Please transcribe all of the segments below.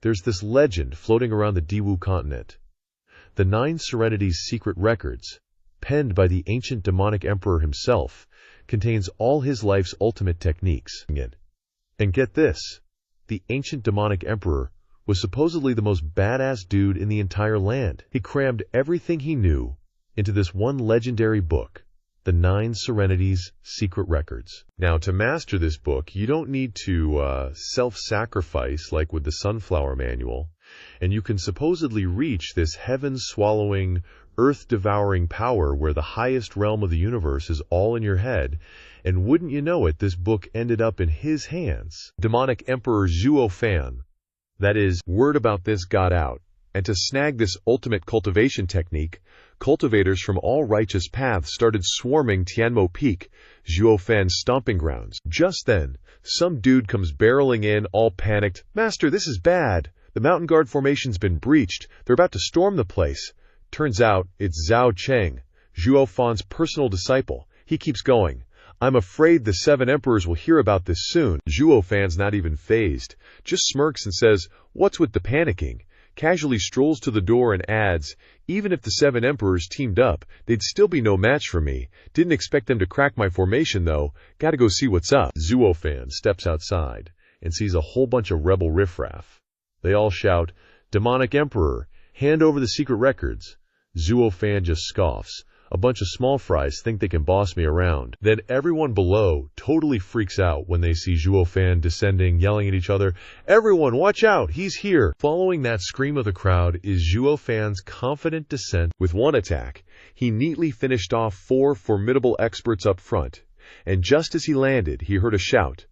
there's this legend floating around the Diwu continent. The 9 Serenities secret records, penned by the ancient demonic emperor himself, contains all his life's ultimate techniques. And get this, the ancient demonic emperor was supposedly the most badass dude in the entire land. He crammed everything he knew into this one legendary book, the 9 Serenities secret records. Now, to master this book, you don't need to self-sacrifice like with the Sunflower Manual, and you can supposedly reach this heaven-swallowing, earth-devouring power where the highest realm of the universe is all in your head, and wouldn't you know it, this book ended up in his hands. Demonic Emperor Zhuo Fan. That is, word about this got out, and to snag this ultimate cultivation technique, cultivators from all righteous paths started swarming Tianmo Peak, Zhuo Fan's stomping grounds. Just then, some dude comes barreling in, all panicked. "Master, this is bad. The mountain guard formation's been breached. They're about to storm the place." Turns out, it's Zhao Cheng, Zhuo Fan's personal disciple. He keeps going. "I'm afraid the 7 emperors will hear about this soon." Zhuo Fan's not even fazed, just smirks and says, "What's with the panicking?" Casually strolls to the door and adds, "Even if the 7 emperors teamed up, they'd still be no match for me. Didn't expect them to crack my formation, though. Gotta go see what's up." Zhuo Fan steps outside and sees a whole bunch of rebel riffraff. They all shout, "Demonic Emperor, hand over the secret records." Zhuo Fan just scoffs. "A bunch of small fries think they can boss me around." Then everyone below totally freaks out when they see Zhuo Fan descending, yelling at each other, "Everyone, watch out, he's here!" Following that scream of the crowd is Zhuo Fan's confident descent. With one attack, he neatly finished off 4 formidable experts up front. And just as he landed, he heard a shout,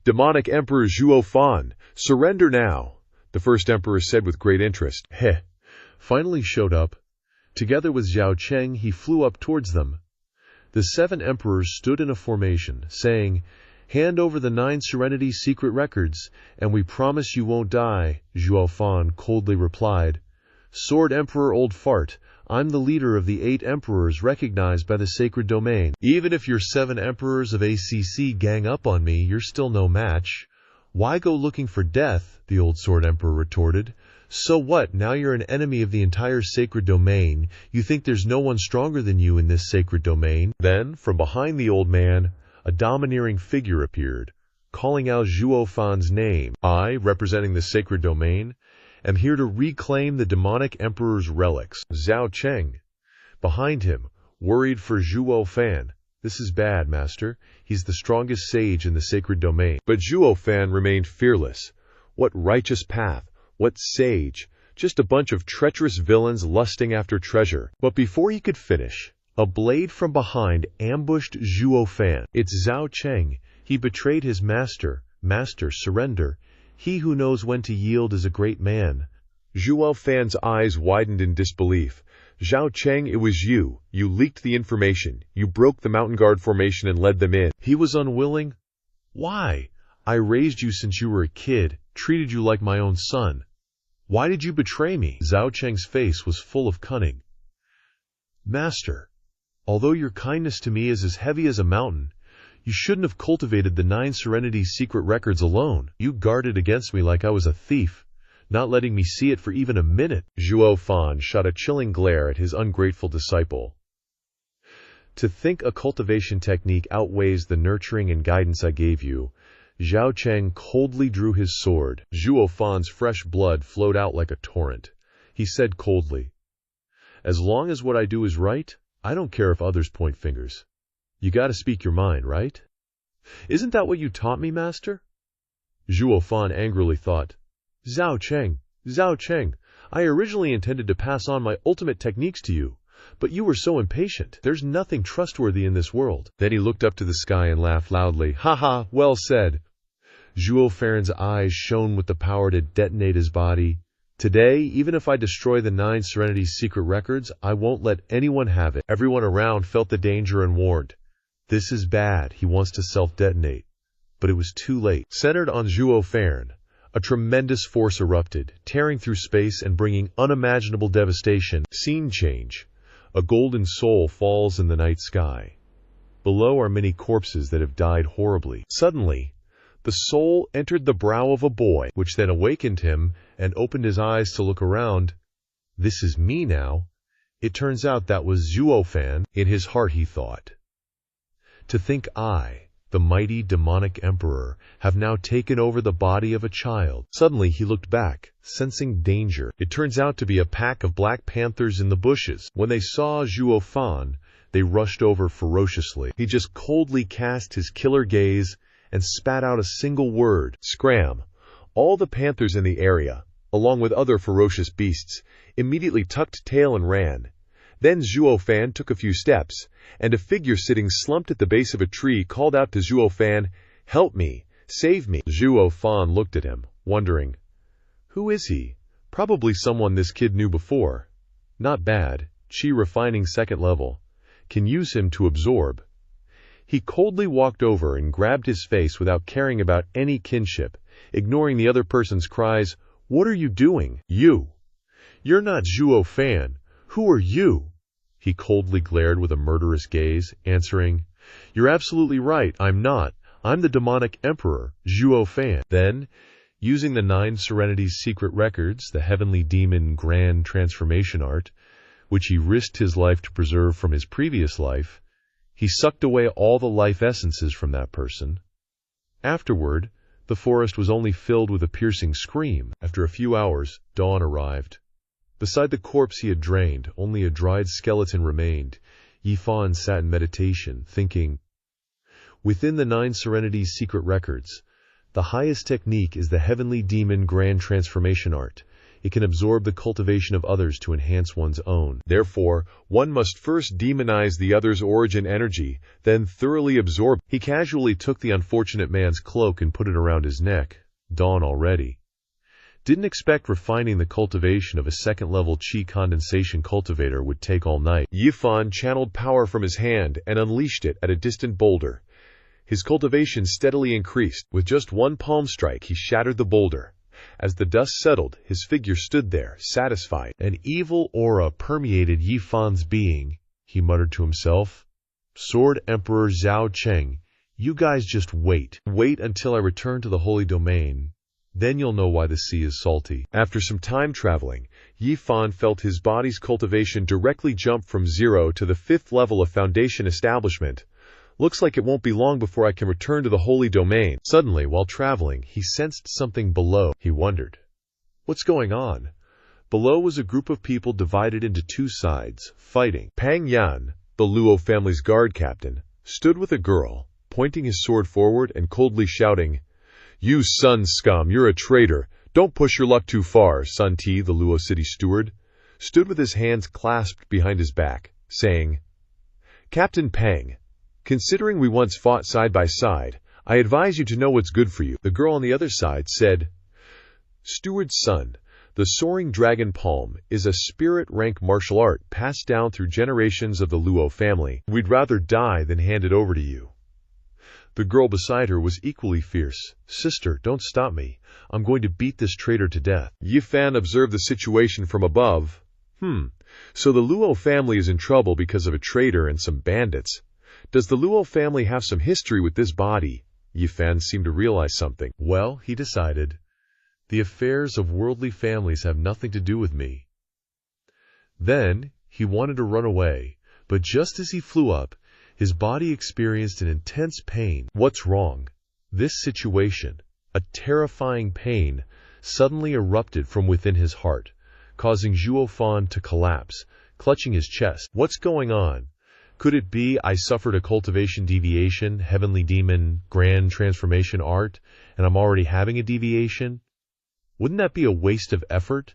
"Demonic Emperor Zhuo Fan, surrender now!" The first emperor said with great interest, "Heh." Finally showed up. Together with Zhao Cheng, he flew up towards them. The 7 emperors stood in a formation, saying, "Hand over the 9 Serenities secret records, and we promise you won't die." Zhuo Fan coldly replied, "Sword Emperor old fart, I'm the leader of the 8 emperors recognized by the sacred domain. Even if your 7 emperors of ACC gang up on me, you're still no match." "Why go looking for death?" the old sword emperor retorted. "So what, now you're an enemy of the entire sacred domain? You think there's no one stronger than you in this sacred domain?" Then, from behind the old man, a domineering figure appeared, calling out Zhuo Fan's name. "I, representing the sacred domain, am here to reclaim the demonic emperor's relics." Zhao Cheng. Behind him, worried for Zhuo Fan. "This is bad, master. He's the strongest sage in the sacred domain." But Zhuo Fan remained fearless. What righteous path? What sage? Just a bunch of treacherous villains lusting after treasure. But before he could finish, a blade from behind ambushed Zhuo Fan. It's Zhao Cheng. He betrayed his master. "Master, surrender. He who knows when to yield is a great man." Zhuo Fan's eyes widened in disbelief. "Zhao Cheng, it was you. You leaked the information. You broke the mountain guard formation and led them in." "He was unwilling." "Why? I raised you since you were a kid, treated you like my own son. Why did you betray me?" Zhao Cheng's face was full of cunning. "Master, although your kindness to me is as heavy as a mountain, you shouldn't have cultivated the 9 Serenities secret records alone. You guarded against me like I was a thief, not letting me see it for even a minute." Zhuo Fan shot a chilling glare at his ungrateful disciple. "To think a cultivation technique outweighs the nurturing and guidance I gave you." Zhao Cheng coldly drew his sword. Zhuo Fan's fresh blood flowed out like a torrent. He said coldly, "As long as what I do is right, I don't care if others point fingers. You gotta speak your mind, right? Isn't that what you taught me, master?" Zhuo Fan angrily thought, Zhao Cheng, I originally intended to pass on my ultimate techniques to you, but you were so impatient. There's nothing trustworthy in this world." Then he looked up to the sky and laughed loudly. "Ha ha, well said." Zhuo Fan's eyes shone with the power to detonate his body. "Today, even if I destroy the 9 Serenities secret records, I won't let anyone have it." Everyone around felt the danger and warned, "This is bad, he wants to self-detonate." But it was too late. Centered on Zhuo Fan, a tremendous force erupted, tearing through space and bringing unimaginable devastation. Scene change. A golden soul falls in the night sky. Below are many corpses that have died horribly. Suddenly, the soul entered the brow of a boy, which then awakened him and opened his eyes to look around. This is me now. It turns out that was Zhuo Fan. In his heart he thought, to think I, the mighty demonic emperor, have now taken over the body of a child. Suddenly he looked back, sensing danger. It turns out to be a pack of black panthers in the bushes. When they saw Zhuo Fan, they rushed over ferociously. He just coldly cast his killer gaze and spat out a single word, "Scram." All the panthers in the area, along with other ferocious beasts, immediately tucked tail and ran. Then Zhuo Fan took a few steps, and a figure sitting slumped at the base of a tree called out to Zhuo Fan, "Help me! Save me!" Zhuo Fan looked at him, wondering, who is he? Probably someone this kid knew before. Not bad. Chi refining second level. Can use him to absorb. He coldly walked over and grabbed his face without caring about any kinship, ignoring the other person's cries, "What are you doing? You're not Zhuo Fan. Who are you?" He coldly glared with a murderous gaze, answering, "You're absolutely right, I'm not. I'm the demonic emperor, Zhuo Fan." Then, using the 9 Serenities secret records, the heavenly demon grand transformation art, which he risked his life to preserve from his previous life, he sucked away all the life essences from that person. Afterward, the forest was only filled with a piercing scream. After a few hours, dawn arrived. Beside the corpse he had drained, only a dried skeleton remained. Yifan sat in meditation, thinking. Within the 9 Serenities secret records, the highest technique is the heavenly demon grand transformation art. It can absorb the cultivation of others to enhance one's own. Therefore, one must first demonize the other's origin energy, then thoroughly absorb. He casually took the unfortunate man's cloak and put it around his neck. Dawn already. Didn't expect refining the cultivation of a second-level Qi condensation cultivator would take all night. Yifan channeled power from his hand and unleashed it at a distant boulder. His cultivation steadily increased. With just one palm strike, he shattered the boulder. As the dust settled, his figure stood there, satisfied. An evil aura permeated Yifan's being. He muttered to himself, "Sword Emperor Zhao Cheng, you guys just wait. Wait until I return to the holy domain. Then you'll know why the sea is salty." After some time traveling, Yifan felt his body's cultivation directly jump from 0 to the 5th level of foundation establishment. Looks like it won't be long before I can return to the holy domain. Suddenly, while traveling, he sensed something below. He wondered, what's going on? Below was a group of people divided into 2 sides, fighting. Pang Yan, the Luo family's guard captain, stood with a girl, pointing his sword forward and coldly shouting, "You Sun scum, you're a traitor. Don't push your luck too far." Sun Ti, the Luo city steward, stood with his hands clasped behind his back, saying, "Captain Pang, considering we once fought side by side, I advise you to know what's good for you." The girl on the other side said, "Steward's son, the Soaring Dragon Palm is a spirit-rank martial art passed down through generations of the Luo family. We'd rather die than hand it over to you." The girl beside her was equally fierce. "Sister, don't stop me. I'm going to beat this traitor to death." Yifan observed the situation from above. So the Luo family is in trouble because of a traitor and some bandits. Does the Luo family have some history with this body? Yifan seemed to realize something. Well, he decided, the affairs of worldly families have nothing to do with me. Then, he wanted to run away, but just as he flew up, his body experienced an intense pain. What's wrong? This situation, a terrifying pain, suddenly erupted from within his heart, causing Zhuo Fan to collapse, clutching his chest. What's going on? Could it be I suffered a cultivation deviation, heavenly demon, grand transformation art, and I'm already having a deviation? Wouldn't that be a waste of effort?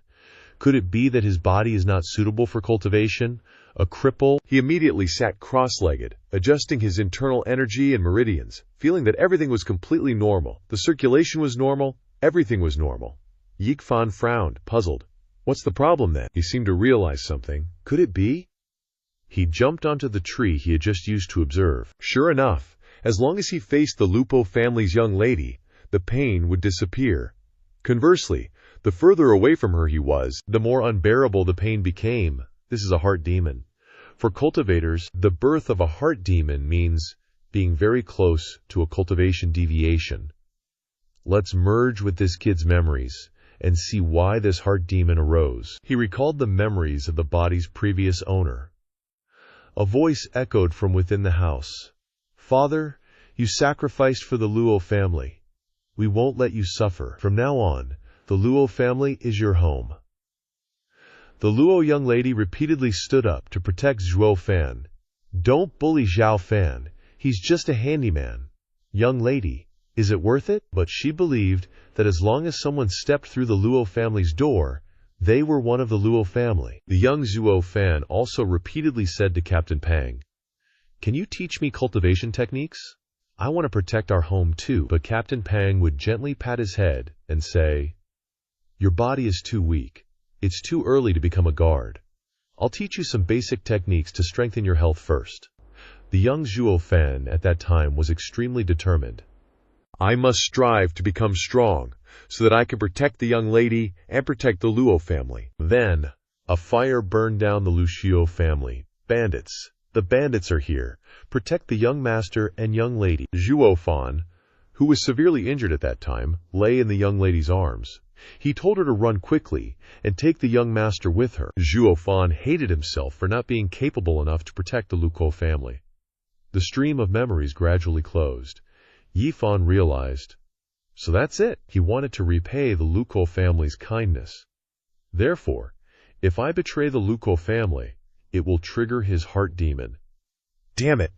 Could it be that his body is not suitable for cultivation? A cripple? He immediately sat cross-legged, adjusting his internal energy and meridians, feeling that everything was completely normal. The circulation was normal, everything was normal. Yifan frowned, puzzled. What's the problem then? He seemed to realize something. Could it be? He jumped onto the tree he had just used to observe. Sure enough, as long as he faced the Lupo family's young lady, the pain would disappear. Conversely, the further away from her he was, the more unbearable the pain became. This is a heart demon. For cultivators, the birth of a heart demon means being very close to a cultivation deviation. Let's merge with this kid's memories and see why this heart demon arose. He recalled the memories of the body's previous owner. A voice echoed from within the house. Father, you sacrificed for the Luo family. We won't let you suffer. From now on, the Luo family is your home. The Luo young lady repeatedly stood up to protect Zhuo Fan. Don't bully Zhuo Fan. He's just a handyman. Young lady, is it worth it? But she believed that as long as someone stepped through the Luo family's door, they were one of the Luo family. The young Zhuo Fan also repeatedly said to Captain Pang, "Can you teach me cultivation techniques? I want to protect our home too." But Captain Pang would gently pat his head and say, "Your body is too weak. It's too early to become a guard. I'll teach you some basic techniques to strengthen your health first." The young Zhuo Fan at that time was extremely determined. "I must strive to become strong, so that I can protect the young lady and protect the Luo family." Then, a fire burned down the Lucio family. "Bandits! The bandits are here. Protect the young master and young lady." Zhuo Fan, who was severely injured at that time, lay in the young lady's arms. He told her to run quickly and take the young master with her. Zhuo Fan hated himself for not being capable enough to protect the Luo family. The stream of memories gradually closed. Yifan realized, so that's it. He wanted to repay the Luo family's kindness. Therefore, if I betray the Luo family, it will trigger his heart demon. Damn it!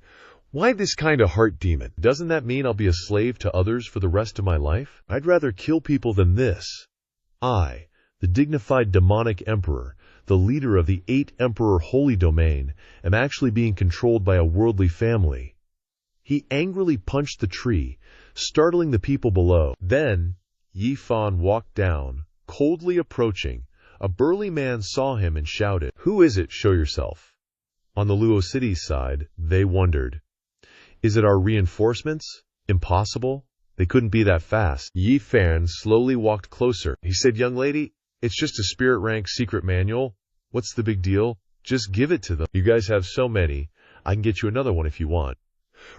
Why this kind of heart demon? Doesn't that mean I'll be a slave to others for the rest of my life? I'd rather kill people than this. I, the dignified demonic emperor, the leader of the 8 Emperor Holy Domain, am actually being controlled by a worldly family. He angrily punched the tree, startling the people below. Then, Yifan walked down, coldly approaching. A burly man saw him and shouted, "Who is it? Show yourself." On the Luo city's side, they wondered, "Is it our reinforcements? Impossible. They couldn't be that fast." Yifan slowly walked closer. He said, "Young lady, it's just a spirit rank secret manual. What's the big deal? Just give it to them. You guys have so many. I can get you another one if you want."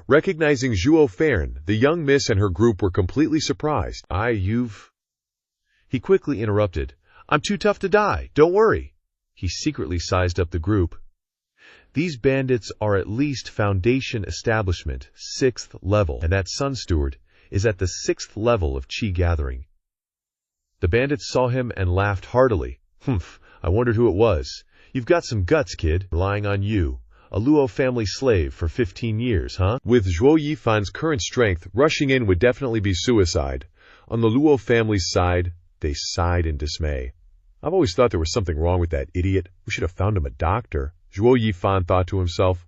Recognizing Zhuo Fan, the young miss and her group were completely surprised. He quickly interrupted. "I'm too tough to die. Don't worry." He secretly sized up the group. "These bandits are at least Foundation Establishment, 6th level, and that Sun Steward is at the 6th level of Qi Gathering." The bandits saw him and laughed heartily. "Humph, I wondered who it was. You've got some guts, kid. Relying on you. A Luo family slave for 15 years, huh?" With Zhuo Yifan's current strength, rushing in would definitely be suicide. On the Luo family's side, they sighed in dismay. "I've always thought there was something wrong with that idiot. We should have found him a doctor." Zhuo Yifan thought to himself,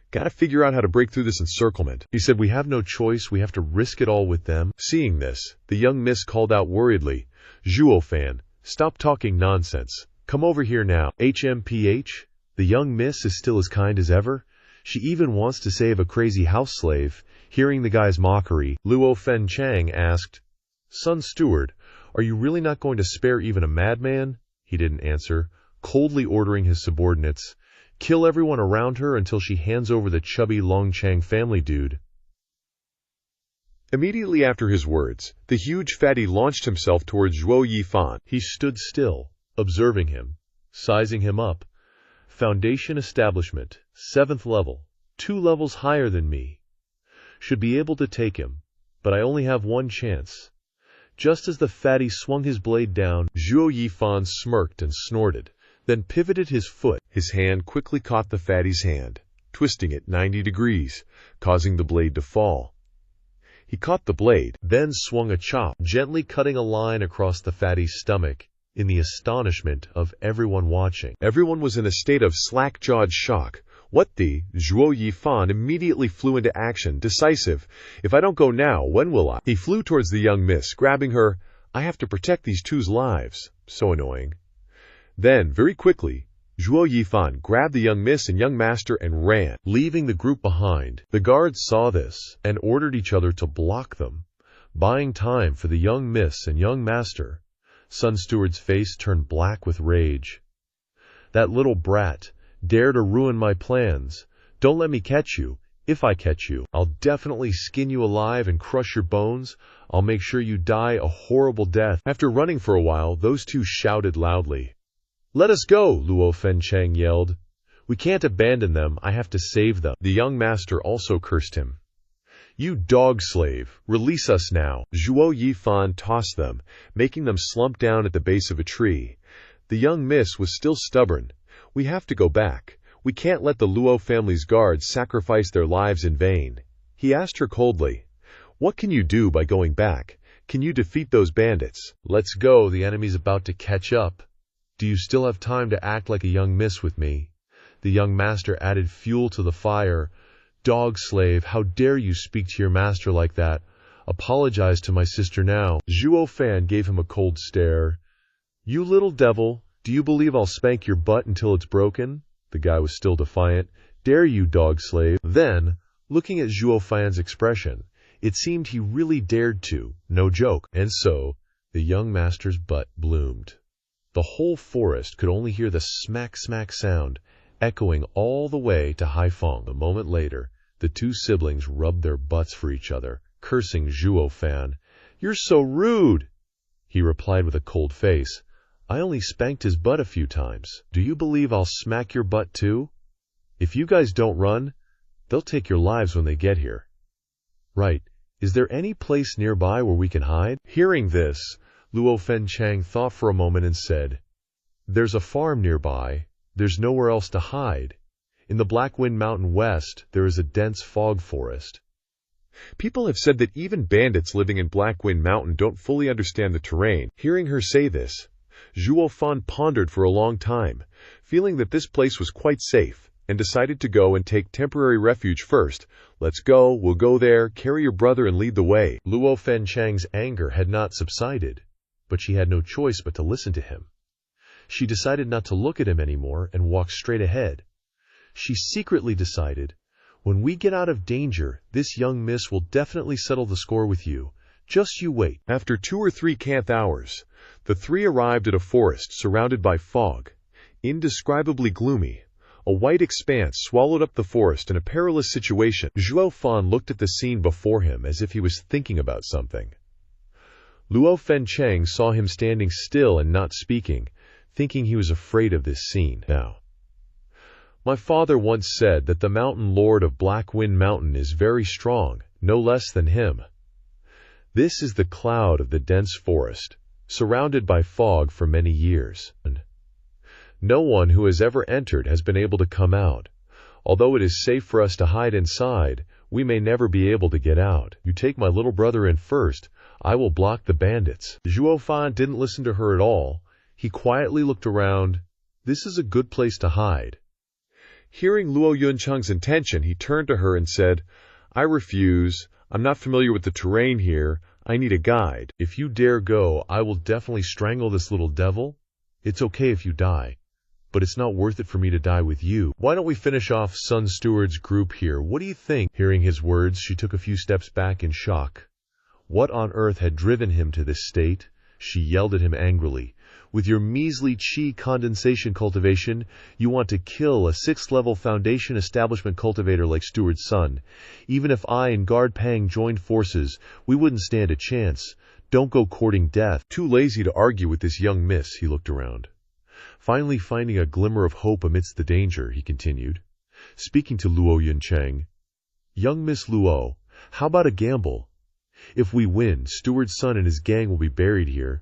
"Gotta figure out how to break through this encirclement." He said, "We have no choice. We have to risk it all with them." Seeing this, the young miss called out worriedly, "Zhuo Fan, stop talking nonsense. Come over here now." HMPH? The young miss is still as kind as ever. She even wants to save a crazy house slave. Hearing the guy's mockery, Luo Fen Chang asked, "Sun Steward, are you really not going to spare even a madman?" He didn't answer, coldly ordering his subordinates, "Kill everyone around her until she hands over the chubby Longchang family dude." Immediately after his words, the huge fatty launched himself towards Zhuo Yifan. He stood still, observing him, sizing him up. "Foundation Establishment, 7th level, 2 levels higher than me. Should be able to take him, but I only have one chance." Just as the fatty swung his blade down, Zhuo Yifan smirked and snorted, then pivoted his foot. His hand quickly caught the fatty's hand, twisting it 90 degrees, causing the blade to fall. He caught the blade, then swung a chop, gently cutting a line across the fatty's stomach. In the astonishment of everyone watching, everyone was in a state of slack-jawed shock. What the? Zhuo Yifan immediately flew into action, decisive. "If I don't go now, when will I?" He flew towards the young miss, grabbing her. "I have to protect these two's lives." So annoying. Then, very quickly, Zhuo Yifan grabbed the young miss and young master and ran, leaving the group behind. The guards saw this and ordered each other to block them, buying time for the young miss and young master. Sun Steward's face turned black with rage. "That little brat, dare to ruin my plans. Don't let me catch you. If I catch you, I'll definitely skin you alive and crush your bones. I'll make sure you die a horrible death." After running for a while, those two shouted loudly. "Let us go," Luo Fencheng yelled. "We can't abandon them. I have to save them." The young master also cursed him. "You dog slave, release us now." Zhuo Yifan tossed them, making them slump down at the base of a tree. The young miss was still stubborn. "We have to go back. We can't let the Luo family's guards sacrifice their lives in vain." He asked her coldly, "What can you do by going back? Can you defeat those bandits?" "Let's go, the enemy's about to catch up. Do you still have time to act like a young miss with me?" The young master added fuel to the fire. "Dog slave, how dare you speak to your master like that? Apologize to my sister now." Zhuo Fan gave him a cold stare. "You little devil, do you believe I'll spank your butt until it's broken?" The guy was still defiant. "Dare you, dog slave?" Then, looking at Zhuo Fan's expression, it seemed he really dared to, no joke. And so, the young master's butt bloomed. The whole forest could only hear the smack-smack sound, echoing all the way to Haifeng. A moment later, the two siblings rubbed their butts for each other, cursing Zhuo Fan. "You're so rude!" He replied with a cold face. "I only spanked his butt a few times. Do you believe I'll smack your butt too? If you guys don't run, they'll take your lives when they get here." "Right. Is there any place nearby where we can hide?" Hearing this, Luo Fencheng thought for a moment and said, "There's a farm nearby. There's nowhere else to hide. In the Black Wind Mountain west, there is a dense fog forest." People have said that even bandits living in Black Wind Mountain don't fully understand the terrain. Hearing her say this, Zhuo Fan pondered for a long time, feeling that this place was quite safe, and decided to go and take temporary refuge first. "Let's go, we'll go there, carry your brother and lead the way." Luo Fencheng's anger had not subsided, but she had no choice but to listen to him. She decided not to look at him anymore and walk straight ahead. She secretly decided, "When we get out of danger, this young miss will definitely settle the score with you. Just you wait." After 2 or 3 camp hours, the three arrived at a forest surrounded by fog, indescribably gloomy. A white expanse swallowed up the forest in a perilous situation. Zhuo Fan looked at the scene before him as if he was thinking about something. Luo Fencheng saw him standing still and not speaking, thinking he was afraid of this scene. Now, "My father once said that the mountain lord of Black Wind Mountain is very strong, no less than him. This is the cloud of the dense forest, surrounded by fog for many years. No one who has ever entered has been able to come out. Although it is safe for us to hide inside, we may never be able to get out. You take my little brother in first. I will block the bandits." Zhuo Fan didn't listen to her at all. He quietly looked around. "This is a good place to hide." Hearing Luo Yuncheng's intention, he turned to her and said, "I refuse. I'm not familiar with the terrain here. I need a guide." "If you dare go, I will definitely strangle this little devil. It's okay if you die, but it's not worth it for me to die with you. Why don't we finish off Sun Steward's group here? What do you think?" Hearing his words, she took a few steps back in shock. What on earth had driven him to this state? She yelled at him angrily. "With your measly chi condensation cultivation, you want to kill a 6th-level foundation establishment cultivator like Steward's son. Even if I and Guard Pang joined forces, we wouldn't stand a chance. Don't go courting death." Too lazy to argue with this young miss, he looked around. Finally finding a glimmer of hope amidst the danger, he continued, speaking to Luo Yuncheng. "Young Miss Luo, how about a gamble? If we win, Steward's son and his gang will be buried here."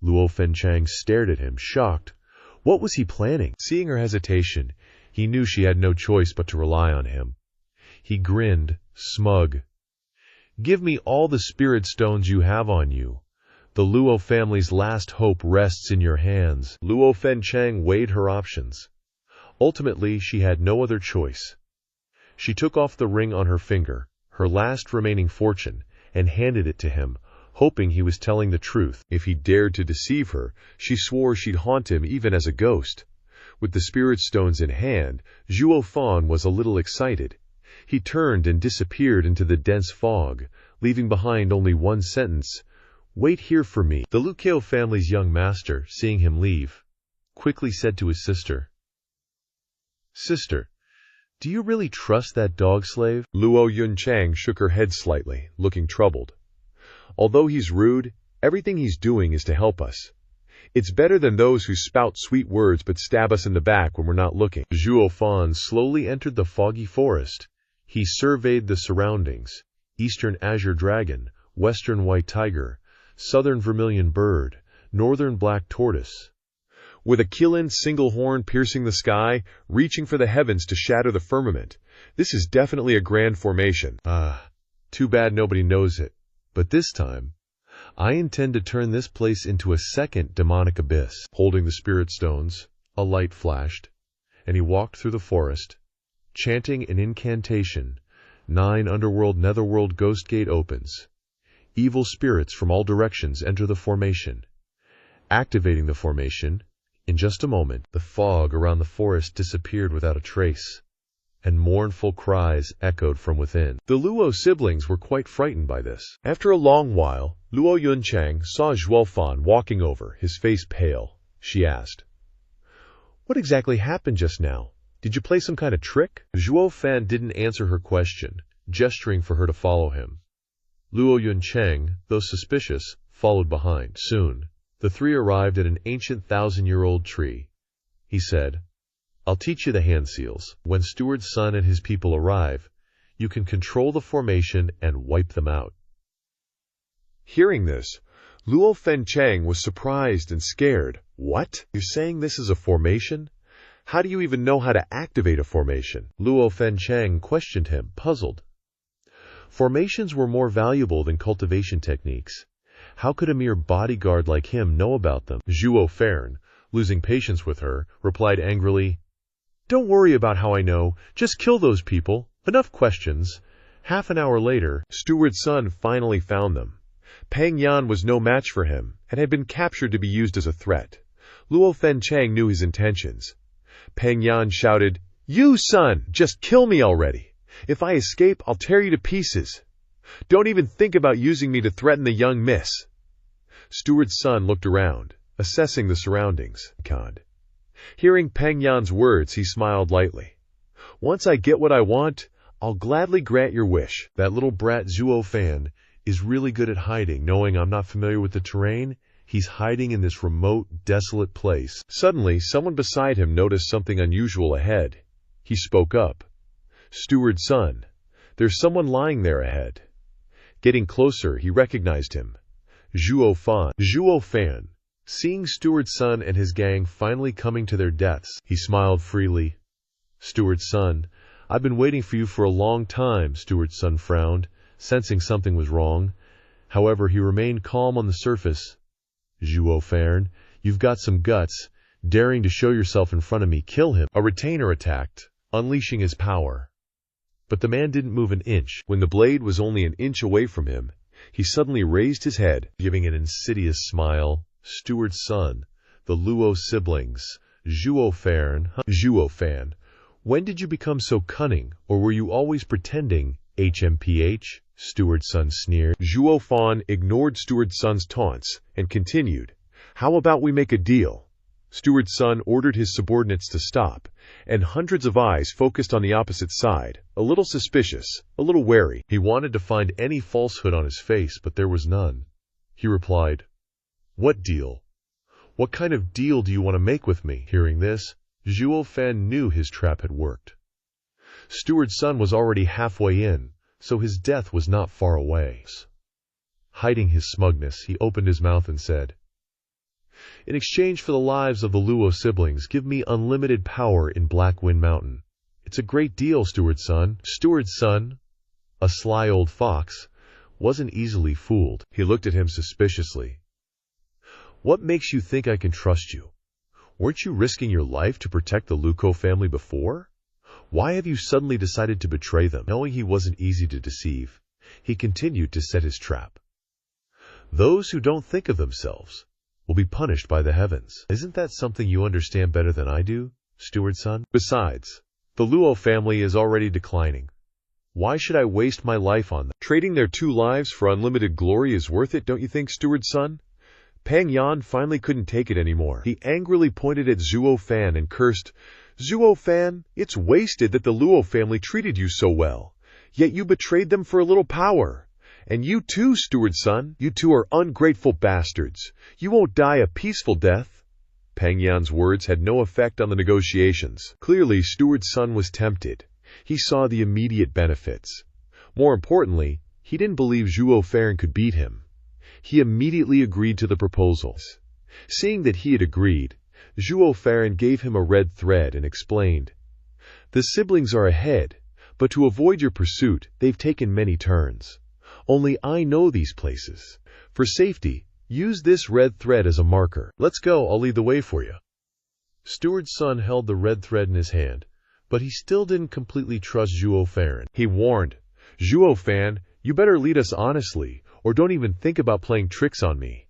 Luo Fencheng stared at him, shocked. What was he planning? Seeing her hesitation, he knew she had no choice but to rely on him. He grinned, smug. "Give me all the spirit stones you have on you. The Luo family's last hope rests in your hands." Luo Fencheng weighed her options. Ultimately, she had no other choice. She took off the ring on her finger, her last remaining fortune, and handed it to him, hoping he was telling the truth. If he dared to deceive her, she swore she'd haunt him even as a ghost. With the spirit stones in hand, Zhuo Fan was a little excited. He turned and disappeared into the dense fog, leaving behind only one sentence, "Wait here for me." The Luqiao family's young master, seeing him leave, quickly said to his sister, "Sister, Do you really trust that dog slave? Luo Yunchang shook her head slightly, looking troubled. Although he's rude, everything he's doing is to help us. It's better than those who spout sweet words but stab us in the back when we're not looking. Zhuo Fan slowly entered the foggy forest. He surveyed the surroundings: eastern azure dragon, western white tiger, southern vermilion bird, northern black tortoise. With a Qilin single horn piercing the sky, reaching for the heavens to shatter the firmament, this is definitely a grand formation. Too bad nobody knows it. But this time, I intend to turn this place into a second demonic abyss. Holding the spirit stones, a light flashed, and he walked through the forest, chanting an incantation. 9 underworld netherworld ghost gate opens. Evil spirits from all directions enter the formation. Activating the formation, in just a moment, the fog around the forest disappeared without a trace, and mournful cries echoed from within. The Luo siblings were quite frightened by this. After a long while, Luo Yunchang saw Zhuo Fan walking over, his face pale. She asked, "What exactly happened just now? Did you play some kind of trick?" Zhuo Fan didn't answer her question, gesturing for her to follow him. Luo Yunchang, though suspicious, followed behind. Soon, the three arrived at an ancient 1,000-year-old tree. He said, "I'll teach you the hand seals. When Steward's son and his people arrive, you can control the formation and wipe them out." Hearing this, Luo Fenchang was surprised and scared. "What? You're saying this is a formation? How do you even know how to activate a formation?" Luo Fenchang questioned him, puzzled. Formations were more valuable than cultivation techniques. How could a mere bodyguard like him know about them? Zhuo Fan, losing patience with her, replied angrily, "Don't worry about how I know. Just kill those people. Enough questions." Half an hour later, Steward's son finally found them. Pang Yan was no match for him and had been captured to be used as a threat. Luo Fenchang knew his intentions. Pang Yan shouted, "You, son, just kill me already. If I escape, I'll tear you to pieces. Don't even think about using me to threaten the young miss." Steward's son looked around, assessing the surroundings. Hearing Pang Yan's words, he smiled lightly. "Once I get what I want, I'll gladly grant your wish." That little brat Zhuo Fan is really good at hiding. Knowing I'm not familiar with the terrain, he's hiding in this remote, desolate place. Suddenly, someone beside him noticed something unusual ahead. He spoke up. "Steward's son, there's someone lying there ahead." Getting closer, he recognized him. Zhuo Fan. Zhuo Fan, seeing Steward's son and his gang finally coming to their deaths, he smiled freely. "Steward's son, I've been waiting for you for a long time." Steward's son frowned, sensing something was wrong. However, he remained calm on the surface. "Zhuo Fan, you've got some guts. Daring to show yourself in front of me, kill him." A retainer attacked, unleashing his power. But the man didn't move an inch. When the blade was only an inch away from him, he suddenly raised his head, giving an insidious smile. "Steward's son, the Luo siblings, Zhuo Fan, when did you become so cunning, or were you always pretending, HMPH?" Steward's son sneered. Zhuo Fan ignored Steward's son's taunts and continued, "How about we make a deal?" Steward's son ordered his subordinates to stop, and hundreds of eyes focused on the opposite side, a little suspicious, a little wary. He wanted to find any falsehood on his face, but there was none. He replied, "What deal? What kind of deal do you want to make with me?" Hearing this, Zhuo Fan knew his trap had worked. Steward's son was already halfway in, so his death was not far away. Hiding his smugness, he opened his mouth and said, "In exchange for the lives of the Luo siblings, give me unlimited power in Black Wind Mountain." "It's a great deal, Steward's son." Steward's son, a sly old fox, wasn't easily fooled. He looked at him suspiciously. "What makes you think I can trust you? Weren't you risking your life to protect the Luko family before? Why have you suddenly decided to betray them?" Knowing he wasn't easy to deceive, he continued to set his trap. "Those who don't think of themselves will be punished by the heavens. Isn't that something you understand better than I do, Steward's son? Besides, the Luo family is already declining. Why should I waste my life on them?" Trading their 2 lives for unlimited glory is worth it, don't you think, Steward's son? Pang Yan finally couldn't take it anymore. He angrily pointed at Zhuo Fan and cursed, Zhuo Fan, it's wasted that the Luo family treated you so well, yet you betrayed them for a little power. And you too, steward son, you two are ungrateful bastards. You won't die a peaceful death. Peng Yan's words had no effect on the negotiations. Clearly, steward son was tempted. He saw the immediate benefits. More importantly, he didn't believe Zhuo Fan could beat him. He immediately agreed to the proposals. Seeing that he had agreed, Zhuo Fan gave him a red thread and explained, "The siblings are ahead, but to avoid your pursuit, they've taken many turns. Only I know these places. For safety, use this red thread as a marker. Let's go, I'll lead the way for you." Steward's son held the red thread in his hand, but he still didn't completely trust Zhuo Fan. He warned, "Zhuo Fan, you better lead us honestly, or don't even think about playing tricks on me."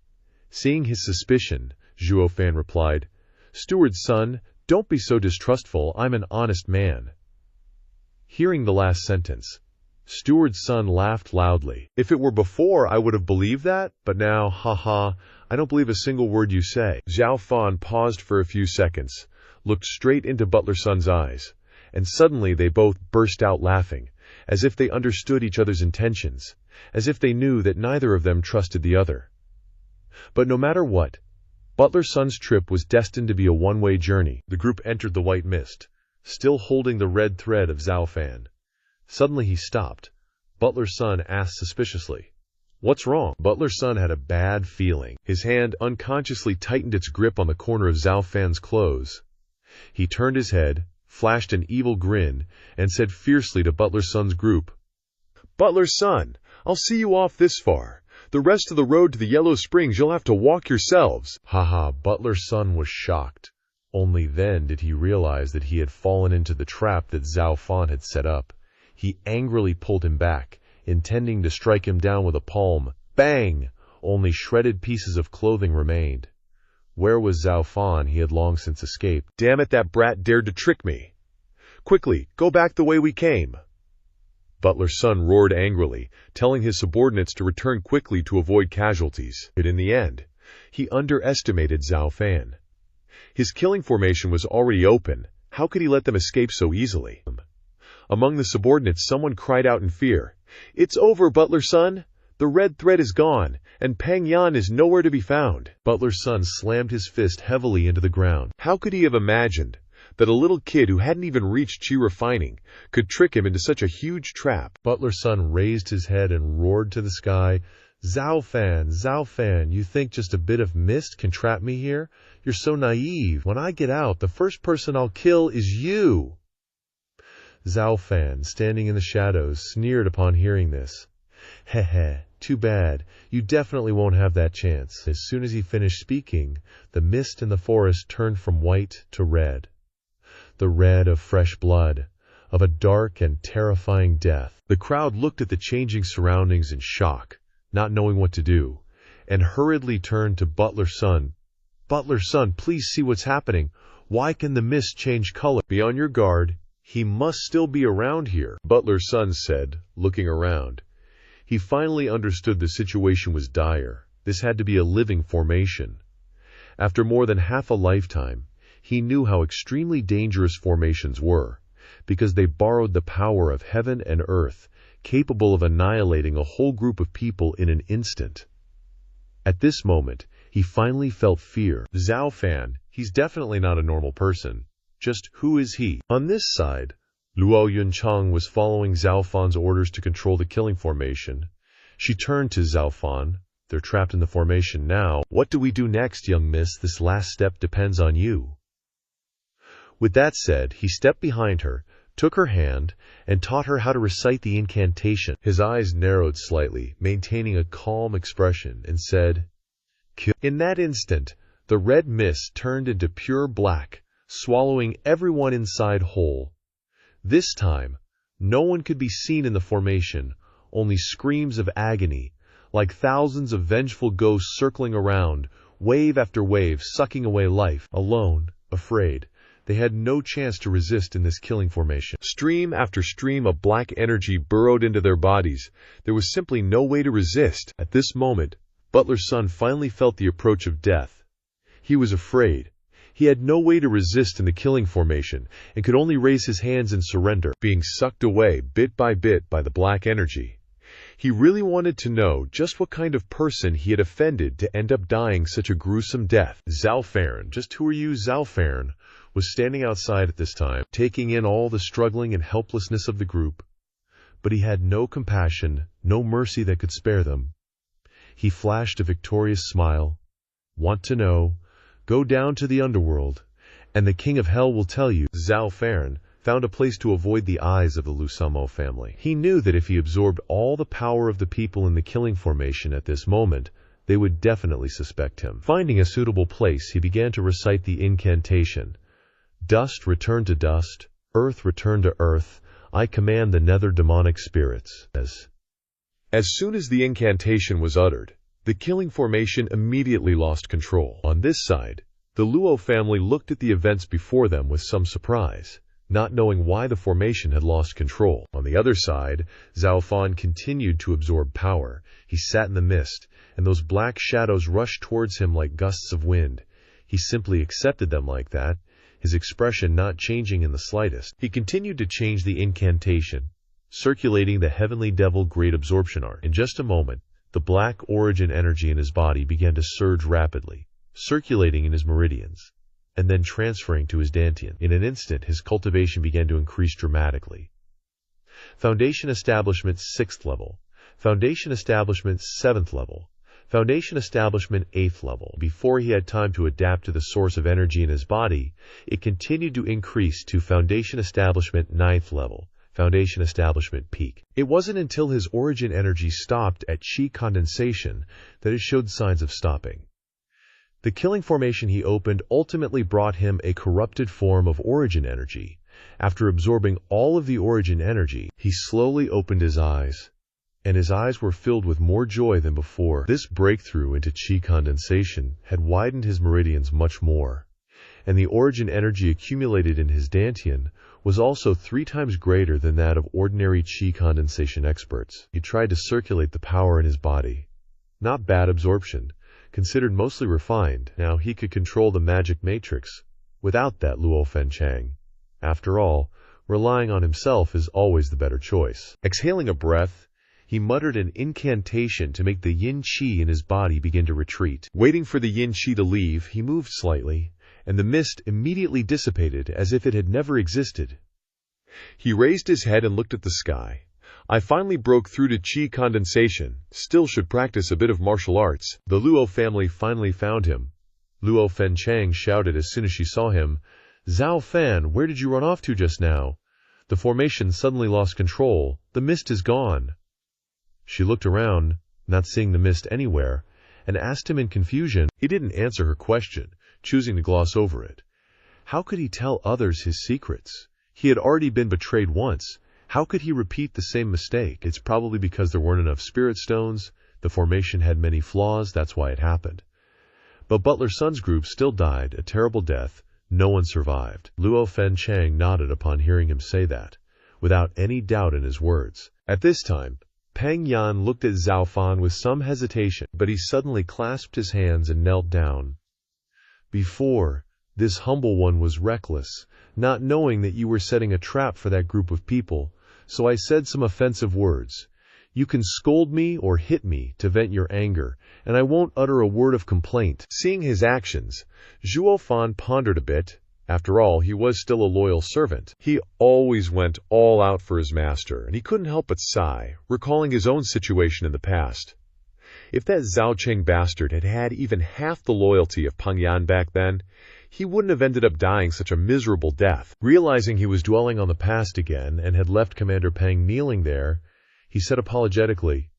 Seeing his suspicion, Zhuo Fan replied, "Steward's son, don't be so distrustful, I'm an honest man." Hearing the last sentence, Steward's son laughed loudly. "If it were before, I would have believed that, but now, haha, I don't believe a single word you say." Zhuo Fan paused for a few seconds, looked straight into Butler Son's eyes, and suddenly they both burst out laughing, as if they understood each other's intentions, as if they knew that neither of them trusted the other. But no matter what, Butler Son's trip was destined to be a one-way journey. The group entered the white mist, still holding the red thread of Zhuo Fan. Suddenly he stopped. Butler's son asked suspiciously, "What's wrong?" Butler's son had a bad feeling. His hand unconsciously tightened its grip on the corner of Zhuo Fan's clothes. He turned his head, flashed an evil grin, and said fiercely to Butler's son's group, "Butler's son, I'll see you off this far. The rest of the road to the Yellow Springs you'll have to walk yourselves." Haha, Butler's son was shocked. Only then did he realize that he had fallen into the trap that Zhuo Fan had set up. He angrily pulled him back, intending to strike him down with a palm. Bang! Only shredded pieces of clothing remained. Where was Zhuo Fan? He had long since escaped. "Damn it, that brat dared to trick me. Quickly, go back the way we came." Butler's son roared angrily, telling his subordinates to return quickly to avoid casualties. But in the end, he underestimated Zhuo Fan. His killing formation was already open. How could he let them escape so easily? Among the subordinates, someone cried out in fear, "It's over, Butler's son! The red thread is gone, and Peng Yan is nowhere to be found." Butler's son slammed his fist heavily into the ground. How could he have imagined that a little kid who hadn't even reached chi refining could trick him into such a huge trap? Butler's son raised his head and roared to the sky, Zhuo Fan, you think just a bit of mist can trap me here? You're so naive. When I get out, the first person I'll kill is you." Zhuo Fan, standing in the shadows, sneered upon hearing this. "Heh, too bad. You definitely won't have that chance." As soon as he finished speaking, the mist in the forest turned from white to red. The red of fresh blood, of a dark and terrifying death. The crowd looked at the changing surroundings in shock, not knowing what to do, and hurriedly turned to Butler's son. "Butler's son, please see what's happening. Why can the mist change color?" "Be on your guard. He must still be around here," Butler's son said, looking around. He finally understood the situation was dire. This had to be a living formation. After more than half a lifetime, he knew how extremely dangerous formations were, because they borrowed the power of heaven and earth, capable of annihilating a whole group of people in an instant. At this moment, he finally felt fear. Zhuo Fan, he's definitely not a normal person. Just who is he? On this side, Luo Yunchang was following Zhuo Fan's orders to control the killing formation. She turned to Zhuo Fan. "They're trapped in the formation now. What do we do next, young miss? This last step depends on you." With that said, he stepped behind her, took her hand, and taught her how to recite the incantation. His eyes narrowed slightly, maintaining a calm expression, and said, "Kill." In that instant, the red mist turned into pure black, swallowing everyone inside whole. This time, no one could be seen in the formation, only screams of agony, like thousands of vengeful ghosts circling around, wave after wave sucking away life. Alone, afraid, they had no chance to resist in this killing formation. Stream after stream of black energy burrowed into their bodies. There was simply no way to resist. At this moment, Butler's son finally felt the approach of death. He was afraid. He had no way to resist in the killing formation and could only raise his hands in surrender, being sucked away bit by the black energy. He really wanted to know just what kind of person he had offended to end up dying such a gruesome death. Zhuo Fan, just who are you? Zhuo Fan was standing outside at this time, taking in all the struggling and helplessness of the group. But he had no compassion, no mercy that could spare them. He flashed a victorious smile. Want to know? Go down to the underworld, and the king of hell will tell you. Zhuo Fan found a place to avoid the eyes of the Luomo family. He knew that if he absorbed all the power of the people in the killing formation at this moment, they would definitely suspect him. Finding a suitable place, he began to recite the incantation. Dust return to dust, earth return to earth, I command the nether demonic spirits. As soon as the incantation was uttered, the killing formation immediately lost control. On this side, the Luo family looked at the events before them with some surprise, not knowing why the formation had lost control. On the other side, Zhuo Fan continued to absorb power. He sat in the mist, and those black shadows rushed towards him like gusts of wind. He simply accepted them like that, his expression not changing in the slightest. He continued to change the incantation, circulating the heavenly devil great absorption art. In just a moment, the black origin energy in his body began to surge rapidly, circulating in his meridians, and then transferring to his dantian. In an instant, his cultivation began to increase dramatically. Foundation establishment 6th level. Foundation establishment 7th level. Foundation establishment 8th level. Before he had time to adapt to the source of energy in his body, it continued to increase to foundation establishment 9th level. Foundation establishment peak. It wasn't until his origin energy stopped at chi condensation that it showed signs of stopping. The killing formation he opened ultimately brought him a corrupted form of origin energy. After absorbing all of the origin energy, he slowly opened his eyes, and his eyes were filled with more joy than before. This breakthrough into chi condensation had widened his meridians much more, and the origin energy accumulated in his dantian was also 3 times greater than that of ordinary chi condensation experts. He tried to circulate the power in his body. Not bad absorption, considered mostly refined. Now he could control the magic matrix without that Luo Fan Chang. After all, relying on himself is always the better choice. Exhaling a breath, he muttered an incantation to make the yin qi in his body begin to retreat. Waiting for the yin qi to leave, he moved slightly, and the mist immediately dissipated as if it had never existed. He raised his head and looked at the sky. I finally broke through to chi condensation. Still should practice a bit of martial arts. The Luo family finally found him. Luo Fan Chang shouted as soon as she saw him, Zhuo Fan, where did you run off to just now? The formation suddenly lost control. The mist is gone. She looked around, not seeing the mist anywhere, and asked him in confusion. He didn't answer her question, choosing to gloss over it. How could he tell others his secrets? He had already been betrayed once. How could he repeat the same mistake? It's probably because there weren't enough spirit stones. The formation had many flaws, that's why it happened. But Butler Sun's group still died, a terrible death. No one survived. Luo Fan Chang nodded upon hearing him say that, without any doubt in his words. At this time, Peng Yan looked at Zhuo Fan with some hesitation, but he suddenly clasped his hands and knelt down. Before, this humble one was reckless, not knowing that you were setting a trap for that group of people, so I said some offensive words. You can scold me or hit me to vent your anger, and I won't utter a word of complaint. Seeing his actions, Zhuo Fan pondered a bit. After all, he was still a loyal servant. He always went all out for his master, and he couldn't help but sigh, recalling his own situation in the past. If that Zhao Cheng bastard had had even half the loyalty of Peng Yan back then, he wouldn't have ended up dying such a miserable death. Realizing he was dwelling on the past again and had left Commander Peng kneeling there, he said apologetically,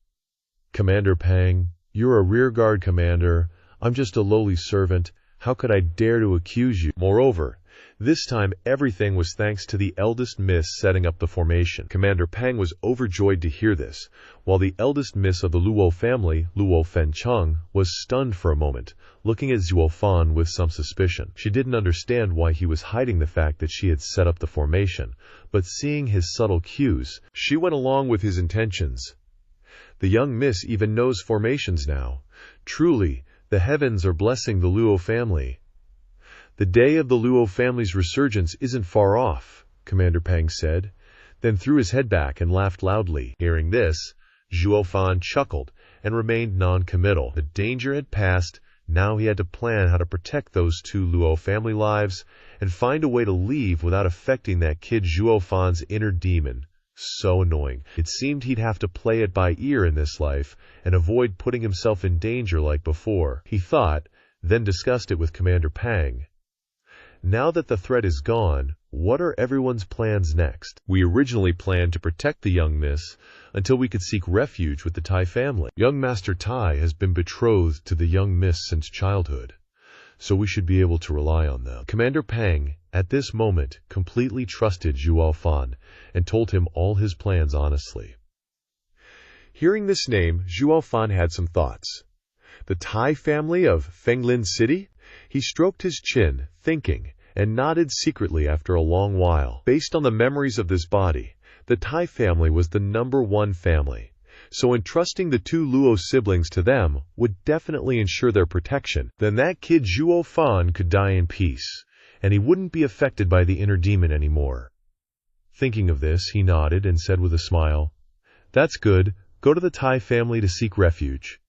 Commander Peng, you're a rearguard commander. I'm just a lowly servant. How could I dare to accuse you? Moreover, this time everything was thanks to the eldest miss setting up the formation. Commander Peng was overjoyed to hear this, while the eldest miss of the Luo family, Luo Fan Cheng, was stunned for a moment, looking at Zhuo Fan with some suspicion. She didn't understand why he was hiding the fact that she had set up the formation, but seeing his subtle cues, she went along with his intentions. The young miss even knows formations now. Truly, the heavens are blessing the Luo family. The day of the Luo family's resurgence isn't far off, Commander Pang said, then threw his head back and laughed loudly. Hearing this, Zhuo Fan chuckled and remained non-committal. The danger had passed. Now he had to plan how to protect those two Luo family lives and find a way to leave without affecting that kid Zhuo Fan's inner demon. So annoying. It seemed he'd have to play it by ear in this life and avoid putting himself in danger like before. He thought, then discussed it with Commander Pang. Now that the threat is gone, what are everyone's plans next? We originally planned to protect the young miss until we could seek refuge with the Tai family. Young Master Tai has been betrothed to the young miss since childhood, so we should be able to rely on them. Commander Pang, at this moment, completely trusted Zhuo Fan and told him all his plans honestly. Hearing this name, Zhuo Fan had some thoughts. The Tai family of Fenglin City? He stroked his chin, thinking, and nodded secretly after a long while. Based on the memories of this body, the Tai family was the #1 family, so entrusting the two Luo siblings to them would definitely ensure their protection. Then that kid Zhuo Fan could die in peace, and he wouldn't be affected by the inner demon anymore. Thinking of this, he nodded and said with a smile, "That's good. Go to the Tai family to seek refuge."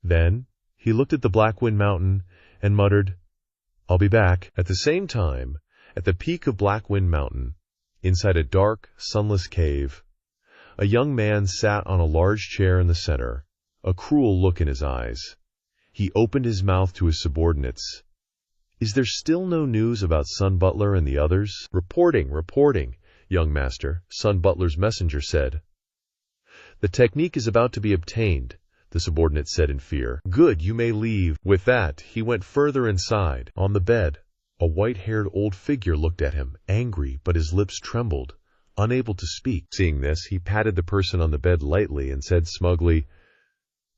Then, he looked at the Black Wind Mountain and muttered, "I'll be back." At the same time, at the peak of Black Wind Mountain, inside a dark, sunless cave, a young man sat on a large chair in the center, a cruel look in his eyes. He opened his mouth to his subordinates. "Is there still no news about Sun Butler and the others?" Reporting, young master," Sun Butler's messenger said. "The technique is about to be obtained," the subordinate said in fear. "Good, you may leave." With that, he went further inside. On the bed, a white-haired old figure looked at him, angry, but his lips trembled, unable to speak. Seeing this, he patted the person on the bed lightly and said smugly,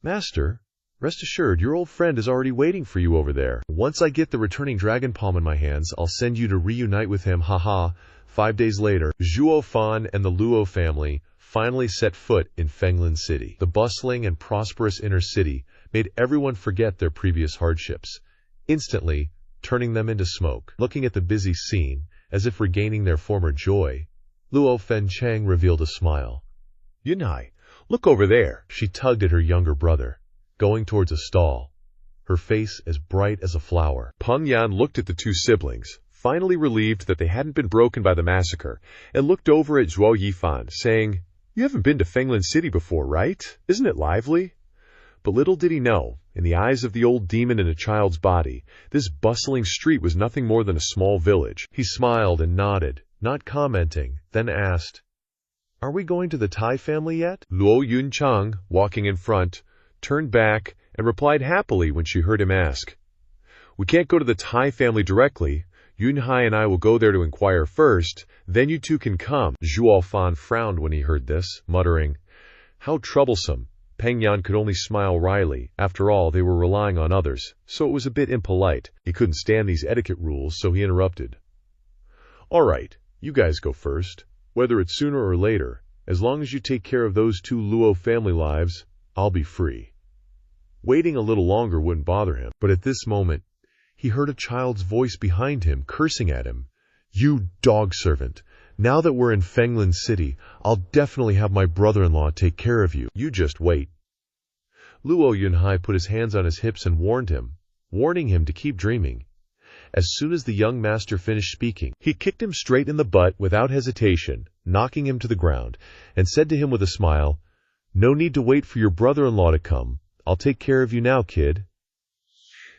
"Master, rest assured, your old friend is already waiting for you over there. Once I get the returning dragon palm in my hands, I'll send you to reunite with him, haha." 5 days later, Zhuo Fan and the Luo family finally set foot in Fenglin City. The bustling and prosperous inner city made everyone forget their previous hardships, instantly turning them into smoke. Looking at the busy scene, as if regaining their former joy, Luo Fencheng revealed a smile. "Yunhai, look over there." She tugged at her younger brother, going towards a stall, her face as bright as a flower. Peng Yan looked at the two siblings, finally relieved that they hadn't been broken by the massacre, and looked over at Zhuo Yifan, saying, "You haven't been to Fenglin City before, right? Isn't it lively?" But little did he know, in the eyes of the old demon in a child's body, this bustling street was nothing more than a small village. He smiled and nodded, not commenting, then asked, "Are we going to the Tai family yet?" Luo Yunchang, walking in front, turned back and replied happily when she heard him ask, "We can't go to the Tai family directly. Yunhai and I will go there to inquire first, then you two can come." Zhuo Fan frowned when he heard this, muttering, "How troublesome." Peng Yan could only smile wryly. After all, they were relying on others, so it was a bit impolite. He couldn't stand these etiquette rules, so he interrupted. "All right, you guys go first. Whether it's sooner or later, as long as you take care of those two Luo family lives, I'll be free." Waiting a little longer wouldn't bother him, but at this moment, he heard a child's voice behind him, cursing at him. "You dog servant! Now that we're in Fenglin City, I'll definitely have my brother-in-law take care of you. You just wait." Luo Yunhai put his hands on his hips and warned him, warning him to keep dreaming. As soon as the young master finished speaking, he kicked him straight in the butt without hesitation, knocking him to the ground, and said to him with a smile, "No need to wait for your brother-in-law to come. I'll take care of you now, kid."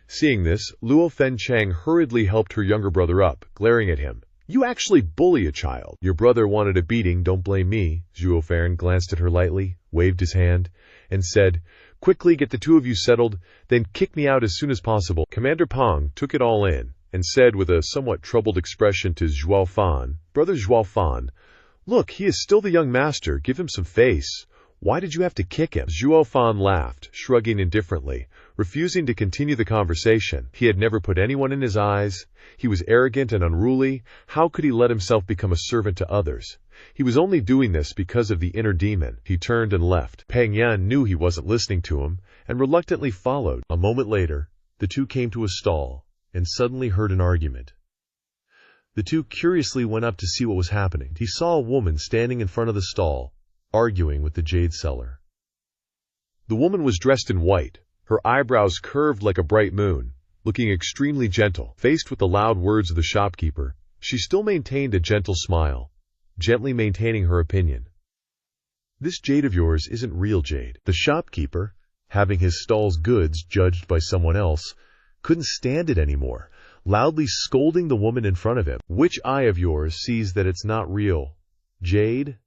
Seeing this, Luo Fencheng hurriedly helped her younger brother up, glaring at him. "You actually bully a child." "Your brother wanted a beating, don't blame me." Zhuo Fan glanced at her lightly, waved his hand, and said, "Quickly get the two of you settled, then kick me out as soon as possible." Commander Pang took it all in, and said with a somewhat troubled expression to Zhuo Fan, "Brother Zhuo Fan, look, he is still the young master, give him some face. Why did you have to kick him?" Zhuo Fan laughed, shrugging indifferently, refusing to continue the conversation. He had never put anyone in his eyes. He was arrogant and unruly. How could he let himself become a servant to others? He was only doing this because of the inner demon. He turned and left. Peng Yan knew he wasn't listening to him, and reluctantly followed. A moment later, the two came to a stall. and suddenly heard an argument. The two curiously went up to see what was happening. He saw a woman standing in front of the stall, arguing with the jade seller. The woman was dressed in white, her eyebrows curved like a bright moon, looking extremely gentle. Faced with the loud words of the shopkeeper, she still maintained a gentle smile, gently maintaining her opinion. This jade of yours isn't real jade. The shopkeeper, having his stall's goods judged by someone else, couldn't stand it anymore, loudly scolding the woman in front of him. Which eye of yours sees that it's not real? Jade?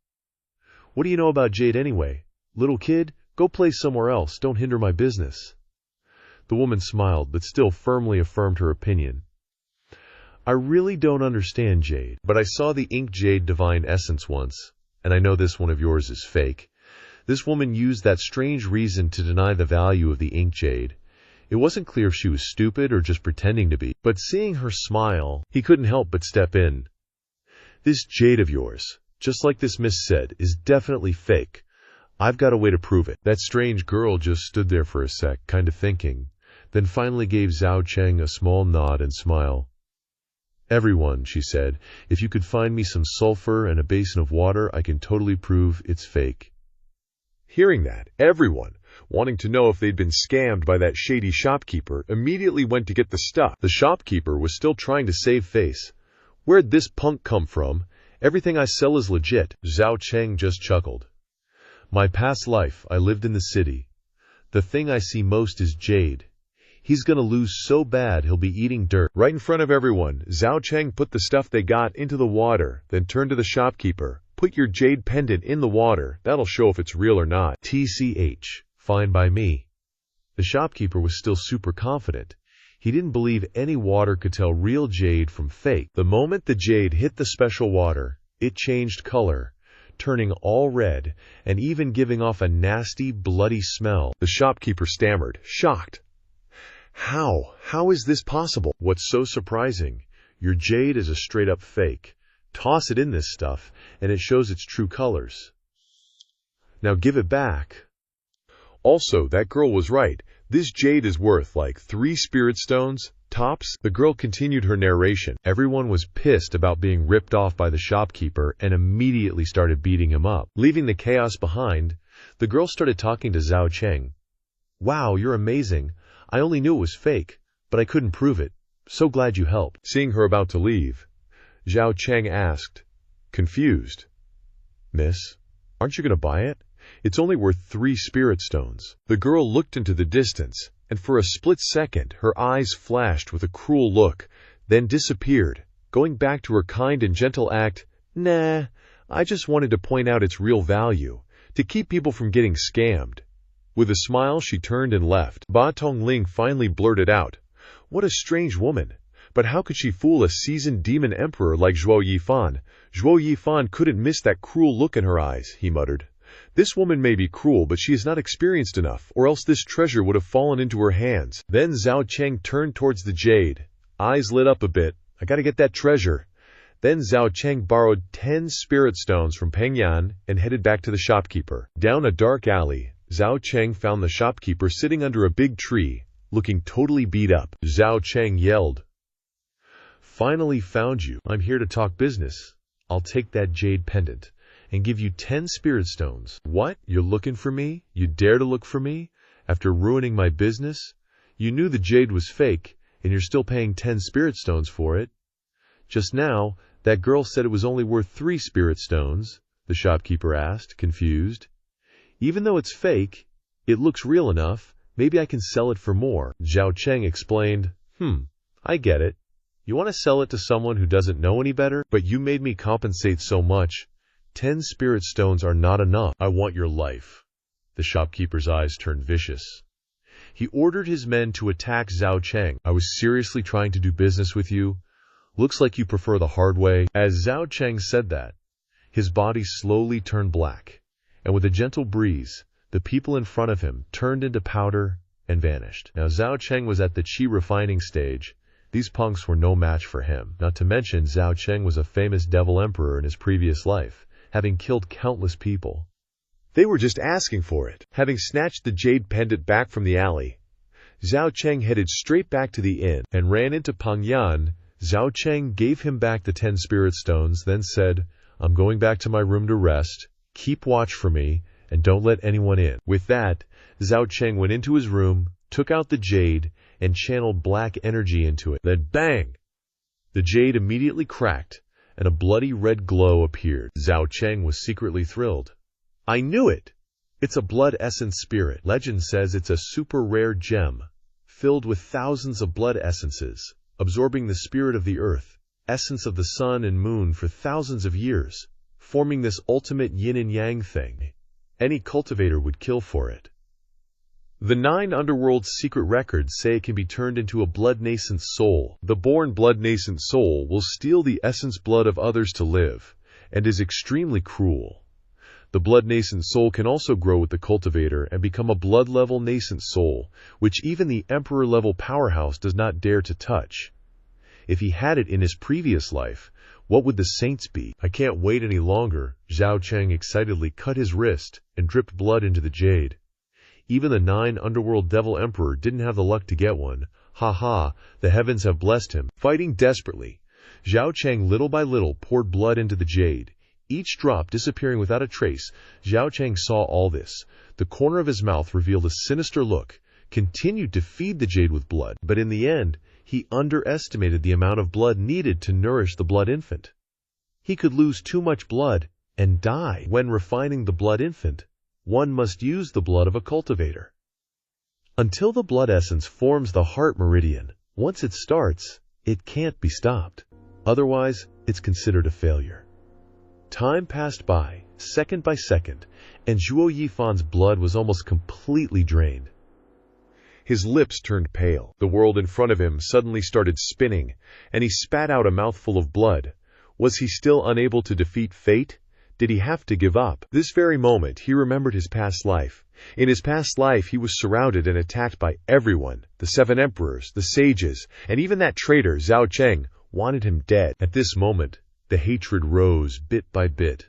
What do you know about jade anyway? Little kid, go play somewhere else. Don't hinder my business. The woman smiled, but still firmly affirmed her opinion. I really don't understand jade, but I saw the ink jade divine essence once, and I know this one of yours is fake. This woman used that strange reason to deny the value of the ink jade. It wasn't clear if she was stupid or just pretending to be, but seeing her smile, he couldn't help but step in. This jade of yours, just like this miss said, is definitely fake. I've got a way to prove it. That strange girl just stood there for a sec, kind of thinking, then finally gave Zhao Cheng a small nod and smile. Everyone, she said, if you could find me some sulfur and a basin of water, I can totally prove it's fake. Hearing that, everyone, wanting to know if they'd been scammed by that shady shopkeeper, immediately went to get the stuff. The shopkeeper was still trying to save face. Where'd this punk come from? Everything I sell is legit. Zhao Cheng just chuckled. My past life, I lived in the city. The thing I see most is jade. He's gonna lose so bad he'll be eating dirt. Right in front of everyone, Zhao Cheng put the stuff they got into the water, then turned to the shopkeeper. Put your jade pendant in the water. That'll show if it's real or not. TCH. Fine by me. The shopkeeper was still super confident. He didn't believe any water could tell real jade from fake. The moment the jade hit the special water, it changed color, turning all red and even giving off a nasty, bloody smell. The shopkeeper stammered, shocked. How is this possible? What's so surprising? Your jade is a straight-up fake. Toss it in this stuff, and it shows its true colors. Now give it back. Also, that girl was right. This jade is worth like 3 spirit stones, tops. The girl continued her narration. Everyone was pissed about being ripped off by the shopkeeper and immediately started beating him up. Leaving the chaos behind, the girl started talking to Zhao Cheng. Wow, you're amazing. I only knew it was fake, but I couldn't prove it. So glad you helped. Seeing her about to leave, Zhao Cheng asked, confused, Miss, aren't you going to buy it? It's only worth 3 spirit stones. The girl looked into the distance, and for a split second her eyes flashed with a cruel look, then disappeared, going back to her kind and gentle act. Nah, I just wanted to point out its real value, to keep people from getting scammed. With a smile, she turned and left. Ba Tongling finally blurted out, what a strange woman. But how could she fool a seasoned demon emperor like Zhuo Yifan? Zhuo Yifan couldn't miss that cruel look in her eyes, he muttered. This woman may be cruel, but she is not experienced enough, or else this treasure would have fallen into her hands. Then Zhao Cheng turned towards the jade. Eyes lit up a bit. I gotta get that treasure. Then Zhao Cheng borrowed 10 spirit stones from Peng Yan and headed back to the shopkeeper. Down a dark alley, Zhao Cheng found the shopkeeper sitting under a big tree, looking totally beat up. Zhao Cheng yelled, Finally found you. I'm here to talk business. I'll take that jade pendant and give you 10 spirit stones. What? You're looking for me? You dare to look for me? After ruining my business? You knew the jade was fake, and you're still paying 10 spirit stones for it. Just now, that girl said it was only worth 3 spirit stones, the shopkeeper asked, confused. Even though it's fake, it looks real enough. Maybe I can sell it for more. Zhao Cheng explained, I get it. You want to sell it to someone who doesn't know any better? But you made me compensate so much. 10 spirit stones are not enough. I want your life. The shopkeeper's eyes turned vicious. He ordered his men to attack Zhao Cheng. I was seriously trying to do business with you. Looks like you prefer the hard way. As Zhao Cheng said that, his body slowly turned black, and with a gentle breeze, the people in front of him turned into powder and vanished. Now Zhao Cheng was at the chi refining stage. These punks were no match for him. Not to mention, Zhao Cheng was a famous devil emperor in his previous life, having killed countless people. They were just asking for it. Having snatched the jade pendant back from the alley, Zhao Cheng headed straight back to the inn and ran into Peng Yan. Zhao Cheng gave him back the 10 spirit stones, then said, "I'm going back to my room to rest. Keep watch for me, and don't let anyone in." With that, Zhao Cheng went into his room, took out the jade, and channeled black energy into it. Then bang! The jade immediately cracked, and a bloody red glow appeared. Zhao Cheng was secretly thrilled. "I knew it! It's a blood essence spirit. Legend says it's a super rare gem, filled with thousands of blood essences, absorbing the spirit of the earth, essence of the sun and moon for thousands of years, forming this ultimate yin and yang thing. Any cultivator would kill for it. The 9 underworld's secret records say it can be turned into a blood-nascent soul. The born blood-nascent soul will steal the essence blood of others to live, and is extremely cruel. The blood-nascent soul can also grow with the cultivator and become a blood-level nascent soul, which even the emperor-level powerhouse does not dare to touch. If he had it in his previous life, what would the saints be? I can't wait any longer." Zhao Cheng excitedly cut his wrist and dripped blood into the jade. Even the 9 underworld devil emperor didn't have the luck to get one. Ha ha, the heavens have blessed him. Fighting desperately, Zhao Cheng little by little poured blood into the jade, each drop disappearing without a trace. Zhao Cheng saw all this. The corner of his mouth revealed a sinister look, continued to feed the jade with blood, but in the end, he underestimated the amount of blood needed to nourish the blood infant. He could lose too much blood and die. When refining the blood infant, one must use the blood of a cultivator. Until the blood essence forms the heart meridian, once it starts, it can't be stopped. Otherwise, it's considered a failure. Time passed by, second by second, and Zhuo Yifan's blood was almost completely drained. His lips turned pale. The world in front of him suddenly started spinning, and he spat out a mouthful of blood. Was he still unable to defeat fate? Did he have to give up? This very moment, he remembered his past life. In his past life, he was surrounded and attacked by everyone. The 7 emperors, the sages, and even that traitor, Zhao Cheng, wanted him dead. At this moment, the hatred rose bit by bit.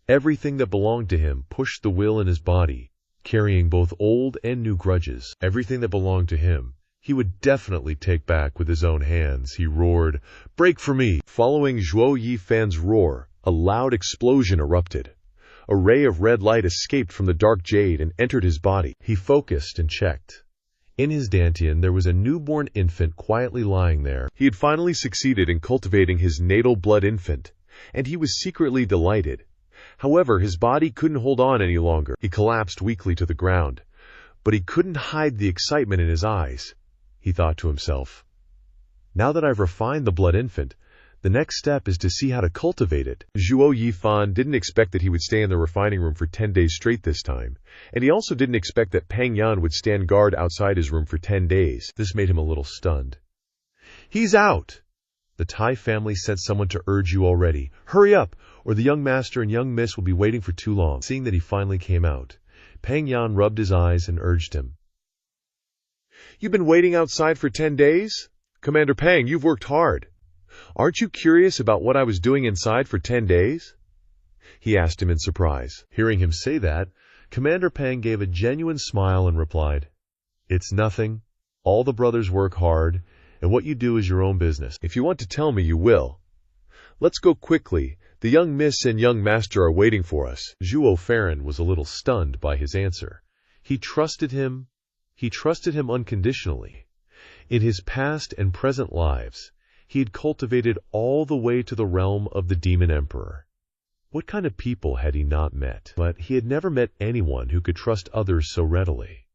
Everything that belonged to him pushed the will in his body, carrying both old and new grudges. Everything that belonged to him, he would definitely take back with his own hands. He roared, "Break for me!" Following Zhuo Yifan's roar, a loud explosion erupted. A ray of red light escaped from the dark jade and entered his body. He focused and checked. In his dantian there was a newborn infant quietly lying there. He had finally succeeded in cultivating his natal blood infant, and he was secretly delighted. However, his body couldn't hold on any longer. He collapsed weakly to the ground, but he couldn't hide the excitement in his eyes. He thought to himself, "Now that I've refined the blood infant, the next step is to see how to cultivate it." Zhuo Yifan didn't expect that he would stay in the refining room for 10 days straight this time, and he also didn't expect that Peng Yan would stand guard outside his room for 10 days. This made him a little stunned. "He's out! The Tai family sent someone to urge you already. Hurry up, or the young master and young miss will be waiting for too long." Seeing that he finally came out, Peng Yan rubbed his eyes and urged him. "You've been waiting outside for 10 days? Commander Peng, you've worked hard. Aren't you curious about what I was doing inside for 10 days? He asked him in surprise. Hearing him say that, Commander Peng gave a genuine smile and replied, "It's nothing. All the brothers work hard, and what you do is your own business. If you want to tell me, you will. Let's go quickly. The young miss and young master are waiting for us." Zhuo Fan was a little stunned by his answer. He trusted him unconditionally. In his past and present lives, he had cultivated all the way to the realm of the Demon Emperor. What kind of people had he not met? But he had never met anyone who could trust others so readily.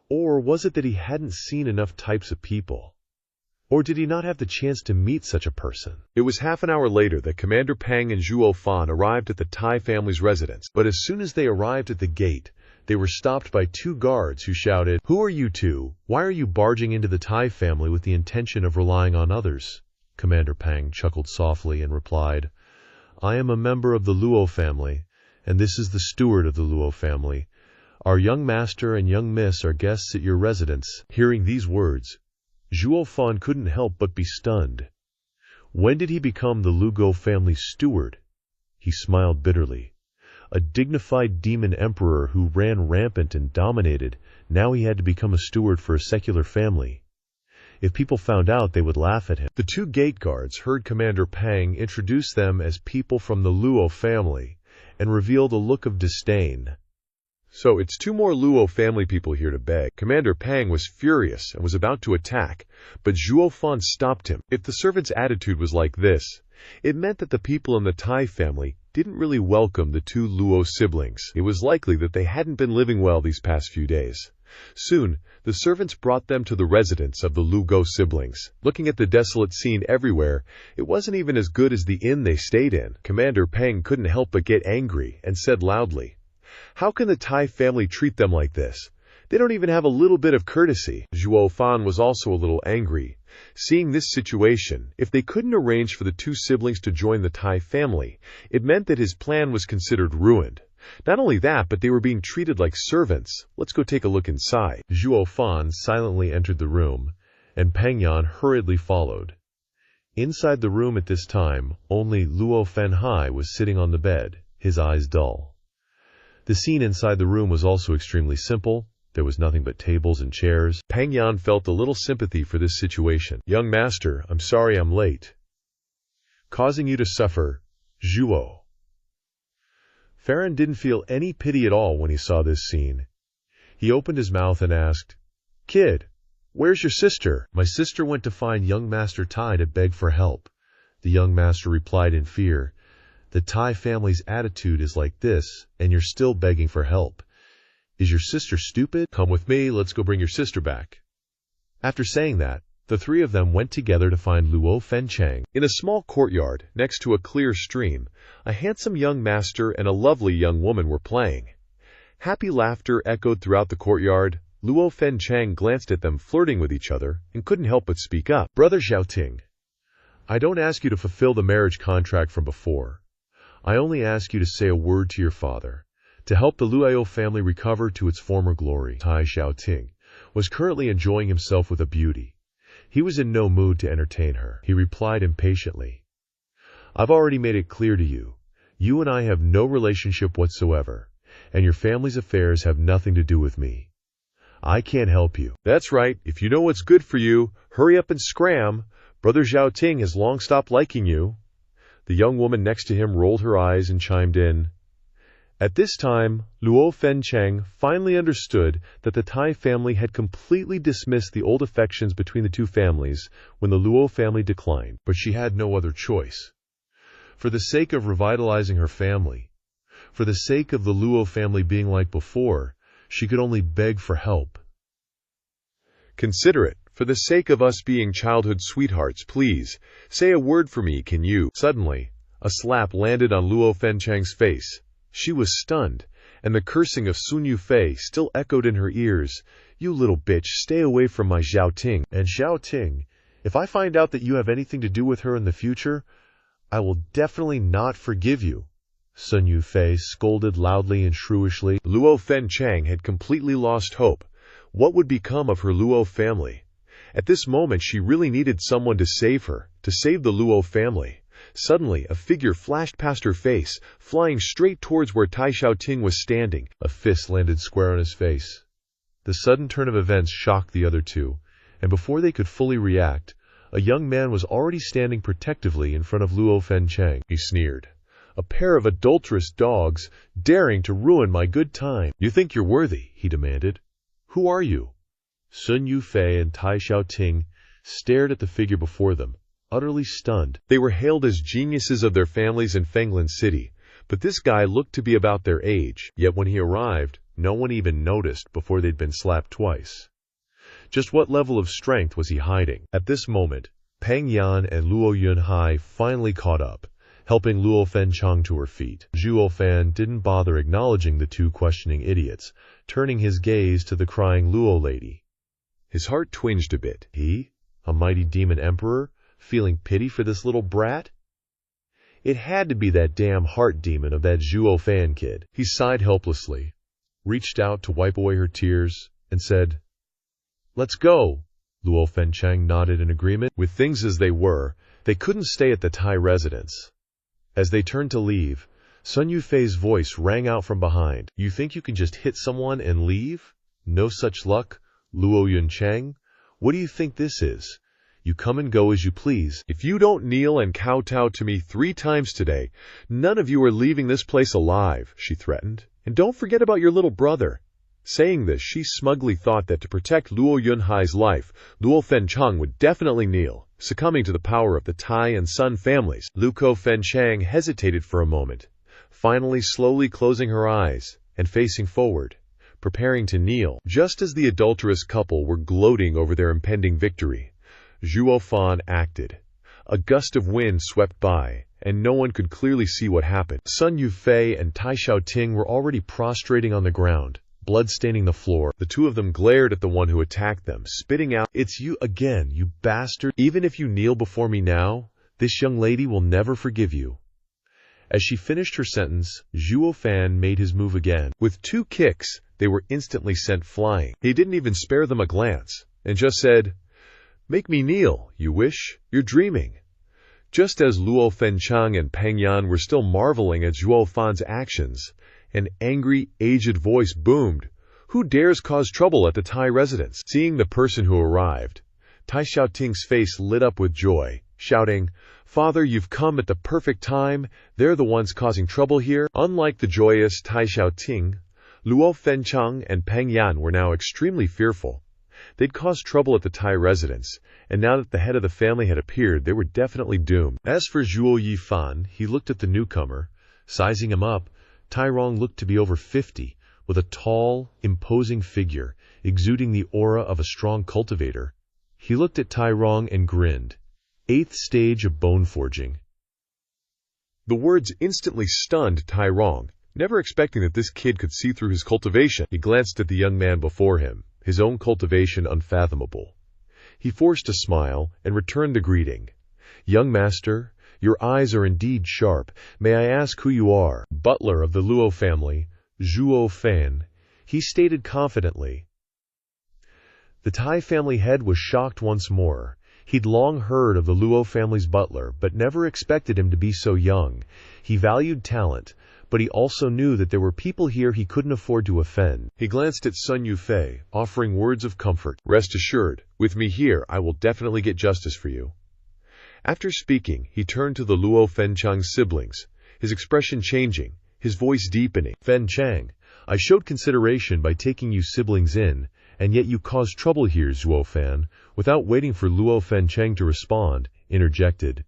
Or was it that he hadn't seen enough types of people? Or did he not have the chance to meet such a person? It was half an hour later that Commander Peng and Zhuo Fan arrived at the Tai family's residence. But as soon as they arrived at the gate, they were stopped by 2 guards who shouted, "Who are you two? Why are you barging into the Tai family with the intention of relying on others?" Commander Peng chuckled softly and replied, "I am a member of the Luo family, and this is the steward of the Luo family. Our young master and young miss are guests at your residence." Hearing these words, Zhuo Fan couldn't help but be stunned. When did he become the Lugo family's steward? He smiled bitterly. A dignified demon emperor who ran rampant and dominated, now he had to become a steward for a secular family. If people found out, they would laugh at him. The two gate guards heard Commander Pang introduce them as people from the Luo family and revealed a look of disdain. So it's two more Luo family people here to beg. Commander Pang was furious and was about to attack, but Zhuo Fan stopped him. If the servant's attitude was like this, it meant that the people in the Tai family didn't really welcome the two Luo siblings. It was likely that they hadn't been living well these past few days. Soon, the servants brought them to the residence of the Lugo siblings. Looking at the desolate scene everywhere, it wasn't even as good as the inn they stayed in. Commander Pang couldn't help but get angry and said loudly, "How can the Tai family treat them like this? They don't even have a little bit of courtesy." Zhuo Fan was also a little angry. Seeing this situation, if they couldn't arrange for the two siblings to join the Tai family, it meant that his plan was considered ruined. Not only that, but they were being treated like servants. Let's go take a look inside. Zhuo Fan silently entered the room, and Peng Yan hurriedly followed. Inside the room at this time, only Luo Fanhai was sitting on the bed, his eyes dull. The scene inside the room was also extremely simple. There was nothing but tables and chairs. Peng Yan felt a little sympathy for this situation. "Young master, I'm sorry I'm late, causing you to suffer, Zhuo." Farron didn't feel any pity at all when he saw this scene. He opened his mouth and asked, "Kid, where's your sister?" "My sister went to find young Master Tai to beg for help," the young master replied in fear. "The Tai family's attitude is like this, and you're still begging for help. Is your sister stupid? Come with me, let's go bring your sister back." After saying that, the three of them went together to find Luo Fenchang. In a small courtyard, next to a clear stream, a handsome young master and a lovely young woman were playing. Happy laughter echoed throughout the courtyard. Luo Fenchang glanced at them flirting with each other and couldn't help but speak up. "Brother Xiaoting, I don't ask you to fulfill the marriage contract from before. I only ask you to say a word to your father, to help the Luo family recover to its former glory." Tai Xiaoting was currently enjoying himself with a beauty. He was in no mood to entertain her. He replied impatiently, "I've already made it clear to you. You and I have no relationship whatsoever, and your family's affairs have nothing to do with me. I can't help you." "That's right. If you know what's good for you, hurry up and scram. Brother Xiaoting has long stopped liking you." The young woman next to him rolled her eyes and chimed in. At this time, Luo Fenchang finally understood that the Tai family had completely dismissed the old affections between the two families when the Luo family declined. But she had no other choice. For the sake of revitalizing her family, for the sake of the Luo family being like before, she could only beg for help. "Consider it. For the sake of us being childhood sweethearts, please, say a word for me, can you?" Suddenly, a slap landed on Luo Fenchang's face. She was stunned, and the cursing of Sun Yufei still echoed in her ears. "You little bitch, stay away from my Xiaoting." "And Xiaoting, if I find out that you have anything to do with her in the future, I will definitely not forgive you," Sun Yufei scolded loudly and shrewishly. Luo Fenchang had completely lost hope. What would become of her Luo family? At this moment, she really needed someone to save her, to save the Luo family. Suddenly, a figure flashed past her face, flying straight towards where Tai Xiaoting was standing. A fist landed square on his face. The sudden turn of events shocked the other two, and before they could fully react, a young man was already standing protectively in front of Luo Fenchang. He sneered. "A pair of adulterous dogs, daring to ruin my good time." "You think you're worthy?" he demanded. "Who are you?" Sun Yufei and Tai Xiaoting stared at the figure before them, utterly stunned. They were hailed as geniuses of their families in Fenglan City, but this guy looked to be about their age. Yet when he arrived, no one even noticed before they'd been slapped twice. Just what level of strength was he hiding? At this moment, Peng Yan and Luo Yunhai finally caught up, helping Luo Fenchang to her feet. Zhuo Fan didn't bother acknowledging the two questioning idiots, turning his gaze to the crying Luo lady. His heart twinged a bit. He, a mighty demon emperor, feeling pity for this little brat? It had to be that damn heart demon of that Zhuo Fan kid. He sighed helplessly, reached out to wipe away her tears, and said, "Let's go." Luo Fenchang nodded in agreement. With things as they were, they couldn't stay at the Tai residence. As they turned to leave, Sun Yufei's voice rang out from behind. You think you can just hit someone and leave? No such luck, Luo Yuncheng. What do you think this is? You come and go as you please. If you don't kneel and kowtow to me 3 times today, none of you are leaving this place alive, she threatened. And don't forget about your little brother. Saying this, she smugly thought that to protect Luo Yunhai's life, Luo Fenchang would definitely kneel, succumbing to the power of the Tai and Sun families. Luo Fenchang hesitated for a moment, finally slowly closing her eyes and facing forward, preparing to kneel. Just as the adulterous couple were gloating over their impending victory, Zhuo Fan acted. A gust of wind swept by, and no one could clearly see what happened. Sun Yufei and Tai Xiaoting were already prostrating on the ground, blood staining the floor. The two of them glared at the one who attacked them, spitting out, "It's you again, you bastard. Even if you kneel before me now, this young lady will never forgive you." As she finished her sentence, Zhuo Fan made his move again. With 2 kicks, they were instantly sent flying. He didn't even spare them a glance, and just said, "Make me kneel, you wish? You're dreaming." Just as Luo Fenchang and Peng Yan were still marveling at Zhuo Fan's actions, an angry, aged voice boomed, "Who dares cause trouble at the Tai residence?" Seeing the person who arrived, Tai Xiaoting's face lit up with joy, shouting, "Father, you've come at the perfect time. They're the ones causing trouble here." Unlike the joyous Tai Xiaoting, Luo Fenchang and Peng Yan were now extremely fearful. They'd caused trouble at the Tai residence, and now that the head of the family had appeared, they were definitely doomed. As for Zhuo Yifan, he looked at the newcomer. Sizing him up, Tai Rong looked to be over 50, with a tall, imposing figure, exuding the aura of a strong cultivator. He looked at Tai Rong and grinned. 8th stage of bone forging. The words instantly stunned Tai Rong, never expecting that this kid could see through his cultivation. He glanced at the young man before him, his own cultivation unfathomable. He forced a smile and returned the greeting. "Young master, your eyes are indeed sharp. May I ask who you are?" "Butler of the Luo family, Zhuo Fan," he stated confidently. The Tai family head was shocked once more. He'd long heard of the Luo family's butler, but never expected him to be so young. He valued talent, but he also knew that there were people here he couldn't afford to offend. He glanced at Sun Yufei, offering words of comfort. "Rest assured, with me here, I will definitely get justice for you." After speaking, he turned to the Luo Fenchang siblings, his expression changing, his voice deepening. "Fenchang, I showed consideration by taking you siblings in, and yet you caused trouble here," Zhuo Fan, without waiting for Luo Fenchang to respond, interjected.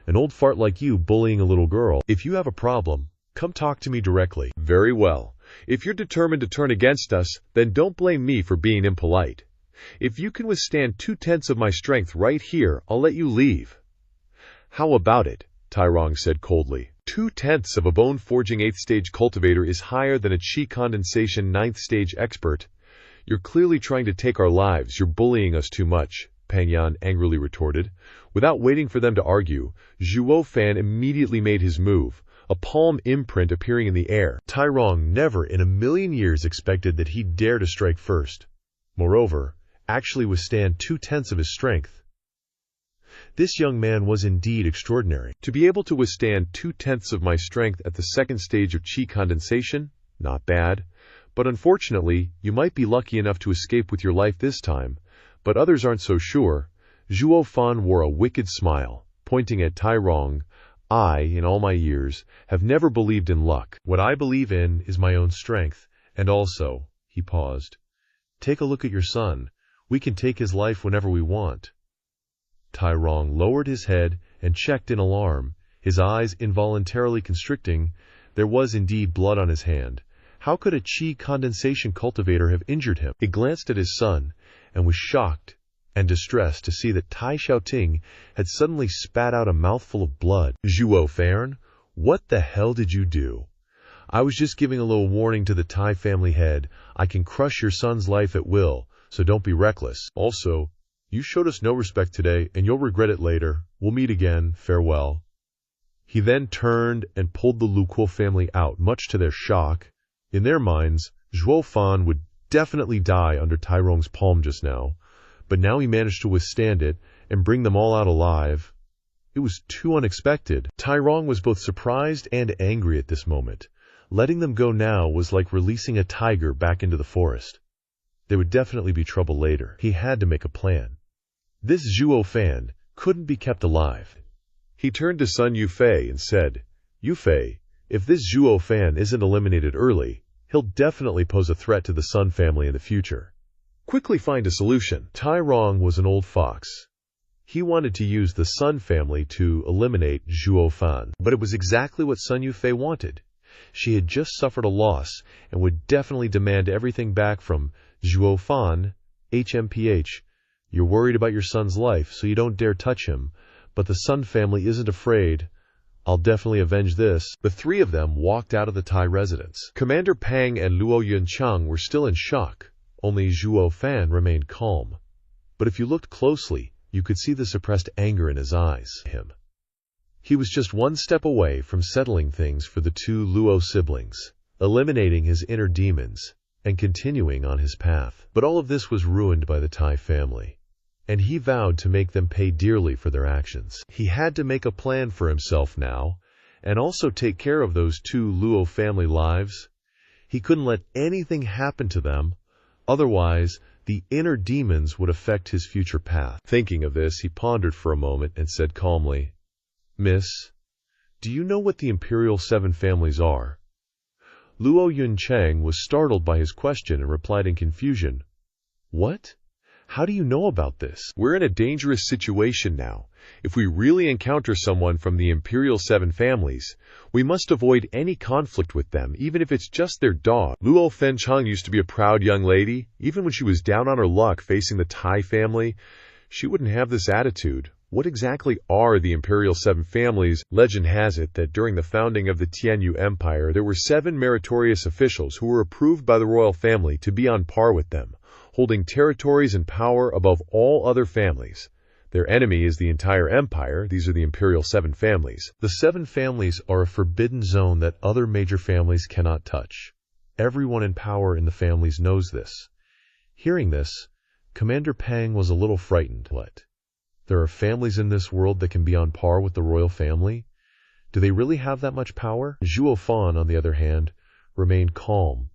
"An old fart like you bullying a little girl. If you have a problem, come talk to me directly." "Very well. If you're determined to turn against us, then don't blame me for being impolite. If you can withstand 2/10 of my strength right here, I'll let you leave." "How about it?" Tai Rong said coldly. 2/10 of a bone-forging 8th-stage cultivator is higher than a qi condensation 9th-stage expert. "You're clearly trying to take our lives. You're bullying us too much," Peng Yan angrily retorted. Without waiting for them to argue, Zhuo Fan immediately made his move, a palm imprint appearing in the air. Tai Rong never in a million years expected that he'd dare to strike first. Moreover, actually withstand 2/10 of his strength. This young man was indeed extraordinary. To be able to withstand 2/10 of my strength at the 2nd stage of qi condensation? Not bad. But unfortunately, you might be lucky enough to escape with your life this time, but others aren't so sure. Zhuo Fan wore a wicked smile, pointing at Tai Rong. "I, in all my years, have never believed in luck. What I believe in is my own strength, and also," he paused, "take a look at your son. We can take his life whenever we want." Tai Rong lowered his head and checked in alarm, his eyes involuntarily constricting. There was indeed blood on his hand. How could a qi condensation cultivator have injured him? He glanced at his son and was shocked and distressed to see that Tai Xiaoting had suddenly spat out a mouthful of blood. "Zhuo Fan, what the hell did you do?" "I was just giving a little warning to the Tai family head. I can crush your son's life at will, so don't be reckless. Also, you showed us no respect today, and you'll regret it later. We'll meet again. Farewell." He then turned and pulled the Luo family out, much to their shock. In their minds, Zhuo Fan would definitely die under Tai Rong's palm just now, but now he managed to withstand it and bring them all out alive. It was too unexpected. Tai Rong was both surprised and angry at this moment. Letting them go now was like releasing a tiger back into the forest. There would definitely be trouble later. He had to make a plan. This Zhuo Fan couldn't be kept alive. He turned to Sun Yufei and said, "Yufei, if this Zhuo Fan isn't eliminated early, he'll definitely pose a threat to the Sun family in the future. Quickly find a solution." Tai Rong was an old fox. He wanted to use the Sun family to eliminate Zhuo Fan, but it was exactly what Sun Yufei wanted. She had just suffered a loss and would definitely demand everything back from Zhuo Fan. HMPH, you're worried about your son's life, so you don't dare touch him, but the Sun family isn't afraid. I'll definitely avenge this. The three of them walked out of the Tai residence. Commander Pang and Luo Yunchang were still in shock. Only Zhuo Fan remained calm. But if you looked closely, you could see the suppressed anger in his eyes. He was just one step away from settling things for the two Luo siblings, eliminating his inner demons, and continuing on his path. But all of this was ruined by the Tai family, and he vowed to make them pay dearly for their actions. He had to make a plan for himself now, and also take care of those two Luo family lives. He couldn't let anything happen to them, otherwise the inner demons would affect his future path. Thinking of this, he pondered for a moment and said calmly, "Miss, do you know what the Imperial Seven Families are?" Luo Yunchang was startled by his question and replied in confusion, "What? How do you know about this?" We're in a dangerous situation now. If we really encounter someone from the Imperial Seven Families, we must avoid any conflict with them, even if it's just their dog. Luo Fenchang used to be a proud young lady. Even when she was down on her luck facing the Tai family, she wouldn't have this attitude. What exactly are the Imperial Seven Families? Legend has it that during the founding of the Tianyu Empire, there were 7 meritorious officials who were approved by the royal family to be on par with them, holding territories and power above all other families. Their enemy is the entire empire. These are the Imperial Seven Families. The Seven Families are a forbidden zone that other major families cannot touch. Everyone in power in the families knows this. Hearing this, Commander Pang was a little frightened. What? There are families in this world that can be on par with the royal family? Do they really have that much power? Zhuo Fan, on the other hand, remained calm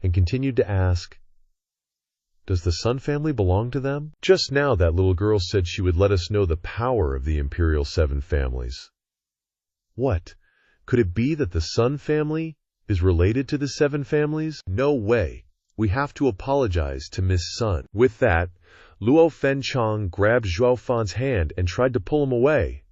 and continued to ask, "Does the Sun family belong to them? Just now that little girl said she would let us know the power of the Imperial Seven Families. What? Could it be that the Sun family is related to the Seven Families? No way. We have to apologize to Miss Sun." With that, Luo Fenchang grabbed Zhuo Fan's hand and tried to pull him away.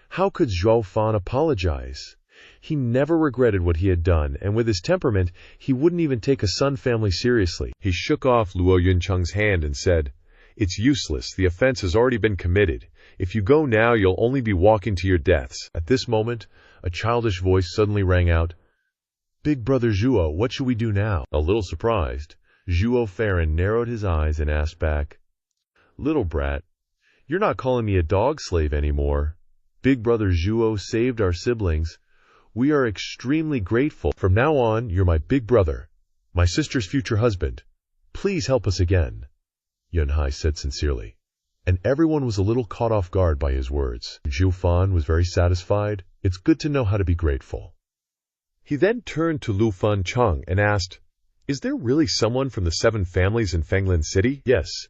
How could Zhuo Fan apologize? He never regretted what he had done, and with his temperament, he wouldn't even take a Sun family seriously. He shook off Luo Yuncheng's hand and said, "It's useless. The offense has already been committed. If you go now, you'll only be walking to your deaths." At this moment, a childish voice suddenly rang out, "Big brother Zhuo, what should we do now?" A little surprised, Zhuo Fan narrowed his eyes and asked back, "Little brat, you're not calling me a dog slave anymore. Big brother Zhuo saved our siblings. We are extremely grateful. From now on, you're my big brother, my sister's future husband. Please help us again," Yunhai said sincerely. And everyone was a little caught off guard by his words. Zhuo Fan was very satisfied. It's good to know how to be grateful. He then turned to Lu Fenchang and asked, "Is there really someone from the Seven Families in Fenglin City?" "Yes.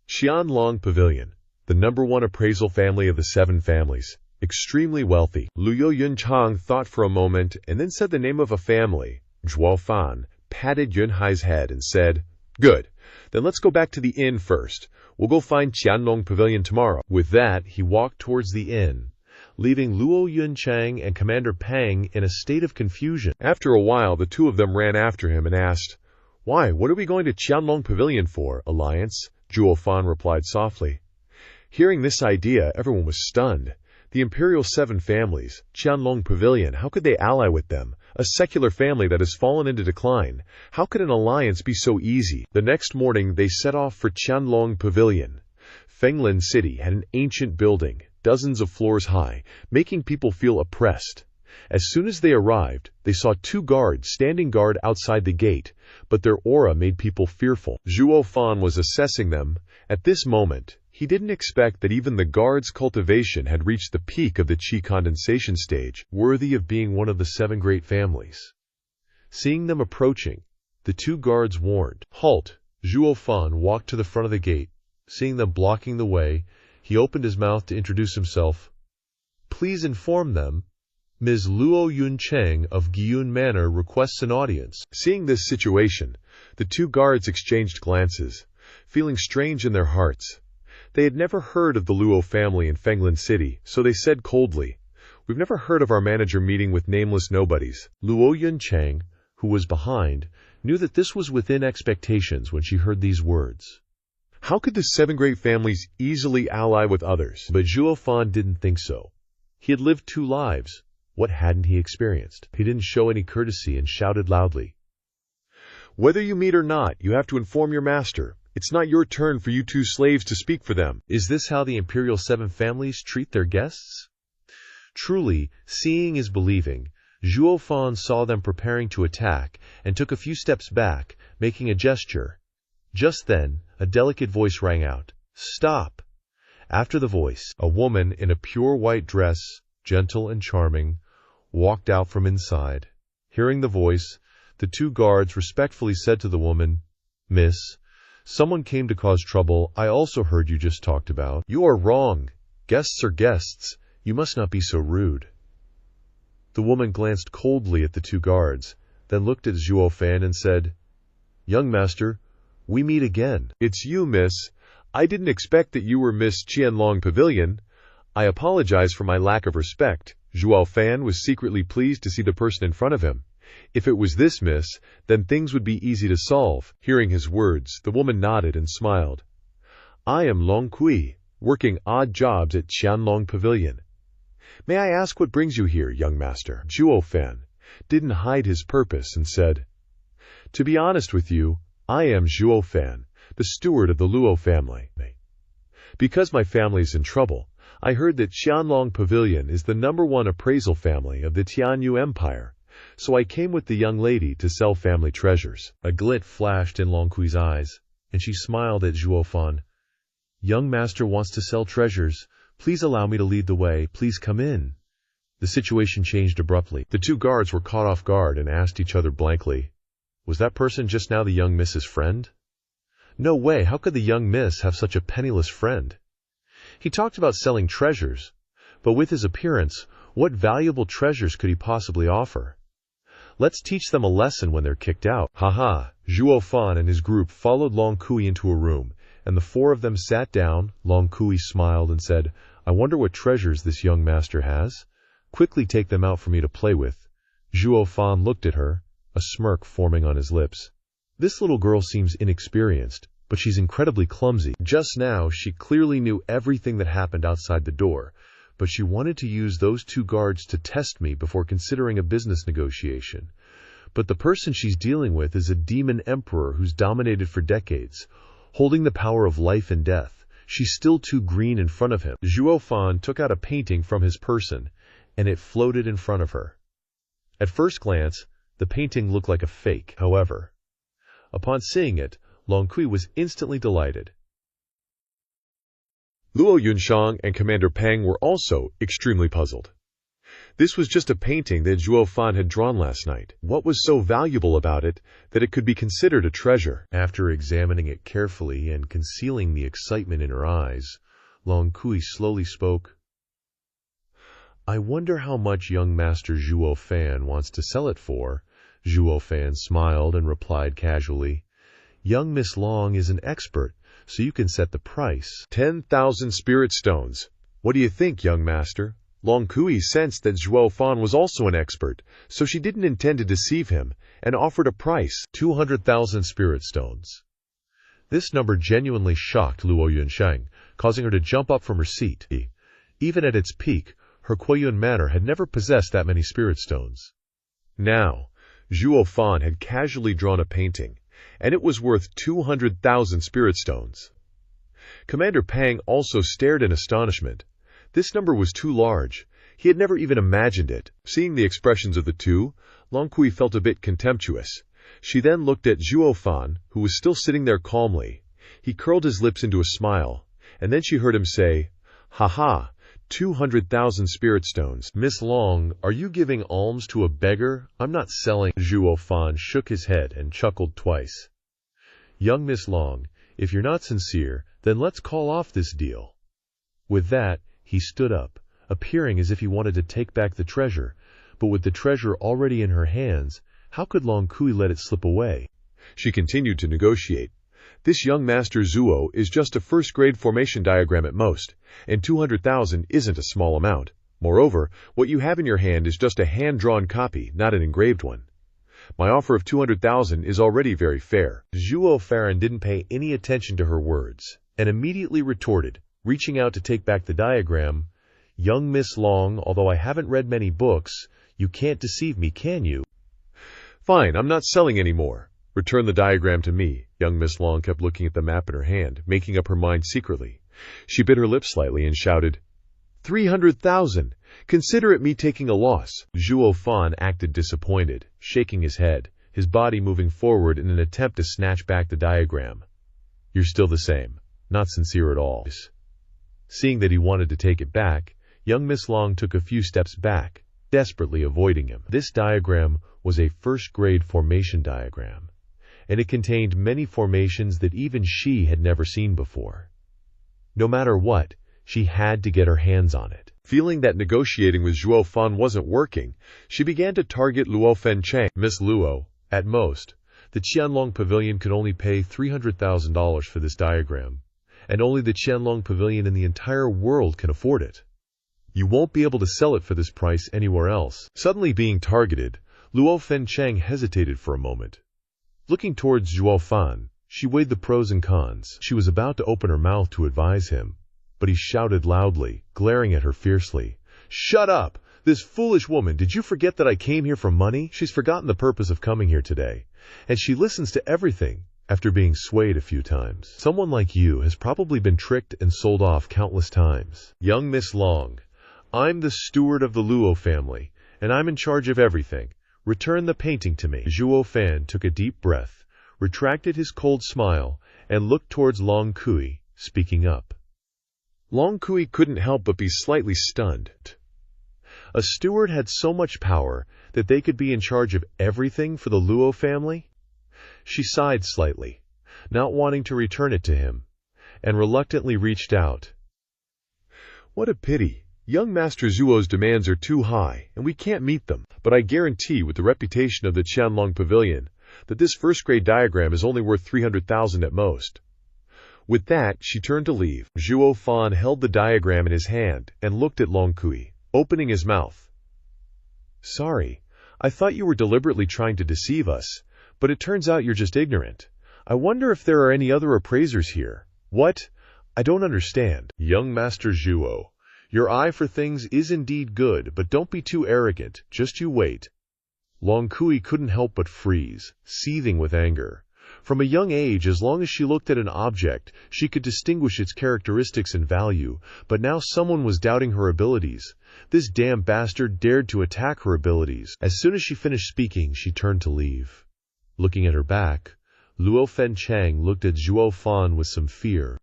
Qianlong Pavilion, the #1 appraisal family of the Seven Families. Extremely wealthy." Luo Yunchang thought for a moment and then said the name of a family. Zhuo Fan patted Yunhai's head and said, "Good. Then let's go back to the inn first. We'll go find Qianlong Pavilion tomorrow." With that, he walked towards the inn, leaving Luo Yunchang and Commander Pang in a state of confusion. After a while, the two of them ran after him and asked, "Why, what are we going to Qianlong Pavilion for, Alliance?" Zhuo Fan replied softly. Hearing this idea, everyone was stunned. The Imperial Seven Families, Qianlong Pavilion, how could they ally with them? A secular family that has fallen into decline. How could an alliance be so easy? The next morning, they set off for Qianlong Pavilion. Fenglin City had an ancient building, dozens of floors high, making people feel oppressed. As soon as they arrived, they saw 2 guards standing guard outside the gate, but their aura made people fearful. Zhuo Fan was assessing them. At this moment, He didn't expect that even the guard's cultivation had reached the peak of the qi condensation stage, worthy of being one of the 7 great families. Seeing them approaching, the 2 guards warned, "Halt!" Zhuo Fan walked to the front of the gate. Seeing them blocking the way, he opened his mouth to introduce himself. "Please inform them, Ms. Luo Yuncheng of Giyun Manor requests an audience." Seeing this situation, the 2 guards exchanged glances, feeling strange in their hearts. They had never heard of the Luo family in Fenglin City, so they said coldly, "We've never heard of our manager meeting with nameless nobodies." Luo Yuncheng, who was behind, knew that this was within expectations when she heard these words. How could the 7 great families easily ally with others? But Zhuo Fan didn't think so. He had lived 2 lives. What hadn't he experienced? He didn't show any courtesy and shouted loudly, "Whether you meet or not, you have to inform your master. It's not your turn for you 2 slaves to speak for them." Is this how the imperial 7 families treat their guests? Truly, seeing is believing. Zhuo Fan saw them preparing to attack and took a few steps back, making a gesture. Just then, a delicate voice rang out, "Stop!" After the voice, a woman in a pure white dress, gentle and charming, walked out from inside. Hearing the voice, the 2 guards respectfully said to the woman, "Miss, someone came to cause trouble I also heard you just talked about." "You are wrong. Guests are guests. You must not be so rude." The woman glanced coldly at the 2 guards, then looked at Zhuo Fan and said, "Young master, we meet again." "It's you, miss. I didn't expect that you were Miss Qianlong Pavilion. I apologize for my lack of respect." Zhuo Fan was secretly pleased to see the person in front of him. If it was this miss, then things would be easy to solve. Hearing his words, the woman nodded and smiled. "I am Long Kui, working odd jobs at Qianlong Pavilion. May I ask what brings you here, young master?" Zhuo Fan didn't hide his purpose and said, "To be honest with you, I am Zhuo Fan, the steward of the Luo family. Because my family is in trouble, I heard that Qianlong Pavilion is the #1 appraisal family of the Tianyu Empire, so I came with the young lady to sell family treasures." A glint flashed in Long Kui's eyes, and she smiled at Zhuo Fan. "Young master wants to sell treasures. Please allow me to lead the way. Please come in." The situation changed abruptly. The 2 guards were caught off guard and asked each other blankly, "Was that person just now the young miss's friend?" No way, how could the young miss have such a penniless friend? He talked about selling treasures, but with his appearance, what valuable treasures could he possibly offer? Let's teach them a lesson when they're kicked out. Haha. Zhuo Fan and his group followed Long Kui into a room, and the 4 of them sat down. Long Kui smiled and said, "I wonder what treasures this young master has. Quickly take them out for me to play with." Zhuo Fan looked at her, a smirk forming on his lips. This little girl seems inexperienced, but she's incredibly clumsy. Just now, she clearly knew everything that happened outside the door, but she wanted to use those 2 guards to test me before considering a business negotiation. But the person she's dealing with is a demon emperor who's dominated for decades, holding the power of life and death. She's still too green in front of him. Zhuo Fan took out a painting from his person, and it floated in front of her. At first glance, the painting looked like a fake. However, upon seeing it, Long Kui was instantly delighted. Luo Yunshang and Commander Peng were also extremely puzzled. This was just a painting that Zhuo Fan had drawn last night. What was so valuable about it that it could be considered a treasure? After examining it carefully and concealing the excitement in her eyes, Long Kui slowly spoke. "I wonder how much young Master Zhuo Fan wants to sell it for." Zhuo Fan smiled and replied casually, "Young Miss Long is an expert, so you can set the price." 10,000 spirit stones. What do you think, young master? Long Kui sensed that Zhuo Fan was also an expert, so she didn't intend to deceive him, and offered a price. 200,000 spirit stones. This number genuinely shocked Luo Yunsheng, causing her to jump up from her seat. Even at its peak, her Kueyun manor had never possessed that many spirit stones. Now, Zhuo Fan had casually drawn a painting, and it was worth 200,000 spirit stones. Commander Peng also stared in astonishment. This number was too large. He had never even imagined it. Seeing the expressions of the 2, Long Kui felt a bit contemptuous. She then looked at Zhuo Fan, who was still sitting there calmly. He curled his lips into a smile, And then she heard him say, "Ha ha, 200,000 spirit stones." Miss Long, are you giving alms to a beggar? I'm not selling. Zhuo Fan shook his head and chuckled twice. Young Miss Long, if you're not sincere, then let's call off this deal. With that, he stood up, appearing as if he wanted to take back the treasure, but with the treasure already in her hands, how could Long Kui let it slip away? She continued to negotiate. This young master Zhuo is just a first-grade formation diagram at most, and 200,000 isn't a small amount. Moreover, what you have in your hand is just a hand-drawn copy, not an engraved one. My offer of 200,000 is already very fair. Zhuo Fan didn't pay any attention to her words, and immediately retorted, reaching out to take back the diagram, "Young Miss Long, although I haven't read many books, you can't deceive me, can you?" "Fine, I'm not selling any more. Return the diagram to me." Young Miss Long kept looking at the map in her hand, making up her mind secretly. She bit her lips slightly and shouted, 300,000! Consider it me taking a loss." Zhuo Fan acted disappointed, shaking his head, his body moving forward in an attempt to snatch back the diagram. "You're still the same, not sincere at all." Seeing that he wanted to take it back, young Miss Long took a few steps back, desperately avoiding him. This diagram was a first-grade formation diagram, and it contained many formations that even she had never seen before. No matter what, she had to get her hands on it. Feeling that negotiating with Zhuo Fan wasn't working, she began to target Luo Fencheng. "Miss Luo, at most, the Qianlong Pavilion could only pay $300,000 for this diagram, and only the Qianlong Pavilion in the entire world can afford it. You won't be able to sell it for this price anywhere else." Suddenly being targeted, Luo Fencheng hesitated for a moment. Looking towards Zhuo Fan, she weighed the pros and cons. She was about to open her mouth to advise him, but he shouted loudly, glaring at her fiercely, "Shut up! This foolish woman, did you forget that I came here for money? She's forgotten the purpose of coming here today, and she listens to everything after being swayed a few times. Someone like you has probably been tricked and sold off countless times. Young Miss Long, I'm the steward of the Luo family, and I'm in charge of everything. Return the painting to me." Zhuo Fan took a deep breath, retracted his cold smile, and looked towards Long Kui, speaking up. Long Kui couldn't help but be slightly stunned. A steward had so much power that they could be in charge of everything for the Luo family? She sighed slightly, not wanting to return it to him, and reluctantly reached out. "What a pity. Young Master Zhuo's demands are too high, and we can't meet them. But I guarantee, with the reputation of the Qianlong Pavilion, that this first-grade diagram is only worth 300,000 at most." With that, she turned to leave. Zhuo Fan held the diagram in his hand and looked at Long Kui, opening his mouth. "Sorry, I thought you were deliberately trying to deceive us, but it turns out you're just ignorant. I wonder if there are any other appraisers here." "What? I don't understand." "Young Master Zhuo, your eye for things is indeed good, but don't be too arrogant. Just you wait." Long Kui couldn't help but freeze, seething with anger. From a young age, as long as she looked at an object, she could distinguish its characteristics and value, but now someone was doubting her abilities. This damn bastard dared to attack her abilities. As soon as she finished speaking, she turned to leave. Looking at her back, Luo Fencheng looked at Zhuo Fan with some fear.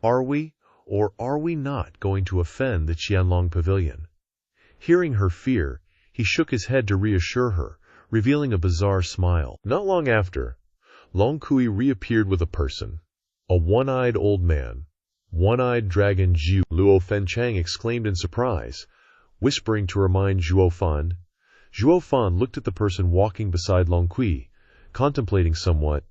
Are we, or are we not going to offend the Qianlong Pavilion?" Hearing her fear, he shook his head to reassure her, revealing a bizarre smile. Not long after, Long Kui reappeared with a person, a one-eyed old man, one-eyed dragon Zhu. Luo Fencheng exclaimed in surprise, whispering to remind Zhuo Fan. Zhuo Fan looked at the person walking beside Long Kui, contemplating somewhat.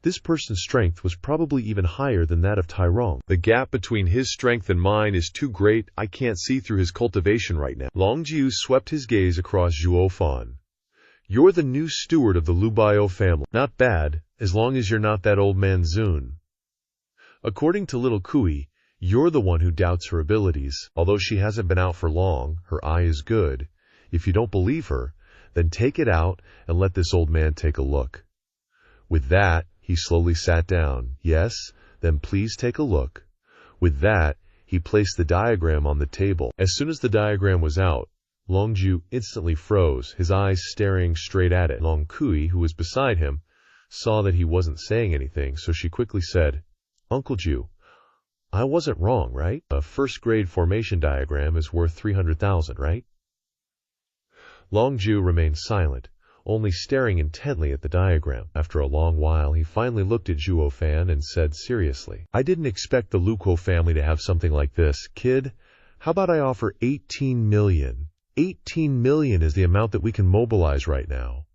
This person's strength was probably even higher than that of Tairong. "The gap between his strength and mine is too great. I can't see through his cultivation right now." Long Jiu swept his gaze across Zhuo Fan. "You're the new steward of the Lu Baio family. Not bad, as long as you're not that old man Zun. According to little Kui, you're the one who doubts her abilities. Although she hasn't been out for long, her eye is good. If you don't believe her, then take it out and let this old man take a look." With that, he slowly sat down. "Yes, then please take a look." With that, he placed the diagram on the table. As soon as the diagram was out, Long Jiu instantly froze, his eyes staring straight at it. Long Kui, who was beside him, saw that he wasn't saying anything, so she quickly said, "Uncle Jiu, I wasn't wrong, right? A first-grade formation diagram is worth 300,000, right? Long Zhu remained silent, only staring intently at the diagram. After a long while, he finally looked at Zhuo Fan and said seriously, I didn't expect the Luko family to have something like this. Kid, how about I offer 18 million? 18 million is the amount that we can mobilize right now.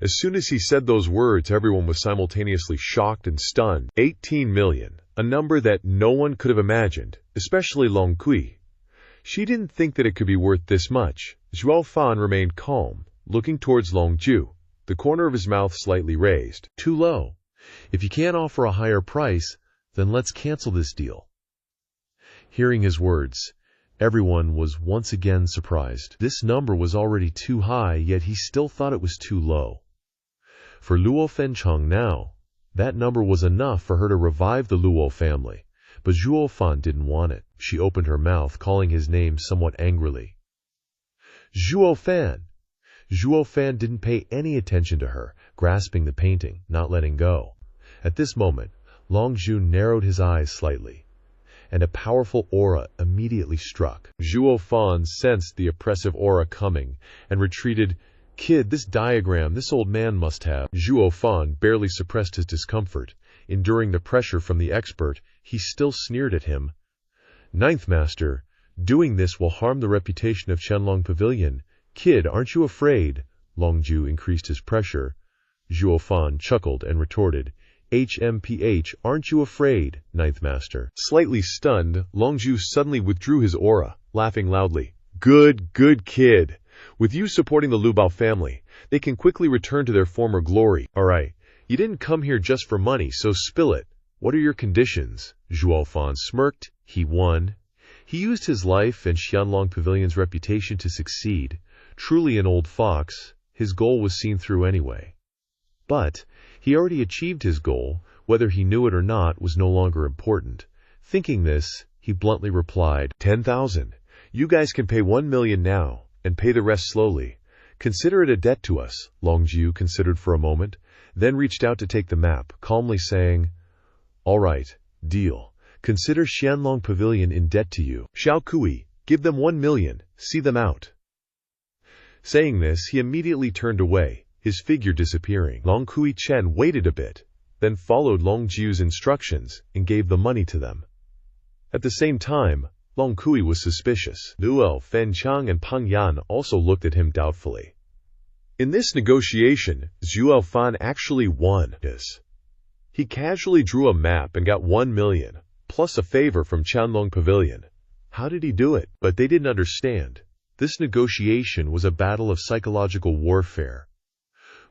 As soon as he said those words, everyone was simultaneously shocked and stunned. 18 million, a number that no one could have imagined, especially Long Kui. She didn't think that it could be worth this much. Zhuo Fan remained calm, looking towards Long Zhu, the corner of his mouth slightly raised. Too low. If you can't offer a higher price, then let's cancel this deal. Hearing his words, everyone was once again surprised. This number was already too high, yet he still thought it was too low. For Luo Fencheng now, that number was enough for her to revive the Luo family. But Zhuo Fan didn't want it. She opened her mouth, calling his name somewhat angrily. Zhuo Fan! Zhuo Fan didn't pay any attention to her, grasping the painting, not letting go. At this moment, Long Zhu narrowed his eyes slightly, and a powerful aura immediately struck. Zhuo Fan sensed the oppressive aura coming and retreated. Kid, this diagram this old man must have. Zhuo Fan barely suppressed his discomfort. Enduring the pressure from the expert, he still sneered at him. Ninth Master, doing this will harm the reputation of Qianlong Pavilion. Kid, aren't you afraid? Long Zhu increased his pressure. Zhuo Fan chuckled and retorted. HMPH, aren't you afraid, Ninth Master? Slightly stunned, Long Zhu suddenly withdrew his aura, laughing loudly. Good kid. With you supporting the Lubao family, they can quickly return to their former glory. Alright, you didn't come here just for money, so spill it. What are your conditions? Zhuo Fan smirked. He won. He used his life and Qianlong Pavilion's reputation to succeed. Truly an old fox, his goal was seen through anyway. But he already achieved his goal, whether he knew it or not was no longer important. Thinking this, he bluntly replied, 10,000. You guys can pay 1 million now, and pay the rest slowly. Consider it a debt to us. Long Zhu considered for a moment, then reached out to take the map, calmly saying, All right, deal. Consider Qianlong Pavilion in debt to you. Xiao Kui, give them 1 million, see them out. Saying this, he immediately turned away, his figure disappearing. Long Kui Chen waited a bit, then followed Long Zhu's instructions and gave the money to them. At the same time, Long Kui was suspicious. Luo Fencheng and Peng Yan also looked at him doubtfully. In this negotiation, Zhuo Fan actually won. He casually drew a map and got 1 million, plus a favor from Qianlong Pavilion. How did he do it? But they didn't understand. This negotiation was a battle of psychological warfare.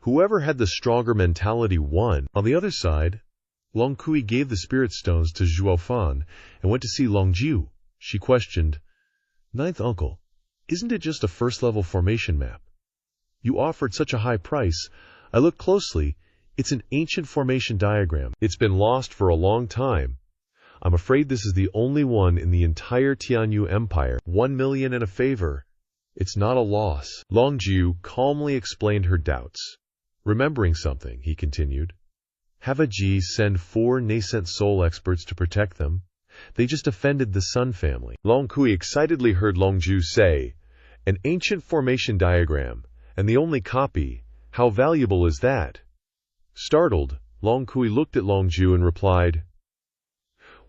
Whoever had the stronger mentality won. On the other side, Long Kui gave the spirit stones to Zhuo Fan and went to see Long Zhu. She questioned, Ninth Uncle, isn't it just a first-level formation map? You offered such a high price. I looked closely. It's an ancient formation diagram. It's been lost for a long time. I'm afraid this is the only one in the entire Tianyu Empire. 1 million and a favor. It's not a loss. Long Zhu calmly explained her doubts. Remembering something, he continued. Have a G send 4 nascent soul experts to protect them. They just offended the Sun family. Long Kui excitedly heard Long Zhu say, An ancient formation diagram, and the only copy. How valuable is that? Startled, Long Kui looked at Long Zhu and replied,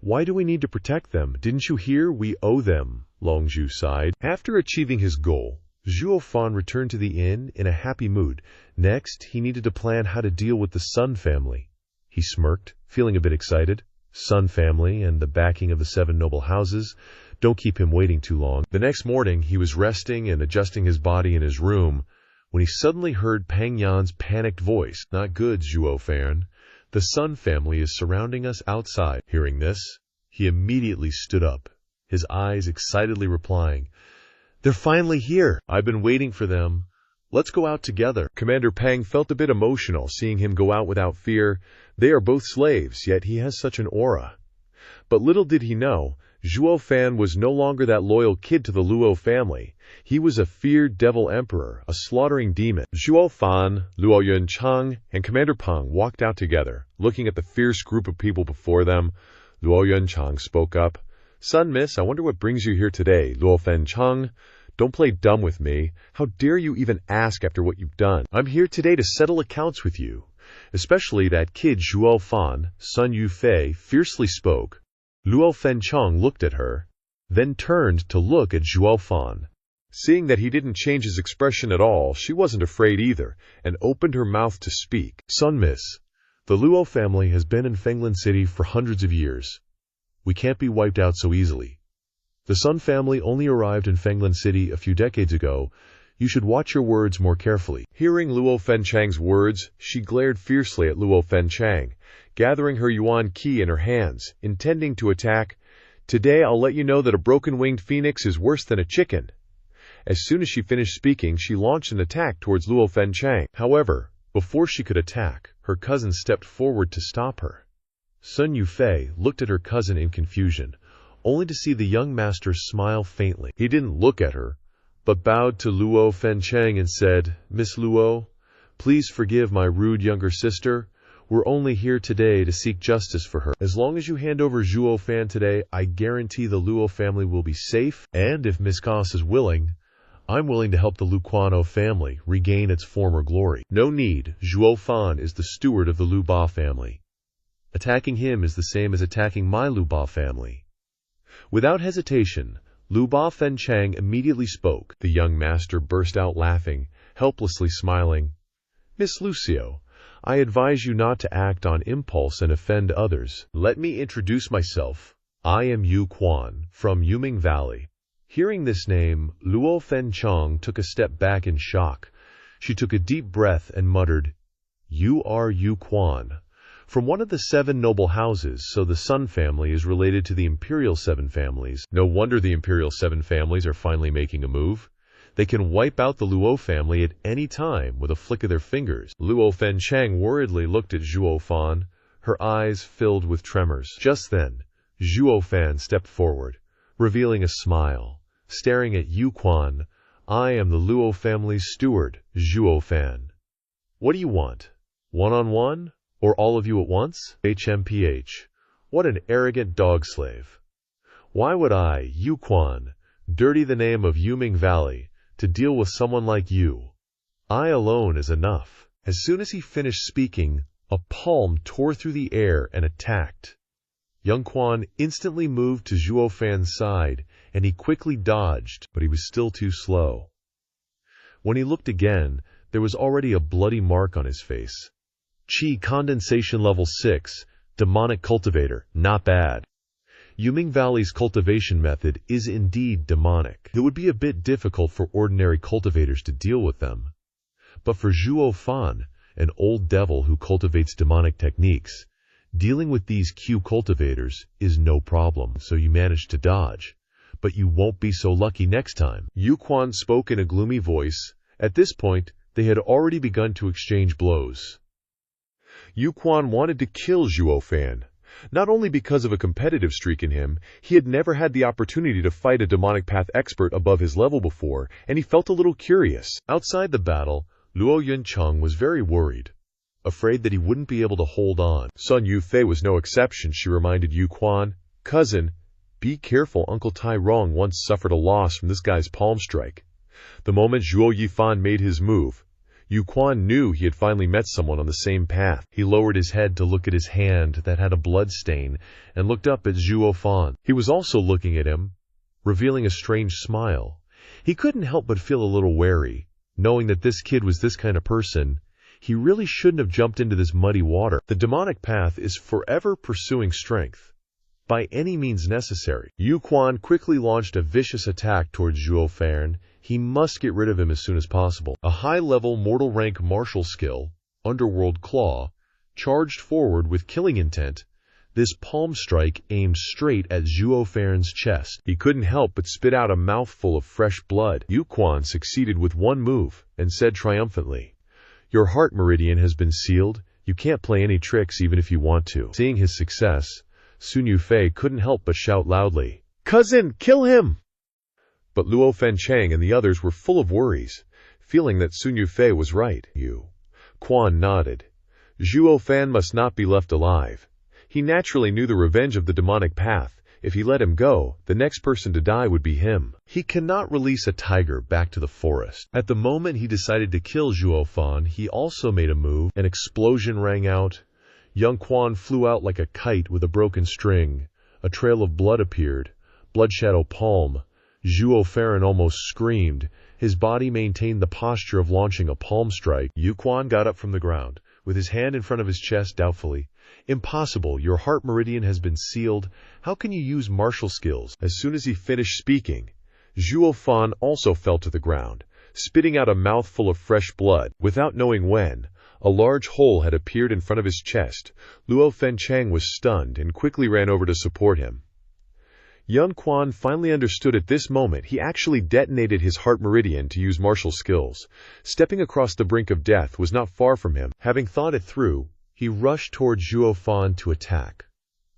Why do we need to protect them? Didn't you hear? We owe them. Long Zhu sighed. After achieving his goal, Zhuo Fan returned to the inn in a happy mood. Next, he needed to plan how to deal with the Sun family. He smirked, feeling a bit excited. Sun family and the backing of the 7 noble houses. Don't keep him waiting too long. The next morning, he was resting and adjusting his body in his room when he suddenly heard Peng Yan's panicked voice. Not good, Zhuo Fan. The Sun family is surrounding us outside. Hearing this, he immediately stood up, his eyes excitedly replying, They're finally here. I've been waiting for them. Let's go out together. Commander Peng felt a bit emotional seeing him go out without fear. They are both slaves, yet he has such an aura. But little did he know, Zhuo Fan was no longer that loyal kid to the Luo family. He was a feared devil emperor, a slaughtering demon. Zhuo Fan, Luo Yuncheng, and Commander Peng walked out together, looking at the fierce group of people before them. Luo Yunchang spoke up. Son, miss, I wonder what brings you here today. Luo Fencheng, don't play dumb with me. How dare you even ask after what you've done? I'm here today to settle accounts with you. Especially that kid Zhuo Fan, Sun Yufei, fiercely spoke. Luo Fencheng looked at her, then turned to look at Zhuo Fan. Seeing that he didn't change his expression at all, she wasn't afraid either, and opened her mouth to speak. Son, miss, the Luo family has been in Fenglan City for hundreds of years. We can't be wiped out so easily. The Sun family only arrived in Fenglan City a few decades ago. You should watch your words more carefully. Hearing Luo Fencheng's words, she glared fiercely at Luo Fencheng, gathering her yuan key in her hands, intending to attack. Today I'll let you know that a broken-winged phoenix is worse than a chicken. As soon as she finished speaking, she launched an attack towards Luo Fencheng. However, before she could attack, her cousin stepped forward to stop her. Sun Yufei looked at her cousin in confusion, only to see the young master smile faintly. He didn't look at her, but bowed to Luo Fencheng and said, Miss Luo, please forgive my rude younger sister. We're only here today to seek justice for her. As long as you hand over Zhuo Fan today, I guarantee the Luo family will be safe, and if Miss Goss is willing, I'm willing to help the Luquano family regain its former glory. No need. Zhuo Fan is the steward of the Lu Ba family. Attacking him is the same as attacking my Lu Ba family. Without hesitation, Lu Ba Fencheng immediately spoke. The young master burst out laughing, helplessly smiling. Miss Lucio, I advise you not to act on impulse and offend others. Let me introduce myself. I am Yu Quan, from Yuming Valley. Hearing this name, Luo Fencheng took a step back in shock. She took a deep breath and muttered, You are Yu Quan, from one of the 7 noble houses, so the Sun family is related to the Imperial 7 families. No wonder the Imperial 7 families are finally making a move. They can wipe out the Luo family at any time with a flick of their fingers. Luo Fencheng worriedly looked at Zhuo Fan, her eyes filled with tremors. Just then, Zhuo Fan stepped forward, revealing a smile, staring at Yu Quan. I am the Luo family's steward, Zhuo Fan. What do you want? One-on-one? Or all of you at once? HMPH. What an arrogant dog slave. Why would I, Yu Quan, dirty the name of Yuming Valley to deal with someone like you? I alone is enough. As soon as he finished speaking, a palm tore through the air and attacked. Young Quan instantly moved to Zhuo Fan's side, and he quickly dodged, but he was still too slow. When he looked again, there was already a bloody mark on his face. Qi condensation level 6, demonic cultivator, not bad. Yuming Valley's cultivation method is indeed demonic. It would be a bit difficult for ordinary cultivators to deal with them. But for Zhuo Fan, an old devil who cultivates demonic techniques, dealing with these Q cultivators is no problem, so you managed to dodge. But you won't be so lucky next time. Yu Quan spoke in a gloomy voice. At this point, they had already begun to exchange blows. Yu Quan wanted to kill Zhuo Fan. Not only because of a competitive streak in him, he had never had the opportunity to fight a demonic path expert above his level before, and he felt a little curious. Outside the battle, Luo Yuncheng was very worried, afraid that he wouldn't be able to hold on. Sun Yufei was no exception. She reminded Yu Quan, Cousin, be careful, Uncle Tai Rong once suffered a loss from this guy's palm strike. The moment Zhuo Yifan made his move, Yu Quan knew he had finally met someone on the same path. He lowered his head to look at his hand that had a blood stain and looked up at Zhuo Fan. He was also looking at him, revealing a strange smile. He couldn't help but feel a little wary, knowing that this kid was this kind of person. He really shouldn't have jumped into this muddy water. The demonic path is forever pursuing strength, by any means necessary. Yu Quan quickly launched a vicious attack towards Zhuo Fan. He must get rid of him as soon as possible. A high-level mortal rank martial skill, Underworld Claw, charged forward with killing intent. This palm strike aimed straight at Zhuo Fan's chest. He couldn't help but spit out a mouthful of fresh blood. Yu Quan succeeded with one move and said triumphantly, Your heart meridian has been sealed. You can't play any tricks even if you want to. Seeing his success, Sun Yufei couldn't help but shout loudly, Cousin, kill him! But Luo Fencheng and the others were full of worries, feeling that Sun Yufei was right. Yu Quan nodded. Zhuo Fan must not be left alive. He naturally knew the revenge of the demonic path. If he let him go, the next person to die would be him. He cannot release a tiger back to the forest. At the moment he decided to kill Zhuo Fan, he also made a move. An explosion rang out. Young Quan flew out like a kite with a broken string. A trail of blood appeared. Bloodshadow palm. Zhuo Fan almost screamed. His body maintained the posture of launching a palm strike. Yu Quan got up from the ground, with his hand in front of his chest doubtfully. Impossible, your heart meridian has been sealed. How can you use martial skills? As soon as he finished speaking, Zhuo Fan also fell to the ground, spitting out a mouthful of fresh blood. Without knowing when, a large hole had appeared in front of his chest. Luo Fenchang was stunned and quickly ran over to support him. Young Quan finally understood at this moment he actually detonated his heart meridian to use martial skills. Stepping across the brink of death was not far from him. Having thought it through, he rushed toward Zhuo Fan to attack.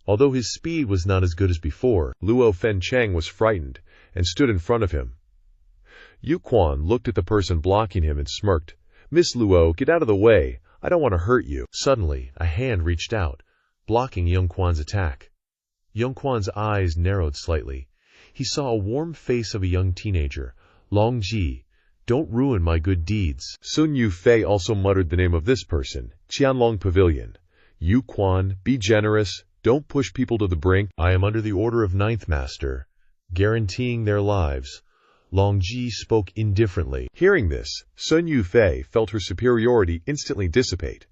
Although his speed was not as good as before, Luo Fenchang was frightened and stood in front of him. Yu Quan looked at the person blocking him and smirked. "Miss Luo, get out of the way. I don't want to hurt you." Suddenly, a hand reached out, blocking Young Quan's attack. Young Quan's eyes narrowed slightly. He saw a warm face of a young teenager. Long Ji, don't ruin my good deeds. Sun Yufei also muttered the name of this person, Qianlong Pavilion. Yu Quan, be generous. Don't push people to the brink. I am under the order of Ninth Master, guaranteeing their lives. Long Ji spoke indifferently. Hearing this, Sun Yufei felt her superiority instantly dissipate.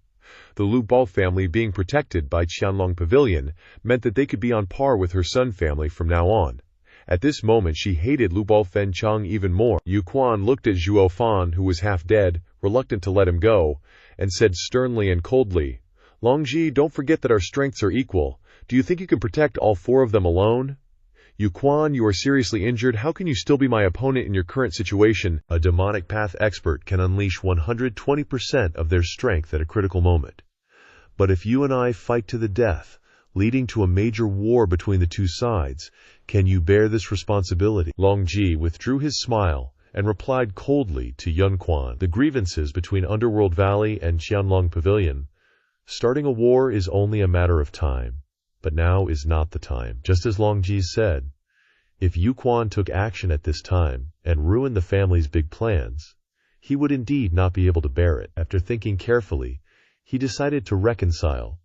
The Lu Bao family being protected by Qianlong Pavilion meant that they could be on par with her Sun family from now on. At this moment she hated Lu Bao Fenchang even more. Yu Quan looked at Zhuo Fan, who was half dead, reluctant to let him go, and said sternly and coldly, "Longji, don't forget that our strengths are equal. Do you think you can protect all four of them alone? Yu Quan, you are seriously injured. How can you still be my opponent in your current situation?" A demonic path expert can unleash 120% of their strength at a critical moment. But if you and I fight to the death, leading to a major war between the two sides, can you bear this responsibility? Long Ji withdrew his smile and replied coldly to Yun Quan. The grievances between Underworld Valley and Qianlong Pavilion. Starting a war is only a matter of time, but now is not the time. Just as Long Ji said, if Yu Quan took action at this time and ruined the family's big plans, he would indeed not be able to bear it. After thinking carefully, he decided to reconcile,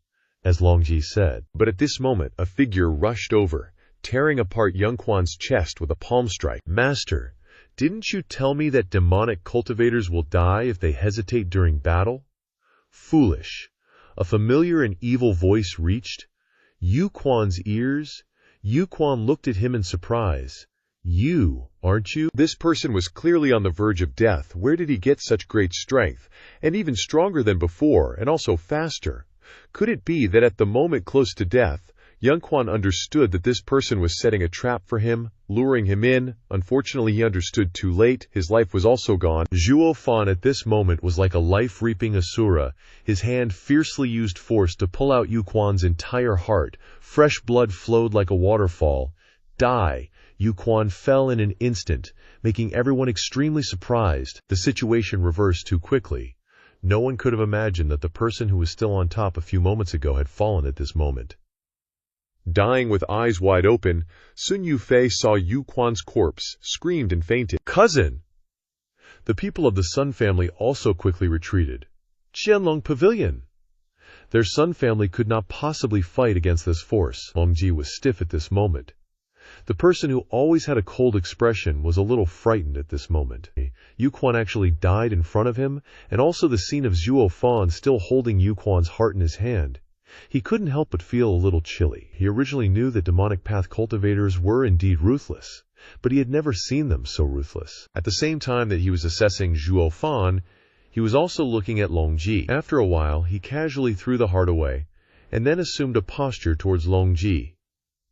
as Long Ji said. But at this moment, a figure rushed over, tearing apart Young Quan's chest with a palm strike. "Master, didn't you tell me that demonic cultivators will die if they hesitate during battle?" Foolish. A familiar and evil voice reached Yu Quan's ears. Yu Quan looked at him in surprise. "You, aren't you?" This person was clearly on the verge of death. Where did he get such great strength, and even stronger than before, and also faster? Could it be that at the moment close to death, Young Quan understood that this person was setting a trap for him, luring him in? Unfortunately, he understood too late. His life was also gone. Zhuo Fan at this moment was like a life-reaping asura. His hand fiercely used force to pull out Yu Quan's entire heart. Fresh blood flowed like a waterfall. Die! Yu Quan fell in an instant, making everyone extremely surprised. The situation reversed too quickly. No one could have imagined that the person who was still on top a few moments ago had fallen at this moment. Dying with eyes wide open, Sun Yufei saw Yu Quan's corpse, screamed and fainted. "Cousin!" The people of the Sun family also quickly retreated. Qianlong Pavilion! Their Sun family could not possibly fight against this force. Long Ji was stiff at this moment. The person who always had a cold expression was a little frightened at this moment. Yu Quan actually died in front of him, and also the scene of Zhuo Fan still holding Yu Quan's heart in his hand. He couldn't help but feel a little chilly. He originally knew that demonic path cultivators were indeed ruthless, but he had never seen them so ruthless. At the same time that he was assessing Zhuo Fan, he was also looking at Long Ji. After a while, he casually threw the heart away, and then assumed a posture towards Long Ji.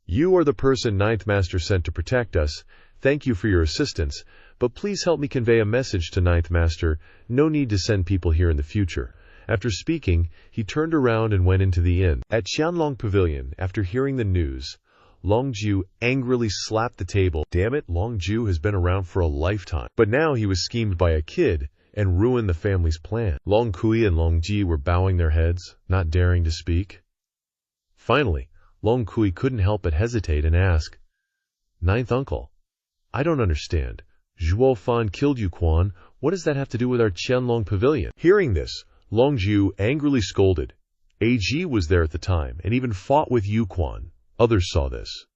"You are the person Ninth Master sent to protect us. Thank you for your assistance, but please help me convey a message to Ninth Master. No need to send people here in the future." After speaking, he turned around and went into the inn. At Qianlong Pavilion, after hearing the news, Long Ju angrily slapped the table. Damn it, Long Ju has been around for a lifetime. But now he was schemed by a kid and ruined the family's plan. Long Kui and Long Ji were bowing their heads, not daring to speak. Finally, Long Kui couldn't help but hesitate and ask, "Ninth uncle, I don't understand. Zhuo Fan killed Yu Quan. What does that have to do with our Qianlong pavilion?" Hearing this, Long Zhu angrily scolded. AG was there at the time and even fought with Yu Quan. Others saw this.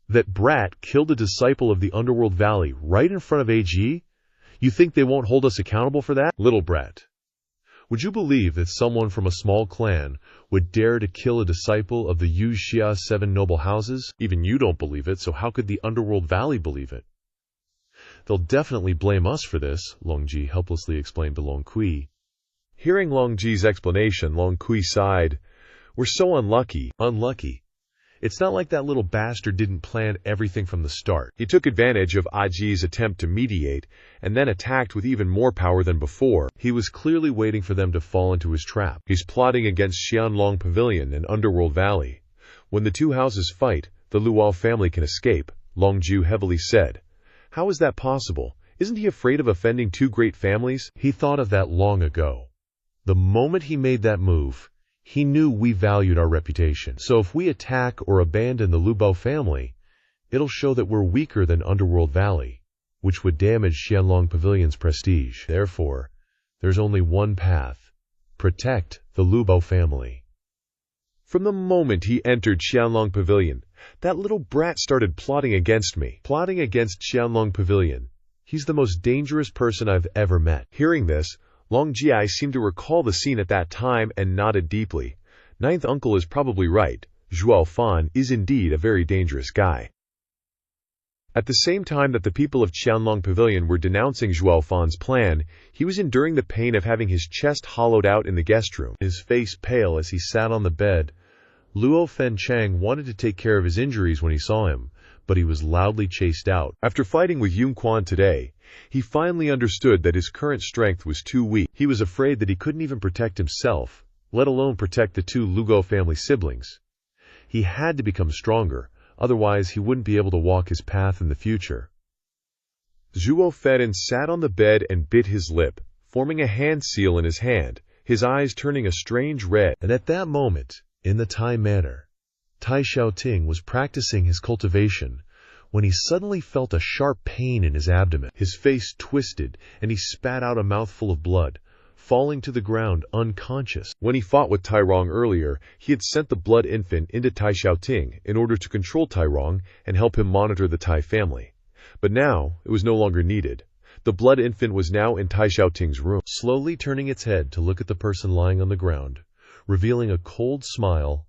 That brat killed a disciple of the Underworld Valley right in front of AG? You think they won't hold us accountable for that? Little brat. Would you believe that someone from a small clan would dare to kill a disciple of the Yu Xia 7 noble houses? Even you don't believe it, so how could the Underworld Valley believe it? They'll definitely blame us for this, Long Ji helplessly explained to Long Kui. Hearing Long Ji's explanation, Long Kui sighed. We're so unlucky. Unlucky. It's not like that little bastard didn't plan everything from the start. He took advantage of Aji's attempt to mediate, and then attacked with even more power than before. He was clearly waiting for them to fall into his trap. He's plotting against Qianlong Pavilion and Underworld Valley. When the two houses fight, the Luo family can escape, Long Zhu heavily said. How is that possible? Isn't he afraid of offending two great families? He thought of that long ago. The moment he made that move, he knew we valued our reputation. So if we attack or abandon the Luo family, it'll show that we're weaker than Underworld Valley, which would damage Qianlong Pavilion's prestige. Therefore, there's only one path. Protect the Luo family. From the moment he entered Qianlong Pavilion, that little brat started plotting against me. Plotting against Qianlong Pavilion. He's the most dangerous person I've ever met. Hearing this, Long Ji seemed to recall the scene at that time and nodded deeply. Ninth uncle is probably right. Zhuo Fan is indeed a very dangerous guy. At the same time that the people of Qianlong Pavilion were denouncing Zhuo Fan's plan, he was enduring the pain of having his chest hollowed out in the guest room. His face pale as he sat on the bed, Luo Fen Chang wanted to take care of his injuries when he saw him, but he was loudly chased out. After fighting with Yun Quan today, he finally understood that his current strength was too weak. He was afraid that he couldn't even protect himself, let alone protect the two Luo family siblings. He had to become stronger, otherwise he wouldn't be able to walk his path in the future. Zhuo Fan sat on the bed and bit his lip, forming a hand seal in his hand, his eyes turning a strange red. And at that moment, in the Tai manner, Tai Xiaoting was practicing his cultivation when he suddenly felt a sharp pain in his abdomen. His face twisted, and he spat out a mouthful of blood, falling to the ground unconscious. When he fought with Tai Rong earlier, he had sent the blood infant into Tai Xiaoting in order to control Tai Rong and help him monitor the Tai family. But now, it was no longer needed. The blood infant was now in Tai Xiaoting's room. Slowly turning its head to look at the person lying on the ground, revealing a cold smile.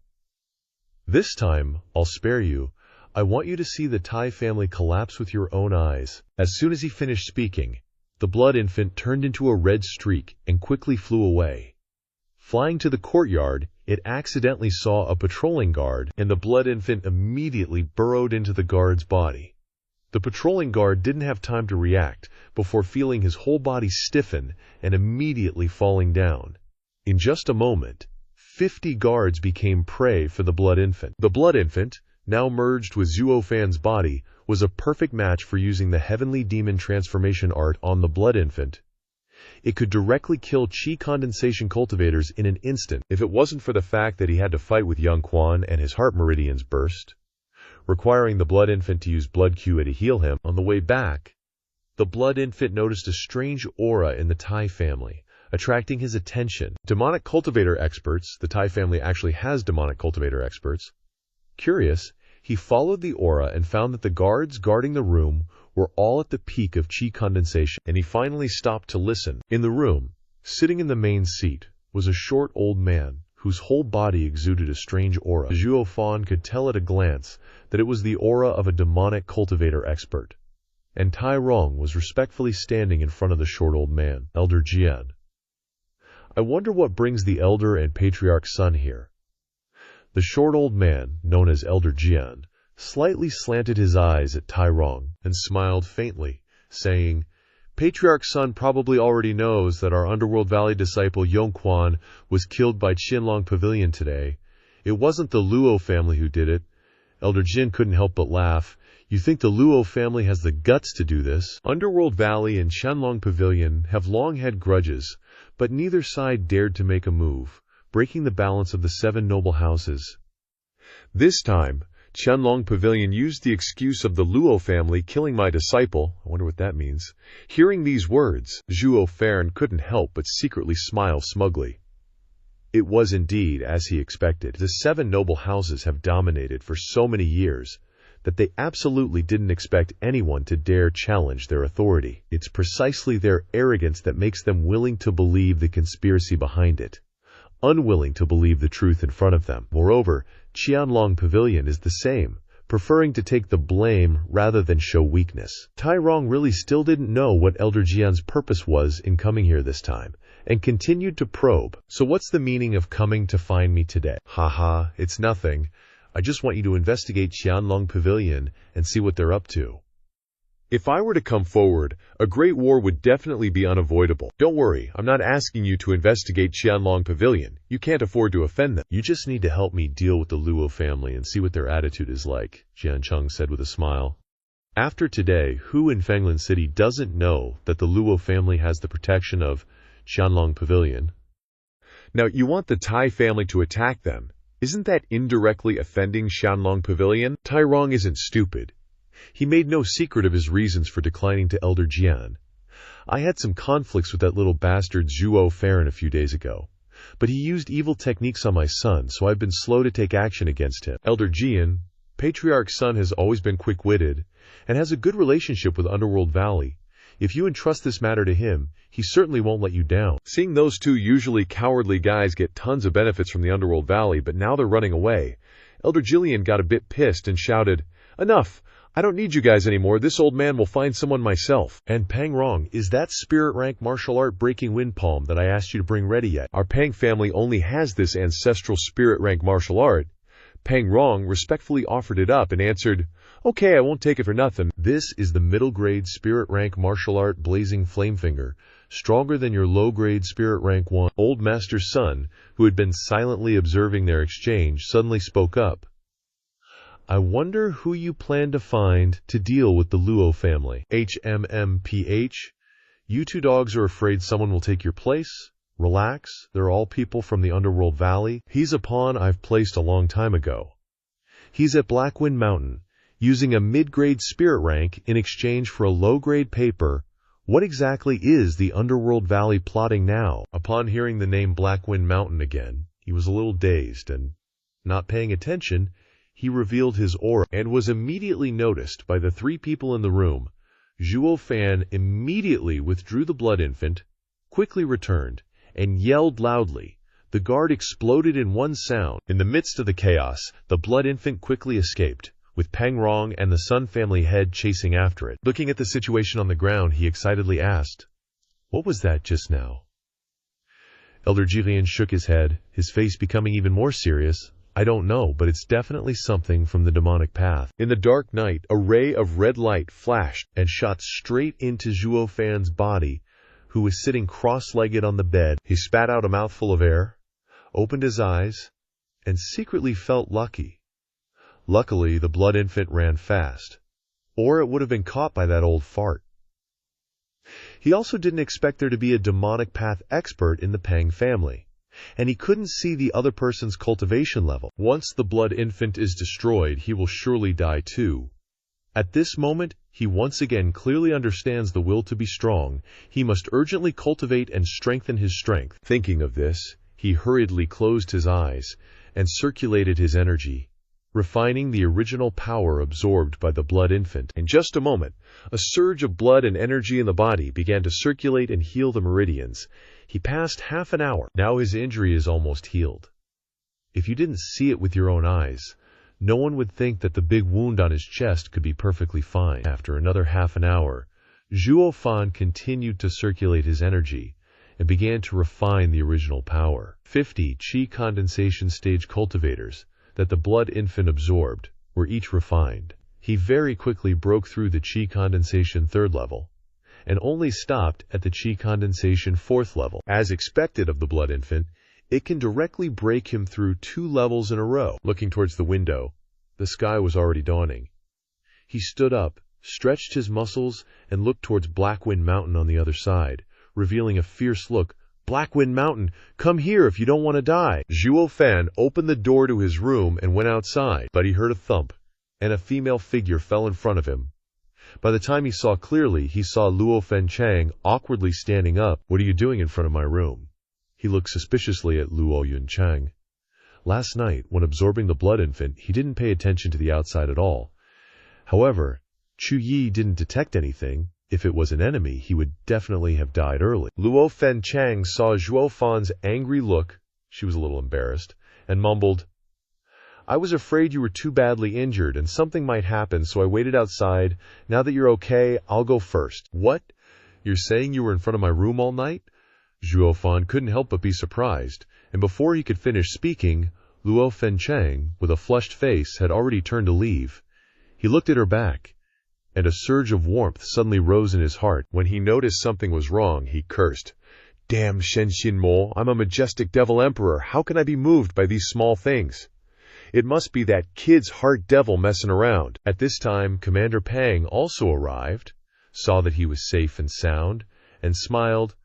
"This time, I'll spare you. I want you to see the Tai family collapse with your own eyes." As soon as he finished speaking, the blood infant turned into a red streak and quickly flew away. Flying to the courtyard, it accidentally saw a patrolling guard, and the blood infant immediately burrowed into the guard's body. The patrolling guard didn't have time to react before feeling his whole body stiffen and immediately falling down. In just a moment, 50 guards became prey for the blood infant. The blood infant, now merged with Zhuo Fan's body, was a perfect match for using the heavenly demon transformation art on the blood infant. It could directly kill qi condensation cultivators in an instant if it wasn't for the fact that he had to fight with Young Quan and his heart meridians burst, requiring the blood infant to use blood QA to heal him. On the way back, the blood infant noticed a strange aura in the Tai family, attracting his attention. Demonic cultivator experts, the Tai family actually has demonic cultivator experts. Curious, he followed the aura and found that the guards guarding the room were all at the peak of qi condensation, and he finally stopped to listen. In the room, sitting in the main seat, was a short old man whose whole body exuded a strange aura. Zhuo Fan could tell at a glance that it was the aura of a demonic cultivator expert. And Tai Rong was respectfully standing in front of the short old man, Elder Jian. I wonder what brings the elder and patriarch's son here. The short old man, known as Elder Jian, slightly slanted his eyes at Tai Rong and smiled faintly, saying, "Patriarch's son probably already knows that our Underworld Valley disciple Yong Quan was killed by Qianlong Pavilion today. It wasn't the Luo family who did it." Elder Jin couldn't help but laugh. "You think the Luo family has the guts to do this?" Underworld Valley and Qianlong Pavilion have long had grudges, but neither side dared to make a move, breaking the balance of the 7 noble houses. This time, Qianlong Pavilion used the excuse of the Luo family killing my disciple. I wonder what that means. Hearing these words, Zhuo Fan couldn't help but secretly smile smugly. It was indeed as he expected. The 7 noble houses have dominated for so many years that they absolutely didn't expect anyone to dare challenge their authority. It's precisely their arrogance that makes them willing to believe the conspiracy behind it, unwilling to believe the truth in front of them. Moreover, Qianlong Pavilion is the same, preferring to take the blame rather than show weakness. Tai Rong really still didn't know what Elder Jian's purpose was in coming here this time, and continued to probe. So what's the meaning of coming to find me today? Haha, it's nothing. I just want you to investigate Qianlong Pavilion and see what they're up to. If I were to come forward, a great war would definitely be unavoidable. Don't worry, I'm not asking you to investigate Qianlong Pavilion. You can't afford to offend them. You just need to help me deal with the Luo family and see what their attitude is like, Jian Cheng said with a smile. After today, who in Fenglan City doesn't know that the Luo family has the protection of Qianlong Pavilion? Now, you want the Tai family to attack them. Isn't that indirectly offending Qianlong Pavilion? Tai Rong isn't stupid. He made no secret of his reasons for declining to Elder Jian. I had some conflicts with that little bastard Zhuo Fan a few days ago, but he used evil techniques on my son, so I've been slow to take action against him. Elder Jian, Patriarch's son, has always been quick-witted and has a good relationship with Underworld Valley. If you entrust this matter to him, he certainly won't let you down. Seeing those two usually cowardly guys get tons of benefits from the Underworld Valley, but now they're running away, Elder Jillian got a bit pissed and shouted, "Enough! I don't need you guys anymore. This old man will find someone myself." And Pang Rong, is that spirit rank martial art breaking wind palm that I asked you to bring ready yet? Our Pang family only has this ancestral spirit rank martial art. Pang Rong respectfully offered it up and answered, "Okay, I won't take it for nothing." This is the middle grade spirit rank martial art Blazing Flamefinger, stronger than your low grade spirit rank 1. Old Master's son, who had been silently observing their exchange, suddenly spoke up. "I wonder who you plan to find to deal with the Luo family." HMMPH. You two dogs are afraid someone will take your place? Relax, they're all people from the Underworld Valley. He's a pawn I've placed a long time ago. He's at Blackwind Mountain, using a mid-grade spirit rank in exchange for a low-grade paper. What exactly is the Underworld Valley plotting now? Upon hearing the name Blackwind Mountain again, he was a little dazed and, not paying attention, he revealed his aura and was immediately noticed by the 3 people in the room. Zhuo Fan immediately withdrew the blood infant, quickly returned, and yelled loudly. The guard exploded in one sound. In the midst of the chaos, the blood infant quickly escaped, with Pang Rong and the Sun family head chasing after it. Looking at the situation on the ground, he excitedly asked, "What was that just now?" Elder Jilian shook his head, his face becoming even more serious. "I don't know, but it's definitely something from the demonic path." In the dark night, a ray of red light flashed and shot straight into Zhuo Fan's body, who was sitting cross-legged on the bed. He spat out a mouthful of air, opened his eyes, and secretly felt lucky. Luckily, the blood infant ran fast, or it would have been caught by that old fart. He also didn't expect there to be a demonic path expert in the Pang family, and he couldn't see the other person's cultivation level. Once the blood infant is destroyed, he will surely die too. At this moment, he once again clearly understands the will to be strong. He must urgently cultivate and strengthen his strength. Thinking of this, he hurriedly closed his eyes and circulated his energy, refining the original power absorbed by the blood infant. In just a moment, a surge of blood and energy in the body began to circulate and heal the meridians. He passed half an hour. Now his injury is almost healed. If you didn't see it with your own eyes, no one would think that the big wound on his chest could be perfectly fine. After another half an hour, Zhuo Fan continued to circulate his energy and began to refine the original power. 50 Qi condensation stage cultivators that the blood infant absorbed were each refined. He very quickly broke through the Qi condensation 3rd level, and only stopped at the Qi condensation 4th level. As expected of the blood infant, it can directly break him through 2 levels in a row. Looking towards the window, the sky was already dawning. He stood up, stretched his muscles, and looked towards Blackwind Mountain on the other side, revealing a fierce look Blackwind Mountain, come here if you don't want to die. Zhuo Fan opened the door to his room and went outside, but he heard a thump, and a female figure fell in front of him. By the time he saw clearly, he saw Luo Fenchang awkwardly standing up. What are you doing in front of my room? He looked suspiciously at Luo Yunchang. Last night, when absorbing the blood infant, he didn't pay attention to the outside at all. However, Chu Yi didn't detect anything. If it was an enemy, he would definitely have died early. Luo Fenchang saw Zhuo Fan's angry look. She was a little embarrassed, and mumbled, I was afraid you were too badly injured and something might happen, so I waited outside. Now that you're okay, I'll go first. What? You're saying you were in front of my room all night? Zhuo Fan couldn't help but be surprised, and before he could finish speaking, Luo Fenchang, with a flushed face, had already turned to leave. He looked at her back, and a surge of warmth suddenly rose in his heart. When he noticed something was wrong, he cursed. Damn Shenxin Mo, I'm a majestic devil emperor. How can I be moved by these small things? It must be that kid's heart devil messing around. At this time, Commander Pang also arrived, saw that he was safe and sound, and smiled.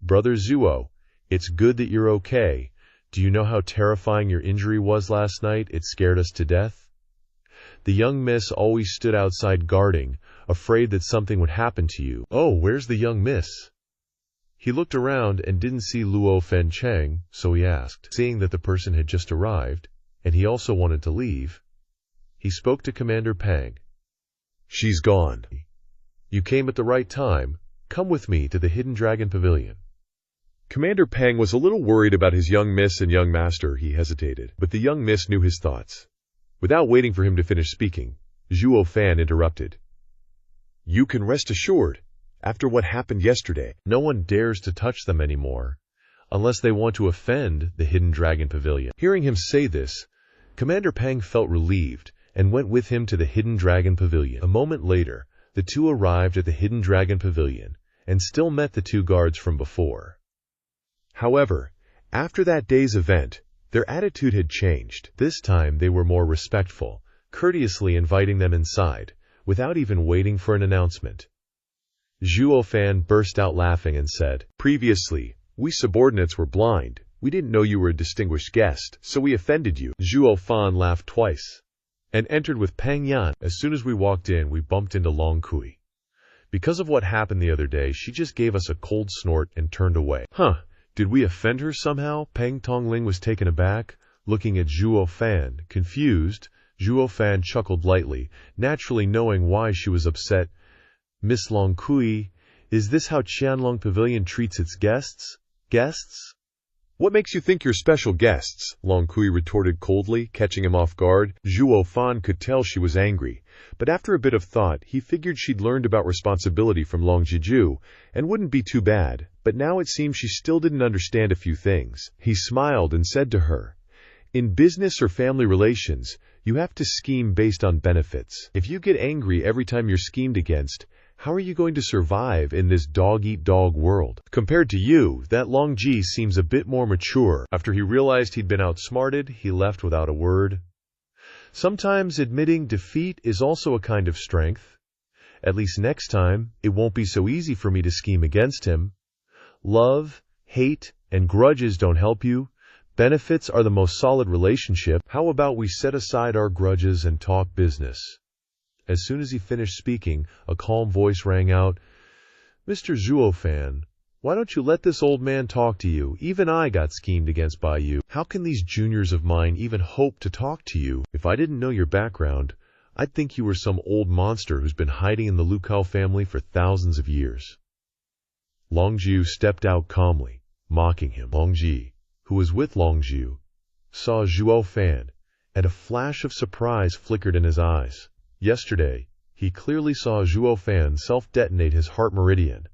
Brother Zhuo, it's good that you're okay. Do you know how terrifying your injury was last night? It scared us to death. The young miss always stood outside guarding, afraid that something would happen to you. Oh, where's the young miss? He looked around and didn't see Luo Fenchang, so he asked. Seeing that the person had just arrived, and he also wanted to leave, he spoke to Commander Pang. She's gone. You came at the right time. Come with me to the Hidden Dragon Pavilion. Commander Pang was a little worried about his young miss and young master. He hesitated, but the young miss knew his thoughts. Without waiting for him to finish speaking, Zhuo Fan interrupted. You can rest assured, after what happened yesterday, no one dares to touch them anymore, unless they want to offend the Hidden Dragon Pavilion. Hearing him say this, Commander Pang felt relieved and went with him to the Hidden Dragon Pavilion. A moment later, the two arrived at the Hidden Dragon Pavilion and still met the two guards from before. However, after that day's event, their attitude had changed. This time they were more respectful, courteously inviting them inside, without even waiting for an announcement. Zhuo Fan burst out laughing and said, Previously, we subordinates were blind. We didn't know you were a distinguished guest, so we offended you. Zhuo Fan laughed twice, and entered with Pang Yan. As soon as we walked in, we bumped into Long Kui. Because of what happened the other day, she just gave us a cold snort and turned away. Huh. Did we offend her somehow? Peng Tongling was taken aback, looking at Zhuo Fan. Confused, Zhuo Fan chuckled lightly, naturally knowing why she was upset. Miss Long Kui, is this how Qianlong Pavilion treats its guests? Guests? What makes you think you're special guests? Long Kui retorted coldly, catching him off guard. Zhuo Fan could tell she was angry, but after a bit of thought, he figured she'd learned about responsibility from Long Jiju, and wouldn't be too bad. But now it seemed she still didn't understand a few things. He smiled and said to her, In business or family relations, you have to scheme based on benefits. If you get angry every time you're schemed against, how are you going to survive in this dog-eat-dog world? Compared to you, that Long Ji seems a bit more mature. After he realized he'd been outsmarted, he left without a word. Sometimes admitting defeat is also a kind of strength. At least next time, it won't be so easy for me to scheme against him. Love, hate, and grudges don't help you. Benefits are the most solid relationship. How about we set aside our grudges and talk business? As soon as he finished speaking, a calm voice rang out, Mr. Zhuo Fan, why don't you let this old man talk to you? Even I got schemed against by you. How can these juniors of mine even hope to talk to you? If I didn't know your background, I'd think you were some old monster who's been hiding in the Lukao family for thousands of years. Long Jiu stepped out calmly, mocking him. Long Ji, who was with Long Jiu, saw Zhuo Fan, and a flash of surprise flickered in his eyes. Yesterday, he clearly saw Zhuo Fan self-detonate his heart meridian,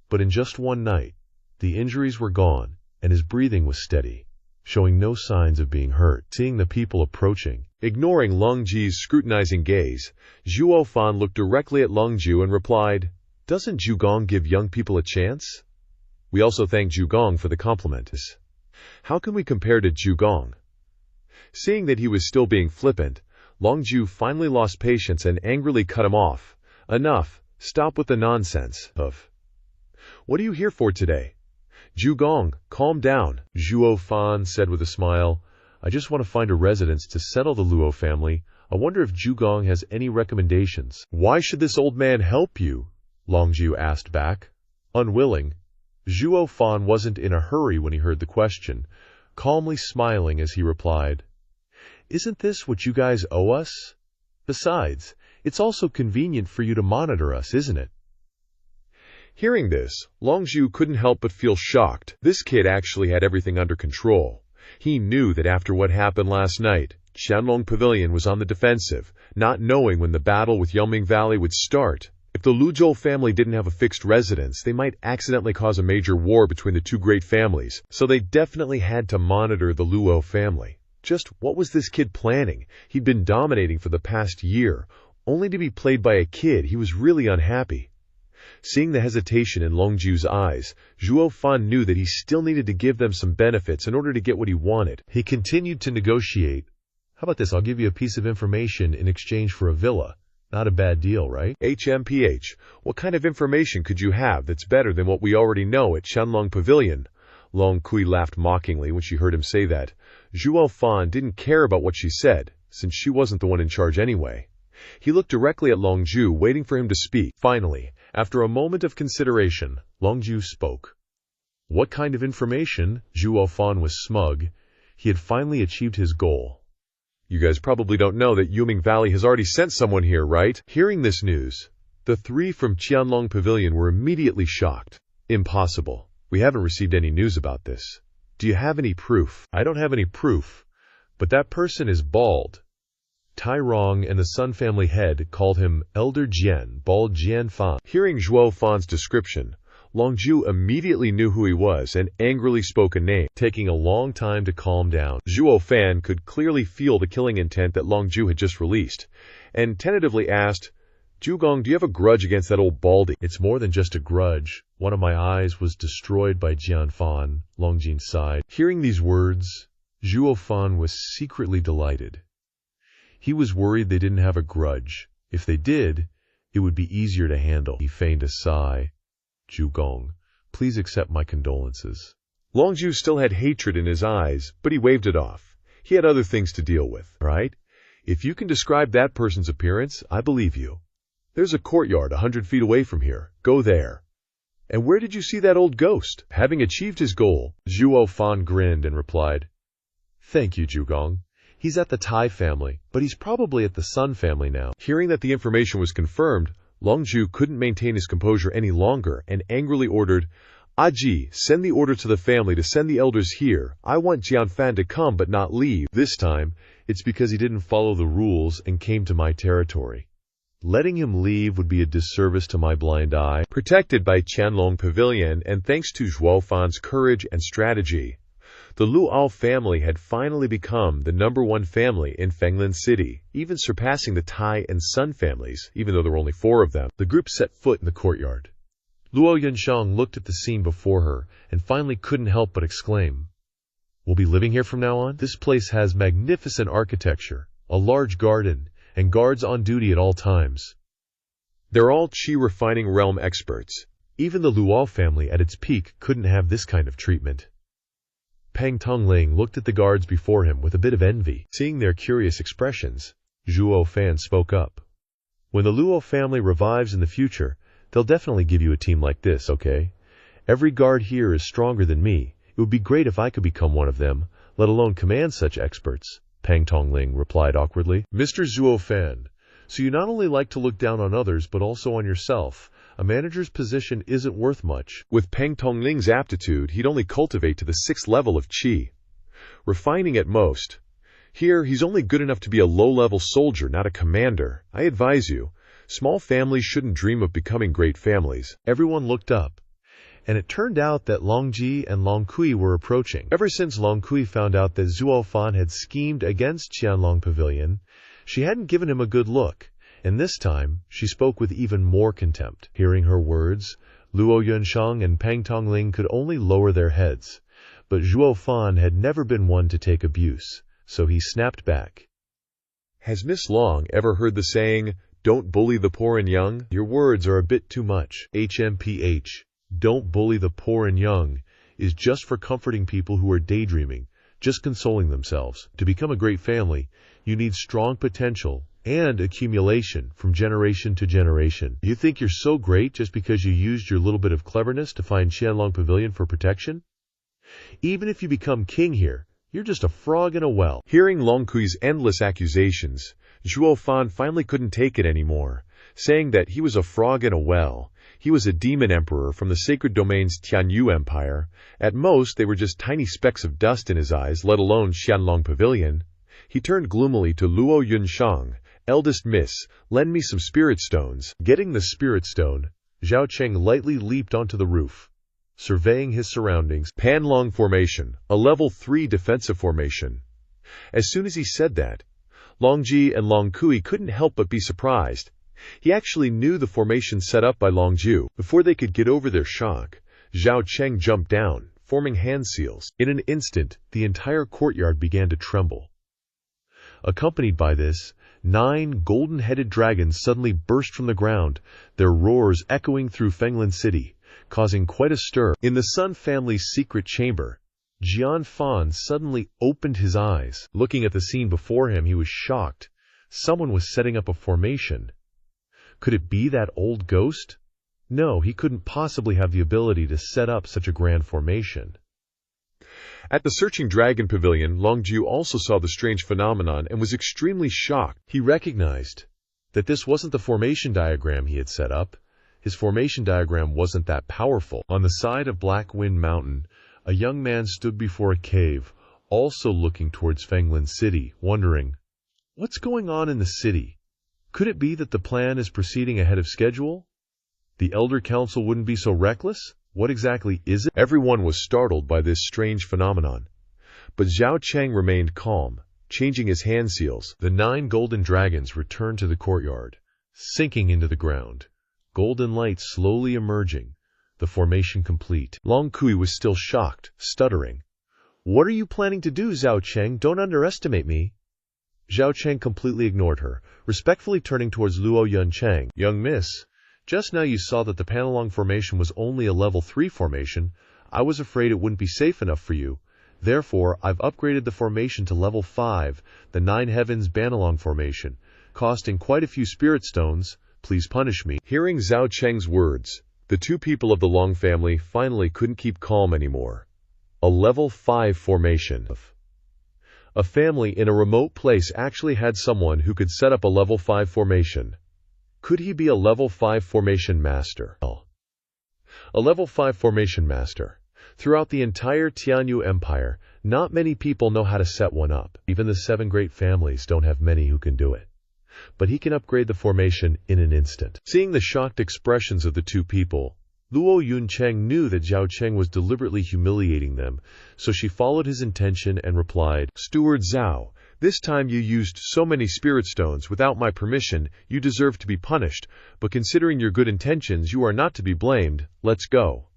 but in just one night, the injuries were gone, and his breathing was steady, showing no signs of being hurt. Seeing the people approaching, ignoring Long Ji's scrutinizing gaze, Zhuo Fan looked directly at Long Jiu and replied, Doesn't Zhugong give young people a chance? We also thank Zhugong for the compliment. How can we compare to Zhugong? Seeing that he was still being flippant, Long Jiu finally lost patience and angrily cut him off. Enough, stop with the nonsense. What are you here for today? Zhuo, calm down, Zhuo Fan said with a smile. I just want to find a residence to settle the Luo family. I wonder if Zhuo has any recommendations. Why should this old man help you? Longzhu asked back. Unwilling. Zhuo Fan wasn't in a hurry when he heard the question, calmly smiling as he replied, Isn't this what you guys owe us? Besides, it's also convenient for you to monitor us, isn't it? Hearing this, Longzhu couldn't help but feel shocked. This kid actually had everything under control. He knew that after what happened last night, Qianlong Pavilion was on the defensive, not knowing when the battle with Yelming Valley would start. If the Luzhou family didn't have a fixed residence, they might accidentally cause a major war between the two great families, so they definitely had to monitor the Luo family. Just what was this kid planning? He'd been dominating for the past year, only to be played by a kid. He was really unhappy. Seeing the hesitation in Longzhu's eyes, Zhuo Fan knew that he still needed to give them some benefits in order to get what he wanted. He continued to negotiate. How about this? I'll give you a piece of information in exchange for a villa. Not a bad deal, right? HMPH, what kind of information could you have that's better than what we already know at Qianlong Pavilion? Long Kui laughed mockingly when she heard him say that. Zhuo Fan didn't care about what she said, since she wasn't the one in charge anyway. He looked directly at Longzhu, waiting for him to speak. Finally, after a moment of consideration, Longzhu spoke. What kind of information? Zhuo Fan was smug. He had finally achieved his goal. You guys probably don't know that Yuming Valley has already sent someone here, right? Hearing this news, the three from Qianlong Pavilion were immediately shocked. Impossible. We haven't received any news about this. Do you have any proof? I don't have any proof, but that person is bald. Tai Rong and the Sun family head called him Elder Jian, Bald Jian Fan. Hearing Zhuo Fan's description, Longzhu immediately knew who he was and angrily spoke a name, taking a long time to calm down. Zhuo Fan could clearly feel the killing intent that Longzhu had just released, and tentatively asked, Zhuo, do you have a grudge against that old baldy? It's more than just a grudge. One of my eyes was destroyed by Jian Fan, Longjin sighed. Hearing these words, Zhuo Fan was secretly delighted. He was worried they didn't have a grudge. If they did, it would be easier to handle. He feigned a sigh. Zhuo, please accept my condolences. Longzhu still had hatred in his eyes, but he waved it off. He had other things to deal with, right? If you can describe that person's appearance, I believe you. There's a courtyard 100 feet away from here. Go there. And where did you see that old ghost? Having achieved his goal, Zhuo Fan grinned and replied, Thank you, Zhuo. He's at the Tai family, but he's probably at the Sun family now. Hearing that the information was confirmed, Longzhu couldn't maintain his composure any longer and angrily ordered, Aji, send the order to the family to send the elders here. I want Jian Fan to come but not leave. This time, it's because he didn't follow the rules and came to my territory. Letting him leave would be a disservice to my blind eye. Protected by Qianlong Pavilion and thanks to Zhuo Fan's courage and strategy, the Luo family had finally become the #1 family in Fenglin City, even surpassing the Tai and Sun families, even though there were only 4 of them. The group set foot in the courtyard. Luo Yunsheng looked at the scene before her and finally couldn't help but exclaim, We'll be living here from now on? This place has magnificent architecture, a large garden, and guards on duty at all times. They're all Qi refining realm experts. Even the Luo family at its peak couldn't have this kind of treatment. Pang Tongling looked at the guards before him with a bit of envy. Seeing their curious expressions, Zhuo Fan spoke up. When the Luo family revives in the future, they'll definitely give you a team like this, okay? Every guard here is stronger than me. It would be great if I could become one of them, let alone command such experts. Pang Tongling replied awkwardly. Mr. Zhuo Fan, so you not only like to look down on others but also on yourself. A manager's position isn't worth much. With Pang Tongling's aptitude, he'd only cultivate to the 6th level of Qi, refining at most. Here, he's only good enough to be a low-level soldier, not a commander. I advise you, small families shouldn't dream of becoming great families. Everyone looked up, and it turned out that Longji and Long Kui were approaching. Ever since Long Kui found out that Zhuo Fan had schemed against Qianlong Pavilion, she hadn't given him a good look, and this time she spoke with even more contempt. Hearing her words, Luo Yunsheng and Pang Tongling could only lower their heads, but Zhuo Fan had never been one to take abuse, so he snapped back. Has Miss Long ever heard the saying, don't bully the poor and young? Your words are a bit too much. HMPH. Don't bully the poor and young. is just for comforting people who are daydreaming, just consoling themselves. To become a great family, you need strong potential and accumulation from generation to generation. You think you're so great just because you used your little bit of cleverness to find Qianlong Pavilion for protection? Even if you become king here, you're just a frog in a well. Hearing Long Kui's endless accusations, Zhuo Fan finally couldn't take it anymore, saying that he was a frog in a well. He was a demon emperor from the sacred domain's Tianyu Empire. At most, they were just tiny specks of dust in his eyes, let alone Qianlong Pavilion. He turned gloomily to Luo Yunshang. Eldest miss, lend me some spirit stones. Getting the spirit stone, Zhao Cheng lightly leaped onto the roof, surveying his surroundings. Panlong Formation, a level 3 defensive formation. As soon as he said that, Long Ji and Long Kui couldn't help but be surprised. He actually knew the formation set up by Long Ju. Before they could get over their shock, Zhao Cheng jumped down, forming hand seals. In an instant, the entire courtyard began to tremble. Accompanied by this, 9 golden-headed dragons suddenly burst from the ground, their roars echoing through Fenglin City, causing quite a stir. In the Sun family's secret chamber, Jian Fan suddenly opened his eyes. Looking at the scene before him, he was shocked. Someone was setting up a formation. Could it be that old ghost? No, he couldn't possibly have the ability to set up such a grand formation. At the Searching Dragon Pavilion, Long Ju also saw the strange phenomenon and was extremely shocked. He recognized that this wasn't the formation diagram he had set up. His formation diagram wasn't that powerful. On the side of Black Wind Mountain, a young man stood before a cave, also looking towards Fenglin City, wondering, what's going on in the city? Could it be that the plan is proceeding ahead of schedule? The Elder Council wouldn't be so reckless? What exactly is it? Everyone was startled by this strange phenomenon. But Zhao Cheng remained calm, changing his hand seals. The 9 golden dragons returned to the courtyard, sinking into the ground, golden light slowly emerging, the formation complete. Long Kui was still shocked, stuttering. What are you planning to do, Zhao Cheng? Don't underestimate me. Zhao Cheng completely ignored her, respectfully turning towards Luo Yunchang. Young miss, just now you saw that the Panalong formation was only a level 3 formation. I was afraid it wouldn't be safe enough for you. Therefore, I've upgraded the formation to level 5, the 9 Heavens Banalong formation, costing quite a few spirit stones. Please punish me. Hearing Zhao Cheng's words, the 2 people of the Long family finally couldn't keep calm anymore. A level 5 formation. A family in a remote place actually had someone who could set up a level 5 formation. Could he be a level 5 formation master? A level 5 formation master. Throughout the entire Tianyu Empire, not many people know how to set one up. Even the 7 great families don't have many who can do it. But he can upgrade the formation in an instant. Seeing the shocked expressions of the 2 people, Luo Yuncheng knew that Zhao Cheng was deliberately humiliating them, so she followed his intention and replied, Steward Zhao, this time you used so many spirit stones without my permission, you deserve to be punished, but considering your good intentions, you are not to be blamed. Let's go.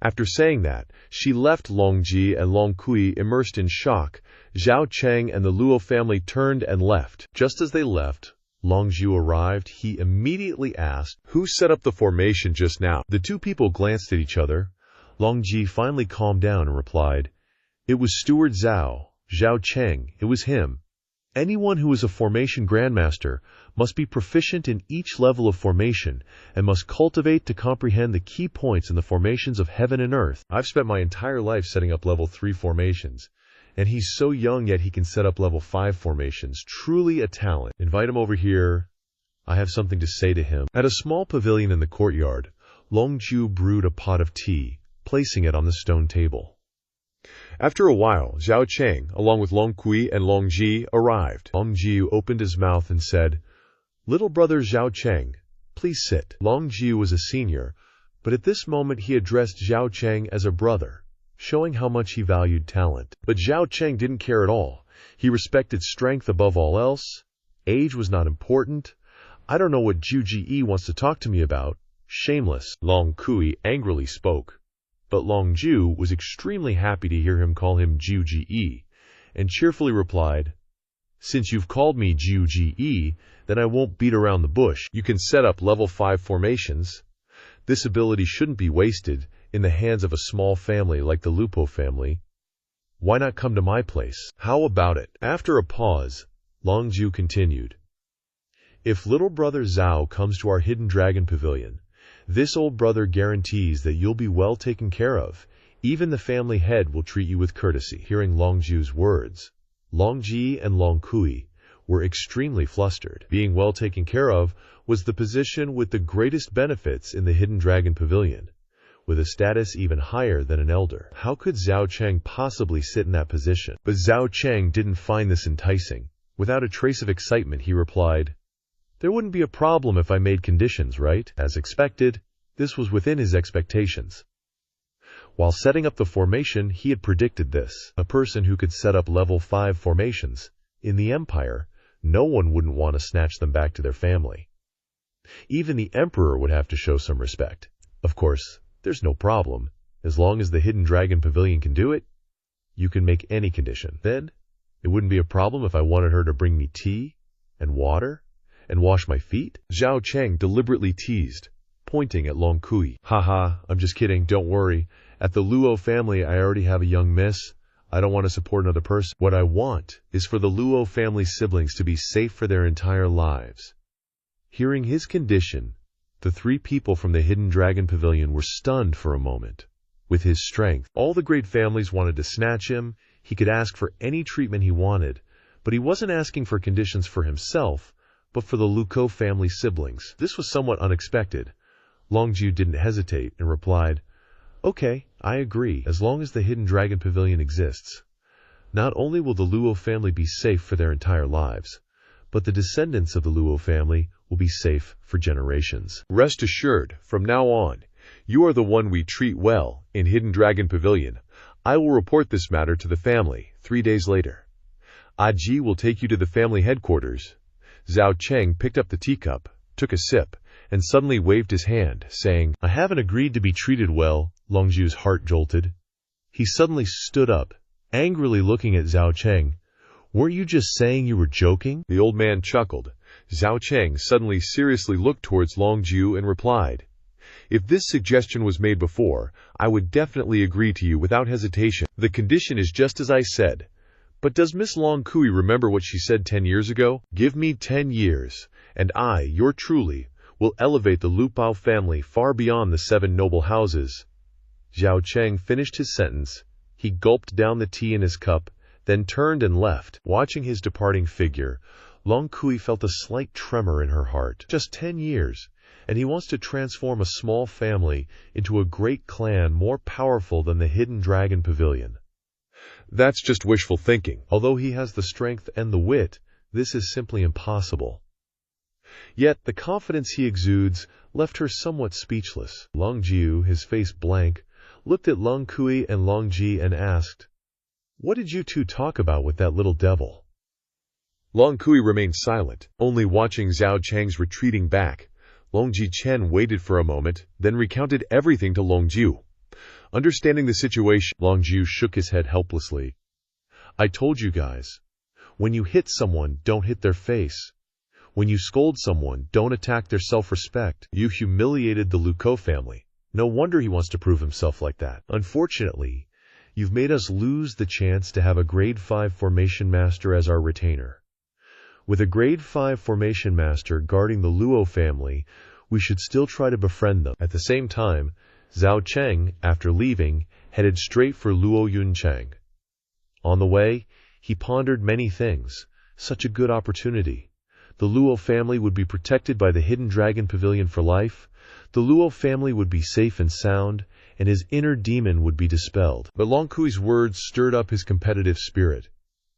After saying that, she left Long Ji and Long Kui immersed in shock. Zhao Cheng and the Luo family turned and left. Just as they left, Long Zhu arrived. He immediately asked, who set up the formation just now? The 2 people glanced at each other. Long Ji finally calmed down and replied, it was Steward Zhao Cheng, it was him. Anyone who is a formation grandmaster must be proficient in each level of formation and must cultivate to comprehend the key points in the formations of heaven and earth. I've spent my entire life setting up level 3 formations. And he's so young yet he can set up level 5 formations. Truly a talent. Invite him over here. I have something to say to him. At a small pavilion in the courtyard, Long Ju brewed a pot of tea, placing it on the stone table. After a while, Zhao Cheng, along with Long Kui and Long Ji, arrived. Long Ji opened his mouth and said, Little brother Zhao Cheng, please sit. Long Ji was a senior, but at this moment he addressed Zhao Cheng as a brother, showing how much he valued talent. But Zhao Cheng didn't care at all. He respected strength above all else. Age was not important. I don't know what Zhu Ji wants to talk to me about. Shameless. Long Kui angrily spoke. But Long Ju was extremely happy to hear him call him Zhu Ji, and cheerfully replied, Since you've called me Zhu Ji, then I won't beat around the bush. You can set up level 5 formations. This ability shouldn't be wasted, in the hands of a small family like the Lupo family, why not come to my place? How about it? After a pause, Longzhu continued. If little brother Zhao comes to our hidden dragon pavilion, this old brother guarantees that you'll be well taken care of. Even the family head will treat you with courtesy. Hearing Longzhu's words, Longji and Longkui were extremely flustered. Being well taken care of was the position with the greatest benefits in the hidden dragon pavilion, with a status even higher than an elder. How could Zhao Cheng possibly sit in that position? But Zhao Cheng didn't find this enticing. Without a trace of excitement, he replied, "There wouldn't be a problem if I made conditions, right?" As expected, this was within his expectations. While setting up the formation, he had predicted this. A person who could set up level 5 formations in the Empire, no one wouldn't want to snatch them back to their family. Even the Emperor would have to show some respect. Of course, there's no problem. As long as the Hidden Dragon Pavilion can do it, you can make any condition. Then, it wouldn't be a problem if I wanted her to bring me tea and water and wash my feet? Zhao Cheng deliberately teased, pointing at Long Kui. Haha, I'm just kidding, don't worry. At the Luo family, I already have a young miss. I don't want to support another person. What I want is for the Luo family siblings to be safe for their entire lives. Hearing his condition, the 3 people from the Hidden Dragon Pavilion were stunned for a moment. With his strength, all the great families wanted to snatch him. He could ask for any treatment he wanted, but he wasn't asking for conditions for himself, but for the Luko family siblings. This was somewhat unexpected. Longzhu didn't hesitate and replied, "Okay, I agree, as long as the Hidden Dragon Pavilion exists. Not only will the Luo family be safe for their entire lives, but the descendants of the Luo family will be safe for generations. Rest assured, from now on, you are the one we treat well in Hidden Dragon Pavilion. I will report this matter to the family." 3 days later, Aji will take you to the family headquarters. Zhao Cheng picked up the teacup, took a sip, and suddenly waved his hand, saying, "I haven't agreed to be treated well." Longzhu's heart jolted. He suddenly stood up, angrily looking at Zhao Cheng. "Weren't you just saying you were joking?" The old man chuckled. Zhao Cheng suddenly seriously looked towards Longzhu and replied, "If this suggestion was made before, I would definitely agree to you without hesitation. The condition is just as I said. But does Miss Long Kui remember what she said 10 years ago? Give me 10 years, and I, your truly, will elevate the Lupao family far beyond the 7 noble houses." Zhao Cheng finished his sentence. He gulped down the tea in his cup, then turned and left. Watching his departing figure, Long Kui felt a slight tremor in her heart. Just 10 years, and he wants to transform a small family into a great clan more powerful than the Hidden Dragon Pavilion. That's just wishful thinking. Although he has the strength and the wit, this is simply impossible. Yet the confidence he exudes left her somewhat speechless. Longzhu, his face blank, looked at Long Kui and Longji and asked, "What did you two talk about with that little devil?" Long Kui remained silent, only watching Zhao Cheng's retreating back. Longji Chen waited for a moment, then recounted everything to Longzhu. Understanding the situation, Longzhu shook his head helplessly. "I told you guys. When you hit someone, don't hit their face. When you scold someone, don't attack their self-respect. You humiliated the Luko family. No wonder he wants to prove himself like that. Unfortunately, you've made us lose the chance to have a grade 5 formation master as our retainer. With a grade 5 formation master guarding the Luo family, we should still try to befriend them." At the same time, Zhao Cheng, after leaving, headed straight for Luo Yunchang. On the way, he pondered many things. Such a good opportunity. The Luo family would be protected by the Hidden Dragon Pavilion for life. The Luo family would be safe and sound, and his inner demon would be dispelled. But Long Kui's words stirred up his competitive spirit.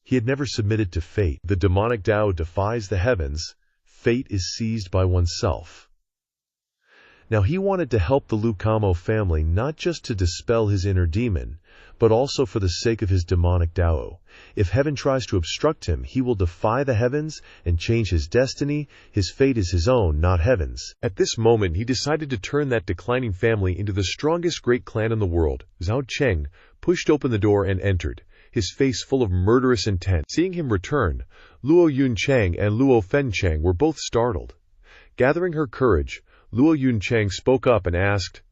He had never submitted to fate. The demonic Tao defies the heavens. Fate is seized by oneself. Now he wanted to help the Lucamo family not just to dispel his inner demon, but also for the sake of his demonic Tao. If heaven tries to obstruct him, he will defy the heavens and change his destiny. His fate is his own, not heaven's. At this moment, he decided to turn that declining family into the strongest great clan in the world. Zhao Cheng pushed open the door and entered, his face full of murderous intent. Seeing him return, Luo Yunchang and Luo Fenchang were both startled. Gathering her courage, Luo Yunchang spoke up and asked,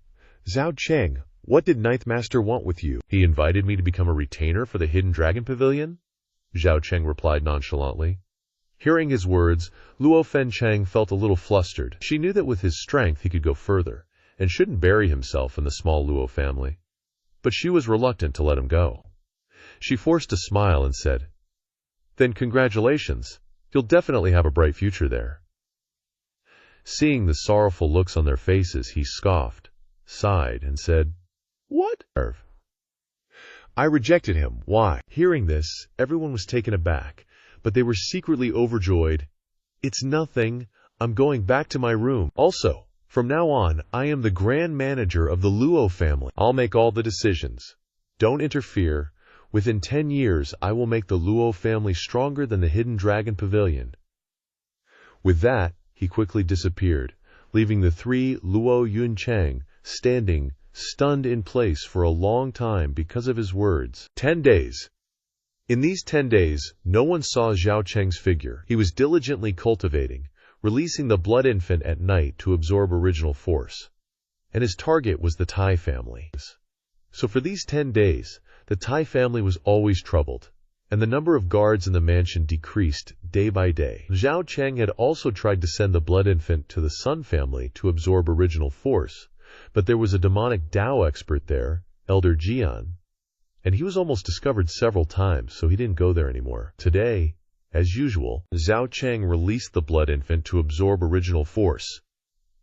"Zhao Cheng, What did Ninth Master want with you? He invited me to become a retainer for the Hidden Dragon Pavilion, Zhao Cheng replied nonchalantly. Hearing his words, Luo Fencheng felt a little flustered. She knew that with his strength he could go further, and shouldn't bury himself in the small Luo family. But she was reluctant to let him go. She forced a smile and said, "Then congratulations. You'll definitely have a bright future there." Seeing the sorrowful looks on their faces, he scoffed, sighed, and said, "What?" I rejected him. Why? Hearing this, everyone was taken aback, but they were secretly overjoyed. "It's nothing. I'm going back to my room. Also, from now on, I am the grand manager of the Luo family. I'll make all the decisions. Don't interfere. Within 10 years, I will make the Luo family stronger than the Hidden Dragon Pavilion." With that, he quickly disappeared, leaving the three Luo Yuncheng standing, stunned in place for a long time because of his words. 10 days. In these 10 days, no one saw Zhao Cheng's figure. He was diligently cultivating, releasing the blood infant at night to absorb original force. And his target was the Tai family. So for these 10 days, the Tai family was always troubled, and the number of guards in the mansion decreased day by day. Zhao Cheng had also tried to send the blood infant to the Sun family to absorb original force, but there was a demonic Dao expert there, Elder Jian, and he was almost discovered several times, so he didn't go there anymore. Today, as usual, Zhao Cheng released the blood infant to absorb original force,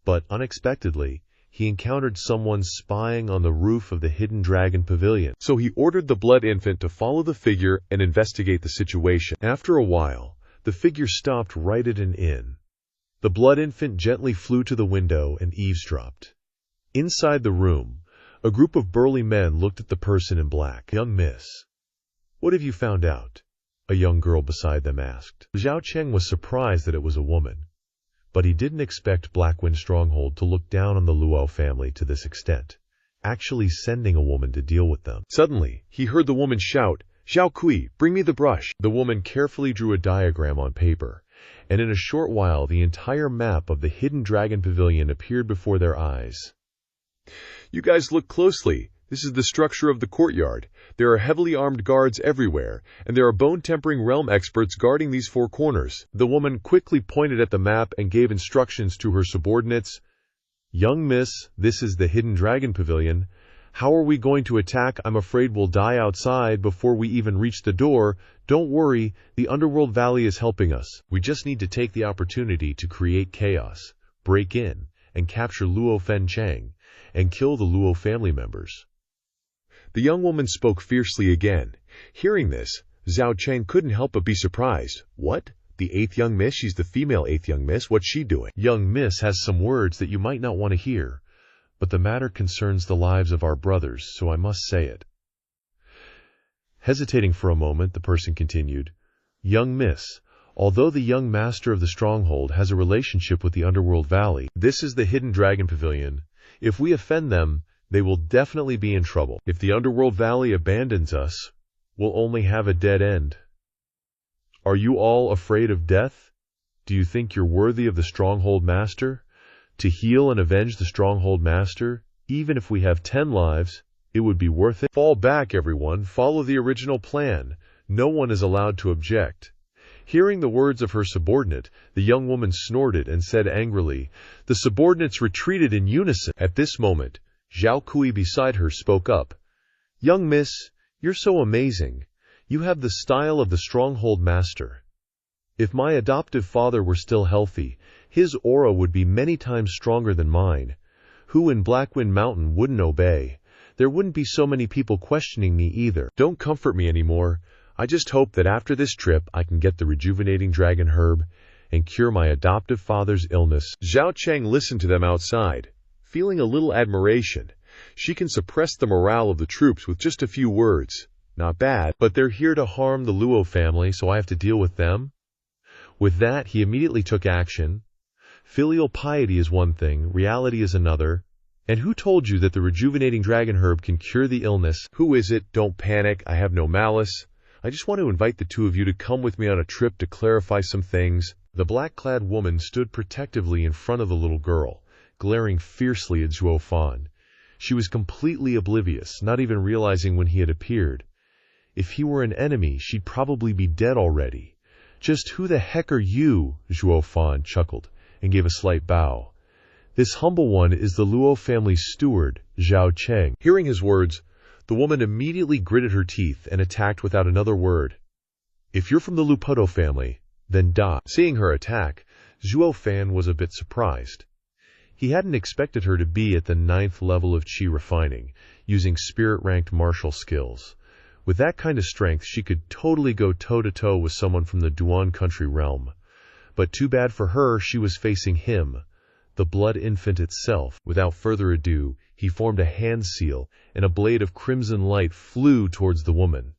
but unexpectedly, he encountered someone spying on the roof of the Hidden Dragon Pavilion. So he ordered the blood infant to follow the figure and investigate the situation. After a while, the figure stopped right at an inn. The blood infant gently flew to the window and eavesdropped. Inside the room, a group of burly men looked at the person in black. "Young miss, what have you found out?" a young girl beside them asked. Zhao Cheng was surprised that it was a woman, but he didn't expect Blackwind Stronghold to look down on the Luo family to this extent, actually sending a woman to deal with them. Suddenly, he heard the woman shout, "Zhao Kui, bring me the brush." The woman carefully drew a diagram on paper, and in a short while the entire map of the Hidden Dragon Pavilion appeared before their eyes. "You guys look closely. This is the structure of the courtyard. There are heavily armed guards everywhere, and there are bone-tempering realm experts guarding these four corners." The woman quickly pointed at the map and gave instructions to her subordinates. "Young miss, this is the Hidden Dragon Pavilion. How are we going to attack? I'm afraid we'll die outside before we even reach the door. Don't worry, the Underworld Valley is helping us. We just need to take the opportunity to create chaos, break in, and capture Luo Fencheng, and kill the Luo family members." The young woman spoke fiercely again. Hearing this, Zhao Cheng couldn't help but be surprised. "What? The 8th young miss? She's the female 8th young miss. What's she doing?" "Young miss has some words that you might not want to hear, but the matter concerns the lives of our brothers, so I must say it." Hesitating for a moment, the person continued, "Young miss, although the young master of the stronghold has a relationship with the Underworld Valley, this is the Hidden Dragon Pavilion. If we offend them, they will definitely be in trouble. If the Underworld Valley abandons us, we'll only have a dead end. Are you all afraid of death? Do you think you're worthy of the Stronghold Master? To heal and avenge the Stronghold Master, even if we have 10 lives, it would be worth it. Fall back, everyone. Follow the original plan. No one is allowed to object." Hearing the words of her subordinate, the young woman snorted and said angrily. The subordinates retreated in unison. At this moment, Zhao Kui beside her spoke up. "Young miss, you're so amazing. You have the style of the Stronghold Master. If my adoptive father were still healthy, his aura would be many times stronger than mine. Who in Blackwind Mountain wouldn't obey? There wouldn't be so many people questioning me either. Don't comfort me anymore. I just hope that after this trip I can get the rejuvenating dragon herb and cure my adoptive father's illness." Zhao Cheng listened to them outside, feeling a little admiration. She can suppress the morale of the troops with just a few words. Not bad. But they're here to harm the Luo family, so I have to deal with them? With that, he immediately took action. Filial piety is one thing, reality is another. And who told you that the rejuvenating dragon herb can cure the illness? Who is it? Don't panic. I have no malice. I just want to invite the two of you to come with me on a trip to clarify some things. The black-clad woman stood protectively in front of the little girl, glaring fiercely at Zhuo Fan. She was completely oblivious, not even realizing when he had appeared. If he were an enemy, she'd probably be dead already. Just who the heck are you? Zhuo Fan chuckled and gave a slight bow. This humble one is the Luo family's steward, Zhao Cheng. Hearing his words, the woman immediately gritted her teeth and attacked without another word. If you're from the Luputo family, then die. Seeing her attack, Zhuo Fan was a bit surprised. He hadn't expected her to be at the 9th level of Qi refining, using spirit-ranked martial skills. With that kind of strength, she could totally go toe-to-toe with someone from the Duan country realm. But too bad for her, she was facing him, the blood infant itself. Without further ado, he formed a hand seal, and a blade of crimson light flew towards the woman.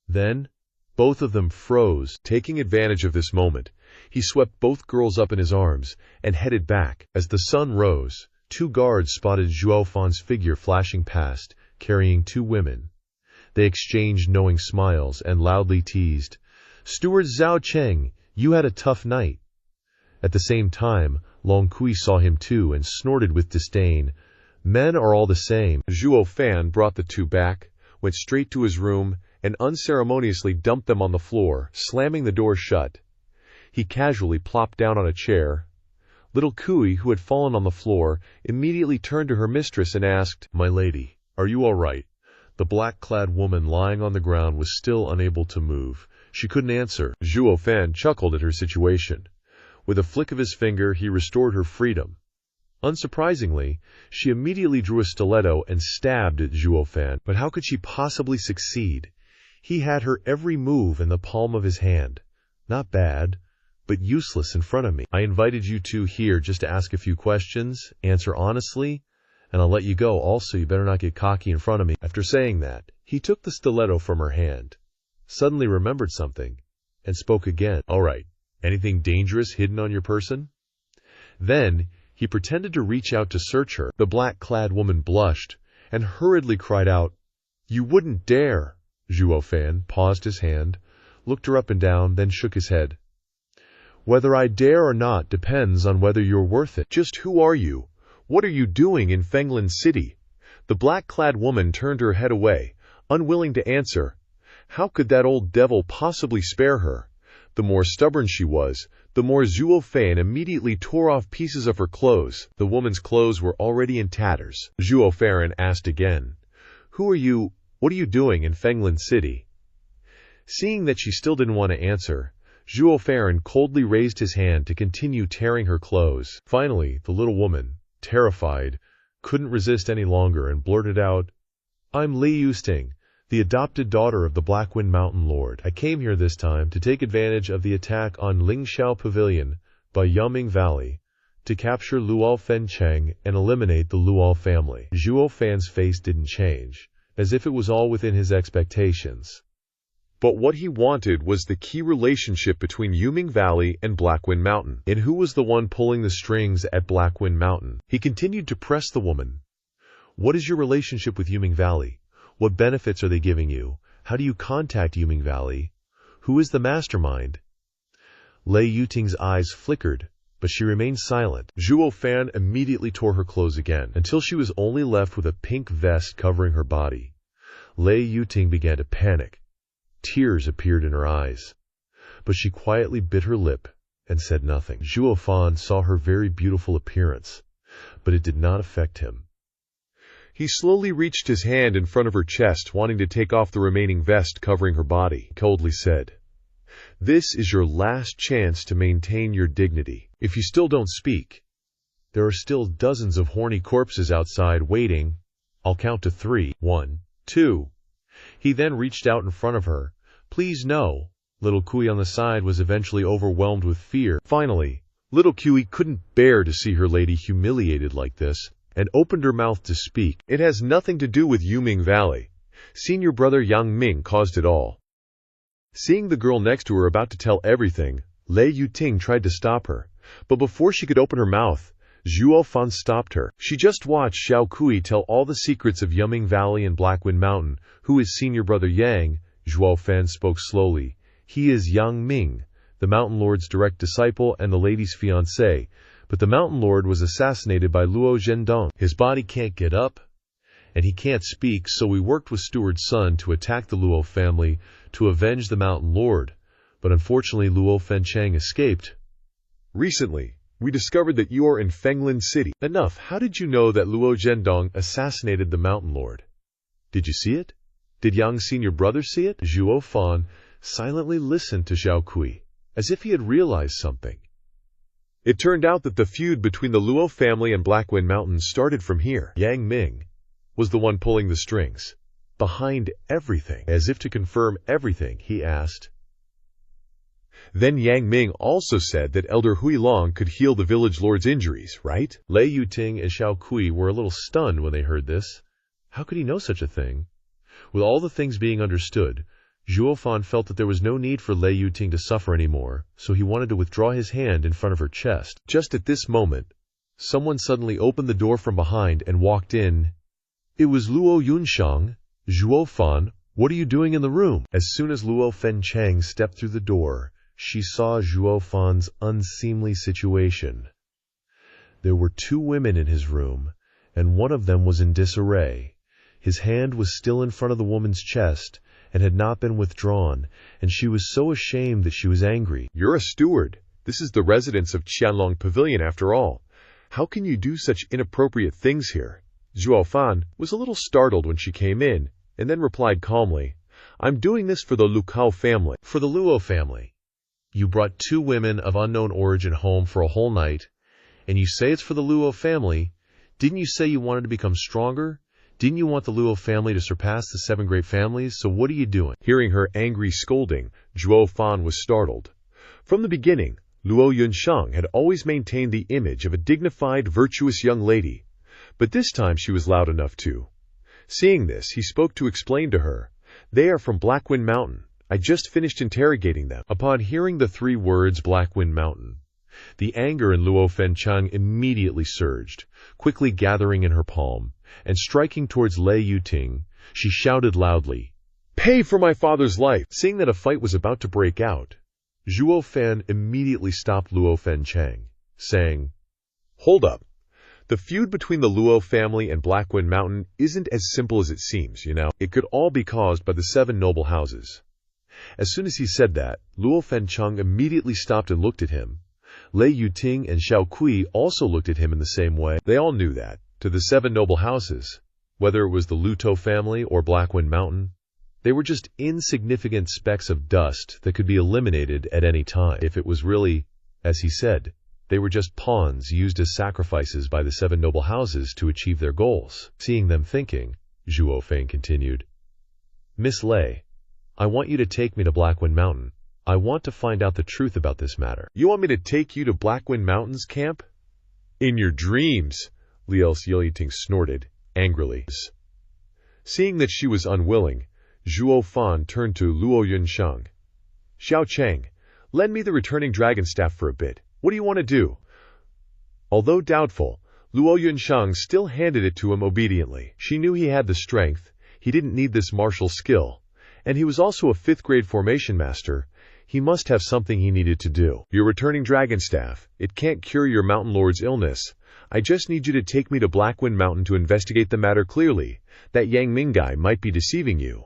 Then, both of them froze. Taking advantage of this moment, he swept both girls up in his arms and headed back. As the sun rose, 2 guards spotted Zhuo Fan's figure flashing past, carrying 2 women. They exchanged knowing smiles and loudly teased, "Steward Zhao Cheng, you had a tough night." At the same time, Long Kui saw him too and snorted with disdain. Men are all the same. Zhuo Fan brought the 2 back, went straight to his room, and unceremoniously dumped them on the floor, slamming the door shut. He casually plopped down on a chair. Little Kui, who had fallen on the floor, immediately turned to her mistress and asked, "My lady, are you all right?" The black-clad woman lying on the ground was still unable to move. She couldn't answer. Zhuo Fan chuckled at her situation. With a flick of his finger, he restored her freedom. Unsurprisingly, she immediately drew a stiletto and stabbed at Zhuo Fan. But how could she possibly succeed? He had her every move in the palm of his hand. Not bad, but useless in front of me. I invited you 2 here just to ask a few questions, answer honestly, and I'll let you go. Also, you better not get cocky in front of me. After saying that, he took the stiletto from her hand, suddenly remembered something, and spoke again. "All right. Anything dangerous hidden on your person?" Then, he pretended to reach out to search her. The black-clad woman blushed and hurriedly cried out, "You wouldn't dare!" Zhuo Fan paused his hand, looked her up and down, then shook his head. "Whether I dare or not depends on whether you're worth it." "Just who are you? What are you doing in Fenglan City?" The black-clad woman turned her head away, unwilling to answer. How could that old devil possibly spare her? The more stubborn she was, the more Zhuo Fan immediately tore off pieces of her clothes. The woman's clothes were already in tatters. Zhuo Fan asked again, "Who are you? What are you doing in Fenglan City?" Seeing that she still didn't want to answer, Zhuo Fan coldly raised his hand to continue tearing her clothes. Finally, the little woman, terrified, couldn't resist any longer and blurted out, "I'm Lei Yusting, the adopted daughter of the Blackwind Mountain Lord. I came here this time to take advantage of the attack on Lingxiao Pavilion by Yuming Valley to capture Luo Fencheng and eliminate the Luo family." Zhuo Fan's face didn't change, as if it was all within his expectations. But what he wanted was the key relationship between Yuming Valley and Blackwind Mountain, and who was the one pulling the strings at Blackwind Mountain. He continued to press the woman. "What is your relationship with Yuming Valley? What benefits are they giving you? How do you contact Yuming Valley? Who is the mastermind?" Lei Yuting's eyes flickered, but she remained silent. Zhuo Fan immediately tore her clothes again, until she was only left with a pink vest covering her body. Lei Yuting began to panic. Tears appeared in her eyes, but she quietly bit her lip and said nothing. Zhuo Fan saw her very beautiful appearance, but it did not affect him. He slowly reached his hand in front of her chest, wanting to take off the remaining vest covering her body. He coldly said, "This is your last chance to maintain your dignity. If you still don't speak, there are still dozens of horny corpses outside waiting. I'll count to 3. 1, 2. He then reached out in front of her. "Please no." Little Kui on the side was eventually overwhelmed with fear. Finally, little Kui couldn't bear to see her lady humiliated like this, and opened her mouth to speak. "It has nothing to do with Yuming Valley. Senior brother Yang Ming caused it all." Seeing the girl next to her about to tell everything, Lei Yuting tried to stop her, but before she could open her mouth, Zhuo Fan stopped her. She just watched Xiao Kui tell all the secrets of Yuming Valley and Blackwind Mountain. "Who is senior brother Yang?" Zhuo Fan spoke slowly. "He is Yang Ming, the Mountain Lord's direct disciple and the lady's fiancé, but the Mountain Lord was assassinated by Luo Zhendong. His body can't get up, and he can't speak, so we worked with Steward's son to attack the Luo family to avenge the Mountain Lord, but unfortunately Luo Fenchang escaped. Recently, we discovered that you are in Fenglin City. Enough, how did you know that Luo Zhendong assassinated the Mountain Lord? Did you see it? Did Yang Xin your brother see it? Zhuo Fan silently listened to Xiao Kui, as if he had realized something. It turned out that the feud between the Luo family and Blackwind Mountain started from here. Yang Ming was the one pulling the strings, behind everything. As if to confirm everything, he asked. Then Yang Ming also said that Elder Hui Long could heal the village lord's injuries, right? Lei Yuting and Xiao Kui were a little stunned when they heard this. How could he know such a thing? With all the things being understood, Zhuo Fan felt that there was no need for Lei Yuting to suffer anymore, so he wanted to withdraw his hand in front of her chest. Just at this moment, someone suddenly opened the door from behind and walked in. It was Luo Yunshang. Zhuo Fan, what are you doing in the room? As soon as Luo Fenchang stepped through the door, she saw Zhuo Fan's unseemly situation. There were 2 women in his room, and one of them was in disarray. His hand was still in front of the woman's chest and had not been withdrawn, and she was so ashamed that she was angry. You're a steward. This is the residence of Qianlong Pavilion after all. How can you do such inappropriate things here? Zhuo Fan was a little startled when she came in, and then replied calmly, I'm doing this for the Lucao family. For the Luo family. You brought 2 women of unknown origin home for a whole night, and you say it's for the Luo family. Didn't you say you wanted to become stronger? Didn't you want the Luo family to surpass the 7 great families? So what are you doing? Hearing her angry scolding, Zhuo Fan was startled. From the beginning, Luo Yunshang had always maintained the image of a dignified, virtuous young lady, but this time she was loud enough too. Seeing this, he spoke to explain to her, They are from Blackwind Mountain. I just finished interrogating them. Upon hearing the 3 words Blackwind Mountain, the anger in Luo Fenchang immediately surged, quickly gathering in her palm, and striking towards Lei Yuting, she shouted loudly, Pay for my father's life! Seeing that a fight was about to break out, Zhuo Fan immediately stopped Luo Fenchang, saying, Hold up. The feud between the Luo family and Blackwind Mountain isn't as simple as it seems, you know. It could all be caused by the 7 noble houses. As soon as he said that, Luo Fenchang immediately stopped and looked at him. Lei Yuting and Xiao Kui also looked at him in the same way. They all knew that, to the 7 noble houses, whether it was the Luto family or Blackwind Mountain, they were just insignificant specks of dust that could be eliminated at any time. If it was really, as he said, they were just pawns used as sacrifices by the 7 noble houses to achieve their goals. Seeing them thinking, Zhuo Fan continued, Miss Lei, I want you to take me to Blackwind Mountain. I want to find out the truth about this matter. You want me to take you to Blackwind Mountain's camp? In your dreams, Liao Xiaoyiting snorted, angrily. Seeing that she was unwilling, Zhuo Fan turned to Luo Yunshang. Xiao Cheng, lend me the returning dragon staff for a bit. What do you want to do? Although doubtful, Luo Yunshang still handed it to him obediently. She knew he had the strength, he didn't need this martial skill, and he was also a 5th grade formation master. He must have something he needed to do. Your returning dragon staff, it can't cure your mountain lord's illness. I just need you to take me to Blackwind Mountain to investigate the matter clearly. That Yang Ming guy might be deceiving you.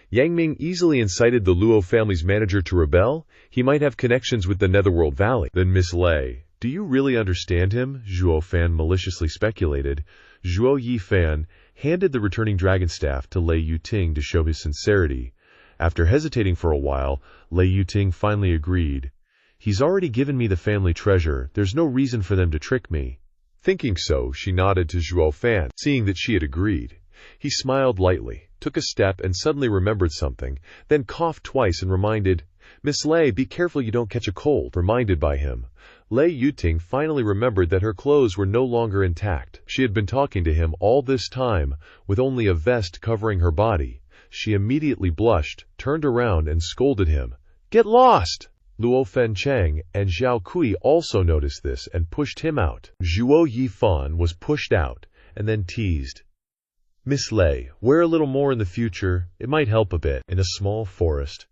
Yang Ming easily incited the Luo family's manager to rebel. He might have connections with the Netherworld Valley. Then Miss Lei, do you really understand him? Zhuo Fan maliciously speculated. Zhuo Yifan handed the returning dragon staff to Lei Yuting to show his sincerity. After hesitating for a while, Lei Yuting finally agreed. He's already given me the family treasure. There's no reason for them to trick me. Thinking so, she nodded to Zhuo Fan. Seeing that she had agreed, he smiled lightly, took a step and suddenly remembered something, then coughed twice and reminded, Miss Lei, be careful you don't catch a cold. Reminded by him, Lei Yuting finally remembered that her clothes were no longer intact. She had been talking to him all this time, with only a vest covering her body. She immediately blushed, turned around and scolded him. Get lost! Luo Fenchang and Xiao Kui also noticed this and pushed him out. Zhuo Yifan was pushed out and then teased. Miss Lei, wear a little more in the future. It might help a bit. In a small forest,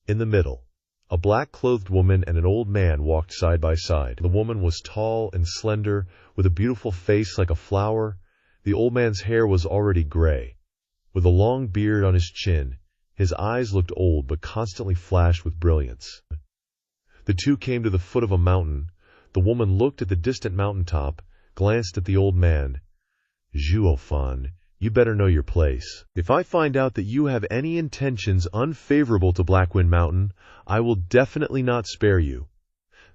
in the middle, a black-clothed woman and an old man walked side by side. The woman was tall and slender, with a beautiful face like a flower. The old man's hair was already gray. With a long beard on his chin, his eyes looked old but constantly flashed with brilliance. The two came to the foot of a mountain. The woman looked at the distant mountaintop, glanced at the old man. "Zhuo Fan, you better know your place. If I find out that you have any intentions unfavorable to Blackwind Mountain, I will definitely not spare you."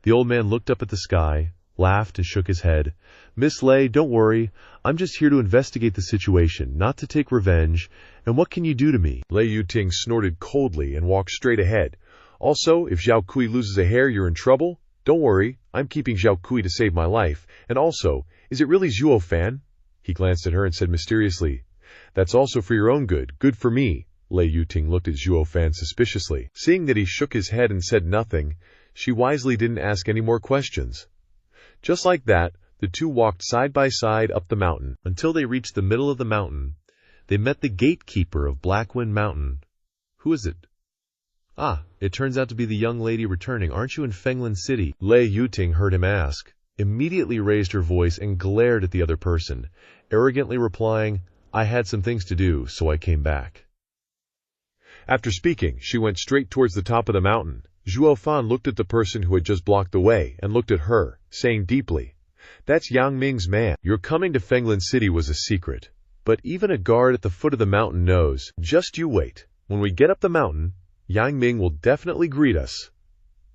The old man looked up at the sky, laughed and shook his head. "Miss Lei, don't worry. I'm just here to investigate the situation, not to take revenge. And what can you do to me?" Lei Yuting snorted coldly and walked straight ahead. "Also, if Zhao Kui loses a hair, you're in trouble. Don't worry, I'm keeping Zhao Kui to save my life. And also, is it really Zhuo Fan?" He glanced at her and said mysteriously, "That's also for your own good. Good for me." Lei Yuting looked at Zhuo Fan suspiciously. Seeing that he shook his head and said nothing, she wisely didn't ask any more questions. Just like that, the two walked side by side up the mountain. Until they reached the middle of the mountain, they met the gatekeeper of Blackwind Mountain. "Who is it?" "Ah, it turns out to be the young lady returning. Aren't you in Fenglin City?" Lei Yuting heard him ask, immediately raised her voice and glared at the other person, arrogantly replying, "I had some things to do, so I came back." After speaking, she went straight towards the top of the mountain. Zhuo Fan looked at the person who had just blocked the way and looked at her, saying deeply, "That's Yang Ming's man. Your coming to Fenglin City was a secret. But even a guard at the foot of the mountain knows. Just you wait. When we get up the mountain, Yang Ming will definitely greet us."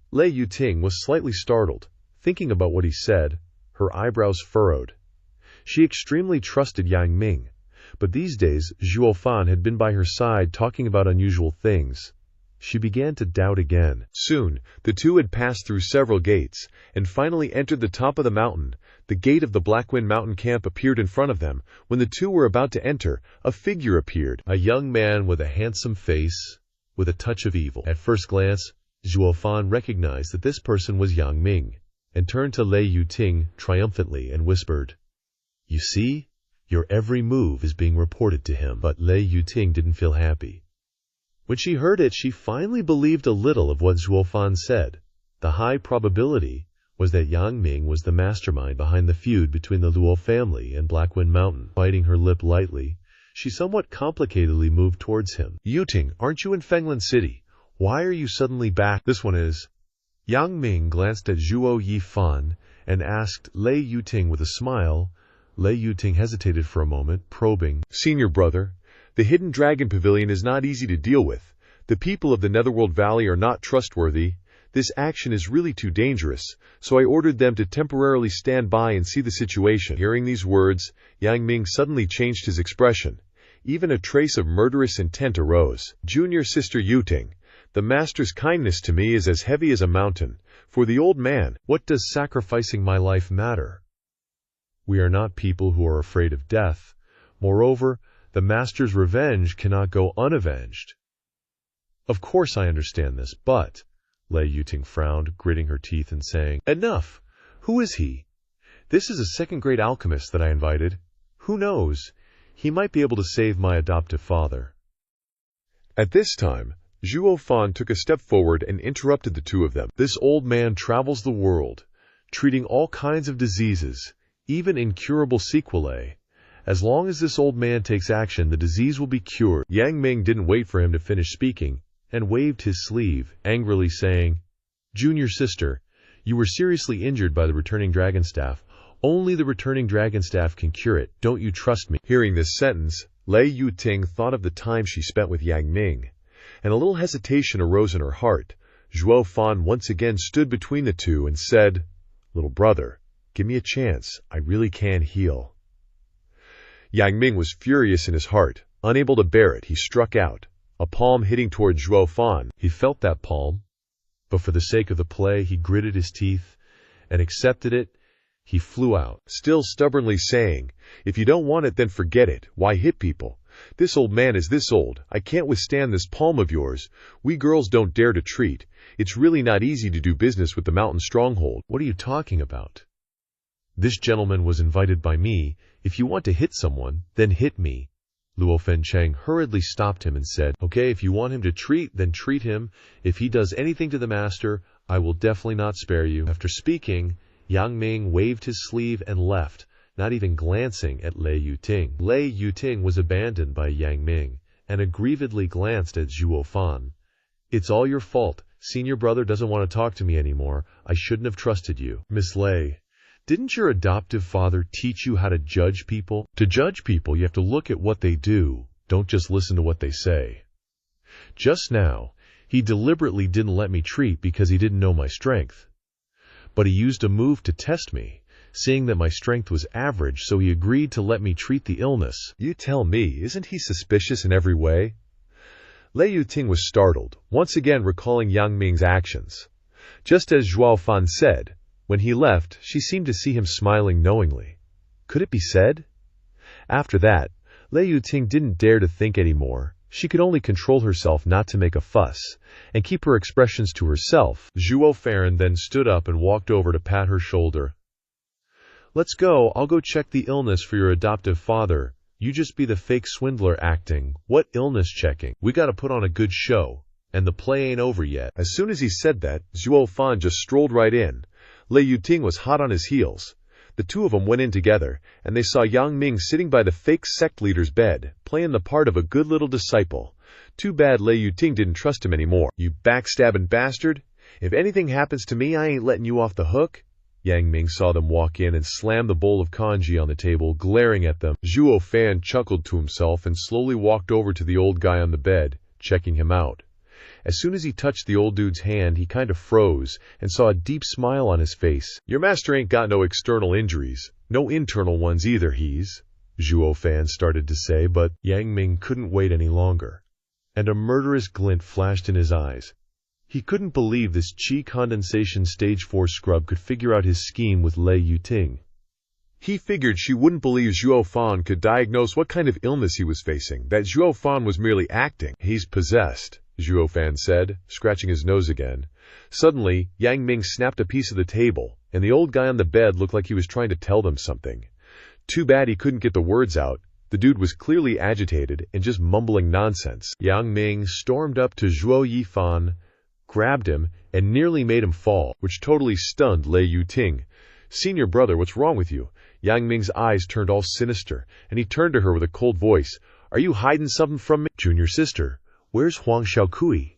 Lei Yuting was slightly startled, thinking about what he said, her eyebrows furrowed. She extremely trusted Yang Ming, but these days Zhuo Fan had been by her side talking about unusual things. She began to doubt again. Soon, the two had passed through several gates, and finally entered the top of the mountain. The gate of the Blackwind Mountain camp appeared in front of them. When the two were about to enter, a figure appeared. A young man with a handsome face, with a touch of evil. At first glance, Zhuo Fan recognized that this person was Yang Ming, and turned to Lei Yuting triumphantly and whispered, "You see, your every move is being reported to him." But Lei Yuting didn't feel happy. When she heard it, she finally believed a little of what Zhuo Fan said. The high probability was that Yang Ming was the mastermind behind the feud between the Luo family and Blackwind Mountain. Biting her lip lightly, she somewhat complicatedly moved towards him. "Yuting, aren't you in Fenglin City? Why are you suddenly back?" "This one is." Yang Ming glanced at Zhuo Yifan and asked Lei Yuting with a smile. Lei Yuting hesitated for a moment, probing. "Senior brother, the Hidden Dragon Pavilion is not easy to deal with. The people of the Netherworld Valley are not trustworthy. This action is really too dangerous, so I ordered them to temporarily stand by and see the situation." Hearing these words, Yang Ming suddenly changed his expression. Even a trace of murderous intent arose. "Junior sister Yuting, the master's kindness to me is as heavy as a mountain. For the old man, what does sacrificing my life matter? We are not people who are afraid of death. Moreover, the master's revenge cannot go unavenged." "Of course I understand this, but..." Lei Yuting frowned, gritting her teeth and saying, "Enough! Who is he? This is a second-grade alchemist that I invited. Who knows? He might be able to save my adoptive father." At this time, Zhuo Fan took a step forward and interrupted the two of them. "This old man travels the world, treating all kinds of diseases, even incurable sequelae. As long as this old man takes action, the disease will be cured." Yang Ming didn't wait for him to finish speaking, and waved his sleeve, angrily saying, "Junior sister, you were seriously injured by the returning dragon staff. Only the returning dragon staff can cure it. Don't you trust me?" Hearing this sentence, Lei Yuting thought of the time she spent with Yang Ming, and a little hesitation arose in her heart. Zhuo Fan once again stood between the two and said, "Little brother, give me a chance. I really can heal." Yang Ming was furious in his heart. Unable to bear it, he struck out, a palm hitting toward Zhuo Fan. He felt that palm, but for the sake of the play, he gritted his teeth and accepted it. He flew out, still stubbornly saying, "If you don't want it, then forget it. Why hit people? This old man is this old. I can't withstand this palm of yours. We girls don't dare to treat. It's really not easy to do business with the mountain stronghold." "What are you talking about? This gentleman was invited by me. If you want to hit someone, then hit me." Luo Fencheng hurriedly stopped him and said, "Okay, if you want him to treat, then treat him. If he does anything to the master, I will definitely not spare you." After speaking, Yang Ming waved his sleeve and left, not even glancing at Lei Yuting. Lei Yuting was abandoned by Yang Ming, and aggrievedly glanced at Zhuo Fan. "It's all your fault. Senior brother doesn't want to talk to me anymore. I shouldn't have trusted you." "Miss Lei, didn't your adoptive father teach you how to judge people? To judge people, you have to look at what they do. Don't just listen to what they say. Just now, he deliberately didn't let me treat because he didn't know my strength. But he used a move to test me, seeing that my strength was average, so he agreed to let me treat the illness." "You tell me, isn't he suspicious in every way?" Lei Yuting was startled, once again recalling Yang Ming's actions. Just as Zhuo Fan said, when he left, she seemed to see him smiling knowingly. Could it be said? After that, Lei Yuting didn't dare to think anymore. She could only control herself not to make a fuss, and keep her expressions to herself. Zhuo Fan then stood up and walked over to pat her shoulder. "Let's go, I'll go check the illness for your adoptive father. You just be the fake swindler acting." "What illness checking? We gotta put on a good show, and the play ain't over yet." As soon as he said that, Zhuo Fan just strolled right in. Lei Yuting was hot on his heels. The two of them went in together, and they saw Yang Ming sitting by the fake sect leader's bed, playing the part of a good little disciple. Too bad Lei Yuting didn't trust him anymore. "You backstabbing bastard! If anything happens to me, I ain't letting you off the hook." Yang Ming saw them walk in and slammed the bowl of kanji on the table, glaring at them. Zhuo Fan chuckled to himself and slowly walked over to the old guy on the bed, checking him out. As soon as he touched the old dude's hand, he kind of froze and saw a deep smile on his face. "Your master ain't got no external injuries, no internal ones either, Zhuo Fan started to say, but Yang Ming couldn't wait any longer, and a murderous glint flashed in his eyes. He couldn't believe this chi condensation stage 4 scrub could figure out his scheme with Lei Yuting. He figured she wouldn't believe Zhuo Fan could diagnose what kind of illness he was facing, that Zhuo Fan was merely acting. "He's possessed," Zhuo Fan said, scratching his nose again. Suddenly, Yang Ming snapped a piece of the table, and the old guy on the bed looked like he was trying to tell them something. Too bad he couldn't get the words out. The dude was clearly agitated and just mumbling nonsense. Yang Ming stormed up to Zhuo Yifan, grabbed him, and nearly made him fall, which totally stunned Lei Yuting. "Senior brother, what's wrong with you?" Yang Ming's eyes turned all sinister, and he turned to her with a cold voice. "Are you hiding something from me?" "Junior sister, where's Huang Xiaokui?"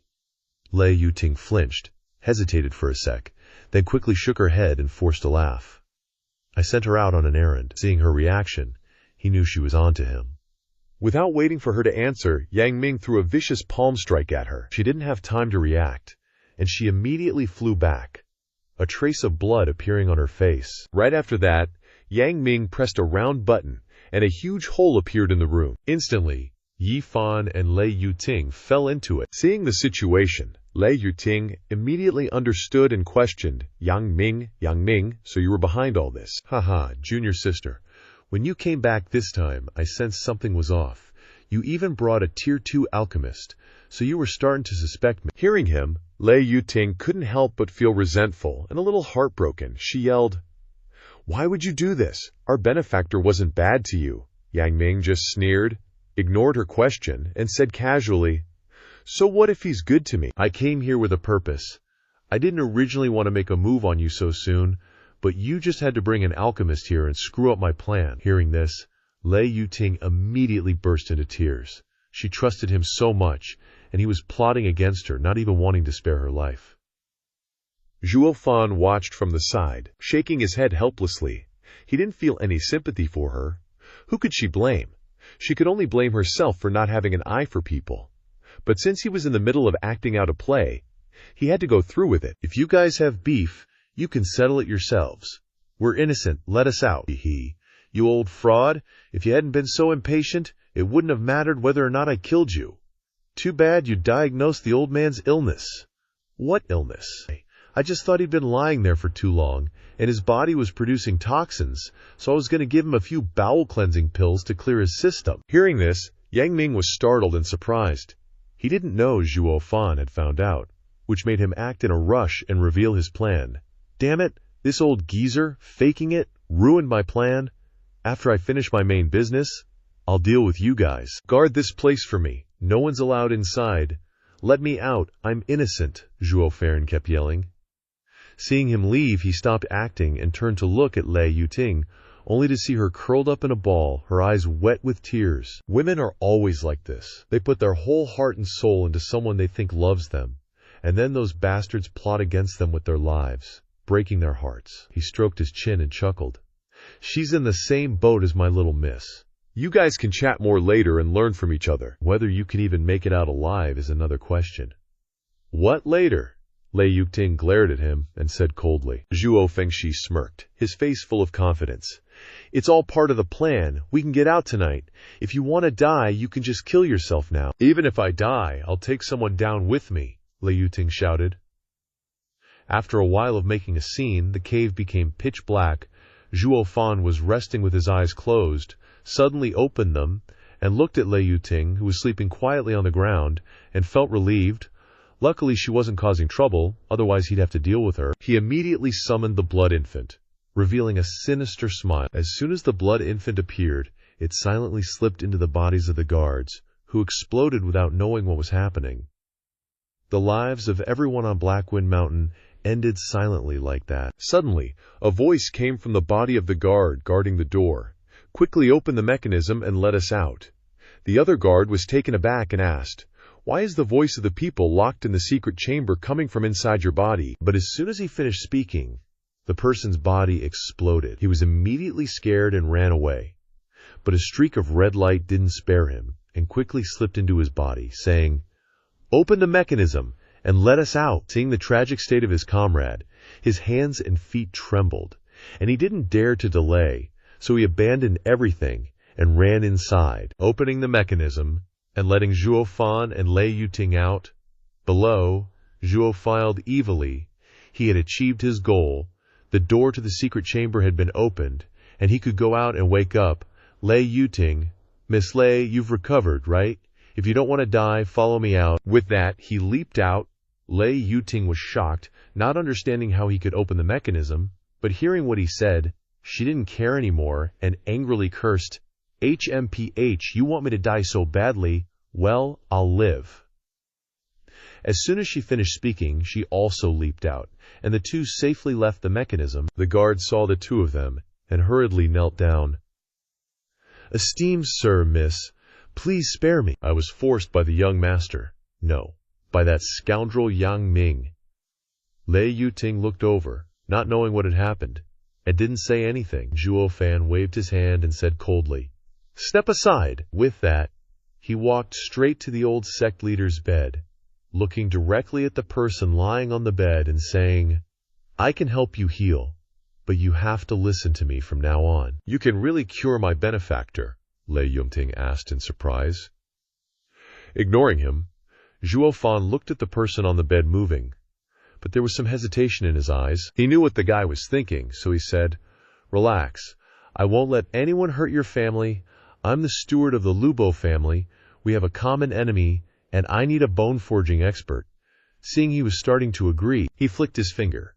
Lei Yuting flinched, hesitated for a sec, then quickly shook her head and forced a laugh. "I sent her out on an errand." Seeing her reaction, he knew she was on to him. Without waiting for her to answer, Yang Ming threw a vicious palm strike at her. She didn't have time to react, and she immediately flew back, a trace of blood appearing on her face. Right after that, Yang Ming pressed a round button, and a huge hole appeared in the room. Instantly, Yifan and Lei Yuting fell into it. Seeing the situation, Lei Yuting immediately understood and questioned, Yang Ming, so you were behind all this?" "Haha, junior sister. When you came back this time, I sensed something was off. You even brought a Tier 2 alchemist, so you were starting to suspect me." Hearing him, Lei Yuting couldn't help but feel resentful and a little heartbroken. She yelled, "Why would you do this? Our benefactor wasn't bad to you." Yang Ming just sneered, ignored her question, and said casually, "So what if he's good to me? I came here with a purpose. I didn't originally want to make a move on you so soon, but you just had to bring an alchemist here and screw up my plan." Hearing this, Lei Yuting immediately burst into tears. She trusted him so much, and he was plotting against her, not even wanting to spare her life. Zhuo Fan watched from the side, shaking his head helplessly. He didn't feel any sympathy for her. Who could she blame? She could only blame herself for not having an eye for people. But since he was in the middle of acting out a play, he had to go through with it. "If you guys have beef, you can settle it yourselves. We're innocent, let us out." "You old fraud, if you hadn't been so impatient, it wouldn't have mattered whether or not I killed you. Too bad you diagnosed the old man's illness." "What illness?" "I just thought he'd been lying there for too long, and his body was producing toxins, so I was going to give him a few bowel cleansing pills to clear his system." Hearing this, Yang Ming was startled and surprised. He didn't know Zhuo Fan had found out, which made him act in a rush and reveal his plan. "Damn it, this old geezer, faking it, ruined my plan. After I finish my main business, I'll deal with you guys. Guard this place for me. No one's allowed inside. Let me out, I'm innocent," Zhuo Fan kept yelling. Seeing him leave, he stopped acting and turned to look at Lei Yuting, only to see her curled up in a ball, her eyes wet with tears. Women are always like this. They put their whole heart and soul into someone they think loves them, and then those bastards plot against them with their lives, breaking their hearts. He stroked his chin and chuckled. She's in the same boat as my little miss. You guys can chat more later and learn from each other. Whether you can even make it out alive is another question. What later? Lei Yuting glared at him and said coldly. Zhuo Fengxi smirked, his face full of confidence. It's all part of the plan. We can get out tonight. If you want to die, you can just kill yourself now. Even if I die, I'll take someone down with me, Lei Yuting shouted. After a while of making a scene, the cave became pitch black. Zhuo Fan was resting with his eyes closed, suddenly opened them, and looked at Lei Yuting, who was sleeping quietly on the ground, and felt relieved. Luckily, she wasn't causing trouble, otherwise he'd have to deal with her. He immediately summoned the blood infant, revealing a sinister smile. As soon as the blood infant appeared, it silently slipped into the bodies of the guards, who exploded without knowing what was happening. The lives of everyone on Blackwind Mountain ended silently like that. Suddenly, a voice came from the body of the guard guarding the door. Quickly open the mechanism and let us out. The other guard was taken aback and asked, "Why is the voice of the people locked in the secret chamber coming from inside your body?" But as soon as he finished speaking, the person's body exploded. He was immediately scared and ran away. But a streak of red light didn't spare him and quickly slipped into his body, saying, "Open the mechanism and let us out." Seeing the tragic state of his comrade, his hands and feet trembled, and he didn't dare to delay, so he abandoned everything and ran inside, opening the mechanism and letting Zhuo Fan and Lei Yuting out. Below, Zhuo filed evilly. He had achieved his goal. The door to the secret chamber had been opened, and he could go out and wake up. Lei Yuting, "Miss Lei, you've recovered, right? If you don't want to die, follow me out." With that, he leaped out. Lei Yuting was shocked, not understanding how he could open the mechanism, but hearing what he said, she didn't care anymore and angrily cursed, "HMPH, you want me to die so badly? Well, I'll live." As soon as she finished speaking, she also leaped out, and the two safely left the mechanism. The guard saw the two of them and hurriedly knelt down. "Esteemed sir, miss, please spare me. I was forced by the young master. No, by that scoundrel Yang Ming." Lei Yuting looked over, not knowing what had happened, and didn't say anything. Zhuo Fan waved his hand and said coldly, "Step aside." With that, he walked straight to the old sect leader's bed, looking directly at the person lying on the bed and saying, "I can help you heal, but you have to listen to me from now on." "You can really cure my benefactor?" Lei Yuting asked in surprise. Ignoring him, Zhuo Fan looked at the person on the bed moving, but there was some hesitation in his eyes. He knew what the guy was thinking, so he said, "Relax. I won't let anyone hurt your family. I'm the steward of the Lubo family. We have a common enemy, and I need a bone-forging expert." Seeing he was starting to agree, he flicked his finger,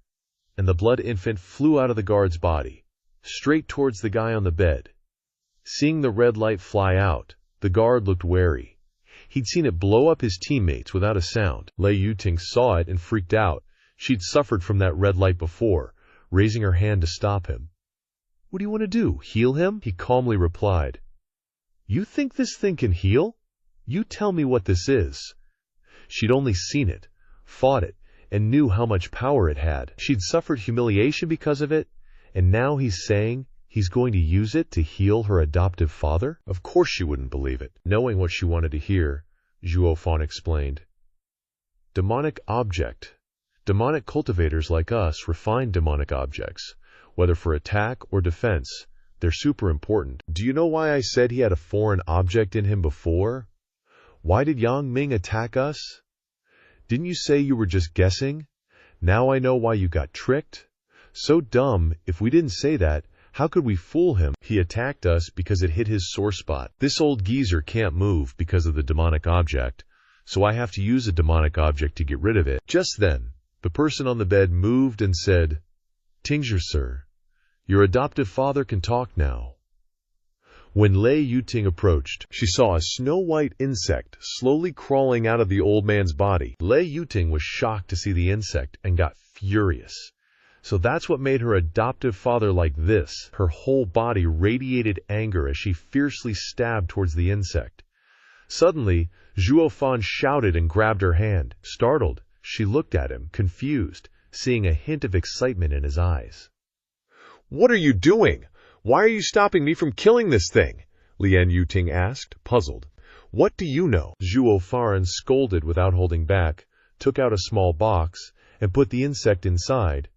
and the blood infant flew out of the guard's body, straight towards the guy on the bed. Seeing the red light fly out, the guard looked wary. He'd seen it blow up his teammates without a sound. Lei Yuting saw it and freaked out. She'd suffered from that red light before, raising her hand to stop him. "What do you want to do, heal him?" He calmly replied. "You think this thing can heal? You tell me what this is." She'd only seen it, fought it, and knew how much power it had. She'd suffered humiliation because of it, and now he's saying he's going to use it to heal her adoptive father? Of course she wouldn't believe it. Knowing what she wanted to hear, Zhuo Fan explained. "Demonic object. Demonic cultivators like us refine demonic objects, whether for attack or defense. They're super important. Do you know why I said he had a foreign object in him before? Why did Yang Ming attack us? Didn't you say you were just guessing? Now I know why you got tricked. So dumb, if we didn't say that, how could we fool him? He attacked us because it hit his sore spot. This old geezer can't move because of the demonic object, so I have to use a demonic object to get rid of it." Just then, the person on the bed moved and said, "Tingsure, sir, your adoptive father can talk now." When Lei Yuting approached, she saw a snow-white insect slowly crawling out of the old man's body. Lei Yuting was shocked to see the insect and got furious. So that's what made her adoptive father like this. Her whole body radiated anger as she fiercely stabbed towards the insect. Suddenly, Zhuo Fan shouted and grabbed her hand. Startled, she looked at him, confused, seeing a hint of excitement in his eyes. "What are you doing? Why are you stopping me from killing this thing?" Lian Yuting asked, puzzled. "What do you know?" Zhuo Fan scolded without holding back, took out a small box, and put the insect inside.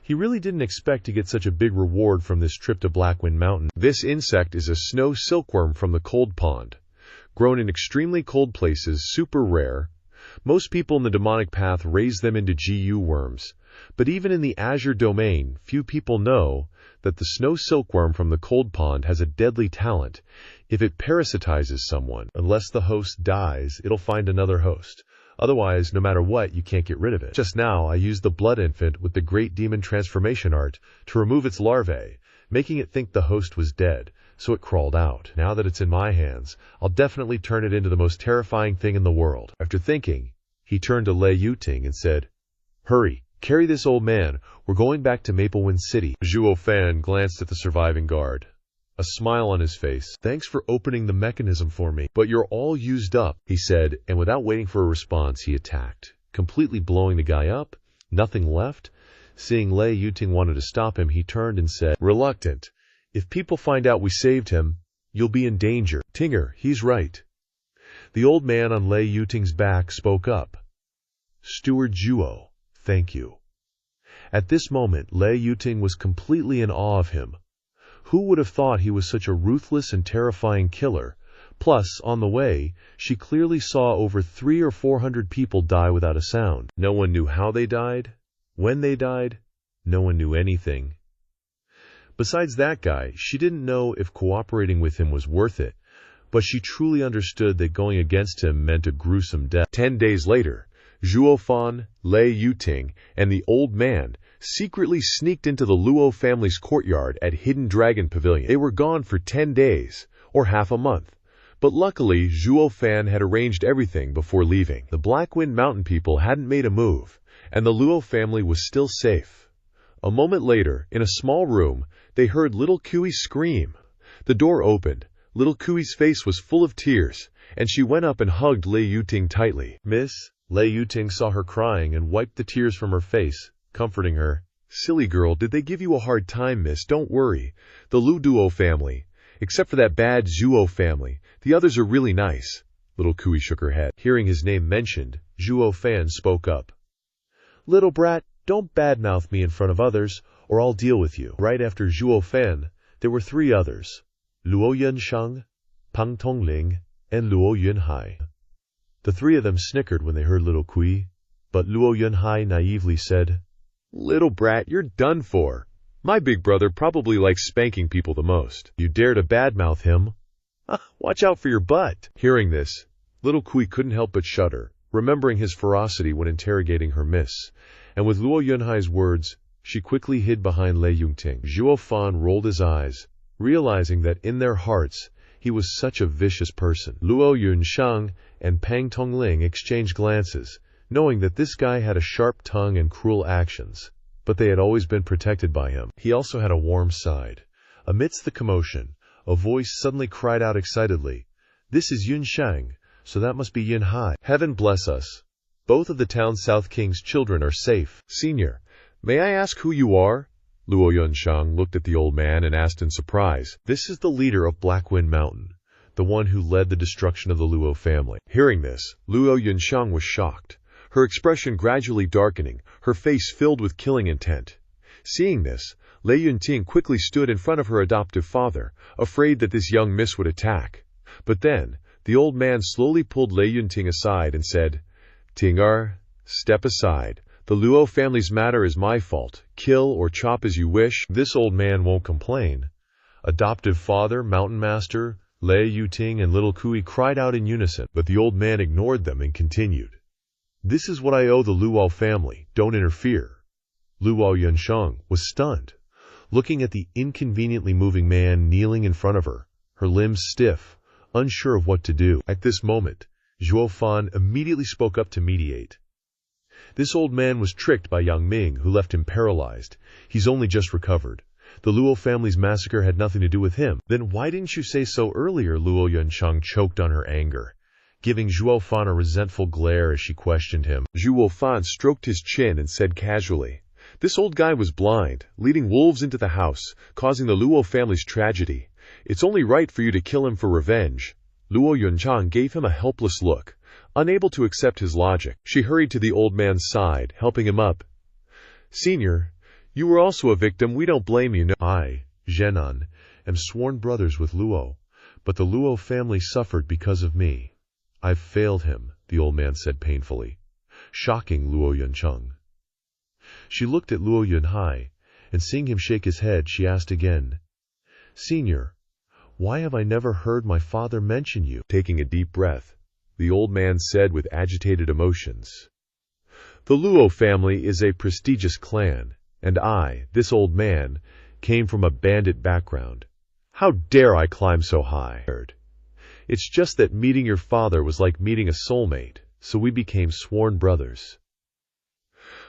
He really didn't expect to get such a big reward from this trip to Blackwind Mountain. This insect is a snow silkworm from the cold pond. Grown in extremely cold places, super rare. Most people in the demonic path raise them into GU worms. But even in the Azure domain, few people know that the snow silkworm from the cold pond has a deadly talent. If it parasitizes someone, unless the host dies, it'll find another host. Otherwise, no matter what, you can't get rid of it. Just now, I used the blood infant with the great demon transformation art to remove its larvae, making it think the host was dead, so it crawled out. Now that it's in my hands, I'll definitely turn it into the most terrifying thing in the world. After thinking, he turned to Lei Yuting and said, "Hurry, carry this old man. We're going back to Maplewind City." Zhuo Fan glanced at the surviving guard, a smile on his face. "Thanks for opening the mechanism for me, but you're all used up," he said, and without waiting for a response, he attacked, completely blowing the guy up. Nothing left. Seeing Lei Yuting wanted to stop him, he turned and said, reluctant, "If people find out we saved him, you'll be in danger." Tinger, he's right. The old man on Lei Yuting's back spoke up. "Steward Zhuo, thank you." At this moment, Lei Yuting was completely in awe of him. Who would have thought he was such a ruthless and terrifying killer? Plus, on the way, she clearly saw over 300 or 400 people die without a sound. No one knew how they died, when they died. No one knew anything. Besides that guy, she didn't know if cooperating with him was worth it, but she truly understood that going against him meant a gruesome death. 10 days later, Zhuo Fan, Lei Yuting, and the old man secretly sneaked into the Luo family's courtyard at Hidden Dragon Pavilion. They were gone for 10 days, or half a month. But luckily, Zhuo Fan had arranged everything before leaving. The Blackwind Mountain people hadn't made a move, and the Luo family was still safe. A moment later, in a small room, they heard little Kui scream. The door opened. Little Kui's face was full of tears, and she went up and hugged Lei Yuting tightly. "Miss?" Lei Yuting saw her crying and wiped the tears from her face, comforting her. "Silly girl, did they give you a hard time, miss? Don't worry. The Lu Duo family, except for that bad Zhuo family, the others are really nice." Little Kui shook her head. Hearing his name mentioned, Zhuo Fan spoke up. "Little brat, don't badmouth me in front of others, or I'll deal with you." Right after Zhuo Fan, there were 3 others: Luo Yunsheng, Pang Tongling, and Luo Yunhai. The 3 of them snickered when they heard Little Kui, but Luo Yunhai naively said, "Little brat, you're done for. My big brother probably likes spanking people the most." "You dare to badmouth him? Watch out for your butt." Hearing this, Little Kui couldn't help but shudder, remembering his ferocity when interrogating her miss, and with Luo Yunhai's words, she quickly hid behind Lei Yuting. Zhuo Fan rolled his eyes, realizing that in their hearts, he was such a vicious person. Luo Yunsheng and Pang Tongling exchanged glances, knowing that this guy had a sharp tongue and cruel actions, but they had always been protected by him. He also had a warm side. Amidst the commotion, a voice suddenly cried out excitedly, "This is Yunsheng, so that must be Yunhai. Heaven bless us. Both of the town's South King's children are safe." "Senior, may I ask who you are?" Luo Yunsheng looked at the old man and asked in surprise. "This is the leader of Blackwind Mountain, the one who led the destruction of the Luo family." Hearing this, Luo Yunsheng was shocked, her expression gradually darkening, her face filled with killing intent. Seeing this, Lei Yuting quickly stood in front of her adoptive father, afraid that this young miss would attack. But then, the old man slowly pulled Lei Yuting aside and said, "Tinger, step aside. The Luo family's matter is my fault. Kill or chop as you wish." This old man won't complain. Adoptive father, mountain master, Lei Yuting, and Little Kui cried out in unison, but the old man ignored them and continued. "This is what I owe the Luo family. Don't interfere." Luo Yunsheng was stunned, looking at the inconveniently moving man kneeling in front of her, her limbs stiff, unsure of what to do. At this moment, Zhuo Fan immediately spoke up to mediate. This old man was tricked by Yang Ming, who left him paralyzed. He's only just recovered. The Luo family's massacre had nothing to do with him. Then why didn't you say so earlier? Luo Yuncheng choked on her anger, giving Zhuo Fan a resentful glare as she questioned him. Zhuo Fan stroked his chin and said casually, "This old guy was blind, leading wolves into the house, causing the Luo family's tragedy. It's only right for you to kill him for revenge." Luo Yuncheng gave him a helpless look, unable to accept his logic. She hurried to the old man's side, helping him up. "Senior, you were also a victim. We don't blame you." "No. I, Zhenan, am sworn brothers with Luo, but the Luo family suffered because of me. I've failed him," the old man said painfully, shocking Luo Yuncheng. She looked at Luo Yunhai, and seeing him shake his head, she asked again, "Senior, why have I never heard my father mention you?" Taking a deep breath, the old man said with agitated emotions, "The Luo family is a prestigious clan, and I, this old man, came from a bandit background. How dare I climb so high? It's just that meeting your father was like meeting a soulmate, so we became sworn brothers.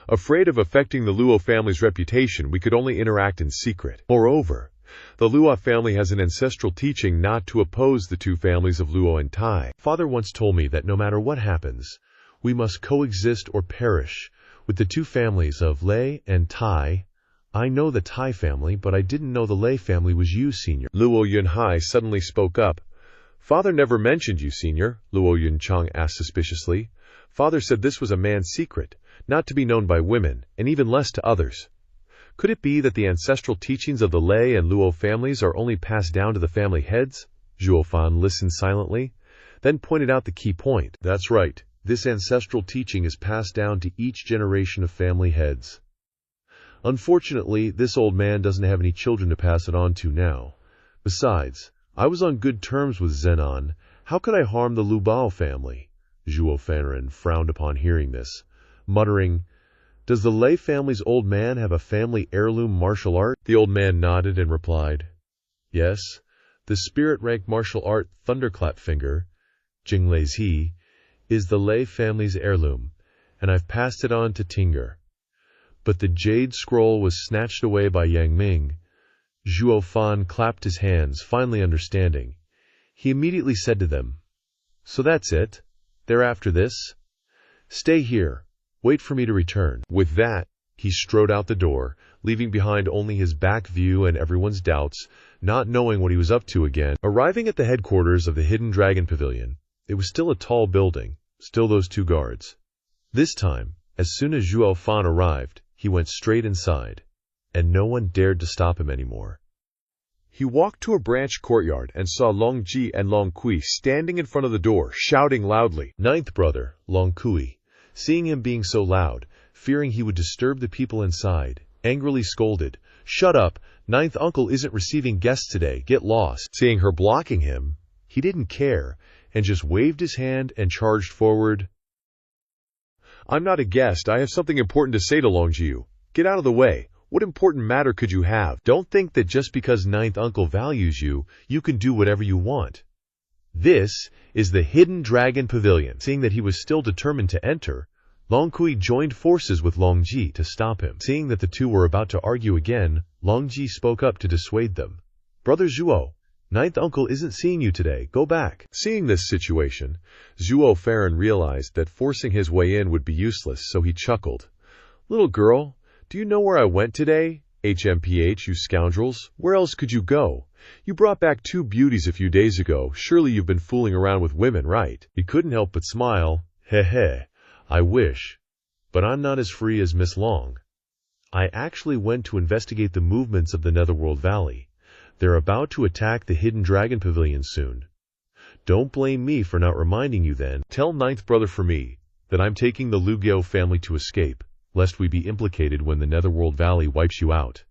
Afraid of affecting the Luo family's reputation, we could only interact in secret. Moreover, the Luo family has an ancestral teaching not to oppose the two families of Luo and Tai. Father once told me that no matter what happens, we must coexist or perish with the two families of Lei and Tai. I know the Tai family, but I didn't know the Lei family was you, Senior." Luo Yunhai suddenly spoke up. "Father never mentioned you, Senior," Luo Yuncheng asked suspiciously. "Father said this was a man's secret, not to be known by women, and even less to others. Could it be that the ancestral teachings of the Lei and Luo families are only passed down to the family heads?" Zhuo Fan listened silently, then pointed out the key point. "That's right. This ancestral teaching is passed down to each generation of family heads. Unfortunately, this old man doesn't have any children to pass it on to now. Besides, I was on good terms with Zenon. How could I harm the Lu Bao family?" Zhuo Fan frowned upon hearing this, muttering, "Does the Lei family's old man have a family heirloom martial art?" The old man nodded and replied, "Yes, the spirit rank martial art Thunderclap Finger, Jinglei Zi, is the Lei family's heirloom, and I've passed it on to Tinger. But the Jade Scroll was snatched away by Yang Ming." Zhuo Fan clapped his hands, finally understanding. He immediately said to them, "So that's it? They're after this? Stay here. Wait for me to return." With that, he strode out the door, leaving behind only his back view and everyone's doubts, not knowing what he was up to again. Arriving at the headquarters of the Hidden Dragon Pavilion, it was still a tall building, still those two guards. This time, as soon as Zhuo Fan arrived, he went straight inside, and no one dared to stop him anymore. He walked to a branch courtyard and saw Long Ji and Long Kui standing in front of the door, shouting loudly. Ninth brother, Long Kui, seeing him being so loud, fearing he would disturb the people inside, angrily scolded, "Shut up! Ninth uncle isn't receiving guests today, get lost." Seeing her blocking him, he didn't care, and just waved his hand and charged forward. "I'm not a guest, I have something important to say to Longjiu. Get out of the way. What important matter could you have? Don't think that just because ninth uncle values you, you can do whatever you want. This is the Hidden Dragon Pavilion." Seeing that he was still determined to enter, Long Kui joined forces with Long Ji to stop him. Seeing that the two were about to argue again, Long Ji spoke up to dissuade them. "Brother Zhuo, ninth uncle isn't seeing you today. Go back." Seeing this situation, Zhuo Fan realized that forcing his way in would be useless, so he chuckled. "Little girl, do you know where I went today? HMPH, you scoundrels. Where else could you go? You brought back two beauties a few days ago. Surely you've been fooling around with women, right?" He couldn't help but smile. "Heh, I wish. But I'm not as free as Miss Long. I actually went to investigate the movements of the Netherworld Valley. They're about to attack the Hidden Dragon Pavilion soon. Don't blame me for not reminding you then. Tell ninth brother for me that I'm taking the Lu Gyo family to escape, lest we be implicated when the Netherworld Valley wipes you out."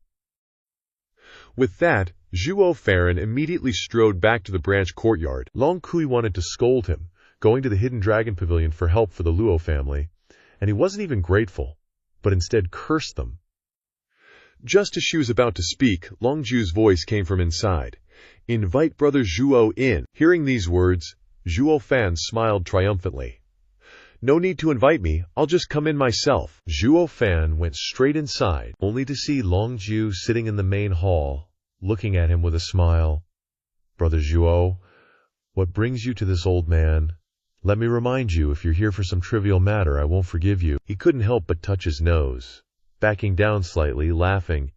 With that, Zhuo Fan immediately strode back to the branch courtyard. Long Kui wanted to scold him, going to the Hidden Dragon Pavilion for help for the Luo family, and he wasn't even grateful, but instead cursed them. Just as she was about to speak, Long Ju's voice came from inside. "Invite brother Zhuo in." Hearing these words, Zhuo Fan smiled triumphantly. No need to invite me, I'll just come in myself. Zhuo Fan went straight inside, only to see Longzhu sitting in the main hall, looking at him with a smile. Brother Zhuo, what brings you to this old man? Let me remind you, if you're here for some trivial matter, I won't forgive you. He couldn't help but touch his nose, backing down slightly, laughing.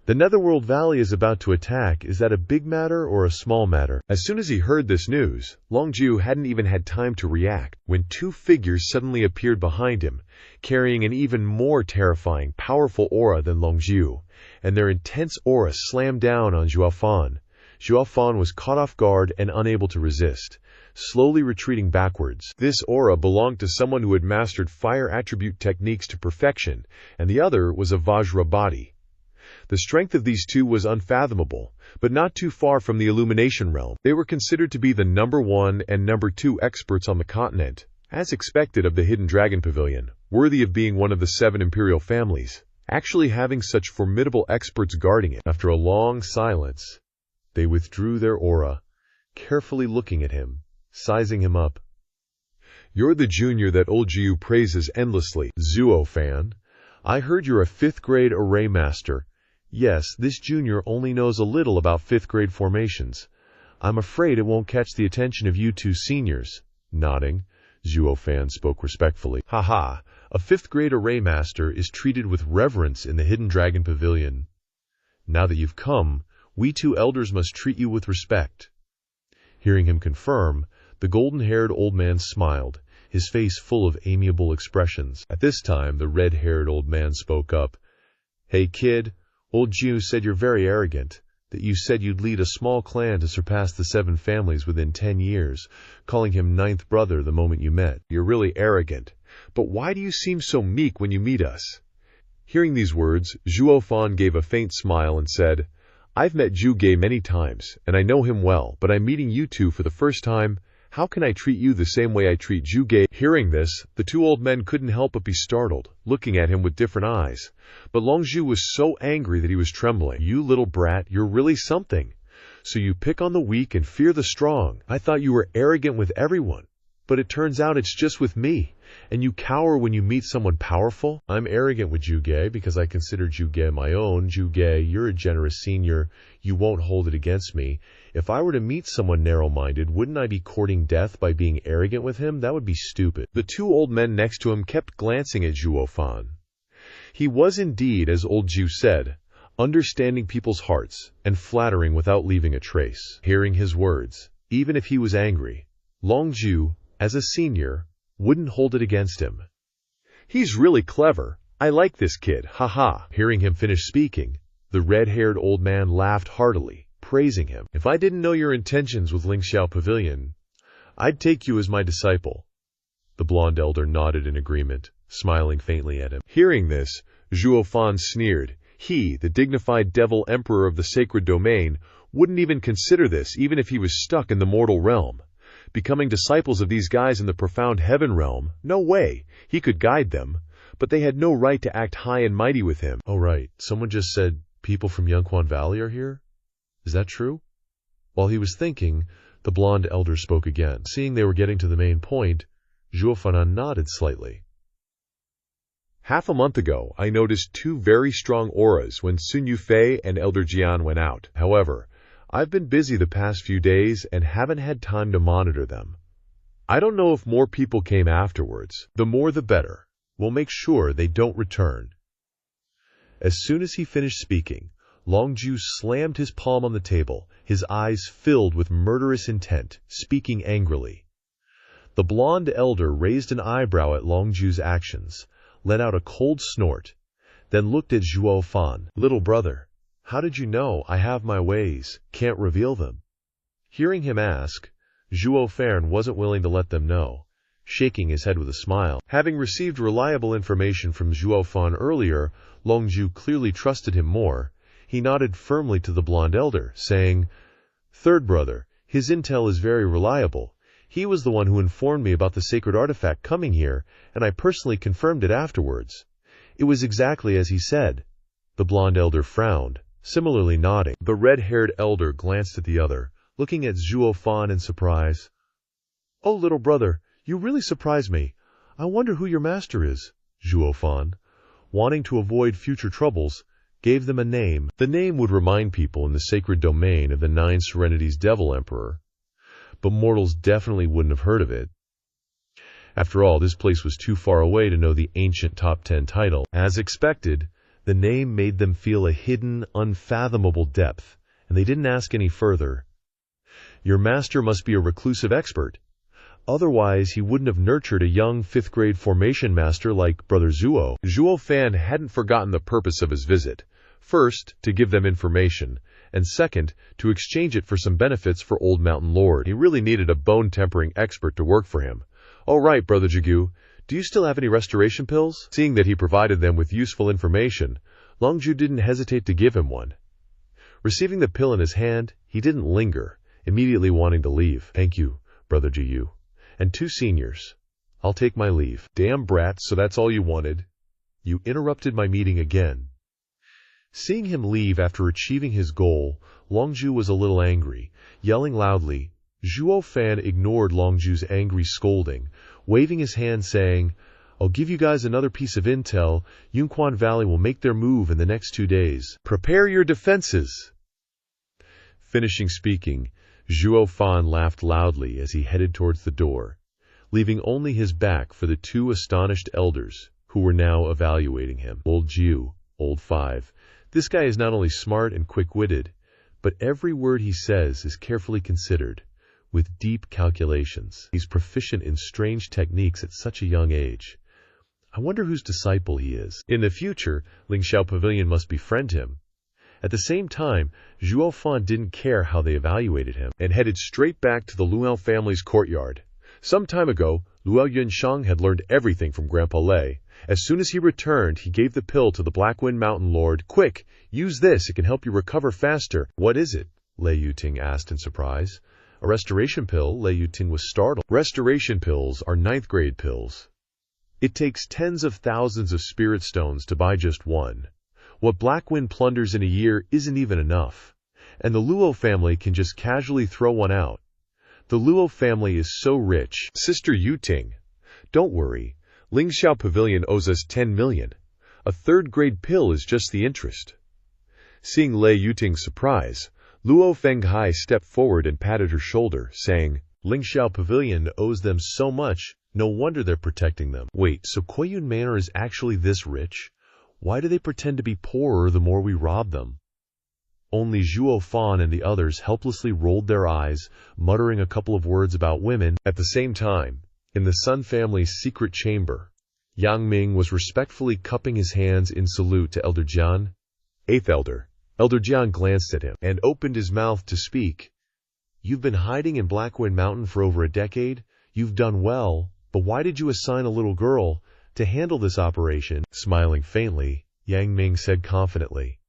The Netherworld Valley is about to attack. Is that a big matter or a small matter? As soon as he heard this news, Longzhu hadn't even had time to react when two figures suddenly appeared behind him, carrying an even more terrifying, powerful aura than Longzhu, and their intense aura slammed down on Zhuo Fan. Zhuo Fan was caught off guard and unable to resist, slowly retreating backwards. This aura belonged to someone who had mastered fire attribute techniques to perfection, and the other was a Vajra body. The strength of these two was unfathomable, but not too far from the illumination realm. They were considered to be the number 1 and number 2 experts on the continent, as expected of the Hidden Dragon Pavilion, worthy of being one of the 7 imperial families, actually having such formidable experts guarding it. After a long silence, they withdrew their aura, carefully looking at him, sizing him up. You're the junior that old Jiu praises endlessly, Zhuo Fan. I heard you're a 5th grade array master. Yes, this junior only knows a little about 5th grade formations. I'm afraid it won't catch the attention of you two seniors. Nodding, Zhuo Fan spoke respectfully. Haha, a 5th grade array master is treated with reverence in the Hidden Dragon Pavilion. Now that you've come, we two elders must treat you with respect. Hearing him confirm, the golden-haired old man smiled, his face full of amiable expressions. At this time, the red-haired old man spoke up. Hey kid, old Jew said you're very arrogant, that you said you'd lead a small clan to surpass the 7 families within 10 years, calling him 9th brother the moment you met. You're really arrogant, but why do you seem so meek when you meet us? Hearing these words, Zhuo Fan gave a faint smile and said, I've met Zhu Ge many times, and I know him well, but I'm meeting you two for the first time. How can I treat you the same way I treat Zhu Ge? Hearing this, the 2 old men couldn't help but be startled, looking at him with different eyes. But Longzhu was so angry that he was trembling. You little brat, you're really something. So you pick on the weak and fear the strong. I thought you were arrogant with everyone, but it turns out it's just with me. And you cower when you meet someone powerful? I'm arrogant with Zhu Ge because I consider Zhu Ge my own. Zhu Ge, you're a generous senior. You won't hold it against me. If I were to meet someone narrow-minded, wouldn't I be courting death by being arrogant with him? That would be stupid. The 2 old men next to him kept glancing at Zhuo Fan. He was indeed, as old Zhu said, understanding people's hearts and flattering without leaving a trace. Hearing his words, even if he was angry, Longzhu, as a senior, wouldn't hold it against him. He's really clever. I like this kid, haha. Hearing him finish speaking, the red-haired old man laughed heartily, praising him. If I didn't know your intentions with Lingxiao Pavilion, I'd take you as my disciple. The blonde elder nodded in agreement, smiling faintly at him. Hearing this, Zhuo Fan sneered. He, the dignified devil emperor of the sacred domain, wouldn't even consider this even if he was stuck in the mortal realm. Becoming disciples of these guys in the profound heaven realm, no way. He could guide them, but they had no right to act high and mighty with him. Oh right, someone just said people from Yunquan Valley are here? Is that true? While he was thinking, the blonde elder spoke again. Seeing they were getting to the main point, Zhuo Fan nodded slightly. Half a month ago, I noticed 2 very strong auras when Sun Yufei and Elder Jian went out. However, I've been busy the past few days and haven't had time to monitor them. I don't know if more people came afterwards. The more the better. We'll make sure they don't return. As soon as he finished speaking, Longzhu slammed his palm on the table, his eyes filled with murderous intent, speaking angrily. The blonde elder raised an eyebrow at Longzhu's actions, let out a cold snort, then looked at Zhuo Fan. Little brother, how did you know I have my ways, can't reveal them? Hearing him ask, Zhuo Fan wasn't willing to let them know, shaking his head with a smile. Having received reliable information from Zhuo Fan earlier, Longzhu clearly trusted him more. He nodded firmly to the blonde elder, saying, Third brother, his intel is very reliable. He was the one who informed me about the sacred artifact coming here, and I personally confirmed it afterwards. It was exactly as he said. The blonde elder frowned, similarly nodding. The red-haired elder glanced at the other, looking at Zhuo Fan in surprise. Oh, little brother, you really surprise me. I wonder who your master is, Zhuo Fan, wanting to avoid future troubles, gave them a name. The name would remind people in the sacred domain of the Nine Serenities Devil Emperor, but mortals definitely wouldn't have heard of it. After all, this place was too far away to know the ancient top 10 title. As expected, the name made them feel a hidden, unfathomable depth, and they didn't ask any further. Your master must be a reclusive expert. Otherwise, he wouldn't have nurtured a young 5th grade formation master like Brother Zhuo. Zhuo Fan hadn't forgotten the purpose of his visit. First, to give them information, and second, to exchange it for some benefits for Old Mountain Lord. He really needed a bone-tempering expert to work for him. "All right, Brother Jigu, do you still have any restoration pills?" Seeing that he provided them with useful information, Longju didn't hesitate to give him one. Receiving the pill in his hand, he didn't linger, immediately wanting to leave. "Thank you, Brother Jigu. And 2 seniors. I'll take my leave." "Damn brat, so that's all you wanted?" "You interrupted my meeting again." Seeing him leave after achieving his goal, Longju was a little angry. Yelling loudly, Zhuo Fan ignored Longju's angry scolding, waving his hand saying, "I'll give you guys another piece of intel. Yunquan Valley will make their move in the next 2 days. Prepare your defenses." Finishing speaking, Zhuo Fan laughed loudly as he headed towards the door, leaving only his back for the 2 astonished elders, who were now evaluating him. "Old Jiu, Old 5, this guy is not only smart and quick-witted, but every word he says is carefully considered, with deep calculations. He's proficient in strange techniques at such a young age. I wonder whose disciple he is. In the future, Lingxiao Pavilion must befriend him." At the same time, Zhuo Fan didn't care how they evaluated him, and headed straight back to the Luo family's courtyard. Some time ago, Luo Yunsheng had learned everything from Grandpa Lei. As soon as he returned, he gave the pill to the Blackwind Mountain Lord. "Quick, use this, it can help you recover faster." "What is it?" Lei Yuting asked in surprise. "A restoration pill." Lei Yuting was startled. Restoration pills are 9th grade pills. It takes tens of thousands of spirit stones to buy just one. What Blackwind plunders in a year isn't even enough, and the Luo family can just casually throw one out. The Luo family is so rich. "Sister Yuting, don't worry. Lingxiao Pavilion owes us 10 million. A 3rd grade pill is just the interest." Seeing Lei Yuting's surprise, Luo Fenghai stepped forward and patted her shoulder, saying, "Lingxiao Pavilion owes them so much, no wonder they're protecting them." "Wait, so Koyun Manor is actually this rich? Why do they pretend to be poorer the more we rob them?" Only Zhuo Fan and the others helplessly rolled their eyes, muttering a couple of words about women. At the same time, in the Sun family's secret chamber, Yang Ming was respectfully cupping his hands in salute to Elder Jian. 8th Elder. Elder Jian glanced at him and opened his mouth to speak. "You've been hiding in Blackwind Mountain for over a decade. You've done well, but why did you assign a little girl to handle this operation?" Smiling faintly, Yang Ming said confidently,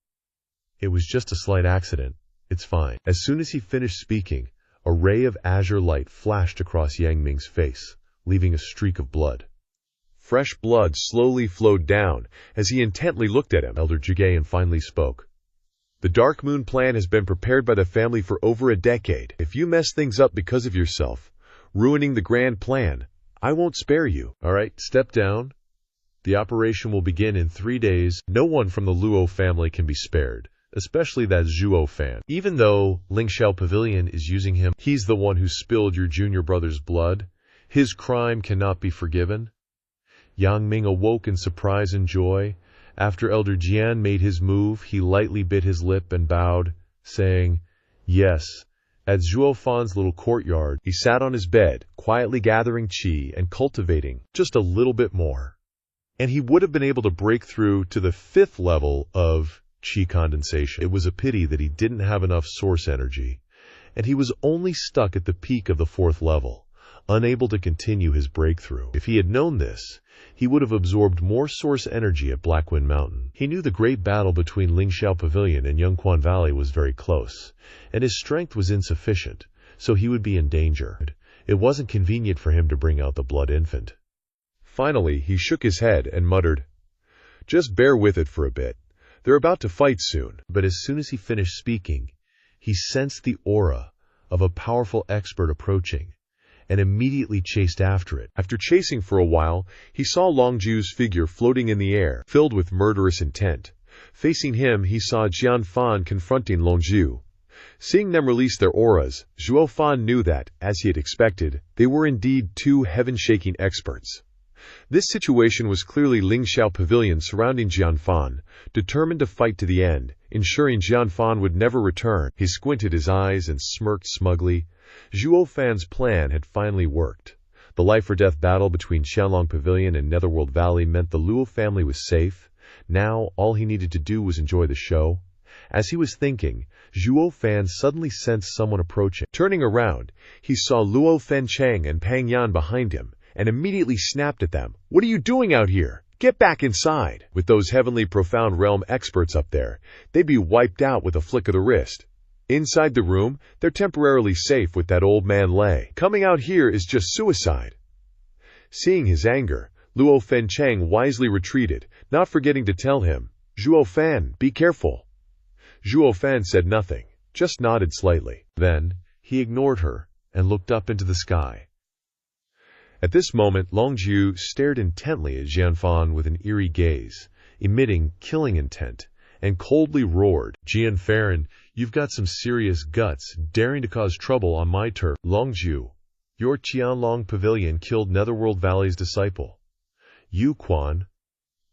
"It was just a slight accident. It's fine." As soon as he finished speaking, a ray of azure light flashed across Yang Ming's face, leaving a streak of blood. Fresh blood slowly flowed down as he intently looked at him. Elder Jigayan finally spoke. "The Dark Moon plan has been prepared by the family for over a decade. If you mess things up because of yourself, ruining the grand plan, I won't spare you." "All right, step down. The operation will begin in 3 days. No one from the Luo family can be spared, especially that Zhuo Fan. Even though Lingxiao Pavilion is using him, he's the one who spilled your junior brother's blood. His crime cannot be forgiven." Yang Ming awoke in surprise and joy. After Elder Jian made his move, he lightly bit his lip and bowed, saying, "Yes." At Zhuo Fan's little courtyard, he sat on his bed, quietly gathering qi and cultivating just a little bit more. And he would have been able to break through to the 5th level of qi condensation. It was a pity that he didn't have enough source energy, and he was only stuck at the peak of the 4th level, unable to continue his breakthrough. If he had known this, he would have absorbed more source energy at Blackwind Mountain. He knew the great battle between Lingxiao Pavilion and Yunquan Valley was very close, and his strength was insufficient, so he would be in danger. It wasn't convenient for him to bring out the blood infant. Finally, he shook his head and muttered, "Just bear with it for a bit. They're about to fight soon." But as soon as he finished speaking, he sensed the aura of a powerful expert approaching, and immediately chased after it. After chasing for a while, he saw Longju's figure floating in the air, filled with murderous intent. Facing him, he saw Zhuo Fan confronting Longju. Seeing them release their auras, Zhuo Fan knew that, as he had expected, they were indeed two heaven-shaking experts. This situation was clearly Ling Xiao Pavilion surrounding Zhuo Fan, determined to fight to the end, ensuring Zhuo Fan would never return. He squinted his eyes and smirked smugly. Zhuo Fan's plan had finally worked. The life-or-death battle between Xianlong Pavilion and Netherworld Valley meant the Luo family was safe. Now, all he needed to do was enjoy the show. As he was thinking, Zhuo Fan suddenly sensed someone approaching. Turning around, he saw Luo Fencheng and Pang Yan behind him, and immediately snapped at them. "What are you doing out here? Get back inside!" With those heavenly profound realm experts up there, they'd be wiped out with a flick of the wrist. Inside the room, they're temporarily safe with that old man Lei. Coming out here is just suicide. Seeing his anger, Luo Fencheng wisely retreated, not forgetting to tell him, "Zhuo Fan, be careful." Zhuo Fan said nothing, just nodded slightly. Then, he ignored her and looked up into the sky. At this moment, Longju stared intently at Zhuo Fan with an eerie gaze, emitting killing intent, and coldly roared, "Zhuo Fan, you've got some serious guts, daring to cause trouble on my turf. Longju, your Qianlong Pavilion killed Netherworld Valley's disciple. You, Quan,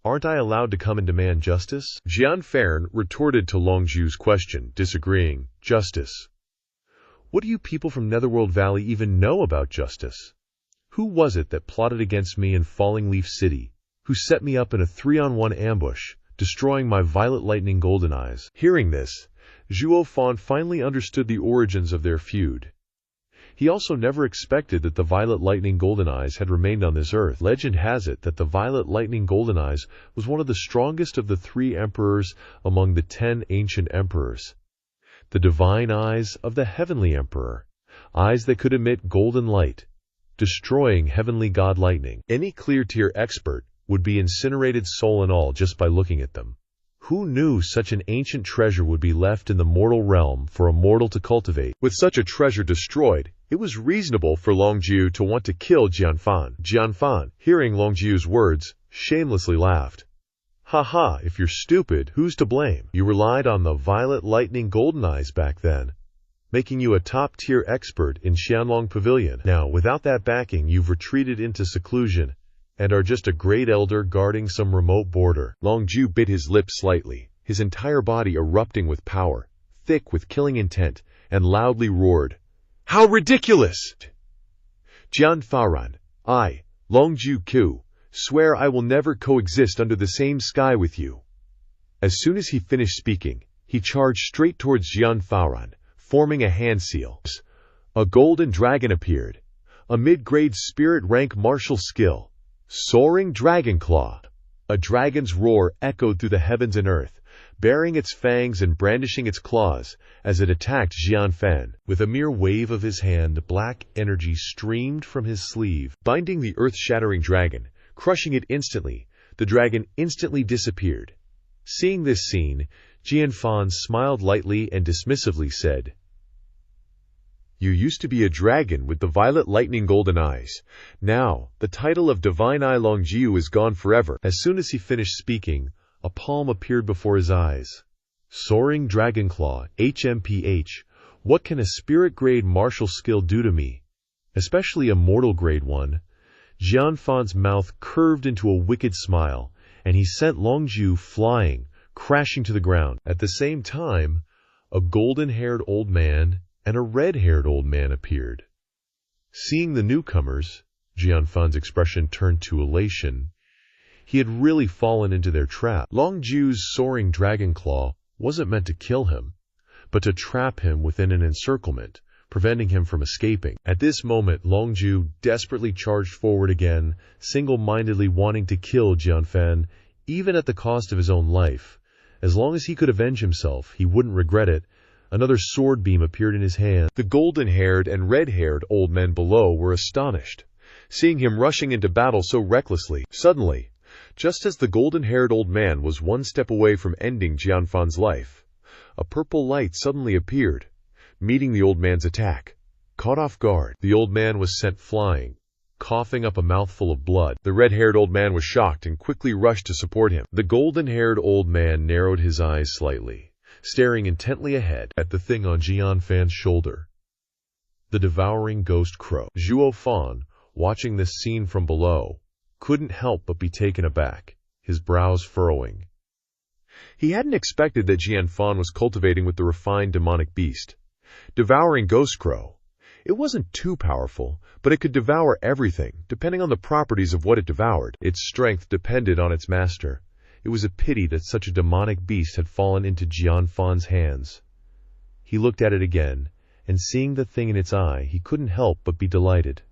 aren't I allowed to come and demand justice?" Zhuo Fan retorted to Longju's question, disagreeing, "Justice? What do you people from Netherworld Valley even know about justice? Who was it that plotted against me in Falling Leaf City, who set me up in a 3-on-1 ambush, destroying my Violet Lightning Golden Eyes?" Hearing this, Zhuo Fan finally understood the origins of their feud. He also never expected that the Violet Lightning Golden Eyes had remained on this earth. Legend has it that the Violet Lightning Golden Eyes was one of the strongest of the 3 emperors among the 10 ancient emperors. The divine eyes of the heavenly emperor, eyes that could emit golden light, destroying heavenly god lightning. Any clear-tier expert would be incinerated soul and all just by looking at them. Who knew such an ancient treasure would be left in the mortal realm for a mortal to cultivate? With such a treasure destroyed, it was reasonable for Longju to want to kill Zhuo Fan. Zhuo Fan, hearing Longju's words, shamelessly laughed. "Ha ha, if you're stupid, who's to blame? You relied on the Violet Lightning Golden Eyes back then, making you a top-tier expert in Qianlong Pavilion. Now, without that backing, you've retreated into seclusion and are just a great elder guarding some remote border." Longju bit his lip slightly, his entire body erupting with power, thick with killing intent, and loudly roared, "How ridiculous! Zhuo Fan, I, Longju Ku, swear I will never coexist under the same sky with you." As soon as he finished speaking, he charged straight towards Zhuo Fan, forming a hand seal. A golden dragon appeared, a mid-grade spirit rank martial skill, Soaring Dragon Claw. A dragon's roar echoed through the heavens and earth, baring its fangs and brandishing its claws as it attacked Zhuo Fan. With a mere wave of his hand, black energy streamed from his sleeve, binding the earth-shattering dragon, crushing it instantly. The dragon instantly disappeared. Seeing this scene, Zhuo Fan smiled lightly and dismissively said, "You used to be a dragon with the Violet Lightning Golden Eyes. Now, the title of Divine Eye Longju is gone forever." As soon as he finished speaking, a palm appeared before his eyes. "Soaring Dragon Claw, HMPH, what can a spirit-grade martial skill do to me? Especially a mortal-grade one?" Zhuo Fan's mouth curved into a wicked smile, and he sent Longju flying, crashing to the ground. At the same time, a golden-haired old man and a red-haired old man appeared. Seeing the newcomers, Zhuo Fan's expression turned to elation. He had really fallen into their trap. Longju's soaring dragon claw wasn't meant to kill him, but to trap him within an encirclement, preventing him from escaping. At this moment, Longju desperately charged forward again, single-mindedly wanting to kill Zhuo Fan, even at the cost of his own life. As long as he could avenge himself, he wouldn't regret it. Another sword beam appeared in his hand. The golden-haired and red-haired old men below were astonished, seeing him rushing into battle so recklessly. Suddenly, just as the golden-haired old man was one step away from ending Zhuo Fan's life, a purple light suddenly appeared, meeting the old man's attack. Caught off guard, the old man was sent flying, coughing up a mouthful of blood. The red-haired old man was shocked and quickly rushed to support him. The golden-haired old man narrowed his eyes slightly, staring intently ahead at the thing on Zhuo Fan's shoulder. The devouring ghost crow. Zhuo Fan, watching this scene from below, couldn't help but be taken aback, his brows furrowing. He hadn't expected that Zhuo Fan was cultivating with the refined demonic beast. Devouring ghost crow. It wasn't too powerful, but it could devour everything, depending on the properties of what it devoured. Its strength depended on its master. It was a pity that such a demonic beast had fallen into Zhuo Fan's hands. He looked at it again, and seeing the thing in its eye, he couldn't help but be delighted.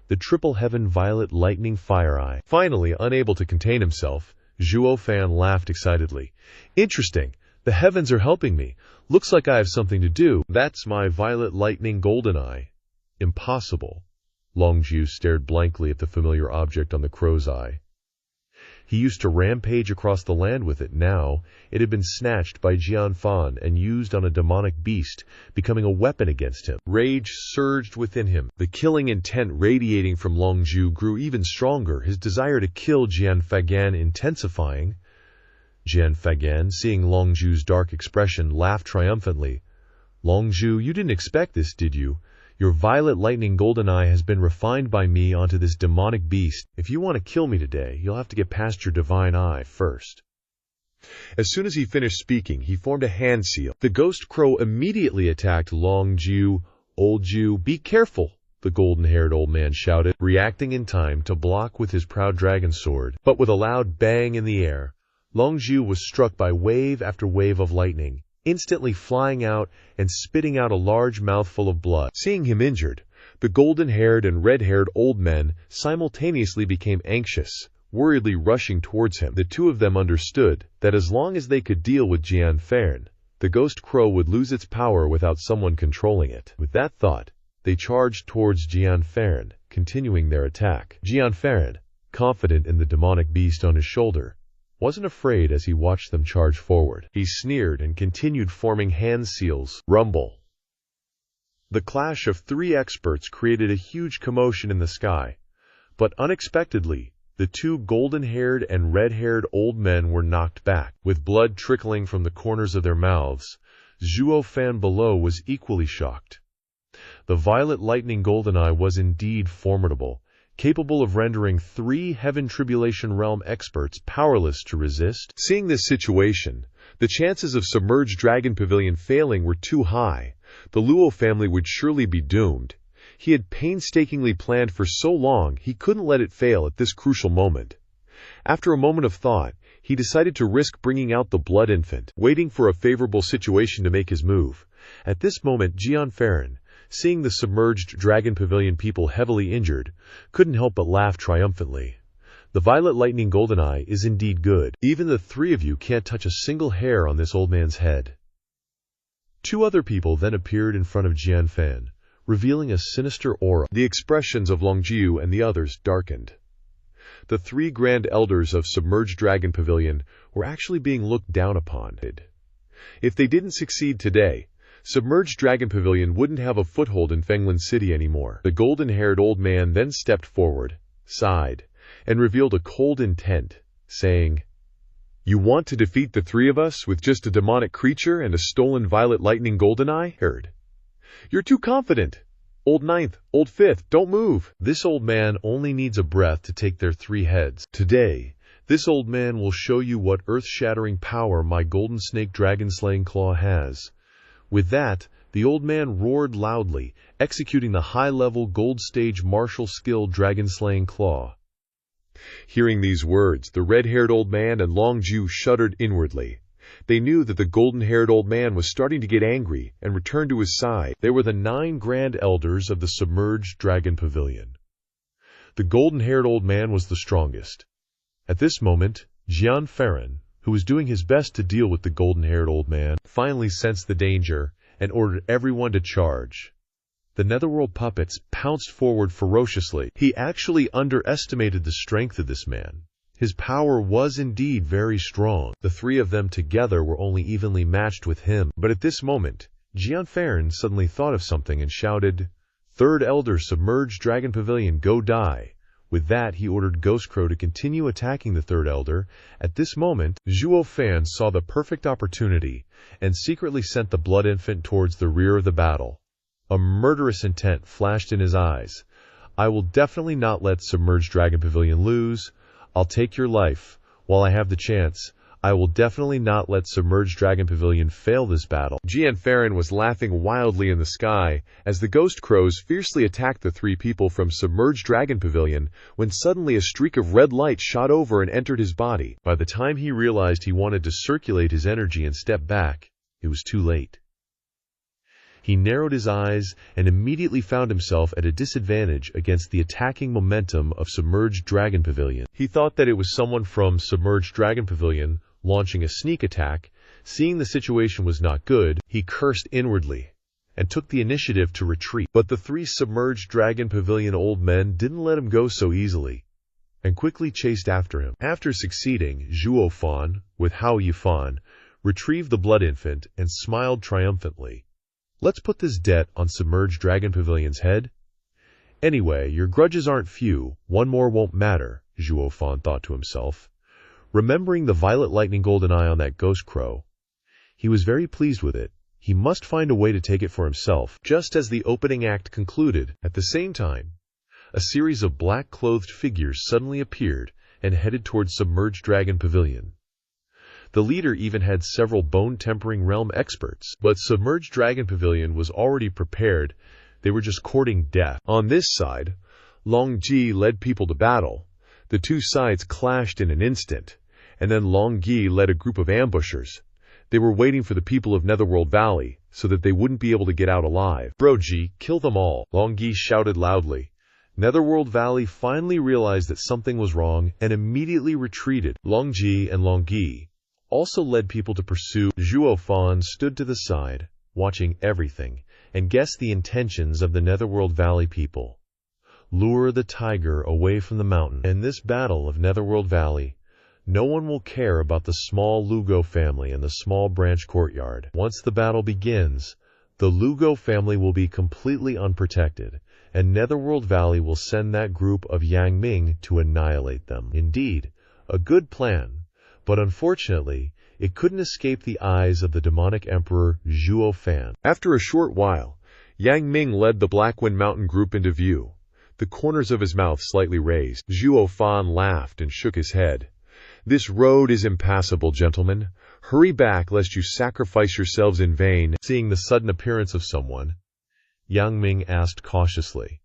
The triple heaven violet lightning fire eye. Finally, unable to contain himself, Zhuo Fan laughed excitedly. Interesting. The heavens are helping me. Looks like I have something to do. That's my violet lightning golden eye. Impossible. Longzhu stared blankly at the familiar object on the crow's eye. He used to rampage across the land with it. Now, it had been snatched by Zhuo Fan and used on a demonic beast, becoming a weapon against him. Rage surged within him. The killing intent radiating from Longzhu grew even stronger, his desire to kill Zhuo Fan intensifying. Zhuo Fan, seeing Longzhu's dark expression, laughed triumphantly. Longzhu, you didn't expect this, did you? Your violet lightning golden eye has been refined by me onto this demonic beast. If you want to kill me today, you'll have to get past your divine eye first. As soon as he finished speaking, he formed a hand seal. The ghost crow immediately attacked Longzhu. Old Zhu, be careful, the golden-haired old man shouted, reacting in time to block with his proud dragon sword. But with a loud bang in the air, Longzhu was struck by wave after wave of lightning, instantly flying out and spitting out a large mouthful of blood. Seeing him injured, the golden-haired and red-haired old men simultaneously became anxious, worriedly rushing towards him. The two of them understood that as long as they could deal with Zhuo Fan, the ghost crow would lose its power without someone controlling it. With that thought, they charged towards Zhuo Fan, continuing their attack. Zhuo Fan, confident in the demonic beast on his shoulder, wasn't afraid as he watched them charge forward. He sneered and continued forming hand seals. Rumble. The clash of three experts created a huge commotion in the sky, but unexpectedly, the two golden-haired and red-haired old men were knocked back. With blood trickling from the corners of their mouths, Zhuo Fan below was equally shocked. The violet lightning golden eye was indeed formidable, capable of rendering three Heaven Tribulation Realm experts powerless to resist. Seeing this situation, the chances of Submerged Dragon Pavilion failing were too high. The Luo family would surely be doomed. He had painstakingly planned for so long, he couldn't let it fail at this crucial moment. After a moment of thought, he decided to risk bringing out the Blood Infant, waiting for a favorable situation to make his move. At this moment, Zhuo Fan, seeing the Submerged Dragon Pavilion people heavily injured, couldn't help but laugh triumphantly. The violet lightning golden eye is indeed good. Even the three of you can't touch a single hair on this old man's head. Two other people then appeared in front of Zhuo Fan, revealing a sinister aura. The expressions of Longzhu and the others darkened. The three grand elders of Submerged Dragon Pavilion were actually being looked down upon. If they didn't succeed today, Submerged Dragon Pavilion wouldn't have a foothold in Fenglan City anymore. The golden-haired old man then stepped forward, sighed, and revealed a cold intent, saying, "You want to defeat the three of us with just a demonic creature and a stolen violet lightning golden eye? You're too confident. Old Ninth, Old Fifth, don't move." This old man only needs a breath to take their three heads. Today, this old man will show you what earth-shattering power my golden snake dragon-slaying claw has. With that, the old man roared loudly, executing the high-level gold stage martial skill dragon-slaying claw. Hearing these words, the red-haired old man and Longzhu shuddered inwardly. They knew that the golden-haired old man was starting to get angry and returned to his side. They were the 9 grand elders of the Submerged Dragon Pavilion. The golden-haired old man was the strongest. At this moment, Zhuo Fan, who was doing his best to deal with the golden-haired old man, finally sensed the danger and ordered everyone to charge. The Netherworld puppets pounced forward ferociously. He actually underestimated the strength of this man. His power was indeed very strong. The three of them together were only evenly matched with him. But at this moment, Zhuo Fan suddenly thought of something and shouted, Third Elder submerged Dragon Pavilion, go die. With that, he ordered Ghost Crow to continue attacking the Third Elder. At this moment, Zhuo Fan saw the perfect opportunity and secretly sent the Blood Infant towards the rear of the battle. A murderous intent flashed in his eyes. I will definitely not let Submerged Dragon Pavilion lose. I'll take your life. While I have the chance, I will definitely not let Submerged Dragon Pavilion fail this battle. Jian Farron was laughing wildly in the sky as the Ghost Crows fiercely attacked the three people from Submerged Dragon Pavilion when suddenly a streak of red light shot over and entered his body. By the time he realized he wanted to circulate his energy and step back, it was too late. He narrowed his eyes and immediately found himself at a disadvantage against the attacking momentum of Submerged Dragon Pavilion. He thought that it was someone from Submerged Dragon Pavilion launching a sneak attack. Seeing the situation was not good, he cursed inwardly and took the initiative to retreat. But the three Submerged Dragon Pavilion old men didn't let him go so easily and quickly chased after him. After succeeding, Zhuo Fan, with Zhuo Yifan, retrieved the Blood Infant and smiled triumphantly. Let's put this debt on Submerged Dragon Pavilion's head. Anyway, your grudges aren't few. One more won't matter, Zhuo Fan thought to himself. Remembering the violet lightning golden eye on that Ghost Crow, he was very pleased with it. He must find a way to take it for himself. Just as the opening act concluded, at the same time, a series of black-clothed figures suddenly appeared and headed towards Submerged Dragon Pavilion. The leader even had several bone-tempering realm experts, but Submerged Dragon Pavilion was already prepared. They were just courting death. On this side, Long Ji led people to battle. The two sides clashed in an instant, and then Long Gi led a group of ambushers. They were waiting for the people of Netherworld Valley, so that they wouldn't be able to get out alive. Bro Ji, kill them all, Long Gi shouted loudly. Netherworld Valley finally realized that something was wrong and immediately retreated. Long Ji and Long Gi also led people to pursue. Zhuo Fan stood to the side, watching everything, and guessed the intentions of the Netherworld Valley people. Lure the tiger away from the mountain. In this battle of Netherworld Valley, no one will care about the small Lugo family and the small branch courtyard. Once the battle begins, the Lugo family will be completely unprotected, and Netherworld Valley will send that group of Yang Ming to annihilate them. Indeed, a good plan. But unfortunately, it couldn't escape the eyes of the demonic emperor Zhuo Fan. After a short while, Yang Ming led the Blackwind Mountain group into view, the corners of his mouth slightly raised. Zhuo Fan laughed and shook his head. This road is impassable, gentlemen. Hurry back lest you sacrifice yourselves in vain. Seeing the sudden appearance of someone, Yang Ming asked cautiously,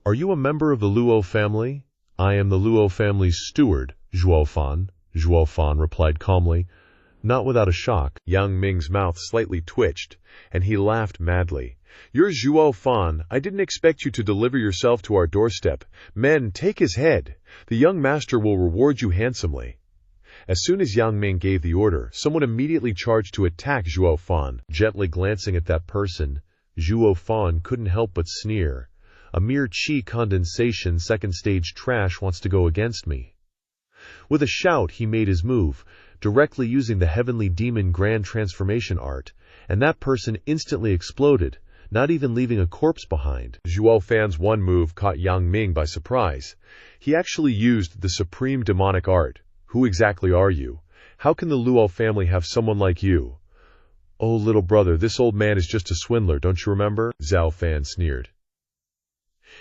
Are you a member of the Luo family? I am the Luo family's steward, Zhuo Fan. Zhuo Fan replied calmly, not without a shock. Yang Ming's mouth slightly twitched, and he laughed madly. You're Zhuo Fan. I didn't expect you to deliver yourself to our doorstep. Men, take his head. The young master will reward you handsomely. As soon as Yang Ming gave the order, someone immediately charged to attack Zhuo Fan. Gently glancing at that person, Zhuo Fan couldn't help but sneer. A mere chi condensation second-stage trash wants to go against me. With a shout, he made his move, directly using the Heavenly Demon Grand Transformation art, and that person instantly exploded, not even leaving a corpse behind. Zhuo Fan's one move caught Yang Ming by surprise. He actually used the supreme demonic art. Who exactly are you? How can the Luo family have someone like you? Oh, little brother, this old man is just a swindler, don't you remember? Zhuo Fan sneered.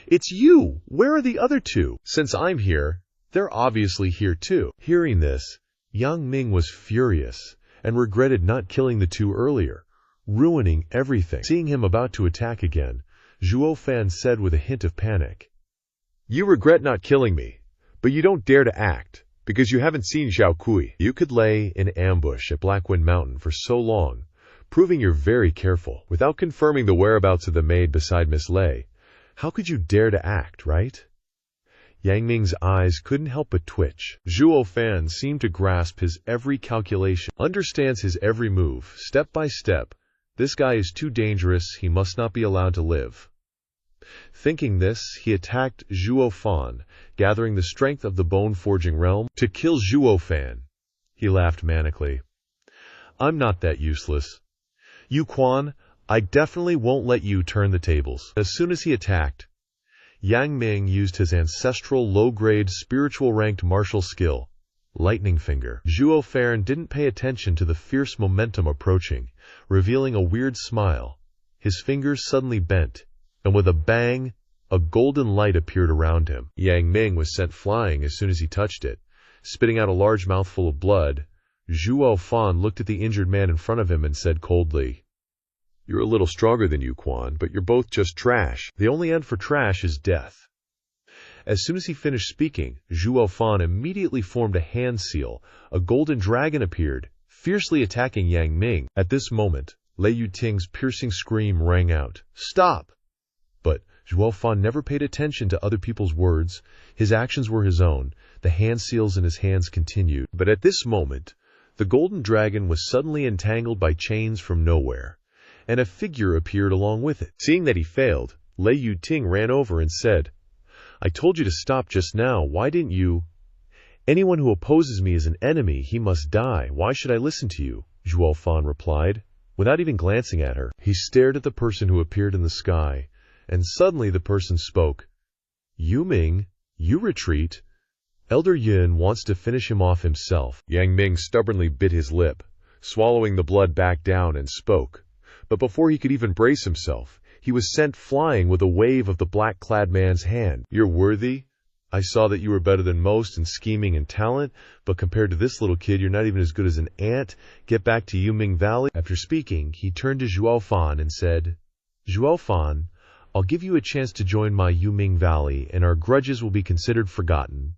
It's you! Where are the other two? Since I'm here, they're obviously here too. Hearing this, Yang Ming was furious and regretted not killing the two earlier, ruining everything. Seeing him about to attack again, Zhuo Fan said with a hint of panic, You regret not killing me, but you don't dare to act, because you haven't seen Zhao Kui. You could lay in ambush at Blackwind Mountain for so long, proving you're very careful. Without confirming the whereabouts of the maid beside Miss Lei, how could you dare to act, right? Yang Ming's eyes couldn't help but twitch. Zhuo Fan seemed to grasp his every calculation, understands his every move, step by step. This guy is too dangerous, he must not be allowed to live. Thinking this, he attacked Zhuo Fan, gathering the strength of the bone-forging realm to kill Zhuo Fan. He laughed manically. I'm not that useless. Yu Quan, I definitely won't let you turn the tables. As soon as he attacked, Yang Ming used his ancestral low-grade spiritual-ranked martial skill, Lightning Finger. Zhuo Fan didn't pay attention to the fierce momentum approaching, revealing a weird smile. His fingers suddenly bent, and with a bang, a golden light appeared around him. Yang Ming was sent flying as soon as he touched it, spitting out a large mouthful of blood. Zhuo Fan looked at the injured man in front of him and said coldly, "You're a little stronger than you, Quan, but you're both just trash. The only end for trash is death." As soon as he finished speaking, Zhuo Fan immediately formed a hand seal. A golden dragon appeared, fiercely attacking Yang Ming. At this moment, Lei Yuting's piercing scream rang out, "Stop!" But Zhuo Fan never paid attention to other people's words. His actions were his own. The hand seals in his hands continued. But at this moment, the golden dragon was suddenly entangled by chains from nowhere, and a figure appeared along with it. Seeing that he failed, Lei Yuting ran over and said, "I told you to stop just now. Why didn't you? Anyone who opposes me is an enemy. He must die. Why should I listen to you?" Zhuo Fan replied, without even glancing at her. He stared at the person who appeared in the sky, and suddenly the person spoke. "Yu Ming, you retreat. Elder Yin wants to finish him off himself." Yang Ming stubbornly bit his lip, swallowing the blood back down, and spoke. But before he could even brace himself, he was sent flying with a wave of the black-clad man's hand. "You're worthy. I saw that you were better than most in scheming and talent, but compared to this little kid, you're not even as good as an ant. Get back to Yuming Valley." After speaking, he turned to Zhuo Fan and said, "Zhuo Fan, I'll give you a chance to join my Yuming Valley, and our grudges will be considered forgotten."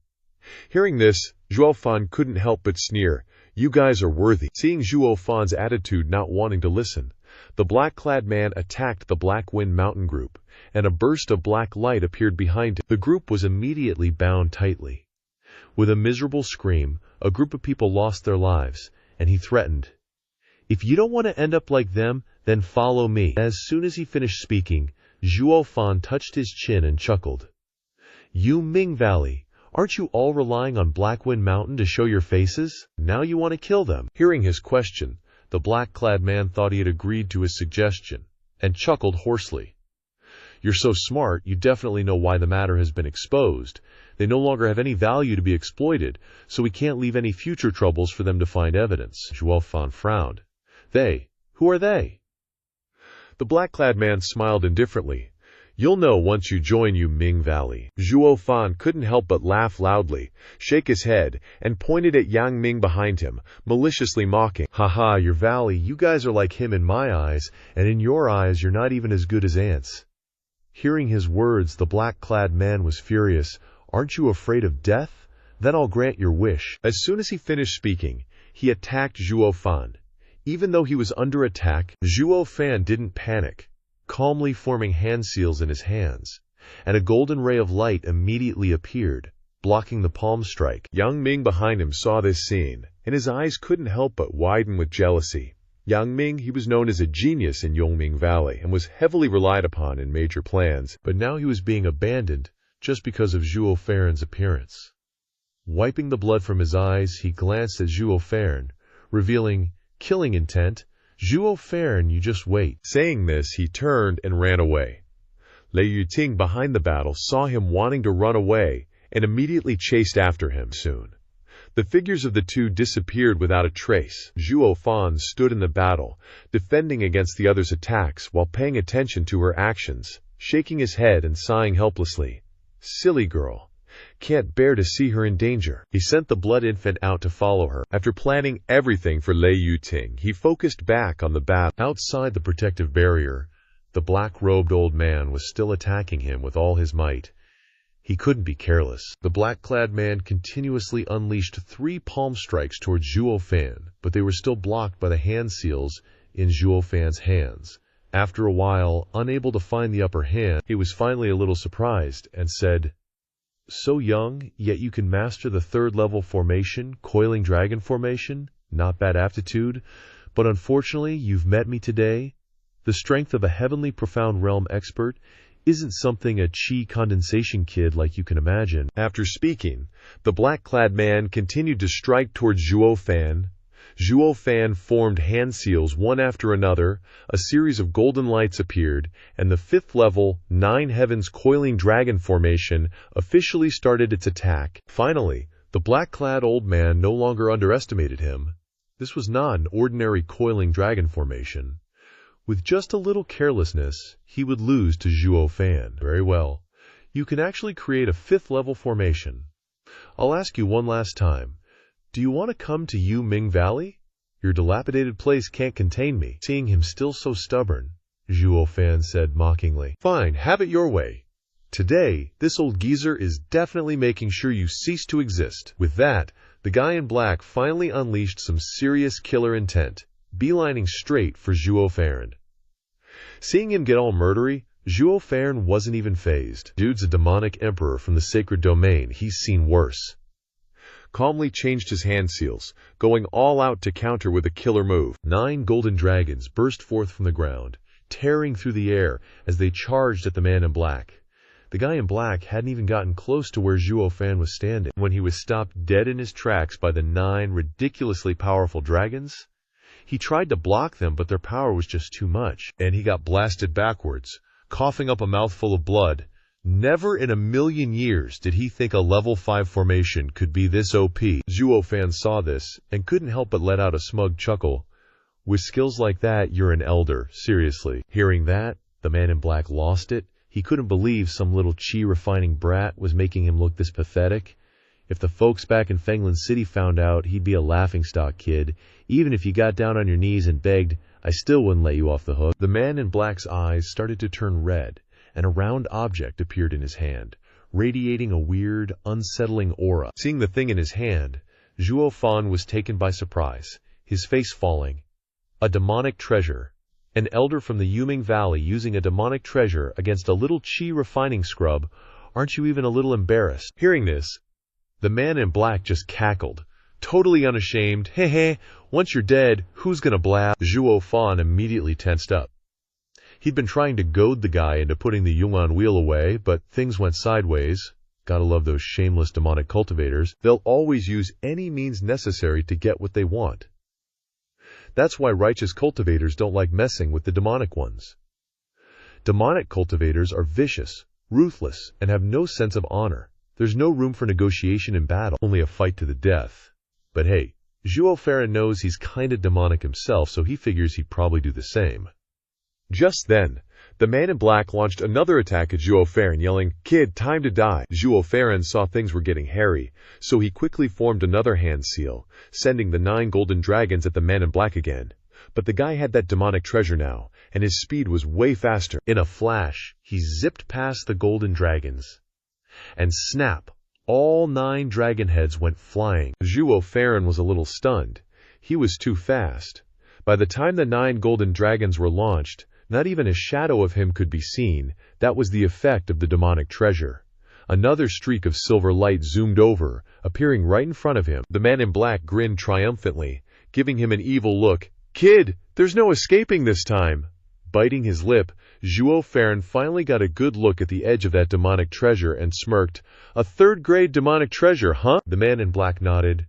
Hearing this, Zhuo Fan couldn't help but sneer. "You guys are worthy." Seeing Zhuo Fan's attitude, not wanting to listen, the black-clad man attacked the Black Wind Mountain group, and a burst of black light appeared behind him. The group was immediately bound tightly. With a miserable scream, a group of people lost their lives, and he threatened, "If you don't want to end up like them, then follow me." As soon as he finished speaking, Zhuo Fan touched his chin and chuckled. "Yu Ming Valley, aren't you all relying on Blackwind Mountain to show your faces? Now you want to kill them?" Hearing his question, the black-clad man thought he had agreed to his suggestion, and chuckled hoarsely. "You're so smart, you definitely know why the matter has been exposed. They no longer have any value to be exploited, so we can't leave any future troubles for them to find evidence." Zhuo Fan frowned. "They? Who are they?" The black-clad man smiled indifferently. "You'll know once you join Yu Ming Valley." Zhuo Fan couldn't help but laugh loudly, shake his head, and pointed at Yang Ming behind him, maliciously mocking. "Haha, your valley, you guys are like him in my eyes, and in your eyes you're not even as good as ants." Hearing his words, the black-clad man was furious. "Aren't you afraid of death? Then I'll grant your wish." As soon as he finished speaking, he attacked Zhuo Fan. Even though he was under attack, Zhuo Fan didn't panic, calmly forming hand seals in his hands, and a golden ray of light immediately appeared, blocking the palm strike. Yang Ming behind him saw this scene, and his eyes couldn't help but widen with jealousy. Yang Ming, he was known as a genius in Yongming Valley, and was heavily relied upon in major plans, but now he was being abandoned just because of Zhuo Fan's appearance. Wiping the blood from his eyes, he glanced at Zhuo Fan, revealing killing intent. "Zhuo Fan, you just wait." Saying this, he turned and ran away. Lei Yuting behind the battle saw him wanting to run away and immediately chased after him. Soon, the figures of the two disappeared without a trace. Zhuo Fan stood in the battle, defending against the other's attacks while paying attention to her actions, shaking his head and sighing helplessly. "Silly girl. Can't bear to see her in danger." He sent the blood infant out to follow her. After planning everything for Lei Yuting, he focused back on the battle. Outside the protective barrier, the black-robed old man was still attacking him with all his might. He couldn't be careless. The black-clad man continuously unleashed 3 palm strikes towards Zhuo Fan, but they were still blocked by the hand seals in Zhuo Fan's hands. After a while, unable to find the upper hand, he was finally a little surprised and said, "So young, yet you can master the 3rd level formation, Coiling Dragon Formation. Not bad aptitude, but unfortunately you've met me today. The strength of a heavenly profound realm expert isn't something a chi condensation kid like you can imagine." After speaking, the black-clad man continued to strike towards Zhuo Fan. Zhuo Fan formed hand seals one after another, a series of golden lights appeared, and the 5th level, 9 Heavens Coiling Dragon formation officially started its attack. Finally, the black-clad old man no longer underestimated him. This was not an ordinary coiling dragon formation. With just a little carelessness, he would lose to Zhuo Fan. Very well. You can actually create a 5th level formation. I'll ask you one last time. Do you want to come to Yu Ming Valley? Your dilapidated place can't contain me. Seeing him still so stubborn, Zhuo Fan said mockingly. Fine, have it your way. Today, this old geezer is definitely making sure you cease to exist. With that, the guy in black finally unleashed some serious killer intent, beelining straight for Zhuo Fan. Seeing him get all murdery, Zhuo Fan wasn't even fazed. Dude's a demonic emperor from the sacred domain. He's seen worse. Calmly changed his hand seals, going all out to counter with a killer move. 9 golden dragons burst forth from the ground, tearing through the air as they charged at the man in black. The guy in black hadn't even gotten close to where Zhuo Fan was standing when he was stopped dead in his tracks by the 9 ridiculously powerful dragons. He tried to block them, but their power was just too much, and he got blasted backwards, coughing up a mouthful of blood. Never in a million years did he think a level 5 formation could be this OP. Zhuo Fan saw this and couldn't help but let out a smug chuckle. With skills like that, you're an elder, seriously. Hearing that, the man in black lost it. He couldn't believe some little chi-refining brat was making him look this pathetic. If the folks back in Fenglan City found out, he'd be a laughingstock kid. Even if you got down on your knees and begged, I still wouldn't let you off the hook. The man in black's eyes started to turn red, and a round object appeared in his hand, radiating a weird, unsettling aura. Seeing the thing in his hand, Zhuo Fan was taken by surprise, his face falling. A demonic treasure. An elder from the Yuming Valley using a demonic treasure against a little chi-refining scrub. Aren't you even a little embarrassed? Hearing this, the man in black just cackled, totally unashamed. Hey, once you're dead, who's gonna blab? Zhuo Fan immediately tensed up. He'd been trying to goad the guy into putting the Yungan wheel away, but things went sideways. Gotta love those shameless demonic cultivators. They'll always use any means necessary to get what they want. That's why righteous cultivators don't like messing with the demonic ones. Demonic cultivators are vicious, ruthless, and have no sense of honor. There's no room for negotiation in battle, only a fight to the death. But hey, Zhuo Fan knows he's kinda demonic himself, so he figures he'd probably do the same. Just then, the man in black launched another attack at Zhuo Fan, yelling, "Kid, time to die." Zhuo Fan saw things were getting hairy, so he quickly formed another hand seal, sending the 9 golden dragons at the man in black again. But the guy had that demonic treasure now, and his speed was way faster. In a flash, he zipped past the golden dragons. And snap, all 9 dragon heads went flying. Zhuo Fan was a little stunned. He was too fast. By the time the 9 golden dragons were launched, not even a shadow of him could be seen. That was the effect of the demonic treasure. Another streak of silver light zoomed over, appearing right in front of him. The man in black grinned triumphantly, giving him an evil look. "Kid, there's no escaping this time." Biting his lip, Zhuo Fan finally got a good look at the edge of that demonic treasure and smirked. "A 3rd-grade demonic treasure, huh?" The man in black nodded.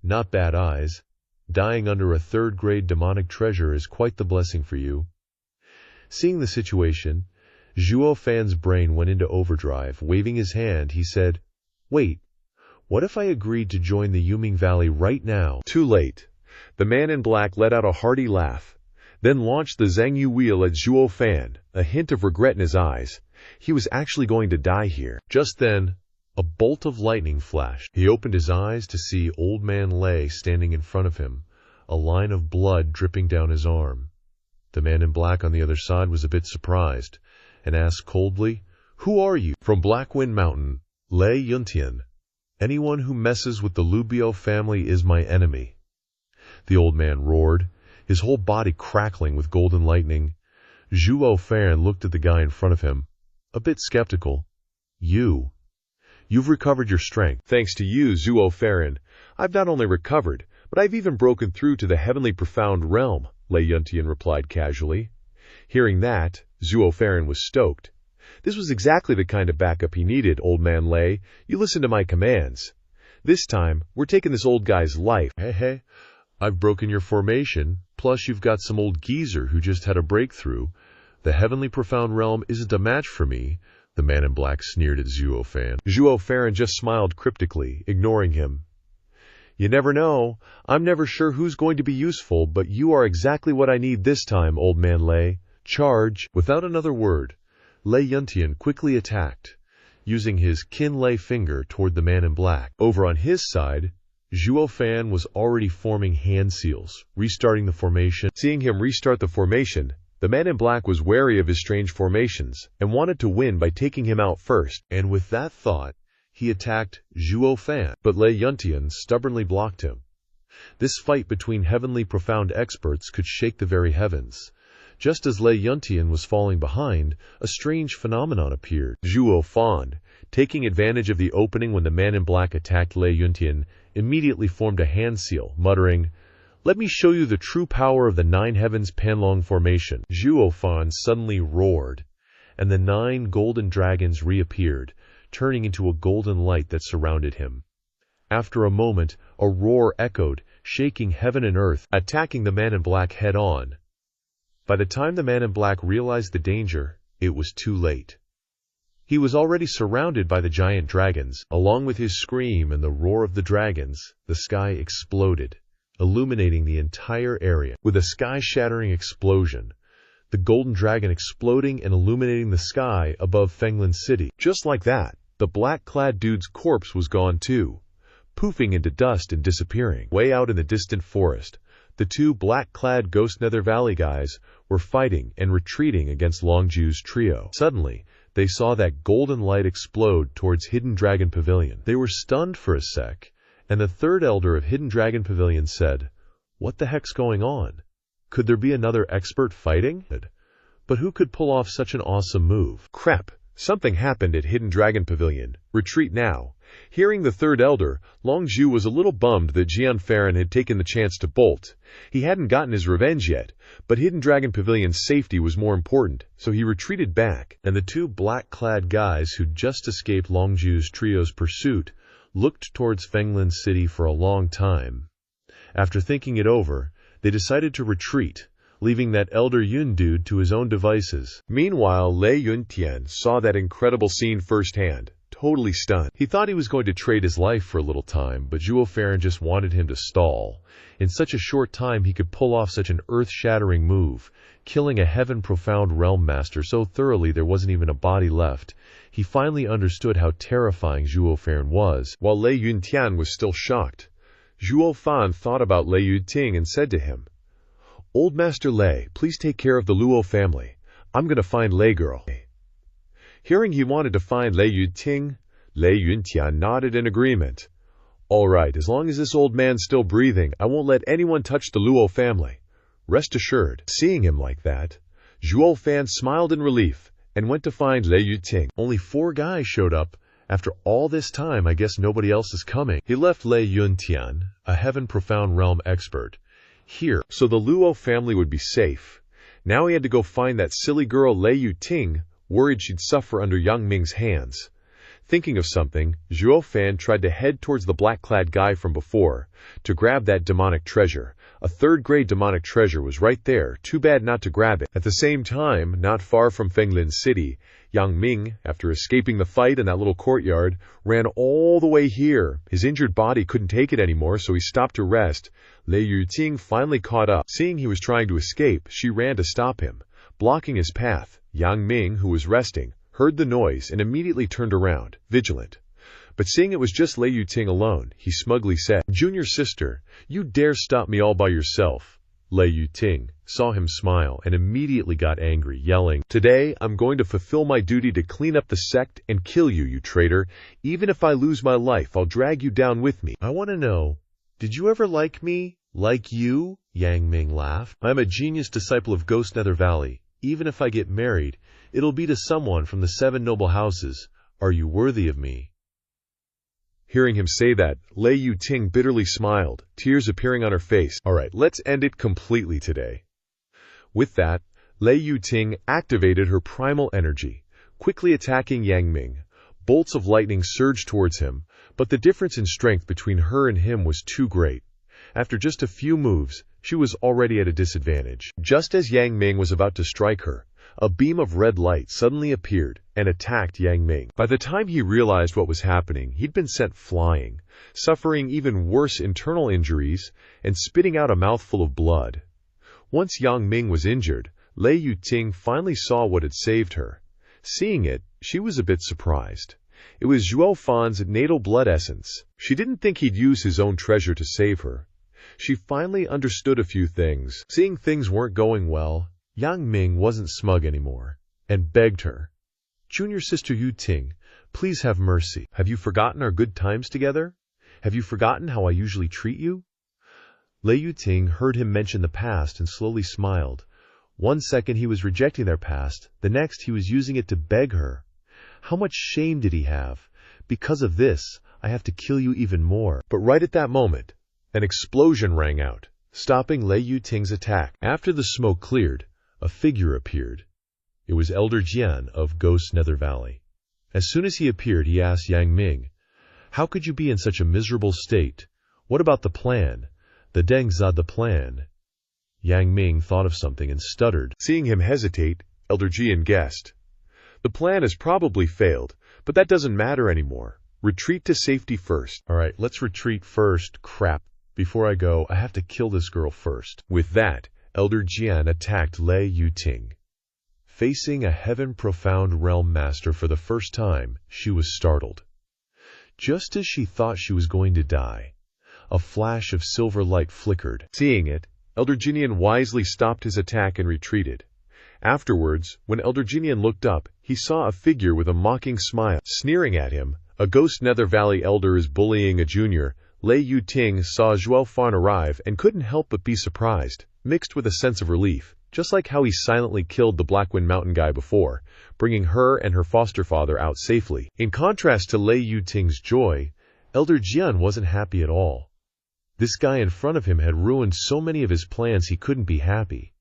"Not bad eyes. Dying under a 3rd-grade demonic treasure is quite the blessing for you." Seeing the situation, Zhuo Fan's brain went into overdrive. Waving his hand, he said, "Wait, what if I agreed to join the Yuming Valley right now?" Too late. The man in black let out a hearty laugh, then launched the Zhangyu wheel at Zhuo Fan, a hint of regret in his eyes. He was actually going to die here. Just then, a bolt of lightning flashed. He opened his eyes to see Old Man Lei standing in front of him, a line of blood dripping down his arm. The man in black on the other side was a bit surprised, and asked coldly, "Who are you?" "From Blackwind Mountain, Lei Yuntian. Anyone who messes with the Lubio family is my enemy." The old man roared, his whole body crackling with golden lightning. Zhuo Fan looked at the guy in front of him, a bit skeptical. You've recovered your strength." "Thanks to you, Zhuo Fan. I've not only recovered, but I've even broken through to the heavenly profound realm," Lei Yuntian replied casually. Hearing that, Zhuo Fan was stoked. This was exactly the kind of backup he needed. "Old Man Lei, you listen to my commands. This time, we're taking this old guy's life." Hey, I've broken your formation, plus you've got some old geezer who just had a breakthrough. The heavenly profound realm isn't a match for me, the man in black sneered at Zhuo Fan. Zhuo Fan just smiled cryptically, ignoring him. You never know. I'm never sure who's going to be useful, but you are exactly what I need this time, old man Lei. Charge. Without another word, Lei Yuntian quickly attacked, using his Qin Lei finger toward the man in black. Over on his side, Zhuo Fan was already forming hand seals, restarting the formation. Seeing him restart the formation, the man in black was wary of his strange formations and wanted to win by taking him out first. And with that thought, he attacked Zhuo Fan, but Lei Yuntian stubbornly blocked him. This fight between heavenly profound experts could shake the very heavens. Just as Lei Yuntian was falling behind, a strange phenomenon appeared. Zhuo Fan, taking advantage of the opening when the man in black attacked Lei Yuntian, immediately formed a hand seal, muttering, "Let me show you the true power of the Nine Heavens Panlong formation." Zhuo Fan suddenly roared, and the 9 golden dragons reappeared, turning into a golden light that surrounded him. After a moment, a roar echoed, shaking heaven and earth, attacking the man in black head-on. By the time the man in black realized the danger, it was too late. He was already surrounded by the giant dragons. Along with his scream and the roar of the dragons, the sky exploded, illuminating the entire area. With a sky-shattering explosion, the golden dragon exploding and illuminating the sky above Fenglin City. Just like that, the black-clad dude's corpse was gone too, poofing into dust and disappearing. Way out in the distant forest, the 2 black-clad Ghost Nether Valley guys were fighting and retreating against Longju's trio. Suddenly, they saw that golden light explode towards Hidden Dragon Pavilion. They were stunned for a sec, and the 3rd elder of Hidden Dragon Pavilion said, "What the heck's going on? Could there be another expert fighting? But who could pull off such an awesome move?" Crap! Something happened at Hidden Dragon Pavilion. Retreat now. Hearing the 3rd elder, Longju was a little bummed that Jian Farron had taken the chance to bolt. He hadn't gotten his revenge yet, but Hidden Dragon Pavilion's safety was more important, so he retreated back. And the 2 black-clad guys who'd just escaped Longju's trio's pursuit looked towards Fenglin City for a long time. After thinking it over, they decided to retreat, leaving that Elder Yun dude to his own devices. Meanwhile, Lei Yuntian saw that incredible scene firsthand, totally stunned. He thought he was going to trade his life for a little time, but Zhuo Fan just wanted him to stall. In such a short time he could pull off such an earth-shattering move, killing a heaven-profound realm master so thoroughly there wasn't even a body left. He finally understood how terrifying Zhuo Fan was. While Lei Yuntian was still shocked, Zhuo Fan thought about Lei Yuting and said to him, "Old Master Lei, please take care of the Luo family. I'm going to find Lei girl." Hearing he wanted to find Lei Yuting, Lei Yuntian nodded in agreement. "All right, as long as this old man's still breathing, I won't let anyone touch the Luo family. Rest assured." Seeing him like that, Zhuo Fan smiled in relief and went to find Lei Yuting. Only 4 guys showed up. After all this time, I guess nobody else is coming. He left Lei Yuntian, a heaven-profound realm expert, here, so the Luo family would be safe. Now he had to go find that silly girl Lei Yuting, worried she'd suffer under Yang Ming's hands. Thinking of something, Zhuo Fan tried to head towards the black-clad guy from before, to grab that demonic treasure. A 3rd-grade demonic treasure was right there, too bad not to grab it. At the same time, not far from Fenglin City, Yang Ming, after escaping the fight in that little courtyard, ran all the way here. His injured body couldn't take it anymore, so he stopped to rest. Lei Yuting finally caught up. Seeing he was trying to escape, she ran to stop him, blocking his path. Yang Ming, who was resting, heard the noise and immediately turned around, vigilant. But seeing it was just Lei Yuting alone, he smugly said, "Junior sister, you dare stop me all by yourself." Lei Yuting saw him smile and immediately got angry, yelling, "Today I'm going to fulfill my duty to clean up the sect and kill you, you traitor. Even if I lose my life, I'll drag you down with me." "I want to know, did you ever like me? Like you?" Yang Ming laughed. "I'm a genius disciple of Ghost Nether Valley. Even if I get married, it'll be to someone from the 7 noble houses. Are you worthy of me?" Hearing him say that, Lei Yuting bitterly smiled, tears appearing on her face. "All right, let's end it completely today." With that, Lei Yuting activated her primal energy, quickly attacking Yang Ming. Bolts of lightning surged towards him, but the difference in strength between her and him was too great. After just a few moves, she was already at a disadvantage. Just as Yang Ming was about to strike her, a beam of red light suddenly appeared and attacked Yang Ming. By the time he realized what was happening, he'd been sent flying, suffering even worse internal injuries and spitting out a mouthful of blood. Once Yang Ming was injured, Lei Yuting finally saw what had saved her. Seeing it, she was a bit surprised. It was Zhuo Fan's natal blood essence. She didn't think he'd use his own treasure to save her. She finally understood a few things. Seeing things weren't going well, Yang Ming wasn't smug anymore, and begged her, "Junior sister Yuting, please have mercy. Have you forgotten our good times together? Have you forgotten how I usually treat you?" Lei Yuting heard him mention the past and slowly smiled. One second he was rejecting their past, the next he was using it to beg her. How much shame did he have? Because of this, I have to kill you even more. But right at that moment, an explosion rang out, stopping Lei Yuting's attack. After the smoke cleared, a figure appeared. It was Elder Jian of Ghost Nether Valley. As soon as he appeared, he asked Yang Ming, "How could you be in such a miserable state? What about the plan? The Dengzad the plan?" Yang Ming thought of something and stuttered. Seeing him hesitate, Elder Jian guessed, "The plan has probably failed, but that doesn't matter anymore. Retreat to safety first." "All right, let's retreat first. Crap. Before I go, I have to kill this girl first." With that, Elder Jian attacked Lei Yuting. Facing a heaven-profound realm master for the first time, she was startled. Just as she thought she was going to die, a flash of silver light flickered. Seeing it, Elder Jian wisely stopped his attack and retreated. Afterwards, when Elder Jian looked up, he saw a figure with a mocking smile, sneering at him. A Ghost Nether Valley elder is bullying a junior. Lei Yuting saw Zhuo Fan arrive and couldn't help but be surprised, mixed with a sense of relief, just like how he silently killed the Blackwind Mountain guy before, bringing her and her foster father out safely. In contrast to Lei Yuting's joy, Elder Jian wasn't happy at all. This guy in front of him had ruined so many of his plans he couldn't be happy.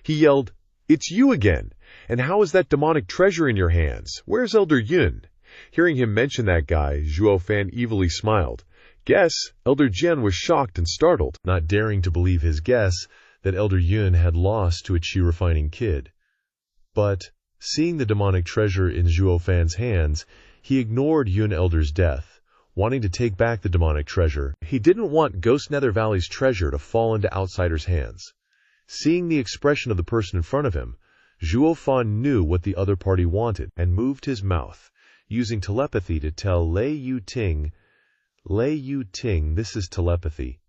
He yelled, "It's you again! And how is that demonic treasure in your hands? Where's Elder Yun?" Hearing him mention that guy, Zhuo Fan evilly smiled. Guess Elder Jian was shocked and startled, not daring to believe his guess that Elder Yun had lost to a chi-refining kid. But, seeing the demonic treasure in Zhuo Fan's hands, he ignored Yun Elder's death, wanting to take back the demonic treasure. He didn't want Ghost Nether Valley's treasure to fall into outsiders' hands. Seeing the expression of the person in front of him, Zhuo Fan knew what the other party wanted and moved his mouth, using telepathy to tell Lei Yuting, this is telepathy.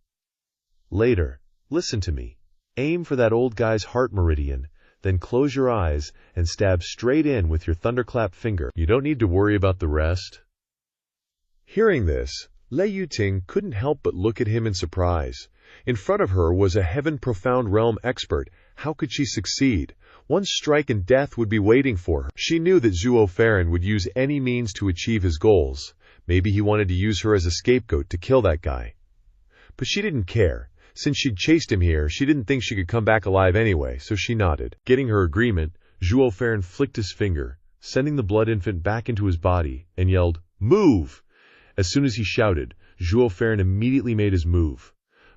Later, listen to me. Aim for that old guy's heart meridian, then close your eyes and stab straight in with your thunderclap finger. You don't need to worry about the rest." Hearing this, Lei Yuting couldn't help but look at him in surprise. In front of her was a heaven-profound realm expert. How could she succeed? One strike and death would be waiting for her. She knew that Zhuo Fan would use any means to achieve his goals. Maybe he wanted to use her as a scapegoat to kill that guy. But she didn't care. Since she'd chased him here, she didn't think she could come back alive anyway, so she nodded. Getting her agreement, Zhuo Fan flicked his finger, sending the blood infant back into his body, and yelled, "Move!" As soon as he shouted, Zhuo Fan immediately made his move.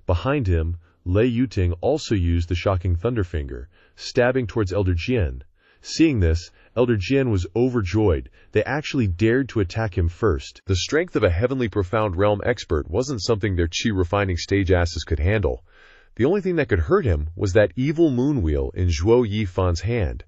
Behind him, Lei Yuting also used the shocking Thunderfinger, stabbing towards Elder Jian. Seeing this, Elder Jian was overjoyed. They actually dared to attack him first. The strength of a heavenly profound realm expert wasn't something their chi-refining stage asses could handle. The only thing that could hurt him was that evil moon wheel in Zhuo Yifan's hand.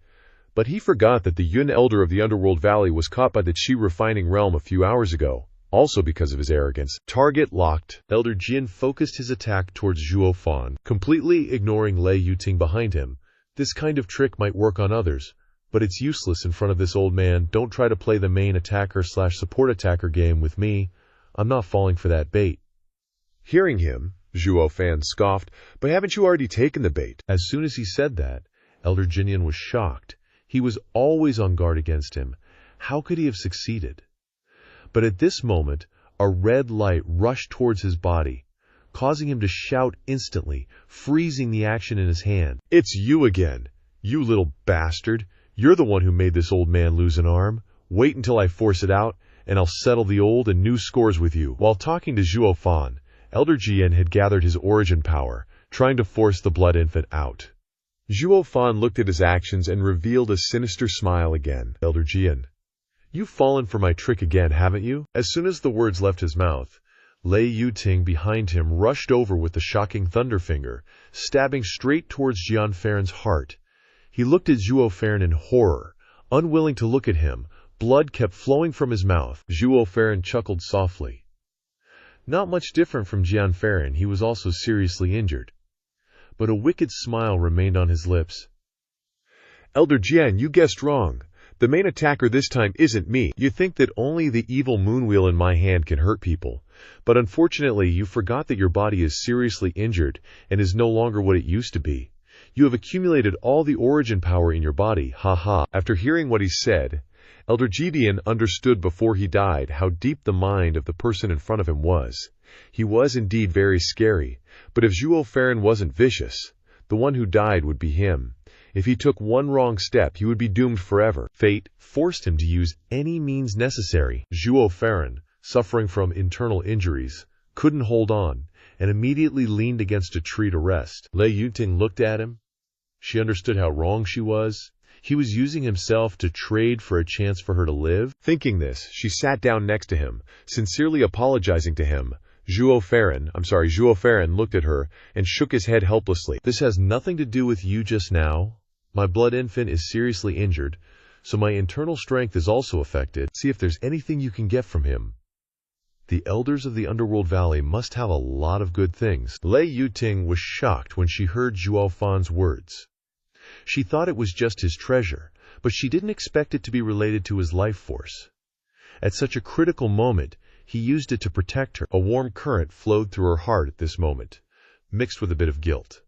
But he forgot that the Yun Elder of the Underworld Valley was caught by the chi-refining realm a few hours ago, also because of his arrogance. Target locked. Elder Jian focused his attack towards Zhuo Fan, completely ignoring Lei Yuting behind him. This kind of trick might work on others, but it's useless in front of this old man. Don't try to play the main attacker/support attacker game with me. I'm not falling for that bait. Hearing him, Zhuo Fan scoffed, "But haven't you already taken the bait?" As soon as he said that, Elder Jian was shocked. He was always on guard against him. How could he have succeeded? But at this moment, a red light rushed towards his body, causing him to shout instantly, freezing the action in his hand. "It's you again, you little bastard. You're the one who made this old man lose an arm. Wait until I force it out, and I'll settle the old and new scores with you." While talking to Zhuo Fan, Elder Jian had gathered his origin power, trying to force the blood infant out. Zhuo Fan looked at his actions and revealed a sinister smile again. Elder Jian, you've fallen for my trick again, haven't you? As soon as the words left his mouth, Lei Yuting behind him rushed over with the shocking Thunderfinger, stabbing straight towards Zhuo Fan's heart. He looked at Zhuo Fan in horror. Unwilling to look at him, blood kept flowing from his mouth. Zhuo Fan chuckled softly. Not much different from Zhuo Fan, he was also seriously injured. But a wicked smile remained on his lips. Elder Jian, you guessed wrong. The main attacker this time isn't me. You think that only the evil moonwheel in my hand can hurt people. But unfortunately, you forgot that your body is seriously injured and is no longer what it used to be. You have accumulated all the origin power in your body, ha. After hearing what he said, Elder Jidian understood before he died how deep the mind of the person in front of him was. He was indeed very scary, but if Zhuo Fan wasn't vicious, the one who died would be him. If he took one wrong step, he would be doomed forever. Fate forced him to use any means necessary. Zhuo Fan, suffering from internal injuries, couldn't hold on, and immediately leaned against a tree to rest. Lei Yuting looked at him. She understood how wrong she was. He was using himself to trade for a chance for her to live. Thinking this, she sat down next to him, sincerely apologizing to him. Zhuo Fan looked at her and shook his head helplessly. This has nothing to do with you just now. My blood infant is seriously injured, so my internal strength is also affected. See if there's anything you can get from him. The elders of the Underworld Valley must have a lot of good things. Lei Yuting was shocked when she heard Zhuo Fan's words. She thought it was just his treasure, but she didn't expect it to be related to his life force. At such a critical moment, he used it to protect her. A warm current flowed through her heart at this moment, mixed with a bit of guilt.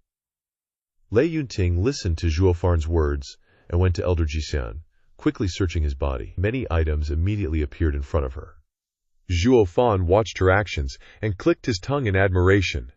Lei Yuting listened to Zhuo Fan's words and went to Elder Jixian, quickly searching his body. Many items immediately appeared in front of her. Zhuo Fan watched her actions and clicked his tongue in admiration.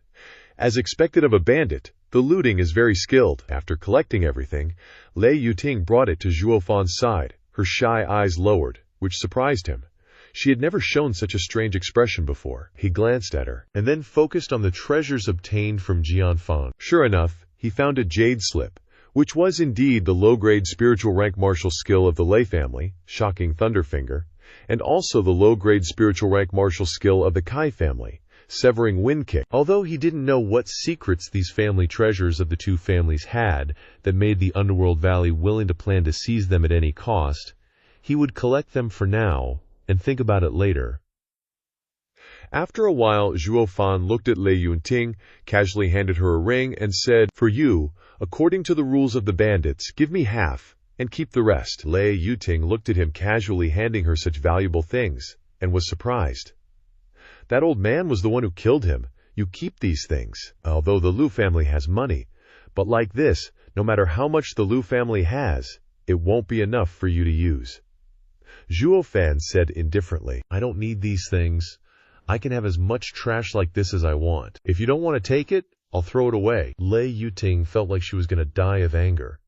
As expected of a bandit, the looting is very skilled. After collecting everything, Lei Yuting brought it to Zhuo Fan's side, her shy eyes lowered, which surprised him. She had never shown such a strange expression before. He glanced at her, and then focused on the treasures obtained from Zhuo Fan. Sure enough, he found a jade slip, which was indeed the low-grade spiritual rank martial skill of the Lei family, shocking Thunderfinger, and also the low-grade spiritual rank martial skill of the Kai family, severing wind kick. Although he didn't know what secrets these family treasures of the two families had that made the Underworld Valley willing to plan to seize them at any cost, he would collect them for now and think about it later. After a while, Zhuo Fan looked at Lei Yuting, casually handed her a ring, and said, "For you, according to the rules of the bandits, give me half, and keep the rest." Lei Yuting looked at him casually handing her such valuable things, and was surprised. That old man was the one who killed him. You keep these things, although the Lu family has money. But like this, no matter how much the Lu family has, it won't be enough for you to use. Zhuo Fan said indifferently, "I don't need these things. I can have as much trash like this as I want. If you don't want to take it, I'll throw it away." Lei Yuting felt like she was going to die of anger.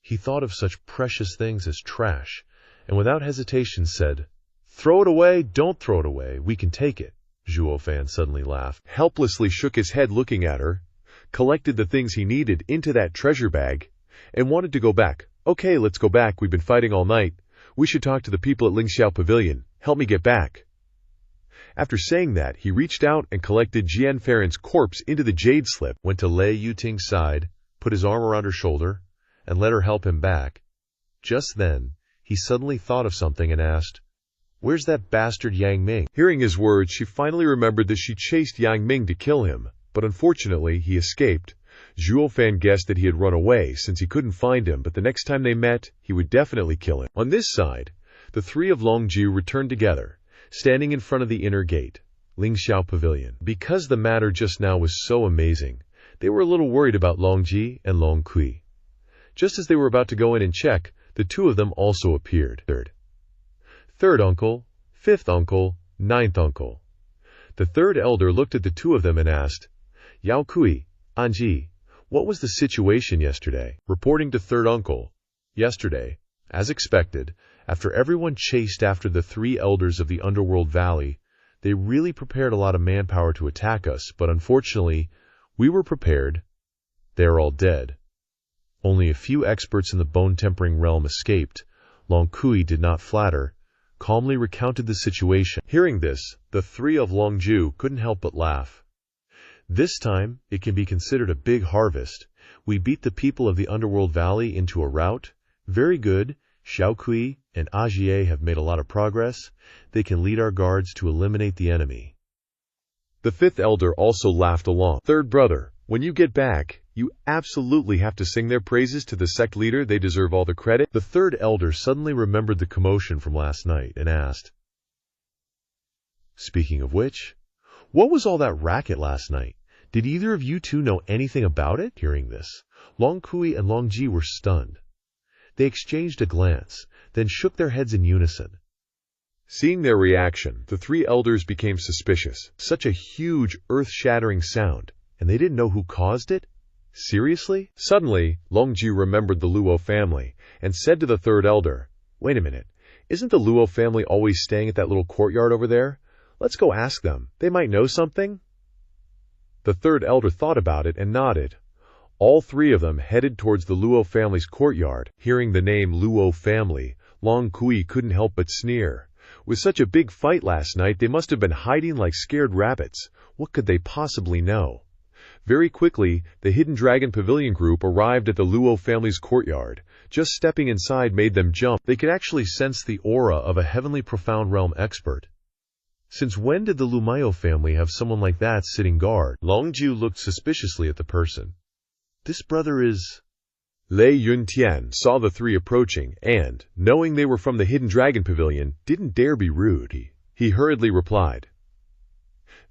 He thought of such precious things as trash, and without hesitation said, "Throw it away, don't throw it away, we can take it." Zhuo Fan suddenly laughed, helplessly shook his head looking at her, collected the things he needed into that treasure bag, and wanted to go back. "Okay, let's go back, we've been fighting all night. We should talk to the people at Lingxiao Pavilion. Help me get back." After saying that, he reached out and collected Zhuo Fan's corpse into the jade slip, went to Lei Yuting's side, put his arm around her shoulder, and let her help him back. Just then, he suddenly thought of something and asked, "Where's that bastard Yang Ming?" Hearing his words, she finally remembered that she chased Yang Ming to kill him, but unfortunately, he escaped. Zhuo Fan guessed that he had run away since he couldn't find him, but the next time they met, he would definitely kill him. On this side, the three of Longji returned together, standing in front of the inner gate, Lingxiao Pavilion. Because the matter just now was so amazing, they were a little worried about Longji and Longqi. Just as they were about to go in and check, the two of them also appeared. Third uncle, fifth uncle, ninth uncle. The third elder looked at the two of them and asked, "Yao Kui, Anji, what was the situation yesterday?" Reporting to third uncle, "Yesterday, as expected, after everyone chased after the three elders of the Underworld Valley, They really prepared a lot of manpower to attack us, but unfortunately, we were prepared. They are all dead. Only a few experts in the bone-tempering realm escaped. Long Kui did not flatter, calmly recounted the situation. Hearing this, the three of Longju couldn't help but laugh. This time, it can be considered a big harvest. We beat the people of the Underworld Valley into a rout. Very good. Xiaokui and Ajie have made a lot of progress. They can lead our guards to eliminate the enemy. The fifth elder also laughed along. Third brother, when you get back, you absolutely have to sing their praises to the sect leader. They deserve all the credit. The third elder suddenly remembered the commotion from last night and asked, "Speaking of which, what was all that racket last night? Did either of you two know anything about it?" Hearing this, Long Kui and Long Ji were stunned. They exchanged a glance, then shook their heads in unison. Seeing their reaction, the three elders became suspicious. Such a huge, earth-shattering sound, and they didn't know who caused it? Seriously? Suddenly, Longji remembered the Luo family and said to the third elder, "Wait a minute, isn't the Luo family always staying at that little courtyard over there? Let's go ask them. They might know something." The third elder thought about it and nodded. All three of them headed towards the Luo family's courtyard. Hearing the name Luo family, Long Kui couldn't help but sneer. With such a big fight last night, they must have been hiding like scared rabbits. What could they possibly know? Very quickly, the Hidden Dragon Pavilion group arrived at the Luo family's courtyard. Just stepping inside made them jump. They could actually sense the aura of a heavenly profound realm expert. Since when did the Lumayo family have someone like that sitting guard? Longju looked suspiciously at the person. This brother is... Lei Yuntian saw the three approaching and, knowing they were from the Hidden Dragon Pavilion, didn't dare be rude. He hurriedly replied,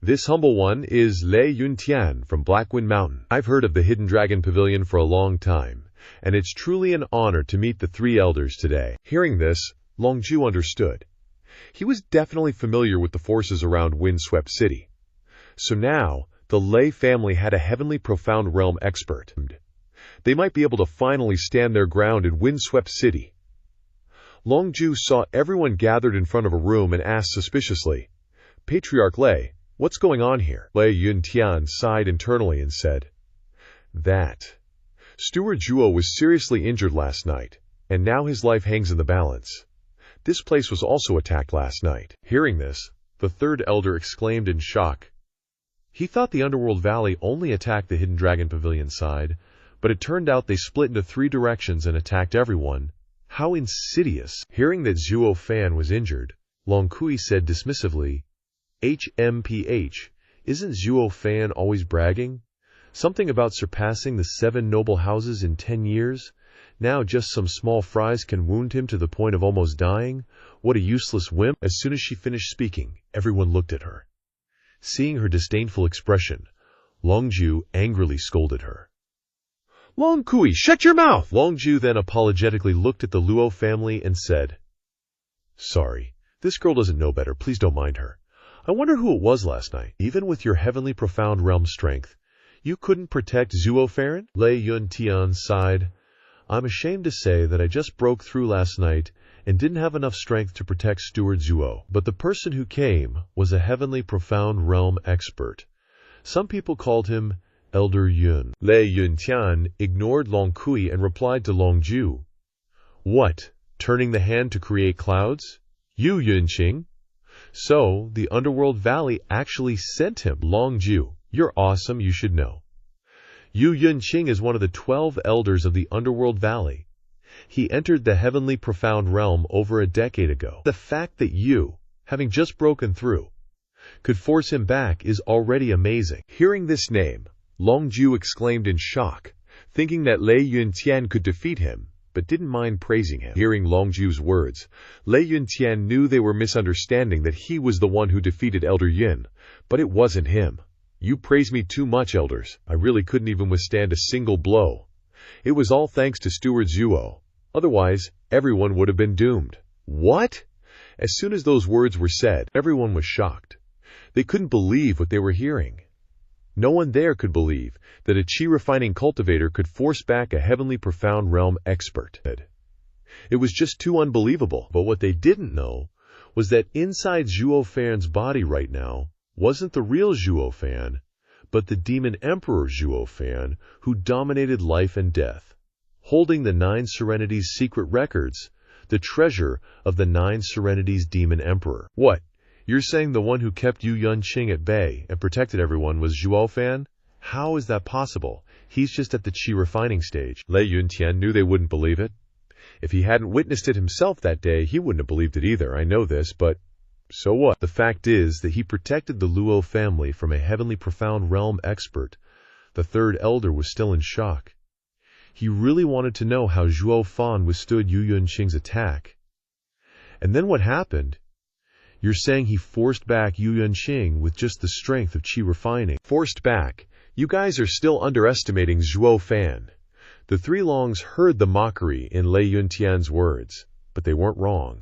"This humble one is Lei Yuntian from Blackwind Mountain. I've heard of the Hidden Dragon Pavilion for a long time, and it's truly an honor to meet the three elders today." Hearing this, Longju understood. He was definitely familiar with the forces around Windswept City. So now, the Lei family had a heavenly profound realm expert. They might be able to finally stand their ground in Windswept City. Longju saw everyone gathered in front of a room and asked suspiciously, "Patriarch Lei, what's going on here?" Lei Yuntian sighed internally and said, "That Steward Zhuo was seriously injured last night, and now his life hangs in the balance. This place was also attacked last night." Hearing this, the third elder exclaimed in shock. He thought the Underworld Valley only attacked the Hidden Dragon Pavilion side, but it turned out they split into three directions and attacked everyone. How insidious! Hearing that Zhuo Fan was injured, Long Kui said dismissively, "HMPH, isn't Zhuo Fan always bragging? Something about surpassing the 7 noble houses in 10 years? Now just some small fries can wound him to the point of almost dying? What a useless wimp." As soon as she finished speaking, everyone looked at her. Seeing her disdainful expression, Longju angrily scolded her. "Long Kui, shut your mouth!" Longju then apologetically looked at the Luo family and said, "Sorry, this girl doesn't know better. Please don't mind her. I wonder who it was last night. Even with your heavenly profound realm strength, you couldn't protect Zhuo Fan?" Lei Yuntian sighed. "I'm ashamed to say that I just broke through last night and didn't have enough strength to protect Steward Zhuo. But the person who came was a heavenly profound realm expert. Some people called him Elder Yun." Lei Yuntian ignored Long Kui and replied to Longju, "What, turning the hand to create clouds? You, Yunqing? So, the Underworld Valley actually sent him." "Longju, you're awesome, you should know. Yu Yunqing is one of the 12 elders of the Underworld Valley. He entered the heavenly profound realm over a decade ago. The fact that you, having just broken through, could force him back is already amazing." Hearing this name, Longju exclaimed in shock, thinking that Lei Yuntian could defeat him, but didn't mind praising him. Hearing Longju's words, Lei Yuntian knew they were misunderstanding that he was the one who defeated Elder Yin, but it wasn't him. "You praise me too much, elders. I really couldn't even withstand a single blow. It was all thanks to Steward Zhuo. Otherwise, everyone would have been doomed." "What?" As soon as those words were said, everyone was shocked. They couldn't believe what they were hearing. No one there could believe that a chi-refining cultivator could force back a heavenly profound realm expert. It was just too unbelievable. But what they didn't know was that inside Zhuo Fan's body right now wasn't the real Zhuo Fan, but the demon emperor Zhuo Fan, who dominated life and death, holding the 9 Serenities secret records, the treasure of the 9 Serenities demon emperor. What? You're saying the one who kept Yu Yunqing at bay and protected everyone was Zhuo Fan? How is that possible? He's just at the qi refining stage. Lei Yuntian knew they wouldn't believe it. If he hadn't witnessed it himself that day, he wouldn't have believed it either. I know this, but so what? The fact is that he protected the Luo family from a heavenly profound realm expert. The third elder was still in shock. He really wanted to know how Zhuo Fan withstood Yu Yunqing's attack. And then what happened? You're saying he forced back Yu Yunqing with just the strength of qi refining. Forced back? You guys are still underestimating Zhuo Fan. The three Longs heard the mockery in Lei Yuntian's words, but they weren't wrong.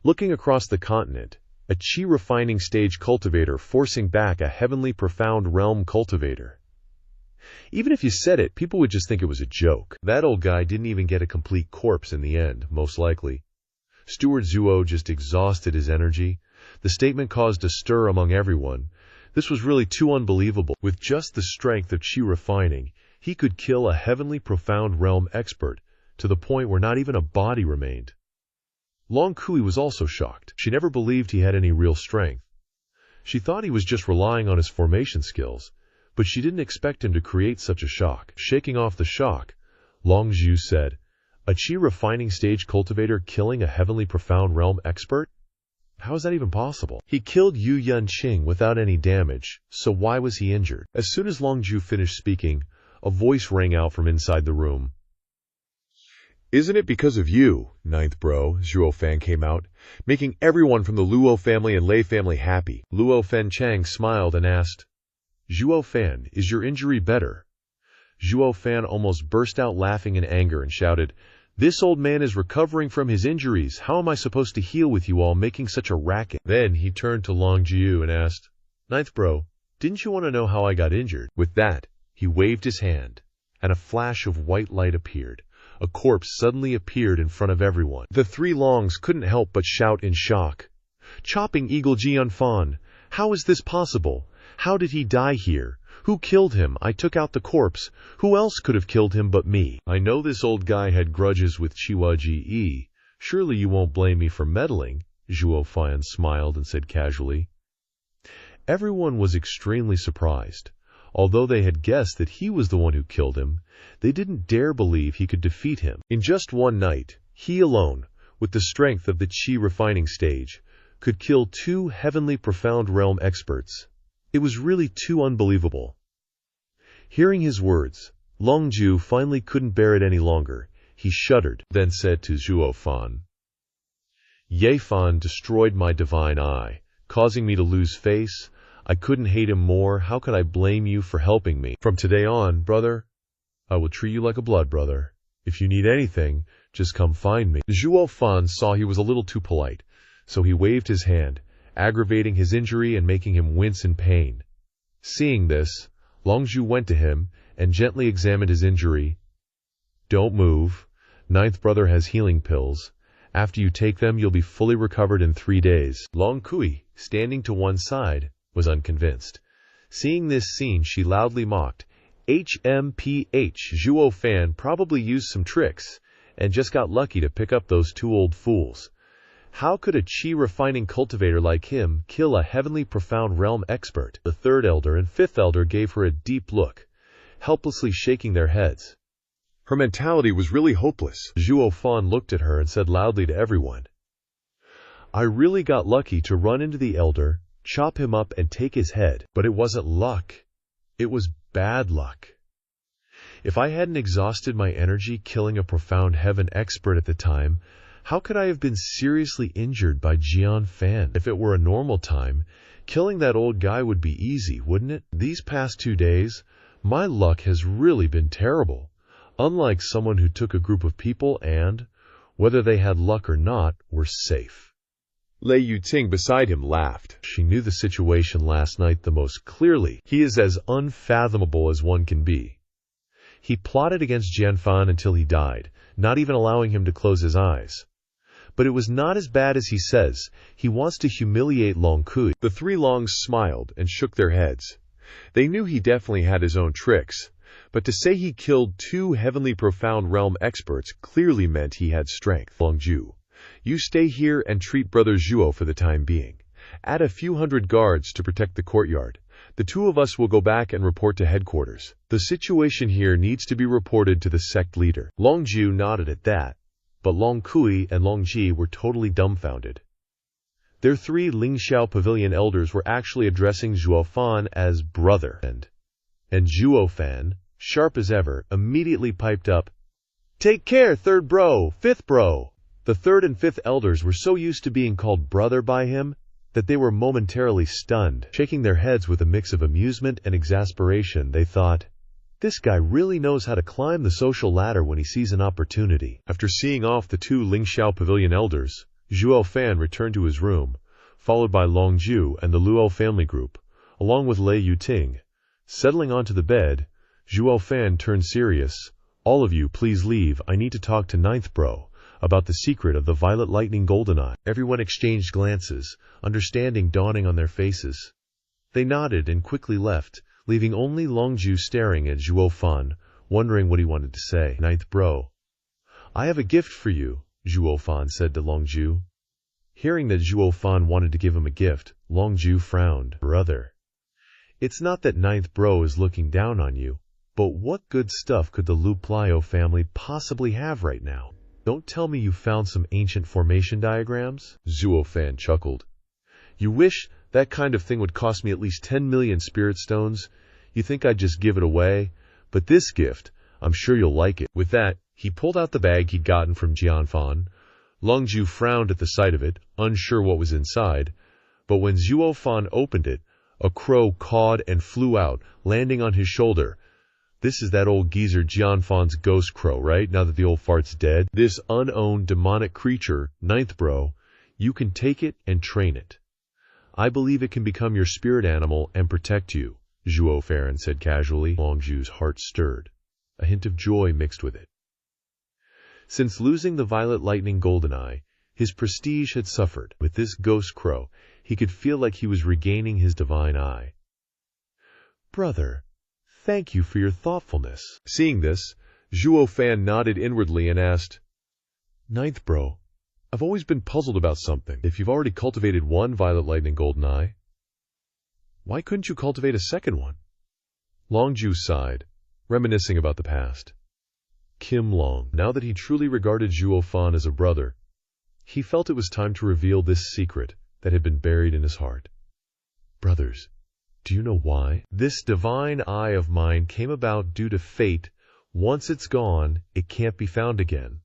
Looking across the continent, a qi refining stage cultivator forcing back a heavenly profound realm cultivator. Even if you said it, people would just think it was a joke. That old guy didn't even get a complete corpse in the end, most likely. Steward Zhuo just exhausted his energy. The statement caused a stir among everyone. This was really too unbelievable. With just the strength of qi refining, he could kill a heavenly profound realm expert, to the point where not even a body remained. Long Kui was also shocked. She never believed he had any real strength. She thought he was just relying on his formation skills, but she didn't expect him to create such a shock. Shaking off the shock, Long Zhu said, "A qi refining stage cultivator killing a heavenly profound realm expert? How is that even possible? He killed Yu Yunqing without any damage, so why was he injured?" As soon as Long Zhu finished speaking, a voice rang out from inside the room. "Isn't it because of you, ninth bro?" Zhuo Fan came out, making everyone from the Luo family and Lei family happy. Luo Fenchang smiled and asked, "Zhuo Fan, is your injury better?" Zhuo Fan almost burst out laughing in anger and shouted, "This old man is recovering from his injuries. How am I supposed to heal with you all making such a racket?" Then he turned to Long Jiu and asked, "Ninth bro, didn't you want to know how I got injured?" With that, he waved his hand, and a flash of white light appeared. A corpse suddenly appeared in front of everyone. The three Longs couldn't help but shout in shock. "Chopping Eagle Jianfan! How is this possible? How did he die here? Who killed him? I took out the corpse. Who else could have killed him but me?" "I know this old guy had grudges with Chiwa Ji. Surely you won't blame me for meddling," Zhuo Fan smiled and said casually. Everyone was extremely surprised. Although they had guessed that he was the one who killed him, they didn't dare believe he could defeat him. In just one night, he alone, with the strength of the qi refining stage, could kill 2 heavenly profound realm experts. It was really too unbelievable. Hearing his words, Long Ju finally couldn't bear it any longer. He shuddered, then said to Zhuo Fan, "Ye Fan destroyed my divine eye, causing me to lose face. I couldn't hate him more. How could I blame you for helping me? From today on, brother, I will treat you like a blood brother. If you need anything, just come find me." Zhuo Fan saw he was a little too polite, so he waved his hand, aggravating his injury and making him wince in pain. Seeing this, Longzhu went to him and gently examined his injury. "Don't move. Ninth brother has healing pills. After you take them, you'll be fully recovered in 3 days." Long Kui, standing to one side, was unconvinced. Seeing this scene, she loudly mocked, "HMPH, Zhuo Fan probably used some tricks, and just got lucky to pick up those 2 old fools. How could a qi refining cultivator like him kill a heavenly profound realm expert?" The 3rd elder and 5th elder gave her a deep look, helplessly shaking their heads. Her mentality was really hopeless. Zhuo Fan looked at her and said loudly to everyone, "I really got lucky to run into the elder, chop him up and take his head, but it wasn't luck. It was bad luck. If I hadn't exhausted my energy killing a profound heaven expert at the time, how could I have been seriously injured by Jian Fan? If it were a normal time, killing that old guy would be easy, wouldn't it? These past 2 days, my luck has really been terrible. Unlike someone who took a group of people and, whether they had luck or not, were safe." Lei Yuting beside him laughed. She knew the situation last night the most clearly. He is as unfathomable as one can be. He plotted against Jianfan until he died, not even allowing him to close his eyes. But it was not as bad as he says. He wants to humiliate Long Kui. The three Longs smiled and shook their heads. They knew he definitely had his own tricks, but to say he killed two heavenly profound realm experts clearly meant he had strength. Longju, you stay here and treat Brother Zhuo for the time being. Add a few hundred guards to protect the courtyard. The two of us will go back and report to headquarters. The situation here needs to be reported to the sect leader. Longju nodded at that, but Long Kui and Long Ji were totally dumbfounded. Their three Lingxiao Pavilion elders were actually addressing Zhuo Fan as brother, and Zhuo Fan, sharp as ever, immediately piped up, "Take care, third bro, fifth bro." The third and fifth elders were so used to being called brother by him that they were momentarily stunned. Shaking their heads with a mix of amusement and exasperation, they thought, this guy really knows how to climb the social ladder when he sees an opportunity. After seeing off the two Lingxiao Pavilion elders, Zhuo Fan returned to his room, followed by Long Ju and the Luo family group, along with Lei Yuting. Settling onto the bed, Zhuo Fan turned serious. "All of you, please leave. I need to talk to ninth bro about the secret of the violet lightning golden eye." Everyone exchanged glances, understanding dawning on their faces. They nodded and quickly left, leaving only Longju staring at Zhuo Fan, wondering what he wanted to say. "Ninth bro, I have a gift for you," Zhuo Fan said to Longju. Hearing that Zhuo Fan wanted to give him a gift, Longju frowned. "Brother, it's not that ninth bro is looking down on you, but what good stuff could the Lu Plio family possibly have right now? Don't tell me you found some ancient formation diagrams?" Zhuo Fan chuckled. "You wish that kind of thing would cost me at least 10 million spirit stones? You think I'd just give it away? But this gift, I'm sure you'll like it." With that, he pulled out the bag he'd gotten from Jianfan. Longju frowned at the sight of it, unsure what was inside. But when Zhuo Fan opened it, a crow cawed and flew out, landing on his shoulder. "This is that old geezer Jianfan's ghost crow, right? Now that the old fart's dead. This unowned demonic creature, ninth bro, you can take it and train it. I believe it can become your spirit animal and protect you," Zhuo Fan said casually. Longju's heart stirred. A hint of joy mixed with it. Since losing the violet lightning golden eye, his prestige had suffered. With this ghost crow, he could feel like he was regaining his divine eye. "Brother, thank you for your thoughtfulness." Seeing this, Zhuo Fan nodded inwardly and asked, "Ninth bro, I've always been puzzled about something. If you've already cultivated one violet lightning golden eye, why couldn't you cultivate a second one?" Longju sighed, reminiscing about the past. Kim Long. Now that he truly regarded Zhuo Fan as a brother, he felt it was time to reveal this secret that had been buried in his heart. "Brothers, do you know why? This divine eye of mine came about due to fate. Once it's gone, it can't be found again.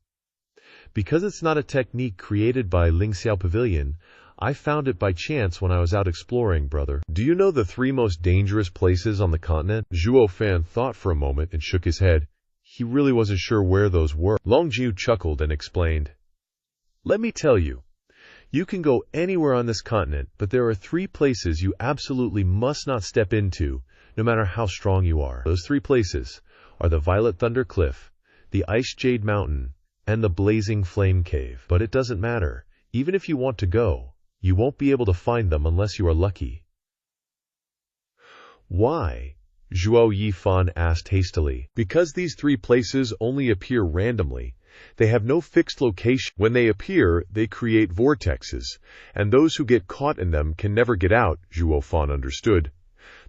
Because it's not a technique created by Lingxiao Pavilion, I found it by chance when I was out exploring, brother." "Do you know the three most dangerous places on the continent?" Zhuo Fan thought for a moment and shook his head. He really wasn't sure where those were. Longju chuckled and explained, "Let me tell you. You can go anywhere on this continent, but there are three places you absolutely must not step into, no matter how strong you are. Those three places are the Violet Thunder Cliff, the Ice Jade Mountain, and the Blazing Flame Cave. But it doesn't matter. Even if you want to go, you won't be able to find them unless you are lucky." "Why?" Zhuo Yifan asked hastily. "Because these three places only appear randomly. They have no fixed location. When they appear, they create vortexes, and those who get caught in them can never get out," Zhuo Fan understood.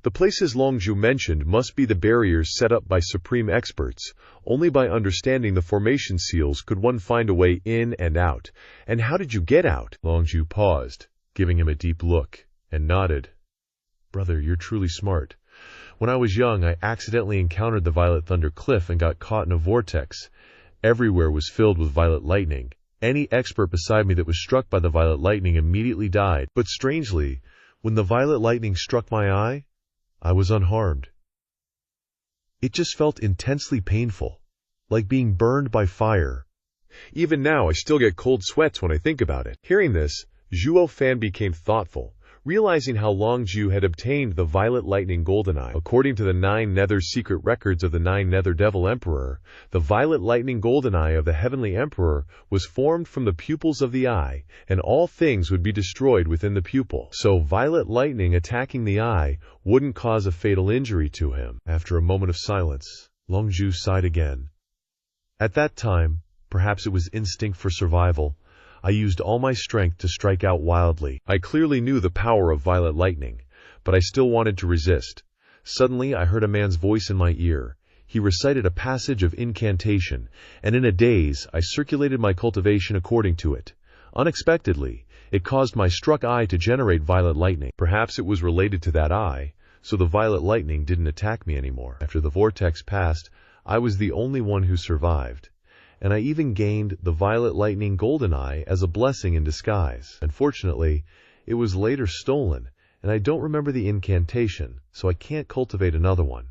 "The places Longju mentioned must be the barriers set up by supreme experts. Only by understanding the formation seals could one find a way in and out. And how did you get out?" Longju paused, giving him a deep look, and nodded. "Brother, you're truly smart. When I was young, I accidentally encountered the Violet Thunder Cliff and got caught in a vortex. Everywhere was filled with violet lightning. Any expert beside me that was struck by the violet lightning immediately died. But strangely, when the violet lightning struck my eye, I was unharmed. It just felt intensely painful, like being burned by fire. Even now, I still get cold sweats when I think about it." Hearing this, Zhuo Fan became thoughtful, Realizing how Long Zhu had obtained the violet lightning golden eye, according to the 9 nether secret records of the 9 nether devil emperor, the violet lightning golden eye of the heavenly emperor was formed from the pupils of the eye, and all things would be destroyed within the pupil. So violet lightning attacking the eye wouldn't cause a fatal injury to him. After a moment of silence, Long Zhu sighed again. At that time, perhaps it was instinct for survival, I used all my strength to strike out wildly. I clearly knew the power of violet lightning, but I still wanted to resist. Suddenly, I heard a man's voice in my ear. He recited a passage of incantation, and in a daze, I circulated my cultivation according to it. Unexpectedly, it caused my struck eye to generate violet lightning. Perhaps it was related to that eye, so the violet lightning didn't attack me anymore. After the vortex passed, I was the only one who survived. And I even gained the violet lightning golden eye as a blessing in disguise. Unfortunately, it was later stolen, and I don't remember the incantation, so I can't cultivate another one.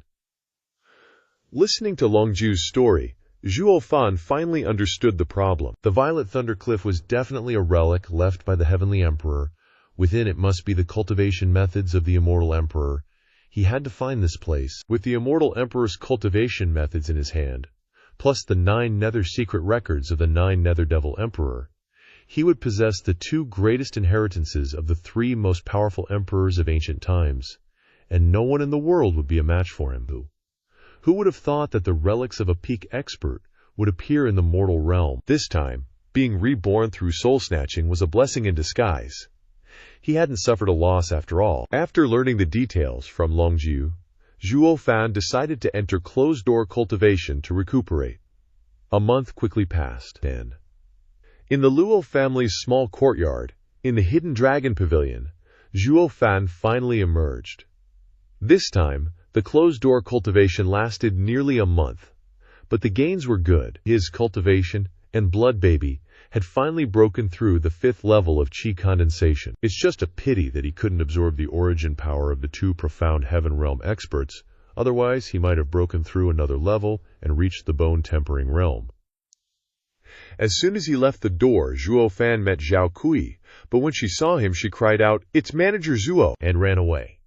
Listening to Long Zhu's story, Zhuo Fan finally understood the problem. The violet thundercliff was definitely a relic left by the heavenly emperor. Within it must be the cultivation methods of the immortal emperor. He had to find this place. With the immortal emperor's cultivation methods in his hand, plus the 9 nether secret records of the 9 nether devil emperor, he would possess the 2 greatest inheritances of the 3 most powerful emperors of ancient times, and no one in the world would be a match for him. Who would have thought that the relics of a peak expert would appear in the mortal realm? This time, being reborn through soul-snatching was a blessing in disguise. He hadn't suffered a loss after all. After learning the details from Long Zhu, Zhuo Fan decided to enter closed-door cultivation to recuperate. A month quickly passed, and in the Luo family's small courtyard, in the hidden dragon pavilion, Zhuo Fan finally emerged. This time, the closed-door cultivation lasted nearly a month, but the gains were good. His cultivation and blood baby had finally broken through the 5th level of chi condensation. It's just a pity that he couldn't absorb the origin power of the 2 profound heaven realm experts, otherwise he might have broken through another level and reached the bone tempering realm. As soon as he left the door, Zhuo Fan met Zhao Kui, but when she saw him she cried out, "It's Manager Zhuo!" and ran away.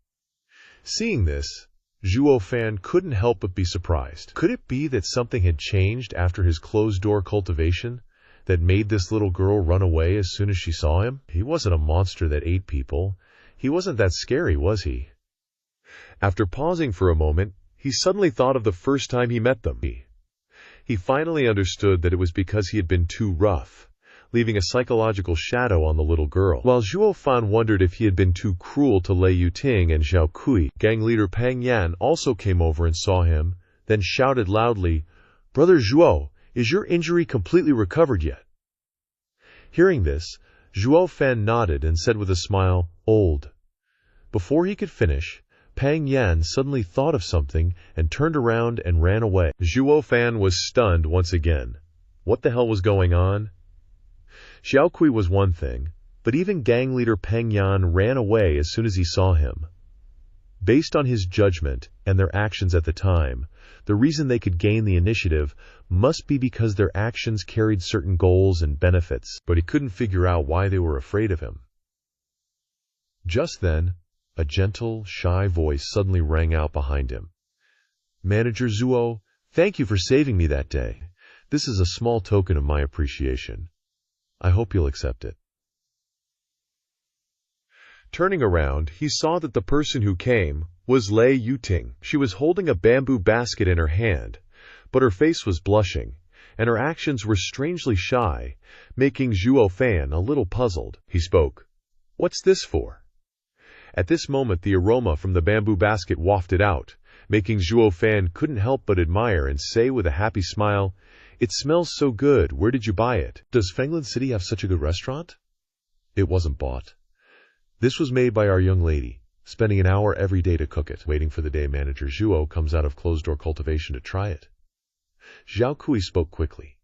Seeing this, Zhuo Fan couldn't help but be surprised. Could it be that something had changed after his closed-door cultivation that made this little girl run away as soon as she saw him? He wasn't a monster that ate people. He wasn't that scary, was he? After pausing for a moment, he suddenly thought of the first time he met them. He finally understood that it was because he had been too rough, leaving a psychological shadow on the little girl. While Zhuo Fan wondered if he had been too cruel to Lei Yuting and Zhao Kui, gang leader Pang Yan also came over and saw him, then shouted loudly, "Brother Zhuo, is your injury completely recovered yet?" Hearing this, Zhuo Fan nodded and said with a smile, "Old." Before he could finish, Pang Yan suddenly thought of something and turned around and ran away. Zhuo Fan was stunned once again. What the hell was going on? Zhao Kui was one thing, but even gang leader Peng Yan ran away as soon as he saw him. Based on his judgment and their actions at the time, the reason they could gain the initiative must be because their actions carried certain goals and benefits, but he couldn't figure out why they were afraid of him. Just then, a gentle, shy voice suddenly rang out behind him. "Manager Zhuo, thank you for saving me that day. This is a small token of my appreciation. I hope you'll accept it." Turning around, he saw that the person who came was Lei Yuting. She was holding a bamboo basket in her hand, but her face was blushing, and her actions were strangely shy, making Zhuo Fan a little puzzled. He spoke, "What's this for?" At this moment the aroma from the bamboo basket wafted out, making Zhuo Fan couldn't help but admire and say with a happy smile, "It smells so good, where did you buy it? Does Fenglan City have such a good restaurant?" It wasn't bought. This was made by our young lady, spending an hour every day to cook it, waiting for the day Manager Zhuo comes out of closed-door cultivation to try it. Zhao Kui spoke quickly.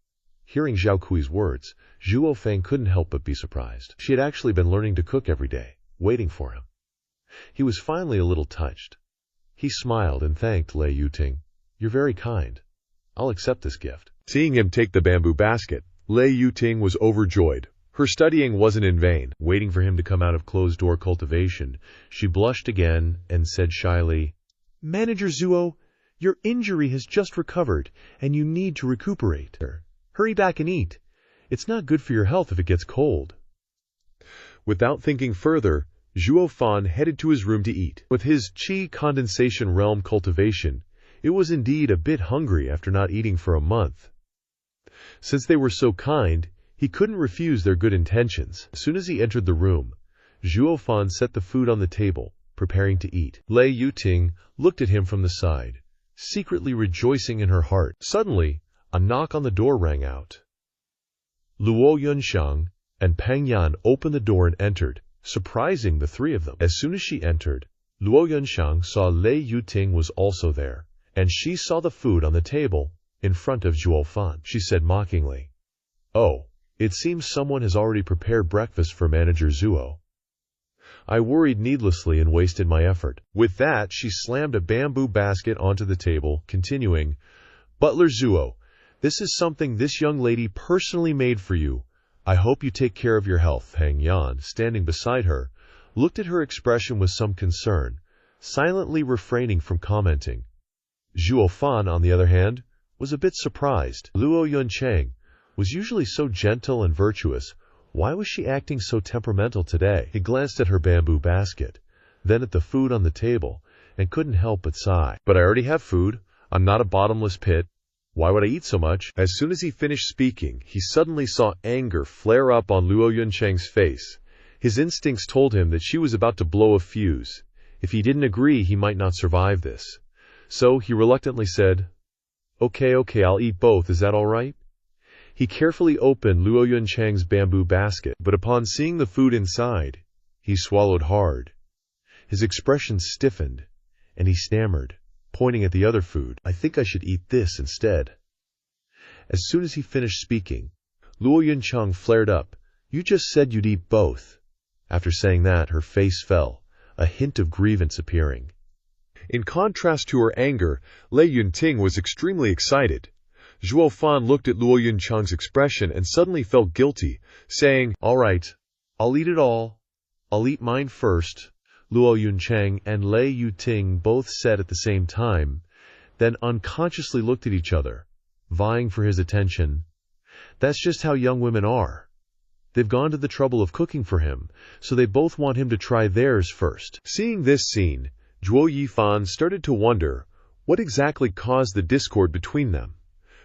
Hearing Zhao Kui's words, Zhuo Fan couldn't help but be surprised. She had actually been learning to cook every day, waiting for him. He was finally a little touched. He smiled and thanked Lei Yuting. "You're very kind. I'll accept this gift." Seeing him take the bamboo basket, Lei Yuting was overjoyed. Her studying wasn't in vain. Waiting for him to come out of closed-door cultivation, she blushed again and said shyly, "Manager Zhuo, your injury has just recovered, and you need to recuperate. Hurry back and eat. It's not good for your health if it gets cold." Without thinking further, Zhuo Fan headed to his room to eat. With his qi condensation realm cultivation, it was indeed a bit hungry after not eating for a month. Since they were so kind, he couldn't refuse their good intentions. As soon as he entered the room, Zhuo Fan set the food on the table, preparing to eat. Lei Yuting looked at him from the side, secretly rejoicing in her heart. Suddenly, a knock on the door rang out. Luo Yunxiang and Peng Yan opened the door and entered, surprising the three of them. As soon as she entered, Luo Yunxiang saw Lei Yuting was also there, and she saw the food on the table in front of Zhuo Fan. She said mockingly, "Oh, it seems someone has already prepared breakfast for Manager Zhuo. I worried needlessly and wasted my effort." With that, she slammed a bamboo basket onto the table, continuing, "Butler Zhuo, this is something this young lady personally made for you. I hope you take care of your health." Peng Yan, standing beside her, looked at her expression with some concern, silently refraining from commenting. Zhuo Fan, on the other hand, was a bit surprised. Luo Yuncheng was usually so gentle and virtuous. Why was she acting so temperamental today? He glanced at her bamboo basket, then at the food on the table, and couldn't help but sigh. "But I already have food. I'm not a bottomless pit. Why would I eat so much?" As soon as he finished speaking, he suddenly saw anger flare up on Luo Yuncheng's face. His instincts told him that she was about to blow a fuse. If he didn't agree, he might not survive this. So he reluctantly said, Okay, I'll eat both. Is that all right?" He carefully opened Luo Yuncheng's bamboo basket, but upon seeing the food inside, he swallowed hard. His expression stiffened, and he stammered, pointing at the other food, "I think I should eat this instead." As soon as he finished speaking, Luo Yuncheng flared up, "You just said you'd eat both." After saying that, her face fell, a hint of grievance appearing. In contrast to her anger, Lei Yunting was extremely excited. Zhuo Fan looked at Luo Yuncheng's expression and suddenly felt guilty, saying, "All right, I'll eat it all. I'll eat mine first." Luo Yuncheng and Lei Yuting both said at the same time, then unconsciously looked at each other, vying for his attention. That's just how young women are. They've gone to the trouble of cooking for him, so they both want him to try theirs first. Seeing this scene, Zhuo Yifan started to wonder what exactly caused the discord between them.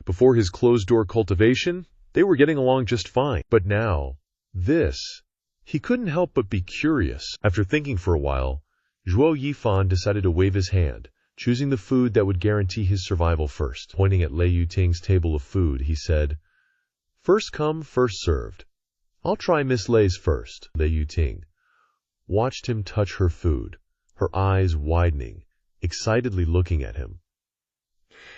Before his closed-door cultivation, they were getting along just fine. But now, this... He couldn't help but be curious. After thinking for a while, Zhuo Yifan decided to wave his hand, choosing the food that would guarantee his survival first. Pointing at Lei Yuting's table of food, he said, "First come, first served. I'll try Miss Lei's first." Lei Yuting watched him touch her food, her eyes widening, excitedly looking at him.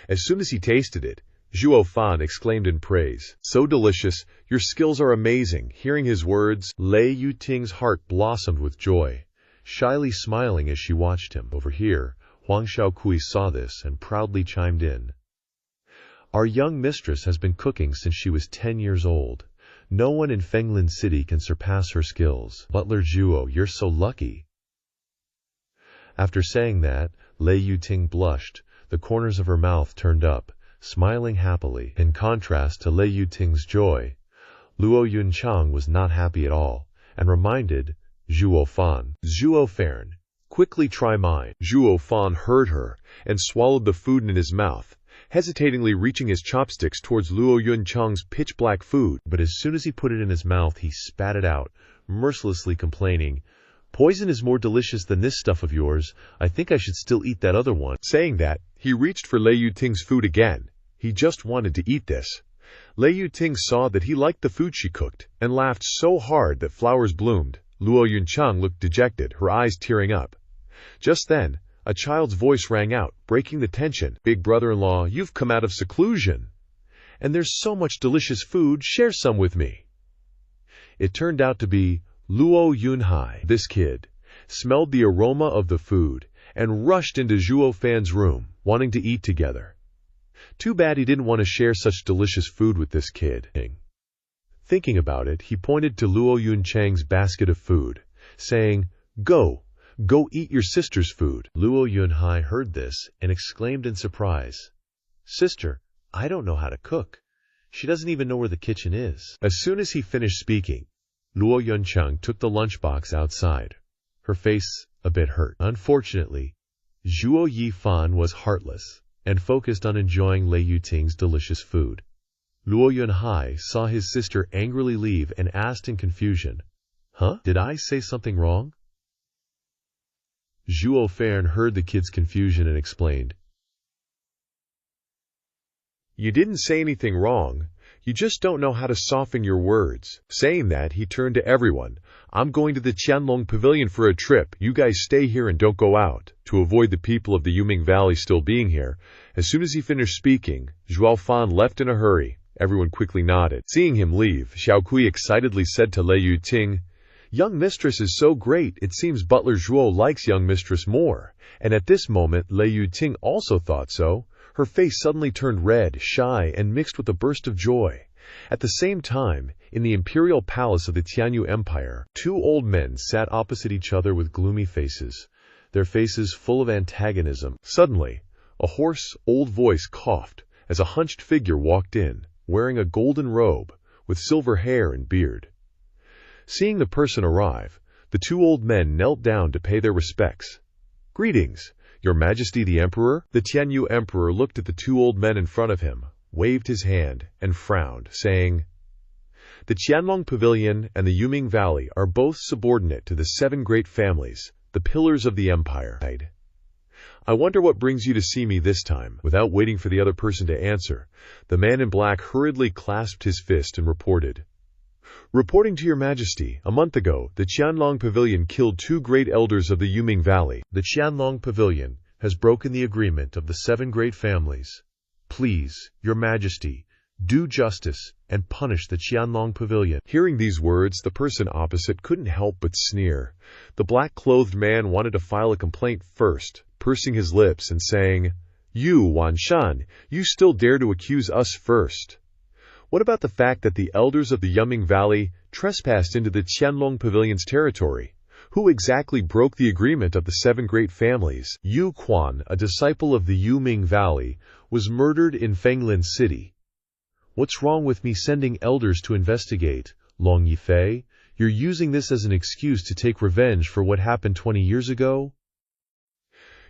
As soon as he tasted it, Zhuo Fan exclaimed in praise, "So delicious, your skills are amazing." Hearing his words, Lei Yuting's heart blossomed with joy, shyly smiling as she watched him. Over here, Huang Shaokui saw this and proudly chimed in, "Our young mistress has been cooking since she was 10 years old. No one in Fenglin City can surpass her skills. Butler Zhuo, you're so lucky." After saying that, Lei Yuting blushed, the corners of her mouth turned up, smiling happily. In contrast to Lei Yuting's joy, Luo Yuncheng was not happy at all, and reminded Zhuo Fan, "Zhuo Fan, quickly try mine." Zhuo Fan heard her and swallowed the food in his mouth, hesitatingly reaching his chopsticks towards Luo Yuncheng's pitch-black food. But as soon as he put it in his mouth, he spat it out, mercilessly complaining, "Poison is more delicious than this stuff of yours. I think I should still eat that other one." Saying that, he reached for Lei Yuting's food again. He just wanted to eat this. Lei Yuting saw that he liked the food she cooked, and laughed so hard that flowers bloomed. Luo Yuncheng looked dejected, her eyes tearing up. Just then, a child's voice rang out, breaking the tension. "Big brother-in-law, you've come out of seclusion. And there's so much delicious food, share some with me." It turned out to be Luo Yunhai. This kid smelled the aroma of the food and rushed into Zhuo Fan's room, wanting to eat together. Too bad he didn't want to share such delicious food with this kid. Thinking about it, he pointed to Luo Yunchang's basket of food, saying, Go eat your sister's food. Luo Yunhai heard this and exclaimed in surprise, Sister, I don't know how to cook. She doesn't even know where the kitchen is. As soon as he finished speaking, Luo Yunchang took the lunchbox outside, her face a bit hurt. Unfortunately, Zhuo Yifan was heartless and focused on enjoying Lei Yuting's delicious food. Luo Yunhai saw his sister angrily leave and asked in confusion, Huh? Did I say something wrong? Zhuo Fan heard the kid's confusion and explained, You didn't say anything wrong. You just don't know how to soften your words. Saying that, he turned to everyone. I'm going to the Qianlong Pavilion for a trip. You guys stay here and don't go out, to avoid the people of the Yuming Valley still being here. As soon as he finished speaking, Zhuo Fan left in a hurry. Everyone quickly nodded. Seeing him leave, Xiaokui excitedly said to Lei Yuting, Young mistress is so great, it seems Butler Zhuo likes young mistress more. And at this moment, Lei Yuting also thought so. Her face suddenly turned red, shy, and mixed with a burst of joy. At the same time, in the imperial palace of the Tianyu Empire, two old men sat opposite each other with gloomy faces, their faces full of antagonism. Suddenly, a hoarse, old voice coughed as a hunched figure walked in, wearing a golden robe, with silver hair and beard. Seeing the person arrive, the two old men knelt down to pay their respects. Greetings, Your Majesty the Emperor. The Tianyu Emperor looked at the two old men in front of him, waved his hand, and frowned, saying, The Qianlong Pavilion and the Yuming Valley are both subordinate to the 7 great families, the pillars of the empire. I wonder what brings you to see me this time. Without waiting for the other person to answer, the man in black hurriedly clasped his fist and reported, Reporting to Your Majesty, a month ago, the Qianlong Pavilion killed 2 great elders of the Yuming Valley. The Qianlong Pavilion has broken the agreement of the 7 great families. Please, Your Majesty, do justice and punish the Qianlong Pavilion. Hearing these words, the person opposite couldn't help but sneer. The black-clothed man wanted to file a complaint first, pursing his lips and saying, You, Wan Shan, you still dare to accuse us first. What about the fact that the elders of the Yuming Valley trespassed into the Qianlong Pavilion's territory? Who exactly broke the agreement of the 7 great families? Yu Quan, a disciple of the Yuming Valley, was murdered in Fenglin City. What's wrong with me sending elders to investigate? Long Yifei, you're using this as an excuse to take revenge for what happened 20 years ago?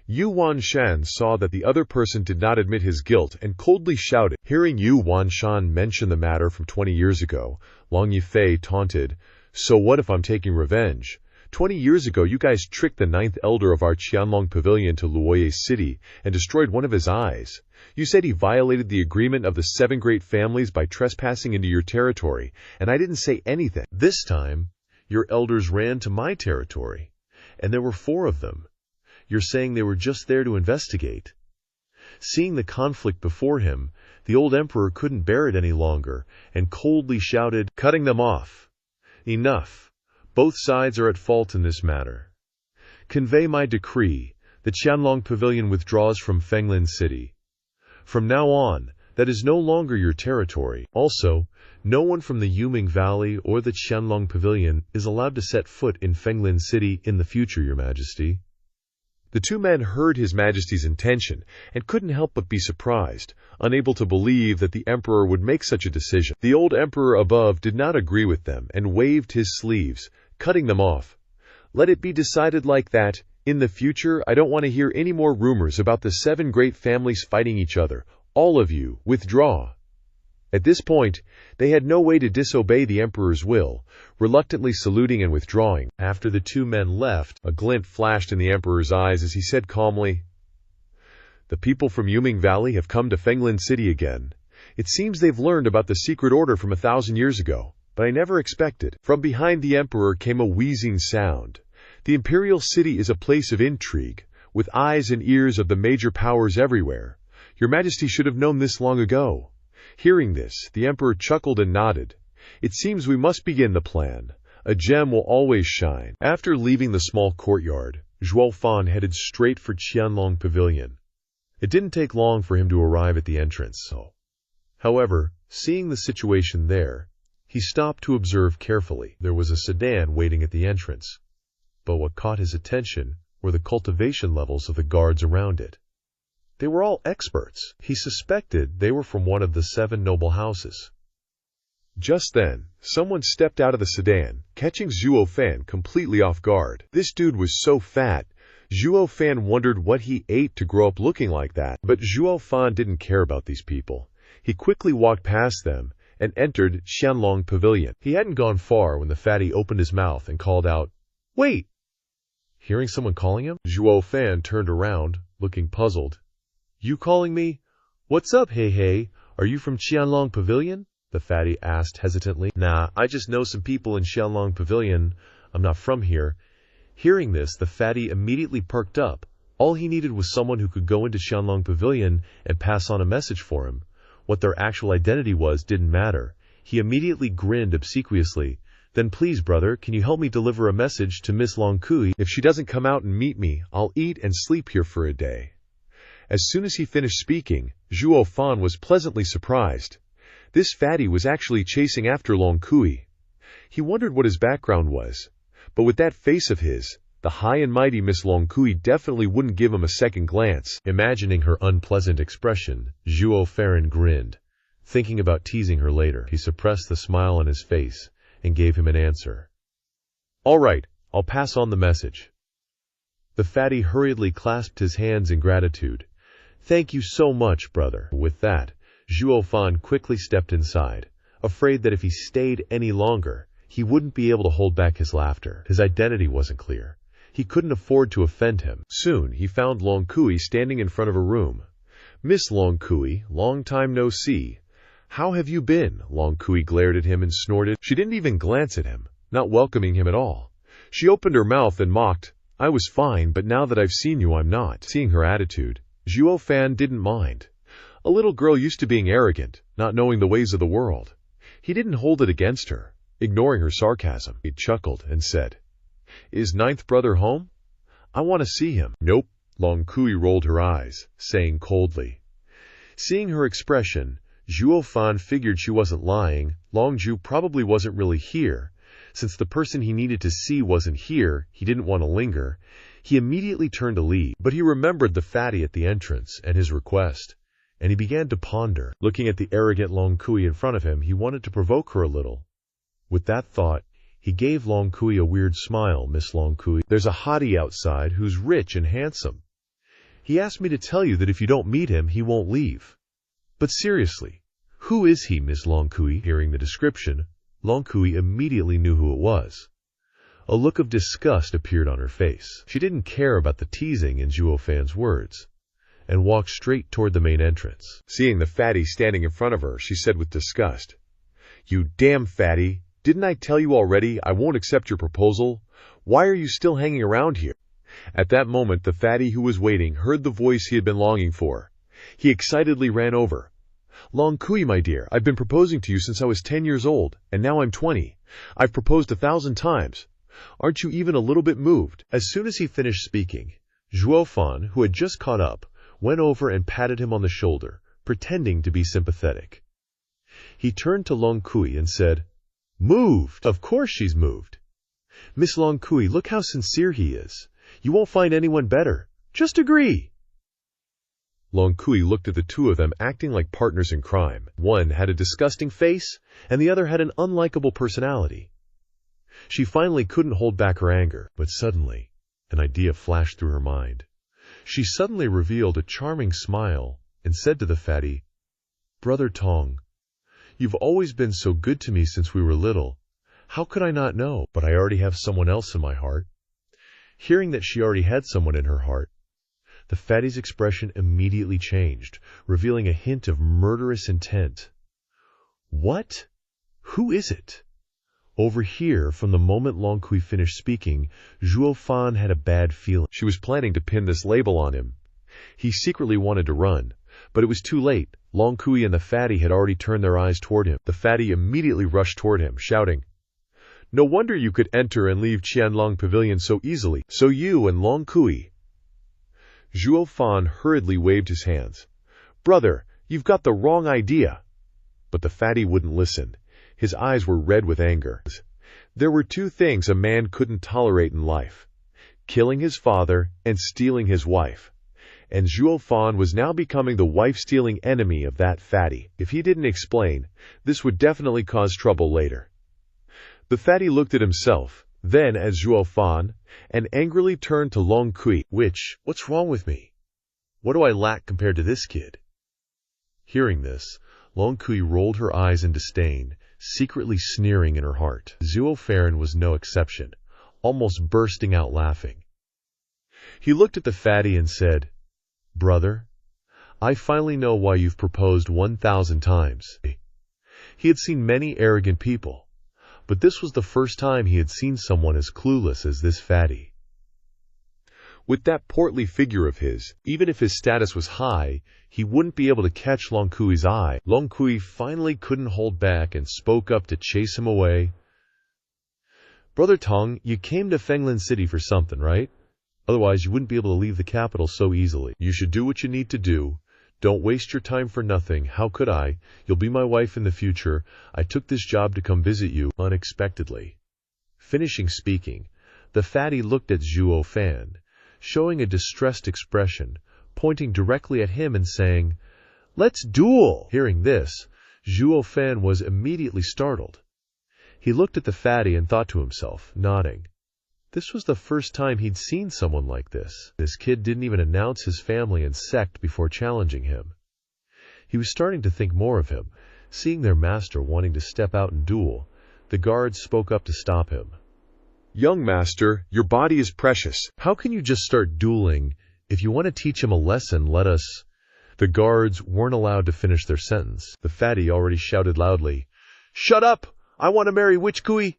Yu Wanshan saw that the other person did not admit his guilt and coldly shouted. Hearing Yu Wanshan mention the matter from 20 years ago, Long Yifei taunted, So what if I'm taking revenge? 20 years ago you guys tricked the 9th elder of our Qianlong Pavilion to Luoye City and destroyed one of his eyes. You said he violated the agreement of the 7 great families by trespassing into your territory, and I didn't say anything. This time, your elders ran to my territory, and there were 4 of them. You're saying they were just there to investigate. Seeing the conflict before him, the old emperor couldn't bear it any longer, and coldly shouted, cutting them off. Enough. Both sides are at fault in this matter. Convey my decree. The Qianlong Pavilion withdraws from Fenglin City. From now on, that is no longer your territory. Also, no one from the Yuming Valley or the Qianlong Pavilion is allowed to set foot in Fenglin City in the future, Your Majesty. The 2 men heard His Majesty's intention and couldn't help but be surprised, unable to believe that the emperor would make such a decision. The old emperor above did not agree with them and waved his sleeves, cutting them off. Let it be decided like that. In the future, I don't want to hear any more rumors about the 7 great families fighting each other. All of you, withdraw. At this point, they had no way to disobey the emperor's will, reluctantly saluting and withdrawing. After the 2 men left, a glint flashed in the emperor's eyes as he said calmly, The people from Yuming Valley have come to Fenglin City again. It seems they've learned about the secret order from 1,000 years ago, but I never expected. From behind the emperor came a wheezing sound. The imperial city is a place of intrigue, with eyes and ears of the major powers everywhere. Your Majesty should have known this long ago. Hearing this, the emperor chuckled and nodded. It seems we must begin the plan. A gem will always shine. After leaving the small courtyard, Zhuo Fan headed straight for Qianlong Pavilion. It didn't take long for him to arrive at the entrance. However, seeing the situation there, He stopped to observe carefully. There was a sedan waiting at the entrance, but what caught his attention were the cultivation levels of the guards around it. They were all experts. He suspected they were from one of the 7 noble houses. Just then, someone stepped out of the sedan, catching Zhuo Fan completely off guard. This dude was so fat, Zhuo Fan wondered what he ate to grow up looking like that. But Zhuo Fan didn't care about these people. He quickly walked past them and entered Qianlong Pavilion. He hadn't gone far when the fatty opened his mouth and called out, "Wait!" Hearing someone calling him, Zhuo Fan turned around, looking puzzled. "You calling me? What's up, hey? Are you from Qianlong Pavilion?" the fatty asked hesitantly. "Nah, I just know some people in Qianlong Pavilion. I'm not from here." Hearing this, the fatty immediately perked up. All he needed was someone who could go into Qianlong Pavilion and pass on a message for him. What their actual identity was didn't matter. He immediately grinned obsequiously. "Then please, brother, can you help me deliver a message to Miss Long Kui? If she doesn't come out and meet me, I'll eat and sleep here for a day." As soon as he finished speaking, Zhuo Fan was pleasantly surprised. This fatty was actually chasing after Long Kui. He wondered what his background was, but with that face of his, the high and mighty Miss Long Kui definitely wouldn't give him a second glance. Imagining her unpleasant expression, Zhuo Fan grinned. Thinking about teasing her later, he suppressed the smile on his face and gave him an answer. "All right, I'll pass on the message." The fatty hurriedly clasped his hands in gratitude. "Thank you so much, brother." With that, Zhuo Fan quickly stepped inside, afraid that if he stayed any longer, he wouldn't be able to hold back his laughter. His identity wasn't clear. He couldn't afford to offend him. Soon, he found Long Kui standing in front of a room. "Miss Long Kui, long time no see. How have you been?" Long Kui glared at him and snorted. She didn't even glance at him, not welcoming him at all. She opened her mouth and mocked, "I was fine, but now that I've seen you, I'm not." Seeing her attitude, Zhuo Fan didn't mind. A little girl used to being arrogant, not knowing the ways of the world. He didn't hold it against her. Ignoring her sarcasm, he chuckled and said, "Is ninth brother home? I want to see him." "Nope." Long Kui rolled her eyes, saying coldly. Seeing her expression, Zhuo Fan figured she wasn't lying. Long Ju probably wasn't really here. Since the person he needed to see wasn't here, he didn't want to linger. He immediately turned to leave, but he remembered the fatty at the entrance and his request, and he began to ponder. Looking at the arrogant Long Kui in front of him, he wanted to provoke her a little. With that thought, he gave Long Kui a weird smile. "Miss Long Kui, there's a hottie outside who's rich and handsome. He asked me to tell you that if you don't meet him, he won't leave. But seriously, who is he, Miss Long Kui?" Hearing the description, Long Kui immediately knew who it was. A look of disgust appeared on her face. She didn't care about the teasing in Zhuo Fan's words, and walked straight toward the main entrance. Seeing the fatty standing in front of her, she said with disgust, "You damn fatty, didn't I tell you already I won't accept your proposal? Why are you still hanging around here?" At that moment, the fatty who was waiting heard the voice he had been longing for. He excitedly ran over. "Long Kui, my dear, I've been proposing to you since I was 10 years old, and now I'm 20. I've proposed 1,000 times. Aren't you even a little bit moved?" As soon as he finished speaking, Zhuo Fan, who had just caught up, went over and patted him on the shoulder, pretending to be sympathetic. He turned to Long Kui and said, "Moved? Of course she's moved. Miss Long Kui, look how sincere he is. You won't find anyone better. Just agree." Long Kui looked at the two of them acting like partners in crime. One had a disgusting face, and the other had an unlikable personality. She finally couldn't hold back her anger, but suddenly, an idea flashed through her mind. She suddenly revealed a charming smile and said to the fatty, "Brother Tong, you've always been so good to me since we were little. How could I not know? But I already have someone else in my heart." Hearing that she already had someone in her heart, the fatty's expression immediately changed, revealing a hint of murderous intent. "What? Who is it?" Over here, from the moment Long Kui finished speaking, Zhuo Fan had a bad feeling. She was planning to pin this label on him. He secretly wanted to run, but it was too late. Long Kui and the fatty had already turned their eyes toward him. The fatty immediately rushed toward him, shouting, "No wonder you could enter and leave Qianlong Pavilion so easily. So you and Long Kui." Zhuo Fan hurriedly waved his hands. "Brother, you've got the wrong idea." But the fatty wouldn't listen. His eyes were red with anger. There were two things a man couldn't tolerate in life: killing his father and stealing his wife. And Zhuo Fan was now becoming the wife-stealing enemy of that fatty. If he didn't explain, this would definitely cause trouble later. The fatty looked at himself, then at Zhuo Fan, and angrily turned to Long Kui. What's wrong with me? What do I lack compared to this kid? Hearing this, Long Kui rolled her eyes in disdain, secretly sneering in her heart. Zhuo Fan was no exception, almost bursting out laughing. He looked at the fatty and said, "Brother, I finally know why you've proposed 1,000 times." He had seen many arrogant people, but this was the first time he had seen someone as clueless as this fatty. With that portly figure of his, even if his status was high, he wouldn't be able to catch Long Kui's eye. Long Kui finally couldn't hold back and spoke up to chase him away. "Brother Tong, you came to Fenglin City for something, right? Otherwise, you wouldn't be able to leave the capital so easily. You should do what you need to do. Don't waste your time for nothing. How could I? You'll be my wife in the future. I took this job to come visit you unexpectedly." Finishing speaking, the fatty looked at Zhuo Fan, showing a distressed expression, pointing directly at him and saying, "Let's duel!" Hearing this, Zhuo Fan was immediately startled. He looked at the fatty and thought to himself, nodding. This was the first time he'd seen someone like this. This kid didn't even announce his family and sect before challenging him. He was starting to think more of him. Seeing their master wanting to step out and duel, the guards spoke up to stop him. "Young master, your body is precious. How can you just start dueling? If you want to teach him a lesson, let us..." The guards weren't allowed to finish their sentence. The fatty already shouted loudly, "Shut up! I want to marry Witch Kui!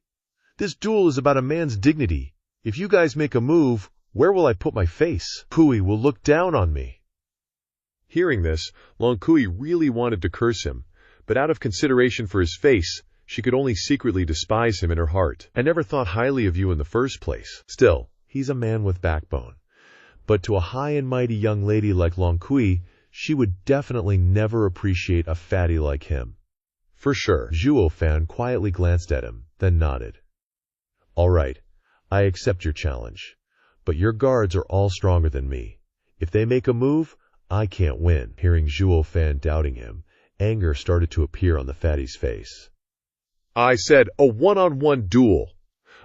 This duel is about a man's dignity. If you guys make a move, where will I put my face? Kui will look down on me." Hearing this, Long Kui really wanted to curse him, but out of consideration for his face, she could only secretly despise him in her heart. "I never thought highly of you in the first place." Still, he's a man with backbone. But to a high and mighty young lady like Long Kui, she would definitely never appreciate a fatty like him. For sure. Zhuo Fan quietly glanced at him, then nodded. "All right. I accept your challenge, but your guards are all stronger than me. If they make a move, I can't win." Hearing Zhuo Fan doubting him, anger started to appear on the fatty's face. "I said a one-on-one duel.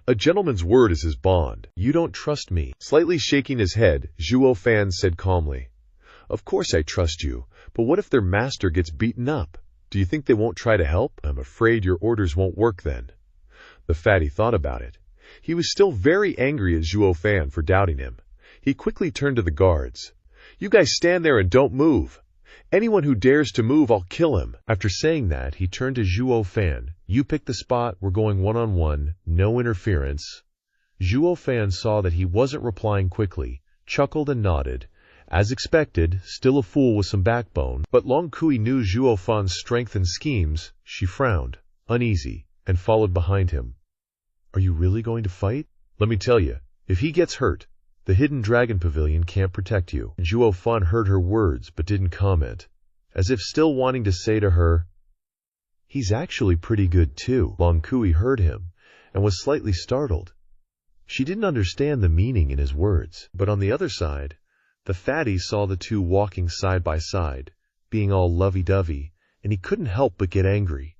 A gentleman's word is his bond." "You don't trust me." Slightly shaking his head, Zhuo Fan said calmly, "Of course I trust you, but what if their master gets beaten up? Do you think they won't try to help?" "I'm afraid your orders won't work then." The fatty thought about it. He was still very angry at Zhuo Fan for doubting him. He quickly turned to the guards. "You guys stand there and don't move. Anyone who dares to move, I'll kill him." After saying that, he turned to Zhuo Fan. "You pick the spot, we're going one-on-one, no interference." Zhuo Fan saw that he wasn't replying quickly, chuckled and nodded. As expected, still a fool with some backbone, but Long Kui knew Zhuo Fan's strength and schemes. She frowned, uneasy, and followed behind him. "Are you really going to fight? Let me tell you, if he gets hurt, the Hidden Dragon Pavilion can't protect you." Zhuo Fan heard her words but didn't comment, as if still wanting to say to her, "He's actually pretty good too." Long Kui heard him and was slightly startled. She didn't understand the meaning in his words, but on the other side, the fatty saw the two walking side by side, being all lovey-dovey, and he couldn't help but get angry.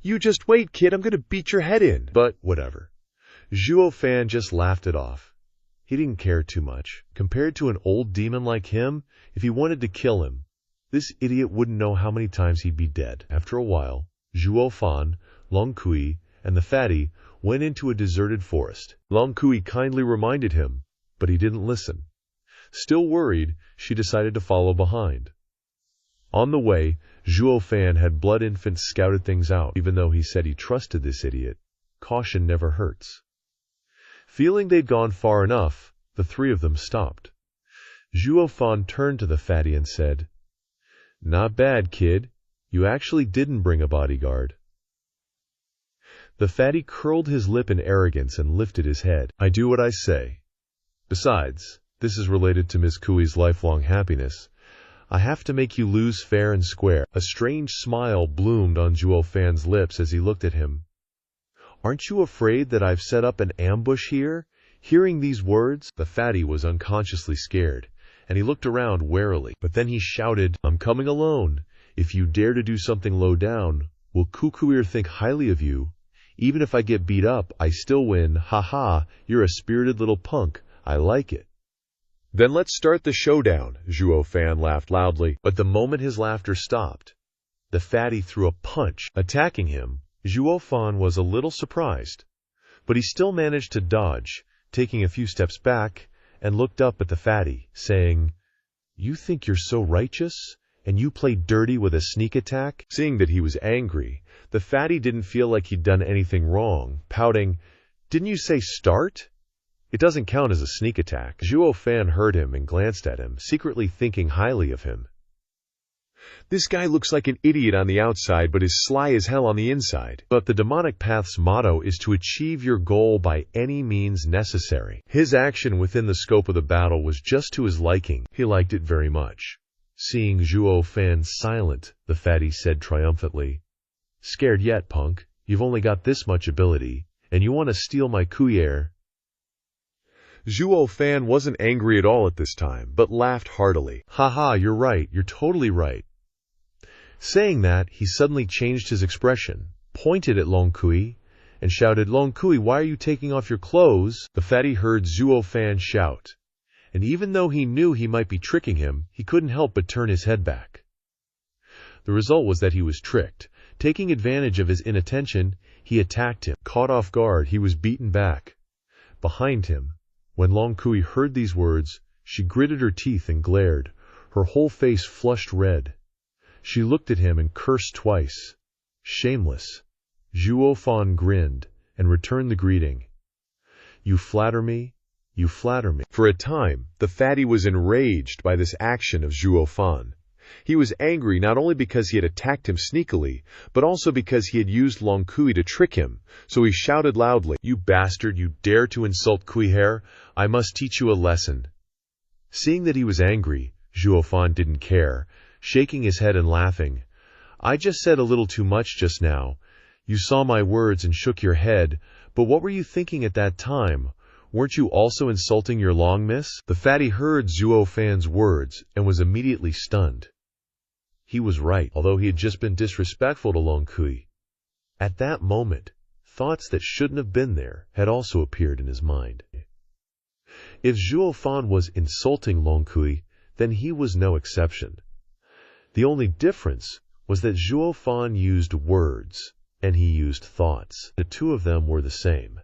"You just wait, kid, I'm gonna beat your head in." But whatever. Zhuo Fan just laughed it off. He didn't care too much. Compared to an old demon like him, if he wanted to kill him, this idiot wouldn't know how many times he'd be dead. After a while, Zhuo Fan, Long Kui, and the fatty went into a deserted forest. Long Kui kindly reminded him, but he didn't listen. Still worried, she decided to follow behind. On the way, Zhuo Fan had Blood Infant scouted things out. Even though he said he trusted this idiot, caution never hurts. Feeling they'd gone far enough, the three of them stopped. Zhuo Fan turned to the fatty and said, "Not bad, kid. You actually didn't bring a bodyguard." The fatty curled his lip in arrogance and lifted his head. "I do what I say. Besides, this is related to Miss Kui's lifelong happiness. I have to make you lose fair and square. A strange smile bloomed on Zhuo Fan's lips as he looked at him. Aren't you afraid that I've set up an ambush here? Hearing these words, the fatty was unconsciously scared, and he looked around warily. But then he shouted, I'm coming alone. If you dare to do something low down, will Kukuir think highly of you? Even if I get beat up, I still win. Ha ha, you're a spirited little punk. I like it. Then let's start the showdown, Zhuo Fan laughed loudly. But the moment his laughter stopped, the fatty threw a punch, attacking him. Zhuo Fan was a little surprised, but he still managed to dodge, taking a few steps back, and looked up at the fatty, saying, You think you're so righteous? And you play dirty with a sneak attack? Seeing that he was angry, the fatty didn't feel like he'd done anything wrong, pouting, Didn't you say start? It doesn't count as a sneak attack. Zhuo Fan heard him and glanced at him, secretly thinking highly of him. This guy looks like an idiot on the outside, but is sly as hell on the inside. But the demonic path's motto is to achieve your goal by any means necessary. His action within the scope of the battle was just to his liking. He liked it very much. Seeing Zhuo Fan silent, the fatty said triumphantly, Scared yet, punk? You've only got this much ability, and you want to steal my cuillère? Zhuo Fan wasn't angry at all at this time, but laughed heartily. Ha ha, you're right, you're totally right. Saying that, he suddenly changed his expression, pointed at Long Kui, and shouted, Long Kui, why are you taking off your clothes? The fatty heard Zhuo Fan shout, and even though he knew he might be tricking him, he couldn't help but turn his head back. The result was that he was tricked. Taking advantage of his inattention, he attacked him. Caught off guard, he was beaten back. Behind him, when Long Kui heard these words, she gritted her teeth and glared, her whole face flushed red. She looked at him and cursed twice. Shameless. Zhuo Fan grinned and returned the greeting. You flatter me? You flatter me. For a time, the fatty was enraged by this action of Zhuo Fan. He was angry not only because he had attacked him sneakily, but also because he had used Long Kui to trick him, so he shouted loudly, You bastard, you dare to insult Cuillère? I must teach you a lesson. Seeing that he was angry, Zhuo Fan didn't care, shaking his head and laughing. I just said a little too much just now. You saw my words and shook your head, but what were you thinking at that time? Weren't you also insulting your long miss? The fatty heard Zhuo Fan's words and was immediately stunned. He was right, although he had just been disrespectful to Long Kui. At that moment, thoughts that shouldn't have been there had also appeared in his mind. If Zhuo Fan was insulting Long Kui, then he was no exception. The only difference was that Zhuo Fan used words, and he used thoughts. The two of them were the same.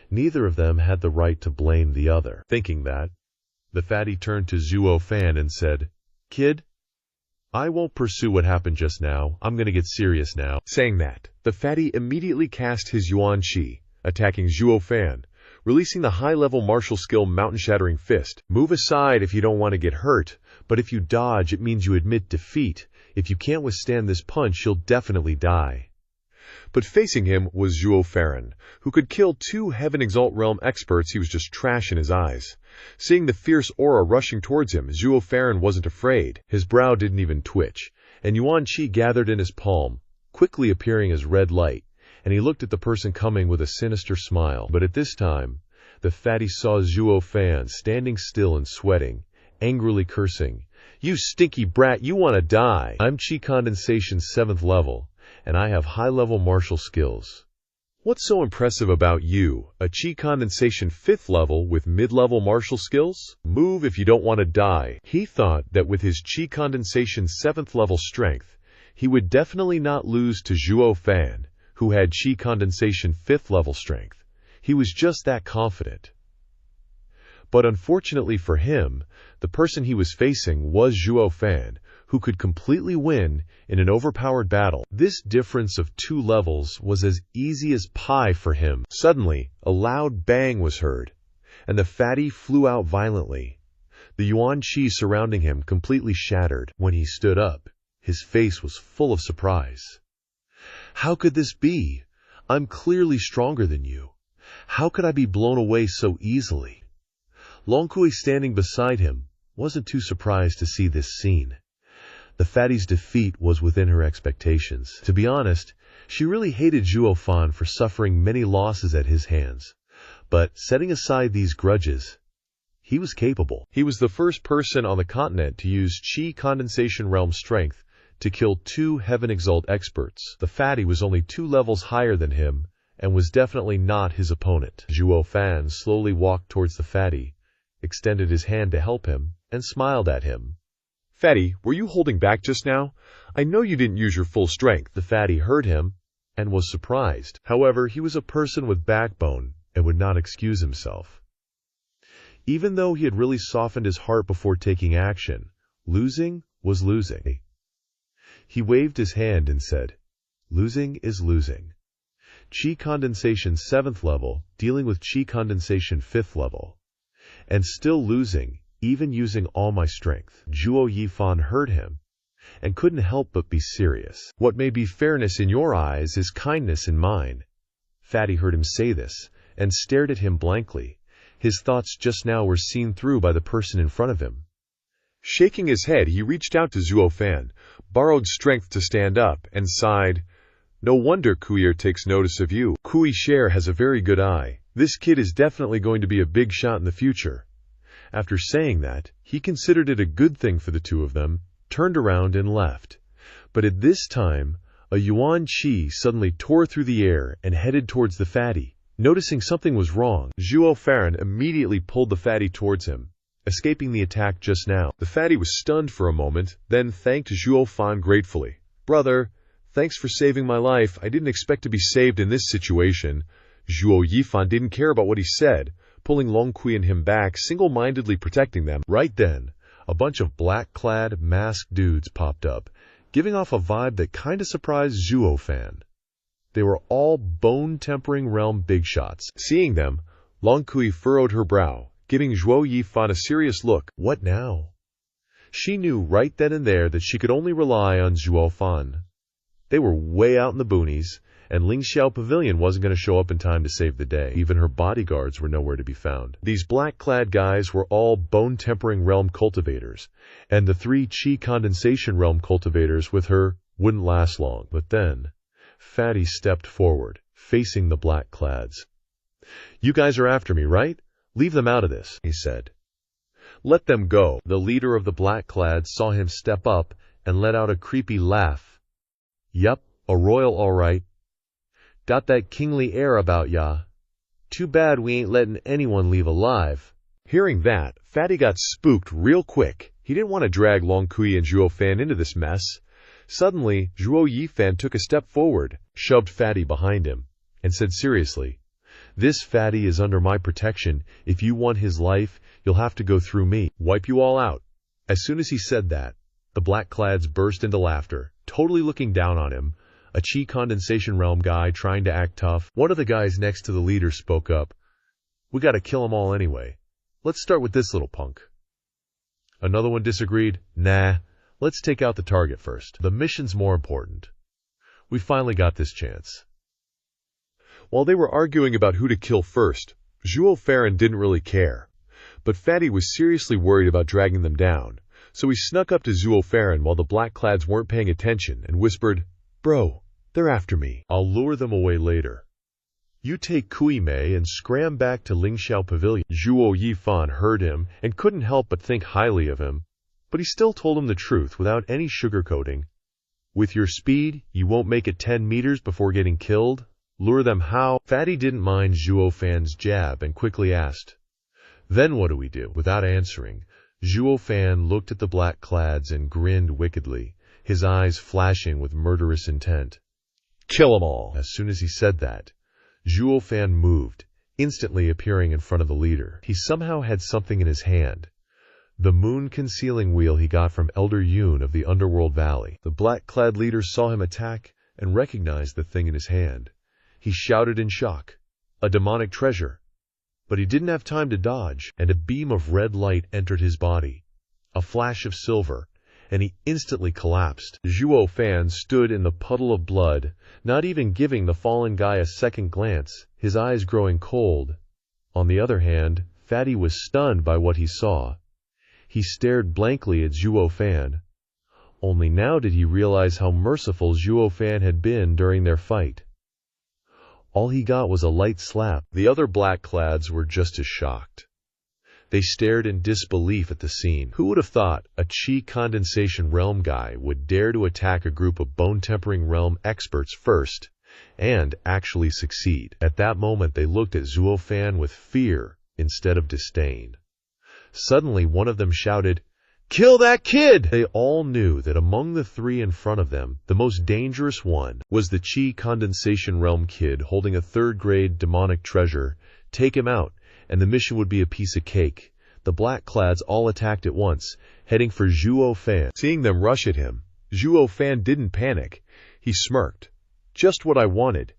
Neither of them had the right to blame the other. Thinking that, the fatty turned to Zhuo Fan and said, Kid, I won't pursue what happened just now. I'm gonna get serious now. Saying that, the fatty immediately cast his Yuan Qi, attacking Zhuo Fan, releasing the high-level martial skill Mountain-Shattering Fist. Move aside if you don't want to get hurt, but if you dodge, it means you admit defeat. If you can't withstand this punch, you'll definitely die. But facing him was Zhuo Fan, who could kill 2 Heaven Exalt Realm experts. He was just trash in his eyes. Seeing the fierce aura rushing towards him, Zhuo Fan wasn't afraid. His brow didn't even twitch, and Yuan Qi gathered in his palm, quickly appearing as red light, and he looked at the person coming with a sinister smile. But at this time, the fatty saw Zhuo Fan standing still and sweating, angrily cursing, You stinky brat, you want to die! I'm Qi Condensation 7th level, and I have high-level martial skills. What's so impressive about you, a Qi Condensation 5th level with mid-level martial skills? Move if you don't want to die. He thought that with his Qi Condensation 7th level strength, he would definitely not lose to Zhuo Fan, who had Qi Condensation 5th level strength. He was just that confident. But unfortunately for him, the person he was facing was Zhuo Fan, who could completely win in an overpowered battle. This difference of 2 levels was as easy as pie for him. Suddenly, a loud bang was heard, and the fatty flew out violently. The Yuan Qi surrounding him completely shattered. When he stood up, his face was full of surprise. How could this be? I'm clearly stronger than you. How could I be blown away so easily? Long Kui, standing beside him, wasn't too surprised to see this scene. The fatty's defeat was within her expectations. To be honest, she really hated Zhuo Fan for suffering many losses at his hands. But setting aside these grudges, he was capable. He was the first person on the continent to use Qi Condensation Realm strength to kill 2 Heaven Exalt experts. The fatty was only 2 levels higher than him and was definitely not his opponent. Zhuo Fan slowly walked towards the fatty, extended his hand to help him, and smiled at him. Fatty, were you holding back just now? I know you didn't use your full strength. The fatty heard him and was surprised. However, he was a person with backbone and would not excuse himself. Even though he had really softened his heart before taking action, losing was losing. He waved his hand and said, "Losing is losing. Qi condensation 7th level, dealing with Qi condensation 5th level. And still losing, even using all my strength." Zhuo Yifan heard him and couldn't help but be serious. "What may be fairness in your eyes is kindness in mine." Fatty heard him say this and stared at him blankly. His thoughts just now were seen through by the person in front of him. Shaking his head, he reached out to Zhuo Fan, borrowed strength to stand up, and sighed, "No wonder Kuier takes notice of you. Kui Share has a very good eye. This kid is definitely going to be a big shot in the future." After saying that, he considered it a good thing for the two of them, turned around and left. But at this time, a Yuan Qi suddenly tore through the air and headed towards the fatty. Noticing something was wrong, Zhuo Fan immediately pulled the fatty towards him, escaping the attack just now. The fatty was stunned for a moment, then thanked Zhuo Fan gratefully. "Brother, thanks for saving my life. I didn't expect to be saved in this situation." Zhuo Yifan didn't care about what he said, pulling Long Kui and him back, single-mindedly protecting them. Right then, a bunch of black-clad, masked dudes popped up, giving off a vibe that kinda surprised Zhuo Fan. They were all bone-tempering realm big shots. Seeing them, Long Kui furrowed her brow, giving Zhuo Yifan a serious look. What now? She knew right then and there that she could only rely on Zhuo Fan. They were way out in the boonies, and Lingxiao Pavilion wasn't going to show up in time to save the day. Even her bodyguards were nowhere to be found. These black-clad guys were all bone-tempering realm cultivators, and the 3 Qi condensation realm cultivators with her wouldn't last long. But then, Fatty stepped forward, facing the black-clads. "You guys are after me, right? Leave them out of this," he said. "Let them go." The leader of the black-clads saw him step up and let out a creepy laugh. "Yup, a royal all right. Got that kingly air about ya. Too bad we ain't letting anyone leave alive." Hearing that, Fatty got spooked real quick. He didn't want to drag Long Kui and Zhuo Fan into this mess. Suddenly, Zhuo Yifan took a step forward, shoved Fatty behind him, and said seriously, "This fatty is under my protection. If you want his life, you'll have to go through me. Wipe you all out." As soon as he said that, the black-clads burst into laughter, totally looking down on him, a Qi condensation realm guy trying to act tough. One of the guys next to the leader spoke up, "We gotta kill them all anyway. Let's start with this little punk." Another one disagreed, "Nah, let's take out the target first. The mission's more important. We finally got this chance." While they were arguing about who to kill first, Zhuo Fan didn't really care. But Fatty was seriously worried about dragging them down, so he snuck up to Zhuo Fan while the black-clads weren't paying attention and whispered, "Bro, they're after me. I'll lure them away later. You take Kui Mei and scram back to Lingxiao Pavilion." Zhuo Yifan heard him and couldn't help but think highly of him, but he still told him the truth without any sugarcoating. "With your speed, you won't make it 10 meters before getting killed? Lure them how?" Fatty didn't mind Zhuo Fan's jab and quickly asked, "Then what do we do?" Without answering, Zhuo Fan looked at the black-clads and grinned wickedly, his eyes flashing with murderous intent. "Kill them all." As soon as he said that, Zhuo Fan moved, instantly appearing in front of the leader. He somehow had something in his hand, the moon-concealing wheel he got from Elder Yun of the Underworld Valley. The black-clad leader saw him attack and recognized the thing in his hand. He shouted in shock, "A demonic treasure!" But he didn't have time to dodge, and a beam of red light entered his body, a flash of silver, and he instantly collapsed. Zhuo Fan stood in the puddle of blood, not even giving the fallen guy a second glance, his eyes growing cold. On the other hand, Fatty was stunned by what he saw. He stared blankly at Zhuo Fan. Only now did he realize how merciful Zhuo Fan had been during their fight. All he got was a light slap. The other black-clads were just as shocked. They stared in disbelief at the scene. Who would have thought a Chi condensation realm guy would dare to attack a group of bone-tempering realm experts first, and actually succeed? At that moment they looked at Zhuo Fan with fear instead of disdain. Suddenly one of them shouted, "Kill that kid!" They all knew that among the three in front of them, the most dangerous one was the Chi condensation realm kid holding a third-grade demonic treasure. Take him out, and the mission would be a piece of cake. The black-clads all attacked at once, heading for Zhuo Fan. Seeing them rush at him, Zhuo Fan didn't panic. He smirked. Just what I wanted.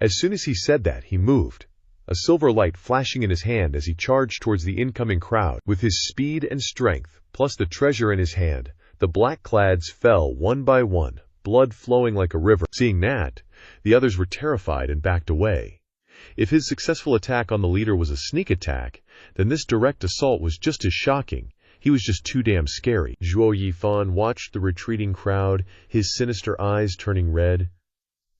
As soon as he said that, he moved, a silver light flashing in his hand as he charged towards the incoming crowd. With his speed and strength, plus the treasure in his hand, the black-clads fell one by one, blood flowing like a river. Seeing that, the others were terrified and backed away. If his successful attack on the leader was a sneak attack, then this direct assault was just as shocking. He was just too damn scary. Zhuo Yifan watched the retreating crowd, his sinister eyes turning red.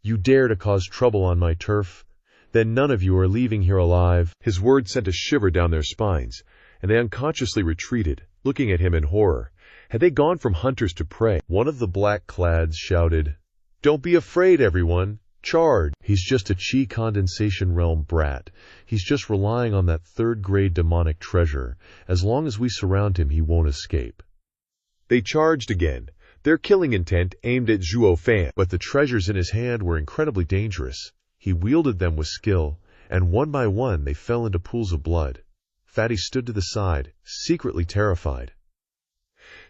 "You dare to cause trouble on my turf? Then none of you are leaving here alive." His words sent a shiver down their spines, and they unconsciously retreated, looking at him in horror. Had they gone from hunters to prey? One of the black-clads shouted, "Don't be afraid, everyone. Charge. He's just a Chi condensation realm brat. He's just relying on that third-grade demonic treasure. As long as we surround him, he won't escape." They charged again, their killing intent aimed at Zhuo Fan. But the treasures in his hand were incredibly dangerous. He wielded them with skill, and one by one they fell into pools of blood. Fatty stood to the side, secretly terrified.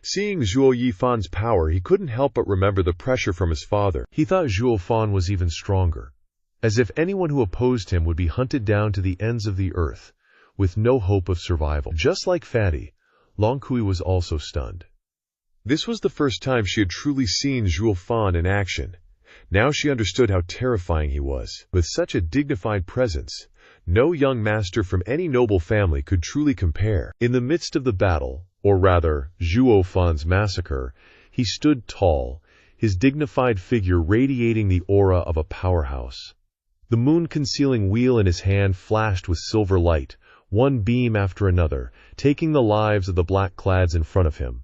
Seeing Zhuo Yifan's power, he couldn't help but remember the pressure from his father. He thought Zhuo Fan was even stronger, as if anyone who opposed him would be hunted down to the ends of the earth, with no hope of survival. Just like Fatty, Long Kui was also stunned. This was the first time she had truly seen Zhuo Fan in action. Now she understood how terrifying he was. With such a dignified presence, no young master from any noble family could truly compare. In the midst of the battle, or rather, Zhuo Fan's massacre, he stood tall, his dignified figure radiating the aura of a powerhouse. The moon-concealing wheel in his hand flashed with silver light, one beam after another, taking the lives of the black-clads in front of him.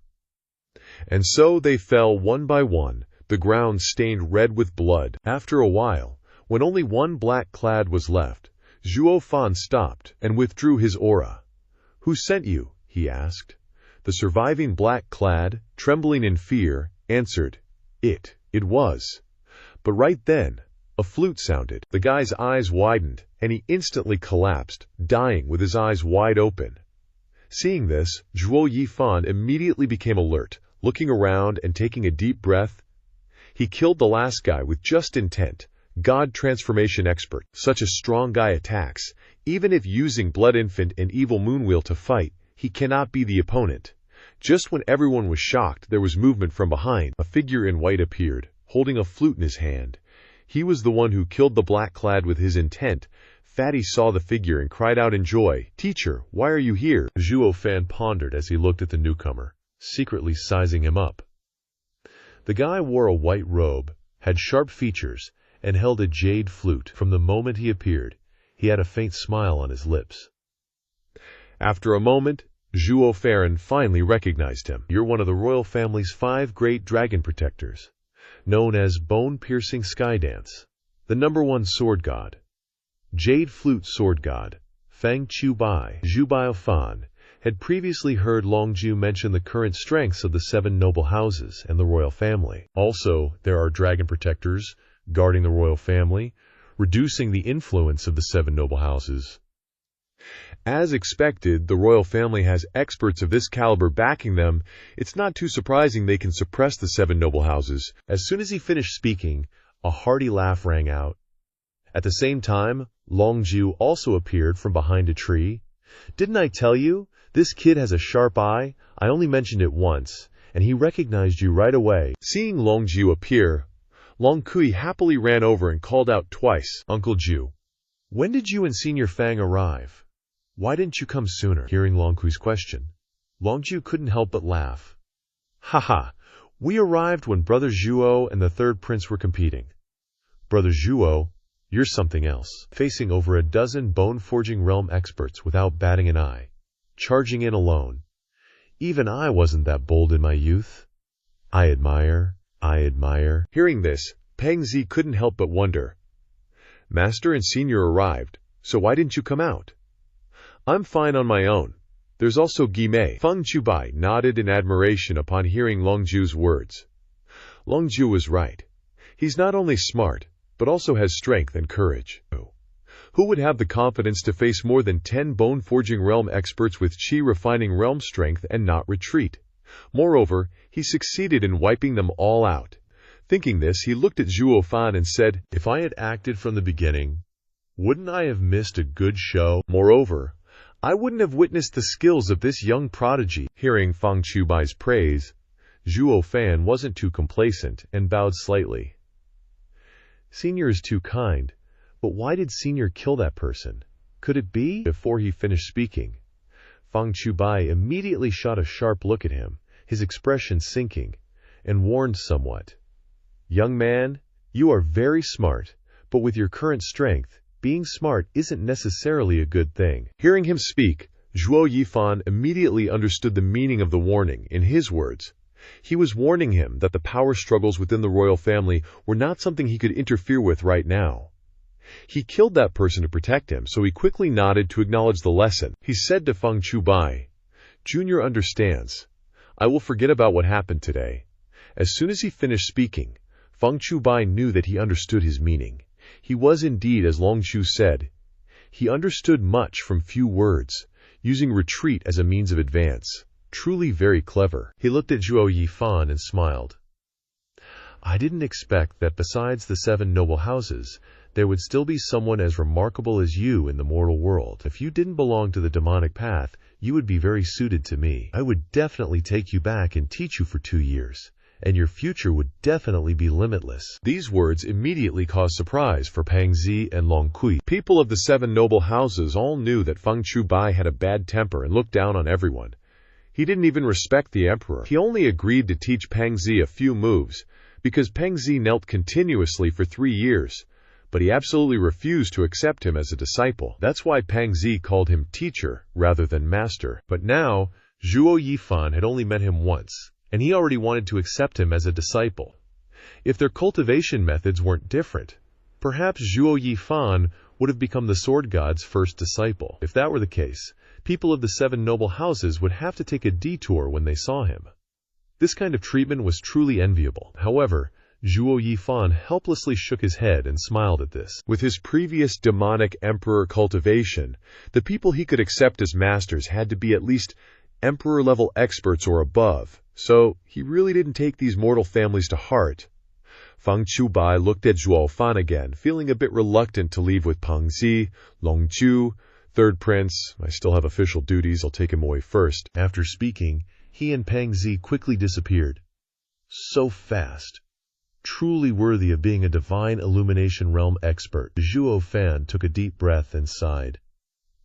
And so they fell one by one, the ground stained red with blood. After a while, when only one black-clad was left, Zhuo Fan stopped and withdrew his aura. "Who sent you?" he asked. The surviving black-clad, trembling in fear, answered, It was. But right then, a flute sounded. The guy's eyes widened, and he instantly collapsed, dying with his eyes wide open. Seeing this, Zhuo Yifan immediately became alert, looking around and taking a deep breath. He killed the last guy with just intent, God transformation expert. Such a strong guy attacks. Even if using Blood Infant and Evil Moonwheel to fight, he cannot be the opponent. Just when everyone was shocked, there was movement from behind. A figure in white appeared, holding a flute in his hand. He was the one who killed the black-clad with his intent. Fatty saw the figure and cried out in joy, "Teacher, why are you here?" Zhuo Fan pondered as he looked at the newcomer, secretly sizing him up. The guy wore a white robe, had sharp features, and held a jade flute. From the moment he appeared, he had a faint smile on his lips. After a moment, Zhuo Fan finally recognized him. "You're one of the royal family's 5 great dragon protectors, known as Bone-Piercing Skydance, the #1 sword god, Jade Flute Sword God, Fang Chu Bai." Zhu Fan had previously heard Longju mention the current strengths of the 7 noble houses and the royal family. Also, there are dragon protectors guarding the royal family, reducing the influence of the 7 noble houses. As expected, the royal family has experts of this caliber backing them. It's not too surprising they can suppress the 7 noble houses. As soon as he finished speaking, a hearty laugh rang out. At the same time, Longju also appeared from behind a tree. "Didn't I tell you? This kid has a sharp eye. I only mentioned it once, and he recognized you right away." Seeing Longju appear, Long Kui happily ran over and called out twice, "Uncle Ju, when did you and Senior Fang arrive? Why didn't you come sooner?" Hearing Long Kui's question, Longzhu couldn't help but laugh. Haha, we arrived when Brother Zhuo and the third prince were competing. Brother Zhuo, you're something else. Facing over a dozen bone-forging realm experts without batting an eye. Charging in alone. Even I wasn't that bold in my youth. I admire. Hearing this, Peng Zi couldn't help but wonder. Master and Senior arrived, so why didn't you come out? I'm fine on my own. There's also Guimei. Feng Chubai nodded in admiration upon hearing Longzhu's words. Longzhu was right. He's not only smart, but also has strength and courage. Who would have the confidence to face more than 10 bone-forging realm experts with chi-refining realm strength and not retreat? Moreover, he succeeded in wiping them all out. Thinking this, he looked at Zhuo Fan and said, if I had acted from the beginning, wouldn't I have missed a good show? Moreover, I wouldn't have witnessed the skills of this young prodigy. Hearing Feng Chubai's praise, Zhuo Fan wasn't too complacent and bowed slightly. Senior is too kind, but why did Senior kill that person? Could it be? Before he finished speaking, Feng Chubai immediately shot a sharp look at him, his expression sinking, and warned somewhat. Young man, you are very smart, but with your current strength, being smart isn't necessarily a good thing. Hearing him speak, Zhuo Yifan immediately understood the meaning of the warning. In his words, he was warning him that the power struggles within the royal family were not something he could interfere with right now. He killed that person to protect him, so he quickly nodded to acknowledge the lesson. He said to Feng Chubai, Junior understands. I will forget about what happened today. As soon as he finished speaking, Feng Chubai knew that he understood his meaning. He was indeed, as Longzhu said, he understood much from few words, using retreat as a means of advance. Truly very clever. He looked at Zhuo Yifan and smiled. I didn't expect that besides the 7 noble houses, there would still be someone as remarkable as you in the mortal world. If you didn't belong to the demonic path, you would be very suited to me. I would definitely take you back and teach you for 2 years, and your future would definitely be limitless. These words immediately caused surprise for Peng Zi and Long Kui. People of the 7 noble houses all knew that Feng Chubai had a bad temper and looked down on everyone. He didn't even respect the emperor. He only agreed to teach Peng Zi a few moves, because Peng Zi knelt continuously for 3 years, but he absolutely refused to accept him as a disciple. That's why Peng Zi called him teacher rather than master. But now, Zhuo Yifan had only met him once, and he already wanted to accept him as a disciple. If their cultivation methods weren't different, perhaps Zhuo Yifan would have become the sword god's first disciple. If that were the case, people of the 7 noble houses would have to take a detour when they saw him. This kind of treatment was truly enviable. However, Zhuo Yifan helplessly shook his head and smiled at this. With his previous demonic emperor cultivation, the people he could accept as masters had to be at least emperor-level experts or above, so he really didn't take these mortal families to heart. Feng Chubai looked at Zhuo Fan again, feeling a bit reluctant to leave with Peng Zi, Longzhu, Third Prince. I still have official duties, I'll take him away first. After speaking, he and Peng Zi quickly disappeared. So fast. Truly worthy of being a divine illumination realm expert. Zhuo Fan took a deep breath and sighed.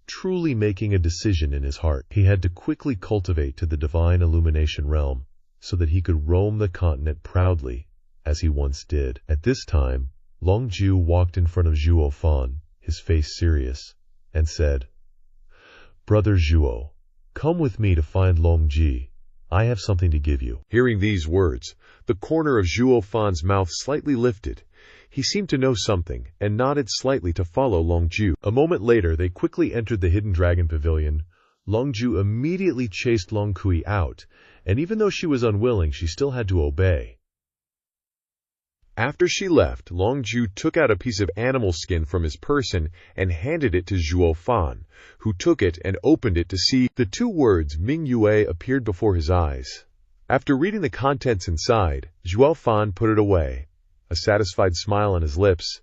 Truly making a decision in his heart. He had to quickly cultivate to the divine illumination realm, so that he could roam the continent proudly, as he once did. At this time, Longzhu walked in front of Zhuo Fan, his face serious, and said, Brother Zhuo, come with me to find Longzhi. I have something to give you. Hearing these words, the corner of Zhuo Fan's mouth slightly lifted. He seemed to know something, and nodded slightly to follow Longzhu. A moment later, they quickly entered the hidden dragon pavilion. Longzhu immediately chased Long Kui out, and even though she was unwilling, she still had to obey. After she left, Longzhu took out a piece of animal skin from his person and handed it to Zhuo Fan, who took it and opened it to see. The 2 words Ming Yue appeared before his eyes. After reading the contents inside, Zhuo Fan put it away, a satisfied smile on his lips.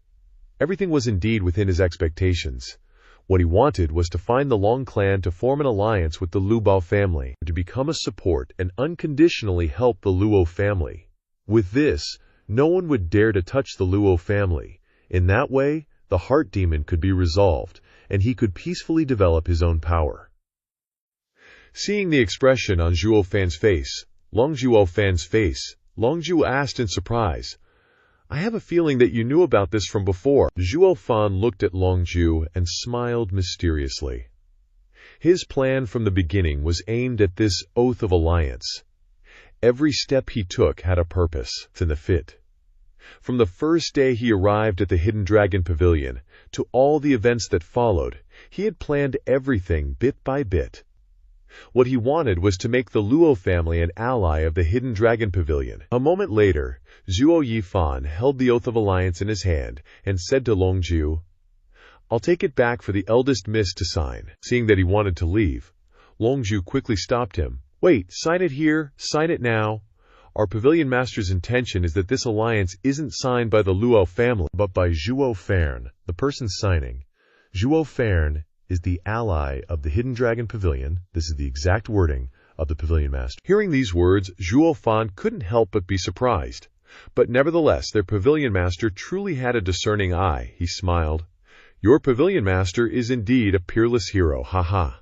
Everything was indeed within his expectations. What he wanted was to find the Long clan to form an alliance with the Lubao family, to become a support and unconditionally help the Luo family. With this, no one would dare to touch the Luo family. In that way, the heart demon could be resolved, and he could peacefully develop his own power. Seeing the expression on Zhuo Fan's face, Longzhuo asked in surprise, "I have a feeling that you knew about this from before." Zhuo Fan looked at Longzhu and smiled mysteriously. His plan from the beginning was aimed at this oath of alliance. Every step he took had a purpose. In the fit. From the first day he arrived at the Hidden Dragon Pavilion to all the events that followed, he had planned everything bit by bit. What he wanted was to make the Luo family an ally of the Hidden Dragon Pavilion. A moment later, Zhuo Yifan held the Oath of Alliance in his hand and said to Longzhu, "I'll take it back for the eldest miss to sign." Seeing that he wanted to leave, Longzhu quickly stopped him. "Wait, sign it here, sign it now. Our pavilion master's intention is that this alliance isn't signed by the Luo family, but by Zhuo Fan, the person signing. Zhuo Fan is the ally of the Hidden Dragon Pavilion. This is the exact wording of the pavilion master." Hearing these words, Zhuo Fan couldn't help but be surprised. But nevertheless, their pavilion master truly had a discerning eye. He smiled. "Your pavilion master is indeed a peerless hero, haha."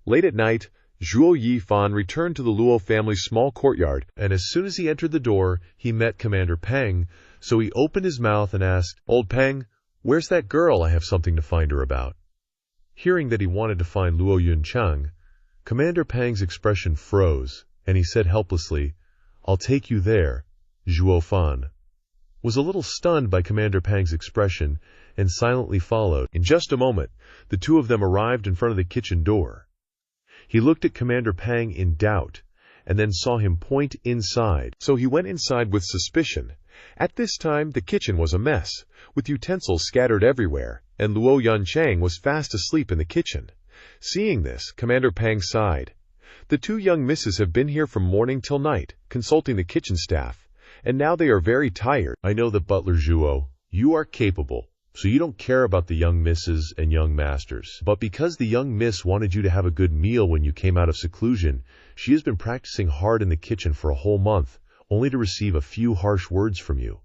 Late at night, Zhuo Yifan returned to the Luo family's small courtyard, and as soon as he entered the door, he met Commander Peng, so he opened his mouth and asked, "Old Peng, where's that girl? I have something to find her about." Hearing that he wanted to find Luo Yuncheng, Commander Peng's expression froze, and he said helplessly, "I'll take you there." Zhuo Fan was a little stunned by Commander Peng's expression and silently followed. In just a moment, the two of them arrived in front of the kitchen door. He looked at Commander Peng in doubt, and then saw him point inside, so he went inside with suspicion. At this time, the kitchen was a mess, with utensils scattered everywhere, and Luo Yuncheng was fast asleep in the kitchen. Seeing this, Commander Peng sighed. "The two young misses have been here from morning till night, consulting the kitchen staff, and now they are very tired." "I know that, Butler Zhuo. You are capable, so you don't care about the young misses and young masters. But because the young miss wanted you to have a good meal when you came out of seclusion, she has been practicing hard in the kitchen for a whole month, only to receive a few harsh words from you.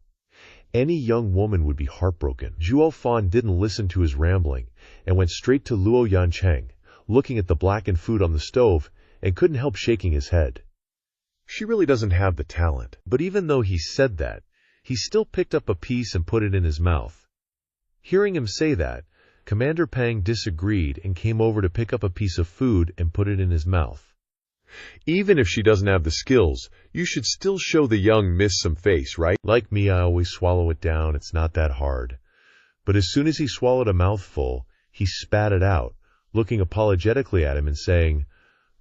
Any young woman would be heartbroken." Zhuo Fan didn't listen to his rambling and went straight to Luo Yuncheng, looking at the blackened food on the stove, and couldn't help shaking his head. "She really doesn't have the talent." But even though he said that, he still picked up a piece and put it in his mouth. Hearing him say that, Commander Peng disagreed and came over to pick up a piece of food and put it in his mouth. "Even if she doesn't have the skills, you should still show the young miss some face, right?" "Like me, I always swallow it down. It's not that hard." But as soon as he swallowed a mouthful, he spat it out, looking apologetically at him and saying,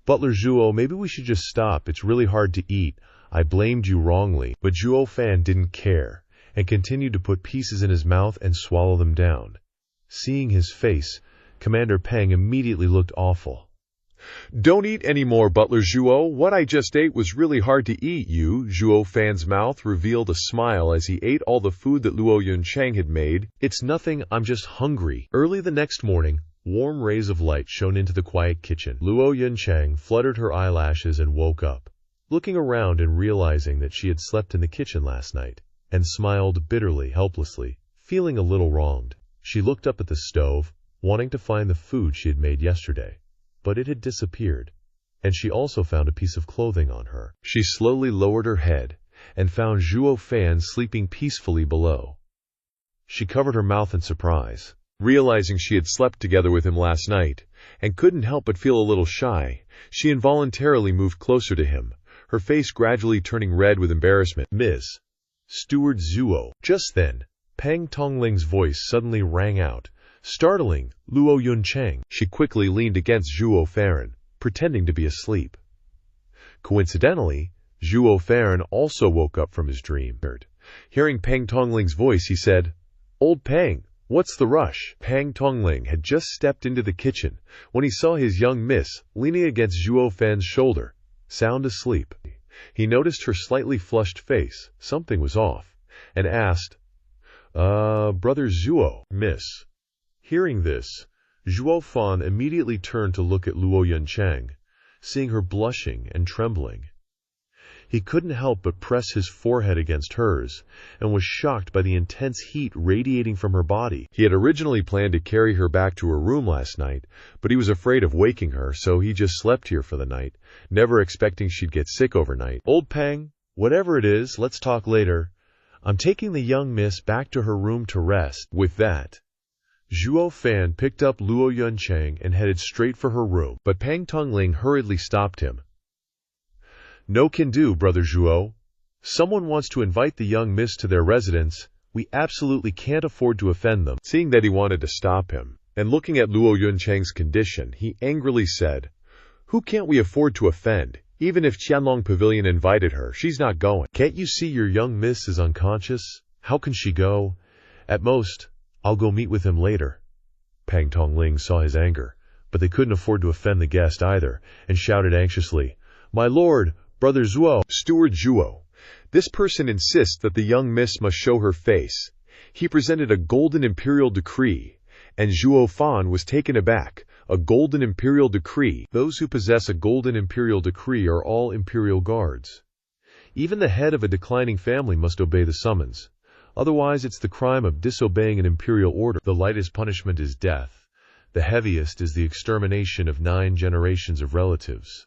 "Butler Zhuo, maybe we should just stop. It's really hard to eat. I blamed you wrongly." But Zhuo Fan didn't care, and continued to put pieces in his mouth and swallow them down. Seeing his face, Commander Peng immediately looked awful. "Don't eat any more, Butler Zhuo. What I just ate was really hard to eat, you." Zhuo Fan's mouth revealed a smile as he ate all the food that Luo Yuncheng had made. "It's nothing, I'm just hungry." Early the next morning, warm rays of light shone into the quiet kitchen. Luo Yuncheng fluttered her eyelashes and woke up, looking around and realizing that she had slept in the kitchen last night, and smiled bitterly, helplessly, feeling a little wronged. She looked up at the stove, wanting to find the food she had made yesterday, but it had disappeared, and she also found a piece of clothing on her. She slowly lowered her head and found Zhuo Fan sleeping peacefully below. She covered her mouth in surprise. Realizing she had slept together with him last night, and couldn't help but feel a little shy, she involuntarily moved closer to him, her face gradually turning red with embarrassment. "Miss Steward Zhuo." Just then, Peng Tongling's voice suddenly rang out, startling Luo Yuncheng. She quickly leaned against Zhuo Fan, pretending to be asleep. Coincidentally, Zhuo Fan also woke up from his dream. Hearing Peng Tongling's voice, he said, "Old Peng, what's the rush?" Peng Tongling had just stepped into the kitchen when he saw his young miss leaning against Zhuo Fan's shoulder, sound asleep. He noticed her slightly flushed face, something was off, and asked, Brother Zhuo, miss." Hearing this, Zhuo Fan immediately turned to look at Luo Yuncheng, seeing her blushing and trembling. He couldn't help but press his forehead against hers, and was shocked by the intense heat radiating from her body. He had originally planned to carry her back to her room last night, but he was afraid of waking her, so he just slept here for the night, never expecting she'd get sick overnight. Old Peng, whatever it is, let's talk later. I'm taking the young miss back to her room to rest. With that, Zhuo Fan picked up Luo Yunchang and headed straight for her room, but Pang Tongling hurriedly stopped him. No can do, Brother Zhuo. Someone wants to invite the young miss to their residence. We absolutely can't afford to offend them. Seeing that he wanted to stop him, and looking at Luo Yunchang's condition, he angrily said, "Who can't we afford to offend? Even if Qianlong Pavilion invited her, she's not going." Can't you see your young miss is unconscious? How can she go? At most, I'll go meet with him later. Pang Tongling saw his anger, but they couldn't afford to offend the guest either, and shouted anxiously, "My lord, Brother Zhuo." "Steward Zhuo, this person insists that the young miss must show her face. He presented a golden imperial decree," and Zhuo Fan was taken aback. A golden imperial decree. Those who possess a golden imperial decree are all imperial guards. Even the head of a declining family must obey the summons. Otherwise, it's the crime of disobeying an imperial order. The lightest punishment is death. The heaviest is the extermination of 9 generations of relatives.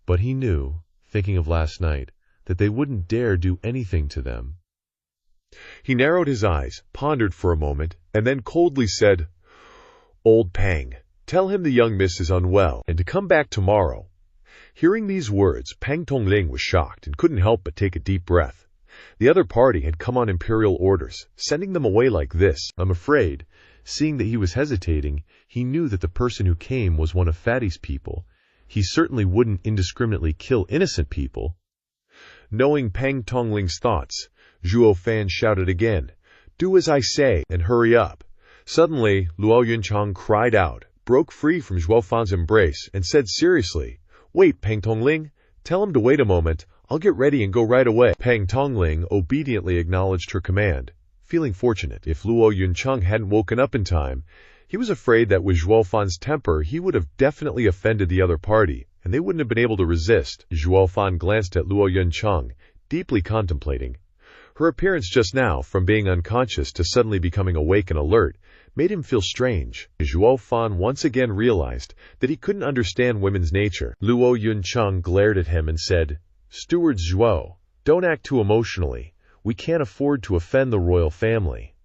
But he knew, thinking of last night, that they wouldn't dare do anything to them. He narrowed his eyes, pondered for a moment, and then coldly said, "Old Pang, tell him the young miss is unwell, and to come back tomorrow." Hearing these words, Pang Tongling was shocked and couldn't help but take a deep breath. The other party had come on imperial orders, sending them away like this. I'm afraid, seeing that he was hesitating, he knew that the person who came was one of Fatty's people. He certainly wouldn't indiscriminately kill innocent people. Knowing Pang Tongling's thoughts, Zhuo Fan shouted again, "Do as I say, and hurry up." Suddenly, Luo Yunchang cried out, broke free from Zhuo Fan's embrace, and said seriously, "Wait, Pang Tongling, tell him to wait a moment. I'll get ready and go right away." Pang Tongling obediently acknowledged her command, feeling fortunate. If Luo Yunchang hadn't woken up in time, he was afraid that with Zhuo Fan's temper, he would have definitely offended the other party, and they wouldn't have been able to resist. Zhuo Fan glanced at Luo Yunchang, deeply contemplating. Her appearance just now, from being unconscious to suddenly becoming awake and alert, made him feel strange. Zhuo Fan once again realized that he couldn't understand women's nature. Luo Yunchang glared at him and said, "Steward Zhuo, don't act too emotionally. We can't afford to offend the royal family."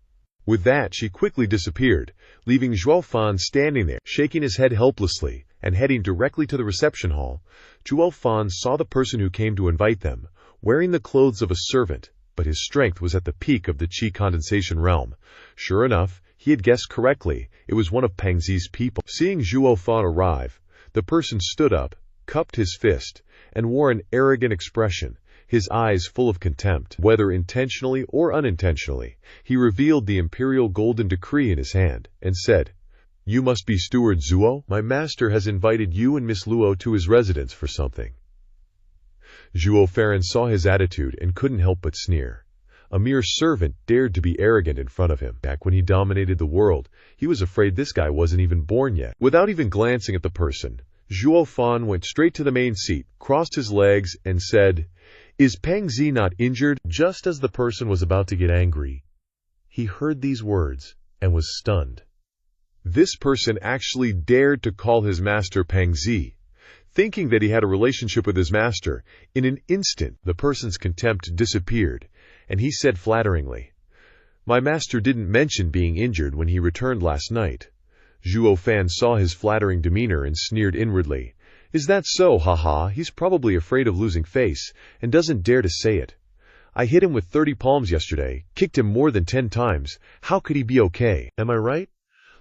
With that, she quickly disappeared, leaving Zhuo Fan standing there, shaking his head helplessly, and heading directly to the reception hall. Zhuo Fan saw the person who came to invite them, wearing the clothes of a servant, but his strength was at the peak of the qi condensation realm. Sure enough, he had guessed correctly. It was one of Peng Zi's people. Seeing Zhuo Fan arrive, the person stood up, cupped his fist, and wore an arrogant expression, his eyes full of contempt. Whether intentionally or unintentionally, he revealed the imperial golden decree in his hand, and said, "You must be Steward Zhuo? My master has invited you and Miss Luo to his residence for something." Zhuo Fan saw his attitude and couldn't help but sneer. A mere servant dared to be arrogant in front of him. Back when he dominated the world, he was afraid this guy wasn't even born yet. Without even glancing at the person, Zhuo Fan went straight to the main seat, crossed his legs, and said, "Is Peng Zi not injured?" Just as the person was about to get angry, he heard these words and was stunned. This person actually dared to call his master Peng Zi. Thinking that he had a relationship with his master, in an instant the person's contempt disappeared, and he said flatteringly, "My master didn't mention being injured when he returned last night." Zhuo Fan saw his flattering demeanor and sneered inwardly. "Is that so? Haha, he's probably afraid of losing face, and doesn't dare to say it. I hit him with 30 palms yesterday, kicked him more than 10 times. How could he be okay? Am I right?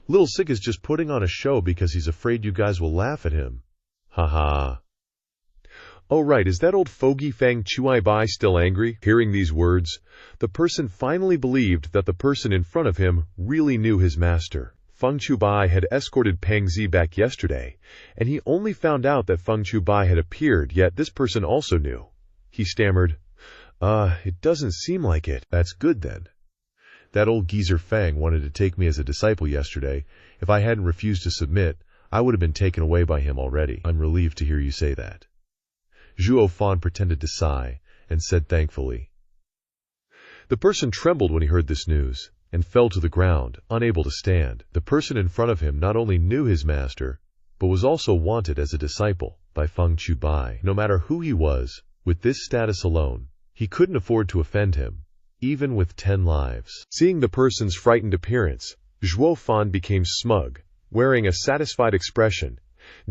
Little Sick is just putting on a show because he's afraid you guys will laugh at him. Haha." "Oh right, is that old fogey Fang Chuai Bai still angry?" Hearing these words, the person finally believed that the person in front of him really knew his master. Feng Chubai had escorted Peng Zi back yesterday, and he only found out that Feng Chubai had appeared, yet this person also knew. He stammered, It doesn't seem like it." "That's good then. That old geezer Fang wanted to take me as a disciple yesterday. If I hadn't refused to submit, I would have been taken away by him already. I'm relieved to hear you say that." Zhuo Fan pretended to sigh, and said thankfully. The person trembled when he heard this news, and fell to the ground, unable to stand. The person in front of him not only knew his master, but was also wanted as a disciple by Feng Chubai. No matter who he was, with this status alone, he couldn't afford to offend him, even with 10 lives. Seeing the person's frightened appearance, Zhuo Fan became smug, wearing a satisfied expression,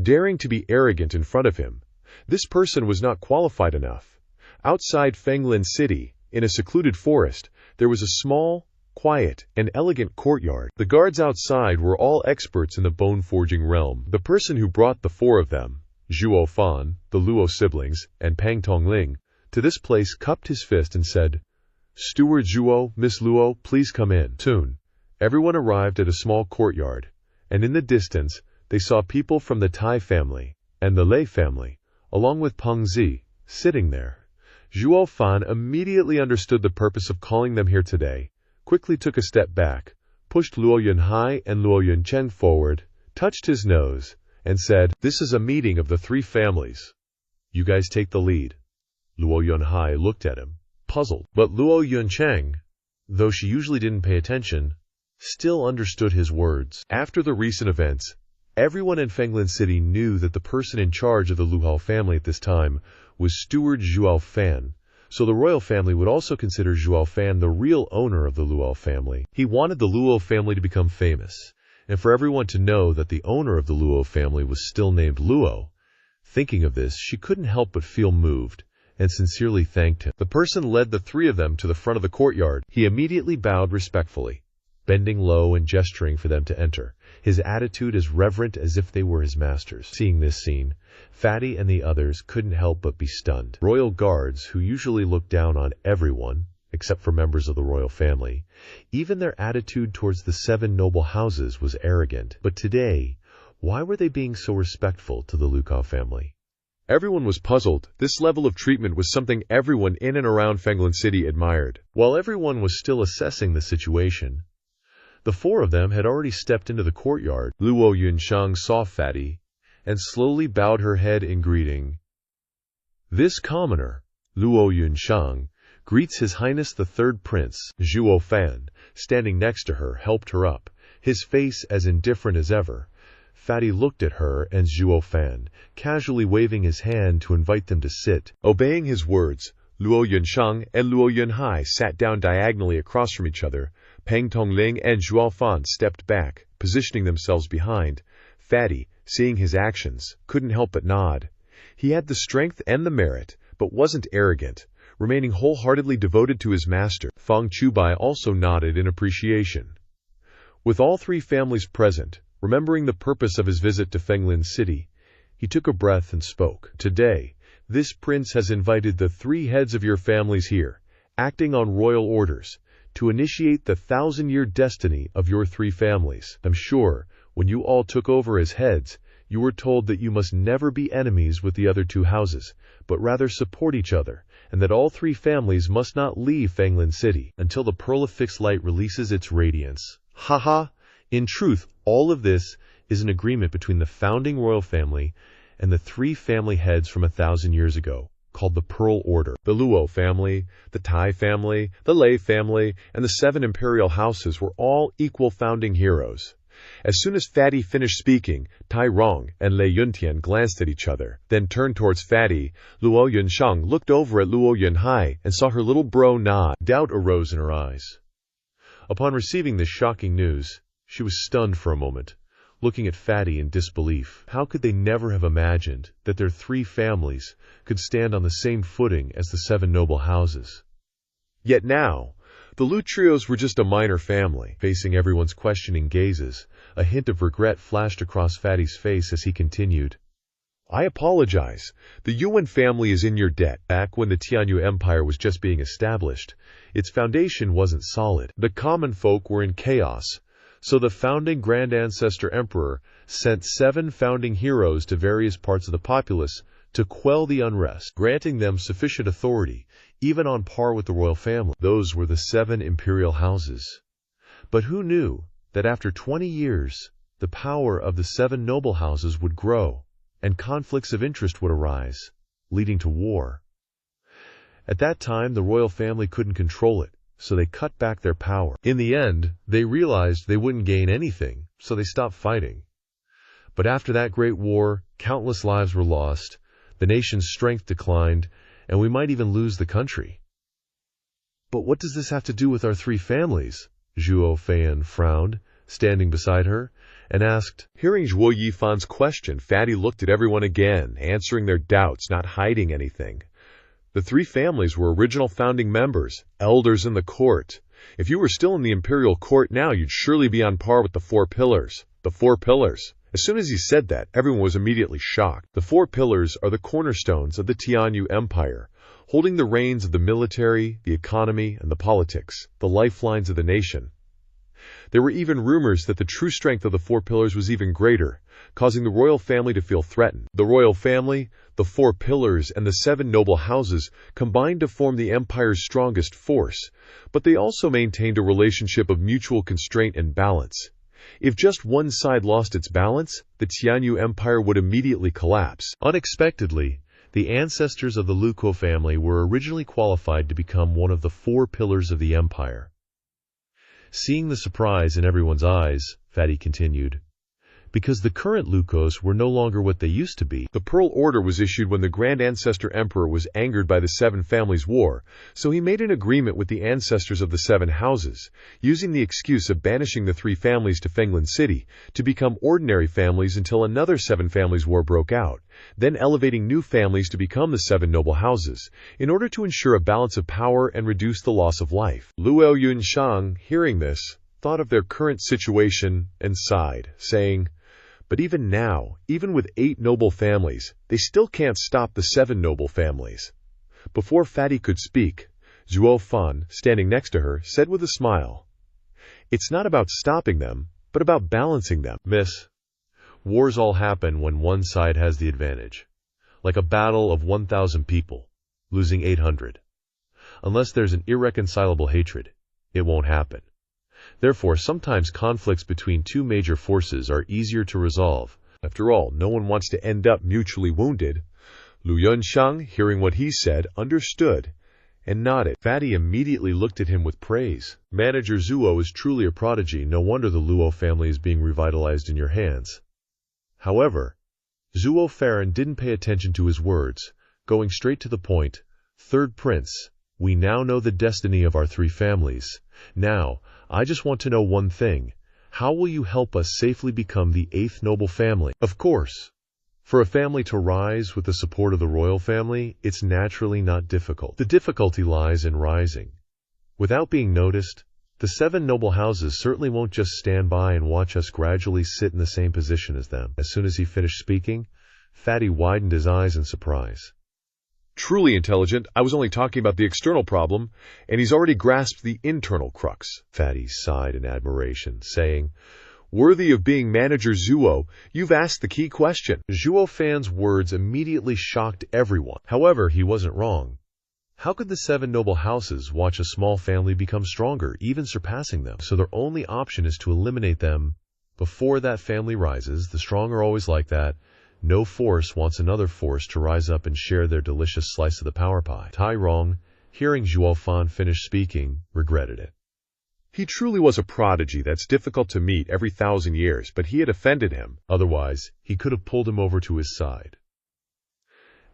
daring to be arrogant in front of him. This person was not qualified enough. Outside Fenglin City, in a secluded forest, there was a small, quiet, and elegant courtyard. The guards outside were all experts in the bone-forging realm. The person who brought the 4 of them, Zhuo Fan, the Luo siblings, and Pang Tongling, to this place cupped his fist and said, "Steward Zhuo, Miss Luo, please come in." Soon, everyone arrived at a small courtyard, and in the distance, they saw people from the Tai family and the Lei family, along with Peng Zi, sitting there. Zhuo Fan immediately understood the purpose of calling them here today, quickly took a step back, pushed Luo Yunhai and Luo Yuncheng forward, touched his nose, and said, "This is a meeting of the 3 families. You guys take the lead." Luo Yunhai looked at him, puzzled, but Luo Yuncheng, though she usually didn't pay attention, still understood his words. After the recent events, everyone in Fenglin City knew that the person in charge of the Luhao family at this time was Steward Zhuo Fan, so the royal family would also consider Zhuo Fan the real owner of the Luo family. He wanted the Luo family to become famous, and for everyone to know that the owner of the Luo family was still named Luo. Thinking of this, she couldn't help but feel moved, and sincerely thanked him. The person led the 3 of them to the front of the courtyard. He immediately bowed respectfully, bending low and gesturing for them to enter, his attitude as reverent as if they were his masters. Seeing this scene, Fatty and the others couldn't help but be stunned. Royal guards, who usually look down on everyone, except for members of the royal family, even their attitude towards the 7 noble houses was arrogant. But today, why were they being so respectful to the Luo family? Everyone was puzzled. This level of treatment was something everyone in and around Fenglin City admired. While everyone was still assessing the situation, the 4 of them had already stepped into the courtyard. Luo Yunshang saw Fatty and slowly bowed her head in greeting. This commoner, Luo Yunshang, greets His Highness the 3rd Prince. Zhuo Fan, standing next to her, helped her up, his face as indifferent as ever. Fatty looked at her and Zhuo Fan, casually waving his hand to invite them to sit. Obeying his words, Luo Yunshang and Luo Yunhai sat down diagonally across from each other. Peng Tongling and Zhuo Fan stepped back, positioning themselves behind. Fatty, seeing his actions, couldn't help but nod. He had the strength and the merit, but wasn't arrogant, remaining wholeheartedly devoted to his master. Feng Chubai also nodded in appreciation. With all 3 families present, remembering the purpose of his visit to Fenglin City, he took a breath and spoke. "Today, this prince has invited the 3 heads of your families here, acting on royal orders, to initiate the 1,000-year destiny of your 3 families. I'm sure, when you all took over as heads, you were told that you must never be enemies with the other 2 houses, but rather support each other, and that all 3 families must not leave Fenglin City until the Pearl of Fixed Light releases its radiance. Haha! In truth, all of this is an agreement between the founding royal family and the 3 family heads from 1,000 years ago, called the Pearl Order. The Luo family, the Tai family, the Lei family, and the 7 imperial houses were all equal founding heroes. As soon as Fatty finished speaking, Tai Rong and Lei Yuntian glanced at each other, then turned towards Fatty. Luo Yunshang looked over at Luo Yunhai and saw her little bro nod. Doubt arose in her eyes. Upon receiving this shocking news, she was stunned for a moment, looking at Fatty in disbelief. How could they never have imagined that their 3 families could stand on the same footing as the 7 noble houses? Yet now, the Lu trios were just a minor family. Facing everyone's questioning gazes, a hint of regret flashed across Fatty's face as he continued. "I apologize. The Yuan family is in your debt. Back when the Tianyu Empire was just being established, its foundation wasn't solid. The common folk were in chaos, so the founding Grand Ancestor Emperor sent 7 founding heroes to various parts of the populace to quell the unrest, granting them sufficient authority, even on par with the royal family. Those were the 7 imperial houses. But who knew that after 20 years, the power of the 7 noble houses would grow, and conflicts of interest would arise, leading to war? At that time, the royal family couldn't control it, so they cut back their power. In the end, they realized they wouldn't gain anything, so they stopped fighting. But after that great war, countless lives were lost, the nation's strength declined, and we might even lose the country. But what does this have to do with our three families? Zhuo Fan frowned, standing beside her, and asked. Hearing Zhuo Yifan's question, Fatty looked at everyone again, answering their doubts, not hiding anything. The three families were original founding members, elders in the court. If you were still in the imperial court now, you'd surely be on par with the four pillars. The four pillars. As soon as he said that, everyone was immediately shocked. The four pillars are the cornerstones of the Tianyu Empire, holding the reins of the military, the economy, and the politics, the lifelines of the nation. There were even rumors that the true strength of the four pillars was even greater, causing the royal family to feel threatened. The royal family, the four pillars, and the seven noble houses combined to form the empire's strongest force, but they also maintained a relationship of mutual constraint and balance. If just one side lost its balance, the Tianyu Empire would immediately collapse. Unexpectedly, the ancestors of the Luko family were originally qualified to become one of the four pillars of the empire. Seeing the surprise in everyone's eyes, Fatty continued, because the current Lukos were no longer what they used to be. The Pearl Order was issued when the Grand Ancestor Emperor was angered by the Seven Families' War, so he made an agreement with the ancestors of the Seven Houses, using the excuse of banishing the three families to Fenglan City to become ordinary families until another Seven Families' War broke out, then elevating new families to become the Seven Noble Houses, in order to ensure a balance of power and reduce the loss of life. Luo Yunshang, hearing this, thought of their current situation and sighed, saying, but even now, even with 8 noble families, they still can't stop the 7 noble families. Before Fatty could speak, Zhuo Fan, standing next to her, said with a smile, it's not about stopping them, but about balancing them. Miss, wars all happen when one side has the advantage. Like a battle of 1,000 people, losing 800. Unless there's an irreconcilable hatred, it won't happen. Therefore, sometimes conflicts between two major forces are easier to resolve. After all, no one wants to end up mutually wounded. Lu Yunshang, hearing what he said, understood and nodded. Fatty immediately looked at him with praise. Manager Zhuo is truly a prodigy. No wonder the Luo family is being revitalized in your hands. However, Zhuo Fan didn't pay attention to his words, going straight to the point. Third Prince, we now know the destiny of our three families. Now, I just want to know one thing. How will you help us safely become the 8th noble family? Of course, for a family to rise with the support of the royal family, it's naturally not difficult. The difficulty lies in rising. Without being noticed, the 7 noble houses certainly won't just stand by and watch us gradually sit in the same position as them. As soon as he finished speaking, Fatty widened his eyes in surprise. Truly intelligent. I was only talking about the external problem, and he's already grasped the internal crux. Fatty sighed in admiration, saying, worthy of being Manager Zhuo, you've asked the key question. Zhuo Fan's words immediately shocked everyone. However, he wasn't wrong. How could the 7 noble houses watch a small family become stronger, even surpassing them? So their only option is to eliminate them before that family rises. The strong are always like that. No force wants another force to rise up and share their delicious slice of the power pie. Tai Rong, hearing Zhuo Fan finish speaking, regretted it. He truly was a prodigy that's difficult to meet every 1,000 years, but he had offended him. Otherwise, he could have pulled him over to his side.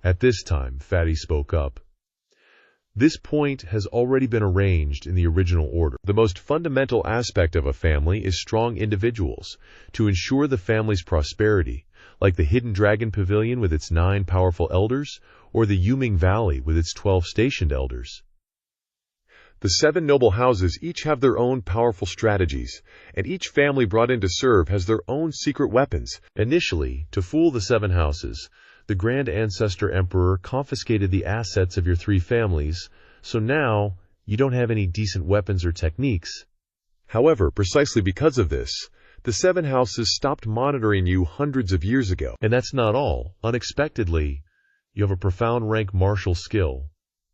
At this time, Fatty spoke up. This point has already been arranged in the original order. The most fundamental aspect of a family is strong individuals to ensure the family's prosperity, like the Hidden Dragon Pavilion with its 9 powerful elders, or the Yuming Valley with its 12 stationed elders. The 7 noble houses each have their own powerful strategies, and each family brought in to serve has their own secret weapons. Initially, to fool the 7 houses, the Grand Ancestor Emperor confiscated the assets of your 3 families, so now you don't have any decent weapons or techniques. However, precisely because of this, the 7 houses stopped monitoring you hundreds of years ago. And that's not all. Unexpectedly, you have a profound rank martial skill.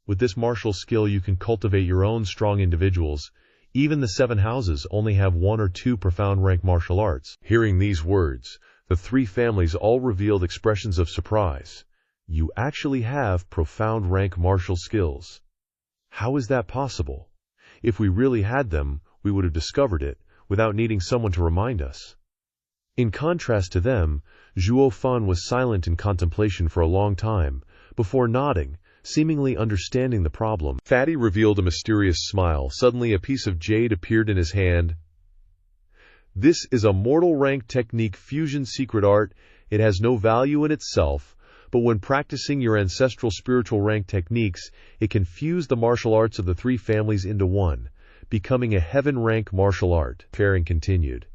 With this martial skill, you can cultivate your own strong individuals. Even the 7 houses only have 1 or 2 profound rank martial arts. Hearing these words, the 3 families all revealed expressions of surprise. You actually have profound rank martial skills. How is that possible? If we really had them, we would have discovered it, without needing someone to remind us. In contrast to them, Zhuo Fan was silent in contemplation for a long time, before nodding, seemingly understanding the problem. Fatty revealed a mysterious smile. Suddenly a piece of jade appeared in his hand. This is a mortal rank technique fusion secret art. It has no value in itself, but when practicing your ancestral spiritual rank techniques, it can fuse the martial arts of the three families into one, becoming a heaven rank martial art. Faring continued.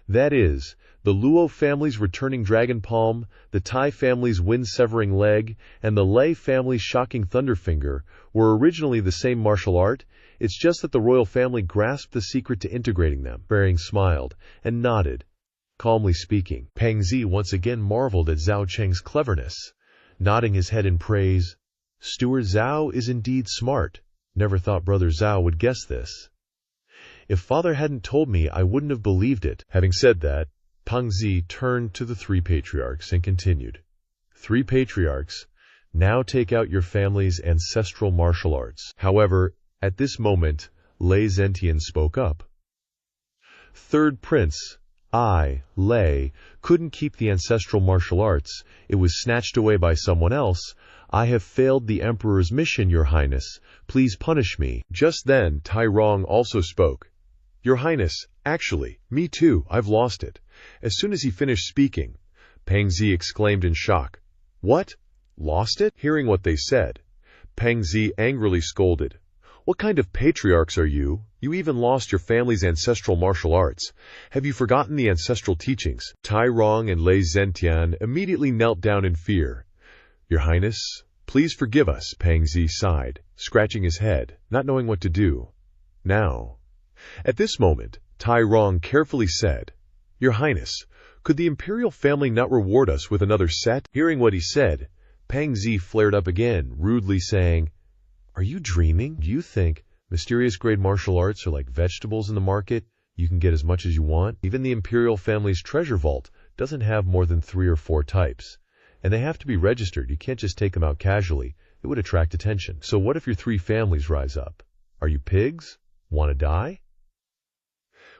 That is, the Luo family's returning dragon palm, the Tai family's wind-severing leg, and the Lei family's shocking thunderfinger were originally the same martial art. It's just that the royal family grasped the secret to integrating them. Faring smiled and nodded, calmly speaking. Pang Zi once again marveled at Zhao Cheng's cleverness, nodding his head in praise. Steward Zhao is indeed smart. Never thought Brother Zhao would guess this. If father hadn't told me, I wouldn't have believed it. Having said that, Pang Zi turned to the three patriarchs and continued. Three patriarchs, now take out your family's ancestral martial arts. However, at this moment, Lei Zentian spoke up. Third prince, I, Lei, couldn't keep the ancestral martial arts. It was snatched away by someone else. I have failed the Emperor's mission, Your Highness. Please punish me. Just then, Tai Rong also spoke. Your Highness, actually, me too, I've lost it. As soon as he finished speaking, Pang Zi exclaimed in shock. What? Lost it? Hearing what they said, Pang Zi angrily scolded. What kind of patriarchs are you? You even lost your family's ancestral martial arts. Have you forgotten the ancestral teachings? Tai Rong and Lei Zentian immediately knelt down in fear. Your Highness, please forgive us, Pang Zi sighed, scratching his head, not knowing what to do. Now. At this moment, Tai Rong carefully said, Your Highness, could the imperial family not reward us with another set? Hearing what he said, Pang Zi flared up again, rudely saying, Are you dreaming? Do you think mysterious grade martial arts are like vegetables in the market? You can get as much as you want? Even the imperial family's treasure vault doesn't have more than 3 or 4 types. And they have to be registered. You can't just take them out casually. It would attract attention. So what if your 3 families rise up? Are you pigs? Want to die?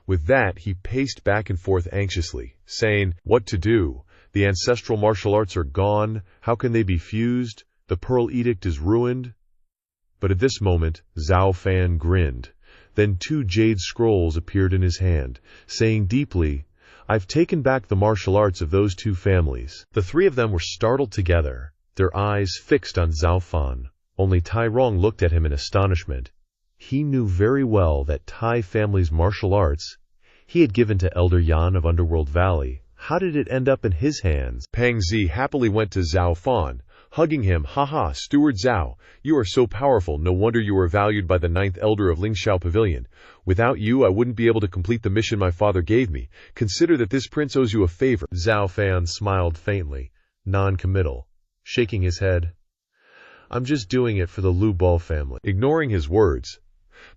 With that, he paced back and forth anxiously, saying, What to do? The ancestral martial arts are gone. How can they be fused? The Pearl Edict is ruined. But at this moment, Zhuo Fan grinned. Then 2 jade scrolls appeared in his hand, saying deeply, I've taken back the martial arts of those 2 families. The 3 of them were startled together, their eyes fixed on Zhuo Fan. Only Tai Rong looked at him in astonishment. He knew very well that Tai family's martial arts he had given to Elder Yan of Underworld Valley. How did it end up in his hands? Pang Zi happily went to Zhuo Fan, hugging him. Haha, Steward Zhao, you are so powerful. No wonder you are valued by the 9th Elder of Lingxiao Pavilion. Without you, I wouldn't be able to complete the mission my father gave me. Consider that this prince owes you a favor. Zhuo Fan smiled faintly, non-committal, shaking his head. I'm just doing it for the Lu Bo family. Ignoring his words,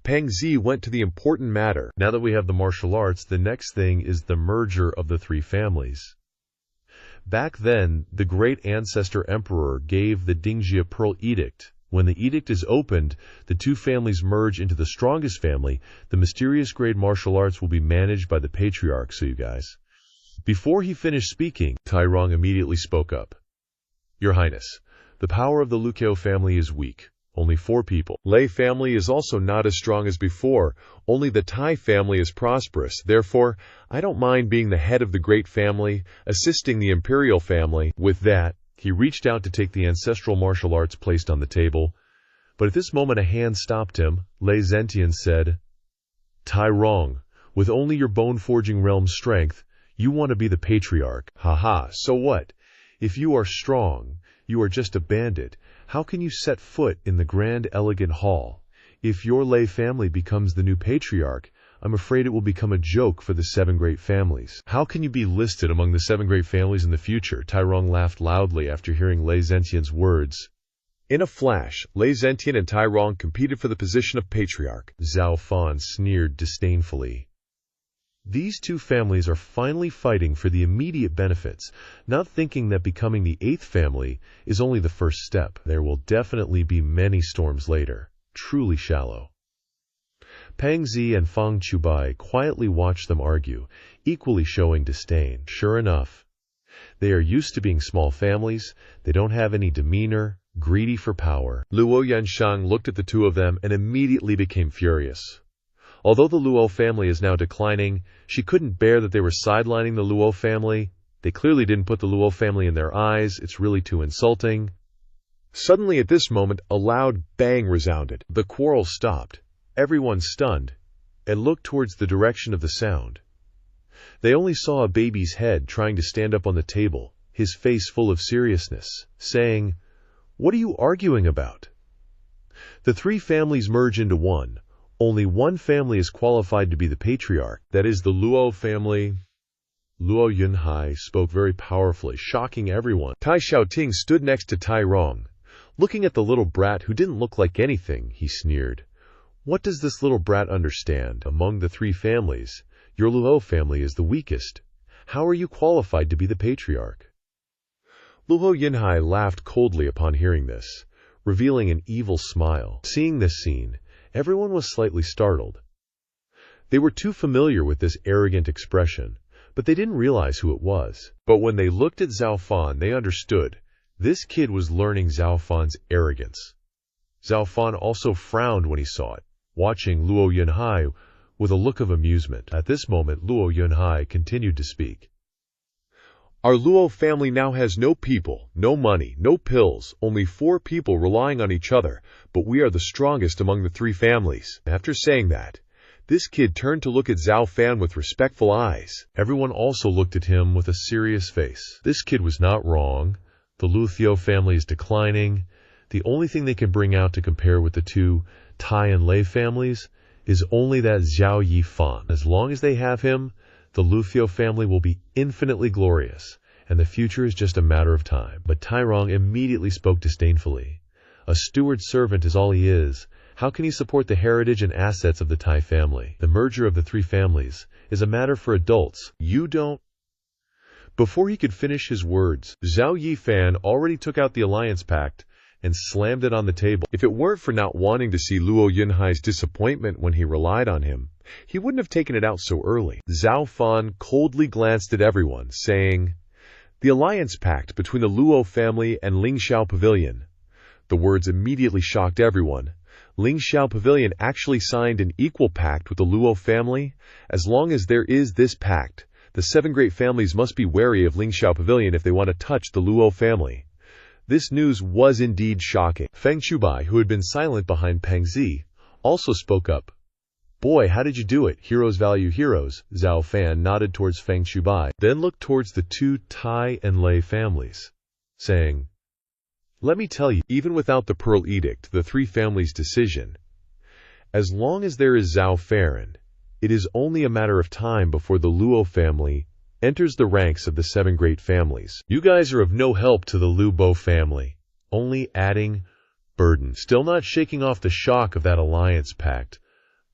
Pang Zi went to the important matter. Now that we have the martial arts, the next thing is the merger of the 3 families. Back then, the great ancestor emperor gave the Dingjia Pearl Edict. When the edict is opened, the 2 families merge into the strongest family. The mysterious grade martial arts will be managed by the patriarch, so you guys. Before he finished speaking, Tai Rong immediately spoke up. Your Highness, the power of the Luqiao family is weak. Only 4 people. Lei family is also not as strong as before. Only the Tai family is prosperous. Therefore, I don't mind being the head of the great family, assisting the imperial family. With that, he reached out to take the ancestral martial arts placed on the table. But at this moment a hand stopped him. Lei Zentian said, Tai Rong, with only your bone-forging realm's strength, you want to be the patriarch. Haha, so what? If you are strong, you are just a bandit. How can you set foot in the grand elegant hall? If your Lei family becomes the new patriarch, I'm afraid it will become a joke for the 7 great families. How can you be listed among the 7 great families in the future? Tai Rong laughed loudly after hearing Lei Zentian's words. In a flash, Lei Zentian and Tai Rong competed for the position of patriarch. Zhuo Fan sneered disdainfully. These 2 families are finally fighting for the immediate benefits, not thinking that becoming the 8th family is only the first step. There will definitely be many storms later. truly shallow. Pang Zi and Fang Chubai quietly watched them argue, equally showing disdain. Sure enough, they are used to being small families, they don't have any demeanor, greedy for power. Luo Yanshang looked at the two of them and immediately became furious. Although the Luo family is now declining, she couldn't bear that they were sidelining the Luo family. They clearly didn't put the Luo family in their eyes, it's really too insulting. Suddenly at this moment, a loud bang resounded. The quarrel stopped. Everyone stunned, and looked towards the direction of the sound. They only saw a baby's head trying to stand up on the table, his face full of seriousness, saying, "What are you arguing about?" The three families merge into one. Only one family is qualified to be the patriarch, that is the Luo family. Luo Yunhai spoke very powerfully, shocking everyone. Tai Xiaoting stood next to Tai Rong. Looking at the little brat who didn't look like anything, he sneered. What does this little brat understand? Among the three families, your Luo family is the weakest. How are you qualified to be the patriarch? Luo Yunhai laughed coldly upon hearing this, revealing an evil smile. Seeing this scene, everyone was slightly startled. They were too familiar with this arrogant expression, but they didn't realize who it was. But when they looked at Zhuo Fan, they understood. This kid was learning Zhuo Fan's arrogance. Zhuo Fan also frowned when he saw it, watching Luo Yunhai with a look of amusement. At this moment, Luo Yunhai continued to speak. Our Luo family now has no people, no money, no pills, only 4 people relying on each other, but we are the strongest among the 3 families. After saying that, this kid turned to look at Zhuo Fan with respectful eyes. Everyone also looked at him with a serious face. This kid was not wrong. The Lu Thiao family is declining. The only thing they can bring out to compare with the 2 Tai and Lei families is only that Zhuo Yifan. As long as they have him, the Lu Thiao family will be infinitely glorious, and the future is just a matter of time. But Tai Rong immediately spoke disdainfully. A steward servant is all he is. How can he support the heritage and assets of the Tai family? The merger of the 3 families is a matter for adults. You don't... Before he could finish his words, Zhuo Yifan already took out the alliance pact and slammed it on the table. If it weren't for not wanting to see Luo Yunhai's disappointment when he relied on him, he wouldn't have taken it out so early. Zhuo Fan coldly glanced at everyone, saying, "The alliance pact between the Luo family and Lingxiao Pavilion." The words immediately shocked everyone. Lingxiao Pavilion actually signed an equal pact with the Luo family. As long as there is this pact, the 7 great families must be wary of Lingxiao Pavilion if they want to touch the Luo family. This news was indeed shocking. Feng Chubai, who had been silent behind Pang Zi, also spoke up. "Boy, how did you do it? Heroes value heroes." Zhuo Fan nodded towards Feng Chubai, then looked towards the 2 Tai and Lei families, saying, "Let me tell you, even without the Pearl Edict, the 3 families' decision, as long as there is Zhuo Fan, it is only a matter of time before the Luo family enters the ranks of the 7 great families. You guys are of no help to the Lu Bo family, only adding burden." Still not shaking off the shock of that alliance pact,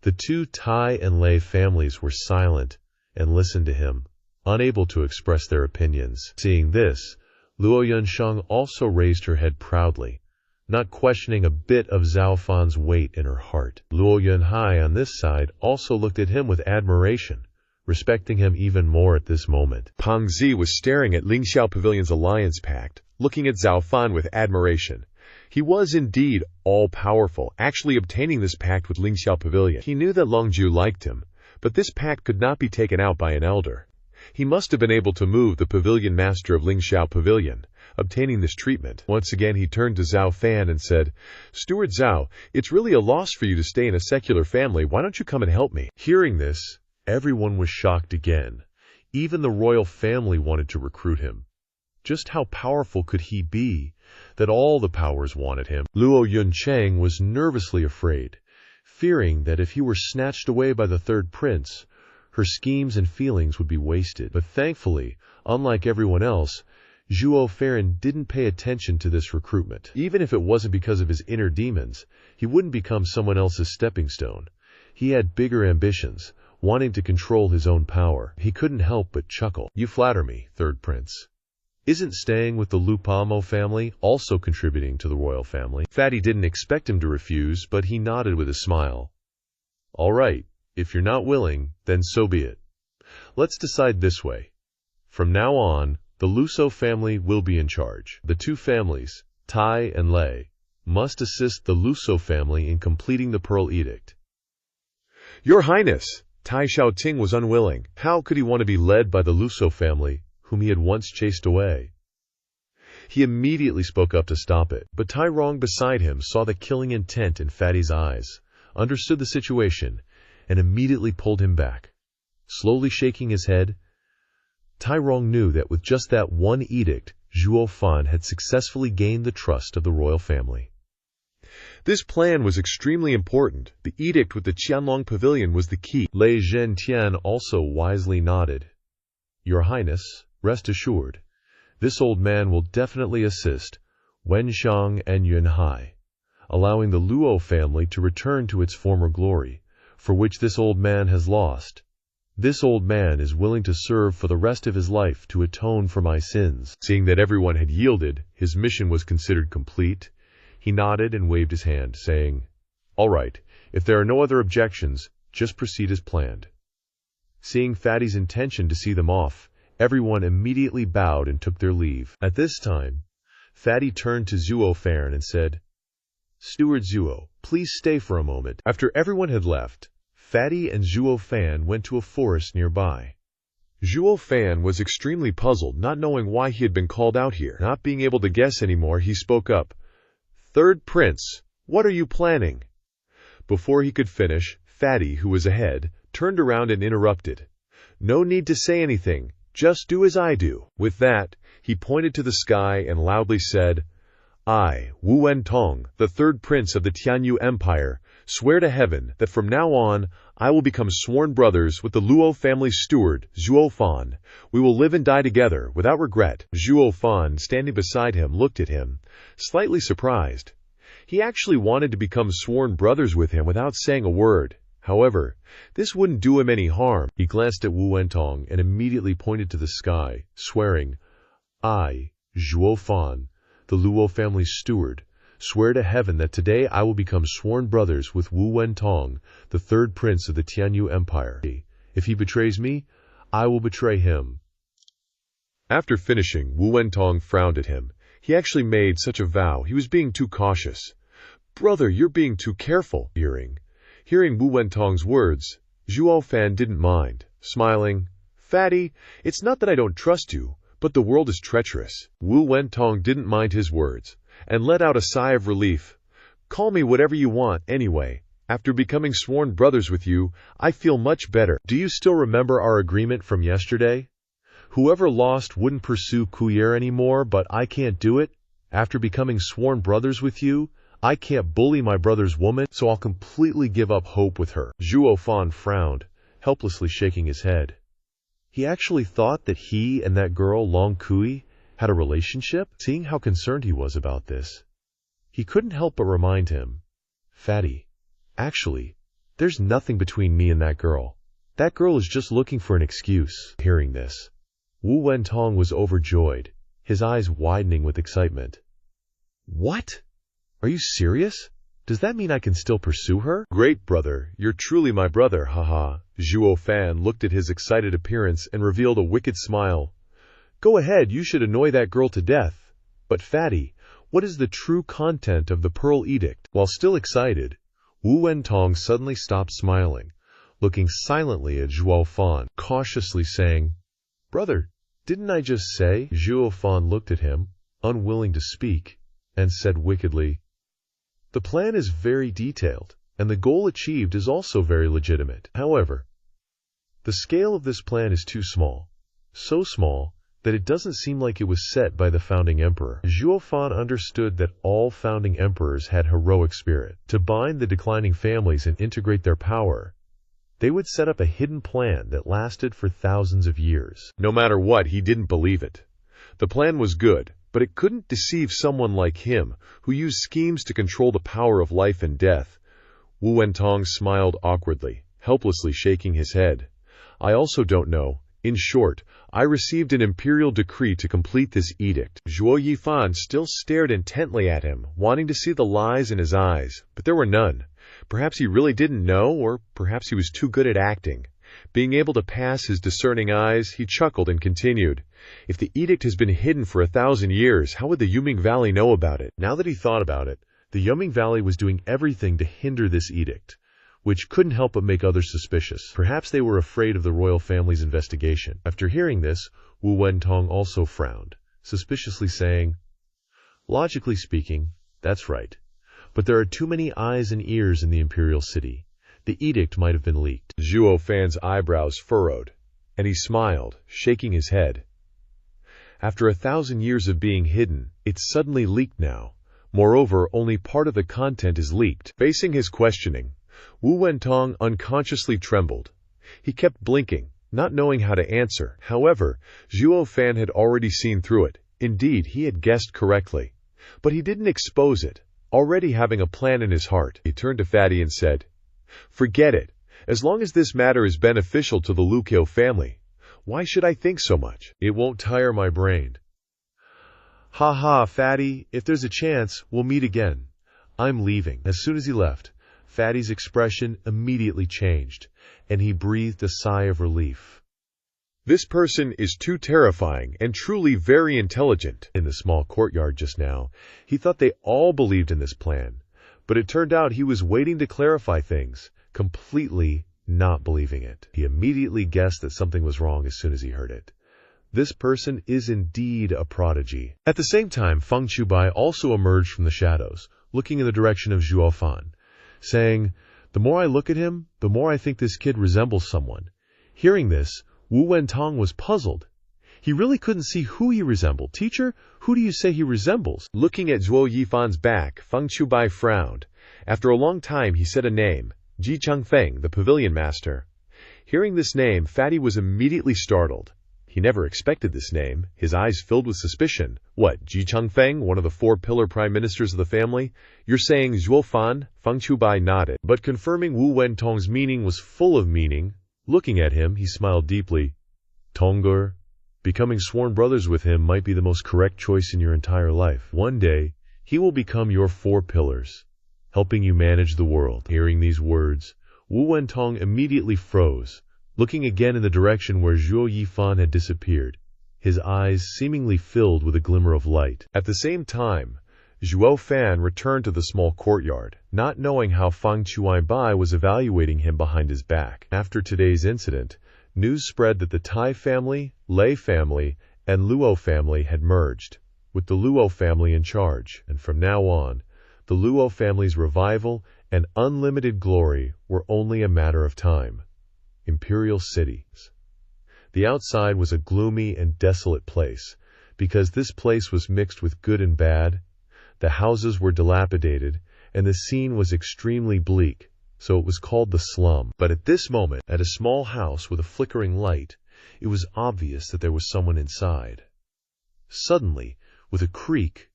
the 2 Tai and Lei families were silent and listened to him, unable to express their opinions. Seeing this, Luo Yunsheng also raised her head proudly, not questioning a bit of Zhuo Fan's weight in her heart. Luo Yunhai on this side also looked at him with admiration, respecting him even more at this moment. Pang Zi was staring at Lingxiao Pavilion's alliance pact, looking at Zhuo Fan with admiration. He was indeed all-powerful, actually obtaining this pact with Lingxiao Pavilion. He knew that Longju liked him, but this pact could not be taken out by an elder. He must have been able to move the pavilion master of Lingxiao Pavilion, obtaining this treatment. Once again he turned to Zhuo Fan and said, "Steward Zhuo, it's really a loss for you to stay in a secular family. Why don't you come and help me?" Hearing this, everyone was shocked again. Even the royal family wanted to recruit him. Just how powerful could he be that all the powers wanted him? Luo Yuncheng was nervously afraid, fearing that if he were snatched away by the 3rd prince, her schemes and feelings would be wasted. But thankfully, unlike everyone else, Zhuo Fan didn't pay attention to this recruitment. Even if it wasn't because of his inner demons, he wouldn't become someone else's stepping stone. He had bigger ambitions, wanting to control his own power. He couldn't help but chuckle. "You flatter me, 3rd prince. Isn't staying with the Lupamo family also contributing to the royal family? Fatty didn't expect him to refuse, but he nodded with a smile. All right, if you're not willing, then so be it. Let's decide this way. From now on, the Luso family will be in charge. The two families, Tai and Lei, must assist the Luso family in completing the Pearl Edict. Your Highness! Tai Xiaoting was unwilling. How could he want to be led by the Luso family, whom he had once chased away? He immediately spoke up to stop it, but Tai Rong beside him saw the killing intent in Fatty's eyes, understood the situation, and immediately pulled him back. Slowly shaking his head, Tai Rong knew that with just that one edict, Zhuo Fan had successfully gained the trust of the royal family. This plan was extremely important. The edict with the Qianlong Pavilion was the key. Lei Zhentian also wisely nodded. Your Highness, rest assured, this old man will definitely assist Wenxiang and Yunhai, allowing the Luo family to return to its former glory, for which this old man has lost. This old man is willing to serve for the rest of his life to atone for my sins. Seeing that everyone had yielded, his mission was considered complete. He nodded and waved his hand, saying, All right, if there are no other objections, just proceed as planned. Seeing Fatty's intention to see them off, everyone immediately bowed and took their leave. At this time, Fatty turned to Zhuo Fan and said, Steward Zhuo, please stay for a moment. After everyone had left, Fatty and Zhuo Fan went to a forest nearby. Zhuo Fan was extremely puzzled, not knowing why he had been called out here. Not being able to guess anymore, he spoke up. Third Prince, what are you planning? Before he could finish, Fatty, who was ahead, turned around and interrupted. No need to say anything, just do as I do. With that, he pointed to the sky and loudly said, I, Wu Wentong, the third prince of the Tianyu Empire, swear to heaven that from now on I will become sworn brothers with the Luo family steward, Zhuo Fan. We will live and die together without regret. Zhuo Fan, standing beside him, looked at him, slightly surprised. He actually wanted to become sworn brothers with him without saying a word. However, this wouldn't do him any harm. He glanced at Wu Wentong and immediately pointed to the sky, swearing, I, Zhuo Fan, the Luo family steward, swear to heaven that today I will become sworn brothers with Wu Wentong, the third prince of the Tianyu Empire. If he betrays me, I will betray him. After finishing, Wu Wentong frowned at him. He actually made such a vow. He was being too cautious. Brother, you're being too careful. Hearing Wu Wentong's words, Zhuo Fan didn't mind, smiling. Fatty, it's not that I don't trust you, but the world is treacherous. Wu Wentong didn't mind his words, and let out a sigh of relief. Call me whatever you want, anyway. After becoming sworn brothers with you, I feel much better. Do you still remember our agreement from yesterday? Whoever lost wouldn't pursue Kuyer anymore, but I can't do it. After becoming sworn brothers with you, I can't bully my brother's woman, so I'll completely give up hope with her. Zhuo Fan frowned, helplessly shaking his head. He actually thought that he and that girl Long Kui had a relationship? Seeing how concerned he was about this, he couldn't help but remind him, Fatty, actually, there's nothing between me and that girl. That girl is just looking for an excuse. Hearing this, Wu Wentong was overjoyed, his eyes widening with excitement. What? Are you serious? Does that mean I can still pursue her? Great, brother. You're truly my brother, haha. Zhuo Fan looked at his excited appearance and revealed a wicked smile. Go ahead, you should annoy that girl to death. But Fatty, what is the true content of the Pearl Edict? While still excited, Wu Wentong suddenly stopped smiling, looking silently at Zhuo Fan, cautiously saying, Brother, didn't I just say? Zhuo Fan looked at him, unwilling to speak, and said wickedly, The plan is very detailed, and the goal achieved is also very legitimate. However, the scale of this plan is too small, so small that it doesn't seem like it was set by the founding emperor. Zhuo Fan understood that all founding emperors had heroic spirit. To bind the declining families and integrate their power, they would set up a hidden plan that lasted for thousands of years. No matter what, he didn't believe it. The plan was good, but it couldn't deceive someone like him, who used schemes to control the power of life and death. Wu Wentong smiled awkwardly, helplessly shaking his head. I also don't know. In short, I received an imperial decree to complete this edict. Zhuo Yifan still stared intently at him, wanting to see the lies in his eyes, but there were none. Perhaps he really didn't know, or perhaps he was too good at acting. Being able to pass his discerning eyes, he chuckled and continued. If the edict has been hidden for 1,000 years, how would the Yuming Valley know about it? Now that he thought about it, the Yuming Valley was doing everything to hinder this edict, which couldn't help but make others suspicious. Perhaps they were afraid of the royal family's investigation. After hearing this, Wu Wentong also frowned, suspiciously saying, "Logically speaking, that's right. But there are too many eyes and ears in the imperial city. The edict might have been leaked." Zhuo Fan's eyebrows furrowed, and he smiled, shaking his head. After 1,000 years of being hidden, it's suddenly leaked now. Moreover, only part of the content is leaked. Facing his questioning, Wu Wentong unconsciously trembled. He kept blinking, not knowing how to answer. However, Zhuo Fan had already seen through it. Indeed, he had guessed correctly. But he didn't expose it, already having a plan in his heart. He turned to Fatty and said, "Forget it. As long as this matter is beneficial to the Liu family, why should I think so much? It won't tire my brain." "Ha ha, Fatty, if there's a chance, we'll meet again. I'm leaving." As soon as he left, Fatty's expression immediately changed, and he breathed a sigh of relief. This person is too terrifying and truly very intelligent. In the small courtyard just now, he thought they all believed in this plan, but it turned out he was waiting to clarify things, completely not believing it. He immediately guessed that something was wrong as soon as he heard it. This person is indeed a prodigy. At the same time, Feng Chubai also emerged from the shadows, looking in the direction of Zhuo Fan, saying, "The more I look at him, the more I think this kid resembles someone." Hearing this, Wu Wentong was puzzled. He really couldn't see who he resembled. "Teacher, who do you say he resembles?" Looking at Zhuo Yifan's back, Feng Chubai frowned. After a long time, he said a name, Ji Changfeng, the pavilion master. Hearing this name, Fatty was immediately startled. He never expected this name, his eyes filled with suspicion. "What, Ji Changfeng, one of the 4 pillar prime ministers of the family? You're saying Zhuo Fan?" Feng Chubai nodded, but confirming Wu Wentong's meaning was full of meaning. Looking at him, he smiled deeply. "Tonggur, becoming sworn brothers with him might be the most correct choice in your entire life. One day, he will become your 4 pillars, helping you manage the world." Hearing these words, Wu Wentong immediately froze, looking again in the direction where Zhuo Yifan had disappeared, his eyes seemingly filled with a glimmer of light. At the same time, Zhuo Fan returned to the small courtyard, not knowing how Feng Chubai was evaluating him behind his back. After today's incident, news spread that the Tai family, Lei family, and Luo family had merged, with the Luo family in charge, and from now on, the Luo family's revival and unlimited glory were only a matter of time. Imperial City. The outside was a gloomy and desolate place, because this place was mixed with good and bad. The houses were dilapidated, and the scene was extremely bleak, so it was called the slum. But at this moment, at a small house with a flickering light, it was obvious that there was someone inside. Suddenly, with a creak,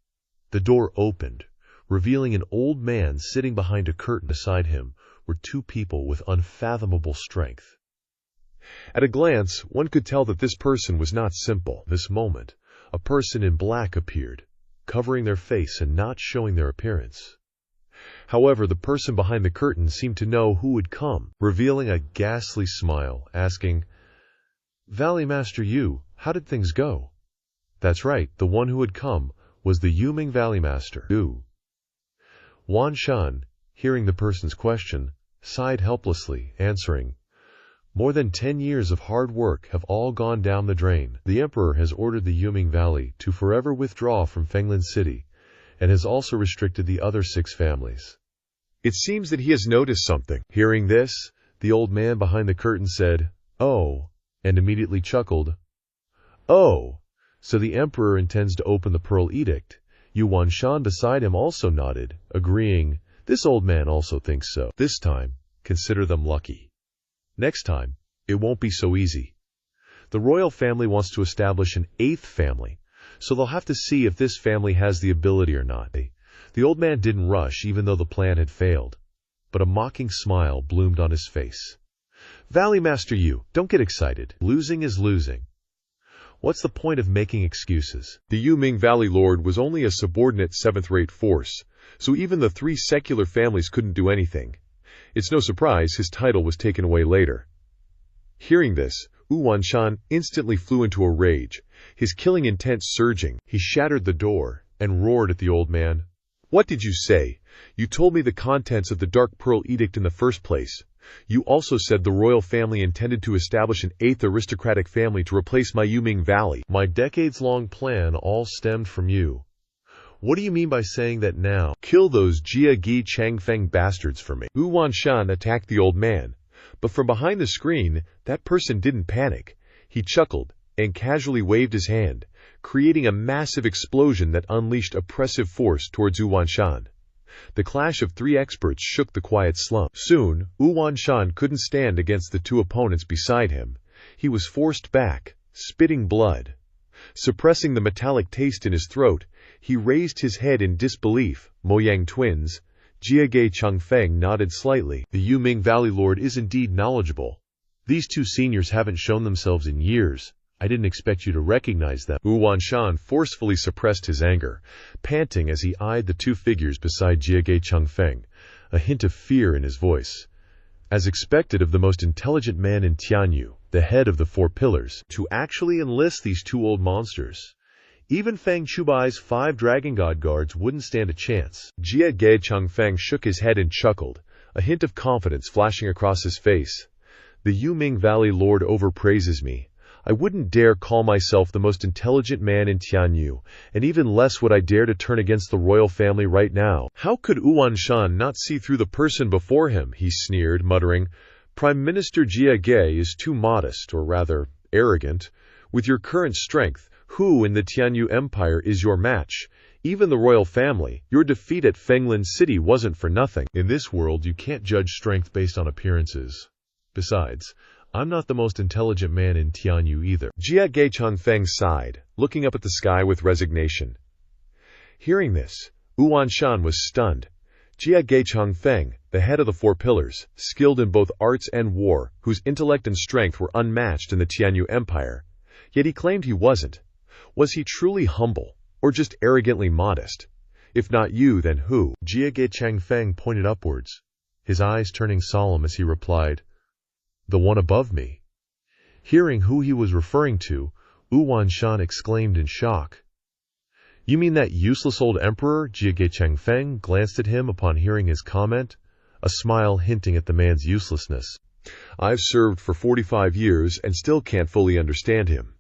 the door opened, revealing an old man sitting behind a curtain. Beside him were 2 people with unfathomable strength. At a glance, one could tell that this person was not simple. This moment, a person in black appeared, covering their face and not showing their appearance. However, the person behind the curtain seemed to know who would come, revealing a ghastly smile, asking, "Valley Master Yu, how did things go?" That's right, the one who had come was the Yuming Valley Master, Yu. Wan Shan, hearing the person's question, sighed helplessly, answering, "More than 10 years of hard work have all gone down the drain. The Emperor has ordered the Yuming Valley to forever withdraw from Fenglin City, and has also restricted the other 6 families." It seems that he has noticed something. Hearing this, the old man behind the curtain said, "Oh," and immediately chuckled. "Oh, so the Emperor intends to open the Pearl Edict." Yuan Shan beside him also nodded, agreeing, "This old man also thinks so." This time, consider them lucky. Next time, it won't be so easy. The royal family wants to establish an 8th family, so they'll have to see if this family has the ability or not. The old man didn't rush even though the plan had failed, but a mocking smile bloomed on his face. Valley Master Yu, don't get excited. Losing is losing. What's the point of making excuses? The Yuming Valley Lord was only a subordinate seventh-rate force, so even the three secular families couldn't do anything. It's no surprise his title was taken away later. Hearing this, Wu Wanshan instantly flew into a rage, his killing intent surging. He shattered the door and roared at the old man. What did you say? You told me the contents of the Dark Pearl Edict in the first place. You also said the royal family intended to establish an eighth aristocratic family to replace my Yuming Valley. My decades-long plan all stemmed from you. What do you mean by saying that now? Kill those Jia Gi Changfeng bastards for me. Wu Wanshan attacked the old man, but from behind the screen, that person didn't panic. He chuckled and casually waved his hand, creating a massive explosion that unleashed oppressive force towards Wu Wanshan. The clash of three experts shook the quiet slum. Soon, Wu Wanshan couldn't stand against the two opponents beside him. He was forced back, spitting blood. Suppressing the metallic taste in his throat, he raised his head in disbelief. Moyang twins, Jiage Changfeng nodded slightly. The Yuming Valley Lord is indeed knowledgeable. These two seniors haven't shown themselves in years. I didn't expect you to recognize them. Wu Wanshan forcefully suppressed his anger, panting as he eyed the two figures beside Jiage Changfeng, a hint of fear in his voice. As expected of the most intelligent man in Tianyu, the head of the Four Pillars, to actually enlist these two old monsters. Even Fang Chubai's 5 Dragon God guards wouldn't stand a chance. Jiage Changfeng shook his head and chuckled, a hint of confidence flashing across his face. The Yuming Valley Lord overpraises me. I wouldn't dare call myself the most intelligent man in Tianyu, and even less would I dare to turn against the royal family right now. How could Wu Wanshan not see through the person before him? He sneered, muttering, Prime Minister Jia Ge is too modest, or rather, arrogant. With your current strength, who in the Tianyu Empire is your match? Even the royal family. Your defeat at Fenglin City wasn't for nothing. In this world, you can't judge strength based on appearances. Besides, I'm not the most intelligent man in Tianyu either. Jiage Changfeng sighed, looking up at the sky with resignation. Hearing this, Wu Wanshan was stunned. Jiage Changfeng, the head of the Four Pillars, skilled in both arts and war, whose intellect and strength were unmatched in the Tianyu Empire. Yet he claimed he wasn't. Was he truly humble, or just arrogantly modest? If not you, then who? Jiage Changfeng pointed upwards, his eyes turning solemn as he replied, The one above me. Hearing who he was referring to, Wu Wanshan exclaimed in shock. You mean that useless old emperor? Jiage Changfeng glanced at him upon hearing his comment, a smile hinting at the man's uselessness. I've served for 45 years and still can't fully understand him.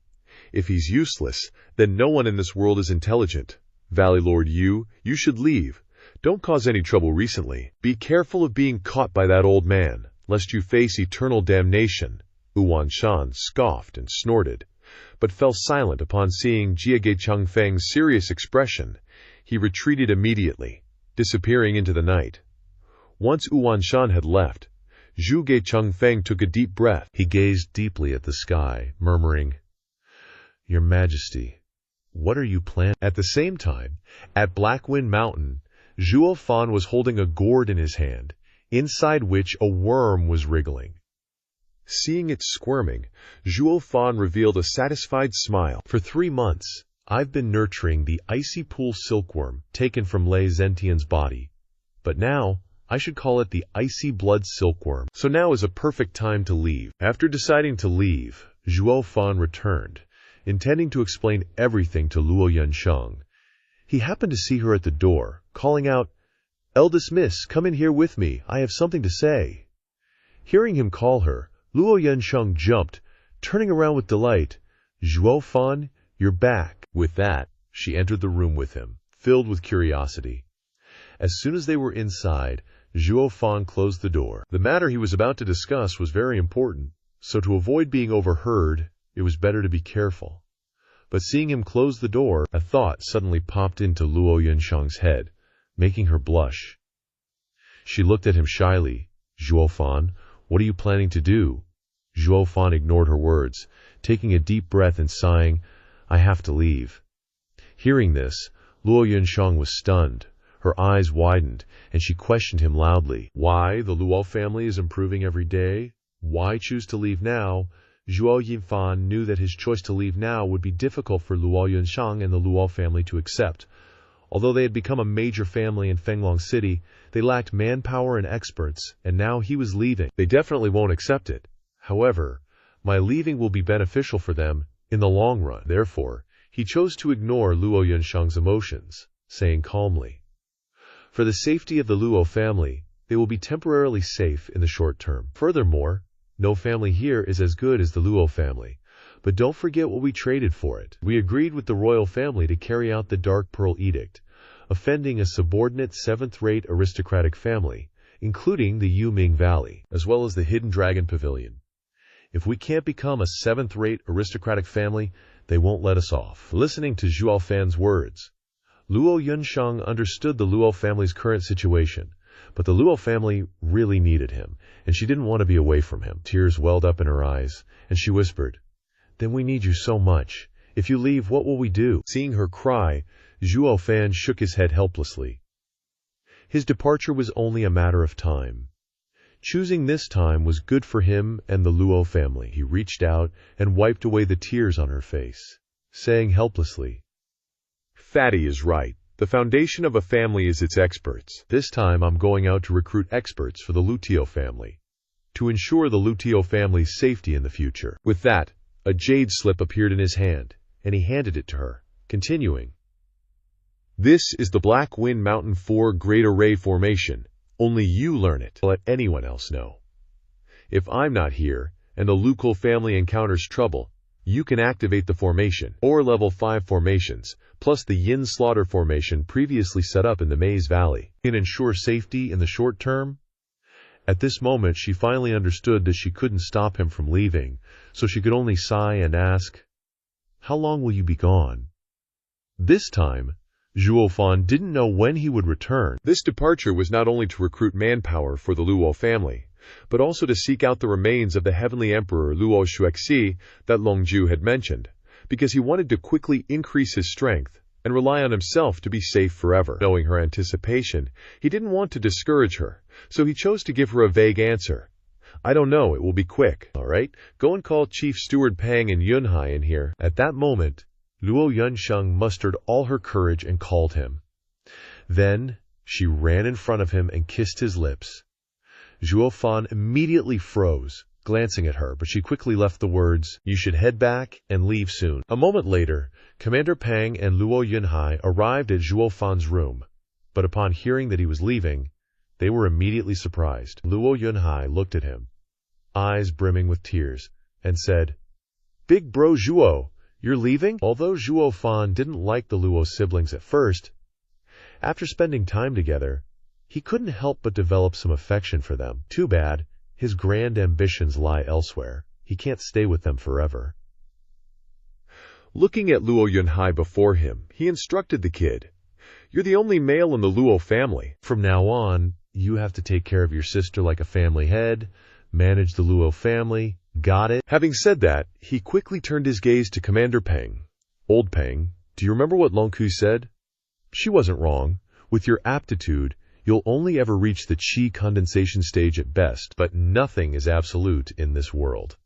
If he's useless, then no one in this world is intelligent. Valley Lord Yu, you should leave. Don't cause any trouble recently. Be careful of being caught by that old man, lest you face eternal damnation. Wu Wanshan scoffed and snorted, but fell silent upon seeing Jiage Changfeng's serious expression. He retreated immediately, disappearing into the night. Once Wu Wanshan had left, Zhuge Changfeng took a deep breath. He gazed deeply at the sky, murmuring, Your Majesty, what are you planning? At the same time, at Blackwind Mountain, Zhuo Fan was holding a gourd in his hand, inside which a worm was wriggling. Seeing it squirming, Zhuo Fan revealed a satisfied smile. For 3 months, I've been nurturing the icy pool silkworm taken from Lei Zentian's body. But now, I should call it the icy blood silkworm. So now is a perfect time to leave. After deciding to leave, Zhuo Fan returned, intending to explain everything to Luo Yunsheng. He happened to see her at the door, calling out, Eldest Miss, come in here with me. I have something to say. Hearing him call her, Luo Yunsheng jumped, turning around with delight. Zhuo Fan, you're back. With that, she entered the room with him, filled with curiosity. As soon as they were inside, Zhuo Fan closed the door. The matter he was about to discuss was very important, so to avoid being overheard, it was better to be careful. But seeing him close the door, a thought suddenly popped into Luo Yunsheng's head, making her blush. She looked at him shyly. Zhuo Fan, what are you planning to do? Zhuo Fan ignored her words, taking a deep breath and sighing, I have to leave. Hearing this, Luo Yunsheng was stunned. Her eyes widened, and she questioned him loudly. Why, the Luo family is improving every day? Why choose to leave now? Zhuo Yifan knew that his choice to leave now would be difficult for Luo Yunsheng and the Luo family to accept. Although they had become a major family in Fenglong City, they lacked manpower and experts, and now he was leaving. They definitely won't accept it. However, my leaving will be beneficial for them in the long run. Therefore, he chose to ignore Luo Yunsheng's emotions, saying calmly, "For the safety of the Luo family, they will be temporarily safe in the short term. Furthermore, no family here is as good as the Luo family. But don't forget what we traded for it. We agreed with the royal family to carry out the Dark Pearl Edict, offending a subordinate seventh-rate aristocratic family, including the Yuming Valley, as well as the Hidden Dragon Pavilion. If we can't become a seventh-rate aristocratic family, they won't let us off." Listening to Zhuo Fan's words, Luo Yunsheng understood the Luo family's current situation, but the Luo family really needed him, and she didn't want to be away from him. Tears welled up in her eyes, and she whispered, "Then we need you so much. If you leave, what will we do?" Seeing her cry, Zhuo Fan shook his head helplessly. His departure was only a matter of time. Choosing this time was good for him and the Luo family. He reached out and wiped away the tears on her face, saying helplessly, "Fatty is right. The foundation of a family is its experts. This time I'm going out to recruit experts for the Lutio family, to ensure the Lutio family's safety in the future." With that, a jade slip appeared in his hand, and he handed it to her, continuing, "This is the Black Wind Mountain 4 Great Array Formation. Only you learn it. Let anyone else know. If I'm not here, and the Lukul family encounters trouble, you can activate the formation, or level 5 formations, plus the Yin Slaughter formation previously set up in the Maze Valley. Can ensure safety in the short term." At this moment, she finally understood that she couldn't stop him from leaving, so she could only sigh and ask, "How long will you be gone?" This time, Zhuo Fan didn't know when he would return. This departure was not only to recruit manpower for the Luo family, but also to seek out the remains of the Heavenly Emperor Luo Shuexi that Longju had mentioned, because he wanted to quickly increase his strength and rely on himself to be safe forever. Knowing her anticipation, he didn't want to discourage her, so he chose to give her a vague answer. "I don't know, it will be quick." "All right, go and call Chief Steward Pang and Yunhai in here." At that moment, Luo Yunsheng mustered all her courage and called him. Then, she ran in front of him and kissed his lips. Zhuo Fan immediately froze, glancing at her, but she quickly left the words, "You should head back and leave soon." A moment later, Commander Pang and Luo Yunhai arrived at Zhuo Fan's room, but upon hearing that he was leaving, they were immediately surprised. Luo Yunhai looked at him, eyes brimming with tears, and said, "Big bro Zhuo, you're leaving?" Although Zhuo Fan didn't like the Luo siblings at first, after spending time together, he couldn't help but develop some affection for them. Too bad, his grand ambitions lie elsewhere. He can't stay with them forever. Looking at Luo Yunhai before him, he instructed the kid, "You're the only male in the Luo family. From now on, you have to take care of your sister like a family head, manage the Luo family. Got it?" Having said that, he quickly turned his gaze to Commander Peng. "Old Peng, do you remember what Longku said? She wasn't wrong. With your aptitude, you'll only ever reach the Qi condensation stage at best, but nothing is absolute in this world.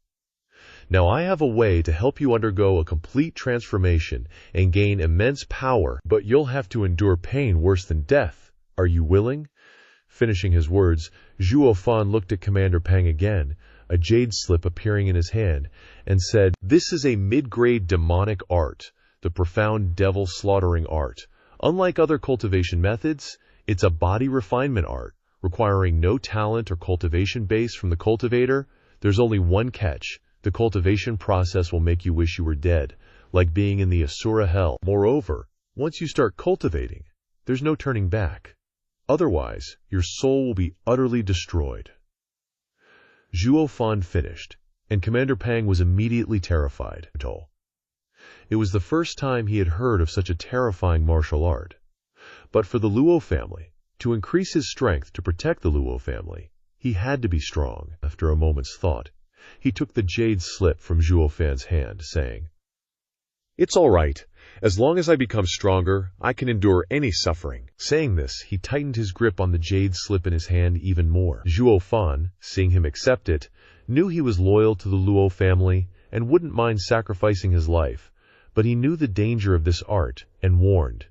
Now I have a way to help you undergo a complete transformation and gain immense power, but you'll have to endure pain worse than death. Are you willing?" Finishing his words, Zhuo Fan looked at Commander Peng again, a jade slip appearing in his hand, and said, "This is a mid-grade demonic art, the profound devil slaughtering art. Unlike other cultivation methods, it's a body refinement art, requiring no talent or cultivation base from the cultivator. There's only one catch. The cultivation process will make you wish you were dead, like being in the Asura hell. Moreover, once you start cultivating, there's no turning back. Otherwise, your soul will be utterly destroyed." Zhuo Fan finished, and Commander Pang was immediately terrified. It was the first time he had heard of such a terrifying martial art. But for the Luo family, to increase his strength to protect the Luo family, he had to be strong. After a moment's thought, he took the jade slip from Zhuo Fan's hand, saying, "It's all right. As long as I become stronger, I can endure any suffering." Saying this, he tightened his grip on the jade slip in his hand even more. Zhuo Fan, seeing him accept it, knew he was loyal to the Luo family and wouldn't mind sacrificing his life, but he knew the danger of this art and warned.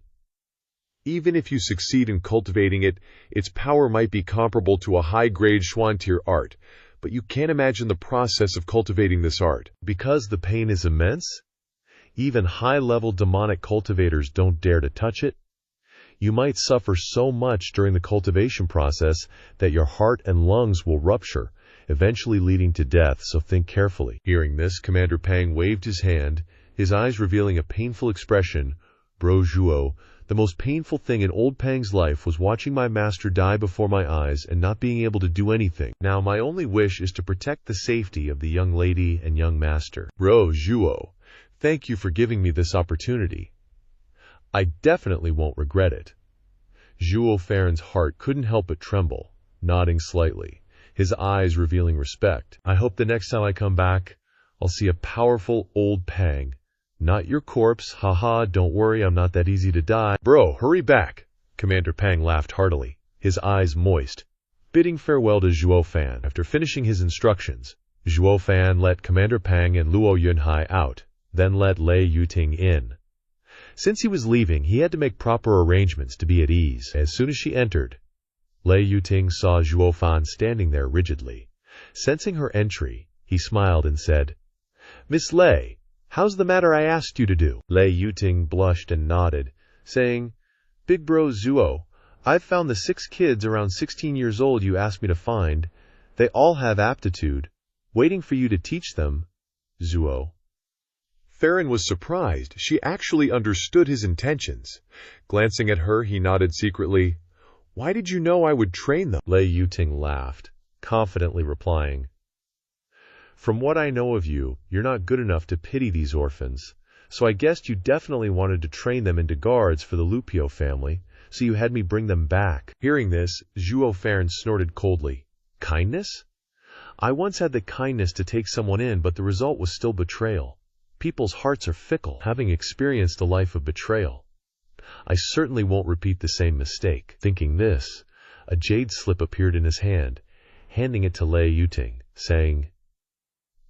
Even if you succeed in cultivating it, its power might be comparable to a high-grade Xuan-tier art, but you can't imagine the process of cultivating this art. Because the pain is immense? Even high-level demonic cultivators don't dare to touch it? You might suffer so much during the cultivation process that your heart and lungs will rupture, eventually leading to death, so think carefully. Hearing this, Commander Pang waved his hand, his eyes revealing a painful expression. Bro Zhuo, the most painful thing in old Pang's life was watching my master die before my eyes and not being able to do anything. Now my only wish is to protect the safety of the young lady and young master. Bro Zhuo, thank you for giving me this opportunity. I definitely won't regret it. Zhuo Fan's heart couldn't help but tremble, nodding slightly, his eyes revealing respect. I hope the next time I come back, I'll see a powerful old Pang. Not your corpse, haha, don't worry, I'm not that easy to die. Bro, hurry back. Commander Pang laughed heartily, his eyes moist, bidding farewell to Zhuo Fan. After finishing his instructions, Zhuo Fan let Commander Pang and Luo Yunhai out, then let Lei Yuting in. Since he was leaving, he had to make proper arrangements to be at ease. As soon as she entered, Lei Yuting saw Zhuo Fan standing there rigidly. Sensing her entry, he smiled and said, "Miss Lei, how's the matter I asked you to do?" Lei Yuting blushed and nodded, saying, "Big bro Zhuo, I've found the 6 kids around 16 years old you asked me to find. They all have aptitude, waiting for you to teach them, Zhuo." Farron was surprised. She actually understood his intentions. Glancing at her, he nodded secretly. "Why did you know I would train them?" Lei Yuting laughed, confidently replying, "From what I know of you, you're not good enough to pity these orphans, so I guessed you definitely wanted to train them into guards for the Lupio family, so you had me bring them back." Hearing this, Zhuo Fan snorted coldly. "Kindness? I once had the kindness to take someone in, but the result was still betrayal. People's hearts are fickle, having experienced a life of betrayal. I certainly won't repeat the same mistake." Thinking this, a jade slip appeared in his hand, handing it to Lei Yuting, saying,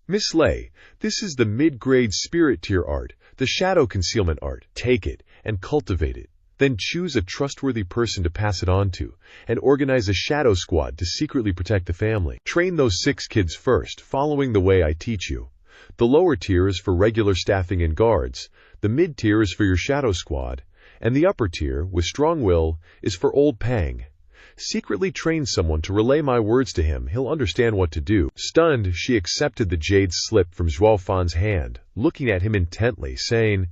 "Miss Lei, this is the mid-grade spirit tier art, the shadow concealment art. Take it and cultivate it. Then choose a trustworthy person to pass it on to, and organize a shadow squad to secretly protect the family. Train those 6 kids first, following the way I teach you. The lower tier is for regular staffing and guards, the mid-tier is for your shadow squad, and the upper tier, with strong will, is for old Pang. Secretly train someone to relay my words to him, he'll understand what to do." Stunned, she accepted the jade slip from Zhuo Fan's hand, looking at him intently, saying,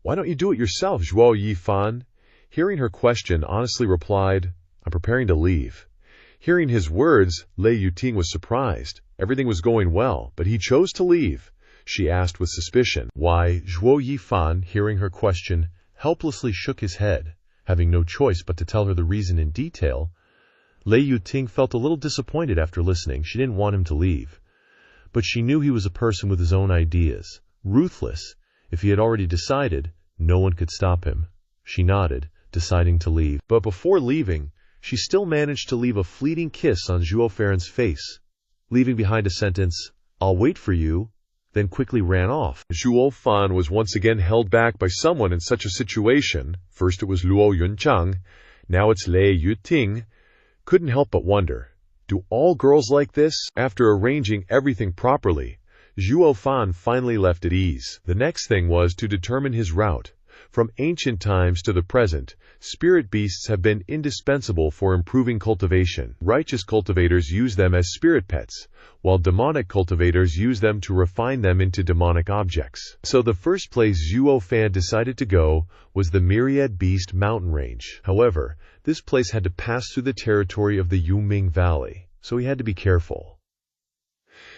"Why don't you do it yourself, Zhuo Yifan?" Hearing her question, honestly replied, "I'm preparing to leave." Hearing his words, Lei Yuting was surprised. Everything was going well, but he chose to leave. She asked with suspicion. "Why?" Zhuo Yifan, hearing her question, helplessly shook his head, having no choice but to tell her the reason in detail. Lei Yuting felt a little disappointed after listening. She didn't want him to leave, but she knew he was a person with his own ideas, ruthless. If he had already decided, no one could stop him. She nodded, deciding to leave. But before leaving, she still managed to leave a fleeting kiss on Zhuo Fan's face, leaving behind a sentence, "I'll wait for you," then quickly ran off. Zhuo Fan was once again held back by someone in such a situation. First it was Luo Yunchang, now it's Lei Yuting. Couldn't help but wonder, do all girls like this? After arranging everything properly, Zhuo Fan finally left at ease. The next thing was to determine his route. From ancient times to the present, spirit beasts have been indispensable for improving cultivation. Righteous cultivators use them as spirit pets, while demonic cultivators use them to refine them into demonic objects. So the first place Zhuo Fan decided to go was the Myriad Beast mountain range. However, this place had to pass through the territory of the Yuming Valley, so he had to be careful.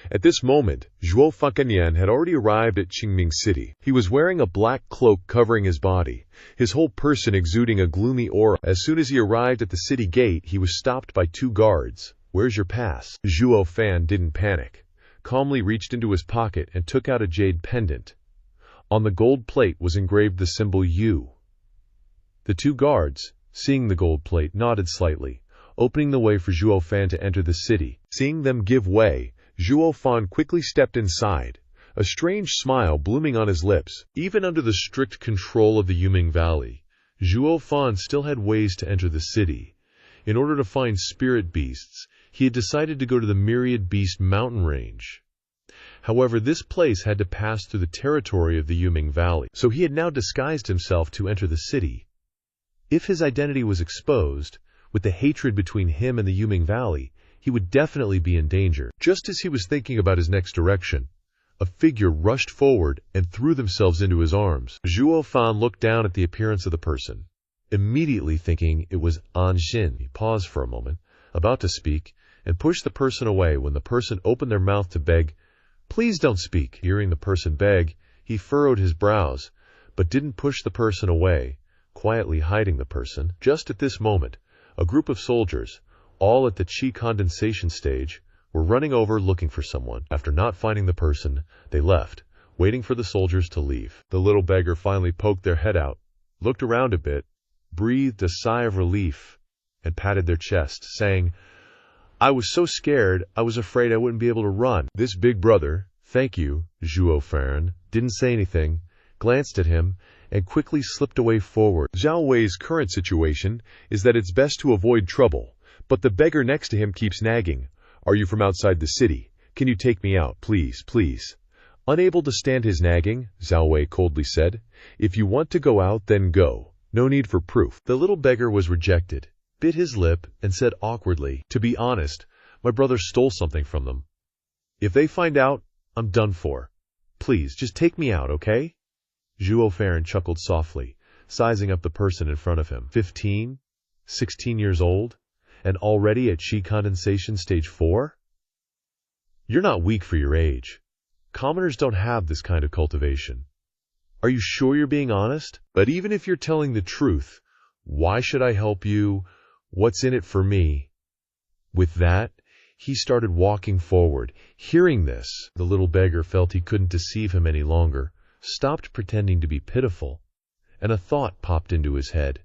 At this moment, Zhuo Fan had already arrived at Qingming City. He was wearing a black cloak covering his body, his whole person exuding a gloomy aura. As soon as he arrived at the city gate, he was stopped by 2 guards. "Where's your pass?" Zhuo Fan didn't panic, calmly reached into his pocket and took out a jade pendant. On the gold plate was engraved the symbol U. The 2 guards, seeing the gold plate, nodded slightly, opening the way for Zhuo Fan to enter the city. Seeing them give way, Zhuo Fan quickly stepped inside, a strange smile blooming on his lips. Even under the strict control of the Yuming Valley, Zhuo Fan still had ways to enter the city. In order to find spirit beasts, he had decided to go to the Myriad Beast mountain range. However, this place had to pass through the territory of the Yuming Valley, so he had now disguised himself to enter the city. If his identity was exposed, with the hatred between him and the Yuming Valley, he would definitely be in danger. Just as he was thinking about his next direction, a figure rushed forward and threw themselves into his arms. Zhuo Fan looked down at the appearance of the person, immediately thinking it was An Xin. He paused for a moment, about to speak, and pushed the person away when the person opened their mouth to beg, "Please don't speak." Hearing the person beg, he furrowed his brows, but didn't push the person away, quietly hiding the person. Just at this moment, a group of soldiers, all at the chi condensation stage, were running over looking for someone. After not finding the person, they left, waiting for the soldiers to leave. The little beggar finally poked their head out, looked around a bit, breathed a sigh of relief, and patted their chest, saying, "I was so scared, I was afraid I wouldn't be able to run." This big brother, "Thank you, Zhuo Fan," didn't say anything, glanced at him, and quickly slipped away forward. Zhao Wei's current situation is that it's best to avoid trouble, but the beggar next to him keeps nagging, "Are you from outside the city? Can you take me out, please, please?" Unable to stand his nagging, Zhao Wei coldly said, "If you want to go out, then go. No need for proof." The little beggar was rejected, bit his lip, and said awkwardly, "To be honest, my brother stole something from them. If they find out, I'm done for. Please, just take me out, okay?" Zhuo Fan chuckled softly, sizing up the person in front of him. 15? 16 years old? And already at chi condensation stage 4? You're not weak for your age. Commoners don't have this kind of cultivation. Are you sure you're being honest? But even if you're telling the truth, why should I help you? What's in it for me? With that, he started walking forward. Hearing this, the little beggar felt he couldn't deceive him any longer, stopped pretending to be pitiful, and a thought popped into his head.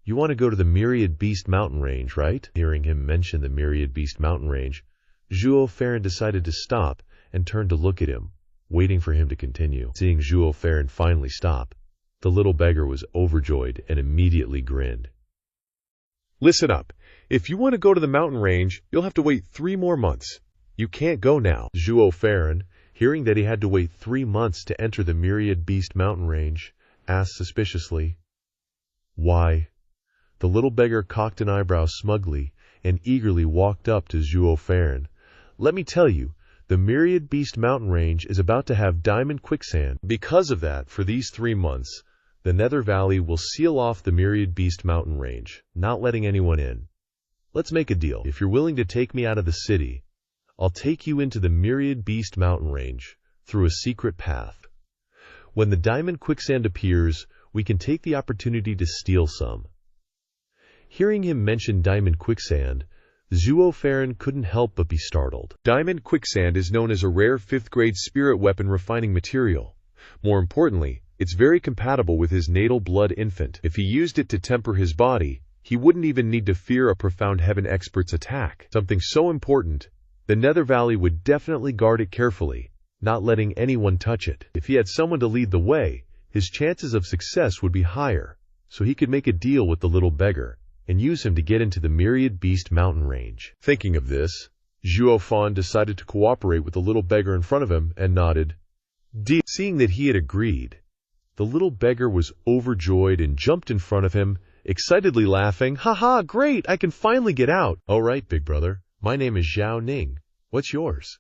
"You want to go to the Myriad Beast mountain range, right?" Hearing him mention the Myriad Beast mountain range, Zhuo Fan decided to stop and turned to look at him, waiting for him to continue. Seeing Zhuo Fan finally stop, the little beggar was overjoyed and immediately grinned. "Listen up. If you want to go to the mountain range, you'll have to wait 3 more months. You can't go now." Zhuo Fan, hearing that he had to wait 3 months to enter the Myriad Beast mountain range, asked suspiciously, "Why?" The little beggar cocked an eyebrow smugly and eagerly walked up to Zhuo Fan. "Let me tell you, the Myriad Beast mountain range is about to have diamond quicksand. Because of that, for these 3 months, the Nether Valley will seal off the Myriad Beast mountain range, not letting anyone in. Let's make a deal. If you're willing to take me out of the city, I'll take you into the Myriad Beast mountain range through a secret path. When the diamond quicksand appears, we can take the opportunity to steal some." Hearing him mention diamond quicksand, Zhuo Fan couldn't help but be startled. Diamond quicksand is known as a rare 5th-grade spirit weapon refining material. More importantly, it's very compatible with his natal blood infant. If he used it to temper his body, he wouldn't even need to fear a profound heaven expert's attack. Something so important, the Nether Valley would definitely guard it carefully, not letting anyone touch it. If he had someone to lead the way, his chances of success would be higher, so he could make a deal with the little beggar and use him to get into the Myriad Beast mountain range. Thinking of this, Zhuo Fan decided to cooperate with the little beggar in front of him and nodded. Seeing that he had agreed, the little beggar was overjoyed and jumped in front of him, excitedly laughing, "Ha, great, I can finally get out." "All right, big brother, my name is Zhao Ning. What's yours?"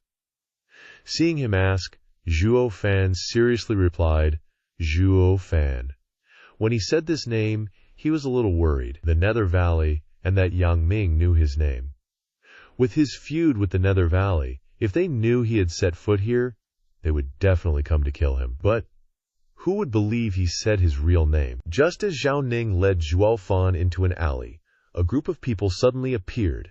Seeing him ask, Zhuo Fan seriously replied, "Zhuo Fan." When he said this name, he was a little worried. The Nether Valley and that Yang Ming knew his name. With his feud with the Nether Valley, if they knew he had set foot here, they would definitely come to kill him. But who would believe he said his real name? Just as Zhao Ning led Zhuo Fan into an alley, a group of people suddenly appeared.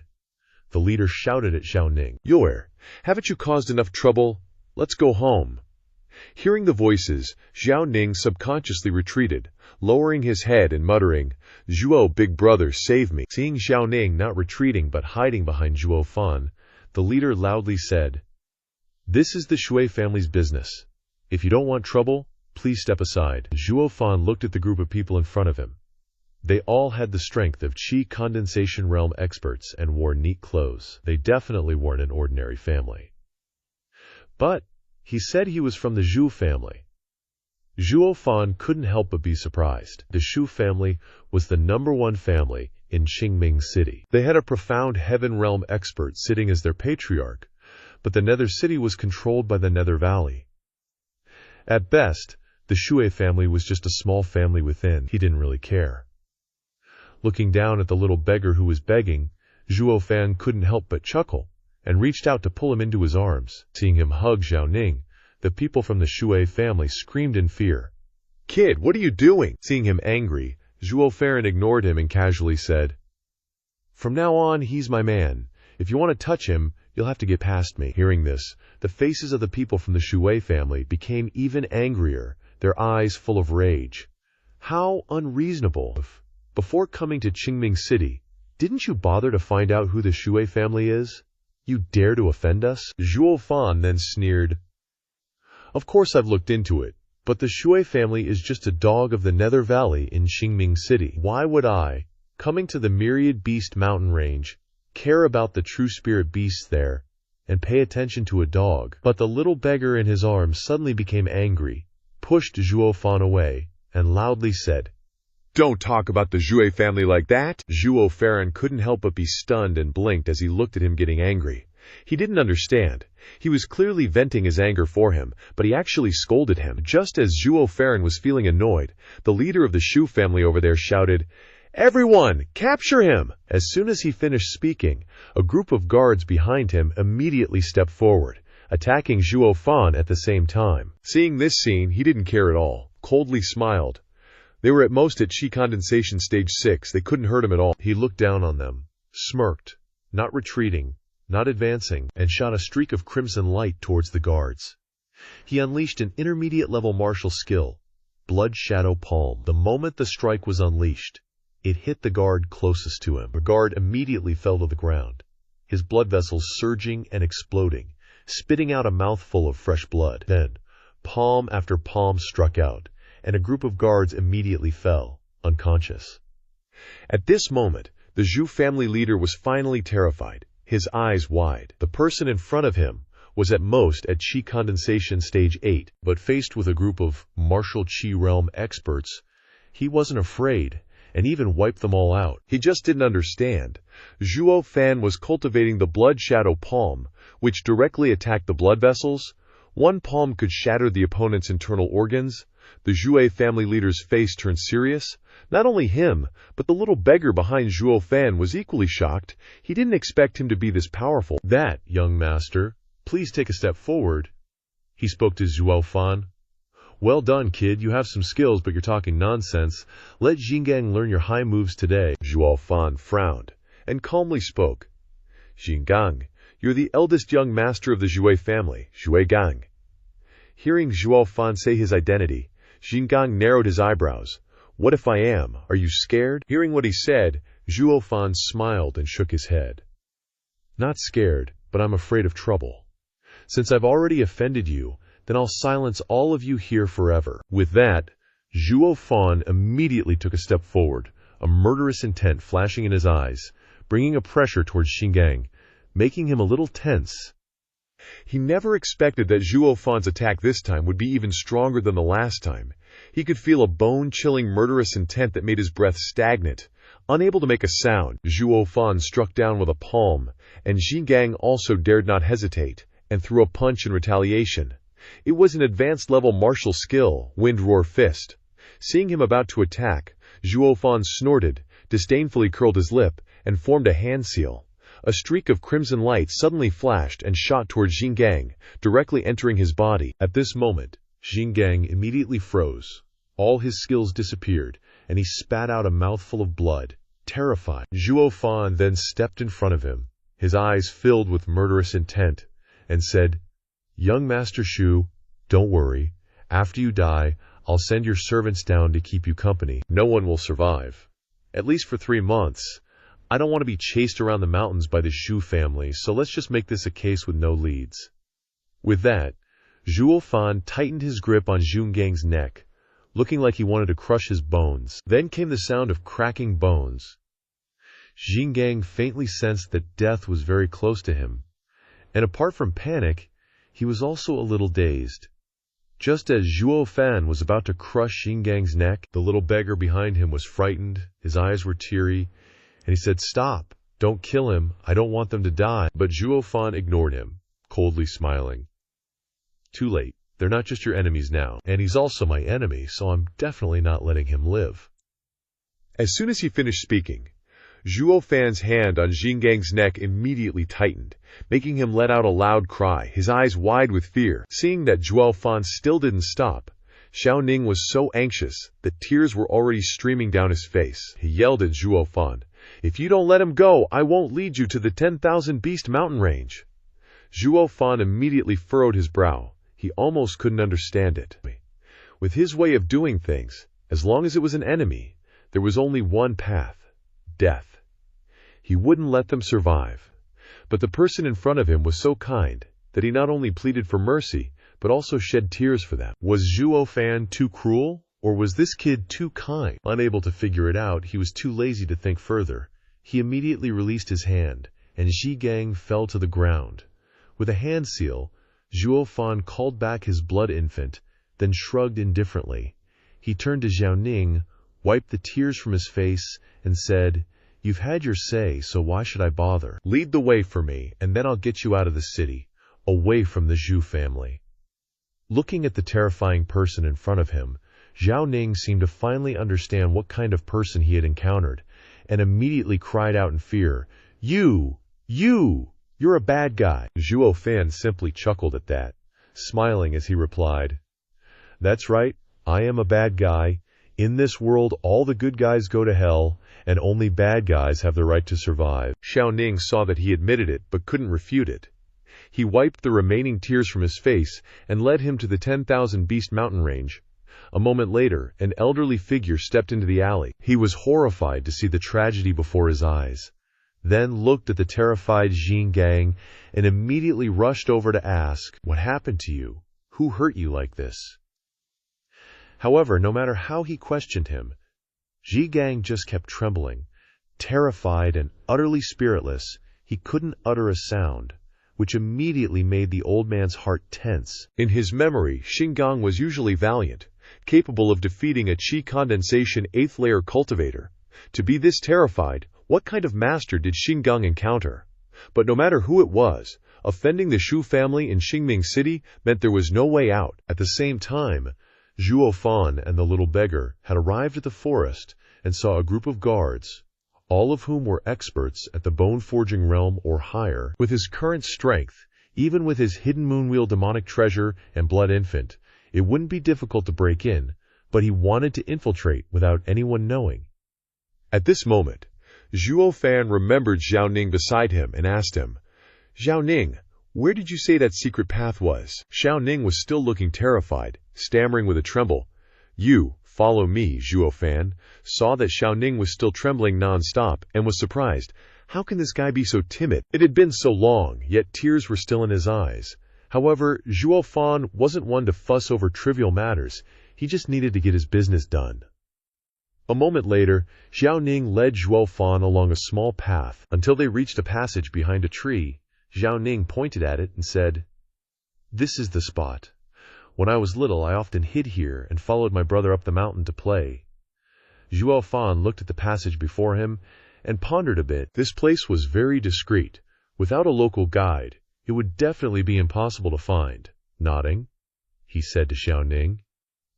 The leader shouted at Zhao Ning, "Yoer, haven't you caused enough trouble? Let's go home." Hearing the voices, Zhao Ning subconsciously retreated, lowering his head and muttering, "Zhuo, big brother, save me." Seeing Zhao Ning not retreating but hiding behind Zhuo Fan, the leader loudly said, This is the Shui family's business. If you don't want trouble, please step aside. Zhuo Fan looked at the group of people in front of him. They all had the strength of Qi condensation realm experts and wore neat clothes. They definitely weren't an ordinary family. But he said he was from the Zhu family. Zhuo Fan couldn't help but be surprised. The Zhu family was the #1 family in Qingming City. They had a profound heaven realm expert sitting as their patriarch, but the Nether City was controlled by the Nether Valley. At best, the Shui family was just a small family within. He didn't really care. Looking down at the little beggar who was begging, Zhuo Fan couldn't help but chuckle, and reached out to pull him into his arms. Seeing him hug Zhao Ning, the people from the Shui family screamed in fear. "Kid, what are you doing?" Seeing him angry, Zhuo Fan ignored him and casually said, "From now on, he's my man. If you want to touch him, you'll have to get past me." Hearing this, the faces of the people from the Shui family became even angrier, their eyes full of rage. How unreasonable. Before coming to Qingming City, didn't you bother to find out who the Shui family is? You dare to offend us? Zhuo Fan then sneered. Of course I've looked into it, but the Shui family is just a dog of the Nether Valley in Qingming City. Why would I, coming to the Myriad Beast mountain range, care about the true spirit beasts there, and pay attention to a dog? But the little beggar in his arms suddenly became angry, pushed Zhuo Fan away, and loudly said, "Don't talk about the Zhui family like that." Zhuo Fan couldn't help but be stunned and blinked as he looked at him getting angry. He didn't understand. He was clearly venting his anger for him, but he actually scolded him. Just as Zhuo Fan was feeling annoyed, the leader of the Shu family over there shouted, "Everyone, capture him!" As soon as he finished speaking, a group of guards behind him immediately stepped forward, attacking Zhuo Fan at the same time. Seeing this scene, he didn't care at all, coldly smiled. They were at most at Qi condensation stage 6, they couldn't hurt him at all. He looked down on them, smirked, not retreating, not advancing, and shot a streak of crimson light towards the guards. He unleashed an intermediate-level martial skill, Blood Shadow Palm. The moment the strike was unleashed, it hit the guard closest to him. The guard immediately fell to the ground, his blood vessels surging and exploding, spitting out a mouthful of fresh blood. Then, palm after palm struck out, and a group of guards immediately fell, unconscious. At this moment, the Zhu family leader was finally terrified, his eyes wide. The person in front of him was at most at Qi condensation stage 8, but faced with a group of martial Qi realm experts, he wasn't afraid, and even wiped them all out. He just didn't understand. Zhuo Fan was cultivating the Blood Shadow Palm, which directly attacked the blood vessels. One palm could shatter the opponent's internal organs. The Zhuo family leader's face turned serious. Not only him, but the little beggar behind Zhuo Fan was equally shocked. He didn't expect him to be this powerful. "That, young master, please take a step forward." He spoke to Zhuo Fan. "Well done, kid. You have some skills, but you're talking nonsense. Let Xingang learn your high moves today." Zhuo Fan frowned and calmly spoke. "Xingang, you're the eldest young master of the Zhuo family, Zhuo Gang." Hearing Zhuo Fan say his identity, Xingang narrowed his eyebrows. "What if I am? Are you scared?" Hearing what he said, Zhuo Fan smiled and shook his head. "Not scared, but I'm afraid of trouble. Since I've already offended you, then I'll silence all of you here forever." With that, Zhuo Fan immediately took a step forward, a murderous intent flashing in his eyes, bringing a pressure towards Xingang, making him a little tense. He never expected that Zhuo Fan's attack this time would be even stronger than the last time. He could feel a bone-chilling murderous intent that made his breath stagnant. Unable to make a sound, Zhuo Fan struck down with a palm, and Xingang also dared not hesitate, and threw a punch in retaliation. It was an advanced-level martial skill, Wind Roar Fist. Seeing him about to attack, Zhuo Fan snorted, disdainfully curled his lip, and formed a hand seal. A streak of crimson light suddenly flashed and shot towards Xingang, directly entering his body. At this moment, Xingang immediately froze. All his skills disappeared, and he spat out a mouthful of blood, terrified. Zhuo Fan then stepped in front of him, his eyes filled with murderous intent, and said, "Young Master Shu, don't worry. After you die, I'll send your servants down to keep you company. No one will survive. At least for 3 months. I don't want to be chased around the mountains by the Shu family, so let's just make this a case with no leads." With that, Zhuo Fan tightened his grip on Zhongang's neck, looking like he wanted to crush his bones. Then came the sound of cracking bones. Zhongang faintly sensed that death was very close to him, and apart from panic, he was also a little dazed. Just as Zhuo Fan was about to crush Zhongang's neck, the little beggar behind him was frightened, his eyes were teary, and he said, "Stop, don't kill him, I don't want them to die." But Zhuo Fan ignored him, coldly smiling. "Too late, they're not just your enemies now, and he's also my enemy, so I'm definitely not letting him live." As soon as he finished speaking, Zhuo Fan's hand on Zhongang's neck immediately tightened, making him let out a loud cry, his eyes wide with fear. Seeing that Zhuo Fan still didn't stop, Xiao Ning was so anxious that tears were already streaming down his face. He yelled at Zhuo Fan, "If you don't let him go, I won't lead you to the 10,000 Beast mountain range." Zhuo Fan immediately furrowed his brow. He almost couldn't understand it. With his way of doing things, as long as it was an enemy, there was only one path: death. He wouldn't let them survive. But the person in front of him was so kind that he not only pleaded for mercy, but also shed tears for them. Was Zhuo Fan too cruel, or was this kid too kind? Unable to figure it out, he was too lazy to think further. He immediately released his hand, and Zhigang fell to the ground. With a hand seal, Zhuo Fan called back his blood infant, then shrugged indifferently. He turned to Xiao Ning, wiped the tears from his face, and said, "You've had your say, so why should I bother? Lead the way for me, and then I'll get you out of the city, away from the Zhu family." Looking at the terrifying person in front of him, Xiao Ning seemed to finally understand what kind of person he had encountered, and immediately cried out in fear, You're a bad guy." Zhuo Fan simply chuckled at that, smiling as he replied, "That's right, I am a bad guy. In this world, all the good guys go to hell, and only bad guys have the right to survive." Xiao Ning saw that he admitted it, but couldn't refute it. He wiped the remaining tears from his face and led him to the 10,000 Beast mountain range. A moment later, an elderly figure stepped into the alley. He was horrified to see the tragedy before his eyes, then looked at the terrified Zhongang and immediately rushed over to ask, "What happened to you? Who hurt you like this?" However, no matter how he questioned him, Zhigang just kept trembling. Terrified and utterly spiritless, he couldn't utter a sound, which immediately made the old man's heart tense. In his memory, Zhigang was usually valiant, capable of defeating a qi condensation 8th layer cultivator. To be this terrified, what kind of master did Zhigang encounter? But no matter who it was, offending the Shu family in Xingming City meant there was no way out. At the same time, Zhuo Fan and the little beggar had arrived at the forest and saw a group of guards, all of whom were experts at the bone-forging realm or higher. With his current strength, even with his hidden moonwheel demonic treasure and blood infant, it wouldn't be difficult to break in, but he wanted to infiltrate without anyone knowing. At this moment, Zhuo Fan remembered Xiao Ning beside him and asked him, "Xiao Ning, where did you say that secret path was?" Xiao Ning was still looking terrified, stammering with a tremble. "You, follow me," Zhuo Fan saw that Xiao Ning was still trembling non-stop and was surprised. How can this guy be so timid? It had been so long, yet tears were still in his eyes. However, Zhuo Fan wasn't one to fuss over trivial matters. He just needed to get his business done. A moment later, Xiao Ning led Zhuo Fan along a small path until they reached a passage behind a tree. Xiao Ning pointed at it and said, "This is the spot. When I was little, I often hid here and followed my brother up the mountain to play." Zhuo Fan looked at the passage before him and pondered a bit. This place was very discreet. Without a local guide, it would definitely be impossible to find. Nodding, he said to Xiao Ning,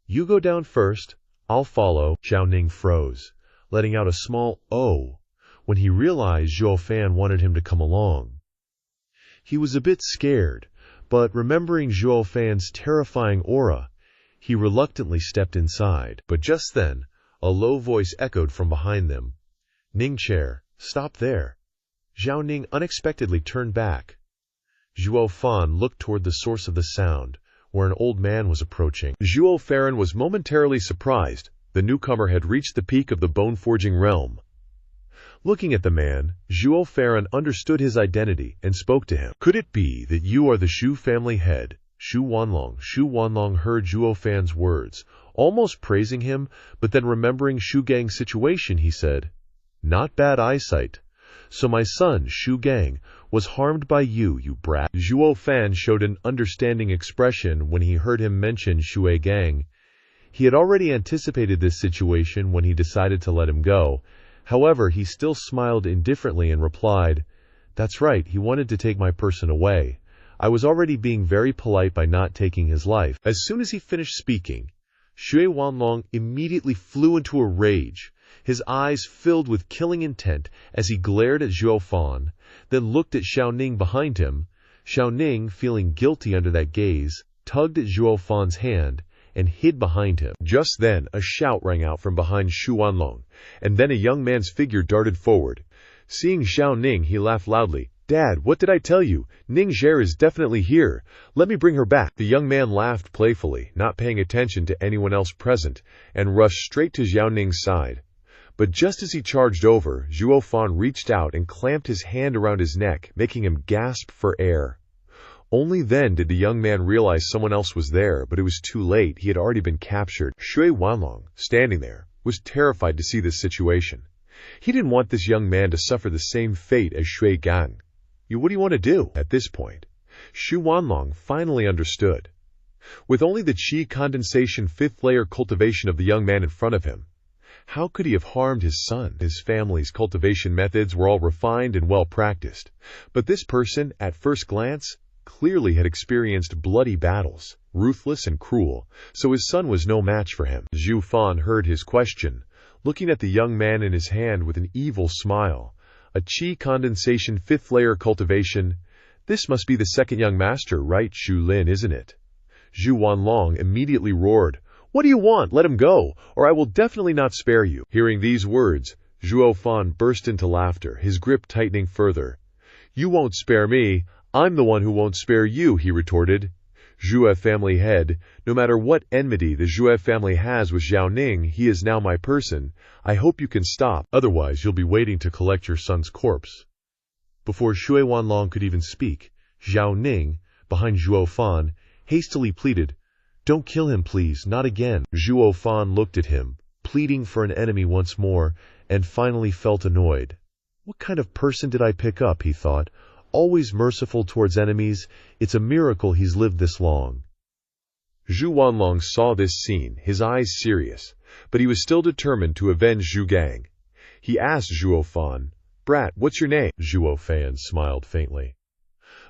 "You go down first, I'll follow." Xiao Ning froze, letting out a small "oh" when he realized Zhuo Fan wanted him to come along. He was a bit scared, but remembering Zhuo Fan's terrifying aura, he reluctantly stepped inside. But just then, a low voice echoed from behind them. "Ning Chair, stop there." Xiao Ning unexpectedly turned back. Zhuo Fan looked toward the source of the sound, where an old man was approaching. Zhuo Fan was momentarily surprised. The newcomer had reached the peak of the bone-forging realm. Looking at the man, Zhuo Fan understood his identity and spoke to him. Could it be that you are the Shu family head, Shu Wanlong? Shu Wanlong heard Zhuo Fan's words, almost praising him, but then remembering Shu Gang's situation, he said, "Not bad eyesight. So my son, Shu Gang, was harmed by you, you brat." Zhuo Fan showed an understanding expression when he heard him mention Shui Gang. He had already anticipated this situation when he decided to let him go. However, he still smiled indifferently and replied, "That's right, he wanted to take my person away. I was already being very polite by not taking his life." As soon as he finished speaking, Shui Wanlong immediately flew into a rage, his eyes filled with killing intent as he glared at Zhuo Fan, then looked at Xiaoning behind him. Xiaoning, feeling guilty under that gaze, tugged at Zhuo Fan's hand and hid behind him. Just then, a shout rang out from behind Shu Wanlong, and then a young man's figure darted forward. Seeing Xiaoning, he laughed loudly. "Dad, what did I tell you? Ning Zhe is definitely here. Let me bring her back." The young man laughed playfully, not paying attention to anyone else present, and rushed straight to Xiaoning's side. But just as he charged over, Zhuo Fan reached out and clamped his hand around his neck, making him gasp for air. Only then did the young man realize someone else was there, but it was too late. He had already been captured. Shui Wanlong, standing there, was terrified to see this situation. He didn't want this young man to suffer the same fate as Shui Gang. What do you want to do? At this point, Shu Wanlong finally understood. With only the qi condensation fifth layer cultivation of the young man in front of him, how could he have harmed his son? His family's cultivation methods were all refined and well practiced, but this person, at first glance, clearly had experienced bloody battles, ruthless and cruel, so his son was no match for him. Zhu Fan heard his question, looking at the young man in his hand with an evil smile. A qi condensation fifth layer cultivation. This must be the second young master, right, Shu Lin, isn't it? Zhu Wanlong immediately roared, "What do you want? Let him go, or I will definitely not spare you." Hearing these words, Zhuo Fan burst into laughter, his grip tightening further. "You won't spare me. I'm the one who won't spare you," he retorted. "Zhuo family head, no matter what enmity the Zhuo family has with Xiaoning, he is now my person. I hope you can stop. Otherwise, you'll be waiting to collect your son's corpse." Before Shui Wanlong could even speak, Xiaoning, behind Zhuo Fan, hastily pleaded, "Don't kill him, please, not again." Zhuo Fan looked at him, pleading for an enemy once more, and finally felt annoyed. What kind of person did I pick up, he thought. Always merciful towards enemies. It's a miracle he's lived this long. Zhu Wanlong saw this scene, his eyes serious, but he was still determined to avenge Zhu Gang. He asked Zhuo Fan, "Brat, what's your name?" Zhuo Fan smiled faintly.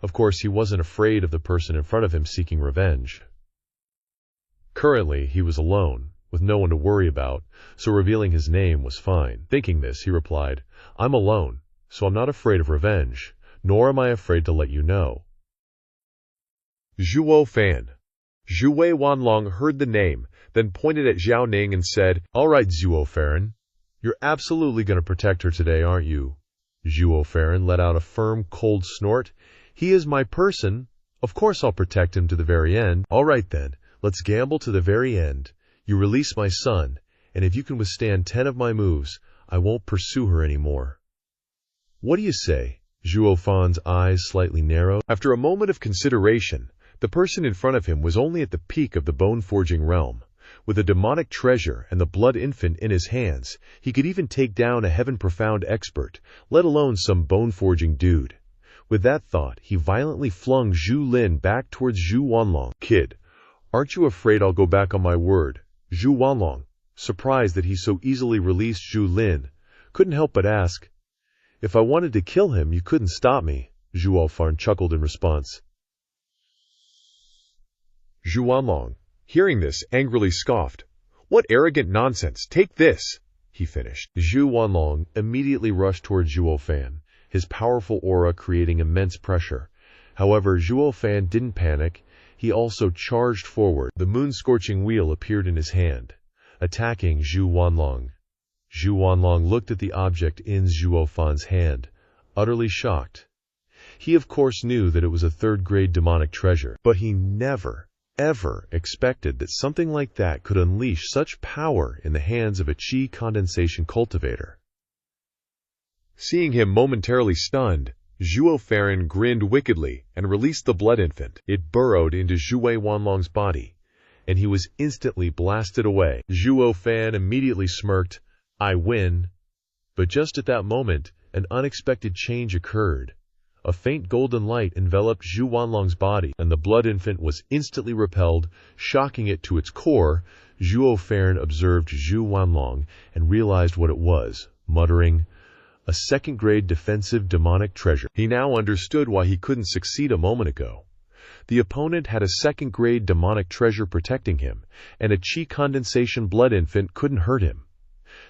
Of course, he wasn't afraid of the person in front of him seeking revenge. Currently, he was alone, with no one to worry about, so revealing his name was fine. Thinking this, he replied, "I'm alone, so I'm not afraid of revenge. Nor am I afraid to let you know." Zhuo Fan. Zhu Wanlong heard the name, then pointed at Xiaoning and said, "All right, Zhuo Fan, you're absolutely going to protect her today, aren't you?" Zhuo Fan let out a firm, cold snort. "He is my person. Of course I'll protect him to the very end." "All right then, let's gamble to the very end. You release my son, and if you can withstand 10 of my moves, I won't pursue her anymore. What do you say?" Zhuo Fan's eyes slightly narrowed. After a moment of consideration, the person in front of him was only at the peak of the bone-forging realm. With a demonic treasure and the blood infant in his hands, he could even take down a heaven-profound expert, let alone some bone-forging dude. With that thought, he violently flung Zhu Lin back towards Zhu Wanlong. "Kid, aren't you afraid I'll go back on my word?" Zhu Wanlong, surprised that he so easily released Zhu Lin, couldn't help but ask, "If I wanted to kill him, you couldn't stop me." Zhuo Fan chuckled in response. Zhu Wanlong, hearing this, angrily scoffed. "What arrogant nonsense! Take this!" he finished. Zhu Wanlong immediately rushed toward Zhuo Fan, his powerful aura creating immense pressure. However, Zhuo Fan didn't panic. He also charged forward. The moon-scorching wheel appeared in his hand, attacking Zhu Wanlong. Zhu Wanlong looked at the object in Zhuo Fan's hand, utterly shocked. He of course knew that it was a third-grade demonic treasure, but he never, ever expected that something like that could unleash such power in the hands of a qi condensation cultivator. Seeing him momentarily stunned, Zhuo Fan grinned wickedly and released the blood infant. It burrowed into Zhuo Wanlong's body, and he was instantly blasted away. Zhuo Fan immediately smirked, "I win." But just at that moment, an unexpected change occurred. A faint golden light enveloped Zhuo Wanlong's body, and the blood infant was instantly repelled, shocking it to its core. Zhuo Fan observed Zhuo Wanlong and realized what it was, muttering, "A second-grade defensive demonic treasure." He now understood why he couldn't succeed a moment ago. The opponent had a second-grade demonic treasure protecting him, and a chi condensation blood infant couldn't hurt him.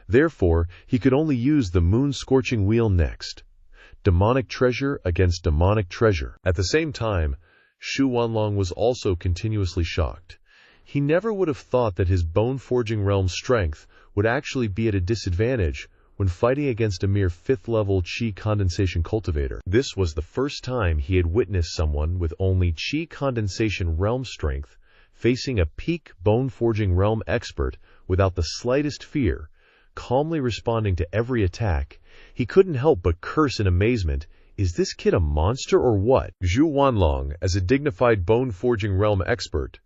Therefore, he could only use the moon-scorching wheel next. Demonic treasure against demonic treasure. At the same time, Zhuo Wanlong was also continuously shocked. He never would have thought that his bone-forging realm strength would actually be at a disadvantage when fighting against a mere 5th-level chi condensation cultivator. This was the first time he had witnessed someone with only chi condensation realm strength facing a peak bone-forging realm expert without the slightest fear, calmly responding to every attack. He couldn't help but curse in amazement. Is this kid a monster or what? Zhuo Wanlong, as a dignified bone-forging realm expert,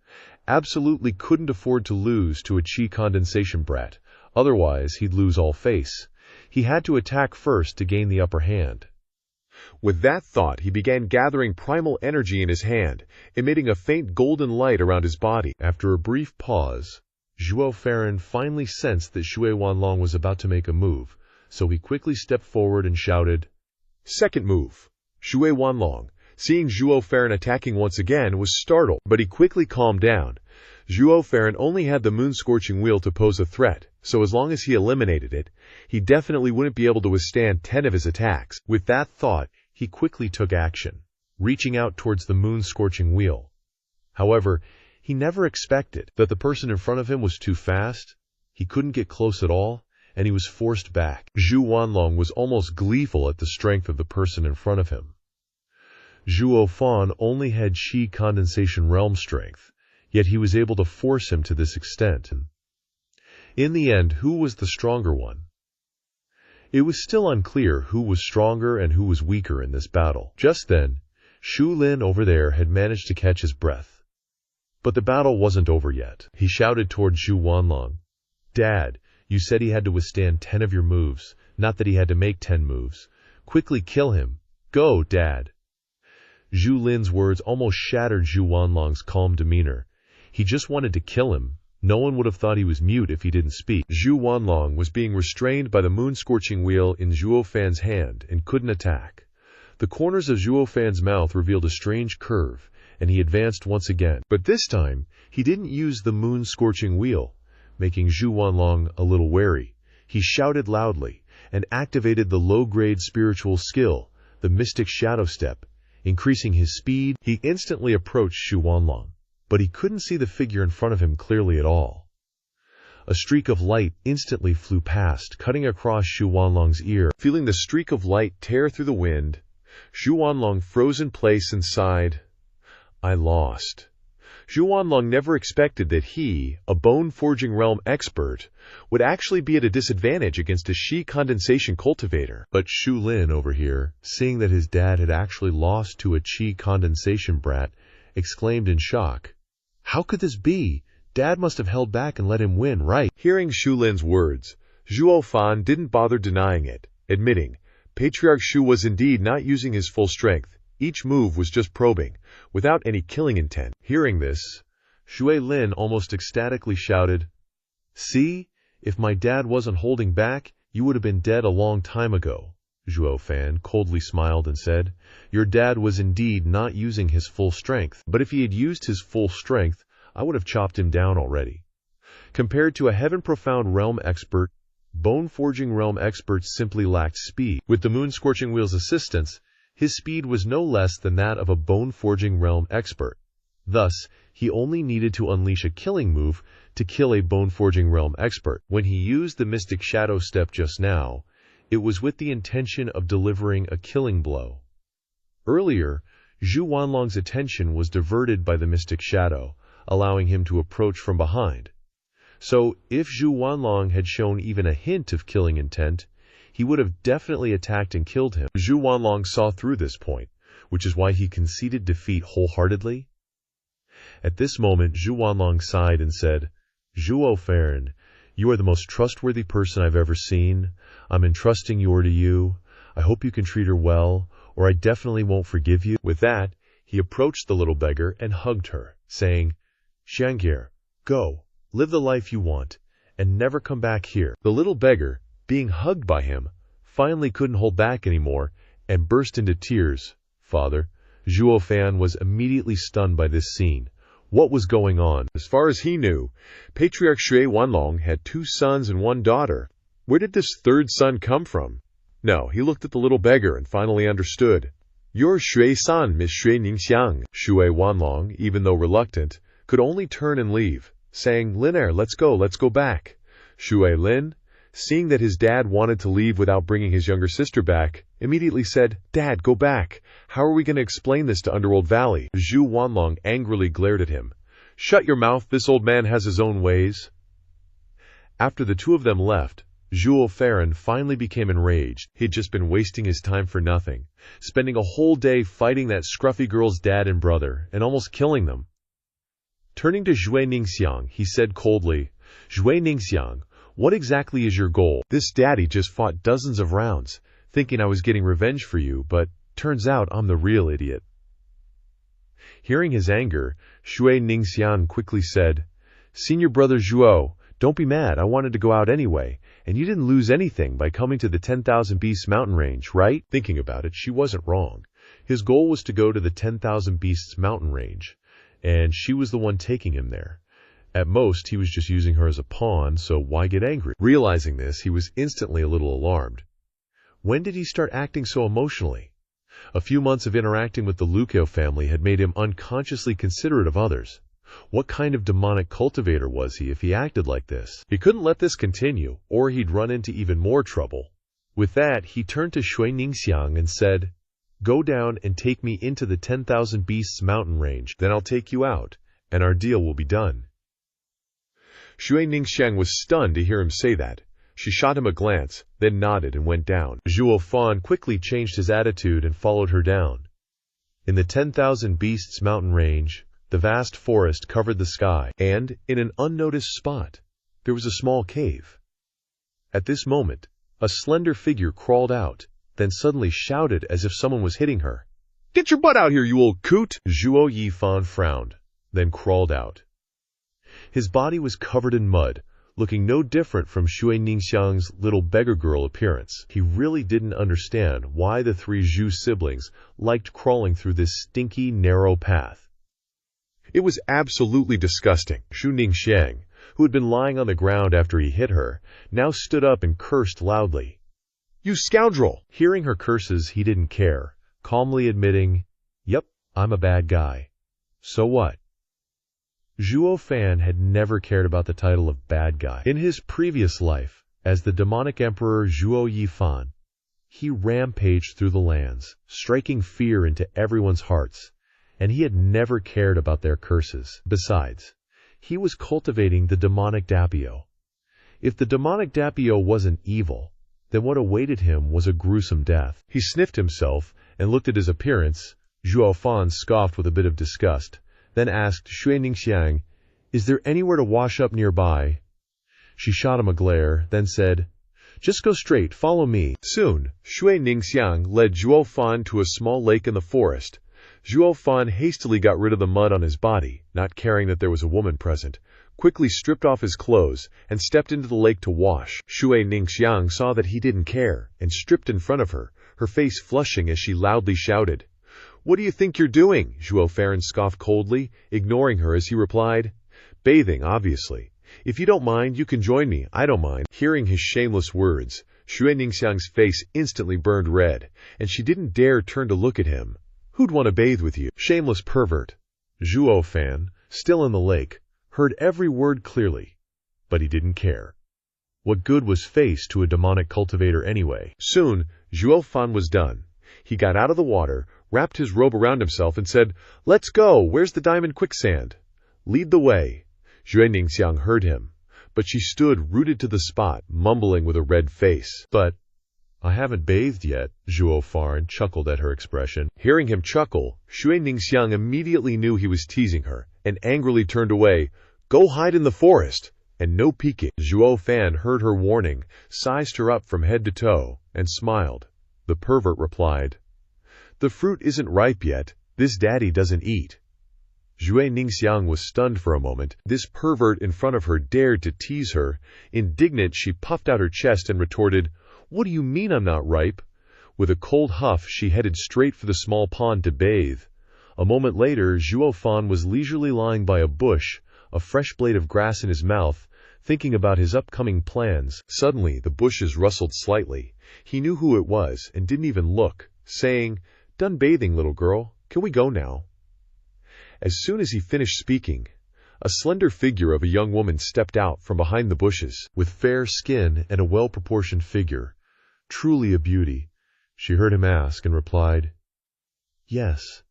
absolutely couldn't afford to lose to a chi condensation brat. Otherwise, he'd lose all face. He had to attack first to gain the upper hand. With that thought, he began gathering primal energy in his hand, emitting a faint golden light around his body. After a brief pause, Zhuo Fan finally sensed that Zhuo Wanlong was about to make a move, so he quickly stepped forward and shouted, "Second move!" Zhuo Wanlong, seeing Zhuo Fan attacking once again, was startled, but he quickly calmed down. Zhuo Fan only had the moon-scorching wheel to pose a threat, so as long as he eliminated it, he definitely wouldn't be able to withstand 10 of his attacks. With that thought, he quickly took action, reaching out towards the moon-scorching wheel. However, he never expected that the person in front of him was too fast. He couldn't get close at all, and he was forced back. Zhuo Wanlong was almost gleeful at the strength of the person in front of him. Zhuo Fan only had chi condensation realm strength, yet he was able to force him to this extent. In the end, who was the stronger one? It was still unclear who was stronger and who was weaker in this battle. Just then, Shu Lin over there had managed to catch his breath. But the battle wasn't over yet. He shouted toward Zhuo Wanlong, "Dad, you said he had to withstand 10 of your moves, not that he had to make 10 moves. Quickly kill him. Go, Dad." Zhu Lin's words almost shattered Zhuo Wanlong's calm demeanor. He just wanted to kill him. No one would have thought he was mute if he didn't speak. Zhuo Wanlong was being restrained by the moon-scorching wheel in Zhuo Fan's hand and couldn't attack. The corners of Zhuo Fan's mouth revealed a strange curve, and he advanced once again. But this time, he didn't use the moon-scorching wheel, making Zhuo Wanlong a little wary. He shouted loudly and activated the low-grade spiritual skill, the Mystic Shadow Step. Increasing his speed, he instantly approached Zhuo Wanlong, but he couldn't see the figure in front of him clearly at all. A streak of light instantly flew past, cutting across Zhuo Wanlong's ear. Feeling the streak of light tear through the wind, Zhuo Wanlong froze in place and sighed, "I lost." Zhuo Wanlong never expected that he, a bone-forging realm expert, would actually be at a disadvantage against a chi condensation cultivator. But Shu Lin over here, seeing that his dad had actually lost to a chi condensation brat, exclaimed in shock, "How could this be? Dad must have held back and let him win, right?" Hearing Shu Lin's words, Zhuo Fan didn't bother denying it, admitting, Patriarch Shu was indeed not using his full strength. Each move was just probing, without any killing intent. Hearing this, Shui Lin almost ecstatically shouted, "See? If my dad wasn't holding back, you would have been dead a long time ago." Zhuo Fan coldly smiled and said, "Your dad was indeed not using his full strength, but if he had used his full strength, I would have chopped him down already." Compared to a heaven-profound realm expert, bone-forging realm experts simply lacked speed. With the moon-scorching wheel's assistance, his speed was no less than that of a bone-forging realm expert. Thus, he only needed to unleash a killing move to kill a bone-forging realm expert. When he used the Mystic Shadow Step just now, it was with the intention of delivering a killing blow. Earlier, Zhuo Wanlong's attention was diverted by the Mystic Shadow, allowing him to approach from behind. So, if Zhuo Wanlong had shown even a hint of killing intent, he would have definitely attacked and killed him. Zhu Wanlong saw through this point, which is why he conceded defeat wholeheartedly. At this moment, Zhu Wanlong sighed and said, "Zhuo Fan, you are the most trustworthy person I've ever seen. I'm entrusting Yor to you. I hope you can treat her well, or I definitely won't forgive you." With that, he approached the little beggar and hugged her, saying, "Xiangir, go, live the life you want, and never come back here." The little beggar, being hugged by him, finally couldn't hold back anymore and burst into tears. Father, Zhuo Fan was immediately stunned by this scene. What was going on? As far as he knew, Patriarch Zhuo Wanlong had 2 sons and 1 daughter. Where did this 3rd son come from? No, he looked at the little beggar and finally understood. "You're Shui-san, Miss Shui Ningxiang." Zhuo Wanlong, even though reluctant, could only turn and leave, saying, "Linair, let's go back." Shui Lin, seeing that his dad wanted to leave without bringing his younger sister back, immediately said, "Dad, go back. How are we going to explain this to Underworld Valley?" Zhu Wanlong angrily glared at him. "Shut your mouth, this old man has his own ways." After the 2 of them left, Zhuo Fan finally became enraged. He'd just been wasting his time for nothing, spending a whole day fighting that scruffy girl's dad and brother, and almost killing them. Turning to Zhui Ningxiang, he said coldly, "Zhui Ningxiang, what exactly is your goal? This daddy just fought dozens of rounds, thinking I was getting revenge for you, but turns out I'm the real idiot." Hearing his anger, Zhui Ningxiang quickly said, "Senior brother Zhuo, don't be mad. I wanted to go out anyway, and you didn't lose anything by coming to the 10,000 Beasts mountain range, right?" Thinking about it, she wasn't wrong. His goal was to go to the 10,000 Beasts mountain range, and she was the one taking him there. At most, he was just using her as a pawn, so why get angry? Realizing this, he was instantly a little alarmed. When did he start acting so emotionally? A few months of interacting with the Lukeo family had made him unconsciously considerate of others. What kind of demonic cultivator was he if he acted like this? He couldn't let this continue, or he'd run into even more trouble. With that, he turned to Zhui Ningxiang and said, "Go down and take me into the 10,000 Beasts mountain range. Then I'll take you out, and our deal will be done." Zhui Ningxiang was stunned to hear him say that. She shot him a glance, then nodded and went down. Zhuo Fan quickly changed his attitude and followed her down. In the 10,000 Beasts mountain range, the vast forest covered the sky, and, in an unnoticed spot, there was a small cave. At this moment, a slender figure crawled out, then suddenly shouted as if someone was hitting her. "Get your butt out here, you old coot!" Zhuo Yifan frowned, then crawled out. His body was covered in mud, looking no different from Zhui Ningxiang's little beggar girl appearance. He really didn't understand why the 3 Zhu siblings liked crawling through this stinky, narrow path. It was absolutely disgusting. Zhu Ningxiang, who had been lying on the ground after he hit her, now stood up and cursed loudly. "You scoundrel!" Hearing her curses, he didn't care, calmly admitting, "Yep, I'm a bad guy. So what?" Zhuo Fan had never cared about the title of bad guy. In his previous life, as the demonic emperor Zhuo Yifan, he rampaged through the lands, striking fear into everyone's hearts, and he had never cared about their curses. Besides, he was cultivating the demonic Dapio. If the demonic Dapio wasn't evil, then what awaited him was a gruesome death. He sniffed himself and looked at his appearance. Zhuo Fan scoffed with a bit of disgust, then asked Zhui Ningxiang, "Is there anywhere to wash up nearby?" She shot him a glare, then said, "Just go straight, follow me." Soon, Zhui Ningxiang led Zhuo Fan to a small lake in the forest. Zhuo Fan hastily got rid of the mud on his body, not caring that there was a woman present, quickly stripped off his clothes, and stepped into the lake to wash. Zhui Ningxiang saw that he didn't care, and stripped in front of her, her face flushing as she loudly shouted, "What do you think you're doing?" Zhuo Fan scoffed coldly, ignoring her as he replied, "Bathing, obviously. If you don't mind, you can join me. I don't mind." Hearing his shameless words, Zhui Ningxiang's face instantly burned red, and she didn't dare turn to look at him. "Who'd want to bathe with you? Shameless pervert." Zhuo Fan, still in the lake, heard every word clearly, but he didn't care. What good was face to a demonic cultivator anyway? Soon, Zhuo Fan was done. He got out of the water, wrapped his robe around himself, and said, "Let's go! Where's the diamond quicksand? Lead the way." Zhui Ningxiang heard him, but she stood rooted to the spot, mumbling with a red face. "But I haven't bathed yet, Zhuo Fan chuckled at her expression. Hearing him chuckle, Shui Ningxiang immediately knew he was teasing her, and angrily turned away. Go hide in the forest, and no peeking. Zhuo Fan heard her warning, sized her up from head to toe, and smiled. The pervert replied, The fruit isn't ripe yet, this daddy doesn't eat. Zhui Ningxiang was stunned for a moment. This pervert in front of her dared to tease her. Indignant, she puffed out her chest and retorted, What do you mean I'm not ripe? With a cold huff, she headed straight for the small pond to bathe. A moment later, Zhuo Fan was leisurely lying by a bush, a fresh blade of grass in his mouth, thinking about his upcoming plans. Suddenly, the bushes rustled slightly. He knew who it was and didn't even look, saying, Done bathing, little girl. Can we go now? As soon as he finished speaking, a slender figure of a young woman stepped out from behind the bushes. With fair skin and a well-proportioned figure, truly a beauty, she heard him ask and replied, Yes.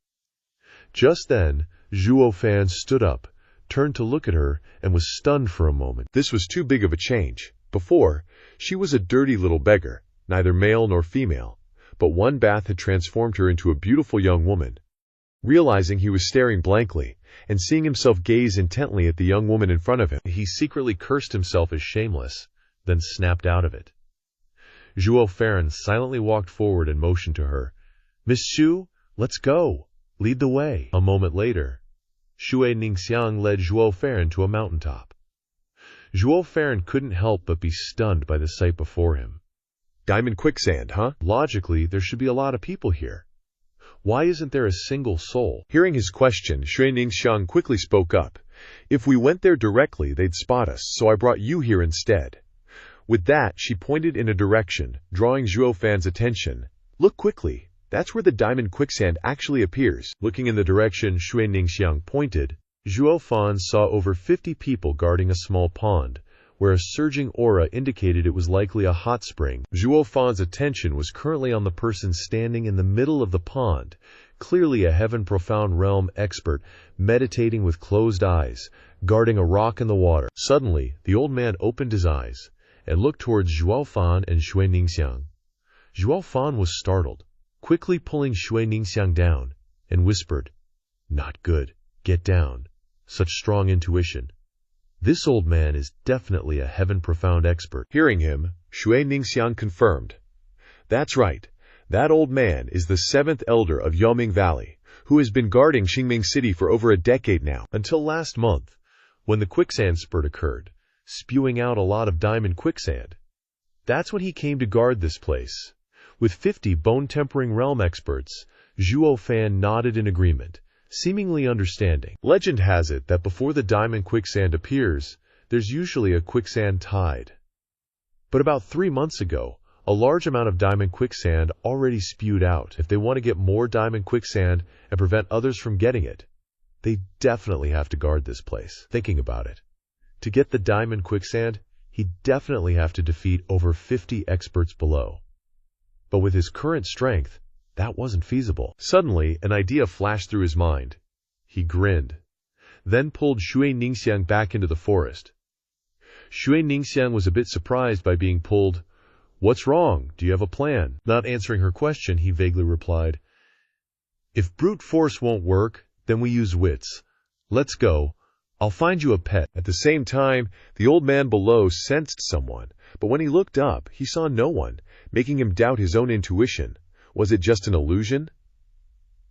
Just then, Zhuo Fan stood up, turned to look at her, and was stunned for a moment. This was too big of a change. Before, she was a dirty little beggar, neither male nor female, but one bath had transformed her into a beautiful young woman. Realizing he was staring blankly, and seeing himself gaze intently at the young woman in front of him, he secretly cursed himself as shameless, then snapped out of it. Zhuo Fan silently walked forward and motioned to her, Miss Xu, let's go. Lead the way. A moment later, Shui Ningxiang led Zhuo Fan to a mountaintop. Zhuo Fan couldn't help but be stunned by the sight before him. Diamond quicksand, huh? Logically, there should be a lot of people here. Why isn't there a single soul? Hearing his question, Shui Ningxiang quickly spoke up. If we went there directly, they'd spot us, so I brought you here instead. With that, she pointed in a direction, drawing Zhuo Fan's attention. Look quickly. That's where the diamond quicksand actually appears. Looking in the direction Shui Ningxiang pointed, Zhuo Fan saw over 50 people guarding a small pond, where a surging aura indicated it was likely a hot spring. Zhuo Fan's attention was currently on the person standing in the middle of the pond, clearly a heaven-profound realm expert, meditating with closed eyes, guarding a rock in the water. Suddenly, the old man opened his eyes and looked towards Zhuo Fan and Shui Ningxiang. Zhuo Fan was startled, quickly pulling Shui Ningxiang down, and whispered, Not good, get down. Such strong intuition. This old man is definitely a heaven-profound expert. Hearing him, Shui Ningxiang confirmed. That's right. That old man is the 7th elder of Yaoming Valley, who has been guarding Xingming City for over a decade now. Until last month, when the quicksand spurt occurred, spewing out a lot of diamond quicksand. That's when he came to guard this place. With 50 bone-tempering realm experts, Zhuo Fan nodded in agreement, seemingly understanding. Legend has it that before the diamond quicksand appears, there's usually a quicksand tide. But about 3 months ago, a large amount of diamond quicksand already spewed out. If they want to get more diamond quicksand and prevent others from getting it, they definitely have to guard this place. Thinking about it, to get the diamond quicksand, he'd definitely have to defeat over 50 experts below. But with his current strength, that wasn't feasible. Suddenly, an idea flashed through his mind. He grinned, then pulled Shui Ningxiang back into the forest. Shui Ningxiang was a bit surprised by being pulled. What's wrong? Do you have a plan? Not answering her question, he vaguely replied, If brute force won't work, then we use wits. Let's go. I'll find you a pet. At the same time, the old man below sensed someone, but when he looked up, he saw no one, making him doubt his own intuition. Was it just an illusion?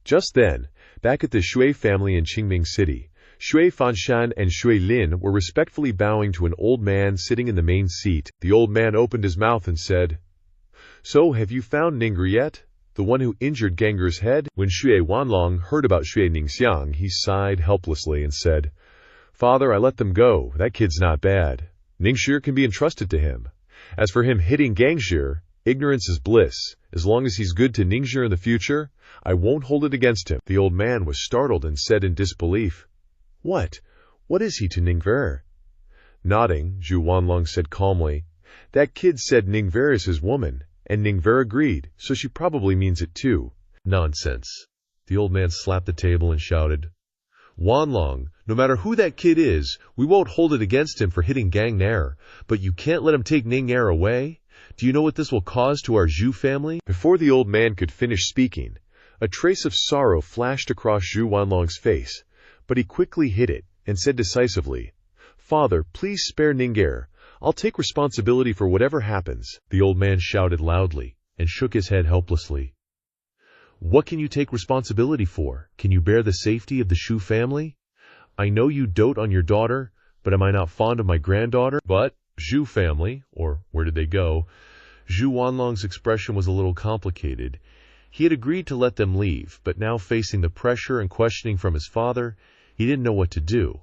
Just then, back at the Shui family in Qingming City, Shui Fanshan and Shui Lin were respectfully bowing to an old man sitting in the main seat. The old man opened his mouth and said, So, have you found Ning'er yet? The one who injured Genger's head? When Shui Wanlong heard about Shui Ningxiang, he sighed helplessly and said, Father, I let them go. That kid's not bad. Ningxi can be entrusted to him. As for him hitting Gangxi, ignorance is bliss. As long as he's good to Ningxi in the future, I won't hold it against him. The old man was startled and said in disbelief, What? What is he to Ning'er? Nodding, Zhu Wanlong said calmly, That kid said Ning'er is his woman, and Ning'er agreed, so she probably means it too. Nonsense. The old man slapped the table and shouted, Wanlong, no matter who that kid is, we won't hold it against him for hitting Gangner, but you can't let him take Ning'er away. Do you know what this will cause to our Zhu family? Before the old man could finish speaking, a trace of sorrow flashed across Zhu Wanlong's face, but he quickly hid it and said decisively, "Father, please spare Ning'er. I'll take responsibility for whatever happens." The old man shouted loudly and shook his head helplessly. What can you take responsibility for? Can you bear the safety of the Zhu family? I know you dote on your daughter, but am I not fond of my granddaughter? But, Zhu family, or where did they go? Zhu Wanlong's expression was a little complicated. He had agreed to let them leave, but now facing the pressure and questioning from his father, he didn't know what to do.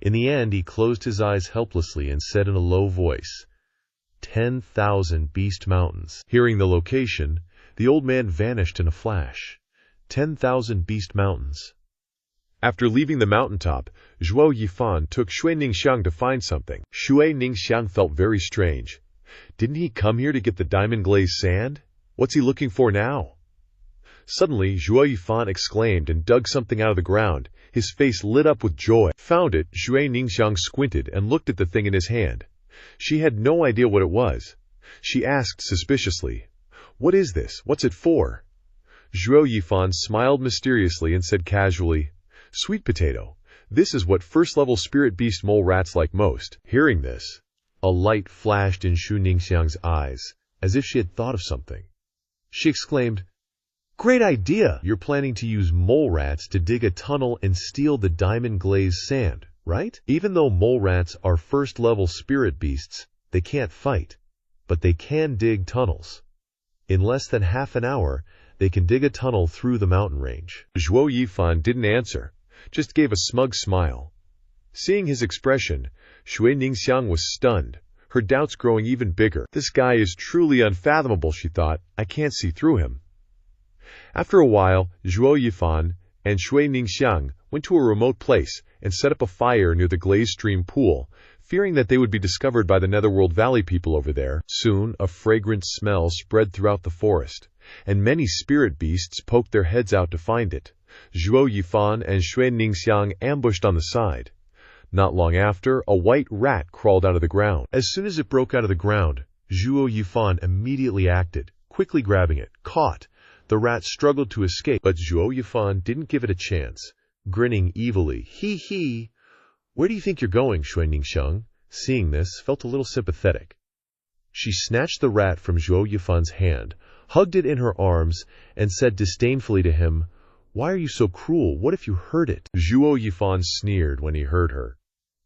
In the end, he closed his eyes helplessly and said in a low voice, 10,000 Beast Mountains. Hearing the location, the old man vanished in a flash. 10,000 Beast Mountains. After leaving the mountaintop, Zhuo Yifan took Shui Ningxiang to find something. Shui Ningxiang felt very strange. Didn't he come here to get the diamond-glazed sand? What's he looking for now? Suddenly, Zhuo Yifan exclaimed and dug something out of the ground. His face lit up with joy. Found it, Shui Ningxiang squinted and looked at the thing in his hand. She had no idea what it was. She asked suspiciously, "What is this? What's it for?" Zhuo Yifan smiled mysteriously and said casually, "Sweet potato. This is what first-level spirit beast mole rats like most." Hearing this, a light flashed in Shu Ningxiang's eyes, as if she had thought of something. She exclaimed, "Great idea! You're planning to use mole rats to dig a tunnel and steal the diamond-glazed sand, right? Even though mole rats are first-level spirit beasts, they can't fight, but they can dig tunnels. In less than half an hour, they can dig a tunnel through the mountain range." Zhuo Yifan didn't answer, just gave a smug smile. Seeing his expression, Shui Ningxiang was stunned, her doubts growing even bigger. This guy is truly unfathomable, she thought. I can't see through him. After a while, Zhuo Yifan and Shui Ningxiang went to a remote place and set up a fire near the glazed stream pool, fearing that they would be discovered by the Netherworld Valley people over there. Soon, a fragrant smell spread throughout the forest, and many spirit beasts poked their heads out to find it. Zhuo Yifan and Shui Ningxiang ambushed on the side. Not long after, a white rat crawled out of the ground. As soon as it broke out of the ground, Zhuo Yifan immediately acted, quickly grabbing it. Caught! The rat struggled to escape, but Zhuo Yifan didn't give it a chance. Grinning evilly, "Hee hee! Where do you think you're going?" Shui Ningxiang, seeing this, felt a little sympathetic. She snatched the rat from Zhuo Yifan's hand, hugged it in her arms, and said disdainfully to him, "Why are you so cruel? What if you hurt it?" Zhuo Yifan sneered when he heard her.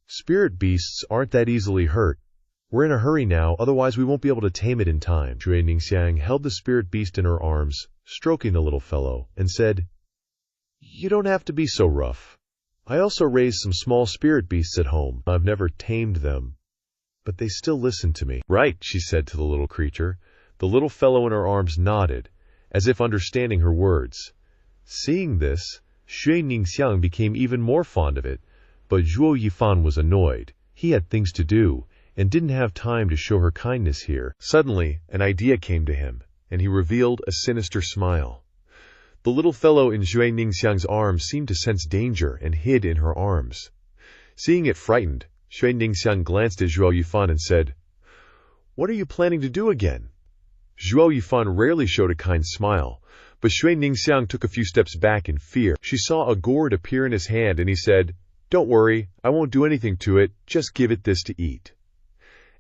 "Spirit beasts aren't that easily hurt. We're in a hurry now, otherwise we won't be able to tame it in time." Shui Ningxiang held the spirit beast in her arms, stroking the little fellow, and said, "You don't have to be so rough. I also raised some small spirit beasts at home. I've never tamed them, but they still listen to me." "Right," she said to the little creature. The little fellow in her arms nodded, as if understanding her words. Seeing this, Shui Ningxiang became even more fond of it, but Zhuo Yifan was annoyed. He had things to do, and didn't have time to show her kindness here. Suddenly, an idea came to him, and he revealed a sinister smile. The little fellow in Shui Ningxiang's arms seemed to sense danger and hid in her arms. Seeing it frightened, Shui Ningxiang glanced at Zhuo Yifan and said, "What are you planning to do again?" Zhuo Yifan rarely showed a kind smile, but Shui Ningxiang took a few steps back in fear. She saw a gourd appear in his hand, and he said, "Don't worry, I won't do anything to it, just give it this to eat."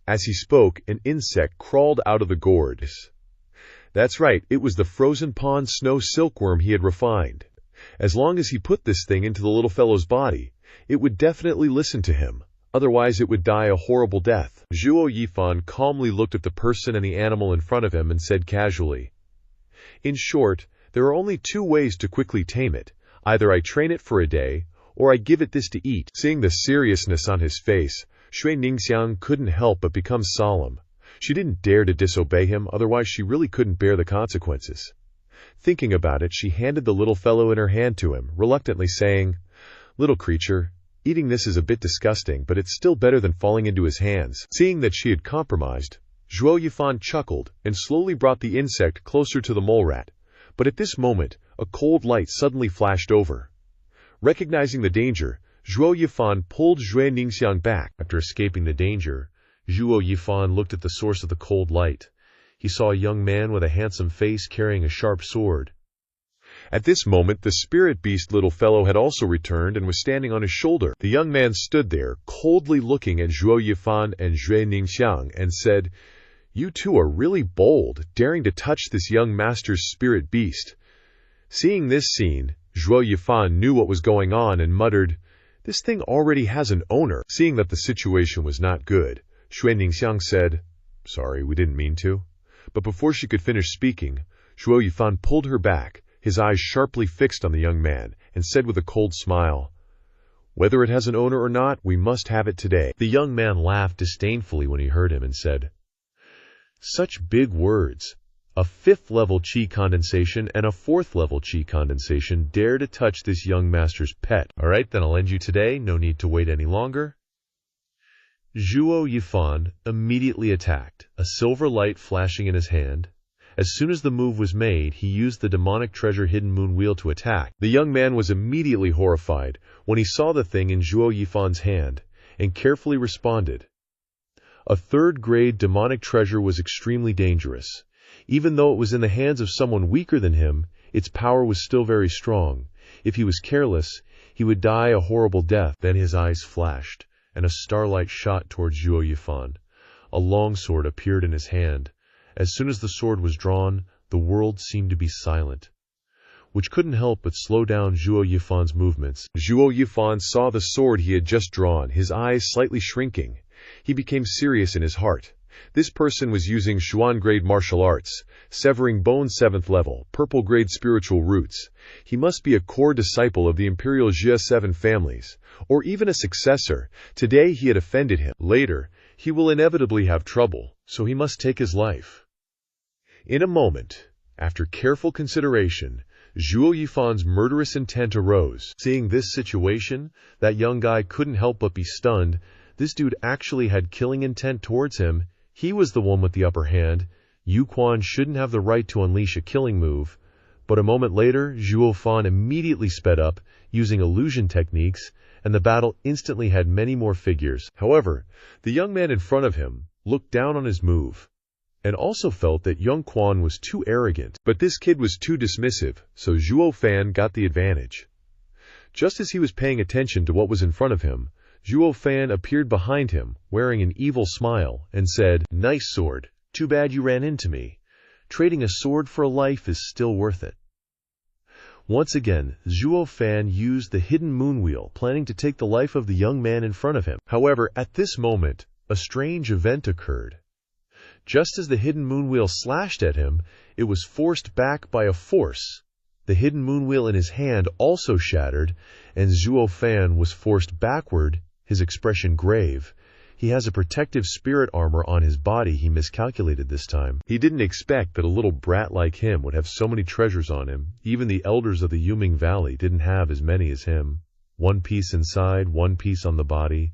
As he spoke, an insect crawled out of the gourd. That's right, it was the frozen pond snow silkworm he had refined. As long as he put this thing into the little fellow's body, it would definitely listen to him. Otherwise it would die a horrible death. Zhuo Yifan calmly looked at the person and the animal in front of him and said casually, "In short, there are only two ways to quickly tame it. Either I train it for a day, or I give it this to eat." Seeing the seriousness on his face, Shui Ningxiang couldn't help but become solemn. She didn't dare to disobey him, otherwise she really couldn't bear the consequences. Thinking about it, she handed the little fellow in her hand to him, reluctantly saying, "Little creature, eating this is a bit disgusting, but it's still better than falling into his hands." Seeing that she had compromised, Zhuo Yifan chuckled and slowly brought the insect closer to the mole rat. But at this moment, a cold light suddenly flashed over. Recognizing the danger, Zhuo Yifan pulled Shui Ningxiang back. After escaping the danger, Zhuo Yifan looked at the source of the cold light. He saw a young man with a handsome face carrying a sharp sword. At this moment, the spirit beast little fellow had also returned and was standing on his shoulder. The young man stood there, coldly looking at Zhuo Yifan and Zhui Ningxiang, and said, "You two are really bold, daring to touch this young master's spirit beast." Seeing this scene, Zhuo Yifan knew what was going on and muttered, "This thing already has an owner." Seeing that the situation was not good, Zhui Ningxiang said, "Sorry, we didn't mean to." But before she could finish speaking, Zhuo Yifan pulled her back, his eyes sharply fixed on the young man, and said with a cold smile, "Whether it has an owner or not, we must have it today." The young man laughed disdainfully when he heard him and said, "Such big words. A 5th level chi condensation and a 4th level chi condensation dare to touch this young master's pet. All right, then I'll end you today. No need to wait any longer." Zhuo Yifan immediately attacked, a silver light flashing in his hand. As soon as the move was made, he used the demonic treasure hidden moon wheel to attack. The young man was immediately horrified when he saw the thing in Zhuo Yifan's hand, and carefully responded. A 3rd-grade demonic treasure was extremely dangerous. Even though it was in the hands of someone weaker than him, its power was still very strong. If he was careless, he would die a horrible death. Then his eyes flashed, and a starlight shot towards Zhuo Yifan. A long sword appeared in his hand. As soon as the sword was drawn, the world seemed to be silent, which couldn't help but slow down Zhuo Yifan's movements. Zhuo Yifan saw the sword he had just drawn, his eyes slightly shrinking. He became serious in his heart. This person was using Xuan-grade martial arts, severing bone 7th level, purple-grade spiritual roots. He must be a core disciple of the Imperial Jia 7 families, or even a successor. Today he had offended him. Later, he will inevitably have trouble, so he must take his life. In a moment, after careful consideration, Zhuo Yifan's murderous intent arose. Seeing this situation, that young guy couldn't help but be stunned. This dude actually had killing intent towards him. He was the one with the upper hand. Yu Quan shouldn't have the right to unleash a killing move. But a moment later, Zhuo Fan immediately sped up, using illusion techniques, and the battle instantly had many more figures. However, the young man in front of him looked down on his move, and also felt that Young Quan was too arrogant. But this kid was too dismissive, so Zhuo Fan got the advantage. Just as he was paying attention to what was in front of him, Zhuo Fan appeared behind him, wearing an evil smile, and said, "Nice sword. Too bad you ran into me. Trading a sword for a life is still worth it." Once again, Zhuo Fan used the hidden moon wheel, planning to take the life of the young man in front of him. However, at this moment, a strange event occurred. Just as the hidden moon wheel slashed at him, it was forced back by a force. The hidden moon wheel in his hand also shattered, and Zhuo Fan was forced backward, his expression grave. He has a protective spirit armor on his body. He miscalculated this time. He didn't expect that a little brat like him would have so many treasures on him. Even the elders of the Yuming Valley didn't have as many as him. 1 piece inside, 1 piece on the body.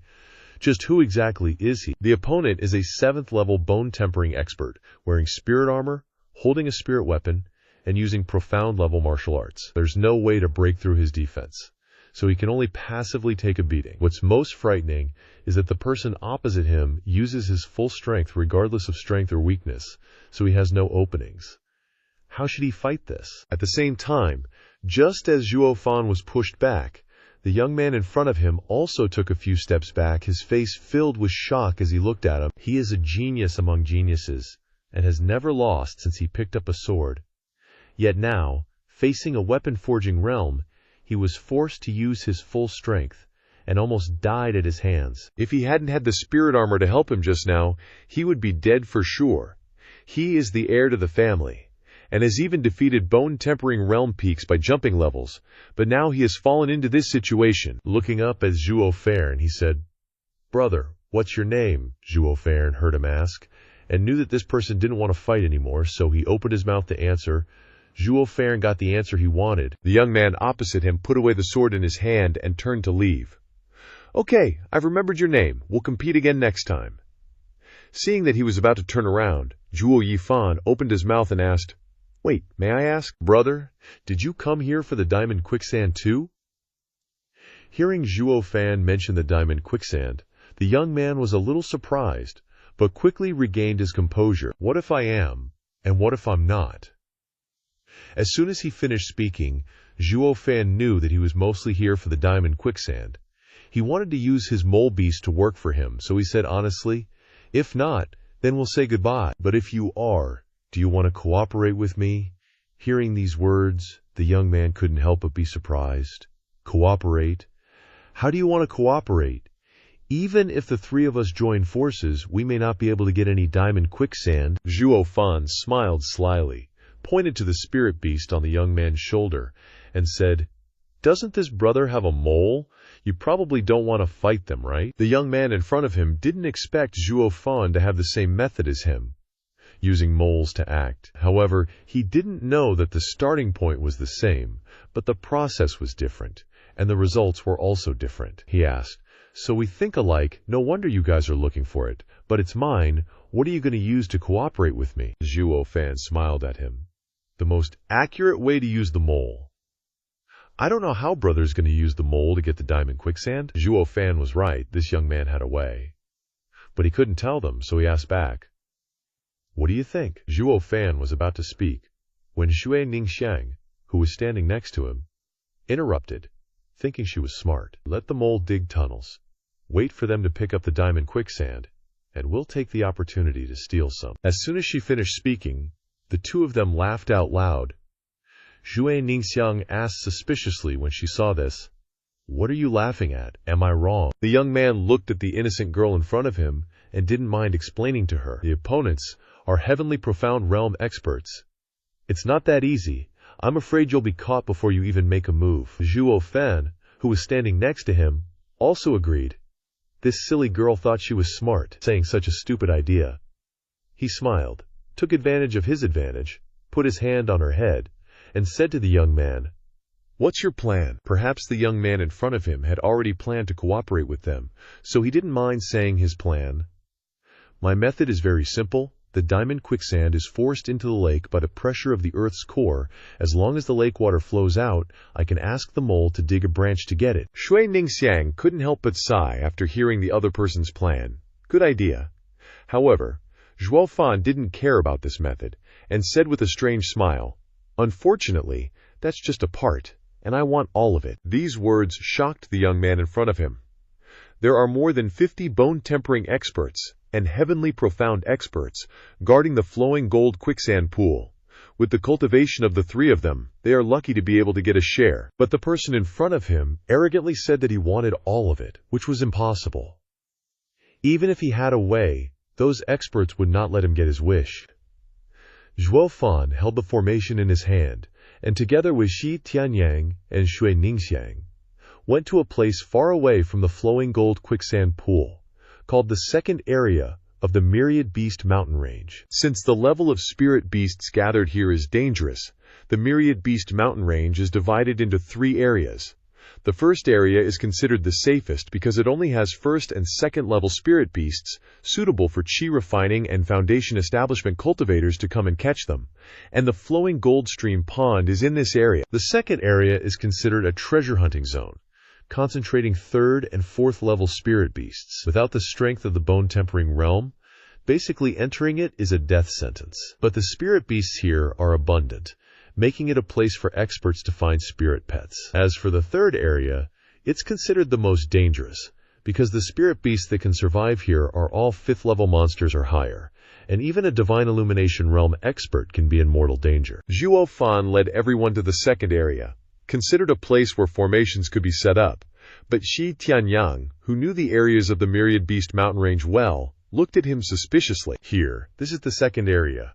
Just who exactly is he? The opponent is a 7th level bone tempering expert, wearing spirit armor, holding a spirit weapon, and using profound level martial arts. There's no way to break through his defense, so he can only passively take a beating. What's most frightening is that the person opposite him uses his full strength regardless of strength or weakness, so he has no openings. How should he fight this? At the same time, just as Zhuo Fan was pushed back, the young man in front of him also took a few steps back, his face filled with shock as he looked at him. He is a genius among geniuses, and has never lost since he picked up a sword. Yet now, facing a weapon-forging realm, he was forced to use his full strength, and almost died at his hands. If he hadn't had the spirit armor to help him just now, he would be dead for sure. He is the heir to the family, and has even defeated bone-tempering realm peaks by jumping levels, but now he has fallen into this situation. Looking up at Zhuo Fan, he said, "Brother, what's your name?" Zhuo Fan heard him ask, and knew that this person didn't want to fight anymore, so he opened his mouth to answer. Zhuo Fan got the answer he wanted. The young man opposite him put away the sword in his hand and turned to leave. "Okay, I've remembered your name. We'll compete again next time." Seeing that he was about to turn around, Zhuo Yifan opened his mouth and asked, "Wait, may I ask, brother, did you come here for the diamond quicksand too?" Hearing Zhuo Fan mention the diamond quicksand, the young man was a little surprised, but quickly regained his composure. What if I am, and what if I'm not? As soon as he finished speaking, Zhuo Fan knew that he was mostly here for the diamond quicksand. He wanted to use his mole beast to work for him, so he said honestly, "If not, then we'll say goodbye. But if you are, do you want to cooperate with me?" Hearing these words, the young man couldn't help but be surprised. Cooperate? How do you want to cooperate? Even if the three of us join forces, we may not be able to get any diamond quicksand. Zhuo Fan smiled slyly, pointed to the spirit beast on the young man's shoulder, and said, "Doesn't this brother have a mole? You probably don't want to fight them, right?" The young man in front of him didn't expect Zhuo Fan to have the same method as him, using moles to act. However, he didn't know that the starting point was the same, but the process was different, and the results were also different. He asked, "So we think alike, no wonder you guys are looking for it, but it's mine. What are you going to use to cooperate with me?" Zhuo Fan smiled at him. "The most accurate way to use the mole." "I don't know how brother's going to use the mole to get the diamond quicksand." Zhuo Fan was right, this young man had a way. But he couldn't tell them, so he asked back, "What do you think?" Zhuo Fan was about to speak, when Shui Ningxiang, who was standing next to him, interrupted, thinking she was smart. "Let the mole dig tunnels. Wait for them to pick up the diamond quicksand, and we'll take the opportunity to steal some." As soon as she finished speaking, the two of them laughed out loud. Shui Ningxiang asked suspiciously when she saw this, "What are you laughing at? Am I wrong?" The young man looked at the innocent girl in front of him and didn't mind explaining to her. "The opponents are heavenly profound realm experts. It's not that easy. I'm afraid you'll be caught before you even make a move." Zhuo Fan, who was standing next to him, also agreed. This silly girl thought she was smart, saying such a stupid idea. He smiled, took advantage of his advantage, put his hand on her head, and said to the young man, "What's your plan?" Perhaps the young man in front of him had already planned to cooperate with them, so he didn't mind saying his plan. "My method is very simple. The diamond quicksand is forced into the lake by the pressure of the Earth's core. As long as the lake water flows out, I can ask the mole to dig a branch to get it." Shui Ningxiang couldn't help but sigh after hearing the other person's plan. Good idea. However, Zhuo Fan didn't care about this method, and said with a strange smile, "Unfortunately, that's just a part, and I want all of it." These words shocked the young man in front of him. There are more than 50 bone-tempering experts and heavenly profound experts guarding the flowing gold quicksand pool. With the cultivation of the three of them, they are lucky to be able to get a share. But the person in front of him arrogantly said that he wanted all of it, which was impossible. Even if he had a way, those experts would not let him get his wish. Zhuo Fan held the formation in his hand, and together with Shi Tianyang and Shui Ningxiang, went to a place far away from the flowing gold quicksand pool, called the second area of the Myriad Beast mountain range. Since the level of spirit beasts gathered here is dangerous, the Myriad Beast mountain range is divided into 3 areas. The first area is considered the safest because it only has first and second level spirit beasts, suitable for chi refining and foundation establishment cultivators to come and catch them, and the flowing gold stream pond is in this area. The second area is considered a treasure hunting zone, concentrating 3rd and 4th level spirit beasts. Without the strength of the bone-tempering realm, basically entering it is a death sentence. But the spirit beasts here are abundant, making it a place for experts to find spirit pets. As for the third area, it's considered the most dangerous, because the spirit beasts that can survive here are all 5th level monsters or higher, and even a divine illumination realm expert can be in mortal danger. Zhuo Fan led everyone to the second area, considered a place where formations could be set up, but Shi Tianyang, who knew the areas of the Myriad Beast mountain range well, looked at him suspiciously. "Here, this is the second area.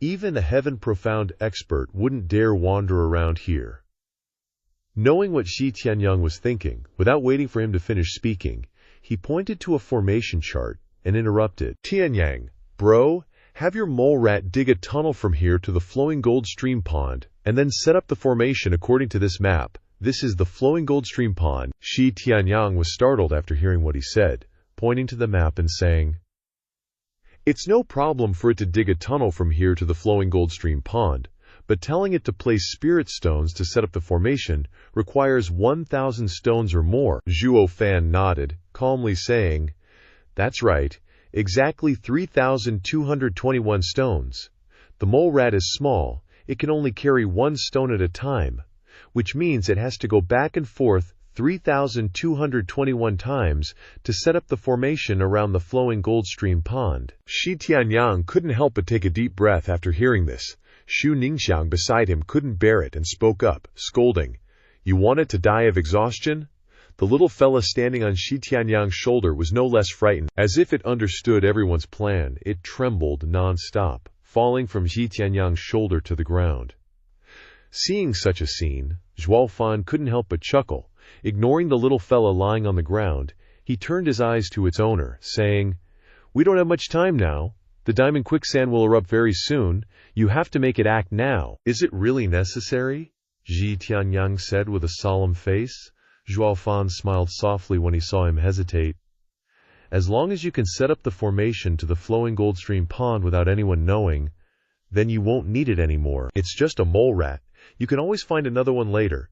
Even a heaven profound expert wouldn't dare wander around here." Knowing what Shi Tianyang was thinking, without waiting for him to finish speaking, he pointed to a formation chart and interrupted. "Tianyang, bro, have your mole rat dig a tunnel from here to the flowing gold stream pond, and then set up the formation according to this map. This is the flowing gold stream pond." Shi Tianyang was startled after hearing what he said, pointing to the map and saying, "It's no problem for it to dig a tunnel from here to the flowing gold stream pond, but telling it to place spirit stones to set up the formation requires 1,000 stones or more." Zhuo Fan nodded, calmly saying, "That's right. exactly 3,221 stones. The mole rat is small, it can only carry one stone at a time, which means it has to go back and forth 3,221 times to set up the formation around the flowing Goldstream pond. Shi Tianyang couldn't help but take a deep breath after hearing this. Xu Ningxiang beside him couldn't bear it and spoke up, scolding, "You wanted to die of exhaustion?" The little fella standing on Shi Tianyang's shoulder was no less frightened. As if it understood everyone's plan, it trembled non-stop, falling from Shi Tianyang's shoulder to the ground. Seeing such a scene, Zhuo Fan couldn't help but chuckle. Ignoring the little fella lying on the ground, he turned his eyes to its owner, saying, "We don't have much time now. The diamond quicksand will erupt very soon. You have to make it act now." "Is it really necessary?" Shi Tianyang said with a solemn face. Zhuo Fan smiled softly when he saw him hesitate. "As long as you can set up the formation to the flowing Goldstream pond without anyone knowing, then you won't need it anymore. It's just a mole rat. You can always find another one later.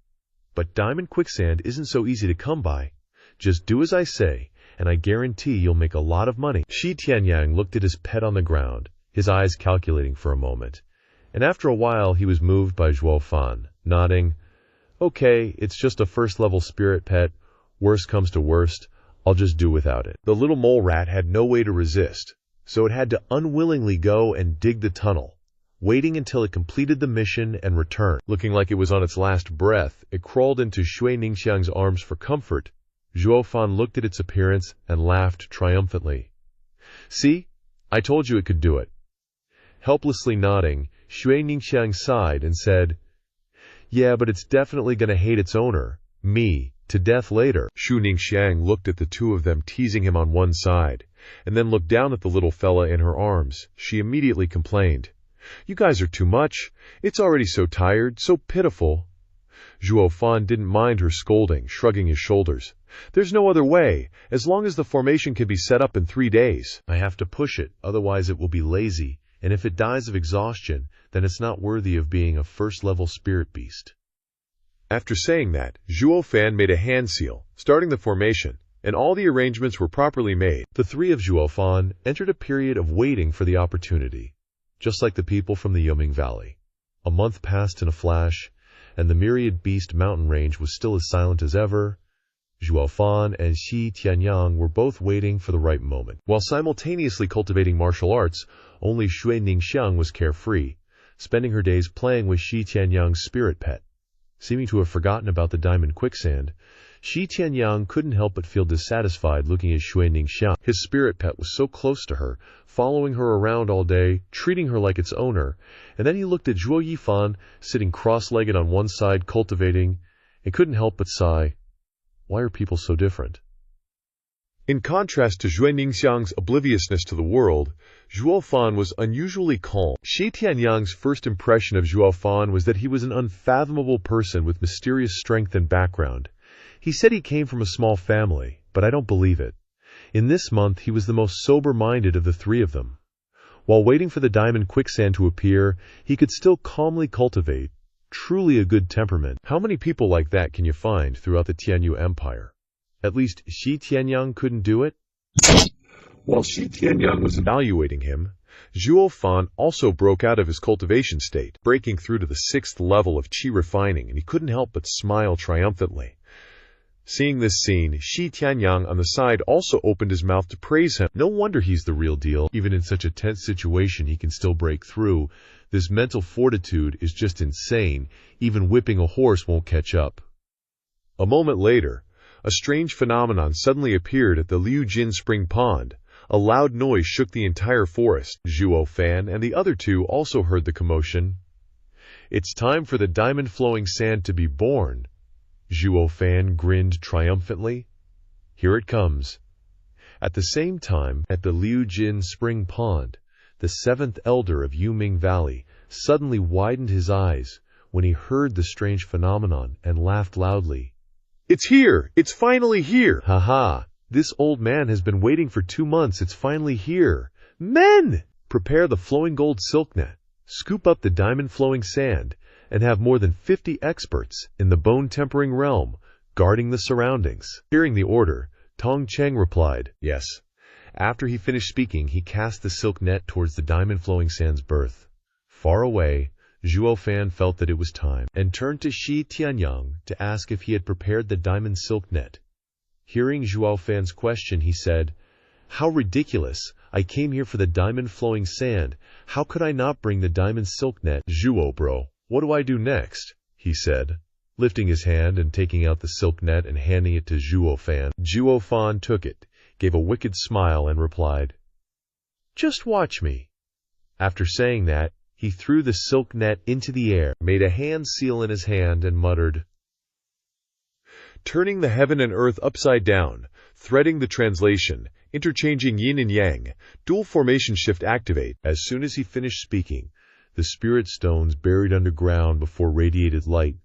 But diamond quicksand isn't so easy to come by. Just do as I say, and I guarantee you'll make a lot of money." Shi Tianyang looked at his pet on the ground, his eyes calculating for a moment, and after a while he was moved by Zhuo Fan, nodding, "Okay, it's just a first-level spirit pet. Worst comes to worst, I'll just do without it." The little mole rat had no way to resist, so it had to unwillingly go and dig the tunnel, waiting until it completed the mission and returned. Looking like it was on its last breath, it crawled into Xu Ningxiang's arms for comfort. Zhuo Fan looked at its appearance and laughed triumphantly. "See? I told you it could do it." Helplessly nodding, Xu Ningxiang sighed and said, "Yeah, but it's definitely going to hate its owner, me, to death later." Xu Ningxiang looked at the two of them teasing him on one side, and then looked down at the little fella in her arms. She immediately complained, "You guys are too much. It's already so tired, so pitiful." Zhuo Fan didn't mind her scolding, shrugging his shoulders. "There's no other way, as long as the formation can be set up in 3 days. I have to push it, otherwise it will be lazy, and if it dies of exhaustion, then it's not worthy of being a first-level spirit beast." After saying that, Zhuo Fan made a hand seal, starting the formation, and all the arrangements were properly made. The three of Zhuo Fan entered a period of waiting for the opportunity, just like the people from the Yuming Valley. A month passed in a flash, and the myriad beast mountain range was still as silent as ever. Zhuo Fan and Shi Tianyang were both waiting for the right moment. While simultaneously cultivating martial arts, only Xu Ningxiang was carefree, spending her days playing with Shi Tianyang's spirit pet. Seeming to have forgotten about the diamond quicksand, Shi Tianyang couldn't help but feel dissatisfied looking at Xu Ningxiang. His spirit pet was so close to her, following her around all day, treating her like its owner, and then he looked at Zhuo Yifan, sitting cross-legged on one side cultivating, and couldn't help but sigh, "Why are people so different?" In contrast to Xu Ningxiang's obliviousness to the world, Zhuo Fan was unusually calm. Shi Tianyang's first impression of Zhuo Fan was that he was an unfathomable person with mysterious strength and background. He said he came from a small family, but I don't believe it. In this month, he was the most sober-minded of the three of them. While waiting for the diamond quicksand to appear, he could still calmly cultivate. Truly a good temperament. How many people like that can you find throughout the Tianyu Empire? At least Shi Tianyang couldn't do it? While Shi Tianyang was evaluating him, Zhuo Fan also broke out of his cultivation state, breaking through to the 6th level of qi refining, and he couldn't help but smile triumphantly. Seeing this scene, Shi Tianyang on the side also opened his mouth to praise him. No wonder he's the real deal. Even in such a tense situation, he can still break through. This mental fortitude is just insane. Even whipping a horse won't catch up. A moment later, a strange phenomenon suddenly appeared at the Liu Jin Spring Pond. A loud noise shook the entire forest. Zhuo Fan and the other two also heard the commotion. "It's time for the diamond-flowing sand to be born." Zhuo Fan grinned triumphantly. "Here it comes." At the same time, at the Liu Jin Spring Pond, the 7th elder of Yuming Valley suddenly widened his eyes when he heard the strange phenomenon and laughed loudly. "It's here! It's finally here!" "Ha ha! This old man has been waiting for 2 months. It's finally here. Men! Prepare the flowing gold silk net, scoop up the diamond-flowing sand, and have more than 50 experts in the bone-tempering realm guarding the surroundings." Hearing the order, Tong Cheng replied, "Yes." After he finished speaking, he cast the silk net towards the diamond-flowing sand's berth. Far away, Zhuo Fan felt that it was time, and turned to Shi Tianyang to ask if he had prepared the diamond silk net. Hearing Zhuo Fan's question, he said, "How ridiculous! I came here for the diamond-flowing sand. How could I not bring the diamond silk net?" "Zhuo, bro, what do I do next?" he said, lifting his hand and taking out the silk net and handing it to Zhuo Fan. Zhuo Fan took it, gave a wicked smile, and replied, "Just watch me." After saying that, he threw the silk net into the air, made a hand seal in his hand, and muttered, "Turning the heaven and earth upside down, threading the translation, interchanging yin and yang, dual formation shift activate." As soon as he finished speaking, the spirit stones buried underground before radiated light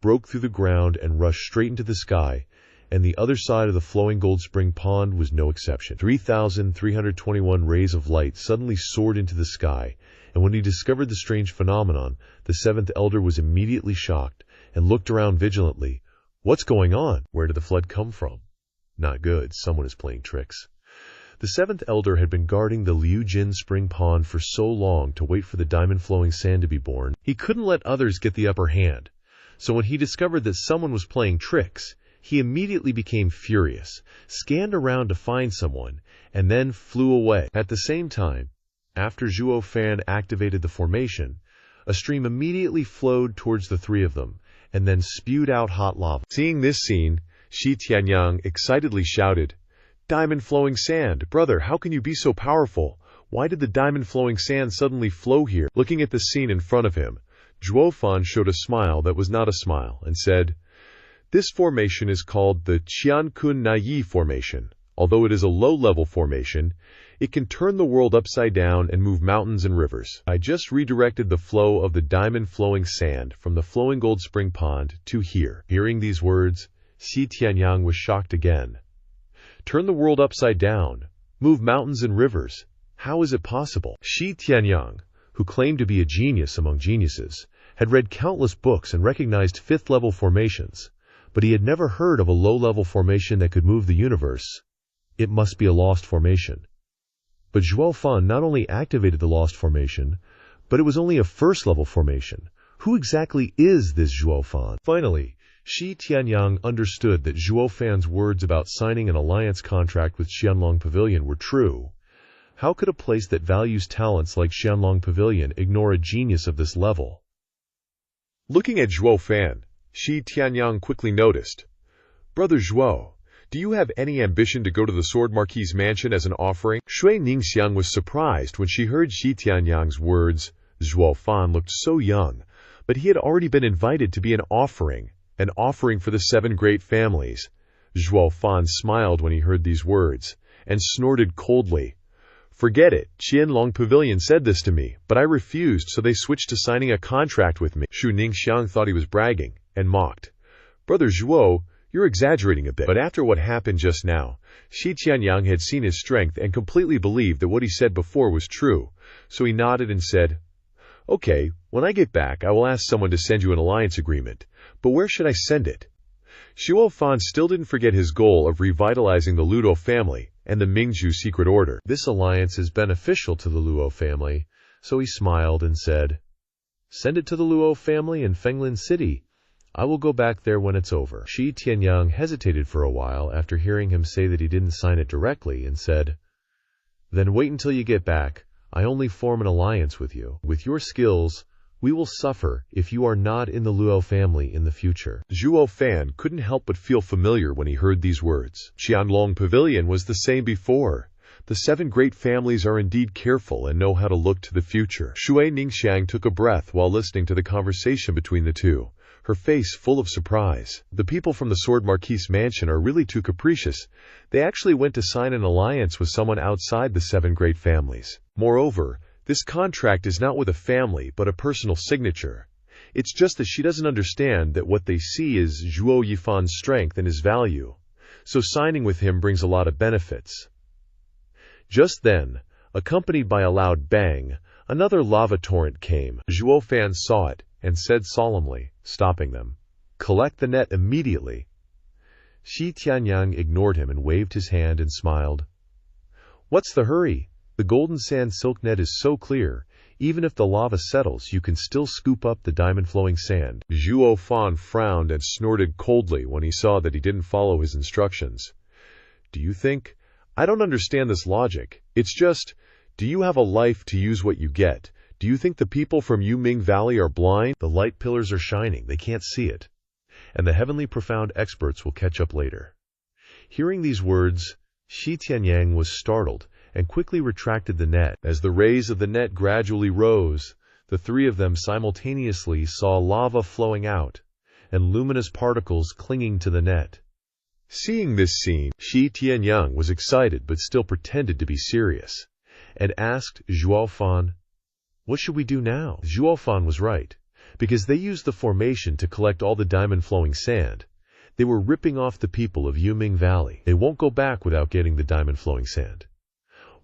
broke through the ground and rushed straight into the sky, and the other side of the flowing gold spring pond was no exception. 3,321 rays of light suddenly soared into the sky, and when he discovered the strange phenomenon, the seventh elder was immediately shocked and looked around vigilantly. "What's going on? Where did the flood come from? Not good. Someone is playing tricks." The seventh elder had been guarding the Liu Jin spring pond for so long to wait for the diamond-flowing sand to be born. He couldn't let others get the upper hand. So when he discovered that someone was playing tricks, he immediately became furious, scanned around to find someone, and then flew away. At the same time, after Zhuo Fan activated the formation, a stream immediately flowed towards the three of them, and then spewed out hot lava. Seeing this scene, Shi Tianyang excitedly shouted, "Diamond-flowing sand! Brother, how can you be so powerful? Why did the diamond-flowing sand suddenly flow here?" Looking at the scene in front of him, Zhuo Fan showed a smile that was not a smile, and said, "This formation is called the Qiankun Naiyi formation. Although it is a low-level formation, it can turn the world upside down and move mountains and rivers. I just redirected the flow of the diamond-flowing sand from the flowing gold spring pond to here." Hearing these words, Shi Tianyang was shocked again. "Turn the world upside down, move mountains and rivers. How is it possible?" Shi Tianyang, who claimed to be a genius among geniuses, had read countless books and recognized fifth-level formations, but he had never heard of a low-level formation that could move the universe. It must be a lost formation. But Zhuo Fan not only activated the lost formation, but it was only a first-level formation. Who exactly is this Zhuo Fan? Finally, Shi Tianyang understood that Zhuo Fan's words about signing an alliance contract with Qianlong Pavilion were true. How could a place that values talents like Qianlong Pavilion ignore a genius of this level? Looking at Zhuo Fan, Shi Tianyang quickly noticed, "Brother Zhuo, do you have any ambition to go to the Sword Marquis's mansion as an offering?" Shui Ningxiang was surprised when she heard Shi Tianyang's words. Zhuo Fan looked so young, but he had already been invited to be an offering for the 7 great families. Zhuo Fan smiled when he heard these words, and snorted coldly, "Forget it. Qianlong Pavilion said this to me, but I refused, so they switched to signing a contract with me." Shu Ningxiang thought he was bragging, and mocked, "Brother Zhuo, you're exaggerating a bit." But after what happened just now, Shi Tianyang had seen his strength and completely believed that what he said before was true, so he nodded and said, "Okay, when I get back, I will ask someone to send you an alliance agreement, but where should I send it?" Zhuo Fan still didn't forget his goal of revitalizing the Ludo family and the Mingzhu secret order. This alliance is beneficial to the Luo family, so he smiled and said, "Send it to the Luo family in Fenglin City. I will go back there when it's over." Shi Tianyang hesitated for a while after hearing him say that he didn't sign it directly, and said, "Then wait until you get back. I only form an alliance with you. With your skills, we will suffer if you are not in the Luo family in the future." Zhuo Fan couldn't help but feel familiar when he heard these words. Qianlong Pavilion was the same before. The 7 great families are indeed careful and know how to look to the future. Shui Ningxiang took a breath while listening to the conversation between the two, her face full of surprise. The people from the Sword Marquis's mansion are really too capricious. They actually went to sign an alliance with someone outside the 7 great families. Moreover, this contract is not with a family, but a personal signature. It's just that she doesn't understand that what they see is Zhuo Yifan's strength and his value. So signing with him brings a lot of benefits. Just then, accompanied by a loud bang, another lava torrent came. Zhuo Fan saw it and said solemnly, stopping them, "Collect the net immediately." Shi Tianyang ignored him and waved his hand and smiled. What's the hurry? The golden sand silk net is so clear. Even if the lava settles, you can still scoop up the diamond-flowing sand. Zhuo Fan frowned and snorted coldly when he saw that he didn't follow his instructions. Do you think? I don't understand this logic. It's just, do you have a life to use what you get? Do you think the people from Yuming Valley are blind? The light pillars are shining. They can't see it. And the heavenly profound experts will catch up later. Hearing these words, Shi Tianyang was startled and quickly retracted the net. As the rays of the net gradually rose, the three of them simultaneously saw lava flowing out and luminous particles clinging to the net. Seeing this scene, Shi Tianyang was excited but still pretended to be serious, and asked Zhuo Fan, "What should we do now?" Zhuo Fan was right, because they used the formation to collect all the diamond-flowing sand. They were ripping off the people of Yuming Valley. They won't go back without getting the diamond-flowing sand.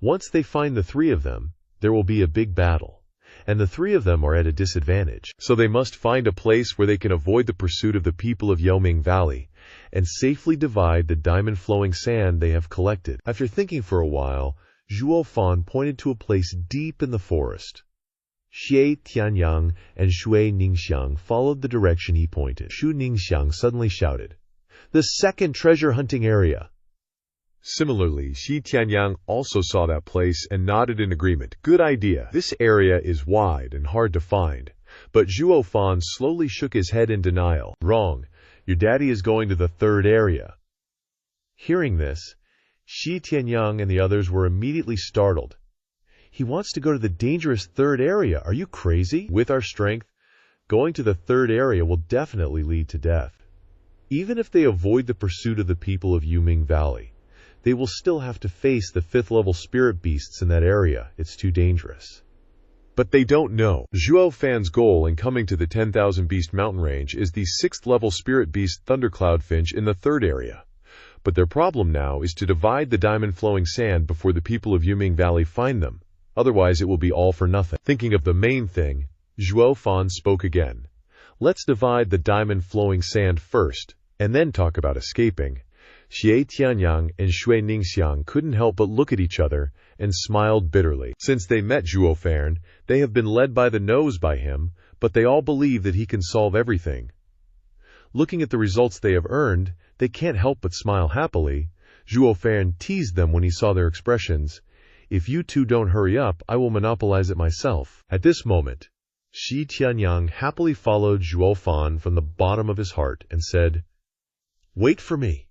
Once they find the three of them, there will be a big battle, and the three of them are at a disadvantage. So they must find a place where they can avoid the pursuit of the people of Yuming Valley and safely divide the diamond-flowing sand they have collected. After thinking for a while, Zhuo Fan pointed to a place deep in the forest. Xie Tianyang and Shui Ningxiang followed the direction he pointed. Shu Ningxiang suddenly shouted, "The second treasure hunting area!" Similarly, Shi Tianyang also saw that place and nodded in agreement. Good idea. This area is wide and hard to find. But Zhuo Fan slowly shook his head in denial. "Wrong. Your daddy is going to the third area." Hearing this, Shi Tianyang and the others were immediately startled. "He wants to go to the dangerous third area. Are you crazy?" "With our strength, going to the third area will definitely lead to death. Even if they avoid the pursuit of the people of Yuming Valley, they will still have to face the 5th-level spirit beasts in that area. It's too dangerous." But they don't know. Zhuo Fan's goal in coming to the 10,000 Beast Mountain Range is the 6th-level spirit beast Thundercloud Finch in the third area. But their problem now is to divide the diamond-flowing sand before the people of Yuming Valley find them. Otherwise, it will be all for nothing. Thinking of the main thing, Zhuo Fan spoke again. "Let's divide the diamond-flowing sand first, and then talk about escaping." Xie Tianyang and Shui Ningxiang couldn't help but look at each other and smiled bitterly. Since they met Zhuo Fan, they have been led by the nose by him, but they all believe that he can solve everything. Looking at the results they have earned, they can't help but smile happily. Zhuo Fan teased them when he saw their expressions. "If you two don't hurry up, I will monopolize it myself." At this moment, Shi Tianyang happily followed Zhuo Fan from the bottom of his heart and said, "Wait for me."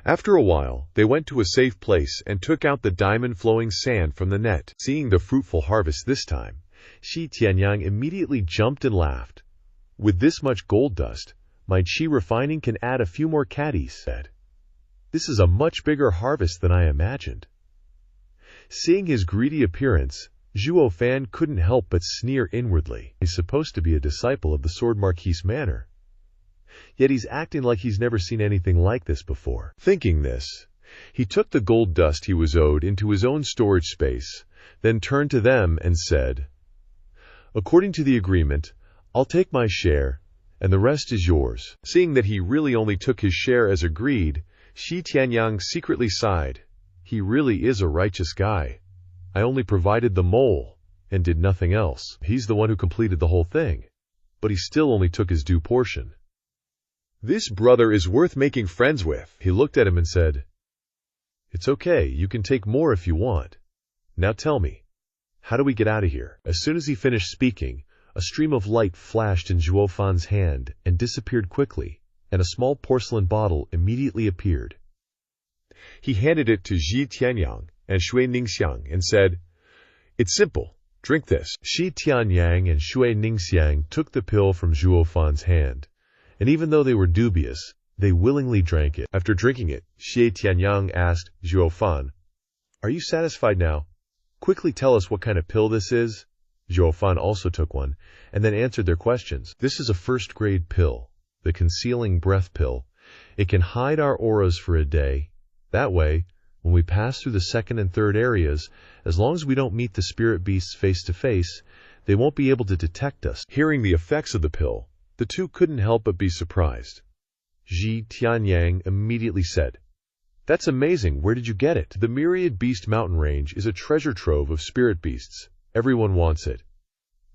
After a while, they went to a safe place and took out the diamond-flowing sand from the net. Seeing the fruitful harvest this time, Shi Tianyang immediately jumped and laughed. "With this much gold dust, my chi refining can add a few more caddies," said. "This is a much bigger harvest than I imagined." Seeing his greedy appearance, Zhuo Fan couldn't help but sneer inwardly. He's supposed to be a disciple of the Sword Marquise manner. Yet he's acting like he's never seen anything like this before. Thinking this, he took the gold dust he was owed into his own storage space, then turned to them and said, "According to the agreement, I'll take my share, and the rest is yours." Seeing that he really only took his share as agreed, Shi Tianyang secretly sighed. He really is a righteous guy. I only provided the mole and did nothing else. He's the one who completed the whole thing, but he still only took his due portion. This brother is worth making friends with. He looked at him and said, "It's okay, you can take more if you want. Now tell me, how do we get out of here?" As soon as he finished speaking, a stream of light flashed in Zhuo Fan's hand and disappeared quickly, and a small porcelain bottle immediately appeared. He handed it to Shi Tianyang and Shui Ningxiang and said, "It's simple. Drink this." Shi Tianyang and Shui Ningxiang took the pill from Zhuo Fan's hand, and even though they were dubious, they willingly drank it. After drinking it, Xie Tianyang asked Zhuo Fan, "Are you satisfied now? Quickly tell us what kind of pill this is." Zhuo Fan also took one, and then answered their questions. "This is a first-grade pill, the concealing breath pill. It can hide our auras for a day. That way, when we pass through the second and third areas, as long as we don't meet the spirit beasts face to face, they won't be able to detect us." Hearing the effects of the pill, the two couldn't help but be surprised. Shi Tianyang immediately said, That's amazing. Where did you get it? The Myriad Beast mountain range is a treasure trove of spirit beasts. Everyone wants it.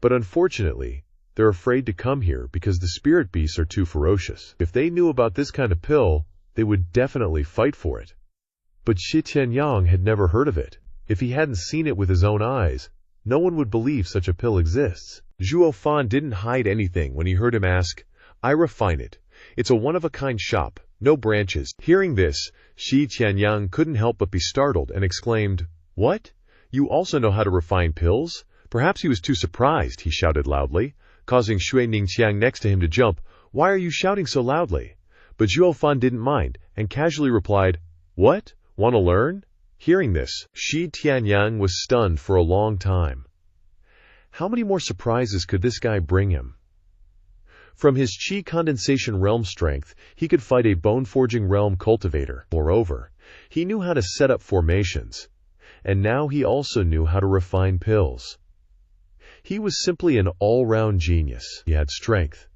But unfortunately, they're afraid to come here because the spirit beasts are too ferocious. If they knew about this kind of pill, they would definitely fight for it. But Shi Tianyang had never heard of it. If he hadn't seen it with his own eyes, no one would believe such a pill exists. Zhuo Fan didn't hide anything when he heard him ask, "I refine it. It's a one-of-a-kind shop, no branches." Hearing this, Shi Tianyang couldn't help but be startled and exclaimed, "What? You also know how to refine pills?" Perhaps he was too surprised, he shouted loudly, causing Shui Ningqiang next to him to jump. "Why are you shouting so loudly?" But Zhuo Fan didn't mind and casually replied, "What? Want to learn?" Hearing this, Shi Tianyang was stunned for a long time. How many more surprises could this guy bring him? From his Qi condensation realm strength, he could fight a bone-forging realm cultivator. Moreover, he knew how to set up formations, and now he also knew how to refine pills. He was simply an all-round genius. He had strength,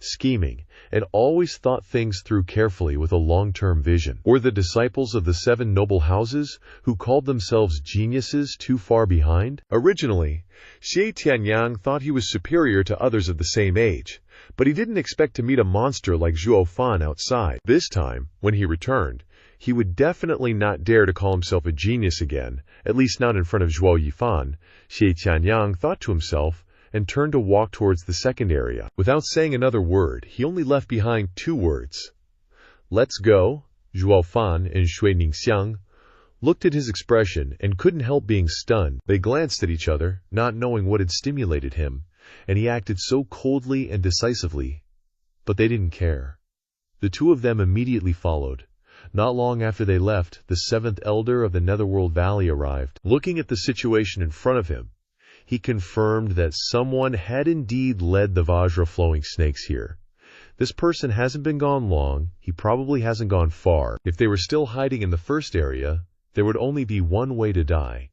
scheming, and always thought things through carefully with a long-term vision. Were the disciples of the 7 noble houses, who called themselves geniuses, too far behind? Originally, Shi Tianyang thought he was superior to others of the same age, but he didn't expect to meet a monster like Zhuo Fan outside. This time, when he returned, he would definitely not dare to call himself a genius again, at least not in front of Zhuo Yifan, Shi Tianyang thought to himself, and turned to walk towards the second area. Without saying another word, he only left behind 2 words. "Let's go." Zhuo Fan and Shui Ningxiang looked at his expression and couldn't help being stunned. They glanced at each other, not knowing what had stimulated him, and he acted so coldly and decisively. But they didn't care. The 2 of them immediately followed. Not long after they left, the 7th elder of the Netherworld Valley arrived. Looking at the situation in front of him, he confirmed that someone had indeed led the Vajra-flowing snakes here. This person hasn't been gone long, he probably hasn't gone far. If they were still hiding in the first area, there would only be one way to die.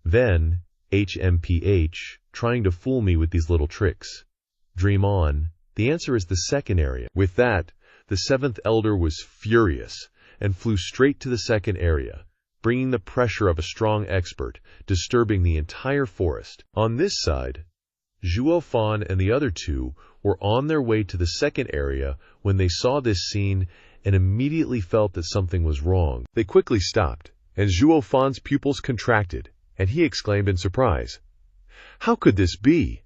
Then, HMPH, trying to fool me with these little tricks. Dream on, the answer is the second area. With that, the 7th elder was furious and flew straight to the second area, bringing the pressure of a strong expert, disturbing the entire forest. On this side, Zhuo Fan and the other 2 were on their way to the second area when they saw this scene and immediately felt that something was wrong. They quickly stopped, and Zhuo Fan's pupils contracted, and he exclaimed in surprise, "How could this be?"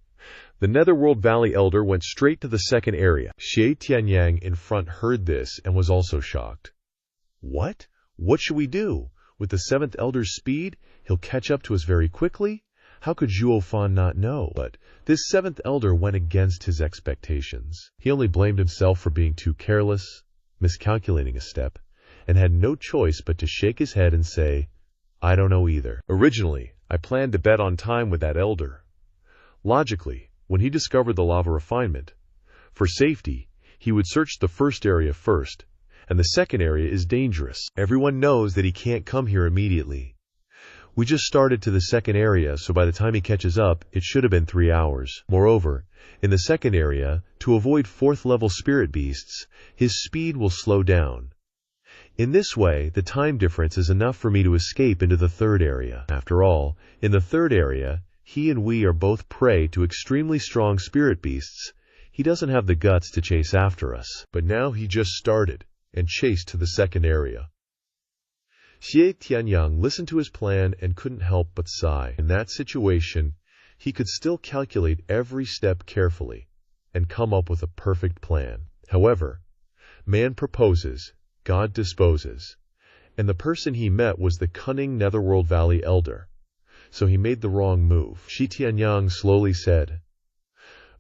The Netherworld Valley elder went straight to the second area. Shi Tianyang in front heard this and was also shocked. "What? What should we do? With the 7th elder's speed, he'll catch up to us very quickly? How could Zhuo Fan not know?" But this 7th elder went against his expectations. He only blamed himself for being too careless, miscalculating a step, and had no choice but to shake his head and say, "I don't know either. Originally, I planned to bet on time with that elder." Logically, when he discovered the lava refinement, for safety, he would search the first area first, and the second area is dangerous. Everyone knows that he can't come here immediately. We just started to the second area, so by the time he catches up, it should have been 3 hours. Moreover, in the second area, to avoid 4th-level spirit beasts, his speed will slow down. In this way, the time difference is enough for me to escape into the third area. After all, in the third area, he and we are both prey to extremely strong spirit beasts. He doesn't have the guts to chase after us. But now he just started and chased to the second area. Shi Tianyang listened to his plan and couldn't help but sigh. In that situation, he could still calculate every step carefully and come up with a perfect plan. However, man proposes, God disposes, and the person he met was the cunning Netherworld Valley elder. So he made the wrong move. Shi Tianyang slowly said,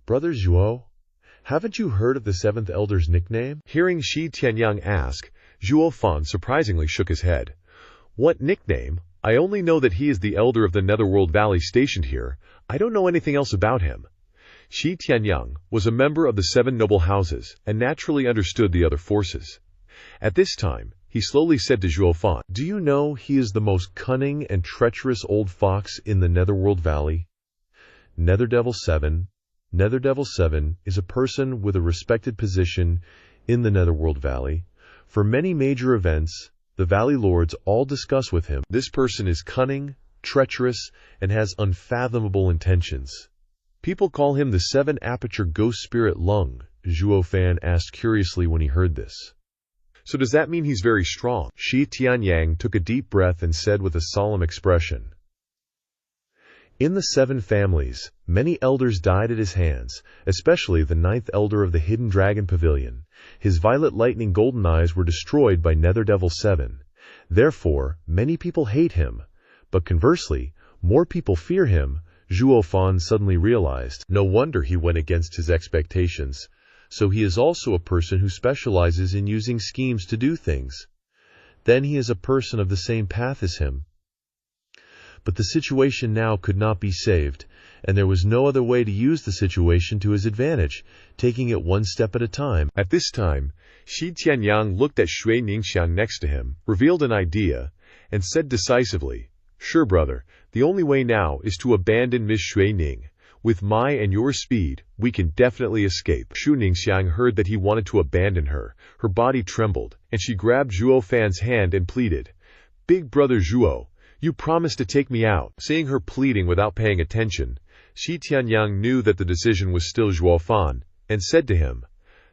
"Brother Zhuo, haven't you heard of the 7th elder's nickname?" Hearing Shi Tianyang ask, Zhuo Fan surprisingly shook his head. "What nickname? I only know that he is the elder of the Netherworld Valley stationed here. I don't know anything else about him." Shi Tianyang was a member of the 7 noble houses and naturally understood the other forces. At this time, he slowly said to Zhuo Fan, "Do you know he is the most cunning and treacherous old fox in the Netherworld Valley? Nether-Devil 7. Nether-Devil 7 is a person with a respected position in the Netherworld Valley. For many major events, The Valley Lords all discuss with him. This person is cunning, treacherous, and has unfathomable intentions. People call him the seven-aperture ghost spirit Lung, Zhuo Fan asked curiously when he heard this. So does that mean he's very strong? Shi Tianyang took a deep breath and said with a solemn expression, "In the 7 families, many elders died at his hands, especially the 9th elder of the Hidden Dragon Pavilion. His violet lightning golden eyes were destroyed by Nether Devil 7. Therefore, many people hate him. But conversely, more people fear him." Zhuo Fan suddenly realized. No wonder he went against his expectations. So he is also a person who specializes in using schemes to do things. Then he is a person of the same path as him. But the situation now could not be saved, and there was no other way to use the situation to his advantage, taking it one step at a time. At this time, Shi Tianyang looked at Shui Ningxiang next to him, revealed an idea, and said decisively, "Sure, brother, the only way now is to abandon Miss Shui Ning. With my and your speed, we can definitely escape." Shu Ningxiang heard that he wanted to abandon her. Her body trembled, and she grabbed Zhuo Fan's hand and pleaded, "Big brother Zhuo, you promised to take me out." Seeing her pleading without paying attention, Shi Tianyang knew that the decision was still Zhuo Fan, and said to him,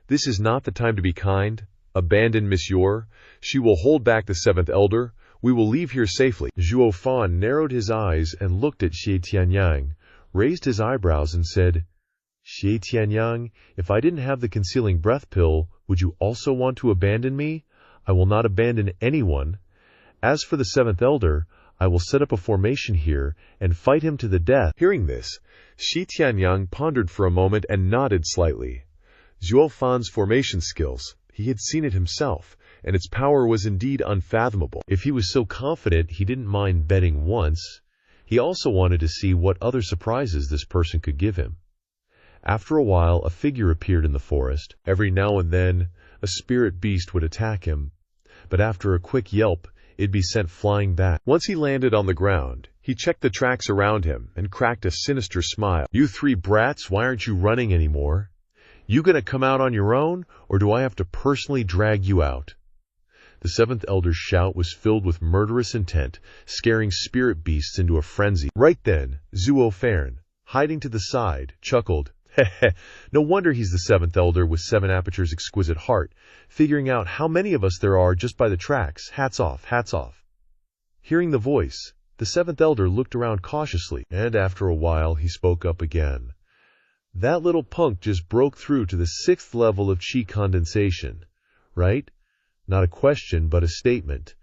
"This is not the time to be kind. Abandon Miss Yor. She will hold back the 7th elder. We will leave here safely." Zhuo Fan narrowed his eyes and looked at Shi Tianyang, raised his eyebrows and said, "Shi Tianyang, if I didn't have the concealing breath pill, would you also want to abandon me? I will not abandon anyone. As for the 7th elder, I will set up a formation here and fight him to the death." Hearing this, Shi Tianyang pondered for a moment and nodded slightly. Zhuo Fan's formation skills, he had seen it himself, and its power was indeed unfathomable. If he was so confident, he didn't mind betting once. He also wanted to see what other surprises this person could give him. After a while, a figure appeared in the forest. Every now and then, a spirit beast would attack him, but after a quick yelp, it'd be sent flying back. Once he landed on the ground, he checked the tracks around him and cracked a sinister smile. "You 3 brats, why aren't you running anymore? You gonna come out on your own, or do I have to personally drag you out?" The 7th elder's shout was filled with murderous intent, scaring spirit beasts into a frenzy. Right then, Zhuo Fan, hiding to the side, chuckled. "Heh, no wonder he's the 7th elder with 7 apertures exquisite heart, figuring out how many of us there are just by the tracks. Hats off, hats off." Hearing the voice, the 7th elder looked around cautiously, and after a while he spoke up again. "That little punk just broke through to the 6th level of chi condensation, right? Not a question, but a statement."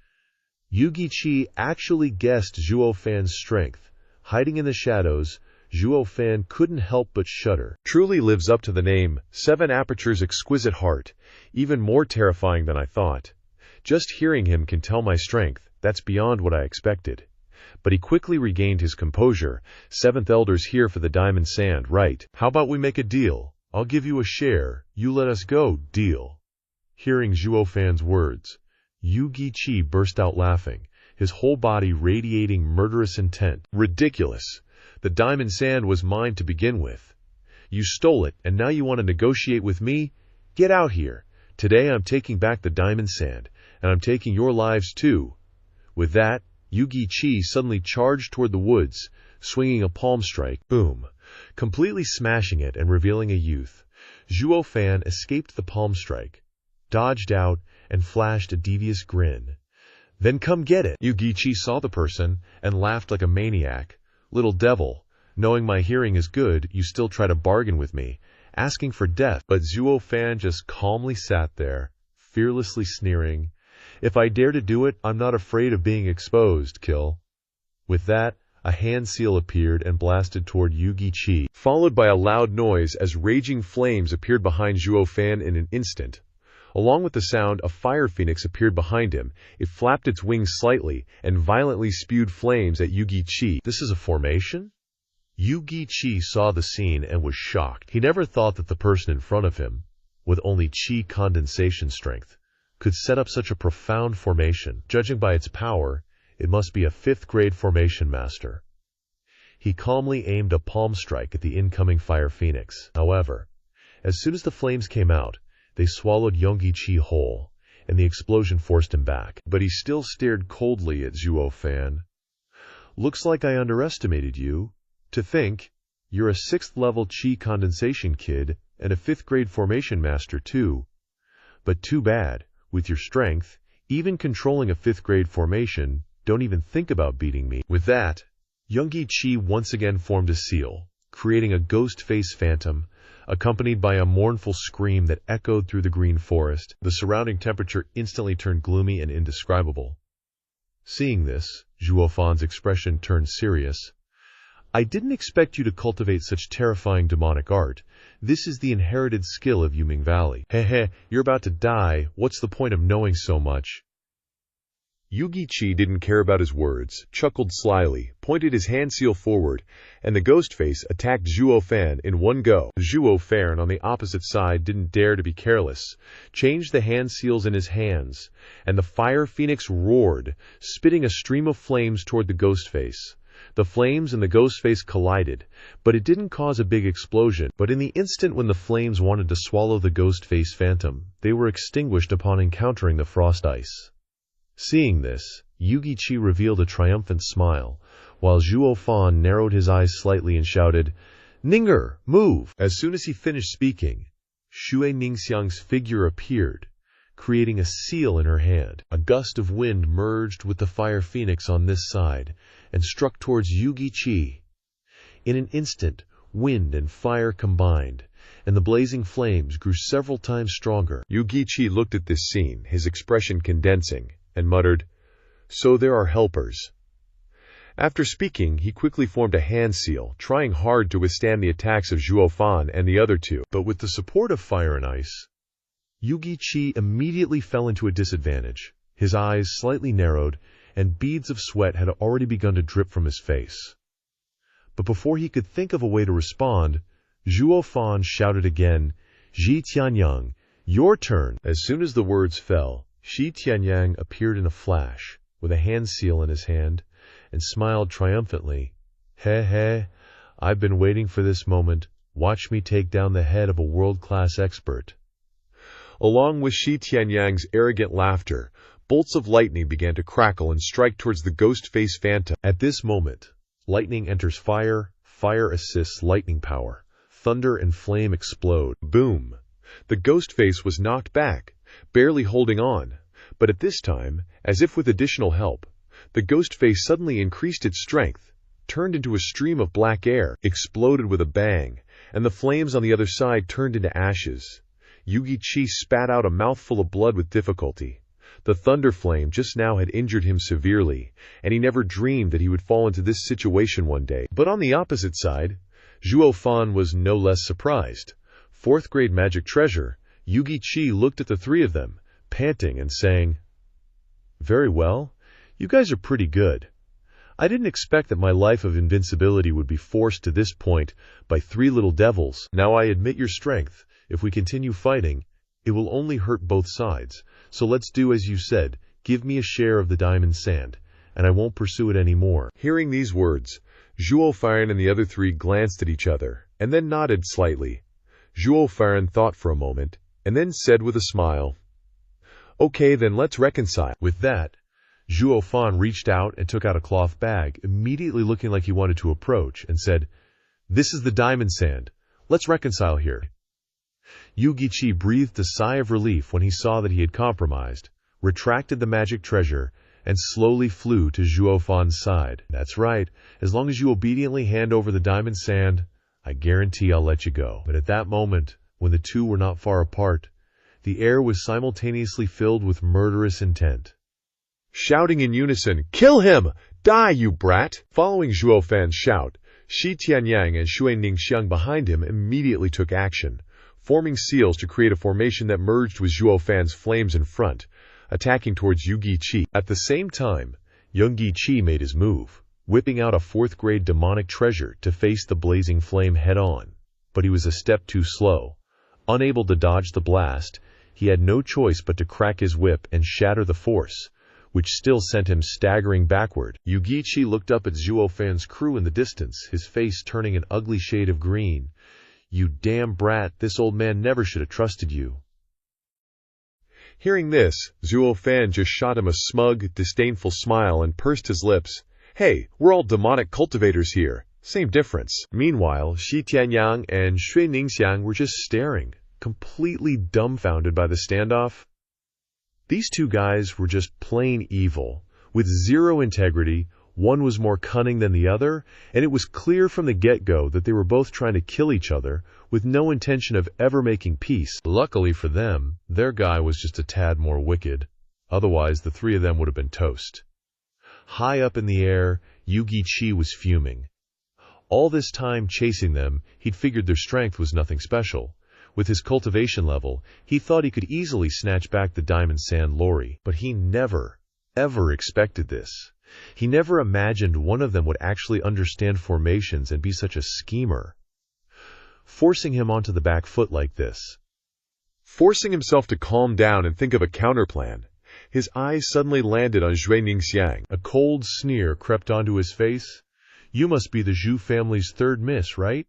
Yugi Chi actually guessed Zhuo Fan's strength. Hiding in the shadows, Zhuo Fan couldn't help but shudder. Truly lives up to the name, 7 apertures exquisite heart. Even more terrifying than I thought. Just hearing him can tell my strength. That's beyond what I expected. But he quickly regained his composure. 7th elder's here for the diamond sand, right? How about we make a deal? I'll give you a share. You let us go, deal. Hearing Zhuo Fan's words, Yugi Chi burst out laughing, his whole body radiating murderous intent. "Ridiculous. The diamond sand was mine to begin with. You stole it, and now you want to negotiate with me? Get out here. Today I'm taking back the diamond sand, and I'm taking your lives too." With that, Yugi Chi suddenly charged toward the woods, swinging a palm strike, boom, completely smashing it and revealing a youth. Zhuo Fan escaped the palm strike, dodged out, and flashed a devious grin. "Then come get it." Yugi Chi saw the person and laughed like a maniac. "Little devil, knowing my hearing is good, you still try to bargain with me, asking for death." But Zhuo Fan just calmly sat there, fearlessly sneering. "If I dare to do it, I'm not afraid of being exposed, kill." With that, a hand seal appeared and blasted toward Yugi Chi, followed by a loud noise as raging flames appeared behind Zhuo Fan in an instant. Along with the sound, a fire phoenix appeared behind him. It flapped its wings slightly and violently spewed flames at Yugi Chi. "This is a formation?" Yugi Chi saw the scene and was shocked. He never thought that the person in front of him, with only chi condensation strength, could set up such a profound formation. Judging by its power, it must be a 5th-grade formation master. He calmly aimed a palm strike at the incoming fire phoenix. However, as soon as the flames came out, they swallowed Yugi Chi whole, and the explosion forced him back. But he still stared coldly at Zhuo Fan. Looks like I underestimated you. To think, you're a 6th level Qi condensation kid and a 5th grade formation master too. But too bad, with your strength, even controlling a 5th grade formation, don't even think about beating me. With that, Youngie Qi once again formed a seal, creating a ghost face phantom, accompanied by a mournful scream that echoed through the green forest. The surrounding temperature instantly turned gloomy and indescribable. Seeing this, Zhuo Fan's expression turned serious. I didn't expect you to cultivate such terrifying demonic art. This is the inherited skill of Yuming Valley. Heh, you're about to die. What's the point of knowing so much? Youngie Qi didn't care about his words, chuckled slyly, pointed his hand seal forward, and the ghost face attacked Zhuo Fan in one go. Zhuo Fan on the opposite side didn't dare to be careless, changed the hand seals in his hands, and the fire phoenix roared, spitting a stream of flames toward the ghost face. The flames and the ghost face collided, but it didn't cause a big explosion. But in the instant when the flames wanted to swallow the ghost face phantom, they were extinguished upon encountering the frost ice. Seeing this, Youngie Qi revealed a triumphant smile, while Zhuo Fan narrowed his eyes slightly and shouted, "Ninger, move!" As soon as he finished speaking, Xue Ningxiang's figure appeared, creating a seal in her hand. A gust of wind merged with the fire phoenix on this side and struck towards Youngie Qi. In an instant, wind and fire combined, and the blazing flames grew several times stronger. Youngie Qi looked at this scene, his expression condensing, and muttered, "So there are helpers." After speaking, he quickly formed a hand seal, trying hard to withstand the attacks of Zhuo Fan and the other two. But with the support of fire and ice, Youngie Qi immediately fell into a disadvantage. His eyes slightly narrowed, and beads of sweat had already begun to drip from his face. But before he could think of a way to respond, Zhuo Fan shouted again, "Ji Tianyang, your turn." As soon as the words fell, Shi Tianyang appeared in a flash, with a hand seal in his hand, and smiled triumphantly. Heh, I've been waiting for this moment. Watch me take down the head of a world-class expert. Along with Shi Tianyang's arrogant laughter, bolts of lightning began to crackle and strike towards the ghost face phantom. At this moment, lightning enters fire, fire assists lightning power. Thunder and flame explode. Boom! The ghost face was knocked back, barely holding on, but at this time, as if with additional help, the ghost face suddenly increased its strength, turned into a stream of black air, exploded with a bang, and the flames on the other side turned into ashes. Youngie Qi spat out a mouthful of blood with difficulty. The thunder flame just now had injured him severely, and he never dreamed that he would fall into this situation one day. But on the opposite side, Zhuo Fan was no less surprised. 4th grade magic treasure, Youngie Qi looked at the three of them, panting and saying, "Very well, you guys are pretty good. I didn't expect that my life of invincibility would be forced to this point by 3 little devils. Now I admit your strength. If we continue fighting, it will only hurt both sides. So let's do as you said, give me a share of the diamond sand, and I won't pursue it anymore." Hearing these words, Zhuo Fan and the other three glanced at each other, and then nodded slightly. Zhuo Fan thought for a moment, and then said with a smile, "Okay, then let's reconcile." With that, Zhuo Fan reached out and took out a cloth bag, immediately looking like he wanted to approach, and said, "This is the diamond sand. Let's reconcile here." Youngie Qi breathed a sigh of relief when he saw that he had compromised, retracted the magic treasure, and slowly flew to Zhuo Fan's side. "That's right. As long as you obediently hand over the diamond sand, I guarantee I'll let you go." But at that moment, when the two were not far apart, the air was simultaneously filled with murderous intent. Shouting in unison, "Kill him! Die, you brat!" Following Zhuo Fan's shout, Shi Tianyang and Xue Ningxiang behind him immediately took action, forming seals to create a formation that merged with Zhuo Fan's flames in front, attacking towards Youngie Qi. At the same time, Youngie Qi made his move, whipping out a 4th grade demonic treasure to face the blazing flame head-on. But he was a step too slow. Unable to dodge the blast, he had no choice but to crack his whip and shatter the force, which still sent him staggering backward. Youngie Qi looked up at Zhuo Fan's crew in the distance, his face turning an ugly shade of green. "You damn brat, this old man never should have trusted you." Hearing this, Zhuo Fan just shot him a smug, disdainful smile and pursed his lips. Hey, we're all demonic cultivators here. Same difference. Meanwhile, Shi Tianyang and Shui Ningxiang were just staring, completely dumbfounded by the standoff. These two guys were just plain evil, with zero integrity. One was more cunning than the other, and it was clear from the get-go that they were both trying to kill each other, with no intention of ever making peace. Luckily for them, their guy was just a tad more wicked. Otherwise, the three of them would have been toast. High up in the air, Yugi Chi was fuming. All this time chasing them, he'd figured their strength was nothing special. With his cultivation level, he thought he could easily snatch back the diamond sand lorry. But he never, ever expected this. He never imagined one of them would actually understand formations and be such a schemer. Forcing him onto the back foot like this. Forcing himself to calm down and think of a counterplan. His eyes suddenly landed on Shui Ningxiang. A cold sneer crept onto his face. You must be the Zhu family's third miss, right?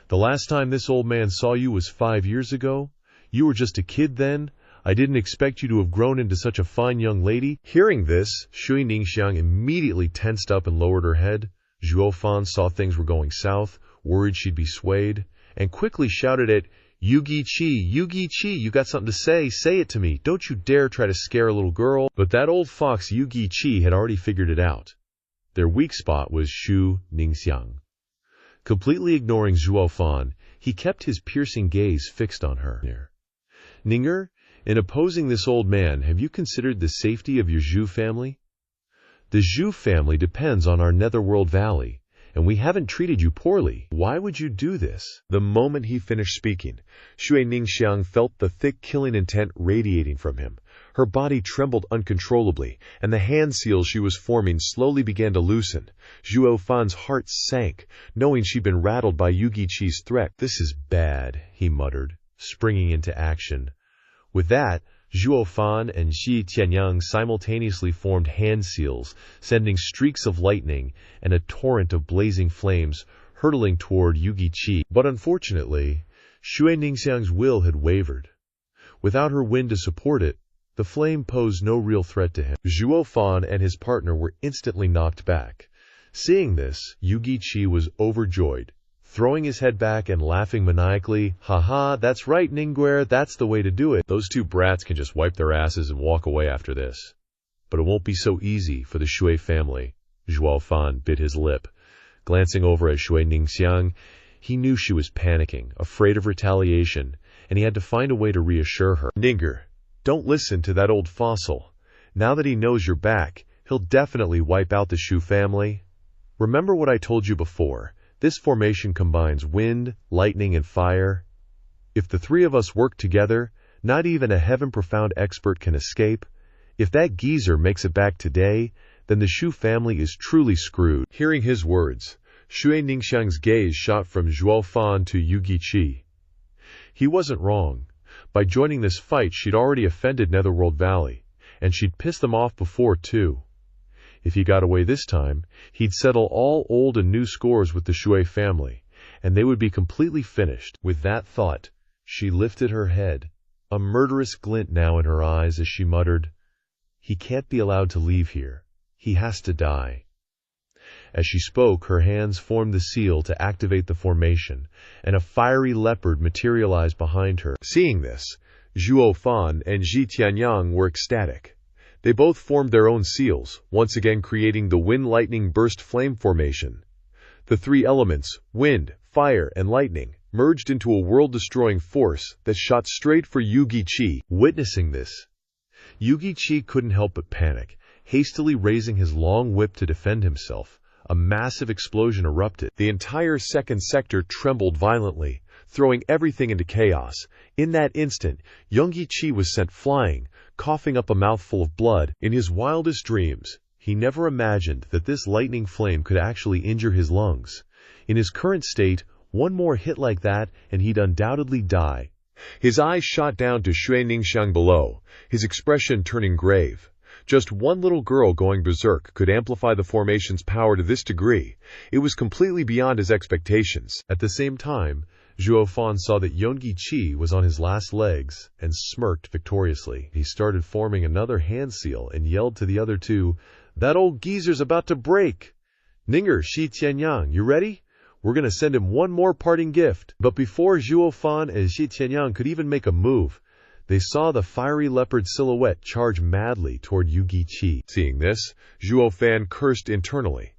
The last time this old man saw you was 5 years ago. You were just a kid then. I didn't expect you to have grown into such a fine young lady. Hearing this, Shui Ningxiang immediately tensed up and lowered her head. Zhuo Fan saw things were going south, worried she'd be swayed, and quickly shouted at Yugi Chi, you got something to say it to me. Don't you dare try to scare a little girl. But that old fox Yugi Chi had already figured it out. Their weak spot was Shu Ningxiang. Completely ignoring Zhuo Fan, he kept his piercing gaze fixed on her. Ninger, in opposing this old man, have you considered the safety of your Zhu family? The Zhu family depends on our netherworld valley, and we haven't treated you poorly. Why would you do this? The moment he finished speaking, Shui Ningxiang felt the thick killing intent radiating from him. Her body trembled uncontrollably, and the hand seals she was forming slowly began to loosen. Zhuo Fan's heart sank, knowing she'd been rattled by Yugi Chi's threat. This is bad, he muttered, springing into action. With that, Zhuo Fan and Shi Tianyang simultaneously formed hand seals, sending streaks of lightning and a torrent of blazing flames hurtling toward Yugi Chi. But unfortunately, Shui Ningxiang's will had wavered. Without her wind to support it, the flame posed no real threat to him. Zhuo Fan and his partner were instantly knocked back. Seeing this, Yugi Chi was overjoyed, throwing his head back and laughing maniacally. "Ha, that's right, Ningguer, that's the way to do it. Those two brats can just wipe their asses and walk away after this." But it won't be so easy for the Shui family. Zhuo Fan bit his lip. Glancing over at Shui Ningxiang, he knew she was panicking, afraid of retaliation, and he had to find a way to reassure her. "Ninger, don't listen to that old fossil. Now that he knows you're back, he'll definitely wipe out the Shu family. Remember what I told you before. This formation combines wind, lightning, and fire. If the three of us work together, not even a heaven-profound expert can escape. If that geezer makes it back today, then the Shu family is truly screwed." Hearing his words, Shui Ningxiang's gaze shot from Zhuo Fan to Yugi Chi. He wasn't wrong. By joining this fight, she'd already offended Netherworld Valley, and she'd pissed them off before, too. If he got away this time, he'd settle all old and new scores with the Shui family, and they would be completely finished. With that thought, she lifted her head, a murderous glint now in her eyes as she muttered, "He can't be allowed to leave here. He has to die." As she spoke, her hands formed the seal to activate the formation, and a fiery leopard materialized behind her. Seeing this, Zhuo Fan and Shi Tianyang were ecstatic. They both formed their own seals, once again creating the wind-lightning-burst flame formation. The three elements, wind, fire, and lightning, merged into a world-destroying force that shot straight for Yugi Chi. Witnessing this, Yugi Chi couldn't help but panic. Hastily raising his long whip to defend himself, a massive explosion erupted. The entire second sector trembled violently, throwing everything into chaos. In that instant, Yugi Chi was sent flying, coughing up a mouthful of blood. In his wildest dreams, he never imagined that this lightning flame could actually injure his lungs. In his current state, one more hit like that and he'd undoubtedly die. His eyes shot down to Shui Ningxiang below, his expression turning grave. Just one little girl going berserk could amplify the formation's power to this degree. It was completely beyond his expectations. At the same time, Zhuo Fan saw that Yonggi Qi was on his last legs and smirked victoriously. He started forming another hand seal and yelled to the other two, "That old geezer's about to break! Ninger, Shi Tianyang, you ready? We're going to send him one more parting gift." But before Zhuo Fan and Shi Tianyang could even make a move, they saw the fiery leopard silhouette charge madly toward Yonggi Qi. Seeing this, Zhuo Fan cursed internally.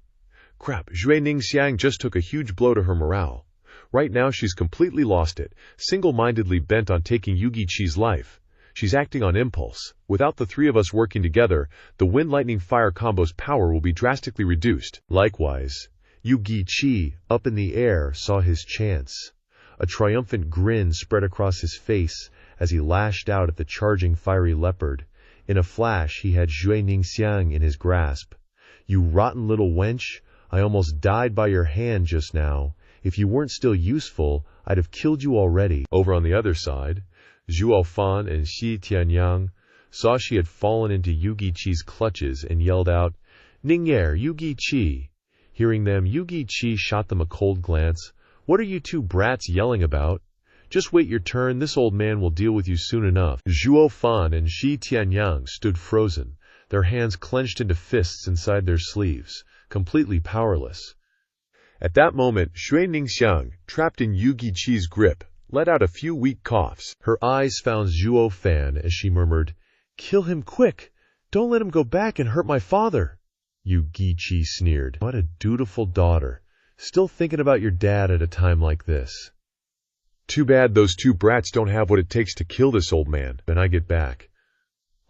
Crap, Zhui Ningxiang just took a huge blow to her morale. Right now she's completely lost it, single-mindedly bent on taking Yonggi Qi's life. She's acting on impulse. Without the three of us working together, the wind-lightning-fire combo's power will be drastically reduced. Likewise, Yonggi Qi, up in the air, saw his chance. A triumphant grin spread across his face as he lashed out at the charging fiery leopard. In a flash, he had Zhui Ningxiang in his grasp. "You rotten little wench, I almost died by your hand just now. If you weren't still useful, I'd have killed you already." Over on the other side, Zhuo Fan and Shi Tianyang saw she had fallen into Yonggi Qi's clutches and yelled out, "Ning'er, Yonggi Qi." Hearing them, Yonggi Qi shot them a cold glance. "What are you two brats yelling about? Just wait your turn, this old man will deal with you soon enough." Zhuo Fan and Shi Tianyang stood frozen, their hands clenched into fists inside their sleeves, completely powerless. At that moment, Zhui Ningxiang, trapped in Yonggi Qi's grip, let out a few weak coughs. Her eyes found Zhuo Fan as she murmured, "Kill him quick! Don't let him go back and hurt my father!" Yonggi Qi sneered. "What a dutiful daughter, still thinking about your dad at a time like this." "Too bad those two brats don't have what it takes to kill this old man. When I get back,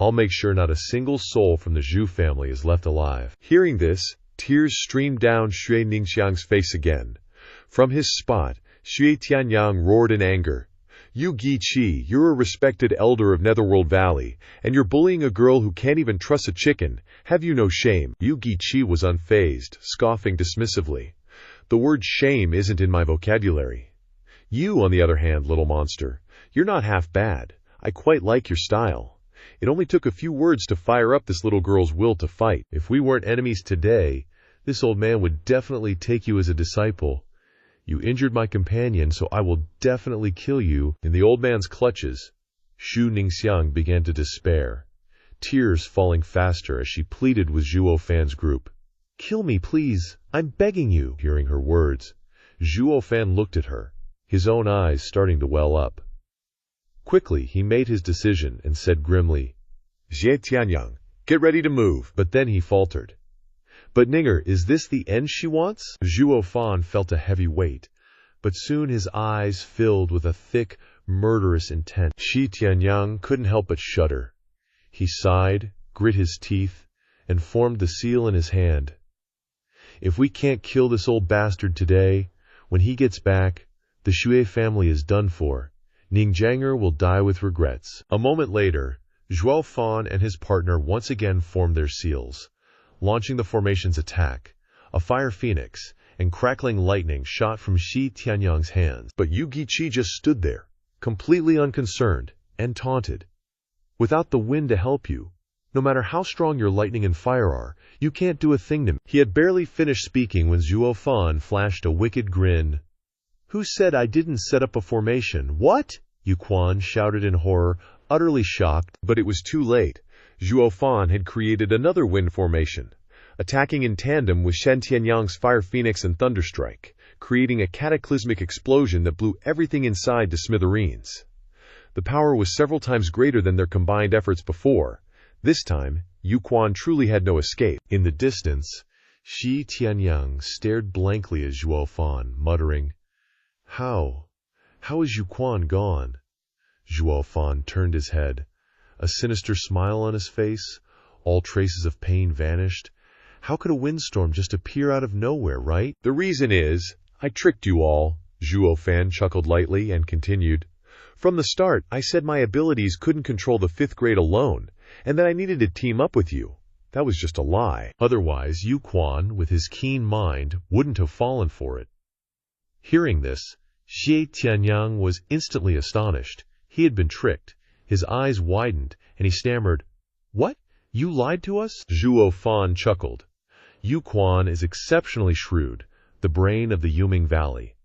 I'll make sure not a single soul from the Zhu family is left alive." Hearing this, tears streamed down Zhui Ningxiang's face again. From his spot, Shi Tianyang roared in anger. "Yonggi Qi, you're a respected elder of Netherworld Valley, and you're bullying a girl who can't even trust a chicken. Have you no shame?" Yonggi Qi was unfazed, scoffing dismissively. "The word shame isn't in my vocabulary. You, on the other hand, little monster, you're not half bad. I quite like your style. It only took a few words to fire up this little girl's will to fight. If we weren't enemies today, this old man would definitely take you as a disciple. You injured my companion, so I will definitely kill you." In the old man's clutches, Zhu Ningxiang began to despair, tears falling faster as she pleaded with Zhuo Fan's group. "Kill me, please. I'm begging you." Hearing her words, Zhuo Fan looked at her, his own eyes starting to well up. Quickly, he made his decision and said grimly, "Zhe Tianyang, get ready to move." But then he faltered. "But Ninger, is this the end she wants?" Zhuo Fan felt a heavy weight, but soon his eyes filled with a thick, murderous intent. Shi Tianyang couldn't help but shudder. He sighed, grit his teeth, and formed the seal in his hand. "If we can't kill this old bastard today, when he gets back, the Shui family is done for. Ningjianger will die with regrets." A moment later, Zhuo Fan and his partner once again formed their seals, launching the formation's attack. A fire phoenix and crackling lightning shot from Shi Tianyang's hands. But Yonggi Qi just stood there, completely unconcerned, and taunted. "Without the wind to help you, no matter how strong your lightning and fire are, you can't do a thing to me." He had barely finished speaking when Zhuo Fan flashed a wicked grin. "Who said I didn't set up a formation? What?" Yuquan shouted in horror, utterly shocked. But it was too late. Zhuo Fan had created another wind formation, attacking in tandem with Shen Tianyang's Fire Phoenix and Thunderstrike, creating a cataclysmic explosion that blew everything inside to smithereens. The power was several times greater than their combined efforts before. This time, Yuquan truly had no escape. In the distance, Shi Tianyang stared blankly at Zhuo Fan, muttering, How is Yuquan gone?" Zhuo Fan turned his head, a sinister smile on his face. All traces of pain vanished. How could a windstorm just appear out of nowhere, right? "The reason is, I tricked you all." Zhuo Fan chuckled lightly and continued, "From the start, I said my abilities couldn't control the 5th grade alone, and that I needed to team up with you. That was just a lie. Otherwise, Yuquan, with his keen mind, wouldn't have fallen for it." Hearing this, Shi Tianyang was instantly astonished. He had been tricked. His eyes widened, and he stammered, "What? You lied to us?" Zhuo Fan chuckled. Yuquan is exceptionally shrewd, the brain of the Yuming Valley.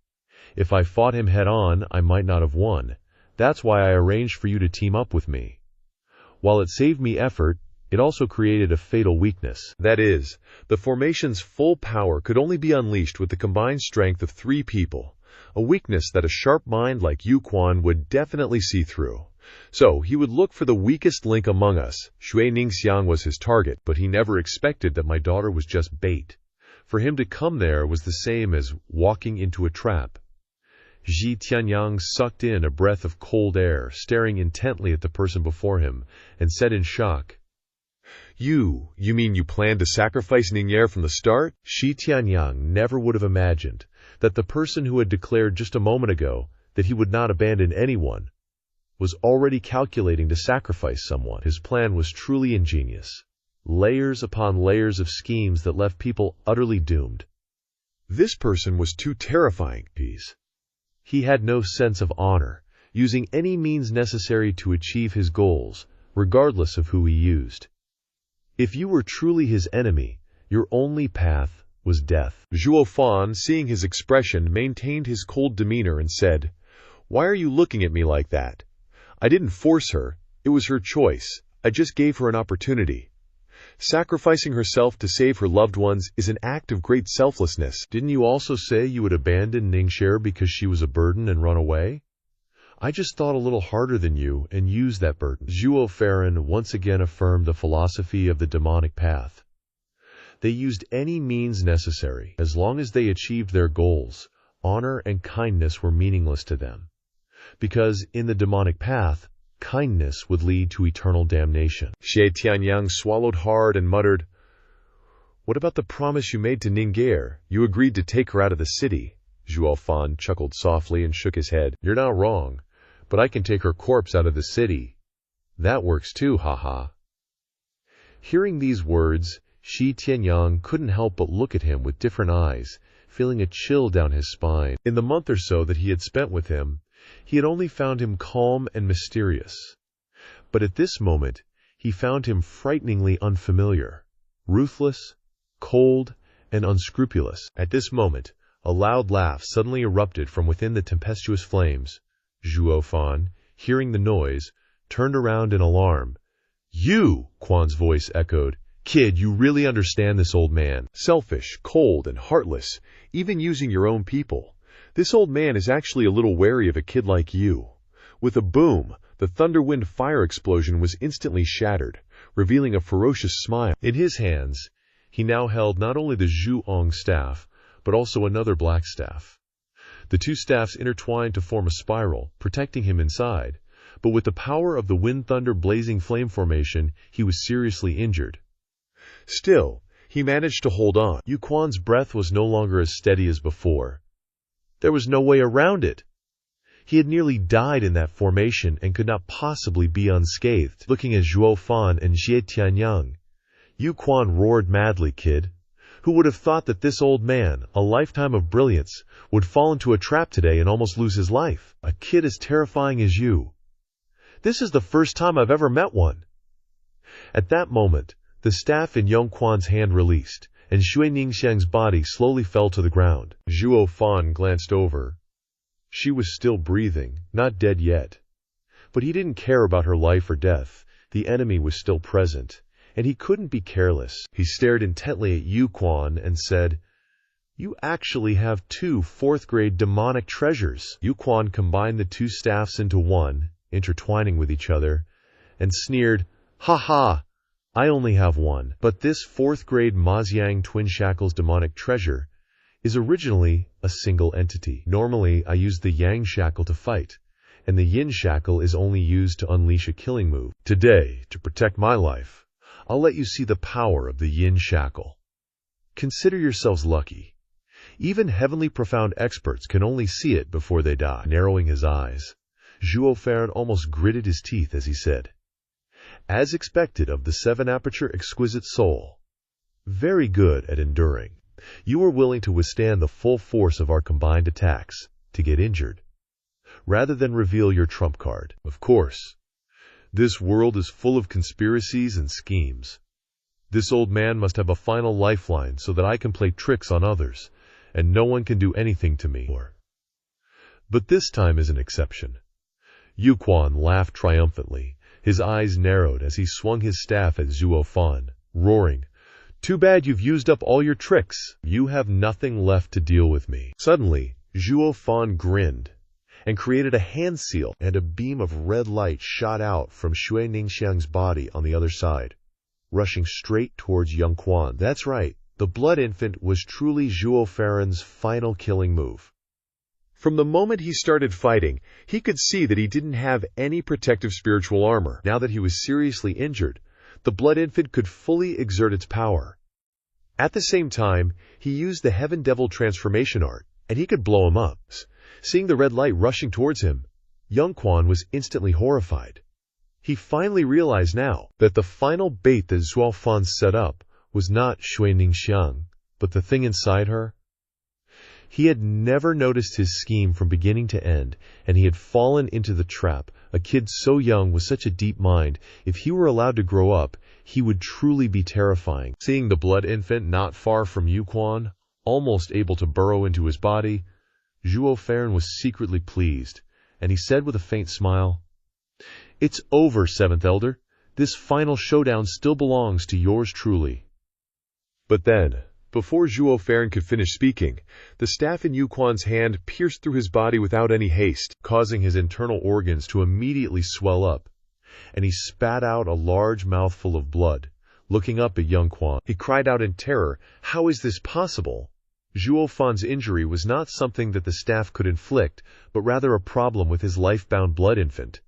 If I fought him head-on, I might not have won. That's why I arranged for you to team up with me. While it saved me effort, it also created a fatal weakness. That is, the formation's full power could only be unleashed with the combined strength of 3 people, a weakness that a sharp mind like Yu Quan would definitely see through. So he would look for the weakest link among us. Shui Ningxiang was his target, but he never expected that my daughter was just bait. For him to come there was the same as walking into a trap. Ji Tianyang sucked in a breath of cold air, staring intently at the person before him, and said in shock, You mean you planned to sacrifice Ning'er from the start? Shi Tianyang never would have imagined that the person who had declared just a moment ago that he would not abandon anyone was already calculating to sacrifice someone. His plan was truly ingenious. Layers upon layers of schemes that left people utterly doomed. This person was too terrifying. He had no sense of honor, using any means necessary to achieve his goals, regardless of who he used. If you were truly his enemy, your only path was death. Zhuo Fan, seeing his expression, maintained his cold demeanor and said, Why are you looking at me like that? I didn't force her. It was her choice. I just gave her an opportunity. Sacrificing herself to save her loved ones is an act of great selflessness. Didn't you also say you would abandon Ningxia because she was a burden and run away? I just thought a little harder than you and used that burden. Zhuo Fan once again affirmed the philosophy of the demonic path. They used any means necessary. As long as they achieved their goals, honor and kindness were meaningless to them. Because in the demonic path, kindness would lead to eternal damnation. Xie Tianyang swallowed hard and muttered, What about the promise you made to Ning'er? You agreed to take her out of the city. Zhuo Fan chuckled softly and shook his head. You're not wrong, but I can take her corpse out of the city. That works too, haha. Hearing these words, Shi Tianyang couldn't help but look at him with different eyes, feeling a chill down his spine. In the month or so that he had spent with him, he had only found him calm and mysterious. But at this moment, he found him frighteningly unfamiliar, ruthless, cold, and unscrupulous. At this moment, a loud laugh suddenly erupted from within the tempestuous flames. Zhuo Fan, hearing the noise, turned around in alarm. You! Quan's voice echoed. Kid, you really understand this old man. Selfish, cold, and heartless, even using your own people. This old man is actually a little wary of a kid like you. With a boom, the thunderwind fire explosion was instantly shattered, revealing a ferocious smile. In his hands, he now held not only the Zhuong staff, but also another black staff. The two staffs intertwined to form a spiral, protecting him inside, but with the power of the wind-thunder blazing flame formation, he was seriously injured. Still, he managed to hold on. Yu Quan's breath was no longer as steady as before. There was no way around it. He had nearly died in that formation and could not possibly be unscathed. Looking at Zhuo Fan and Xie Tianyang, Yu Quan roared madly, Kid. Who would have thought that this old man, a lifetime of brilliance, would fall into a trap today and almost lose his life? A kid as terrifying as you. This is the first time I've ever met one. At that moment, the staff in Yong Quan's hand released, and Shui Ningxiang's body slowly fell to the ground. Zhuo Fan glanced over. She was still breathing, not dead yet. But he didn't care about her life or death. The enemy was still present, and he couldn't be careless. He stared intently at Yu Quan and said, You actually have 2 4th-grade demonic treasures. Yu Quan combined the 2 staffs into one, intertwining with each other, and sneered, Ha ha! I only have one. But this 4th-grade Majiang Twin Shackles demonic treasure is originally a single entity. Normally, I use the Yang Shackle to fight, and the Yin Shackle is only used to unleash a killing move. Today, to protect my life, I'll let you see the power of the Yin Shackle. Consider yourselves lucky. Even heavenly profound experts can only see it before they die. Narrowing his eyes, Zhuo Fan almost gritted his teeth as he said, As expected of the 7-aperture exquisite soul. Very good at enduring. You are willing to withstand the full force of our combined attacks, to get injured, rather than reveal your trump card. Of course, this world is full of conspiracies and schemes. This old man must have a final lifeline so that I can play tricks on others, and no one can do anything to me. But this time is an exception. Yuquan laughed triumphantly. His eyes narrowed as he swung his staff at Zhuo Fan, roaring, "Too bad you've used up all your tricks. You have nothing left to deal with me." Suddenly, Zhuo Fan grinned and created a hand seal, and a beam of red light shot out from Shui Ningxiang's body on the other side, rushing straight towards Yuquan. That's right, the Blood Infant was truly Zhuo Fan's final killing move. From the moment he started fighting, he could see that he didn't have any protective spiritual armor. Now that he was seriously injured, the Blood Infant could fully exert its power. At the same time, he used the Heaven Devil transformation art, and he could blow him up. Seeing the red light rushing towards him, Yuquan was instantly horrified. He finally realized now that the final bait that Zhuo Fan set up was not Shui Ningxiang, but the thing inside her. He had never noticed his scheme from beginning to end, and he had fallen into the trap. A kid so young with such a deep mind, if he were allowed to grow up, he would truly be terrifying. Seeing the Blood Infant not far from Yuquan, almost able to burrow into his body, Zhuo Fan was secretly pleased, and he said with a faint smile, "It's over, Seventh Elder. This final showdown still belongs to yours truly." But then, before Zhuo Fan could finish speaking, the staff in Yuquan's hand pierced through his body without any haste, causing his internal organs to immediately swell up, and he spat out a large mouthful of blood. Looking up at Yuquan, he cried out in terror, "How is this possible?" Zhuo Fan's injury was not something that the staff could inflict, but rather a problem with his life-bound Blood Infant.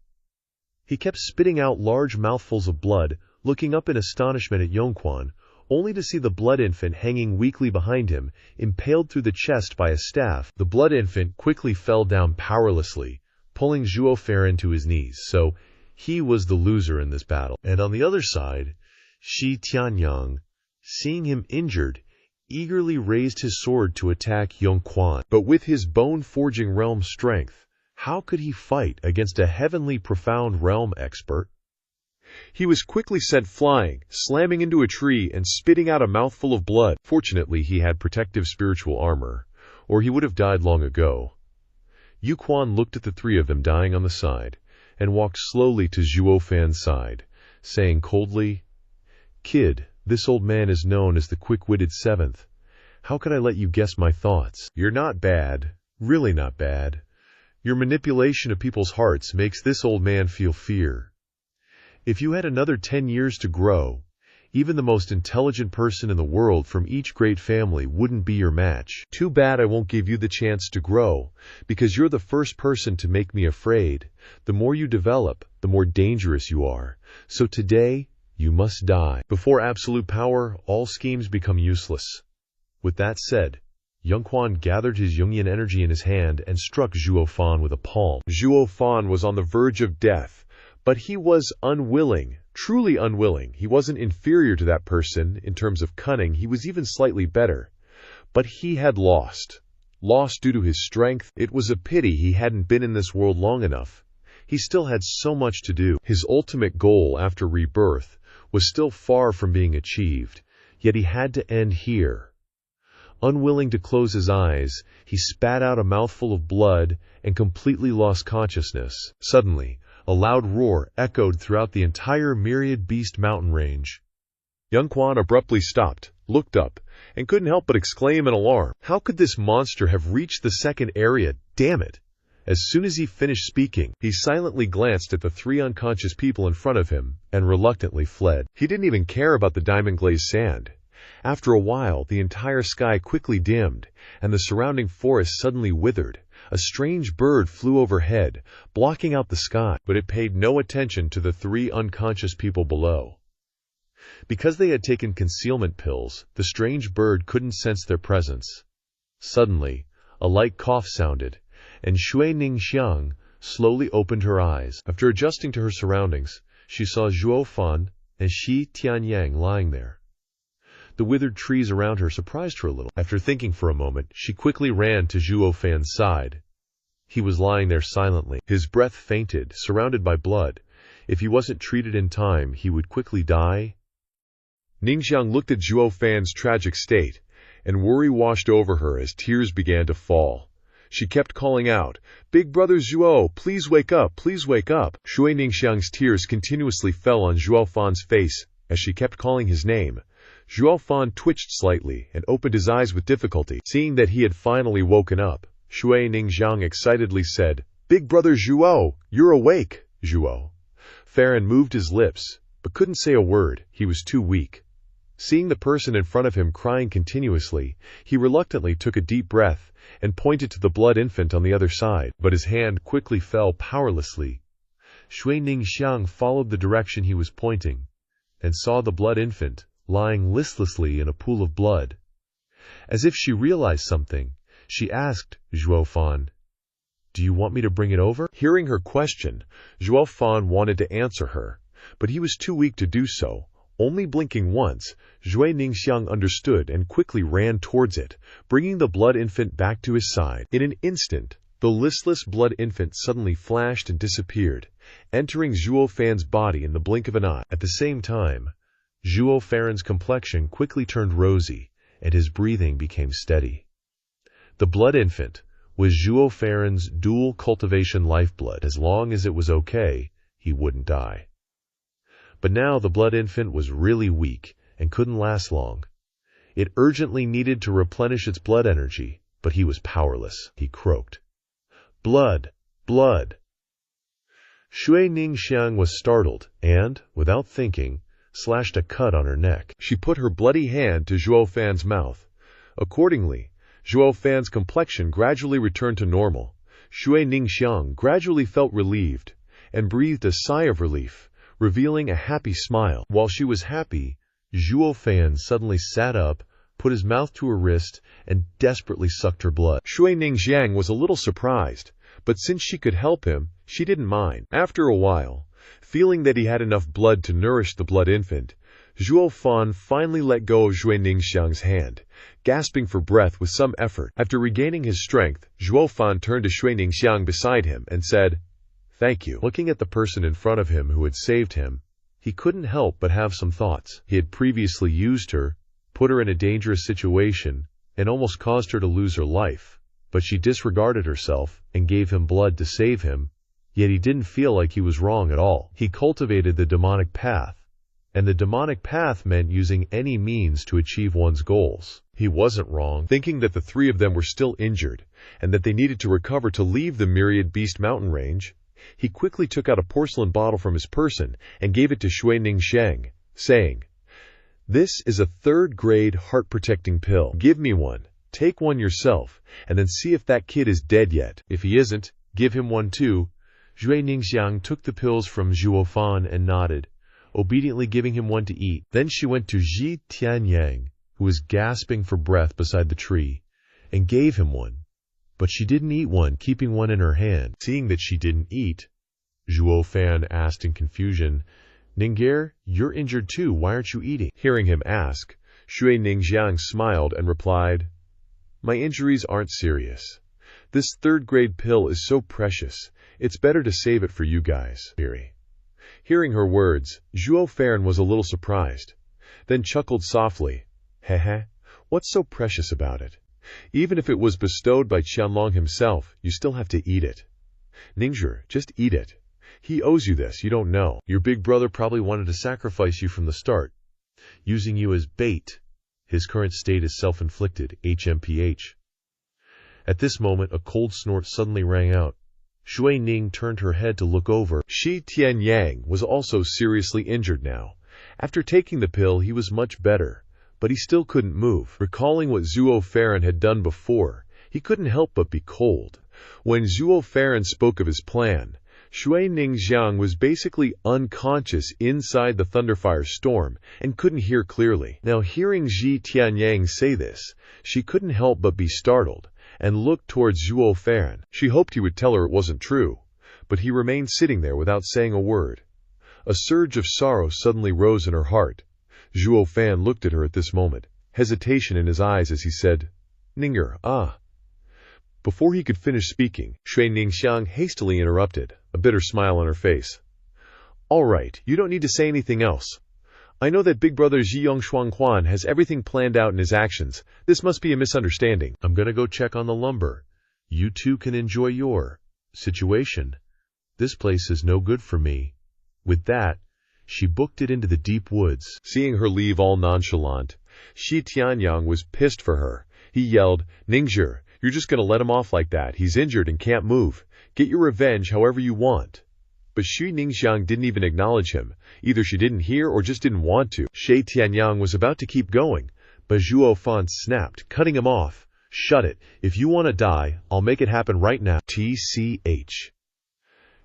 He kept spitting out large mouthfuls of blood, looking up in astonishment at Yuquan, only to see the Blood Infant hanging weakly behind him, impaled through the chest by a staff. The Blood Infant quickly fell down powerlessly, pulling Zhuo Fan to his knees, so he was the loser in this battle. And on the other side, Shi Tianyang, seeing him injured, eagerly raised his sword to attack Yuquan. But with his bone-forging realm strength, how could he fight against a heavenly profound realm expert? He was quickly sent flying, slamming into a tree and spitting out a mouthful of blood. Fortunately, he had protective spiritual armor, or he would have died long ago. Yuquan looked at the three of them dying on the side, and walked slowly to Zhuo Fan's side, saying coldly, "Kid, this old man is known as the quick-witted Seventh. How could I let you guess my thoughts? You're not bad, really not bad. Your manipulation of people's hearts makes this old man feel fear. If you had another 10 years to grow, even the most intelligent person in the world from each great family wouldn't be your match. Too bad I won't give you the chance to grow, because you're the first person to make me afraid. The more you develop, the more dangerous you are. So today, you must die. Before absolute power, all schemes become useless." With that said, Yuquan gathered his Jungian energy in his hand and struck Zhuo Fan with a palm. Zhuo Fan was on the verge of death, but he was unwilling, truly unwilling. He wasn't inferior to that person in terms of cunning, he was even slightly better. But he had lost. Lost due to his strength. It was a pity he hadn't been in this world long enough. He still had so much to do. His ultimate goal after rebirth was still far from being achieved, yet he had to end here. Unwilling to close his eyes, he spat out a mouthful of blood and completely lost consciousness. Suddenly, a loud roar echoed throughout the entire Myriad Beast mountain range. Yuquan abruptly stopped, looked up, and couldn't help but exclaim in alarm. How could this monster have reached the second area? Damn it! As soon as he finished speaking, he silently glanced at the three unconscious people in front of him and reluctantly fled. He didn't even care about the diamond-glazed sand. After a while, the entire sky quickly dimmed, and the surrounding forest suddenly withered. A strange bird flew overhead, blocking out the sky, but it paid no attention to the three unconscious people below. Because they had taken concealment pills, the strange bird couldn't sense their presence. Suddenly, a light cough sounded, and Shui Ningxiang slowly opened her eyes. After adjusting to her surroundings, she saw Zhuo Fan and Shi Tianyang lying there. The withered trees around her surprised her a little. After thinking for a moment, she quickly ran to Zhuo Fan's side. He was lying there silently. His breath fainted, surrounded by blood. If he wasn't treated in time, he would quickly die. Ningxiang looked at Zhuo Fan's tragic state, and worry washed over her as tears began to fall. She kept calling out, "Big brother Zhuo, please wake up, please wake up." Shui Ningxiang's tears continuously fell on Zhuo Fan's face as she kept calling his name. Zhuo Fan twitched slightly and opened his eyes with difficulty. Seeing that he had finally woken up, Shui Ningxiang excitedly said, "Big brother Zhuo, you're awake." Zhuo Fan moved his lips, but couldn't say a word. He was too weak. Seeing the person in front of him crying continuously, he reluctantly took a deep breath and pointed to the blood infant on the other side, but his hand quickly fell powerlessly. Shui Ningxiang followed the direction he was pointing and saw the blood infant lying listlessly in a pool of blood. As if she realized something, she asked Zhuo Fan, "Do you want me to bring it over?" Hearing her question, Zhuo Fan wanted to answer her, but he was too weak to do so. Only blinking once, Shui Ningxiang understood and quickly ran towards it, bringing the blood infant back to his side. In an instant, the listless blood infant suddenly flashed and disappeared, entering Zhuo Fan's body in the blink of an eye. At the same time, Zhuo Fan's complexion quickly turned rosy, and his breathing became steady. The blood infant was Zhuo Fan's dual cultivation lifeblood. As long as it was okay, he wouldn't die. But now the blood infant was really weak and couldn't last long. It urgently needed to replenish its blood energy, but he was powerless. He croaked, "Blood! Blood!" Shui Ningxiang was startled and, without thinking, slashed a cut on her neck. She put her bloody hand to Zhuo Fan's mouth. Accordingly, Zhuo Fan's complexion gradually returned to normal. Shui Ningxiang gradually felt relieved and breathed a sigh of relief, revealing a happy smile. While she was happy, Zhuo Fan suddenly sat up, put his mouth to her wrist, and desperately sucked her blood. Shui Ningxiang was a little surprised, but since she could help him, she didn't mind. After a while, feeling that he had enough blood to nourish the blood infant, Zhuo Fan finally let go of Shui Ningxiang's hand, gasping for breath with some effort. After regaining his strength, Zhuo Fan turned to Shui Ningxiang beside him and said, "Thank you." Looking at the person in front of him who had saved him, he couldn't help but have some thoughts. He had previously used her, put her in a dangerous situation, and almost caused her to lose her life. But she disregarded herself and gave him blood to save him, yet he didn't feel like he was wrong at all. He cultivated the demonic path, and the demonic path meant using any means to achieve one's goals. He wasn't wrong, thinking that the three of them were still injured, and that they needed to recover to leave the Myriad Beast mountain range. He quickly took out a porcelain bottle from his person and gave it to Shui Ningxiang, saying, "This is a third-grade heart-protecting pill. Give me one, take one yourself, and then see if that kid is dead yet. If he isn't, give him one too." Shui Ningxiang took the pills from Zhuo Fan and nodded, obediently giving him one to eat. Then she went to Ji Tianyang, who was gasping for breath beside the tree, and gave him one. But she didn't eat one, keeping one in her hand. Seeing that she didn't eat, Zhuo Fan asked in confusion, "Ning'er, you're injured too, why aren't you eating?" Hearing him ask, Shui Ningxiang smiled and replied, "My injuries aren't serious. This third-grade pill is so precious, it's better to save it for you guys." Hearing her words, Zhuo Fan was a little surprised, then chuckled softly, "Heh, what's so precious about it? Even if it was bestowed by Qianlong himself, you still have to eat it. Ning'er, just eat it. He owes you this, you don't know. Your big brother probably wanted to sacrifice you from the start, using you as bait. His current state is self-inflicted, HMPH." At this moment, a cold snort suddenly rang out. Shui Ning turned her head to look over. Shi Tianyang was also seriously injured now. After taking the pill, he was much better, but he still couldn't move. Recalling what Zhuo Fan had done before, he couldn't help but be cold. When Zhuo Fan spoke of his plan, Shui Ningxiang was basically unconscious inside the Thunderfire storm and couldn't hear clearly. Now hearing Ji Tianyang say this, she couldn't help but be startled and looked towards Zhuo Fan. She hoped he would tell her it wasn't true, but he remained sitting there without saying a word. A surge of sorrow suddenly rose in her heart. Zhuo Fan looked at her at this moment, hesitation in his eyes as he said, "Ning'er, ah." Before he could finish speaking, Shui Ningxiang hastily interrupted, a bitter smile on her face. "All right, you don't need to say anything else. I know that big brother Zhiyong Shuangquan has everything planned out in his actions. This must be a misunderstanding. I'm gonna go check on the lumber. You too can enjoy your situation. This place is no good for me. With that, she booked it into the deep woods. Seeing her leave all nonchalant, Shi Tianyang was pissed for her. He yelled, "Ningzhi, you're just gonna let him off like that. He's injured and can't move. Get your revenge however you want." But Shi Ningxiang didn't even acknowledge him. Either she didn't hear or just didn't want to. Shi Tianyang was about to keep going, but Zhuo Fan snapped, cutting him off. "Shut it. If you want to die, I'll make it happen right now." TCH.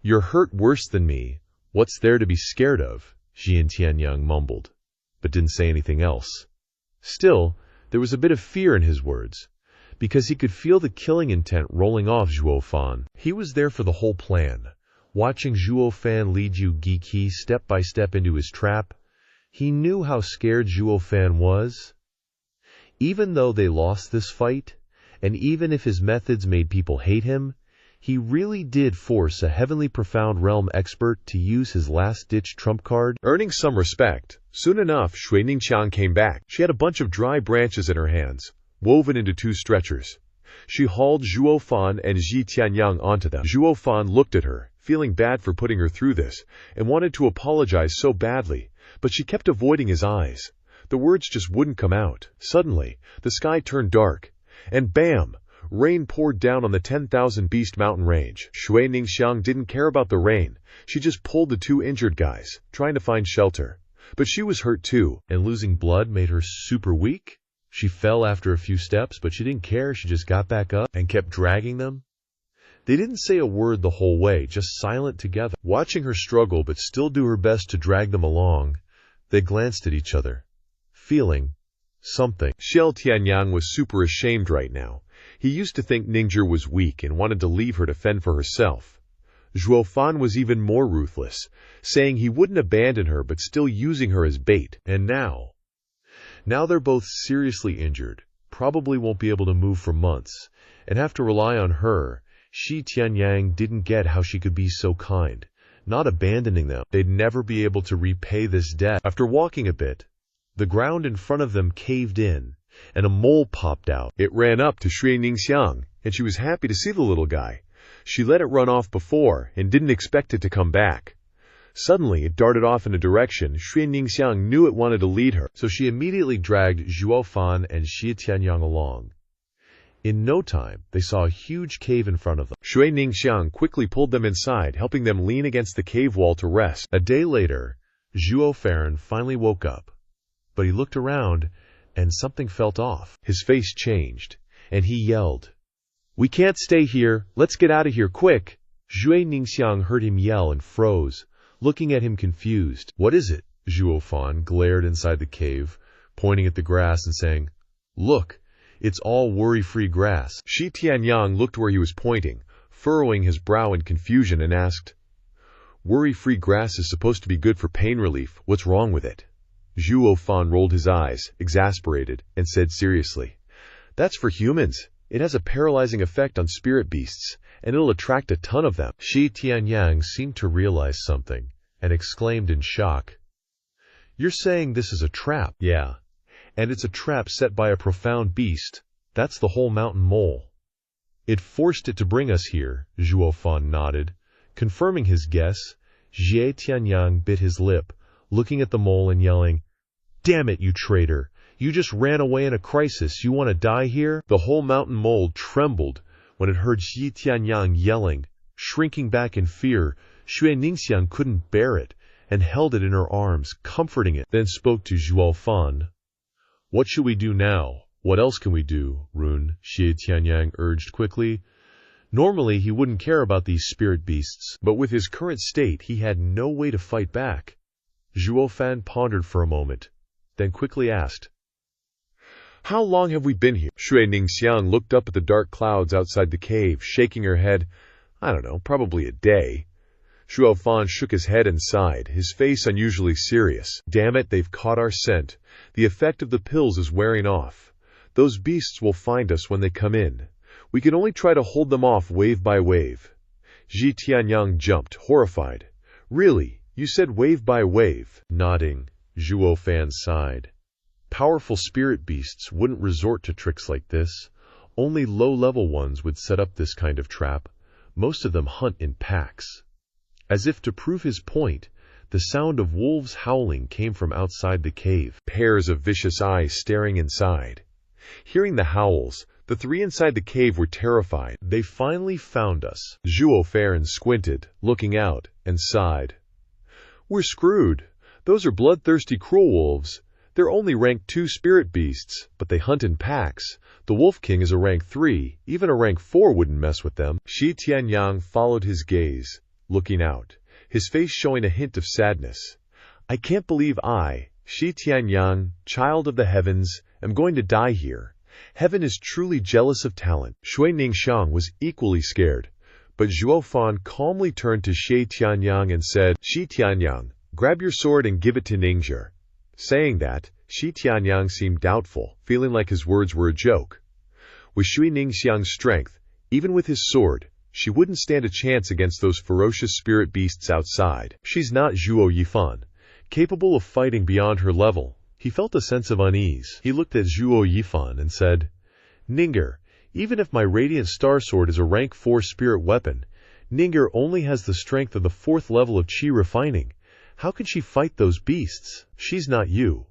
"You're hurt worse than me. What's there to be scared of?" Shi Tianyang mumbled, but didn't say anything else. Still, there was a bit of fear in his words, because he could feel the killing intent rolling off Zhuo Fan. He was there for the whole plan. Watching Zhuo Fan lead Yu Giki step by step into his trap, he knew how scared Zhuo Fan was. Even though they lost this fight, and even if his methods made people hate him, he really did force a heavenly profound realm expert to use his last-ditch trump card. Earning some respect, soon enough Shui Ningxiang came back. She had a bunch of dry branches in her hands, woven into 2 stretchers. She hauled Zhuo Fan and Shi Tianyang onto them. Zhuo Fan looked at her, feeling bad for putting her through this, and wanted to apologize so badly, but she kept avoiding his eyes. The words just wouldn't come out. Suddenly, the sky turned dark, and bam! Rain poured down on the 10,000 Beast Mountain range. Shui Ningxiang didn't care about the rain. She just pulled the 2 injured guys, trying to find shelter. But she was hurt too, and losing blood made her super weak. She fell after a few steps, but she didn't care. She just got back up and kept dragging them. They didn't say a word the whole way, just silent together. Watching her struggle but still do her best to drag them along, they glanced at each other, feeling something. Shi Tianyang was super ashamed right now. He used to think Ningzhi was weak and wanted to leave her to fend for herself. Zhuo Fan was even more ruthless, saying he wouldn't abandon her but still using her as bait. And now they're both seriously injured, probably won't be able to move for months, and have to rely on her. Shi Tianyang didn't get how she could be so kind, not abandoning them. They'd never be able to repay this debt. After walking a bit, the ground in front of them caved in, and a mole popped out. It ran up to Shui Ningxiang, and she was happy to see the little guy. She let it run off before, and didn't expect it to come back. Suddenly, it darted off in a direction Shui Ningxiang knew it wanted to lead her, so she immediately dragged Zhuo Fan and Shi Tianyang along. In no time, they saw a huge cave in front of them. Shui Ningxiang quickly pulled them inside, helping them lean against the cave wall to rest. A day later, Zhuo Fan finally woke up, but he looked around, and something felt off. His face changed, and he yelled, "We can't stay here. Let's get out of here, quick!" Shui Ningxiang heard him yell and froze, looking at him confused. "What is it?" Zhuo Fan glared inside the cave, pointing at the grass and saying, "Look, it's all worry-free grass." Shi Tianyang looked where he was pointing, furrowing his brow in confusion, and asked, "Worry-free grass is supposed to be good for pain relief. What's wrong with it?" Zhuo Fan rolled his eyes, exasperated, and said seriously, "That's for humans. It has a paralyzing effect on spirit beasts, and it'll attract a ton of them." Shi Tianyang seemed to realize something, and exclaimed in shock, "You're saying this is a trap?" "Yeah. And it's a trap set by a profound beast. That's the whole mountain mole. It forced it to bring us here." Zhuo Fan nodded, confirming his guess. Shi Tianyang bit his lip, looking at the mole and yelling, "Damn it, you traitor! You just ran away in a crisis. You want to die here?" The whole mountain mole trembled when it heard Shi Tianyang yelling. Shrinking back in fear, Shui Ningxiang couldn't bear it, and held it in her arms, comforting it, then spoke to Zhuo Fan. "What should we do now? What else can we do, Rune?" Shi Tianyang urged quickly. Normally he wouldn't care about these spirit beasts, but with his current state he had no way to fight back. Zhuo Fan pondered for a moment, then quickly asked, "How long have we been here?" Shui Ningxiang looked up at the dark clouds outside the cave, shaking her head. "I don't know, probably a day." Zhuo Fan shook his head and sighed, his face unusually serious. "Damn it, they've caught our scent. The effect of the pills is wearing off. Those beasts will find us when they come in. We can only try to hold them off wave by wave." Shi Tianyang jumped, horrified. "Really? You said wave by wave?" Nodding, Zhuo Fan sighed. "Powerful spirit beasts wouldn't resort to tricks like this. Only low-level ones would set up this kind of trap. Most of them hunt in packs. As if to prove his point, the sound of wolves howling came from outside the cave, pairs of vicious eyes staring inside. Hearing the howls, the three inside the cave were terrified. They finally found us. Zhuo Fan squinted, looking out, and sighed. We're screwed. Those are bloodthirsty cruel wolves. They're only rank 2 spirit beasts, but they hunt in packs. The Wolf King is a rank 3. Even a rank 4 wouldn't mess with them. Shi Tianyang followed his gaze, looking out, his face showing a hint of sadness. I can't believe I, Shi Tianyang, child of the heavens, am going to die here. Heaven is truly jealous of talent. Shui Ningxiang was equally scared, but Zhuo Fan calmly turned to Shi Tianyang and said, Shi Tianyang, grab your sword and give it to Ningxia. Saying that, Shi Tianyang seemed doubtful, feeling like his words were a joke. With Shui Ningxiang's strength, even with his sword, she wouldn't stand a chance against those ferocious spirit beasts outside. She's not Zhuo Yifan, capable of fighting beyond her level. He felt a sense of unease. He looked at Zhuo Yifan and said, Ningxia, even if my Radiant Star Sword is a rank 4 spirit weapon, Ningxia only has the strength of the 4th level of Qi refining. How can she fight those beasts? She's not you,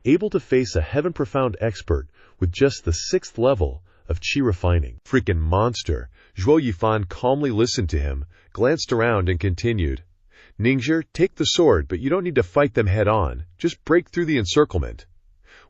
able to face a heaven-profound expert with just the 6th level of Qi refining. Freaking monster. Zhuo Yifan calmly listened to him, glanced around and continued. Ningxia, take the sword, but you don't need to fight them head-on. Just break through the encirclement.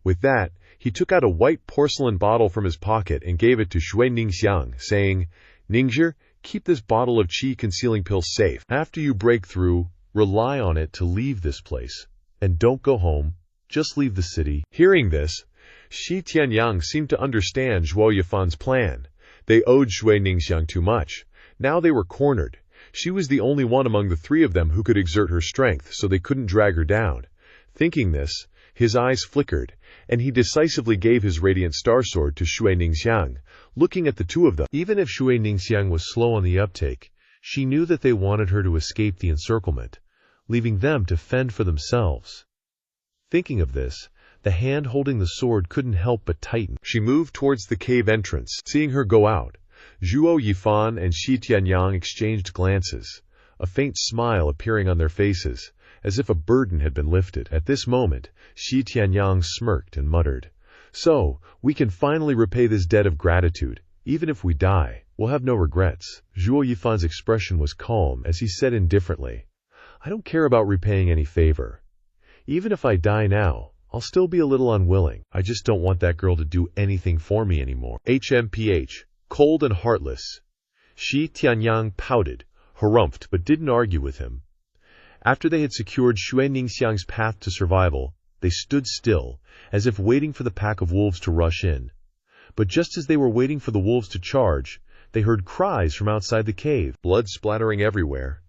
With that, he took out a white porcelain bottle from his pocket and gave it to Shui Ningxiang, saying, Ningxia, keep this bottle of Qi concealing pill safe. After you break through, rely on it to leave this place. And don't go home. Just leave the city. Hearing this, Shi Tianyang seemed to understand Zhuo Yifan's plan. They owed Shui Ningxiang too much. Now they were cornered. She was the only one among the 3 of them who could exert her strength, so they couldn't drag her down. Thinking this, his eyes flickered, and he decisively gave his Radiant Star Sword to Shui Ningxiang, looking at the 2 of them. Even if Shui Ningxiang was slow on the uptake, she knew that they wanted her to escape the encirclement, leaving them to fend for themselves. Thinking of this, the hand holding the sword couldn't help but tighten. She moved towards the cave entrance. Seeing her go out, Zhuo Yifan and Shi Tianyang exchanged glances, a faint smile appearing on their faces, as if a burden had been lifted. At this moment, Shi Tianyang smirked and muttered, So, we can finally repay this debt of gratitude. Even if we die, we'll have no regrets. Zhuo Yifan's expression was calm as he said indifferently, I don't care about repaying any favor. Even if I die now, I'll still be a little unwilling. I just don't want that girl to do anything for me anymore. HMPH, cold and heartless. Shi Tianyang pouted, harumphed, but didn't argue with him. After they had secured Shui Ningxiang's path to survival, they stood still, as if waiting for the pack of wolves to rush in. But just as they were waiting for the wolves to charge, they heard cries from outside the cave, blood splattering everywhere.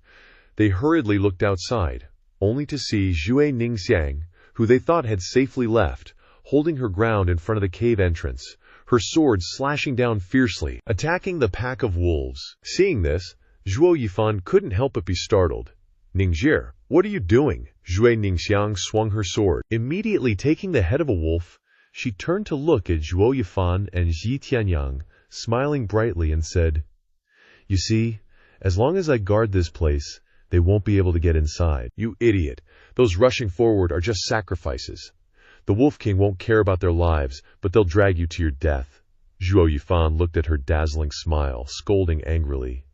They hurriedly looked outside, only to see Shui Ningxiang, who they thought had safely left, holding her ground in front of the cave entrance, her sword slashing down fiercely, attacking the pack of wolves. Seeing this, Zhuo Yifan couldn't help but be startled. Ningxia, what are you doing? Shui Ningxiang swung her sword. Immediately taking the head of a wolf, she turned to look at Zhuo Yifan and Shi Tianyang, smiling brightly and said, You see, as long as I guard this place, they won't be able to get inside. You idiot. Those rushing forward are just sacrifices. The Wolf King won't care about their lives, but they'll drag you to your death. Zhuo Yifan looked at her dazzling smile, scolding angrily.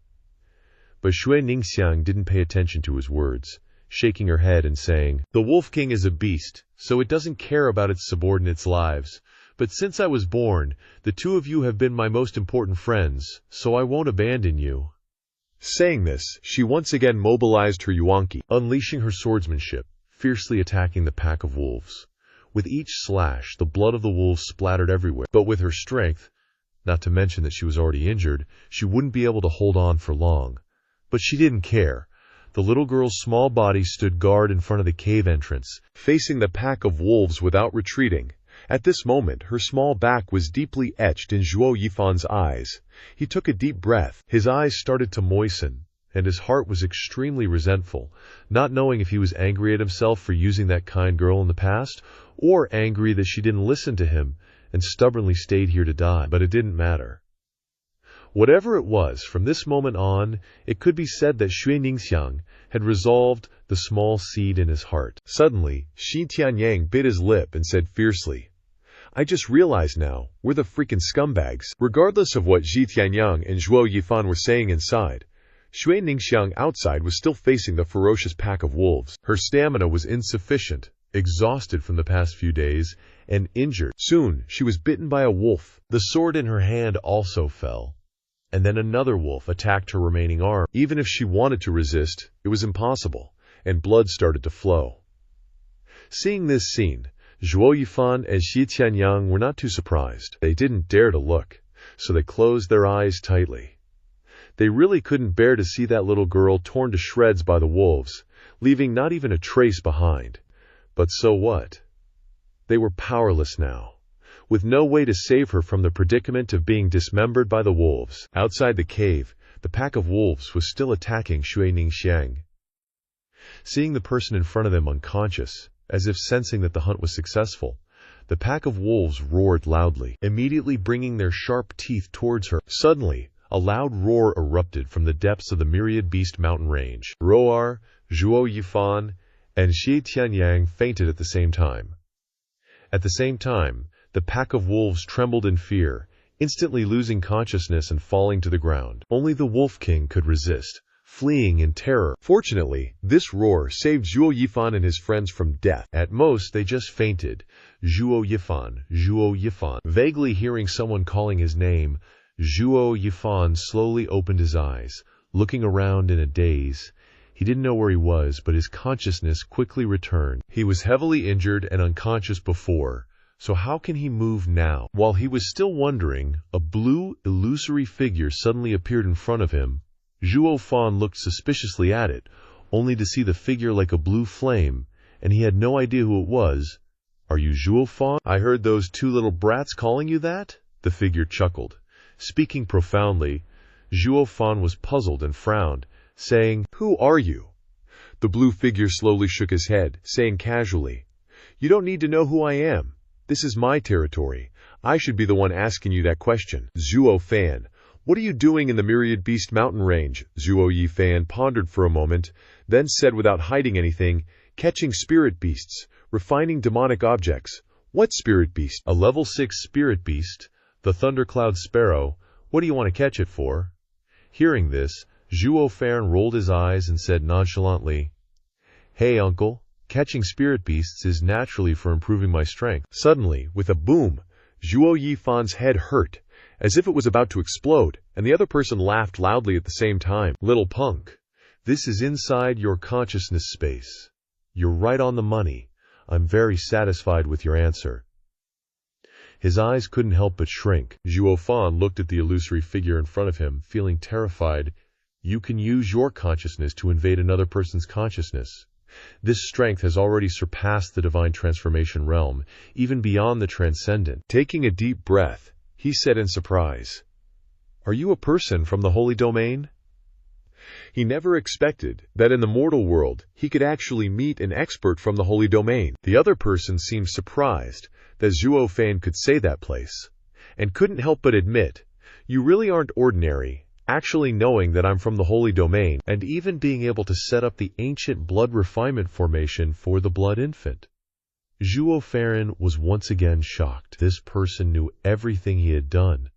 But Shui Ningxiang didn't pay attention to his words, shaking her head and saying, The Wolf King is a beast, so it doesn't care about its subordinates' lives. But since I was born, the 2 of you have been my most important friends, so I won't abandon you. Saying this, she once again mobilized her yuanqi, unleashing her swordsmanship, fiercely attacking the pack of wolves. With each slash, the blood of the wolves splattered everywhere. But with her strength, not to mention that she was already injured, she wouldn't be able to hold on for long. But she didn't care. The little girl's small body stood guard in front of the cave entrance, facing the pack of wolves without retreating. At this moment, her small back was deeply etched in Zhuo Yifan's eyes. He took a deep breath. His eyes started to moisten, and his heart was extremely resentful, not knowing if he was angry at himself for using that kind girl in the past, or angry that she didn't listen to him and stubbornly stayed here to die, but it didn't matter. Whatever it was, from this moment on, it could be said that Xue Ningxiang had resolved the small seed in his heart. Suddenly, Shi Tianyang bit his lip and said fiercely, "I just realized now, we're the freaking scumbags." Regardless of what Shi Tianyang and Zhuo Yifan were saying inside, Xue Ningxiang outside was still facing the ferocious pack of wolves. Her stamina was insufficient, exhausted from the past few days, and injured. Soon, she was bitten by a wolf. The sword in her hand also fell. And then another wolf attacked her remaining arm. Even if she wanted to resist, it was impossible, and blood started to flow. Seeing this scene, Zhuo Yifan and Shi Tianyang were not too surprised. They didn't dare to look, so they closed their eyes tightly. They really couldn't bear to see that little girl torn to shreds by the wolves, leaving not even a trace behind. But so what? They were powerless now, with no way to save her from the predicament of being dismembered by the wolves. Outside the cave, the pack of wolves was still attacking Xue Ningxiang. Seeing the person in front of them unconscious, as if sensing that the hunt was successful, the pack of wolves roared loudly, immediately bringing their sharp teeth towards her. Suddenly, a loud roar erupted from the depths of the myriad beast mountain range. Roar, Zhuo Yifan, and Shi Tianyang fainted at the same time. At the same time, the pack of wolves trembled in fear, instantly losing consciousness and falling to the ground. Only the Wolf King could resist, fleeing in terror. Fortunately, this roar saved Zhuo Yifan and his friends from death. At most, they just fainted. Zhuo Yifan. Vaguely hearing someone calling his name, Zhuo Yifan slowly opened his eyes, looking around in a daze. He didn't know where he was, but his consciousness quickly returned. He was heavily injured and unconscious before, so how can he move now? While he was still wondering, a blue, illusory figure suddenly appeared in front of him. Zhuo Fan looked suspiciously at it, only to see the figure like a blue flame, and he had no idea who it was. "Are you Zhuo Fan? I heard those two little brats calling you that?" The figure chuckled. Speaking profoundly, Zhuo Fan was puzzled and frowned, saying, "Who are you?" The blue figure slowly shook his head, saying casually, "You don't need to know who I am. This is my territory. I should be the one asking you that question." "Zhuo Fan, what are you doing in the Myriad Beast mountain range?" Zhuo Yifan pondered for a moment, then said without hiding anything, "Catching spirit beasts, refining demonic objects." "What spirit beast?" "A level 6 spirit beast, the thundercloud sparrow. What do you want to catch it for?" Hearing this, Zhuo Fan rolled his eyes and said nonchalantly, "Hey, uncle. Catching spirit beasts is naturally for improving my strength." Suddenly, with a boom, Zhuo Yifan's head hurt, as if it was about to explode, and the other person laughed loudly at the same time. "Little punk, this is inside your consciousness space. You're right on the money. I'm very satisfied with your answer." His eyes couldn't help but shrink. Zhuo Fan looked at the illusory figure in front of him, feeling terrified. You can use your consciousness to invade another person's consciousness. This strength has already surpassed the divine transformation realm, even beyond the transcendent. Taking a deep breath, he said in surprise, "Are you a person from the holy domain?" He never expected that in the mortal world he could actually meet an expert from the holy domain. The other person seemed surprised that Zhuo Fan could say that place, and couldn't help but admit, "You really aren't ordinary. Actually knowing that I'm from the holy domain, and even being able to set up the ancient blood refinement formation for the blood infant." Zhuo Fan was once again shocked. This person knew everything he had done,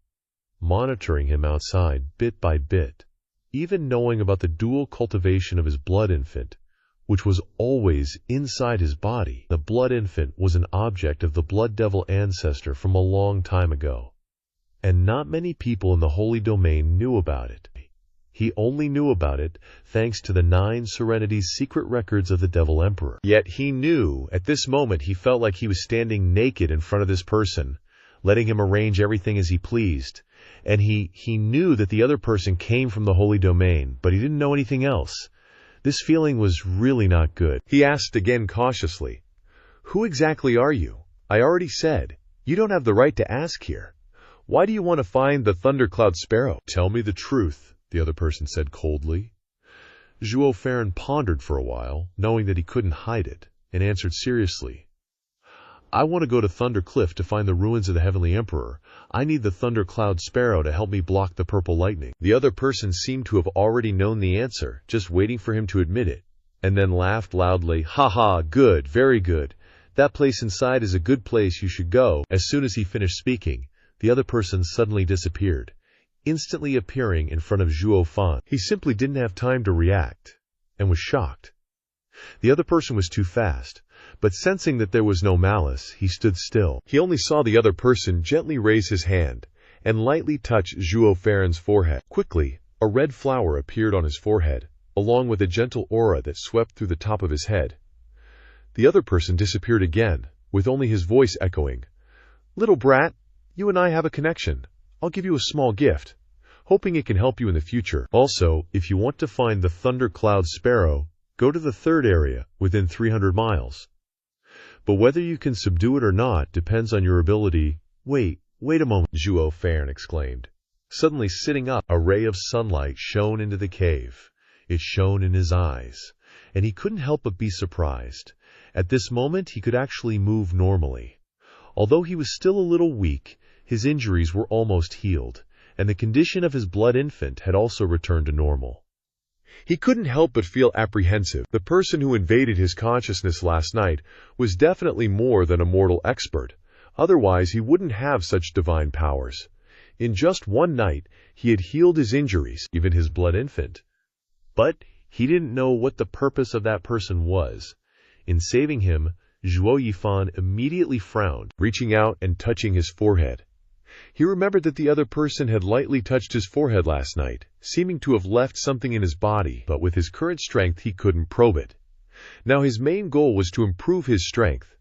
monitoring him outside bit by bit, even knowing about the dual cultivation of his blood infant, which was always inside his body. The blood infant was an object of the blood devil ancestor from a long time ago, and not many people in the holy domain knew about it. He only knew about it thanks to the 9 Serenities secret records of the Devil Emperor. Yet he knew, at this moment he felt like he was standing naked in front of this person, letting him arrange everything as he pleased. And he knew that the other person came from the holy domain, but he didn't know anything else. This feeling was really not good. He asked again cautiously, "Who exactly are you? I already said, you don't have the right to ask here. Why do you want to find the thundercloud sparrow?" "Tell me the truth," the other person said coldly. Zhuo Fan pondered for a while, knowing that he couldn't hide it, and answered seriously, I want to go to Thunder Cliff to find the ruins of the Heavenly Emperor. I need the Thunder Cloud Sparrow to help me block the purple lightning." The other person seemed to have already known the answer, just waiting for him to admit it, and then laughed loudly. "Ha ha, good, very good. That place inside is a good place, you should go." As soon as he finished speaking, the other person suddenly disappeared, instantly appearing in front of Zhuo Fan. He simply didn't have time to react, and was shocked. The other person was too fast, but sensing that there was no malice, he stood still. He only saw the other person gently raise his hand and lightly touch Zhuo Fan's forehead. Quickly, a red flower appeared on his forehead, along with a gentle aura that swept through the top of his head. The other person disappeared again, with only his voice echoing. "Little brat, you and I have a connection. I'll give you a small gift, hoping it can help you in the future. Also, if you want to find the Thunder Cloud Sparrow, go to the third area, within 300 miles. But whether you can subdue it or not depends on your ability." Wait a moment," Zhuo Fan exclaimed. Suddenly sitting up, a ray of sunlight shone into the cave. It shone in his eyes, and he couldn't help but be surprised. At this moment, he could actually move normally. Although he was still a little weak, his injuries were almost healed, and the condition of his blood infant had also returned to normal. He couldn't help but feel apprehensive. The person who invaded his consciousness last night was definitely more than a mortal expert. Otherwise, he wouldn't have such divine powers. In just one night, he had healed his injuries, even his blood infant. But he didn't know what the purpose of that person was. In saving him, Zhuo Yifan immediately frowned, reaching out and touching his forehead. He remembered that the other person had lightly touched his forehead last night, seeming to have left something in his body, but with his current strength he couldn't probe it. Now his main goal was to improve his strength.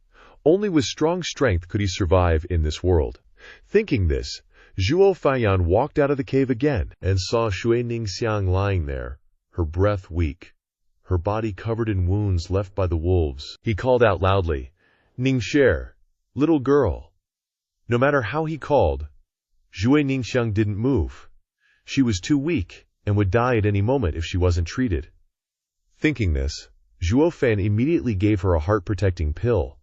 Only with strong strength could he survive in this world. Thinking this, Zhuo Fan walked out of the cave again and saw Shui Ningxiang lying there, her breath weak, her body covered in wounds left by the wolves. He called out loudly, "Ningxie, little girl." No matter how he called, Shui Ningxiang didn't move. She was too weak and would die at any moment if she wasn't treated. Thinking this, Zhuo Fan immediately gave her a heart-protecting pill.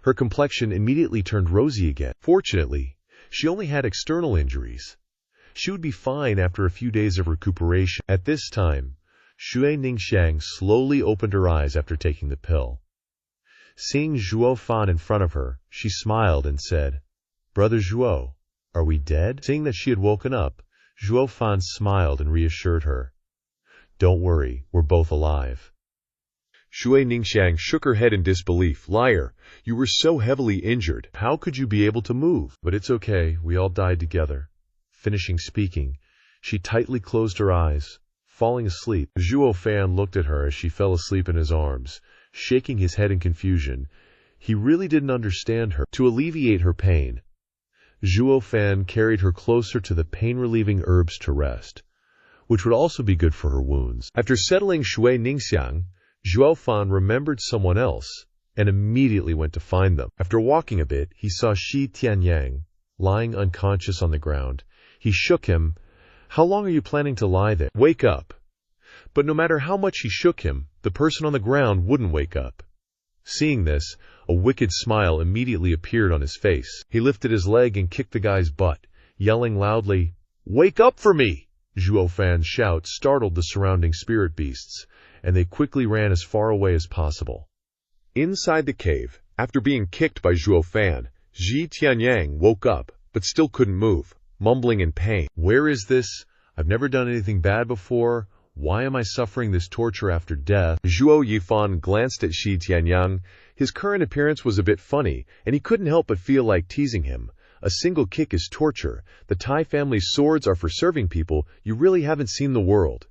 Her complexion immediately turned rosy again. Fortunately, she only had external injuries. She would be fine after a few days of recuperation. At this time, Shui Ningxiang slowly opened her eyes after taking the pill. Seeing Zhuo Fan in front of her, she smiled and said, "Brother Zhuo, are we dead?" Seeing that she had woken up, Zhuo Fan smiled and reassured her. "Don't worry, we're both alive." Shui Ningxiang shook her head in disbelief. "Liar, you were so heavily injured. How could you be able to move?" "But it's okay, we all died together." Finishing speaking, she tightly closed her eyes, falling asleep. Zhuo Fan looked at her as she fell asleep in his arms, shaking his head in confusion. He really didn't understand her. To alleviate her pain, Zhuo Fan carried her closer to the pain-relieving herbs to rest, which would also be good for her wounds. After settling Shui Ningxiang, Zhuo Fan remembered someone else and immediately went to find them. After walking a bit, he saw Shi Tianyang lying unconscious on the ground. He shook him. "How long are you planning to lie there? Wake up." But no matter how much he shook him, the person on the ground wouldn't wake up. Seeing this, a wicked smile immediately appeared on his face. He lifted his leg and kicked the guy's butt, yelling loudly, "Wake up for me!" Zhuo Fan's shout startled the surrounding spirit beasts, and they quickly ran as far away as possible. Inside the cave, after being kicked by Zhuo Fan, Shi Tianyang woke up, but still couldn't move, mumbling in pain. "Where is this? I've never done anything bad before. Why am I suffering this torture after death?" Zhuo Yifan glanced at Shi Tianyang. His current appearance was a bit funny, and he couldn't help but feel like teasing him. "A single kick is torture. The Tai family's swords are for serving people. You really haven't seen the world."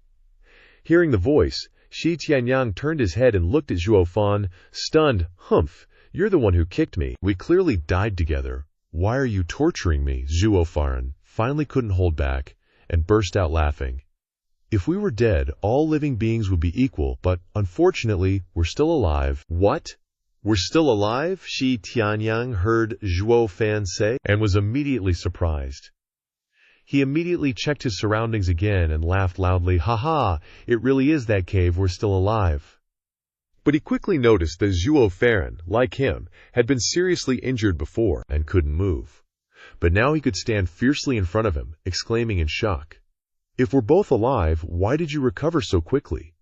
Hearing the voice, Shi Tianyang turned his head and looked at Zhuo Fan, stunned. "Humph, you're the one who kicked me. We clearly died together. Why are you torturing me?" Zhuo Fan finally couldn't hold back and burst out laughing. "If we were dead, all living beings would be equal, but unfortunately, we're still alive." "What? We're still alive?" Shi Tianyang heard Zhuo Fan say, and was immediately surprised. He immediately checked his surroundings again and laughed loudly. "Ha ha, it really is that cave, we're still alive." But he quickly noticed that Zhuo Fan, like him, had been seriously injured before and couldn't move. But now he could stand fiercely in front of him, exclaiming in shock, "If we're both alive, why did you recover so quickly?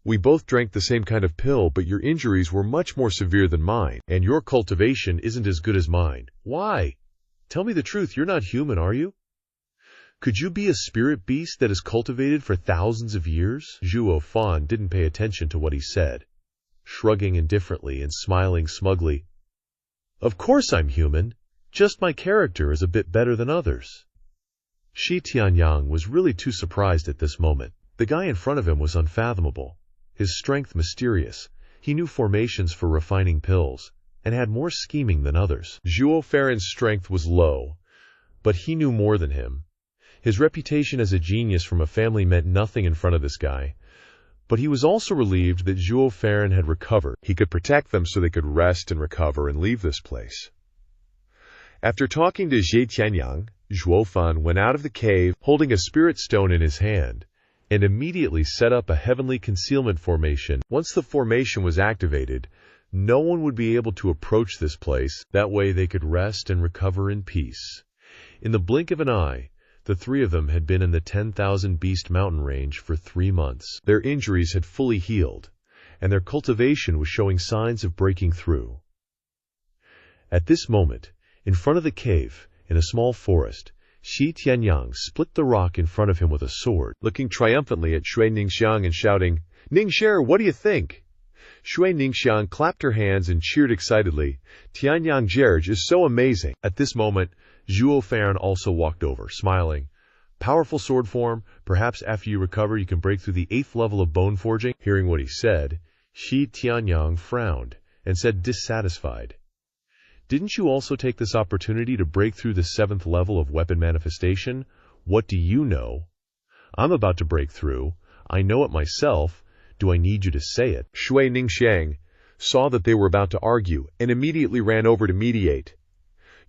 We both drank the same kind of pill, but your injuries were much more severe than mine. And your cultivation isn't as good as mine. Why? Tell me the truth, you're not human, are you? Could you be a spirit beast that is cultivated for thousands of years?" Zhuo Fan didn't pay attention to what he said, shrugging indifferently and smiling smugly. "Of course I'm human, just my character is a bit better than others." Shi Tianyang was really too surprised at this moment. The guy in front of him was unfathomable, his strength mysterious. He knew formations for refining pills, and had more scheming than others. Zhuo Fan's strength was low, but he knew more than him. His reputation as a genius from a family meant nothing in front of this guy. But he was also relieved that Zhuo Fan had recovered. He could protect them so they could rest and recover and leave this place. After talking to Shi Tianyang, Zhuo Fan went out of the cave holding a spirit stone in his hand, and immediately set up a heavenly concealment formation. Once the formation was activated, no one would be able to approach this place. That way they could rest and recover in peace. In the blink of an eye, the three of them had been in the 10,000 Beast Mountain range for 3 months. Their injuries had fully healed, and their cultivation was showing signs of breaking through. At this moment, in front of the cave, in a small forest, Shi Tianyang split the rock in front of him with a sword, looking triumphantly at Shui Ningxiang and shouting, "Ningxie, what do you think?" Shui Ningxiang clapped her hands and cheered excitedly. "Tianyang Gerge is so amazing." At this moment, Zhuo Fan also walked over, smiling. "Powerful sword form. Perhaps after you recover you can break through the 8th level of bone forging." Hearing what he said, Shi Tianyang frowned and said dissatisfied, "Didn't you also take this opportunity to break through the 7th level of weapon manifestation? What do you know? I'm about to break through. I know it myself. Do I need you to say it?" Shui Ningxiang saw that they were about to argue and immediately ran over to mediate.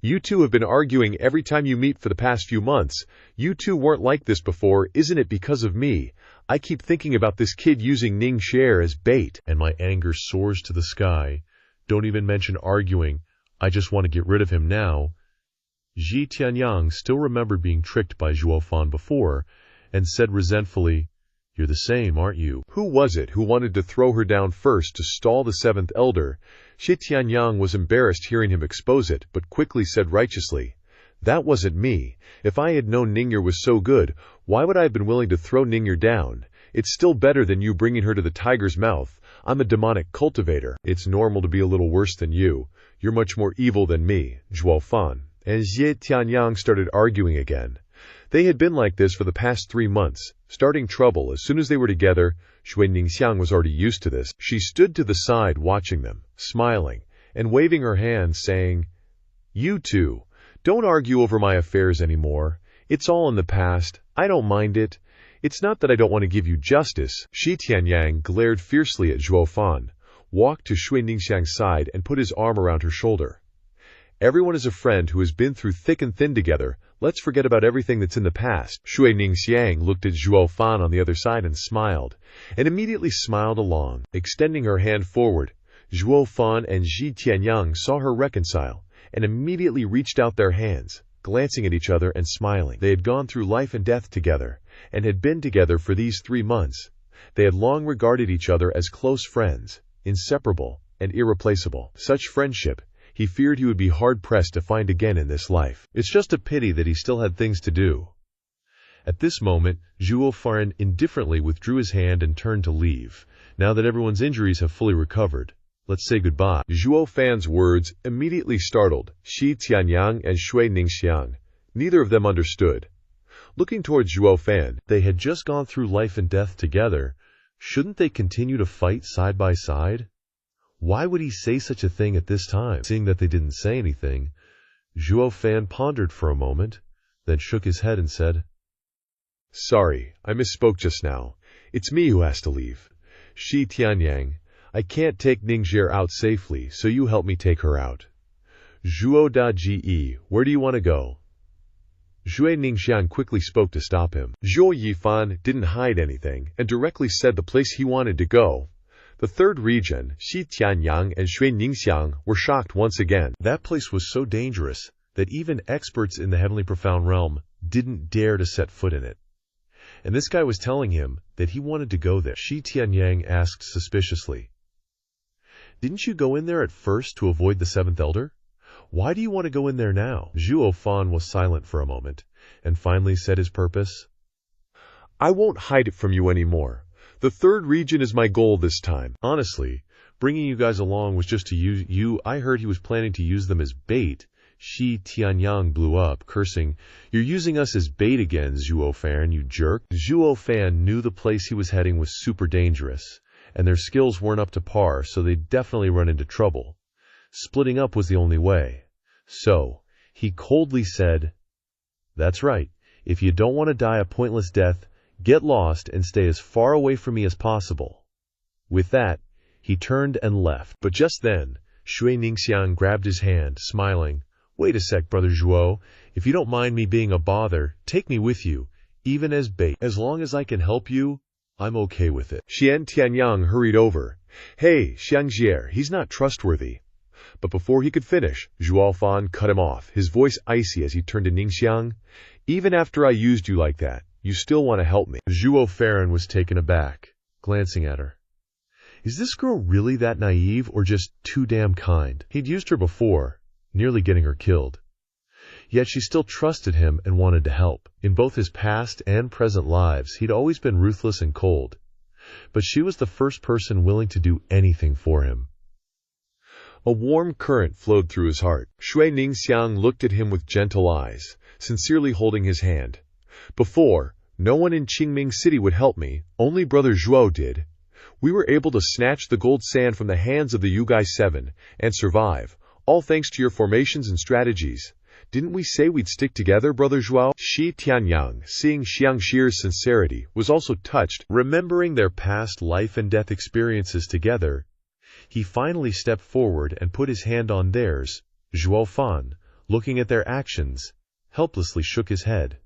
"You two have been arguing every time you meet for the past few months. You two weren't like this before, isn't it because of me? I keep thinking about this kid using Ningxie as bait, and my anger soars to the sky. Don't even mention arguing. I just want to get rid of him now." Shi Tianyang still remembered being tricked by Zhuo Fan before, and said resentfully, "You're the same, aren't you?" Who was it who wanted to throw her down first to stall the 7th elder? Shi Tianyang was embarrassed hearing him expose it, but quickly said righteously, "That wasn't me. If I had known Ningxie was so good, why would I have been willing to throw Ningxie down? It's still better than you bringing her to the tiger's mouth. I'm a demonic cultivator. It's normal to be a little worse than you. You're much more evil than me, Zhuo Fan." And Shi Tianyang started arguing again. They had been like this for the past 3 months, starting trouble as soon as they were together. Shui Ningxiang was already used to this. She stood to the side watching them, smiling, and waving her hand, saying, "You two, don't argue over my affairs anymore. It's all in the past. I don't mind it. It's not that I don't want to give you justice." Shi Tianyang glared fiercely at Zhuo Fan, walked to Shui Ningxiang's side and put his arm around her shoulder. "Everyone is a friend who has been through thick and thin together. Let's forget about everything that's in the past." Shui Ningxiang looked at Zhuo Fan on the other side and smiled, and immediately smiled along, extending her hand forward. Zhuo Fan and Shi Tianyang saw her reconcile, and immediately reached out their hands, glancing at each other and smiling. They had gone through life and death together, and had been together for these 3 months. They had long regarded each other as close friends, inseparable and irreplaceable. Such friendship, he feared he would be hard-pressed to find again in this life. It's just a pity that he still had things to do. At this moment, Zhuo Fan indifferently withdrew his hand and turned to leave. "Now that everyone's injuries have fully recovered, let's say goodbye." Zhuo Fan's words immediately startled Shi Tianyang and Shui Ningxiang. Neither of them understood. Looking towards Zhuo Fan, they had just gone through life and death together. Shouldn't they continue to fight side by side? Why would he say such a thing at this time? Seeing that they didn't say anything, Zhuo Fan pondered for a moment, then shook his head and said, "Sorry, I misspoke just now. It's me who has to leave. Shi Tianyang, I can't take Ningxie out safely, so you help me take her out." "Zhuo Da Ji, where do you want to go?" Shui Ningxiang quickly spoke to stop him. Zhuo Yifan didn't hide anything and directly said the place he wanted to go. The third region, Shi Tianyang and Shui Ningxiang, were shocked once again. That place was so dangerous that even experts in the heavenly profound realm didn't dare to set foot in it. And this guy was telling him that he wanted to go there. Shi Tianyang asked suspiciously, "Didn't you go in there at first to avoid the seventh elder? Why do you want to go in there now?" Zhuo Fan was silent for a moment, and finally said his purpose. "I won't hide it from you anymore. The third region is my goal this time." "Honestly, bringing you guys along was just to use you. I heard he was planning to use them as bait." Shi Tianyang blew up, cursing, "You're using us as bait again, Zhuo Fan, you jerk." Zhuo Fan knew the place he was heading was super dangerous, and their skills weren't up to par, so they'd definitely run into trouble. Splitting up was the only way. So, he coldly said, "That's right. If you don't want to die a pointless death, get lost and stay as far away from me as possible." With that, he turned and left. But just then, Shui Ningxiang grabbed his hand, smiling. "Wait a sec, Brother Zhuo. If you don't mind me being a bother, take me with you, even as bait. As long as I can help you, I'm okay with it." Xian Tianyang hurried over. "Hey, Xiangjier, he's not trustworthy." But before he could finish, Zhuo Fan cut him off, his voice icy as he turned to Ningxiang. "Even after I used you like that, you still want to help me." Zhuo Fan was taken aback, glancing at her. Is this girl really that naive or just too damn kind? He'd used her before, nearly getting her killed. Yet she still trusted him and wanted to help. In both his past and present lives, he'd always been ruthless and cold. But she was the first person willing to do anything for him. A warm current flowed through his heart. Shui Ningxiang looked at him with gentle eyes, sincerely holding his hand. "Before, no one in Qingming City would help me, only Brother Zhuo did. We were able to snatch the gold sand from the hands of the Yugai Seven and survive, all thanks to your formations and strategies. Didn't we say we'd stick together, Brother Zhuo?" Shi Tianyang, seeing Xiangxi's sincerity, was also touched. Remembering their past life and death experiences together, he finally stepped forward and put his hand on theirs. Zhuo Fan, looking at their actions, helplessly shook his head.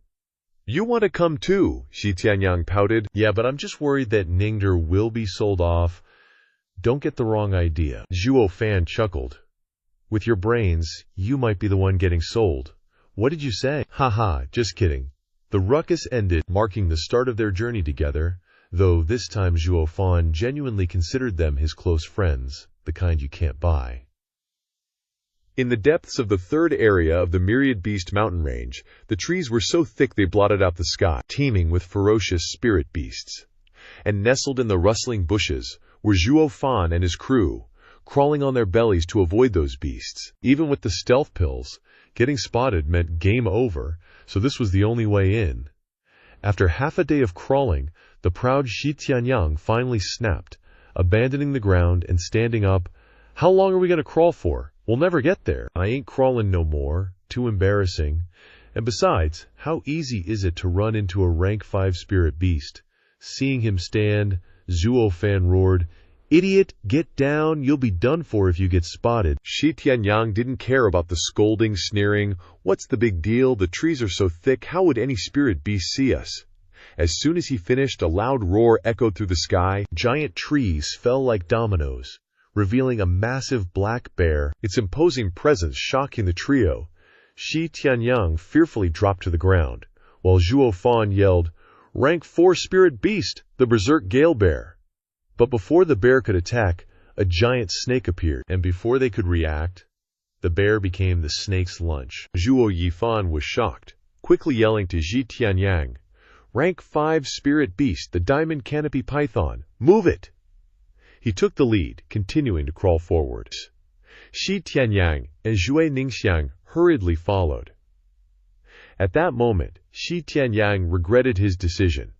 "You want to come too," Shi Tianyang pouted. "Yeah, but I'm just worried that Ningder will be sold off. Don't get the wrong idea." Zhuo Fan chuckled. "With your brains, you might be the one getting sold." "What did you say?" "Haha, just kidding." The ruckus ended, marking the start of their journey together, though this time Zhuo Fan genuinely considered them his close friends, the kind you can't buy. In the depths of the third area of the Myriad Beast mountain range, the trees were so thick they blotted out the sky, teeming with ferocious spirit beasts. And nestled in the rustling bushes were Zhuo Fan and his crew, crawling on their bellies to avoid those beasts. Even with the stealth pills, getting spotted meant game over, so this was the only way in. After half a day of crawling, the proud Shi Tianyang finally snapped, abandoning the ground and standing up. "How long are we going to crawl for? We'll never get there." "I ain't crawling no more. Too embarrassing. And besides, how easy is it to run into a rank 5 spirit beast?" Seeing him stand, Zhuo Fan roared, "Idiot, get down, you'll be done for if you get spotted." Shi Tianyang didn't care about the scolding, sneering. "What's the big deal? The trees are so thick, how would any spirit beast see us?" As soon as he finished, a loud roar echoed through the sky. Giant trees fell like dominoes, revealing a massive black bear, its imposing presence shocking the trio. Shi Tianyang fearfully dropped to the ground, while Zhuo Fan yelled, "Rank 4 spirit beast, the berserk gale bear." But before the bear could attack, a giant snake appeared, and before they could react, the bear became the snake's lunch. Zhuo Yifan was shocked, quickly yelling to Shi Tianyang, "Rank 5 spirit beast, the diamond canopy python, move it!" He took the lead, continuing to crawl forward. Shi Tianyang and Shui Ningxiang hurriedly followed. At that moment, Shi Tianyang regretted his decision.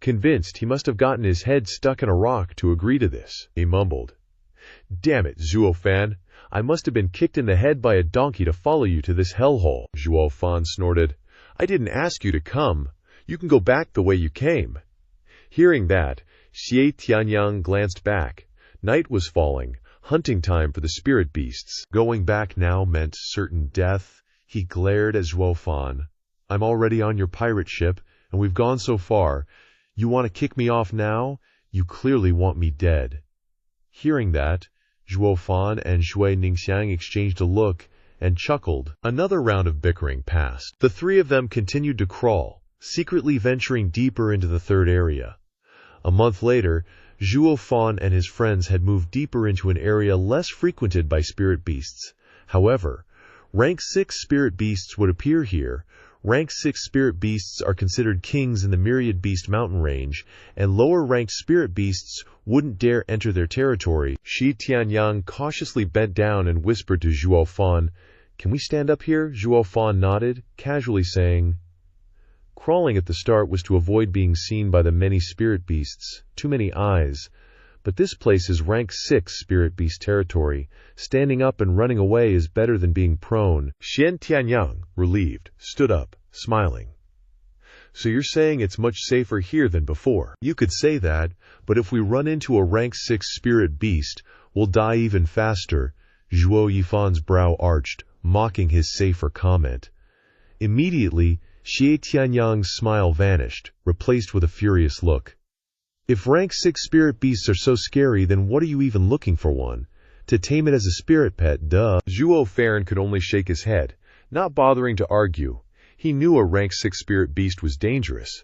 Convinced he must have gotten his head stuck in a rock to agree to this, he mumbled, "Damn it, Zhuo Fan, I must have been kicked in the head by a donkey to follow you to this hellhole." Zhuo Fan snorted, "I didn't ask you to come. You can go back the way you came." Hearing that, Shi Tianyang glanced back. Night was falling, hunting time for the spirit beasts. Going back now meant certain death. He glared at Zhuo Fan. "I'm already on your pirate ship, and we've gone so far. You want to kick me off now? You clearly want me dead." Hearing that, Zhuo Fan and Shui Ningxiang exchanged a look and chuckled. Another round of bickering passed. The three of them continued to crawl, secretly venturing deeper into the third area. A month later, Zhuo Fan and his friends had moved deeper into an area less frequented by spirit beasts. However, rank 6 spirit beasts would appear here. Rank 6 spirit beasts are considered kings in the Myriad Beast mountain range, and lower-ranked spirit beasts wouldn't dare enter their territory. Shi Tianyang cautiously bent down and whispered to Zhuo Fan, "Can we stand up here?" Zhuo Fan nodded, casually saying, "Crawling at the start was to avoid being seen by the many spirit beasts, too many eyes. But this place is rank 6 spirit beast territory. Standing up and running away is better than being prone." Xian Tianyang, relieved, stood up, smiling. "So you're saying it's much safer here than before?" "You could say that, but if we run into a rank 6 spirit beast, we'll die even faster." Zhuo Yifan's brow arched, mocking his safer comment. Immediately, Xie Tianyang's smile vanished, replaced with a furious look. "If rank 6 spirit beasts are so scary, then what are you even looking for one? To tame it as a spirit pet, duh." Zhuo Fan could only shake his head, not bothering to argue. He knew a rank 6 spirit beast was dangerous.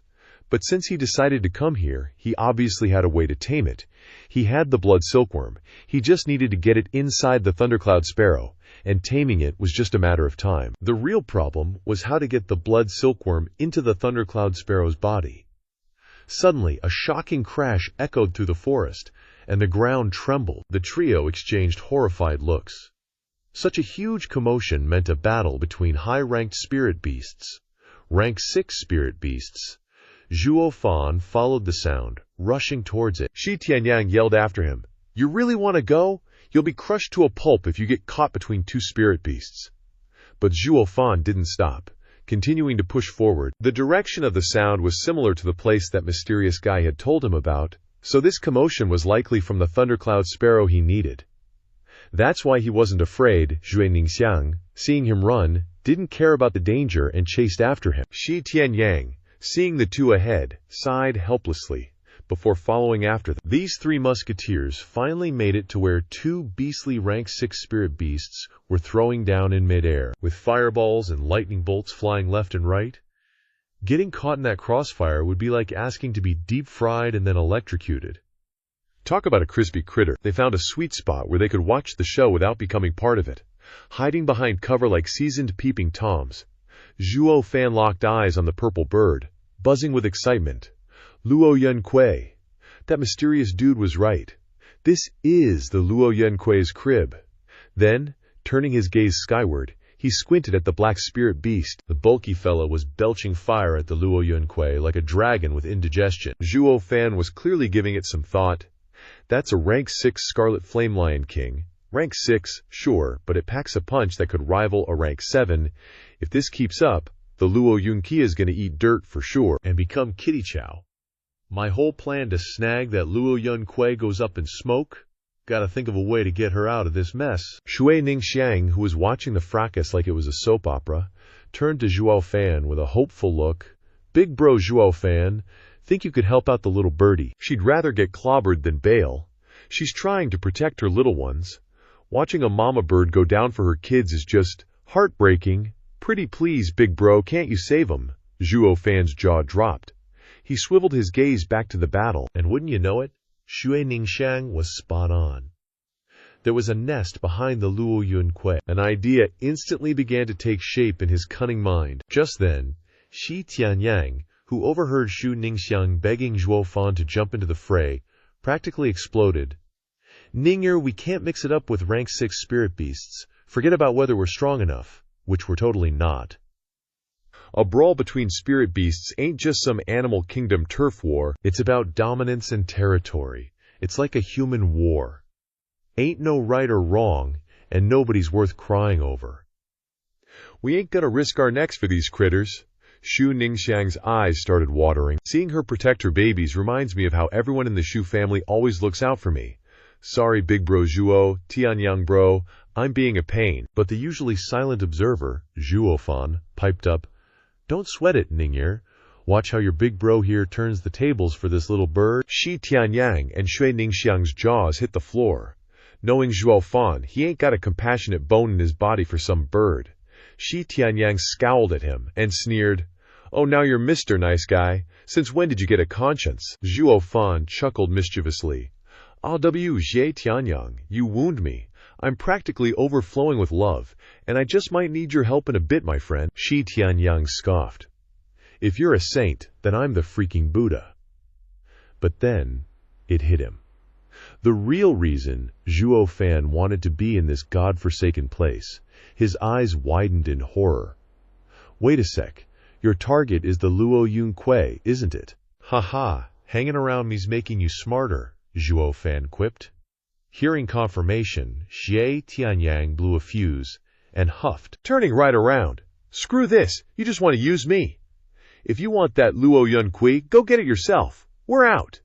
But since he decided to come here, he obviously had a way to tame it. He had the blood silkworm. He just needed to get it inside the thundercloud sparrow, and taming it was just a matter of time. The real problem was how to get the blood silkworm into the thundercloud sparrow's body. Suddenly, a shocking crash echoed through the forest, and the ground trembled. The trio exchanged horrified looks. Such a huge commotion meant a battle between high-ranked spirit beasts. Rank 6 spirit beasts. Zhuo Fan followed the sound, rushing towards it. Shi Tianyang yelled after him, "You really want to go? You'll be crushed to a pulp if you get caught between 2 spirit beasts." But Zhuo Fan didn't stop, continuing to push forward. The direction of the sound was similar to the place that mysterious guy had told him about, so this commotion was likely from the thundercloud sparrow he needed. That's why he wasn't afraid. Shui Ningxiang, seeing him run, didn't care about the danger and chased after him. Shi Tianyang, seeing the two ahead, sighed helplessly, before following after them. These 3 musketeers finally made it to where 2 beastly rank 6 spirit beasts were throwing down in midair, with fireballs and lightning bolts flying left and right. Getting caught in that crossfire would be like asking to be deep-fried and then electrocuted. Talk about a crispy critter. They found a sweet spot where they could watch the show without becoming part of it, hiding behind cover like seasoned peeping toms. Zhuo Fan locked eyes on the purple bird, buzzing with excitement. Luo Yunkui. That mysterious dude was right. This is the Luo Yunkui's crib. Then, turning his gaze skyward, he squinted at the black spirit beast. The bulky fellow was belching fire at the Luo Yunkui like a dragon with indigestion. Zhuo Fan was clearly giving it some thought. That's a rank 6 Scarlet Flame Lion King. Rank 6, sure, but it packs a punch that could rival a rank 7. If this keeps up, the Luo Yunqi is going to eat dirt for sure and become kitty chow. My whole plan to snag that Luo Yunkui goes up in smoke. Gotta think of a way to get her out of this mess. Shui Ningxiang, who was watching the fracas like it was a soap opera, turned to Zhuo Fan with a hopeful look. "Big bro Zhuo Fan, think you could help out the little birdie? She'd rather get clobbered than bail. She's trying to protect her little ones. Watching a mama bird go down for her kids is just heartbreaking. Pretty please, big bro, can't you save 'em?" Zhuo Fan's jaw dropped. He swiveled his gaze back to the battle, and wouldn't you know it, Shui Ningxiang was spot on. There was a nest behind the Luo Yunkui. An idea instantly began to take shape in his cunning mind. Just then, Shi Tianyang, who overheard Shu Ningxiang begging Zhuo Fan to jump into the fray, practically exploded. "Ning'er, we can't mix it up with rank 6 spirit beasts. Forget about whether we're strong enough," which we're totally not. A brawl between spirit beasts ain't just some animal kingdom turf war. It's about dominance and territory. It's like a human war. Ain't no right or wrong, and nobody's worth crying over. We ain't gonna risk our necks for these critters. Shu Ningxiang's eyes started watering. Seeing her protect her babies reminds me of how everyone in the Shu family always looks out for me. Sorry, big bro Zhuo, Tianyang bro, I'm being a pain. But the usually silent observer, Zhuo Fan, piped up, "Don't sweat it, Ning'er. Watch how your big bro here turns the tables for this little bird. Shi Tianyang and Shui Ningxiang's jaws hit the floor. Knowing Zhuo Fan, he ain't got a compassionate bone in his body for some bird. Shi Tianyang scowled at him and sneered, "Oh, now you're Mr. Nice Guy. Since when did you get a conscience?" Zhuo Fan chuckled mischievously. "Ah-w, Xie Tianyang, you wound me. I'm practically overflowing with love, and I just might need your help in a bit, my friend." Shi Tianyang scoffed. "If you're a saint, then I'm the freaking Buddha." But then, it hit him. The real reason Zhuo Fan wanted to be in this godforsaken place. His eyes widened in horror. "Wait a sec. Your target is the Luo Yunque, isn't it?" "Ha, hanging around me's making you smarter," Zhuo Fan quipped. Hearing confirmation, Xie Tianyang blew a fuse and huffed, "Turning right around. Screw this, you just want to use me. If you want that Luo Yunque, go get it yourself. We're out."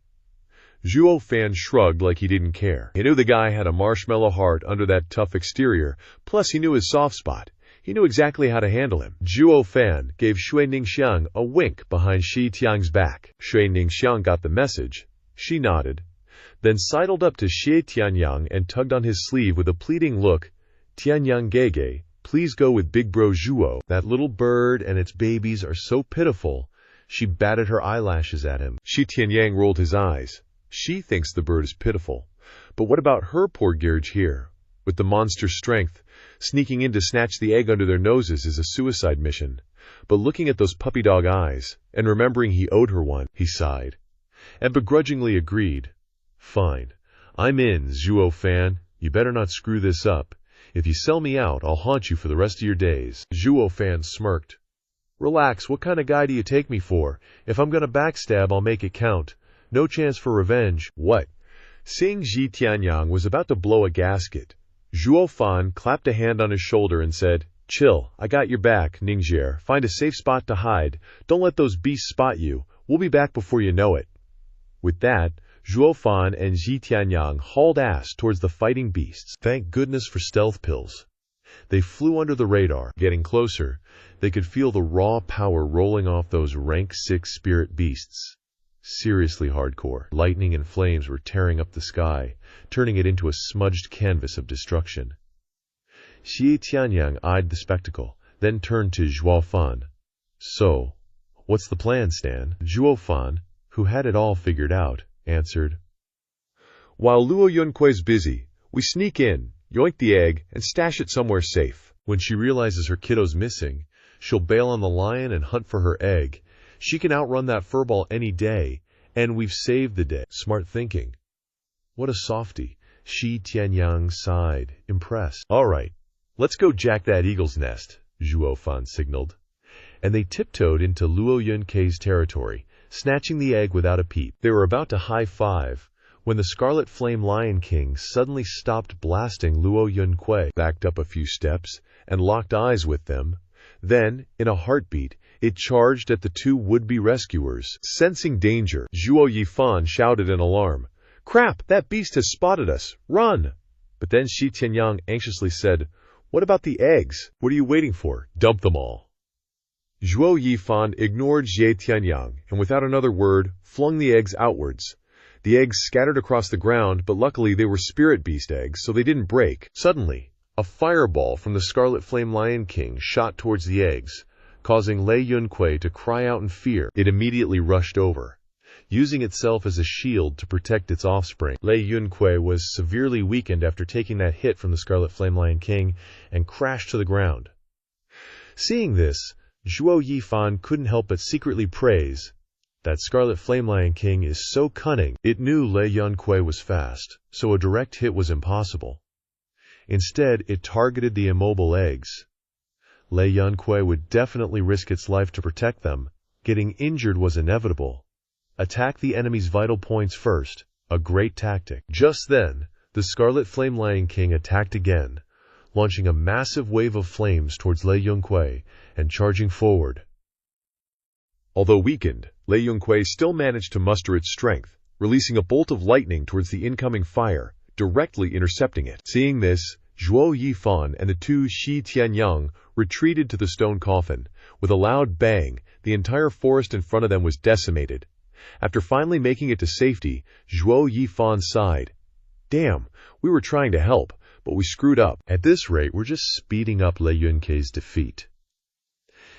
Zhuo Fan shrugged like he didn't care. He knew the guy had a marshmallow heart under that tough exterior, plus he knew his soft spot. He knew exactly how to handle him. Zhuo Fan gave Shui Ningxiang a wink behind Shi Tianyang's back. Shui Ningxiang got the message. She nodded, then sidled up to Xie Tianyang and tugged on his sleeve with a pleading look. "Tianyang Gege, please go with big bro Zhuo. That little bird and its babies are so pitiful." She batted her eyelashes at him. Shi Tianyang rolled his eyes. She thinks the bird is pitiful. But what about her poor Gerge here? With the monster's strength, sneaking in to snatch the egg under their noses is a suicide mission. But looking at those puppy dog eyes, and remembering he owed her one, he sighed, and begrudgingly agreed. "Fine. I'm in, Zhuo Fan. You better not screw this up. If you sell me out, I'll haunt you for the rest of your days." Zhuo Fan smirked. "Relax, what kind of guy do you take me for? If I'm gonna backstab, I'll make it count. No chance for revenge." "What?" Seeing Shi Tianyang was about to blow a gasket, Zhuo Fan clapped a hand on his shoulder and said, "Chill, I got your back, Ningxier. Find a safe spot to hide. Don't let those beasts spot you. We'll be back before you know it." With that, Zhuo Fan and Shi Tianyang hauled ass towards the fighting beasts. Thank goodness for stealth pills. They flew under the radar. Getting closer, they could feel the raw power rolling off those rank 6 spirit beasts. Seriously hardcore. Lightning and flames were tearing up the sky, turning it into a smudged canvas of destruction. Xie Tianyang eyed the spectacle, then turned to Zhuo Fan. "So, what's the plan, Stan?" Zhuo Fan, who had it all figured out, answered, "While Luo Yunque's busy, we sneak in, yoink the egg, and stash it somewhere safe. When she realizes her kiddo's missing, she'll bail on the lion and hunt for her egg. She can outrun that furball any day, and we've saved the day." Smart thinking. "What a softy," Shi Tianyang sighed, impressed. "All right, let's go jack that eagle's nest," Zhuo Fan signaled. And they tiptoed into Luo Yunque's territory, snatching the egg without a peep. They were about to high-five when the Scarlet Flame Lion King suddenly stopped blasting Luo Yunque, backed up a few steps, and locked eyes with them. Then, in a heartbeat, it charged at the two would-be rescuers. Sensing danger, Zhuo Yifan shouted in alarm, "Crap, that beast has spotted us! Run!" But then Shi Tianyang anxiously said, "What about the eggs? What are you waiting for? Dump them all." Zhuo Yifan ignored Xie Tianyang, and without another word, flung the eggs outwards. The eggs scattered across the ground, but luckily they were spirit beast eggs, so they didn't break. Suddenly, a fireball from the Scarlet Flame Lion King shot towards the eggs, causing Lei Yunque to cry out in fear. It immediately rushed over, using itself as a shield to protect its offspring. Lei Yunque was severely weakened after taking that hit from the Scarlet Flame Lion King and crashed to the ground. Seeing this, Zhuo Yifan couldn't help but secretly praise, "That Scarlet Flame Lion King is so cunning." It knew Lei Yunque was fast, so a direct hit was impossible. Instead, it targeted the immobile eggs. Lei Yunque would definitely risk its life to protect them. Getting injured was inevitable. Attack the enemy's vital points first, a great tactic. Just then, the Scarlet Flame Lion King attacked again, launching a massive wave of flames towards Lei Yunque and charging forward. Although weakened, Lei Yunque still managed to muster its strength, releasing a bolt of lightning towards the incoming fire, directly intercepting it. Seeing this, Zhuo Yifan and the two Shi Tianyang retreated to the stone coffin, With a loud bang, the entire forest in front of them was decimated. After finally making it to safety, Zhuo Yifan sighed. Damn, we were trying to help, but we screwed up. At this rate, we're just speeding up Lei Yunkei's defeat.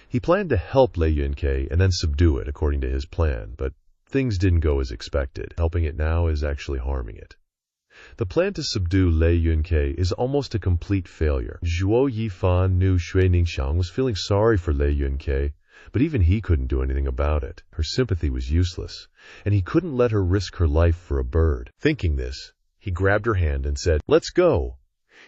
He planned to help Lei Yunkei and then subdue it according to his plan, but things didn't go as expected. Helping it now is actually harming it. The plan to subdue Lei Yunkei is almost a complete failure. Zhuo Yifan knew Shui Ningxiang was feeling sorry for Lei Yunkei, but even he couldn't do anything about it. Her sympathy was useless, and he couldn't let her risk her life for a bird. Thinking this, he grabbed her hand and said, "Let's go.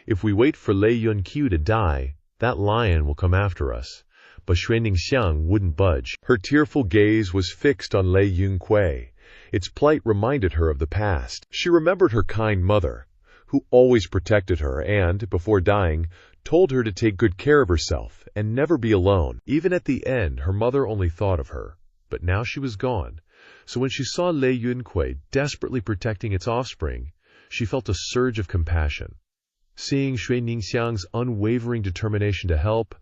If we wait for Lei Yunkei to die, that lion will come after us." But Shui Ningxiang wouldn't budge. Her tearful gaze was fixed on Lei Yunkei. Its plight reminded her of the past. She remembered her kind mother, who always protected her and, before dying, told her to take good care of herself and never be alone. Even at the end, her mother only thought of her, but now she was gone. So when she saw Lei Yunkei desperately protecting its offspring, she felt a surge of compassion. Seeing Shui Ningxiang's unwavering determination to help,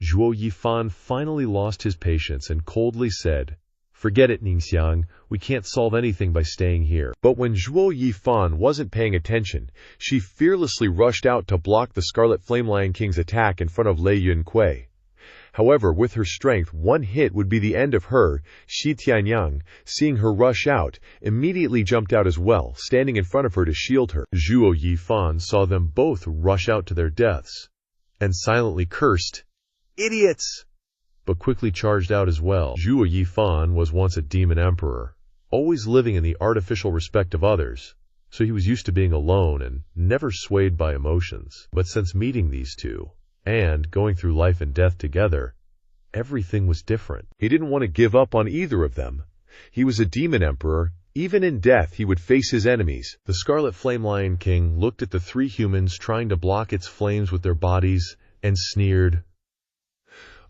Zhuo Yifan finally lost his patience and coldly said, "Forget it, Ningxiang. We can't solve anything by staying here." But when Zhuo Yifan wasn't paying attention, she fearlessly rushed out to block the Scarlet Flame Lion King's attack in front of Lei Yunkei. However, with her strength, one hit would be the end of her. Shi Tianyang, seeing her rush out, immediately jumped out as well, standing in front of her to shield her. Zhuo Yifan saw them both rush out to their deaths, and silently cursed, "Idiots!" but quickly charged out as well. Zhuo Yifan was once a demon emperor, always living in the artificial respect of others, so he was used to being alone and never swayed by emotions. But since meeting these two, and going through life and death together, everything was different. He didn't want to give up on either of them. He was a demon emperor. Even in death, he would face his enemies. The Scarlet Flame Lion King looked at the three humans trying to block its flames with their bodies and sneered,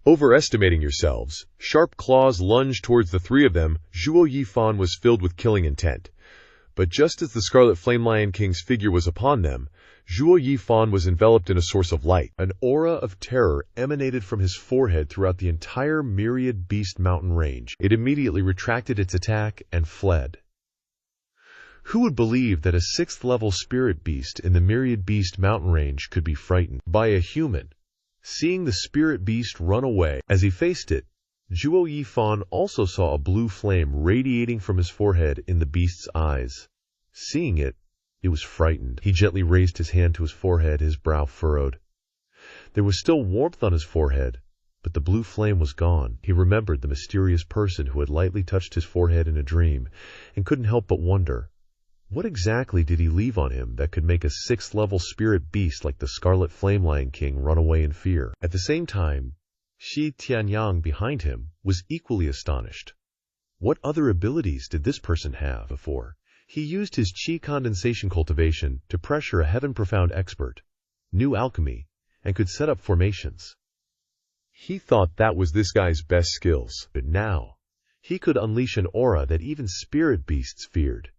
"Overestimating yourselves." Sharp claws lunged towards the three of them. Zhuo Yifan was filled with killing intent. But just as the Scarlet Flame Lion King's figure was upon them, Zhuo Yifan was enveloped in a source of light. An aura of terror emanated from his forehead throughout the entire Myriad Beast mountain range. It immediately retracted its attack and fled. Who would believe that a 6th-level spirit beast in the Myriad Beast mountain range could be frightened by a human? Seeing the spirit beast run away, as he faced it, Zhuo Yifan also saw a blue flame radiating from his forehead in the beast's eyes. Seeing it, he was frightened. He gently raised his hand to his forehead, his brow furrowed. There was still warmth on his forehead, but the blue flame was gone. He remembered the mysterious person who had lightly touched his forehead in a dream, and couldn't help but wonder, what exactly did he leave on him that could make a 6th-level spirit beast like the Scarlet Flame Lion King run away in fear? At the same time, Shi Tianyang behind him was equally astonished. What other abilities did this person have before? He used his qi condensation cultivation to pressure a Heaven Profound expert, knew alchemy, and could set up formations. He thought that was this guy's best skills. But now, he could unleash an aura that even spirit beasts feared.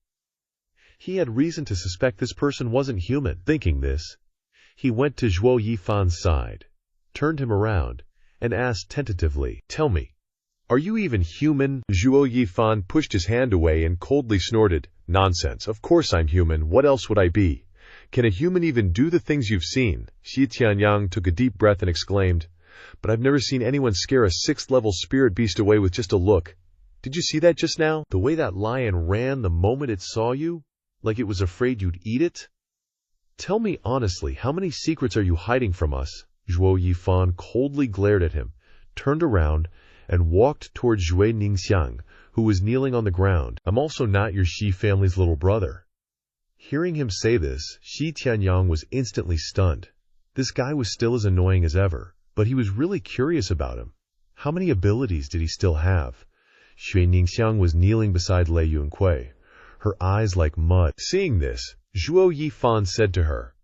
He had reason to suspect this person wasn't human. Thinking this, he went to Zhuo Yifan's side, turned him around, and asked tentatively, "Tell me, are you even human?" Zhuo Yifan pushed his hand away and coldly snorted, "Nonsense, of course I'm human, what else would I be? Can a human even do the things you've seen?" Shi Tianyang took a deep breath and exclaimed, "But I've never seen anyone scare a 6th-level spirit beast away with just a look. Did you see that just now? The way that lion ran the moment it saw you? Like it was afraid you'd eat it? Tell me honestly, how many secrets are you hiding from us?" Zhuo Yifan coldly glared at him, turned around, and walked towards Shui Ningxiang, who was kneeling on the ground. "I'm also not your Shi family's little brother." Hearing him say this, Shi Tianyang was instantly stunned. This guy was still as annoying as ever, but he was really curious about him. How many abilities did he still have? Shui Ningxiang was kneeling beside Lei Yunkei, her eyes like mud. Seeing this, Zhuo Yifan said to her,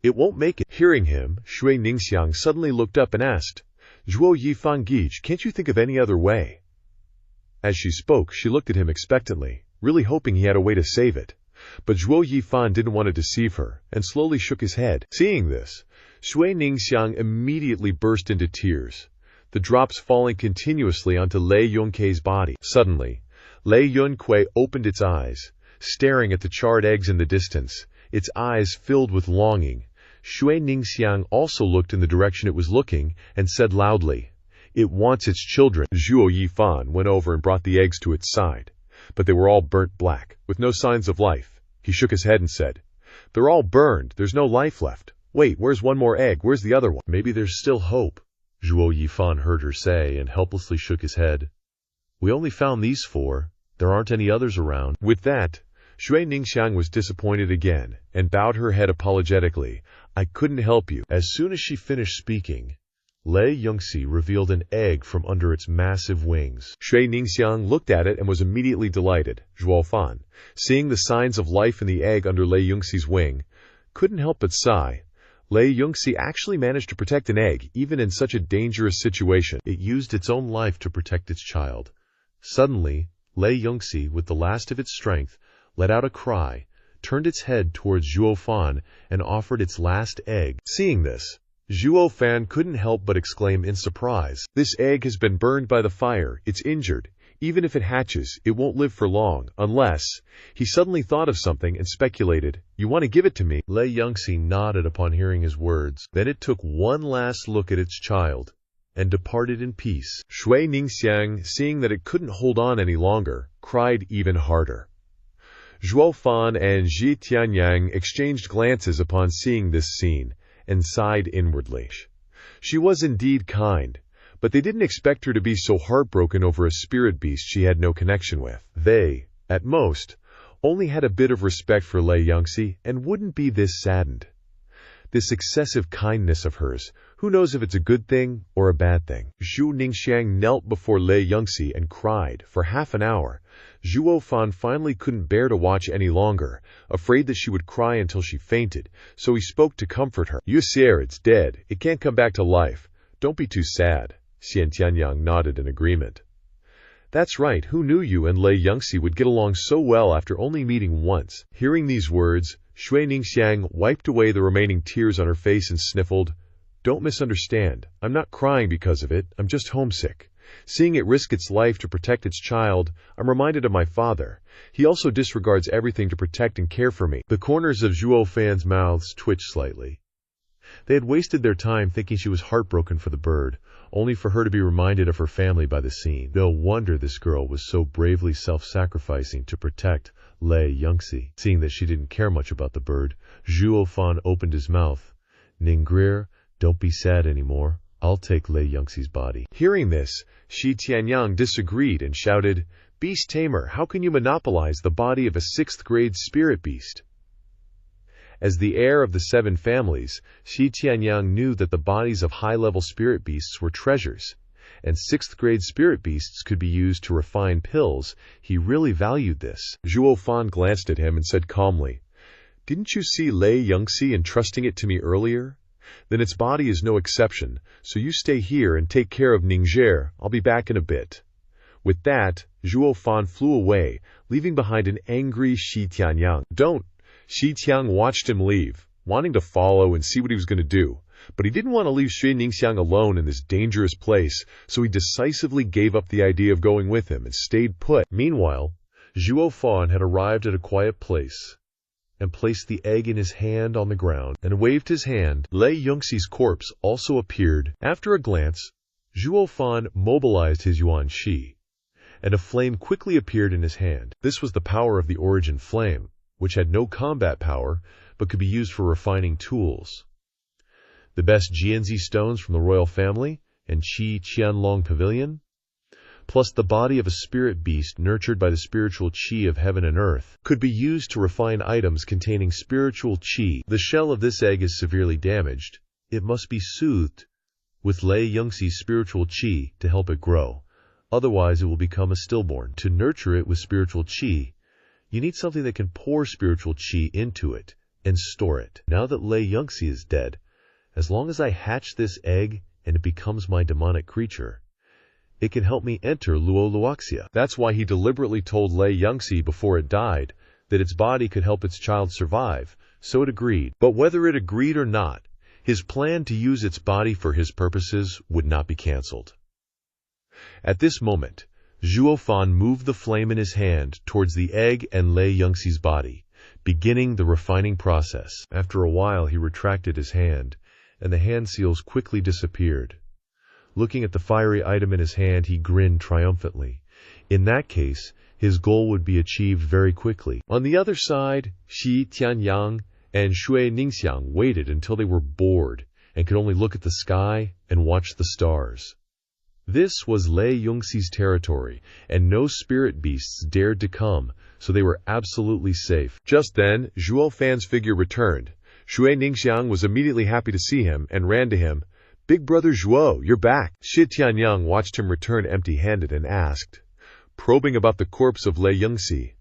"It won't make it." Hearing him, Shui Ningxiang suddenly looked up and asked, "Zhuo Yifan Gij, can't you think of any other way?" As she spoke, she looked at him expectantly, really hoping he had a way to save it. But Zhuo Yifan didn't want to deceive her, and slowly shook his head. Seeing this, Shui Ningxiang immediately burst into tears. the drops falling continuously onto Lei Yongkei's body. Suddenly, Lei Yongkei opened its eyes, staring at the charred eggs in the distance, its eyes filled with longing. Shui Ningxiang also looked in the direction it was looking and said loudly, "It wants its children." Zhuo Yifan went over and brought the eggs to its side, but they were all burnt black, with no signs of life. He shook his head and said, "They're all burned, there's no life left. Wait, where's one more egg? Where's the other one?" "Maybe there's still hope," Zhuo Yifan heard her say and helplessly shook his head. "We only found these 4. There aren't any others around." With that, Shui Ningxiang was disappointed again and bowed her head apologetically. "I couldn't help you." As soon as she finished speaking, Lei Yongxi revealed an egg from under its massive wings. Shui Ningxiang looked at it and was immediately delighted. Zhuo Fan, seeing the signs of life in the egg under Lei Yongxi's wing, couldn't help but sigh. Lei Yongxi actually managed to protect an egg, even in such a dangerous situation. It used its own life to protect its child. Suddenly, Lei Yongxi, with the last of its strength, let out a cry, turned its head towards Zhuo Fan, and offered its last egg. Seeing this, Zhuo Fan couldn't help but exclaim in surprise, "This egg has been burned by the fire. It's injured. Even if it hatches, it won't live for long, unless..." He suddenly thought of something and speculated, "You want to give it to me?" Lei Yongxi nodded upon hearing his words. Then it took one last look at its child and departed in peace. Shui Ningxiang, seeing that it couldn't hold on any longer, cried even harder. Zhuo Fan and Zhi Tianyang exchanged glances upon seeing this scene, and sighed inwardly. She was indeed kind, but they didn't expect her to be so heartbroken over a spirit beast she had no connection with. They, at most, only had a bit of respect for Lei Yongxi and wouldn't be this saddened. This excessive kindness of hers, who knows if it's a good thing or a bad thing? Zhu Ningxiang knelt before Lei Yongxi and cried for half an hour. Zhuo Fan finally couldn't bear to watch any longer, afraid that she would cry until she fainted, so he spoke to comfort her. "You see, it's dead. It can't come back to life. Don't be too sad." Xian Tianyang nodded in agreement. "That's right. Who knew you and Lei Yongxi would get along so well after only meeting once?" Hearing these words, Shui Ningxiang wiped away the remaining tears on her face and sniffled, "Don't misunderstand. I'm not crying because of it. I'm just homesick. Seeing it risk its life to protect its child, I'm reminded of my father. He also disregards everything to protect and care for me." The corners of Zhuo Fan's mouths twitched slightly. They had wasted their time thinking she was heartbroken for the bird, only for her to be reminded of her family by the scene. No wonder this girl was so bravely self-sacrificing to protect Lei Yongxi. Seeing that she didn't care much about the bird, Zhuo Fan opened his mouth. "Ningguer, don't be sad anymore. I'll take Lei Yongxi's body." Hearing this, Shi Tianyang disagreed and shouted, "Beast tamer, how can you monopolize the body of a 6th-grade spirit beast?" As the heir of the 7 families, Shi Tianyang knew that the bodies of high-level spirit beasts were treasures, and 6th-grade spirit beasts could be used to refine pills. He really valued this. Zhuo Fan glanced at him and said calmly, "Didn't you see Lei Yongxi entrusting it to me earlier? Then its body is no exception, so you stay here and take care of Ningguer. I'll be back in a bit." With that, Zhuo Fan flew away, leaving behind an angry Shi Tianyang. "Don't!" Shi Tianyang watched him leave, wanting to follow and see what he was going to do. But he didn't want to leave Shui Ningxiang alone in this dangerous place, so he decisively gave up the idea of going with him and stayed put. Meanwhile, Zhuo Fan had arrived at a quiet place and placed the egg in his hand on the ground and waved his hand. Lei Yongxi's corpse also appeared. After a glance, Zhuo Fan mobilized his Yuan Shi, and a flame quickly appeared in his hand. This was the power of the origin flame, which had no combat power, but could be used for refining tools. The best Jianzi stones from the royal family and Qi Qianlong Pavilion, plus the body of a spirit beast nurtured by the spiritual qi of heaven and earth, could be used to refine items containing spiritual qi. The shell of this egg is severely damaged. It must be soothed with Lei Yongxi's spiritual qi to help it grow. Otherwise, it will become a stillborn. To nurture it with spiritual qi, you need something that can pour spiritual qi into it and store it. Now that Lei Yongxi is dead, as long as I hatch this egg and it becomes my demonic creature, it can help me enter Luo Luoxia. That's why he deliberately told Lei Yongxi before it died that its body could help its child survive, so it agreed. But whether it agreed or not, his plan to use its body for his purposes would not be cancelled. At this moment, Zhuo Fan moved the flame in his hand towards the egg and Lei Yongxi's body, beginning the refining process. After a while, he retracted his hand, and the hand seals quickly disappeared. Looking at the fiery item in his hand, he grinned triumphantly. In that case, his goal would be achieved very quickly. On the other side, Shi Tianyang and Shui Ningxiang waited until they were bored and could only look at the sky and watch the stars. This was Lei Yongxi's territory, and no spirit beasts dared to come, so they were absolutely safe. Just then, Zhuo Fan's figure returned. Shui Ningxiang was immediately happy to see him and ran to him. "Big brother Zhuo, you're back." Shi Tianyang watched him return empty-handed and asked, probing about the corpse of Lei Yongxi,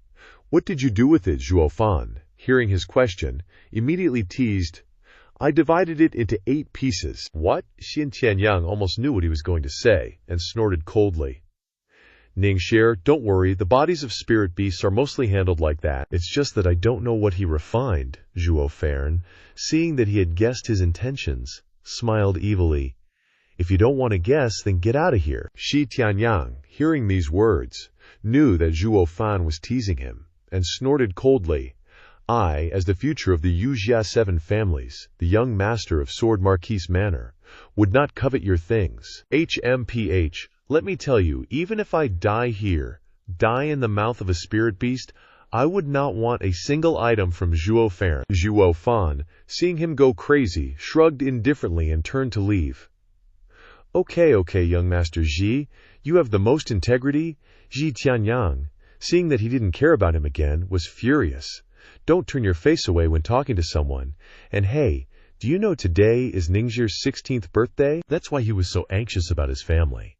"What did you do with it, Zhuo Fan?" Hearing his question, immediately teased, "I divided it into 8 pieces." What? Shi Tianyang almost knew what he was going to say, and snorted coldly. "Ningxie, don't worry, the bodies of spirit beasts are mostly handled like that. It's just that I don't know what he refined." Zhuo Fan, seeing that he had guessed his intentions, smiled evilly. "If you don't want to guess, then get out of here." Shi Tianyang, hearing these words, knew that Zhuo Fan was teasing him, and snorted coldly, "I, as the future of the Yujia 7 families, the young master of Sword Marquise Manor, would not covet your things. HMPH, let me tell you, even if I die here, die in the mouth of a spirit beast, I would not want a single item from Zhuo Fan." Zhuo Fan, seeing him go crazy, shrugged indifferently and turned to leave. Okay, young Master Ji, you have the most integrity." Shi Tianyang, seeing that he didn't care about him again, was furious. "Don't turn your face away when talking to someone. And hey, do you know today is Ningxie's 16th birthday? That's why he was so anxious about his family."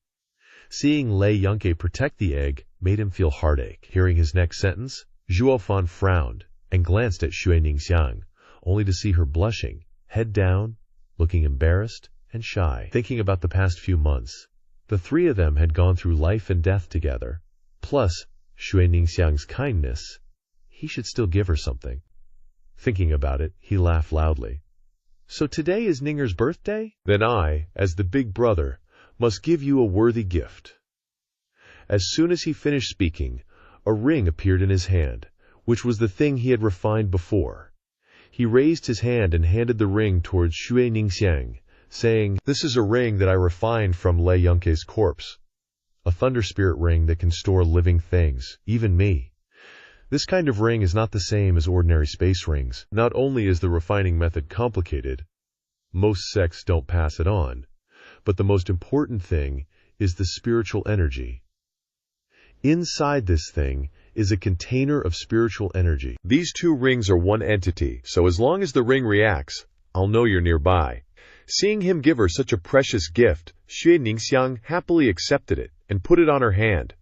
Seeing Lei Yongxi protect the egg made him feel heartache. Hearing his next sentence, Zhuo Fan frowned and glanced at Shui Ningxiang, only to see her blushing, head down, looking embarrassed and shy. Thinking about the past few months, the 3 of them had gone through life and death together, plus Shui Ningxiang's kindness. He should still give her something. Thinking about it, he laughed loudly. "So today is Ning'er's birthday? Then I, as the big brother, must give you a worthy gift." As soon as he finished speaking, a ring appeared in his hand, which was the thing he had refined before. He raised his hand and handed the ring towards Shui Ningxiang, saying, "This is a ring that I refined from Lei Yongxi's corpse. A thunder spirit ring that can store living things, even me. This kind of ring is not the same as ordinary space rings. Not only is the refining method complicated, most sects don't pass it on, but the most important thing is the spiritual energy. Inside this thing is a container of spiritual energy. These 2 rings are one entity, so as long as the ring reacts, I'll know you're nearby." Seeing him give her such a precious gift, Shui Ningxiang happily accepted it and put it on her hand.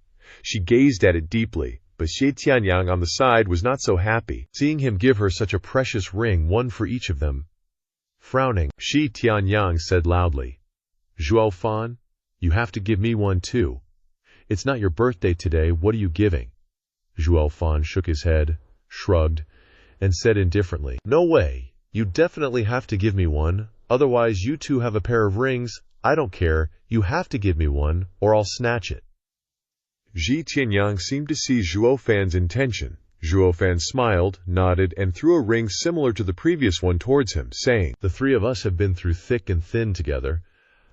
She gazed at it deeply, but Shi Tianyang on the side was not so happy, seeing him give her such a precious ring, one for each of them. Frowning, Shi Tianyang said loudly, "Zhuo Fan, you have to give me one too. It's not your birthday today, what are you giving?" Zhuo Fan shook his head, shrugged, and said indifferently, "No way, you definitely have to give me one, otherwise you 2 have a pair of rings, I don't care, you have to give me one, or I'll snatch it." Shi Tianyang seemed to see Zhuo Fan's intention. Zhuo Fan smiled, nodded, and threw a ring similar to the previous one towards him, saying, "The 3 of us have been through thick and thin together.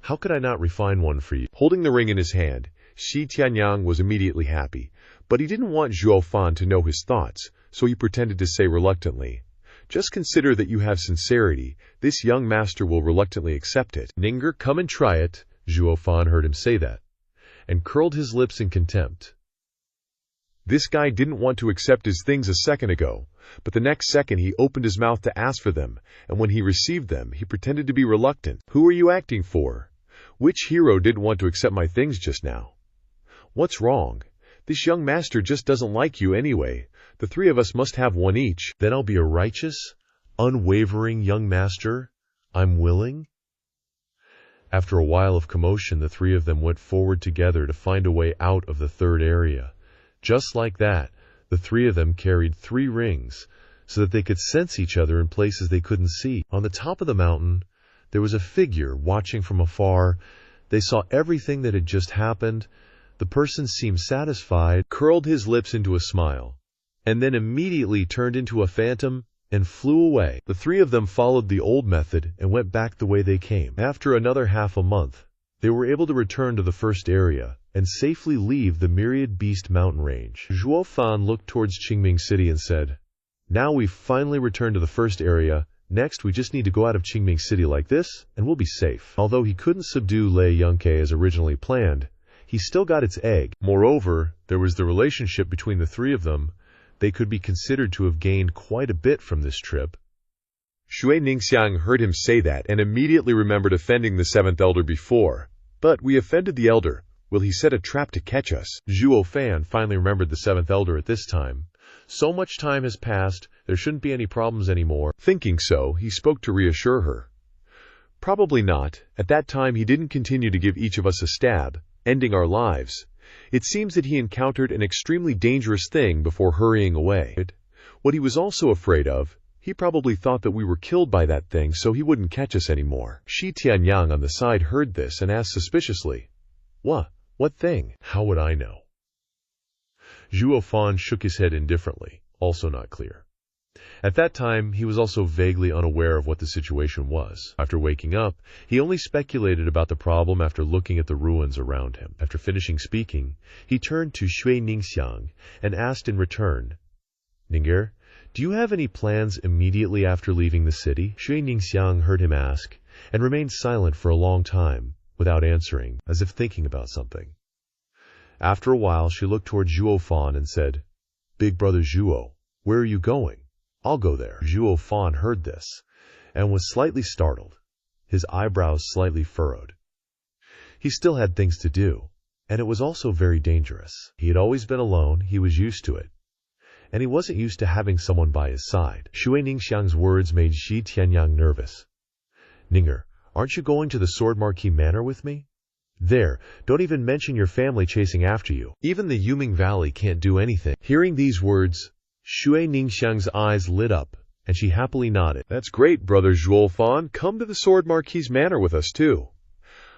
How could I not refine one for you?" Holding the ring in his hand, Shi Tianyang was immediately happy, but he didn't want Zhuo Fan to know his thoughts, so he pretended to say reluctantly, "Just consider that you have sincerity. This young master will reluctantly accept it." "Ning'er, come and try it." Zhuo Fan heard him say that, and curled his lips in contempt. This guy didn't want to accept his things a second ago, but the next second he opened his mouth to ask for them, and when he received them, he pretended to be reluctant. "Who are you acting for? Which hero didn't want to accept my things just now? What's wrong? This young master just doesn't like you anyway. The 3 of us must have one each. Then I'll be a righteous, unwavering young master. I'm willing." After a while of commotion, the 3 of them went forward together to find a way out of the 3rd area. Just like that, the 3 of them carried 3 rings, so that they could sense each other in places they couldn't see. On the top of the mountain, there was a figure watching from afar They saw everything that had just happened. The person seemed satisfied, curled his lips into a smile, and then immediately turned into a phantom and flew away. The three of them followed the old method and went back the way they came. After another half a month, they were able to return to the first area and safely leave the Myriad Beast mountain range. Zhuo Fan looked towards Qingming City and said, "Now we've finally returned to the first area. Next, we just need to go out of Qingming City like this, and we'll be safe." Although he couldn't subdue Lei Yunke as originally planned, he still got its egg. Moreover, there was the relationship between the three of them. They could be considered to have gained quite a bit from this trip. Shui Ningxiang heard him say that and immediately remembered offending the seventh elder before. But we offended the elder. Will he set a trap to catch us? Zhuo Fan finally remembered the seventh elder at this time. So much time has passed, there shouldn't be any problems anymore. Thinking so, he spoke to reassure her. Probably not. At that time he didn't continue to give each of us a stab, ending our lives. It seems that he encountered an extremely dangerous thing before hurrying away. What he was also afraid of, he probably thought that we were killed by that thing so he wouldn't catch us anymore. Shi Tianyang on the side heard this and asked suspiciously, What thing? How would I know? Zhuo Fan shook his head indifferently, also not clear. At that time, he was also vaguely unaware of what the situation was. After waking up, he only speculated about the problem after looking at the ruins around him. After finishing speaking, he turned to Shui Ningxiang and asked in return, "Ning'er, do you have any plans immediately after leaving the city?" Shui Ningxiang heard him ask, and remained silent for a long time, without answering, as if thinking about something. After a while, she looked toward Zhuo Fan and said, "Big brother Zhuo, where are you going? I'll go there." Zhuo Fan heard this, and was slightly startled, his eyebrows slightly furrowed. He still had things to do, and it was also very dangerous. He had always been alone, he was used to it, and he wasn't used to having someone by his side. Shui Ningxiang's words made Shi Tianyang nervous. "Ning'er, aren't you going to the Sword Marquee Manor with me? There, don't even mention your family chasing after you. Even the Yuming Valley can't do anything." Hearing these words, Shui Ningxiang's eyes lit up, and she happily nodded. "That's great, brother Zhuo Fan. Come to the Sword Marquee's Manor with us, too.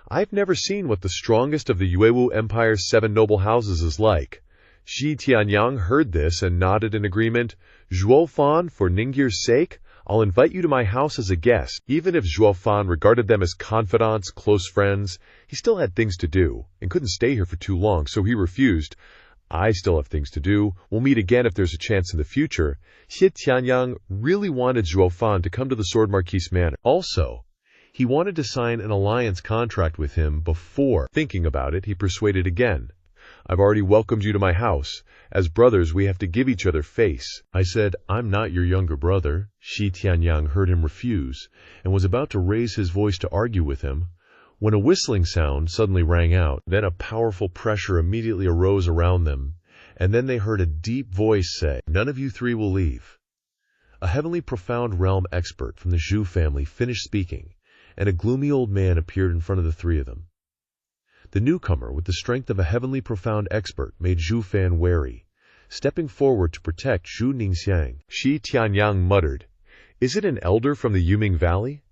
I've never seen what the strongest of the Yuewu Empire's 7 noble houses is like." Shi Tianyang heard this and nodded in agreement. "Zhuo Fan, for Ningir's sake, I'll invite you to my house as a guest." Even if Zhuo Fan regarded them as confidants, close friends, he still had things to do, and couldn't stay here for too long, so he refused. "I still have things to do. We'll meet again if there's a chance in the future." Shi Tianyang really wanted Zhuo Fan to come to the Sword Marquee's Manor. Also, he wanted to sign an alliance contract with him before. Thinking about it, he persuaded again. "I've already welcomed you to my house. As brothers, we have to give each other face." I said, "I'm not your younger brother." Shi Tianyang heard him refuse, and was about to raise his voice to argue with him, when a whistling sound suddenly rang out. Then a powerful pressure immediately arose around them, and then they heard a deep voice say, "None of you three will leave." A heavenly profound realm expert from the Zhu family finished speaking, and a gloomy old man appeared in front of the three of them. The newcomer, with the strength of a heavenly profound expert, made Zhu Fan wary, stepping forward to protect Zhu Ningxiang. Shi Tianyang muttered, "Is it an elder from the Yuming Valley?"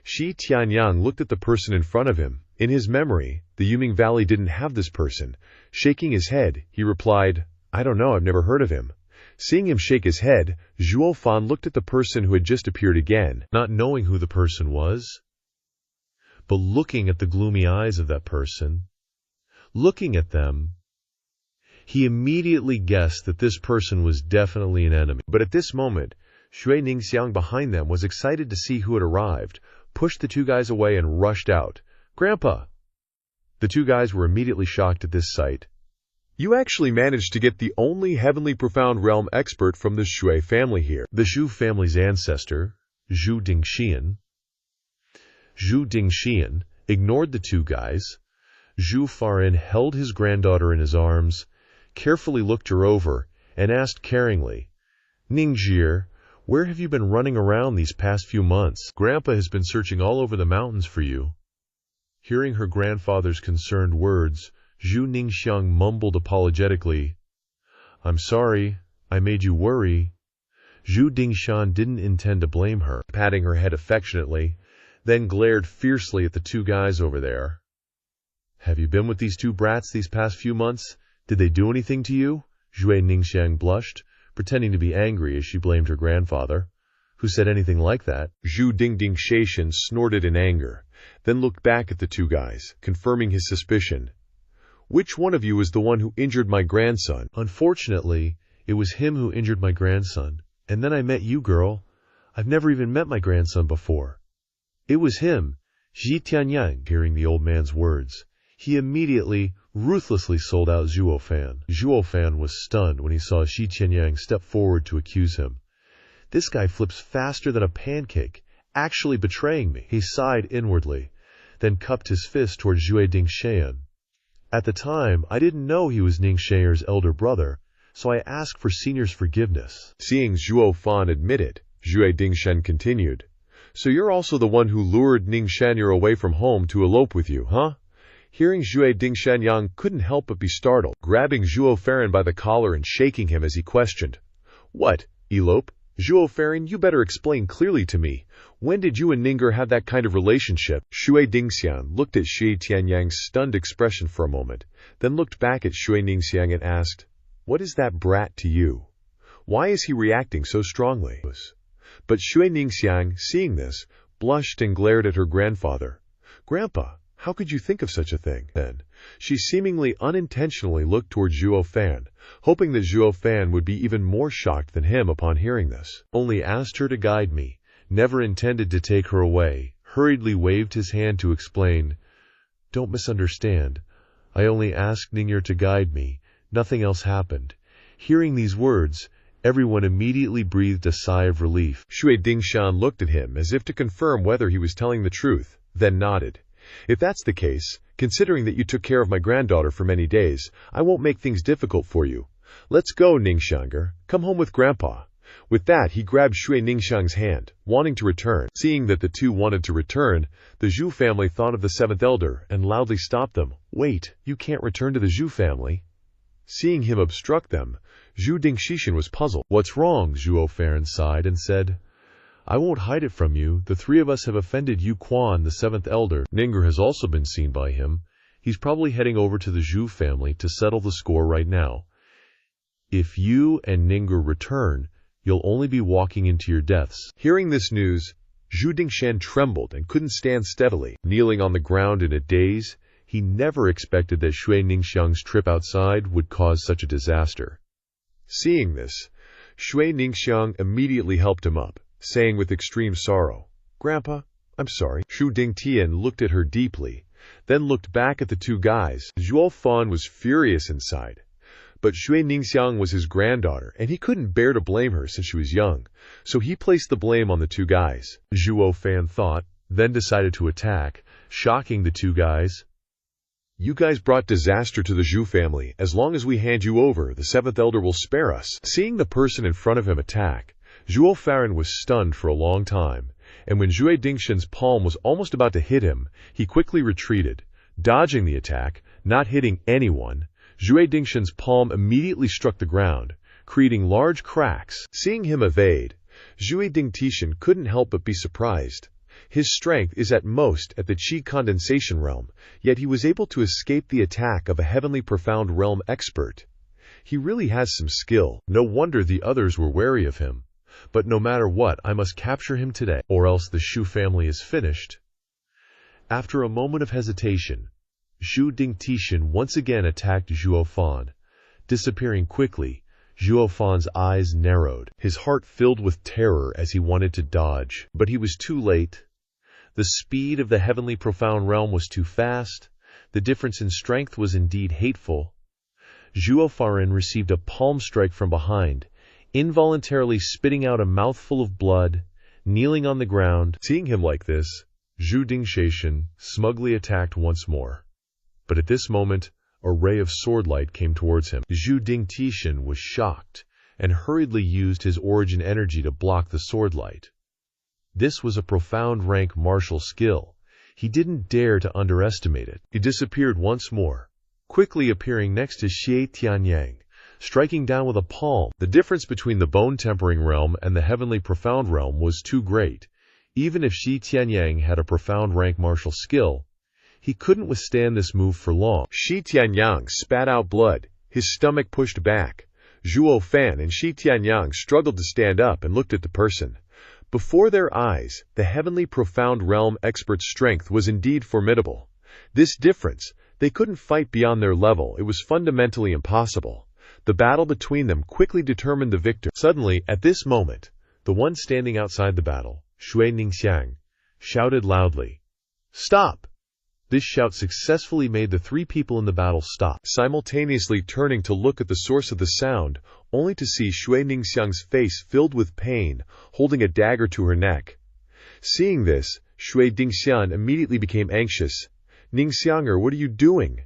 Shi Tianyang looked at the person in front of him. In his memory, the Yuming Valley didn't have this person. Shaking his head, he replied, "I don't know, I've never heard of him." Seeing him shake his head, Zhuo Fan looked at the person who had just appeared again. Not knowing who the person was, but looking at the gloomy eyes of that person, looking at them, he immediately guessed that this person was definitely an enemy. But at this moment, Shui Ningxiang behind them was excited to see who had arrived, pushed the two guys away and rushed out. "Grandpa!" The two guys were immediately shocked at this sight. "You actually managed to get the only heavenly profound realm expert from the Shui family here." The Zhu family's ancestor, Zhu Dingxian, ignored the two guys. Zhu Farin held his granddaughter in his arms, carefully looked her over, and asked caringly, "Ningxie, where have you been running around these past few months? Grandpa has been searching all over the mountains for you." Hearing her grandfather's concerned words, Zhu Ningxiang mumbled apologetically, "I'm sorry, I made you worry." Zhu Dingshan didn't intend to blame her, patting her head affectionately, then glared fiercely at the two guys over there. Have you been with these two brats these past few months? Did they do anything to you? Zhuo Ningxiang blushed, pretending to be angry as she blamed her grandfather. Who said anything like that? Zhu Dingding snorted in anger, then looked back at the two guys, confirming his suspicion. Which one of you is the one who injured my grandson? Unfortunately, it was him who injured my grandson. And then I met you, girl. I've never even met my grandson before. It was him, Ji Tianyang. Hearing the old man's words, he immediately, ruthlessly sold out Zhuo Fan. Zhuo Fan was stunned when he saw Ji Tianyang step forward to accuse him. This guy flips faster than a pancake, actually betraying me. He sighed inwardly, then cupped his fist toward Zhuo Dingshan. At the time, I didn't know he was Ningxier's elder brother, so I asked for senior's forgiveness. Seeing Zhuo Fan admit it, Zhuo Dingshan continued. So you're also the one who lured Ningxian away from home to elope with you, huh? Hearing Zhuo Dingshan couldn't help but be startled, grabbing Zhuo Fan by the collar and shaking him as he questioned. What, elope? Zhuo Fan, you better explain clearly to me. When did you and Ninger have that kind of relationship? Shui Dingxian looked at Shi Tianyang's stunned expression for a moment, then looked back at Shui Ningxiang and asked, What is that brat to you? Why is he reacting so strongly? But Shui Ningxiang, seeing this, blushed and glared at her grandfather. Grandpa, how could you think of such a thing? Then, she seemingly unintentionally looked toward Zhuo Fan, hoping that Zhuo Fan would be even more shocked than him upon hearing this. Only asked her to guide me, never intended to take her away, hurriedly waved his hand to explain. Don't misunderstand. I only asked Ning'er to guide me. Nothing else happened. Hearing these words, everyone immediately breathed a sigh of relief. Shui Dingshan looked at him as if to confirm whether he was telling the truth, then nodded. If that's the case, considering that you took care of my granddaughter for many days, I won't make things difficult for you. Let's go, Ningxianger. Come home with Grandpa. With that, he grabbed Shui Ningxiang's hand, wanting to return. Seeing that the two wanted to return, the Zhu family thought of the seventh elder and loudly stopped them. Wait, you can't return to the Zhu family. Seeing him obstruct them, Zhu Dingshan was puzzled. What's wrong? Zhuo Fan sighed and said, I won't hide it from you. The three of us have offended Yu Quan, the seventh elder. Ninger has also been seen by him. He's probably heading over to the Zhu family to settle the score right now. If you and Ninger return, you'll only be walking into your deaths. Hearing this news, Zhu Dingshan trembled and couldn't stand steadily. Kneeling on the ground in a daze, he never expected that Shui Ningxiang's trip outside would cause such a disaster. Seeing this, Shui Ningxiang immediately helped him up, saying with extreme sorrow, Grandpa, I'm sorry. Shu Dingtian looked at her deeply, then looked back at the two guys. Zhuo Fan was furious inside. But Shui Ningxiang was his granddaughter, and he couldn't bear to blame her since she was young, so he placed the blame on the two guys. Zhuo Fan thought, then decided to attack, shocking the two guys. You guys brought disaster to the Zhu family. As long as we hand you over, the seventh elder will spare us. Seeing the person in front of him attack, Zhuo Fan was stunned for a long time, and when Zhuo Dingshan's palm was almost about to hit him, he quickly retreated, dodging the attack, not hitting anyone. Zhuo Dingshan's palm immediately struck the ground, creating large cracks. Seeing him evade, Zhuo Dingtian couldn't help but be surprised. His strength is at most at the Qi condensation realm, yet he was able to escape the attack of a heavenly profound realm expert. He really has some skill. No wonder the others were wary of him. But no matter what, I must capture him today, or else the Shu family is finished. After a moment of hesitation, Zhu Dingtian once again attacked Zhuo Fan. Disappearing quickly, Zhuo Fan's eyes narrowed, his heart filled with terror as he wanted to dodge. But he was too late. The speed of the heavenly profound realm was too fast. The difference in strength was indeed hateful. Zhuo Fan received a palm strike from behind, involuntarily spitting out a mouthful of blood, kneeling on the ground. Seeing him like this, Zhu Dingshan smugly attacked once more. But at this moment, a ray of swordlight came towards him. Zhu Dingtian was shocked, and hurriedly used his origin energy to block the swordlight. This was a profound rank martial skill. He didn't dare to underestimate it. He disappeared once more, quickly appearing next to Xie Tianyang, striking down with a palm. The difference between the bone-tempering realm and the heavenly profound realm was too great. Even if Xie Tianyang had a profound rank martial skill, He couldn't withstand this move for long. Shi Tianyang spat out blood, his stomach pushed back. Zhuo Fan and Shi Tianyang struggled to stand up and looked at the person. Before their eyes, the heavenly profound realm expert's strength was indeed formidable. This difference, they couldn't fight beyond their level, it was fundamentally impossible. The battle between them quickly determined the victor. Suddenly, at this moment, the one standing outside the battle, Shui Ningxiang, shouted loudly, "Stop!" This shout successfully made the three people in the battle stop, simultaneously turning to look at the source of the sound, only to see Shui Ningxiang's face filled with pain, holding a dagger to her neck. Seeing this, Shui Ningxiang immediately became anxious. "Ningxianger, what are you doing?"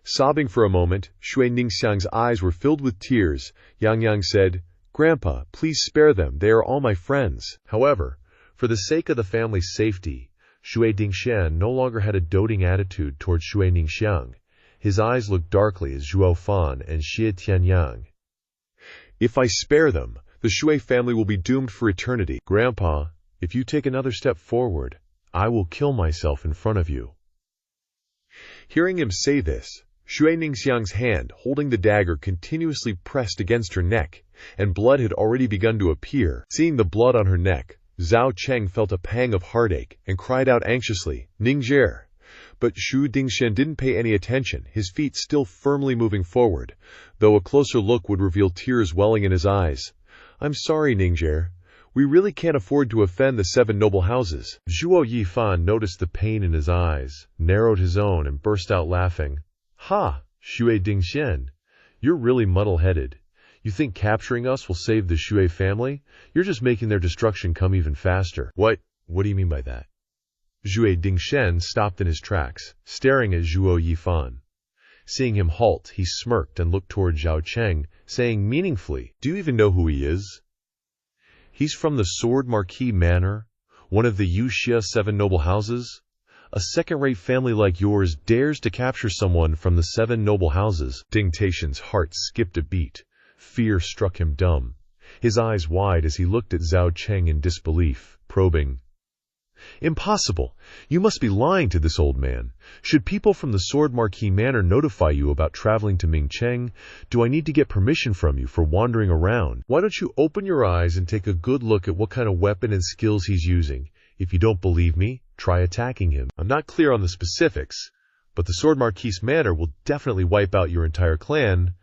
Sobbing for a moment, Shui Ningxiang's eyes were filled with tears. Yang said, "Grandpa, please spare them, they are all my friends." However, for the sake of the family's safety, Shui Ningxiang no longer had a doting attitude towards Shui Ningxiang. His eyes looked darkly at Zhuo Fan and Shi Tianyang. "If I spare them, the Shui family will be doomed for eternity." "Grandpa, if you take another step forward, I will kill myself in front of you." Hearing him say this, Shui Ningxiang's hand, holding the dagger, continuously pressed against her neck, and blood had already begun to appear. Seeing the blood on her neck, Zhao Cheng felt a pang of heartache and cried out anxiously, "Ningzher!" But Shu Dingxian didn't pay any attention, his feet still firmly moving forward, though a closer look would reveal tears welling in his eyes. "I'm sorry, Ningzher. We really can't afford to offend the 7 noble houses." Zhuo Yifan noticed the pain in his eyes, narrowed his own, and burst out laughing. "Ha, Shui Dingxian, you're really muddle-headed. You think capturing us will save the Shui family? You're just making their destruction come even faster." What do you mean by that?" Shui Dingxian stopped in his tracks, staring at Zhuo Yifan. Seeing him halt, he smirked and looked toward Zhao Cheng, saying meaningfully, "Do you even know who he is?" "He's from the Sword Marquis Manor, one of the Yuxia 7 noble houses. A second-rate family like yours dares to capture someone from the 7 noble houses." Ding Taishan's heart skipped a beat. Fear struck him dumb, his eyes wide as he looked at Zhao Cheng in disbelief, probing. "Impossible! You must be lying to this old man. Should people from the Sword Marquis Manor notify you about traveling to Mingcheng, do I need to get permission from you for wandering around? Why don't you open your eyes and take a good look at what kind of weapon and skills he's using? If you don't believe me, try attacking him. I'm not clear on the specifics, but the Sword Marquis Manor will definitely wipe out your entire clan."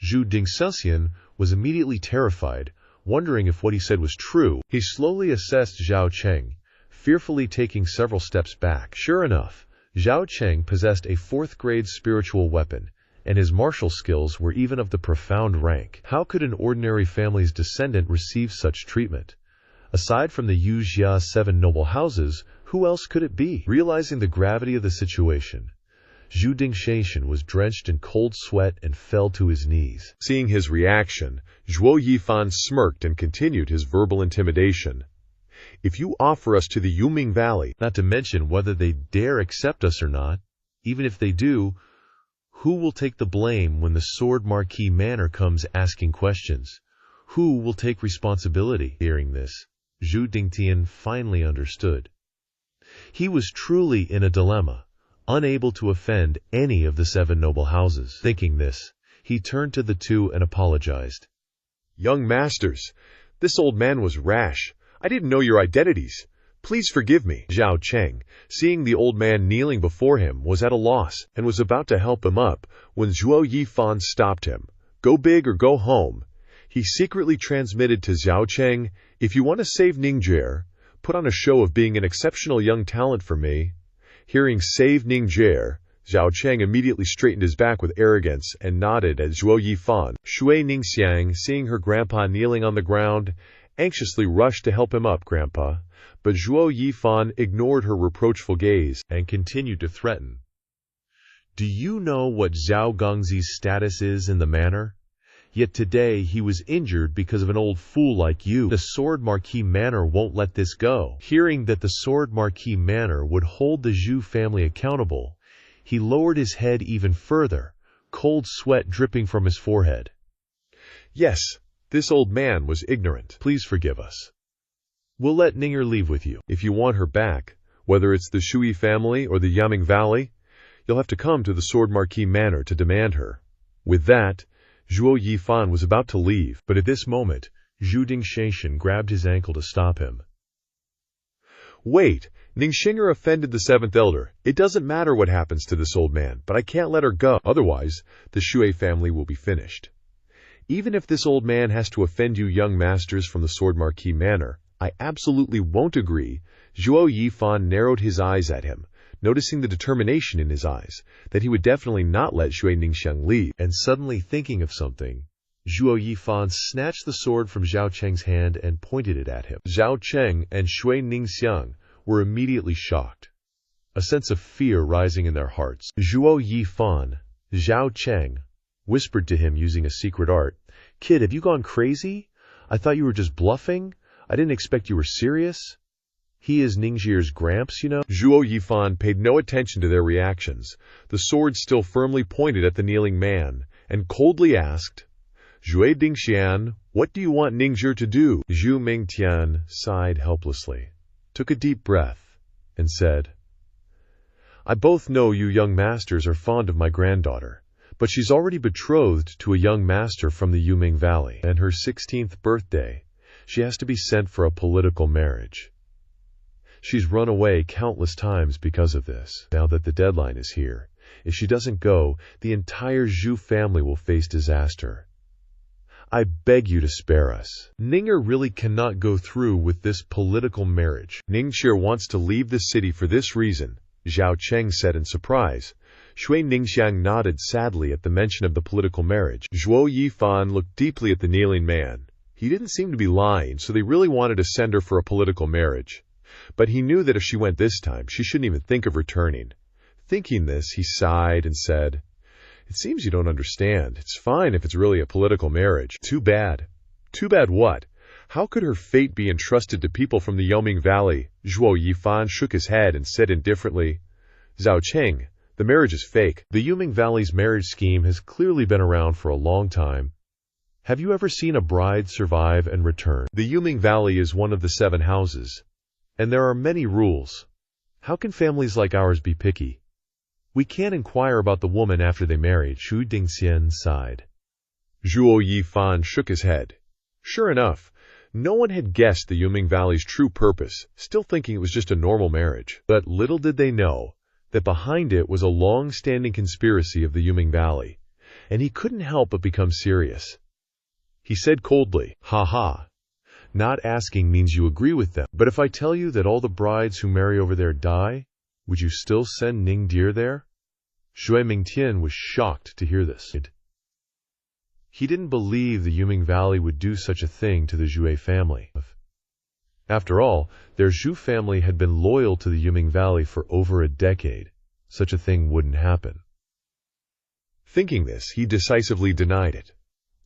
Zhu Dingxian was immediately terrified, wondering if what he said was true. He slowly assessed Zhao Cheng, fearfully taking several steps back. Sure enough, Zhao Cheng possessed a 4th-grade spiritual weapon, and his martial skills were even of the profound rank. How could an ordinary family's descendant receive such treatment? Aside from the Yuxia 7 noble houses, who else could it be? Realizing the gravity of the situation, Zhu Dingxian was drenched in cold sweat and fell to his knees. Seeing his reaction, Zhuo Yifan smirked and continued his verbal intimidation. "If you offer us to the Yuming Valley," not to mention whether they dare accept us or not, even if they do, who will take the blame when the Sword Marquis Manor comes asking questions? Who will take responsibility? Hearing this, Zhu Dingtian finally understood. He was truly in a dilemma, unable to offend any of the 7 noble houses. Thinking this, he turned to the 2 and apologized. "Young masters, this old man was rash. I didn't know your identities. Please forgive me." Zhao Cheng, seeing the old man kneeling before him, was at a loss and was about to help him up when Zhuo Yifan stopped him. "Go big or go home." He secretly transmitted to Zhao Cheng, "If you want to save Ningzher, put on a show of being an exceptional young talent for me." Hearing "save Ningzher," Zhao Cheng immediately straightened his back with arrogance and nodded at Zhuo Yifan. Shui Ningxiang, seeing her grandpa kneeling on the ground, anxiously rushed to help him up. "Grandpa," but Zhuo Yifan ignored her reproachful gaze and continued to threaten. "Do you know what Zhao Gongzi's status is in the manor? Yet today he was injured because of an old fool like you. The Sword Marquis Manor won't let this go." Hearing that the Sword Marquis Manor would hold the Zhu family accountable, he lowered his head even further, cold sweat dripping from his forehead. "Yes, this old man was ignorant. Please forgive us. We'll let Ninger leave with you. If you want her back, Whether it's the Shui family or the Yaming Valley, you'll have to come to the Sword Marquee Manor to demand her. With that, Zhuo Yifan was about to leave, but at this moment, Zhu Dingxian grabbed his ankle to stop him. Wait, Ningxing'er offended the seventh elder. It doesn't matter what happens to this old man, but I can't let her go. Otherwise, the Shui family will be finished. Even if this old man has to offend you young masters from the Sword Marquee Manor, I absolutely won't agree. Zhuo Yifan narrowed his eyes at him, noticing the determination in his eyes, that he would definitely not let Shui Ningxiang leave. And suddenly thinking of something, Zhuo Yifan snatched the sword from Zhao Cheng's hand and pointed it at him. Zhao Cheng and Shui Ningxiang were immediately shocked, a sense of fear rising in their hearts. Zhuo Yifan, Zhao Cheng, whispered to him using a secret art, "Kid, have you gone crazy? I thought you were just bluffing. I didn't expect you were serious. He is Ningxier's gramps, you know." Zhuo Yifan paid no attention to their reactions, the sword still firmly pointed at the kneeling man, and coldly asked, "Zhui Dingxian, what do you want Ningxier to do?" Zhu Mingtian sighed helplessly, took a deep breath, and said, "I both know you young masters are fond of my granddaughter, but she's already betrothed to a young master from the Yuming Valley, and her 16th birthday, she has to be sent for a political marriage. She's run away countless times because of this. Now that the deadline is here, if she doesn't go, the entire Zhu family will face disaster. I beg you to spare us. Ning'er really cannot go through with this political marriage." "Ningxier wants to leave the city for this reason," Zhao Cheng said in surprise. Shui Ningxiang nodded sadly at the mention of the political marriage. Zhuo Yifan looked deeply at the kneeling man. He didn't seem to be lying, so they really wanted to send her for a political marriage. But he knew that if she went this time, she shouldn't even think of returning. Thinking this, he sighed and said, "It seems you don't understand. It's fine if it's really a political marriage. Too bad." "Too bad what? How could her fate be entrusted to people from the Yoming Valley?" Zhuo Yifan shook his head and said indifferently, "Zhao Cheng, the marriage is fake." The Yuming Valley's marriage scheme has clearly been around for a long time. Have you ever seen a bride survive and return? The Yuming Valley is one of the 7 houses, and there are many rules. How can families like ours be picky? We can't inquire about the woman after they married." Zhu Dingxian sighed. Zhuo Yifan shook his head. Sure enough, no one had guessed the Yuming Valley's true purpose, still thinking it was just a normal marriage. But little did they know that behind it was a long-standing conspiracy of the Yuming Valley, and he couldn't help but become serious. He said coldly, "Ha ha. Not asking means you agree with them. But if I tell you that all the brides who marry over there die, would you still send Ning Deer there?" Shui Mingtian was shocked to hear this. He didn't believe the Yuming Valley would do such a thing to the Zhui family. After all, their Zhu family had been loyal to the Yuming Valley for over a decade. Such a thing wouldn't happen. Thinking this, he decisively denied it.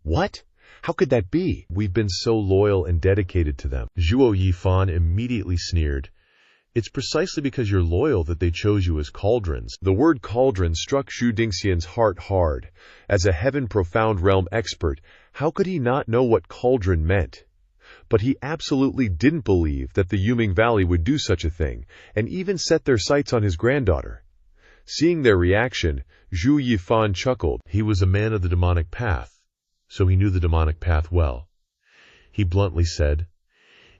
"What? How could that be? We've been so loyal and dedicated to them." Zhuo Yifan immediately sneered. "It's precisely because you're loyal that they chose you as cauldrons." The word cauldron struck Zhu Dingxian's heart hard. As a heaven-profound realm expert, how could he not know what cauldron meant? But he absolutely didn't believe that the Yuming Valley would do such a thing, and even set their sights on his granddaughter. Seeing their reaction, Zhu Yifan chuckled. He was a man of the demonic path, so he knew the demonic path well. He bluntly said,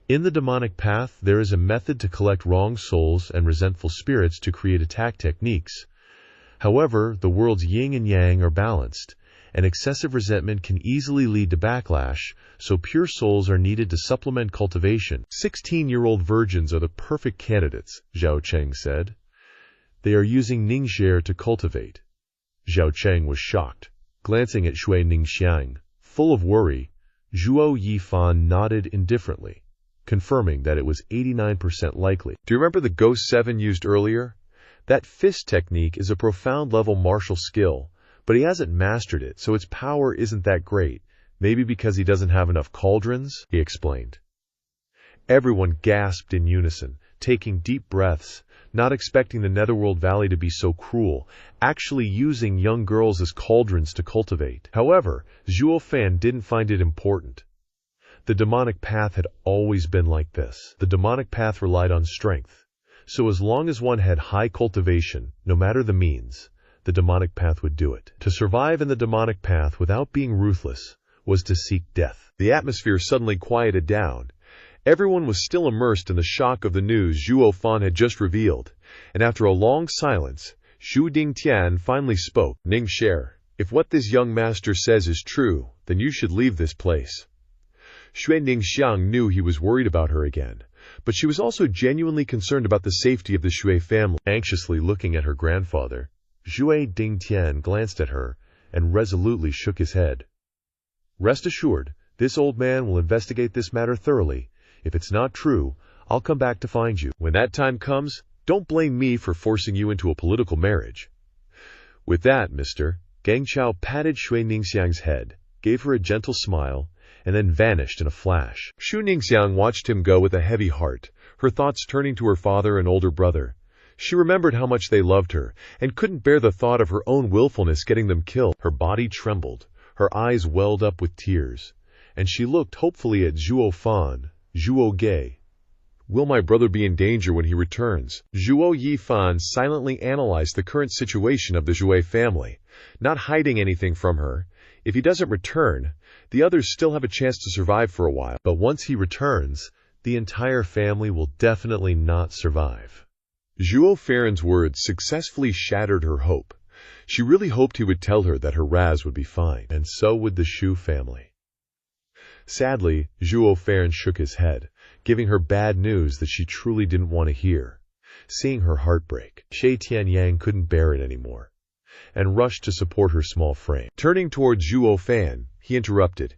"In the demonic path, there is a method to collect wrong souls and resentful spirits to create attack techniques. However, the world's yin and yang are balanced, and excessive resentment can easily lead to backlash, so pure souls are needed to supplement cultivation. 16-year-old virgins are the perfect candidates," Zhao Cheng said. "They are using Ningxie to cultivate." Zhao Cheng was shocked. Glancing at Shui Ningxiang, full of worry, Zhuo Yifan nodded indifferently, confirming that it was 89% likely. "Do you remember the Ghost 7 used earlier? That fist technique is a profound-level martial skill, but he hasn't mastered it, so its power isn't that great. Maybe because he doesn't have enough cauldrons," he explained. Everyone gasped in unison, taking deep breaths, not expecting the Netherworld Valley to be so cruel, actually using young girls as cauldrons to cultivate. However, Zhuo Fan didn't find it important. The demonic path had always been like this. The demonic path relied on strength. So as long as one had high cultivation, no matter the means, the demonic path would do it. To survive in the demonic path without being ruthless was to seek death. The atmosphere suddenly quieted down. Everyone was still immersed in the shock of the news Zhuo Fan had just revealed, and after a long silence, Zhu Dingtian finally spoke. Ningxie, if what this young master says is true, then you should leave this place. Xue Ningxiang knew he was worried about her again, but she was also genuinely concerned about the safety of the Xue family. Anxiously looking at her grandfather, Zhu Dingtian glanced at her and resolutely shook his head. Rest assured, this old man will investigate this matter thoroughly. If it's not true, I'll come back to find you. When that time comes, don't blame me for forcing you into a political marriage. With that, Mr. Gang Chao patted Xue Ningxiang's head, gave her a gentle smile, and then vanished in a flash. Xu Ningxiang watched him go with a heavy heart, her thoughts turning to her father and older brother. She remembered how much they loved her, and couldn't bear the thought of her own willfulness getting them killed. Her body trembled, her eyes welled up with tears, and she looked hopefully at Zhuo Fan, Zhuo Ge. Will my brother be in danger when he returns? Zhuo Yifan silently analyzed the current situation of the Zhuo family, not hiding anything from her. If he doesn't return, the others still have a chance to survive for a while. But once he returns, the entire family will definitely not survive. Zhuo Fan's words successfully shattered her hope. She really hoped he would tell her that her Raz would be fine. And so would the Xu family. Sadly, Zhuo Fan shook his head, giving her bad news that she truly didn't want to hear. Seeing her heartbreak, Shi Tianyang couldn't bear it anymore, and rushed to support her small frame. Turning towards Zhuo Fan, he interrupted.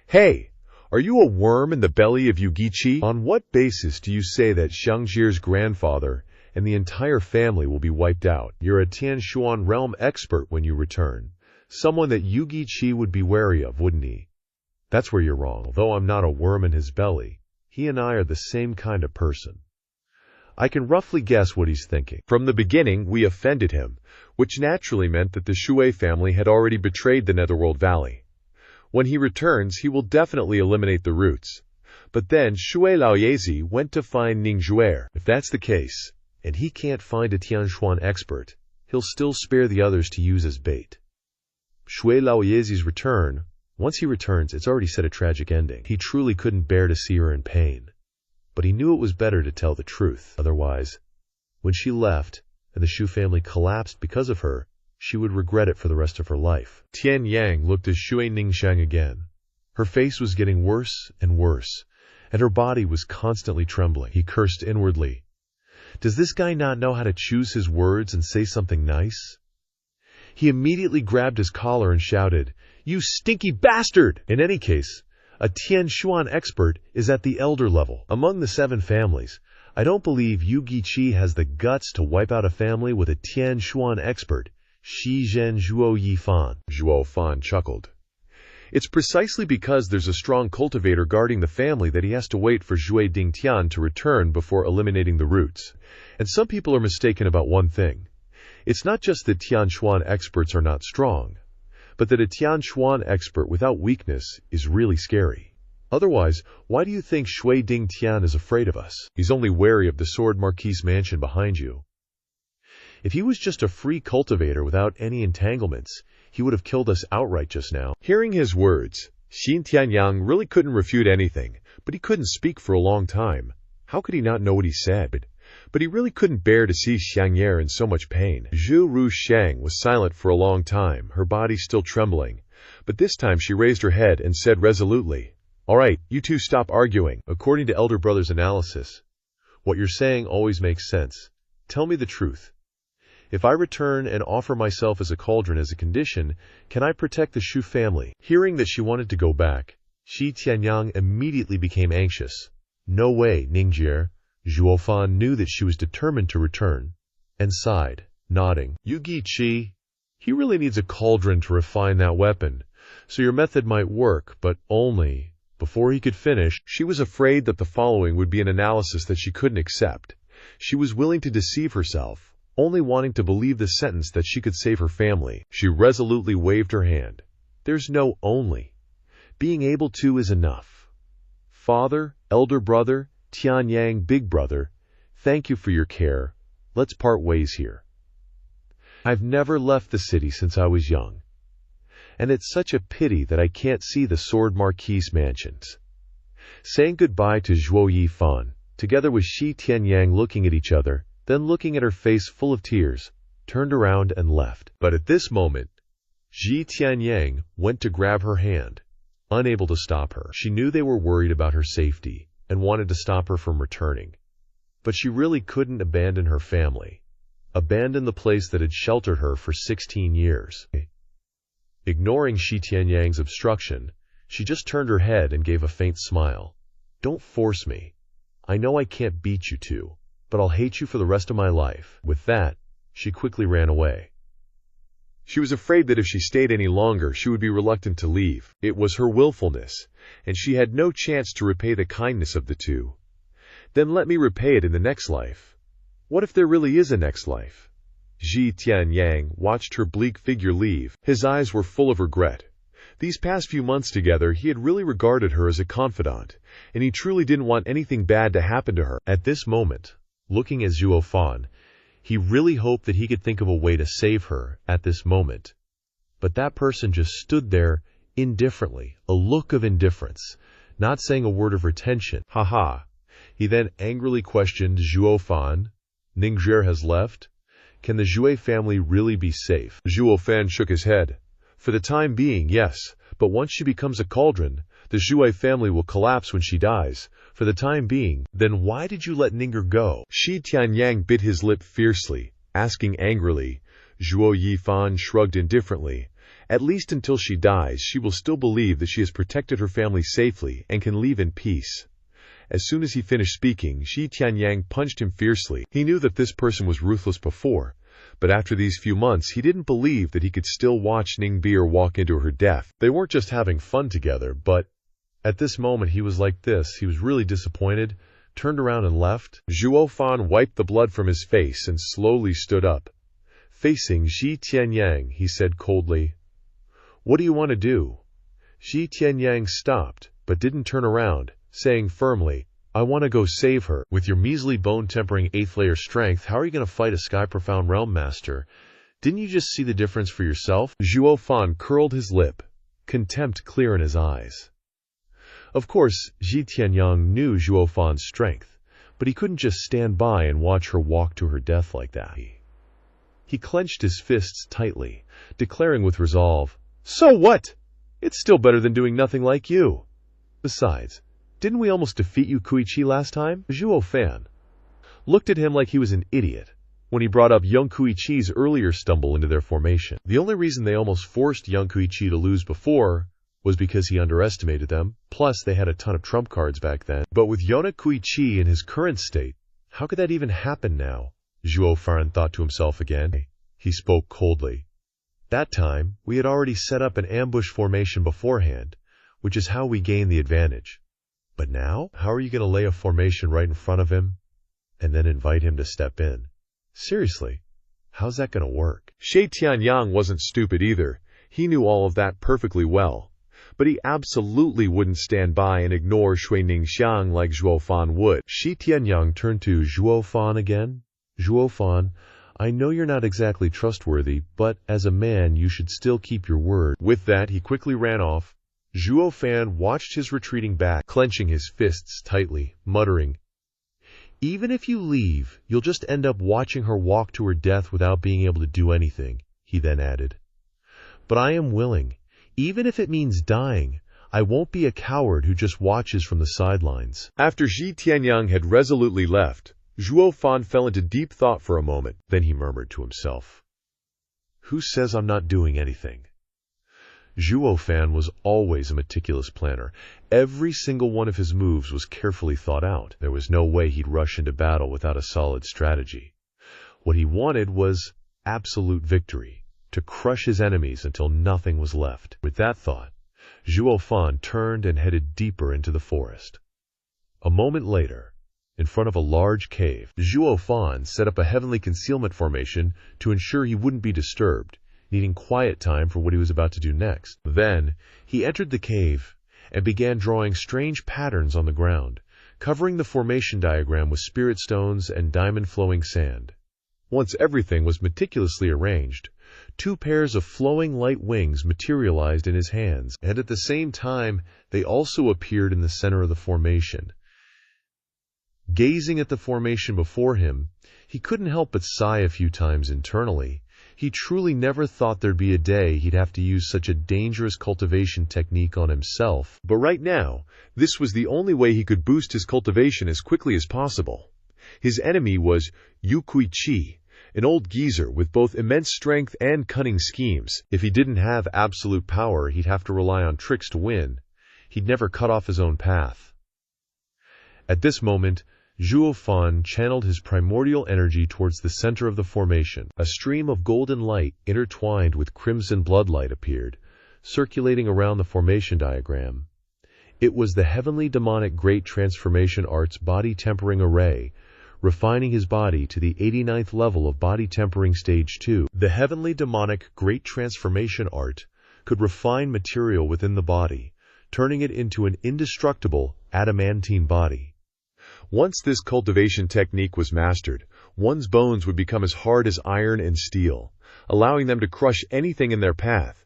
Hey, are you a worm in the belly of Yugichi? On what basis do you say that Xiangjie's grandfather and the entire family will be wiped out? You're a Tianshuan realm expert when you return, someone that Yugichi would be wary of, wouldn't he? That's where you're wrong. Although I'm not a worm in his belly, he and I are the same kind of person. I can roughly guess what he's thinking. From the beginning, we offended him, which naturally meant that the Xue family had already betrayed the Netherworld Valley. When he returns, he will definitely eliminate the roots. But then Xue Laoyezi went to find Ningxue. If that's the case, and he can't find a Tianshuan expert, he'll still spare the others to use as bait. Xue Laoyezi's return, once he returns, it's already set a tragic ending. He truly couldn't bear to see her in pain. But he knew it was better to tell the truth. Otherwise, when she left and the Xu family collapsed because of her, she would regret it for the rest of her life. Tian Yang looked at Xue Ningxiang again. Her face was getting worse and worse, and her body was constantly trembling. He cursed inwardly. Does this guy not know how to choose his words and say something nice? He immediately grabbed his collar and shouted, "You stinky bastard!" In any case, a Tianshuan expert is at the elder level. Among the 7 families, I don't believe Yugichi has the guts to wipe out a family with a Tianshuan expert, Shizhen Zhuo Yifan. Zhuo Fan chuckled. It's precisely because there's a strong cultivator guarding the family that he has to wait for Zhuo Dingtian to return before eliminating the roots. And some people are mistaken about one thing. It's not just that Tianshuan experts are not strong, but that a Tianshuan expert without weakness is really scary. Otherwise, why do you think Xue Dingtian is afraid of us? He's only wary of the Sword Marquis mansion behind you. If he was just a free cultivator without any entanglements, he would have killed us outright just now. Hearing his words, Xin Tianyang really couldn't refute anything, but he couldn't speak for a long time. How could he not know what he said? But he really couldn't bear to see Xiangye in so much pain. Zhu Rusheng was silent for a long time, her body still trembling. But this time she raised her head and said resolutely, "All right, you two stop arguing." According to Elder Brother's analysis, what you're saying always makes sense. Tell me the truth. If I return and offer myself as a cauldron as a condition, can I protect the Xu family? Hearing that she wanted to go back, Shi Tianyang immediately became anxious. No way, Ningxie. Zhuo Fan knew that she was determined to return, and sighed, nodding. Yugichi, he really needs a cauldron to refine that weapon, so your method might work, but only. Before he could finish, she was afraid that the following would be an analysis that she couldn't accept. She was willing to deceive herself, only wanting to believe the sentence that she could save her family. She resolutely waved her hand. There's no only. Being able to is enough. Father, elder brother, Tianyang, big brother, Thank you for your care. Let's part ways here. I've never left the city since I was young, and it's such a pity that I can't see the Sword Marquis mansions. Saying goodbye to Zhuo Yifan, together with Shi Tianyang looking at each other, then looking at her face full of tears, turned around and left. But at this moment, Shi Tianyang went to grab her hand, unable to stop her. She knew they were worried about her safety and wanted to stop her from returning. But she really couldn't abandon her family, abandon the place that had sheltered her for 16 years. Ignoring Shi Tianyang's obstruction, she just turned her head and gave a faint smile. Don't force me. I know I can't beat you two, but I'll hate you for the rest of my life. With that, she quickly ran away. She was afraid that if she stayed any longer, she would be reluctant to leave. It was her willfulness, and she had no chance to repay the kindness of the two. Then let me repay it in the next life. What if there really is a next life? Shi Tianyang watched her bleak figure leave. His eyes were full of regret. These past few months together, he had really regarded her as a confidant, and he truly didn't want anything bad to happen to her. At this moment, looking at Zhuo Fan, he really hoped that he could think of a way to save her at this moment. But that person just stood there indifferently, a look of indifference, not saying a word of retention. Haha. He then angrily questioned Zhuo Fan. Ningzher has left? Can the Zhuo family really be safe? Zhuo Fan shook his head. For the time being, yes, but once she becomes a cauldron, the Zhuo family will collapse when she dies. For the time being, then why did you let Ningzher go? Shi Tianyang bit his lip fiercely, asking angrily. Zhuo Yifan shrugged indifferently. At least until she dies, she will still believe that she has protected her family safely and can leave in peace. As soon as he finished speaking, Shi Tianyang punched him fiercely. He knew that this person was ruthless before, but after these few months, he didn't believe that he could still watch Ningzher walk into her death. They weren't just having fun together, but at this moment he was like this. He was really disappointed, turned around and left. Zhuo Fan wiped the blood from his face and slowly stood up. Facing Shi Tianyang, he said coldly, "What do you want to do?" Shi Tianyang stopped, but didn't turn around, saying firmly, "I want to go save her." With your measly bone-tempering 8th layer strength, how are you going to fight a sky-profound realm master? Didn't you just see the difference for yourself? Zhuo Fan curled his lip, contempt clear in his eyes. Of course, Shi Tianyang knew Zhuo Fan's strength, but he couldn't just stand by and watch her walk to her death like that. He clenched his fists tightly, declaring with resolve, "So what? It's still better than doing nothing like you. Besides, didn't we almost defeat you Kuichi last time?" Zhuo Fan looked at him like he was an idiot when he brought up young Kuichi's earlier stumble into their formation. The only reason they almost forced young Kuichi to lose before was because he underestimated them, plus they had a ton of trump cards back then. But with Yona Kuichi in his current state, how could that even happen now? Zhuo Fan thought to himself again. He spoke coldly. That time, we had already set up an ambush formation beforehand, which is how we gained the advantage. But now, how are you going to lay a formation right in front of him and then invite him to step in? Seriously, how's that going to work? Shi Tianyang wasn't stupid either. He knew all of that perfectly well. But he absolutely wouldn't stand by and ignore Shui Ningxiang like Zhuo Fan would. Shi Tianyang turned to Zhuo Fan again. "Zhuo Fan, I know you're not exactly trustworthy, but as a man you should still keep your word." With that, he quickly ran off. Zhuo Fan watched his retreating back, clenching his fists tightly, muttering, "Even if you leave, you'll just end up watching her walk to her death without being able to do anything," he then added. "But I am willing. Even if it means dying, I won't be a coward who just watches from the sidelines." After Shi Tianyang had resolutely left, Zhuo Fan fell into deep thought for a moment. Then he murmured to himself, "Who says I'm not doing anything?" Zhuo Fan was always a meticulous planner. Every single one of his moves was carefully thought out. There was no way he'd rush into battle without a solid strategy. What he wanted was absolute victory, to crush his enemies until nothing was left. With that thought, Zhuo Fan turned and headed deeper into the forest. A moment later, in front of a large cave, Zhuo Fan set up a heavenly concealment formation to ensure he wouldn't be disturbed, needing quiet time for what he was about to do next. Then, he entered the cave and began drawing strange patterns on the ground, covering the formation diagram with spirit stones and diamond-flowing sand. Once everything was meticulously arranged, 2 pairs of flowing light wings materialized in his hands, and at the same time, they also appeared in the center of the formation. Gazing at the formation before him, he couldn't help but sigh a few times internally. He truly never thought there'd be a day he'd have to use such a dangerous cultivation technique on himself. But right now, this was the only way he could boost his cultivation as quickly as possible. His enemy was Yu Kui-chi, an old geezer with both immense strength and cunning schemes. If he didn't have absolute power, he'd have to rely on tricks to win. He'd never cut off his own path. At this moment, Zhuo Fan channeled his primordial energy towards the center of the formation. A stream of golden light intertwined with crimson bloodlight appeared, circulating around the formation diagram. It was the heavenly demonic Great Transformation Art's body tempering array, refining his body to the 89th level of body tempering stage 2. The heavenly demonic Great Transformation Art could refine material within the body, turning it into an indestructible adamantine body. Once this cultivation technique was mastered, one's bones would become as hard as iron and steel, allowing them to crush anything in their path.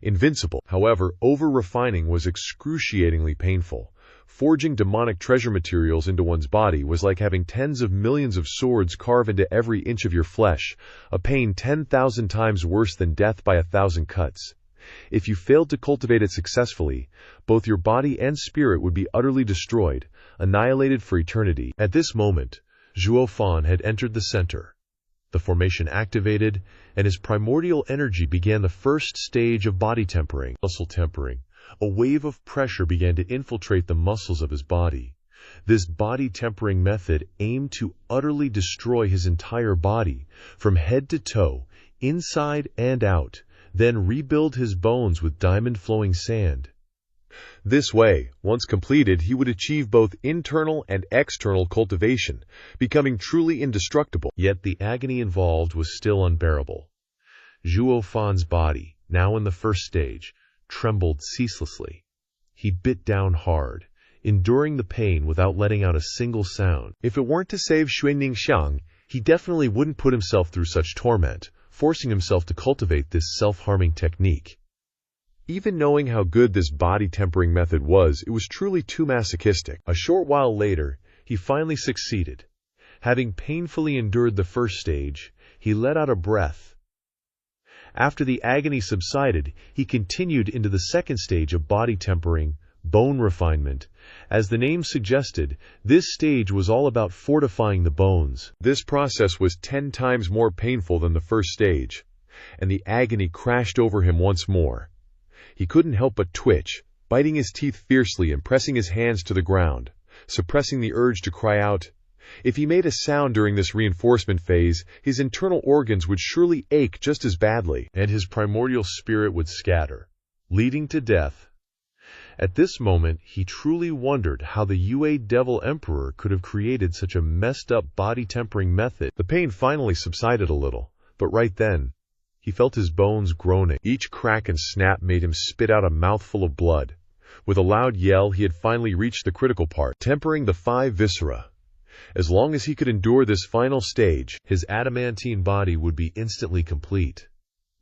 Invincible. However, over-refining was excruciatingly painful. Forging demonic treasure materials into one's body was like having tens of millions of swords carve into every inch of your flesh, a pain 10,000 times worse than death by 1,000 cuts. If you failed to cultivate it successfully, both your body and spirit would be utterly destroyed, annihilated for eternity. At this moment, Zhuo Fan had entered the center. The formation activated, and his primordial energy began the first stage of body tempering. Muscle tempering. A wave of pressure began to infiltrate the muscles of his body. This body tempering method aimed to utterly destroy his entire body, from head to toe, inside and out, then rebuild his bones with diamond-flowing sand. This way, once completed, he would achieve both internal and external cultivation, becoming truly indestructible. Yet the agony involved was still unbearable. Zhuo Fan's body, now in the first stage, trembled ceaselessly. He bit down hard, enduring the pain without letting out a single sound. If it weren't to save Xuanning, he definitely wouldn't put himself through such torment, forcing himself to cultivate this self-harming technique. Even knowing how good this body tempering method was, it was truly too masochistic. A short while later, he finally succeeded. Having painfully endured the first stage, he let out a breath. After the agony subsided, he continued into the second stage of body tempering, bone refinement. As the name suggested, this stage was all about fortifying the bones. This process was 10 times more painful than the first stage, and the agony crashed over him once more. He couldn't help but twitch, biting his teeth fiercely and pressing his hands to the ground, suppressing the urge to cry out. If he made a sound during this reinforcement phase, his internal organs would surely ache just as badly, and his primordial spirit would scatter, leading to death. At this moment, he truly wondered how the Yue Devil Emperor could have created such a messed-up body-tempering method. The pain finally subsided a little, but right then, he felt his bones groaning. Each crack and snap made him spit out a mouthful of blood. With a loud yell, he had finally reached the critical part, tempering the 5 viscera. As long as he could endure this final stage, his adamantine body would be instantly complete.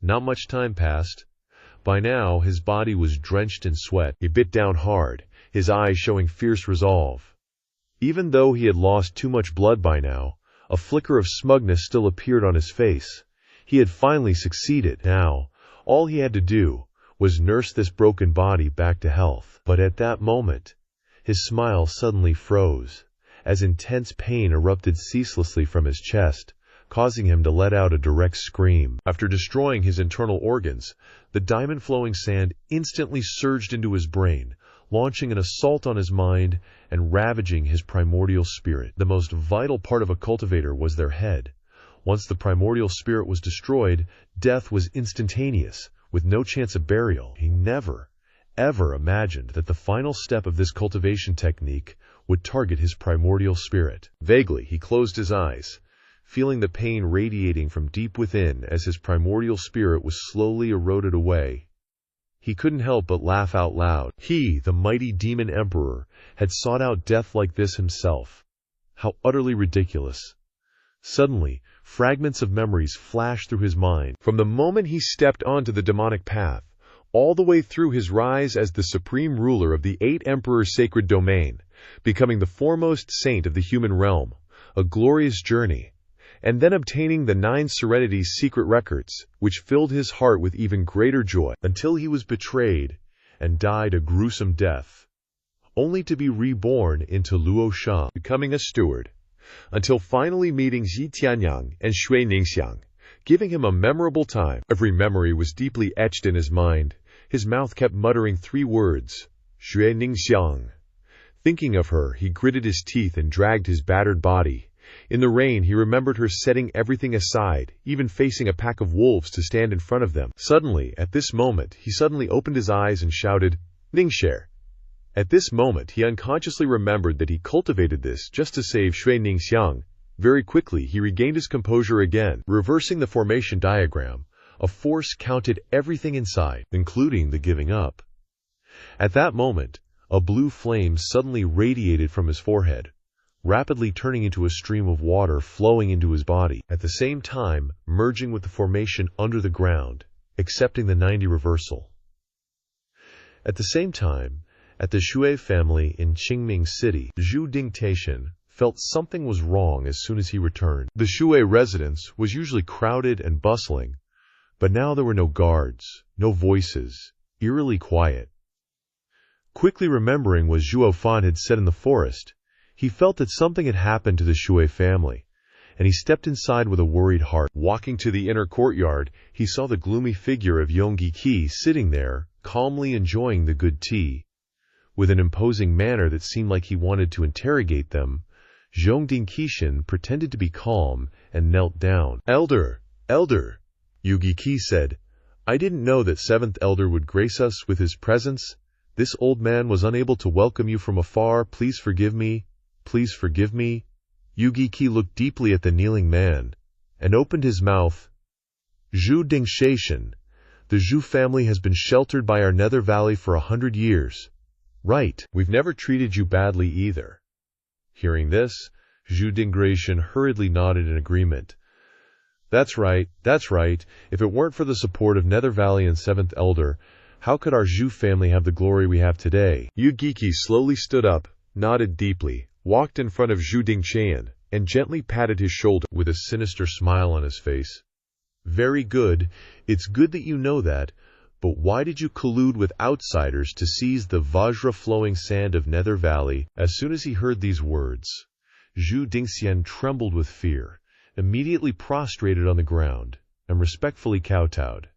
Not much time passed. By now, his body was drenched in sweat. He bit down hard, his eyes showing fierce resolve. Even though he had lost too much blood by now, a flicker of smugness still appeared on his face. He had finally succeeded. Now, all he had to do was nurse this broken body back to health. But at that moment, his smile suddenly froze, as intense pain erupted ceaselessly from his chest, causing him to let out a direct scream. After destroying his internal organs, the diamond-flowing sand instantly surged into his brain, launching an assault on his mind and ravaging his primordial spirit. The most vital part of a cultivator was their head. Once the primordial spirit was destroyed, death was instantaneous, with no chance of burial. He never, ever imagined that the final step of this cultivation technique would target his primordial spirit. Vaguely, he closed his eyes, feeling the pain radiating from deep within as his primordial spirit was slowly eroded away. He couldn't help but laugh out loud. He, the mighty demon emperor, had sought out death like this himself. How utterly ridiculous. Suddenly, fragments of memories flashed through his mind. From the moment he stepped onto the demonic path, all the way through his rise as the supreme ruler of the 8 Emperors' sacred domain, becoming the foremost saint of the human realm, a glorious journey, and then obtaining the 9 Serenities' secret records, which filled his heart with even greater joy, until he was betrayed and died a gruesome death, only to be reborn into Luo Shan, becoming a steward, until finally meeting Ji Tianyang and Shui Ningxiang, giving him a memorable time. Every memory was deeply etched in his mind. His mouth kept muttering 3 words, Shui Ningxiang. Thinking of her, he gritted his teeth and dragged his battered body. In the rain, he remembered her setting everything aside, even facing a pack of wolves to stand in front of them. Suddenly, at this moment, he suddenly opened his eyes and shouted, Ningxie. At this moment, he unconsciously remembered that he cultivated this just to save Shui Ningxiang. Very quickly, he regained his composure again. Reversing the formation diagram, a force counted everything inside, including the giving up. At that moment, a blue flame suddenly radiated from his forehead, rapidly turning into a stream of water flowing into his body, at the same time merging with the formation under the ground, accepting the 90 reversal. At the same time, at the Shui family in Qingming City, Zhu Dingtian felt something was wrong as soon as he returned. The Shui residence was usually crowded and bustling, but now there were no guards, no voices, eerily quiet. Quickly remembering what Zhuo Fan had said in the forest, he felt that something had happened to the Shui family, and he stepped inside with a worried heart. Walking to the inner courtyard, he saw the gloomy figure of Yonggi sitting there, calmly enjoying the good tea. With an imposing manner that seemed like he wanted to interrogate them, Zhong Dingqian pretended to be calm and knelt down. Elder, Yugi said, I didn't know that 7th Elder would grace us with his presence. This old man was unable to welcome you from afar. Please forgive me. Please forgive me. Yugi looked deeply at the kneeling man and opened his mouth. Zhu Dingtian, the Zhu family has been sheltered by our Nether Valley for 100 years. Right, we've never treated you badly either. Hearing this, Zhu Dingtian hurriedly nodded in agreement. That's right. If it weren't for the support of Nether Valley and 7th Elder, how could our Zhu family have the glory we have today? Yugi slowly stood up, nodded deeply, walked in front of Zhu Dingtian, and gently patted his shoulder with a sinister smile on his face. Very good. It's good that you know that. But why did you collude with outsiders to seize the Vajra-flowing sand of Nether Valley? As soon as he heard these words, Zhu Dingtian trembled with fear, immediately prostrated on the ground, and respectfully kowtowed.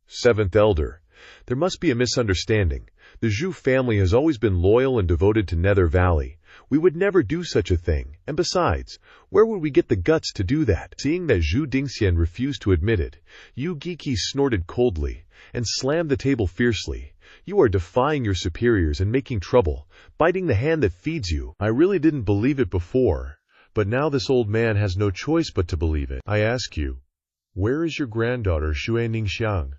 7th Elder, there must be a misunderstanding. The Zhu family has always been loyal and devoted to Nether Valley. We would never do such a thing, and besides, where would we get the guts to do that? Seeing that Zhu Dingtian refused to admit it, Yugi snorted coldly and slammed the table fiercely. You are defying your superiors and making trouble, biting the hand that feeds you. I really didn't believe it before, but now this old man has no choice but to believe it. I ask you, where is your granddaughter Shui Ningxiang?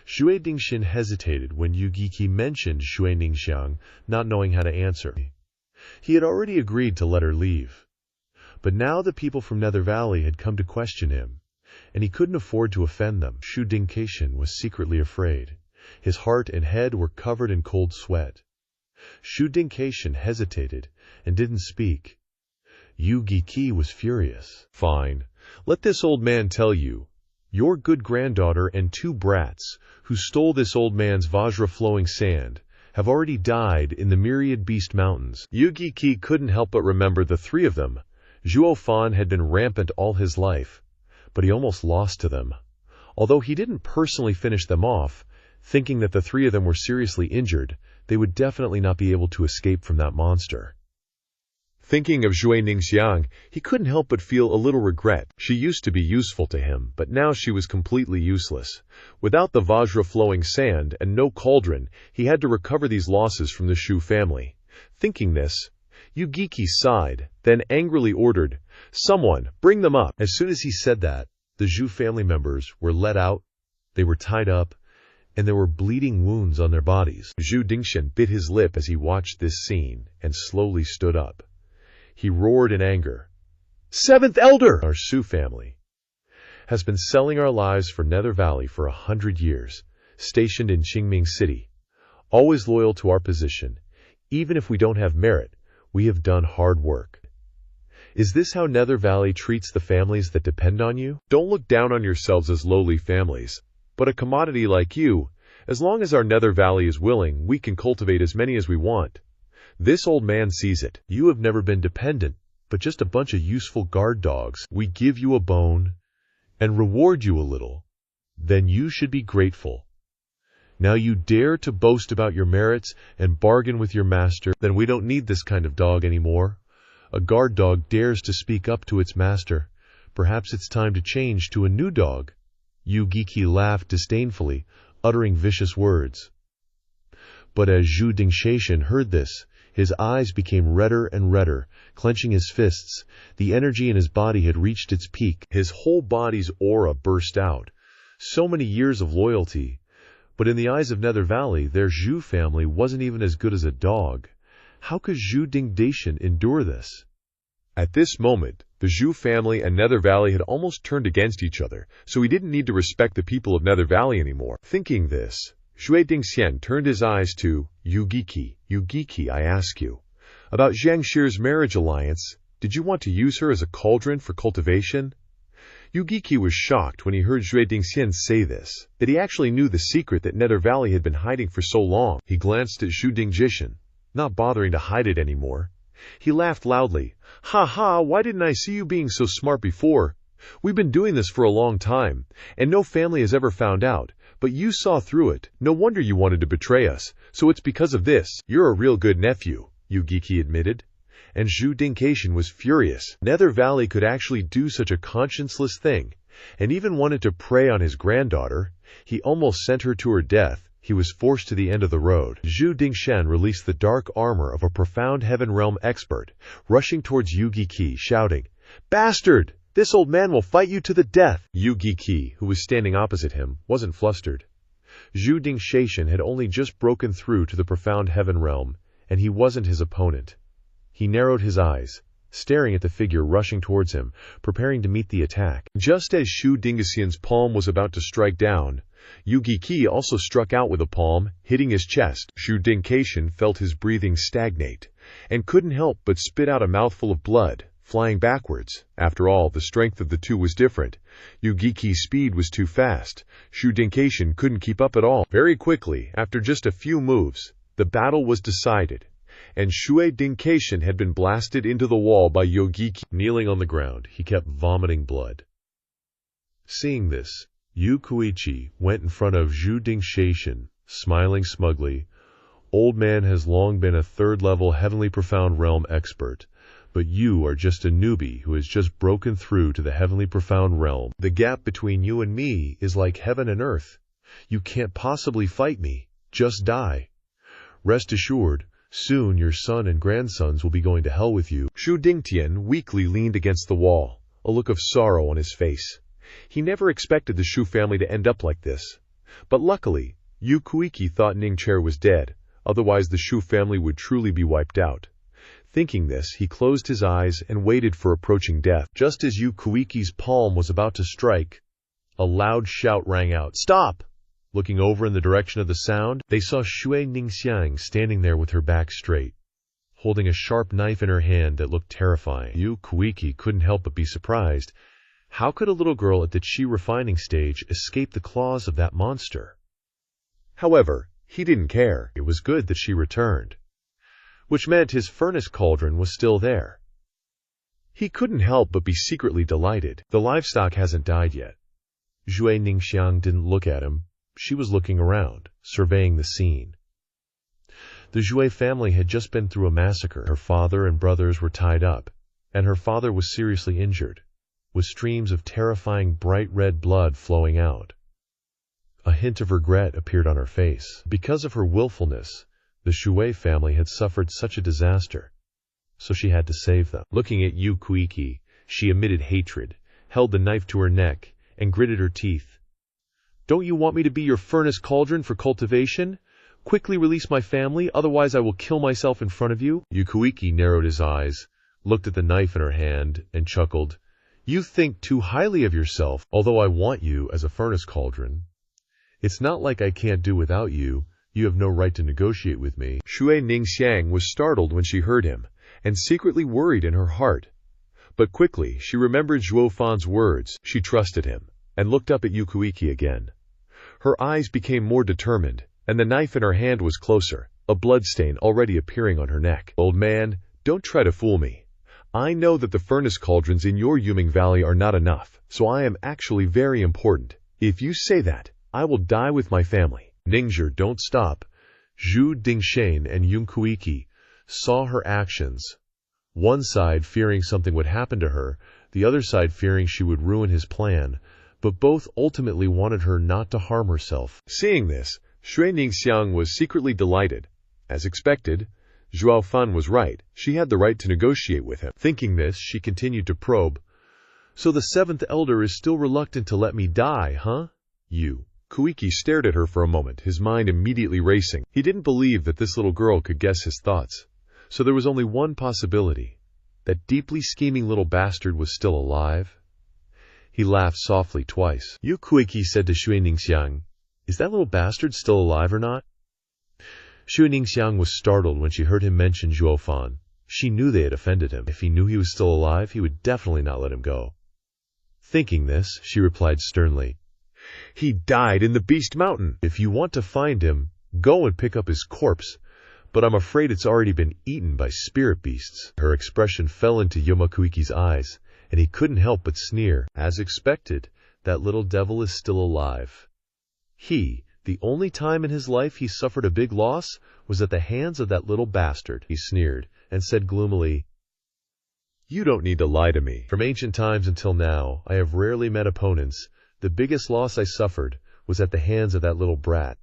Shui Dingtian hesitated when Yugi mentioned Shui Ningxiang, not knowing how to answer. He had already agreed to let her leave. But now the people from Nether Valley had come to question him, and he couldn't afford to offend them. Zhu Dingtian was secretly afraid. His heart and head were covered in cold sweat. Zhu Dingtian hesitated and didn't speak. Yugi was furious. Fine, let this old man tell you. Your good granddaughter and 2 brats, who stole this old man's Vajra-flowing sand, have already died in the Myriad Beast Mountains. Yugi couldn't help but remember the 3 of them. Zhuo Fan had been rampant all his life, but he almost lost to them. Although he didn't personally finish them off, thinking that the 3 of them were seriously injured, they would definitely not be able to escape from that monster. Thinking of Shui Ningxiang, he couldn't help but feel a little regret. She used to be useful to him, but now she was completely useless. Without the Vajra-flowing sand and no cauldron, he had to recover these losses from the Shu family. Thinking this, Yugi sighed, then angrily ordered, Someone, bring them up. As soon as he said that, the Zhu family members were let out, they were tied up, and there were bleeding wounds on their bodies. Zhu Dingshan bit his lip as he watched this scene and slowly stood up. He roared in anger. "Seventh Elder! Our Su family has been selling our lives for Nether Valley for 100 years, stationed in Qingming City, always loyal to our position. Even if we don't have merit, we have done hard work. Is this how Nether Valley treats the families that depend on you? Don't look down on yourselves as lowly families, but a commodity like you. As long as our Nether Valley is willing, we can cultivate as many as we want. This old man sees it. You have never been dependent, but just a bunch of useful guard dogs. We give you a bone and reward you a little. Then you should be grateful. Now you dare to boast about your merits and bargain with your master. Then we don't need this kind of dog anymore. A guard dog dares to speak up to its master. Perhaps it's time to change to a new dog." Yu Giki laughed disdainfully, uttering vicious words. But as Zhu Dingshan heard this, his eyes became redder and redder, clenching his fists. The energy in his body had reached its peak. His whole body's aura burst out. So many years of loyalty. But in the eyes of Nether Valley, their Zhu family wasn't even as good as a dog. How could Zhu Dingshan endure this? At this moment, the Zhu family and Nether Valley had almost turned against each other, so he didn't need to respect the people of Nether Valley anymore. Thinking this, Zhuo Dingxian turned his eyes to Yu Giki. "Yu Giki, I ask you, about Zhang Shir's marriage alliance, did you want to use her as a cauldron for cultivation?" Yu Giki was shocked when he heard Zhuo Dingxian say this, that he actually knew the secret that Nether Valley had been hiding for so long. He glanced at Zhu Dingshan, not bothering to hide it anymore. He laughed loudly. "Ha ha, why didn't I see you being so smart before? We've been doing this for a long time, and no family has ever found out, but you saw through it. No wonder you wanted to betray us, so it's because of this. You're a real good nephew," Yu Giki admitted. And Zhu Dingshan was furious. Nether Valley could actually do such a conscienceless thing, and even wanted to prey on his granddaughter. He almost sent her to her death. He was forced to the end of the road. Zhu Dingshan released the dark armor of a profound heaven realm expert, rushing towards Yu Giki, shouting, "Bastard! This old man will fight you to the death!" Yu Giki, who was standing opposite him, wasn't flustered. Zhu Dingshan had only just broken through to the profound heaven realm, and he wasn't his opponent. He narrowed his eyes, staring at the figure rushing towards him, preparing to meet the attack. Just as Zhu Dingshan's palm was about to strike down, Yu Giki also struck out with a palm, hitting his chest. Zhu Dingshan felt his breathing stagnate, and couldn't help but spit out a mouthful of blood, flying backwards. After all, the strength of the two was different. Yu Giki's speed was too fast. Zhu Dingshan couldn't keep up at all. Very quickly, after just a few moves, the battle was decided, and Zhuo Dingshan had been blasted into the wall by Yu Giki. Kneeling on the ground, he kept vomiting blood. Seeing this, Yu Kuichi went in front of Zhu Dingshan, smiling smugly. "Old man has long been a third-level heavenly profound realm expert, but you are just a newbie who has just broken through to the heavenly profound realm. The gap between you and me is like heaven and earth. You can't possibly fight me. Just die. Rest assured, soon your son and grandsons will be going to hell with you." Zhu Dingshan weakly leaned against the wall, a look of sorrow on his face. He never expected the Zhu family to end up like this. But luckily, Yu Kuiki thought Ningchair was dead, otherwise the Zhu family would truly be wiped out. Thinking this, he closed his eyes and waited for approaching death. Just as Yu Kuiki's palm was about to strike, a loud shout rang out, "Stop!" Looking over in the direction of the sound, they saw Zhuo Dingshan standing there with her back straight, holding a sharp knife in her hand that looked terrifying. Yu Kuiki couldn't help but be surprised. How could a little girl at the Qi refining stage escape the claws of that monster? However, he didn't care. It was good that she returned, which meant his furnace cauldron was still there. He couldn't help but be secretly delighted. The livestock hasn't died yet. Zhuo Dingshan didn't look at him. She was looking around, surveying the scene. The Zhuo family had just been through a massacre. Her father and brothers were tied up, and her father was seriously injured, with streams of terrifying bright red blood flowing out. A hint of regret appeared on her face. Because of her willfulness, the Zhuo family had suffered such a disaster, so she had to save them. Looking at Yu Kuiki, she emitted hatred, held the knife to her neck, and gritted her teeth. Don't you want me to be your furnace cauldron for cultivation? Quickly release my family, otherwise I will kill myself in front of you. Yukuiki narrowed his eyes, looked at the knife in her hand, and chuckled. You think too highly of yourself, although I want you as a furnace cauldron. It's not like I can't do without you. You have no right to negotiate with me. Shui Ningxiang was startled when she heard him, and secretly worried in her heart. But quickly she remembered Zhuo Fan's words. She trusted him, and looked up at Yukuiki again. Her eyes became more determined, and the knife in her hand was closer, a bloodstain already appearing on her neck. Old man, don't try to fool me. I know that the furnace cauldrons in your Yuming Valley are not enough, so I am actually very important. If you say that, I will die with my family. Ningzher, don't stop. Zhu Dingshan and Yunkuiki saw her actions. One side fearing something would happen to her, the other side fearing she would ruin his plan, but both ultimately wanted her not to harm herself. Seeing this, Shui Ningxiang was secretly delighted. As expected, Zhuo Fan was right. She had the right to negotiate with him. Thinking this, she continued to probe. So the seventh elder is still reluctant to let me die, huh? Kuiki stared at her for a moment, his mind immediately racing. He didn't believe that this little girl could guess his thoughts. So there was only one possibility. That deeply scheming little bastard was still alive. He laughed softly twice. Kuiki said to Shui Ningxiang, is that little bastard still alive or not? Shui Ningxiang was startled when she heard him mention Zhuo Fan. She knew they had offended him. If he knew he was still alive, he would definitely not let him go. Thinking this, she replied sternly, he died in the Beast Mountain. If you want to find him, go and pick up his corpse, but I'm afraid it's already been eaten by spirit beasts. Her expression fell into Yomakuiki's eyes, and he couldn't help but sneer. As expected, that little devil is still alive. The only time in his life he suffered a big loss was at the hands of that little bastard. He sneered and said gloomily, you don't need to lie to me. From ancient times until now, I have rarely met opponents. The biggest loss I suffered was at the hands of that little brat.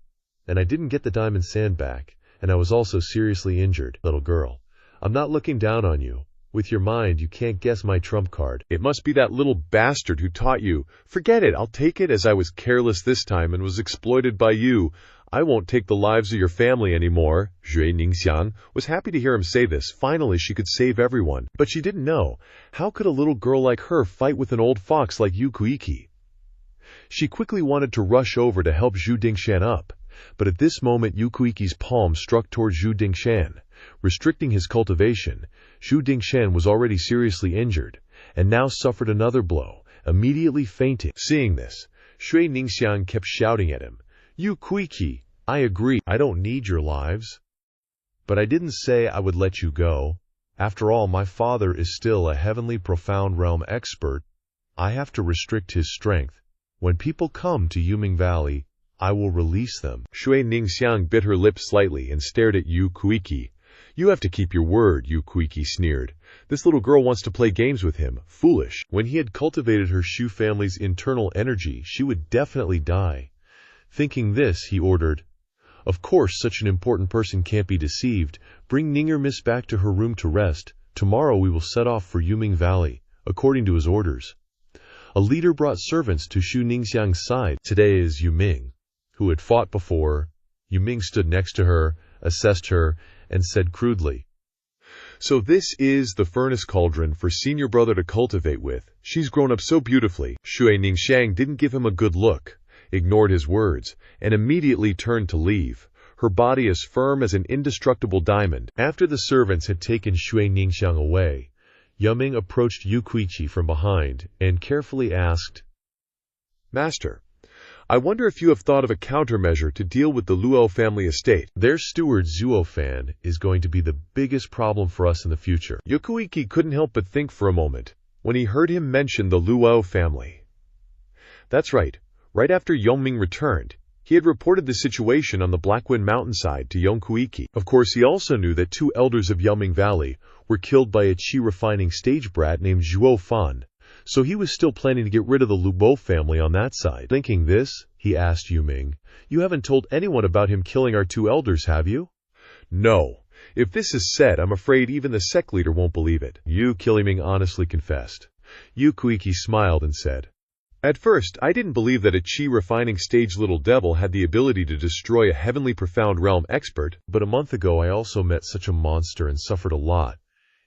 And I didn't get the diamond sand back, and I was also seriously injured. Little girl, I'm not looking down on you. With your mind, you can't guess my trump card. It must be that little bastard who taught you. Forget it, I'll take it, as I was careless this time and was exploited by you. I won't take the lives of your family anymore. Shui Ningxiang was happy to hear him say this. Finally, she could save everyone. But she didn't know. How could a little girl like her fight with an old fox like Yukuiki? She quickly wanted to rush over to help Zhu Dingshan up. But at this moment, Yukuiki's palm struck toward Zhu Dingshan, restricting his cultivation. Zhu Dingshan was already seriously injured, and now suffered another blow, immediately fainting. Seeing this, Shui Ningxiang kept shouting at him, Yukuiki, I agree, I don't need your lives. But I didn't say I would let you go. After all, my father is still a heavenly profound realm expert. I have to restrict his strength. When people come to Yuming Valley, I will release them. Shui Ningxiang bit her lips slightly and stared at Yukuiki. You have to keep your word, Yukuiki sneered. This little girl wants to play games with him. Foolish. When he had cultivated her Shu family's internal energy, she would definitely die. Thinking this, he ordered, of course, such an important person can't be deceived. Bring Ninger Miss back to her room to rest. Tomorrow we will set off for Yuming Valley, according to his orders. A leader brought servants to Shu Ningxiang's side. Today is Yuming, who had fought before. Yuming stood next to her, assessed her, and said crudely, so this is the furnace cauldron for senior brother to cultivate with. She's grown up so beautifully. Shui Ningxiang didn't give him a good look, ignored his words, and immediately turned to leave, her body as firm as an indestructible diamond. After the servants had taken Shui Ningxiang away, Yuming approached Yukuichi from behind and carefully asked, Master, I wonder if you have thought of a countermeasure to deal with the Luo family estate. Their steward Zhuo Fan is going to be the biggest problem for us in the future. Yukuiki couldn't help but think for a moment when he heard him mention the Luo family. That's right. Right after Yongming returned, he had reported the situation on the Blackwind mountainside to Yonkuiki. Of course, he also knew that 2 elders of Yuming Valley were killed by a chi refining stage brat named Zhuo Fan. So he was still planning to get rid of the Luo family on that side. Thinking this, he asked Yuming, you haven't told anyone about him killing our 2 elders, have you? No. If this is said, I'm afraid even the sect leader won't believe it. Yuming honestly confessed. Yukuiki smiled and said, At first, I didn't believe that a chi refining stage little devil had the ability to destroy a heavenly profound realm expert, but a month ago I also met such a monster and suffered a lot.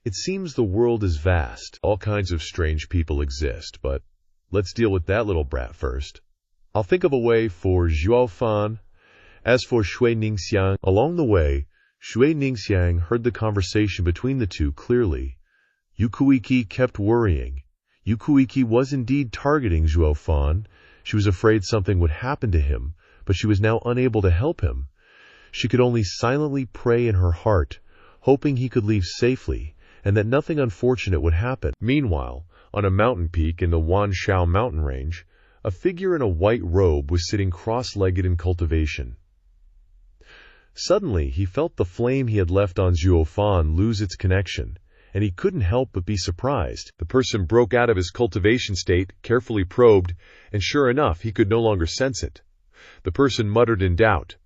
It seems the world is vast. All kinds of strange people exist, but let's deal with that little brat first. I'll think of a way for Zhuo Fan. As for Shui Ningxiang, along the way, Shui Ningxiang heard the conversation between the two clearly. Yukuiki kept worrying. Yukuiki was indeed targeting Zhuo Fan. She was afraid something would happen to him, but she was now unable to help him. She could only silently pray in her heart, hoping he could leave safely, and that nothing unfortunate would happen. Meanwhile, on a mountain peak in the Wanshao mountain range, a figure in a white robe was sitting cross-legged in cultivation. Suddenly, he felt the flame he had left on Zhuo Fan lose its connection, and he couldn't help but be surprised. The person broke out of his cultivation state, carefully probed, and sure enough, he could no longer sense it. The person muttered in doubt,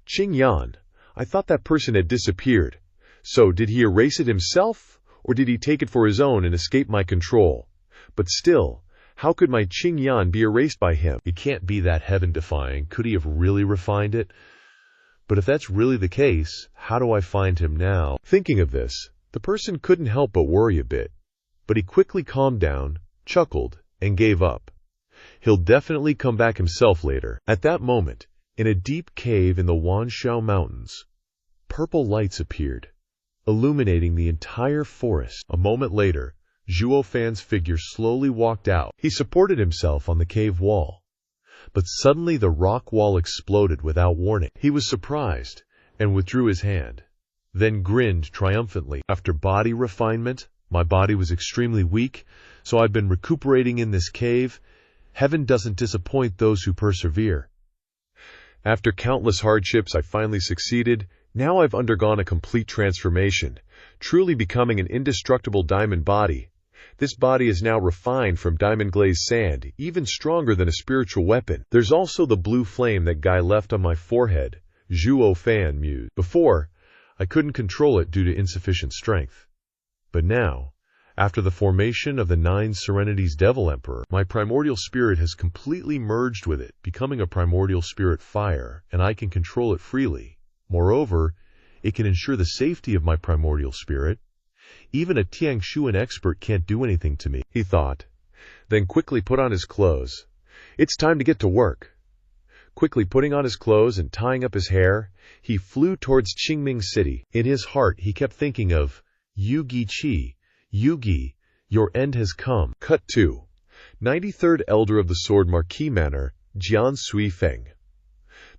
"Qing Yan, I thought that person had disappeared. So, did he erase it himself, or did he take it for his own and escape my control? But still, how could my Qing Yan be erased by him? It can't be that heaven-defying. Could he have really refined it? But if that's really the case, how do I find him now?" Thinking of this, the person couldn't help but worry a bit. But he quickly calmed down, chuckled, and gave up. He'll definitely come back himself later. At that moment, in a deep cave in the Wanshao Mountains, purple lights appeared, illuminating the entire forest. A moment later, Zhuo Fan's figure slowly walked out. He supported himself on the cave wall. But suddenly the rock wall exploded without warning. He was surprised and withdrew his hand, then grinned triumphantly. "After body refinement, my body was extremely weak, so I've been recuperating in this cave. Heaven doesn't disappoint those who persevere. After countless hardships, I finally succeeded. Now I've undergone a complete transformation, truly becoming an indestructible diamond body. This body is now refined from diamond-glazed sand, even stronger than a spiritual weapon. There's also the blue flame that guy left on my forehead," Zhuo Fan mused. "Before, I couldn't control it due to insufficient strength. But now, after the formation of the 9 Serenities Devil Emperor, my primordial spirit has completely merged with it, becoming a primordial spirit fire, and I can control it freely. Moreover, it can ensure the safety of my primordial spirit. Even a Tiangshuan expert can't do anything to me," he thought, then quickly put on his clothes. "It's time to get to work." Quickly putting on his clothes and tying up his hair, he flew towards Qingming City. In his heart, he kept thinking of, "Yugi Qi, Yugi, your end has come." Cut 2. 93rd Elder of the Sword Marquis Manor, Jian Sui Feng.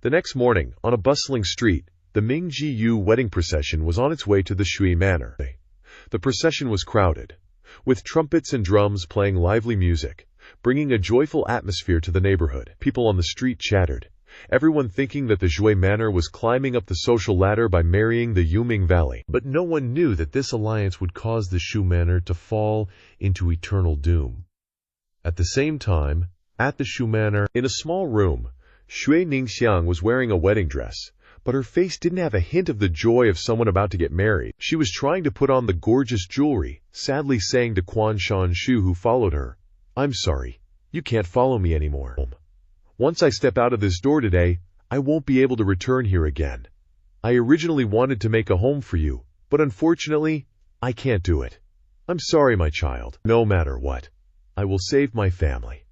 The next morning, on a bustling street, the Mingji Yu wedding procession was on its way to the Shui Manor. The procession was crowded, with trumpets and drums playing lively music, bringing a joyful atmosphere to the neighborhood. People on the street chattered, everyone thinking that the Zhui Manor was climbing up the social ladder by marrying the Yuming Valley. But no one knew that this alliance would cause the Shu Manor to fall into eternal doom. At the same time, at the Shu Manor, in a small room, Shui Ningxiang was wearing a wedding dress, but her face didn't have a hint of the joy of someone about to get married. She was trying to put on the gorgeous jewelry, sadly saying to Quan Shanshu, who followed her, "I'm sorry, you can't follow me anymore. Once I step out of this door today, I won't be able to return here again. I originally wanted to make a home for you, but unfortunately, I can't do it. I'm sorry, my child. No matter what, I will save my family."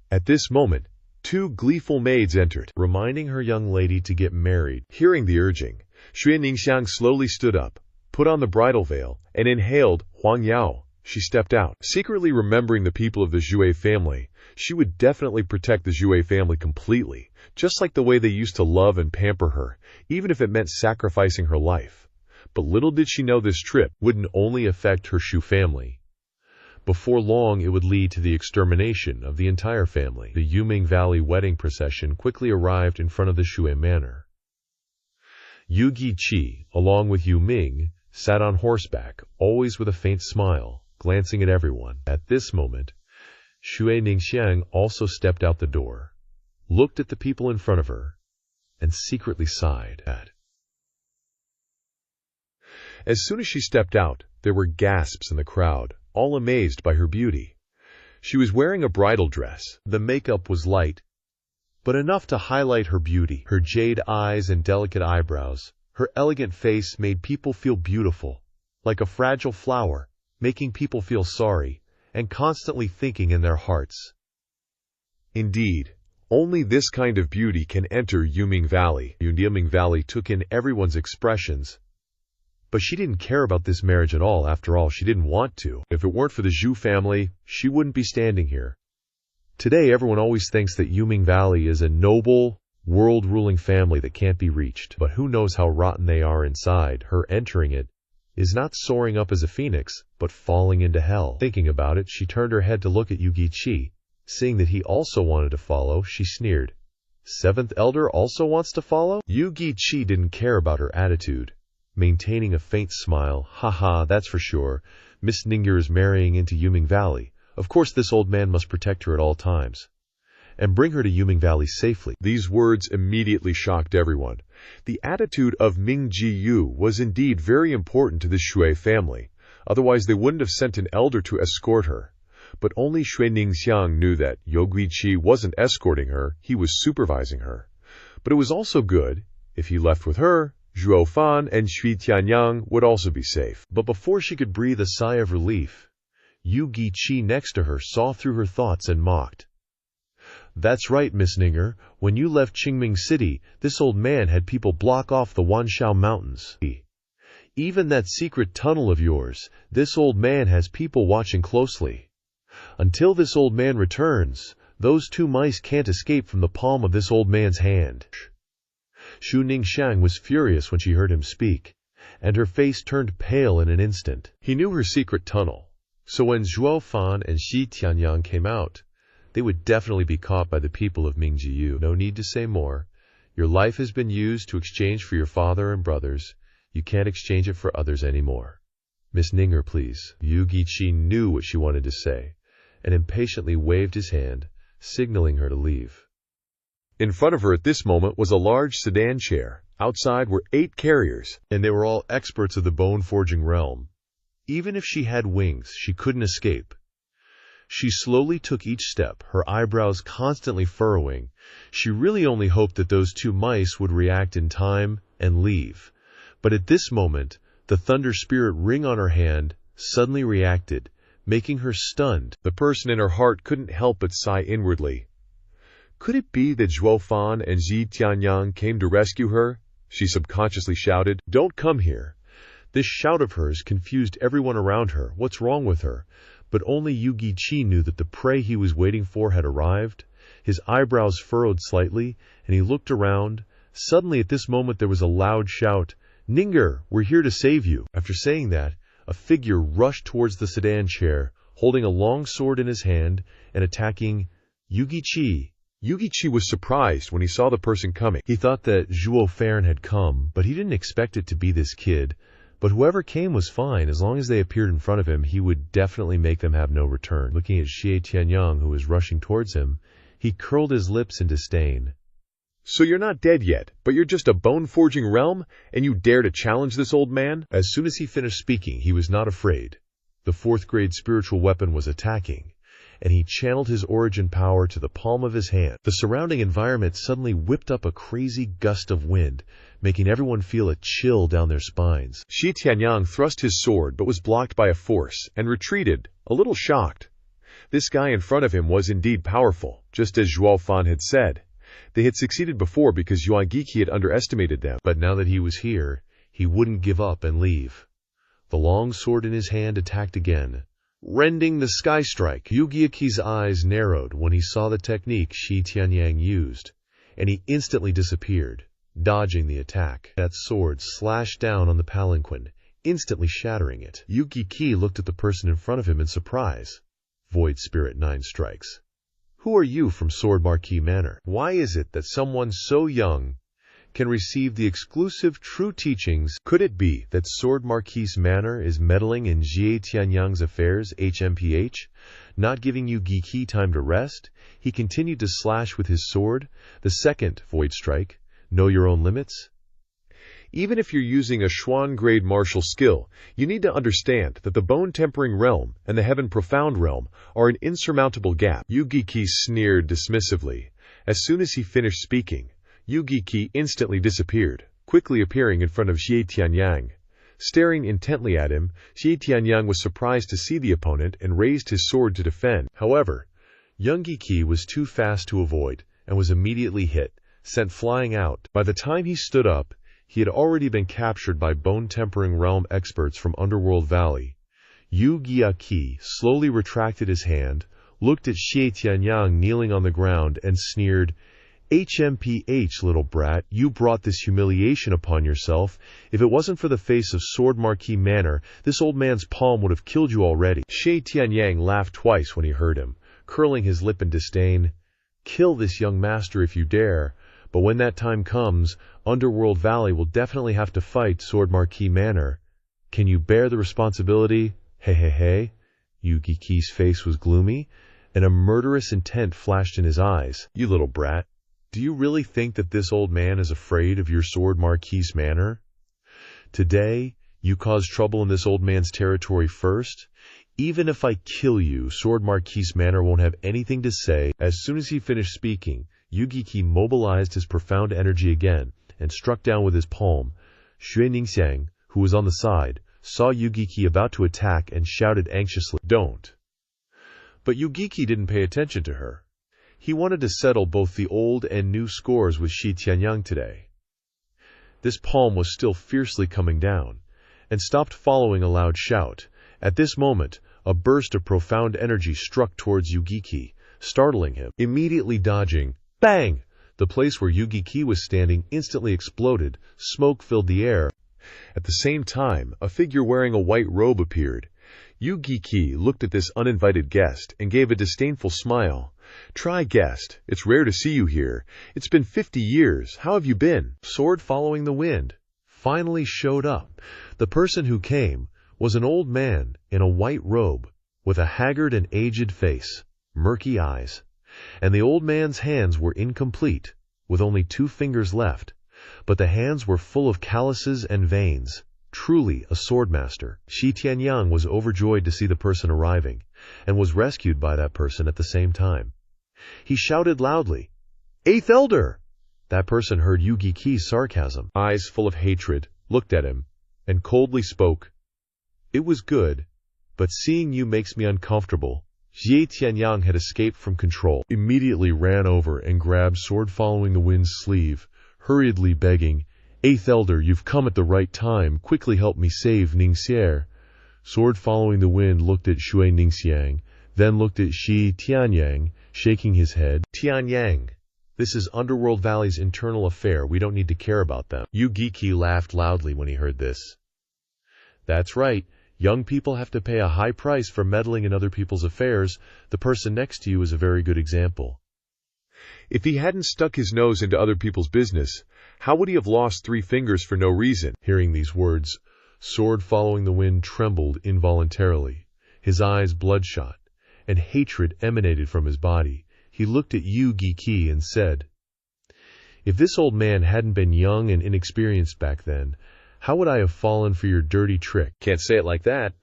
At this moment, 2 gleeful maids entered, reminding her young lady to get married. Hearing the urging, Shui Ningxiang slowly stood up, put on the bridal veil, and inhaled Huang Yao. She stepped out. Secretly remembering the people of the Zhue family, she would definitely protect the Zhue family completely, just like the way they used to love and pamper her, even if it meant sacrificing her life. But little did she know this trip wouldn't only affect her Shu family. Before long, it would lead to the extermination of the entire family. The Yuming Valley wedding procession quickly arrived in front of the Shui Manor. Yugi Qi, along with Yu Ming, sat on horseback, always with a faint smile, glancing at everyone. At this moment, Shui Ningxiang also stepped out the door, looked at the people in front of her, and secretly sighed. As soon as she stepped out, there were gasps in the crowd, all amazed by her beauty. She was wearing a bridal dress. The makeup was light, but enough to highlight her beauty. Her jade eyes and delicate eyebrows, her elegant face made people feel beautiful, like a fragile flower, making people feel sorry, and constantly thinking in their hearts. Indeed, only this kind of beauty can enter Yuming Valley. Yuming Valley took in everyone's expressions, but she didn't care about this marriage at all. After all, she didn't want to. If it weren't for the Zhu family, she wouldn't be standing here. Today, everyone always thinks that Yuming Valley is a noble, world-ruling family that can't be reached. But who knows how rotten they are inside. Her entering it is not soaring up as a phoenix, but falling into hell. Thinking about it, she turned her head to look at Yugi-Chi. Seeing that he also wanted to follow, she sneered. Seventh Elder also wants to follow? Yugi-Chi didn't care about her attitude. Maintaining a faint smile, haha, that's for sure. Miss Ninger is marrying into Yuming Valley. Of course this old man must protect her at all times, and bring her to Yuming Valley safely. These words immediately shocked everyone. The attitude of Ming Ji-yu was indeed very important to the Shui family. Otherwise they wouldn't have sent an elder to escort her. But only Shui Ningxiang knew that Yugi-Chi wasn't escorting her, he was supervising her. But it was also good. If he left with her, Zhuo Fan and Shui Tianyang would also be safe. But before she could breathe a sigh of relief, Yugi-Chi next to her saw through her thoughts and mocked. That's right, Miss Ninger. When you left Qingming City, this old man had people block off the Wanshao Mountains. Even that secret tunnel of yours, this old man has people watching closely. Until this old man returns, those two mice can't escape from the palm of this old man's hand. Shu Ningxiang was furious when she heard him speak, and her face turned pale in an instant. He knew her secret tunnel. So when Zhuo Fan and Shi Tianyang came out, they would definitely be caught by the people of Mingjiyu. No need to say more. Your life has been used to exchange for your father and brothers. You can't exchange it for others anymore. Miss Ninger, please. Yugi-Chi knew what she wanted to say, and impatiently waved his hand, signaling her to leave. In front of her at this moment was a large sedan chair. Outside were 8 carriers, and they were all experts of the bone-forging realm. Even if she had wings, she couldn't escape. She slowly took each step, her eyebrows constantly furrowing. She really only hoped that those two mice would react in time and leave. But at this moment, the thunder spirit ring on her hand suddenly reacted, making her stunned. The person in her heart couldn't help but sigh inwardly. Could it be that Zhuo Fan and Shi Tianyang came to rescue her? She subconsciously shouted, "Don't come here." This shout of hers confused everyone around her. What's wrong with her? But only Yugi-Chi knew that the prey he was waiting for had arrived. His eyebrows furrowed slightly, and he looked around. Suddenly at this moment there was a loud shout, "Ninger, we're here to save you." After saying that, a figure rushed towards the sedan chair, holding a long sword in his hand and attacking Yugi-Chi. Yugi-Chi was surprised when he saw the person coming. He thought that Zhuo Fan had come, but he didn't expect it to be this kid. But whoever came was fine. As long as they appeared in front of him, he would definitely make them have no return. Looking at Xie Tianyang, who was rushing towards him, he curled his lips in disdain. "So you're not dead yet, but you're just a bone-forging realm, and you dare to challenge this old man?" As soon as he finished speaking, he was not afraid. The 4th grade spiritual weapon was attacking, and he channeled his origin power to the palm of his hand. The surrounding environment suddenly whipped up a crazy gust of wind, making everyone feel a chill down their spines. Shi Tianyang thrust his sword but was blocked by a force and retreated, a little shocked. This guy in front of him was indeed powerful, just as Zhuo Fan had said. They had succeeded before because Yuan Giki had underestimated them. But now that he was here, he wouldn't give up and leave. The long sword in his hand attacked again, rending the sky strike. Yugi-Aki's eyes narrowed when he saw the technique Shi Tianyang used, and he instantly disappeared, dodging the attack. That sword slashed down on the palanquin, instantly shattering it. Yugi-Ki looked at the person in front of him in surprise. Void Spirit 9 strikes. Who are you from Sword Marquis Manor? Why is it that someone so young can receive the exclusive true teachings? Could it be that Sword Marquis Manor is meddling in Xie Tianyang's affairs, HMPH, not giving Yugi-Ki time to rest? He continued to slash with his sword. The second Void Strike. Know your own limits? Even if you're using a Xuan-grade martial skill, you need to understand that the bone-tempering realm and the heaven profound realm are an insurmountable gap. Yu Giki sneered dismissively. As soon as he finished speaking, Yu Giki instantly disappeared, quickly appearing in front of Xie Tianyang. Staring intently at him, Xie Tianyang was surprised to see the opponent and raised his sword to defend. However, young Giki was too fast to avoid and was immediately hit, sent flying out. By the time he stood up, he had already been captured by bone-tempering realm experts from Underworld Valley. Yu Giki slowly retracted his hand, looked at Xie Tianyang kneeling on the ground, and sneered, "HMPH, little brat, you brought this humiliation upon yourself. If it wasn't for the face of Sword Marquis Manor, this old man's palm would have killed you already." Xie Tianyang laughed twice when he heard him, curling his lip in disdain. "Kill this young master if you dare, but when that time comes, Underworld Valley will definitely have to fight Sword Marquis Manor. Can you bear the responsibility? Hey, hey, hey." Yu Giki's face was gloomy, and a murderous intent flashed in his eyes. "You little brat. Do you really think that this old man is afraid of your Sword Marquis Manor? Today, you caused trouble in this old man's territory first. Even if I kill you, Sword Marquis Manor won't have anything to say." As soon as he finished speaking, Yu Giki mobilized his profound energy again and struck down with his palm. Xue Ningxiang, who was on the side, saw Yu Giki about to attack and shouted anxiously, "Don't." But Yu Giki didn't pay attention to her. He wanted to settle both the old and new scores with Xie Tianyang today. This palm was still fiercely coming down, and stopped following a loud shout. At this moment, a burst of profound energy struck towards Yu Giki, startling him. Immediately dodging, bang! The place where Yu Giki was standing instantly exploded, smoke filled the air. At the same time, a figure wearing a white robe appeared. Yu Giki looked at this uninvited guest and gave a disdainful smile. "Try, guest. It's rare to see you here. It's been 50 years. How have you been?" Sword following the wind finally showed up. The person who came was an old man in a white robe with a haggard and aged face, murky eyes, and the old man's hands were incomplete, with only 2 fingers left, but the hands were full of calluses and veins. Truly a swordmaster. Xie Tianyang was overjoyed to see the person arriving, and was rescued by that person at the same time. He shouted loudly, "Eighth Elder!" That person heard Yu Giki's sarcasm, eyes full of hatred, looked at him, and coldly spoke, "It was good, but seeing you makes me uncomfortable." Xie Tianyang had escaped from control, immediately ran over and grabbed Sword following the wind's sleeve, hurriedly begging, "Eighth Elder, you've come at the right time. Quickly help me save Ningxier." Sword following the wind looked at Xue Ningxiang, then looked at Xie Tianyang, shaking his head. "Tianyang, this is Underworld Valley's internal affair. We don't need to care about them." Yu Giki laughed loudly when he heard this. "That's right. Young people have to pay a high price for meddling in other people's affairs. The person next to you is a very good example." If he hadn't stuck his nose into other people's business, how would he have lost 3 fingers for no reason? Hearing these words, Sword following the wind trembled involuntarily. His eyes bloodshot, and hatred emanated from his body. He looked at Yu Giki and said, "If this old man hadn't been young and inexperienced back then, how would I have fallen for your dirty trick?" "Can't say it like that.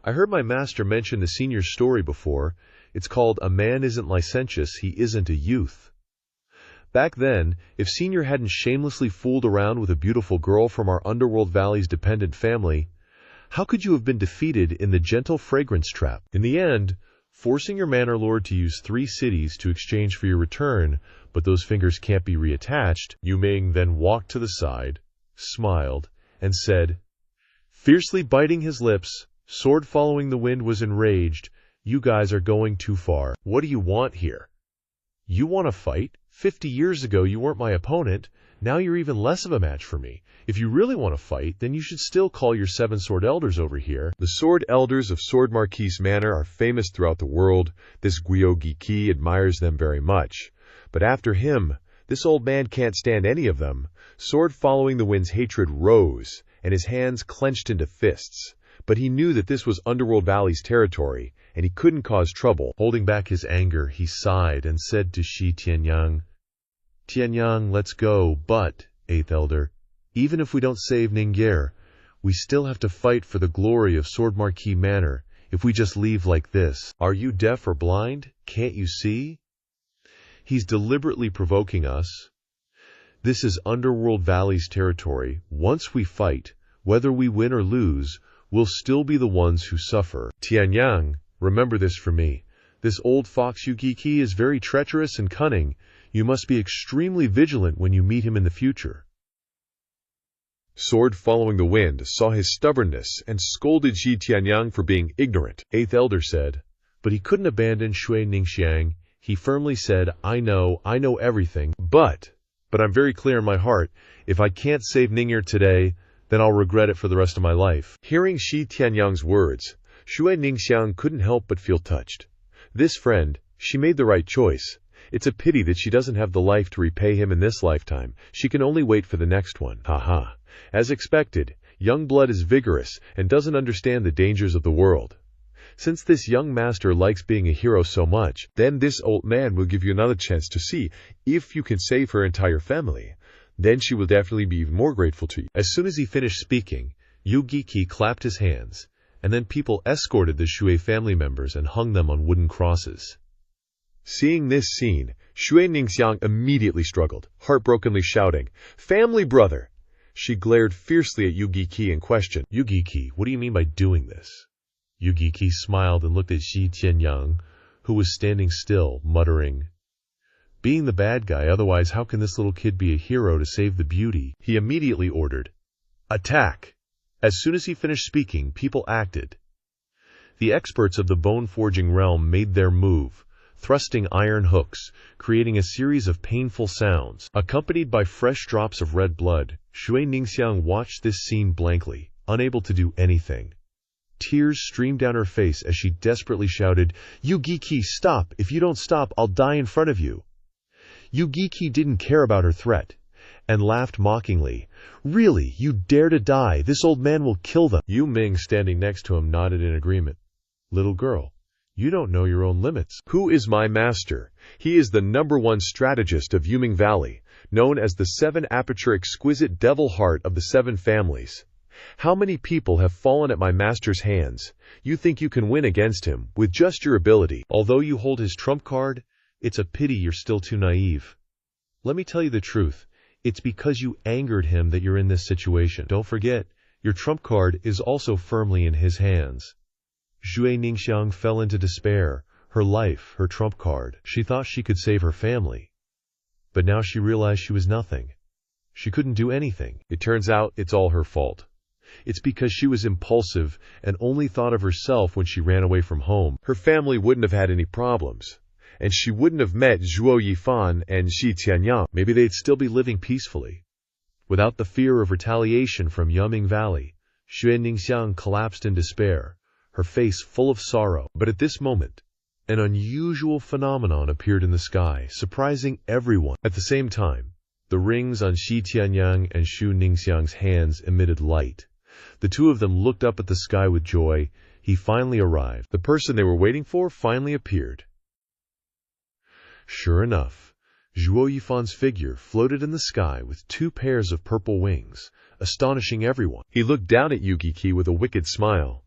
I heard my master mention the senior story before. It's called 'A Man Isn't Licentious, He Isn't a Youth.' Back then, if Senior hadn't shamelessly fooled around with a beautiful girl from our Underworld Valley's dependent family, how could you have been defeated in the gentle fragrance trap? In the end, forcing your manor lord to use 3 cities to exchange for your return, but those fingers can't be reattached." Yu Ming then walked to the side, smiled, and said, fiercely biting his lips, Sword following the wind was enraged, "You guys are going too far. What do you want here? You want to fight? 50 years ago you weren't my opponent. Now you're even less of a match for me. If you really want to fight, then you should still call your 7 Sword Elders over here." The Sword Elders of Sword Marquis Manor are famous throughout the world. This Guio Giki admires them very much. But after him, this old man can't stand any of them. Sword following the wind's hatred rose, and his hands clenched into fists. But he knew that this was Underworld Valley's territory, and he couldn't cause trouble. Holding back his anger, he sighed and said to Xie Tianyang, "Tianyang, let's go, but, 8th Elder, Even if we don't save Ningguer, we still have to fight for the glory of Sword Marquis Manor if we just leave like this. Are you deaf or blind? Can't you see? He's deliberately provoking us. This is Underworld Valley's territory. Once we fight, whether we win or lose, we'll still be the ones who suffer. Tianyang, remember this for me. This old fox Yugiki is very treacherous and cunning. You must be extremely vigilant when you meet him in the future. Sword Following the Wind saw his stubbornness and scolded Shi Tianyang for being ignorant. Eighth Elder said, but he couldn't abandon Shui Ningxiang. He firmly said, I know everything, but I'm very clear in my heart, if I can't save Ningguer today, then I'll regret it for the rest of my life. Hearing Shi Tianyang's words, Shui Ningxiang couldn't help but feel touched. This friend, she made the right choice. It's a pity that she doesn't have the life to repay him in this lifetime. She can only wait for the next one. Haha. As expected, young blood is vigorous and doesn't understand the dangers of the world. Since this young master likes being a hero so much, then this old man will give you another chance to see if you can save her entire family. Then she will definitely be even more grateful to you. As soon as he finished speaking, Yugiki clapped his hands, and then people escorted the Shui family members and hung them on wooden crosses. Seeing this scene, Shui Ningxiang immediately struggled, heartbrokenly shouting, "Family brother!" She glared fiercely at Yugiki and questioned, Yugiki, what do you mean by doing this? Yugiki smiled and looked at Shi Tianyang, who was standing still, muttering, being the bad guy, otherwise how can this little kid be a hero to save the beauty? He immediately ordered, attack! As soon as he finished speaking, people acted. The experts of the bone-forging realm made their move, thrusting iron hooks, creating a series of painful sounds. Accompanied by fresh drops of red blood, Shui Ningxiang watched this scene blankly, unable to do anything. Tears streamed down her face as she desperately shouted, Yugiki, stop! If you don't stop, I'll die in front of you. Yugiki didn't care about her threat, and laughed mockingly. Really, you dare to die? This old man will kill them. Yu Ming, standing next to him, nodded in agreement. Little girl, you don't know your own limits. Who is my master? He is the #1 strategist of Yuming Valley, known as the 7-aperture exquisite devil heart of the 7 families. How many people have fallen at my master's hands? You think you can win against him with just your ability? Although you hold his trump card, it's a pity you're still too naive. Let me tell you the truth. It's because you angered him that you're in this situation. Don't forget, your trump card is also firmly in his hands. Shui Ningxiang fell into despair. Her life, her trump card. She thought she could save her family. But now she realized she was nothing. She couldn't do anything. It turns out it's all her fault. It's because she was impulsive and only thought of herself when she ran away from home. Her family wouldn't have had any problems, and she wouldn't have met Zhuo Yifan and Shi Tianyang. Maybe they'd still be living peacefully, without the fear of retaliation from Yuming Valley. Shui Ningxiang collapsed in despair, her face full of sorrow. But at this moment, an unusual phenomenon appeared in the sky, surprising everyone. At the same time, the rings on Shi Tianyang and Shui Ningxiang's hands emitted light. The two of them looked up at the sky with joy. He finally arrived. The person they were waiting for finally appeared. Sure enough, Zhuo Yifan's figure floated in the sky with 2 pairs of purple wings, astonishing everyone. He looked down at Yugiki with a wicked smile.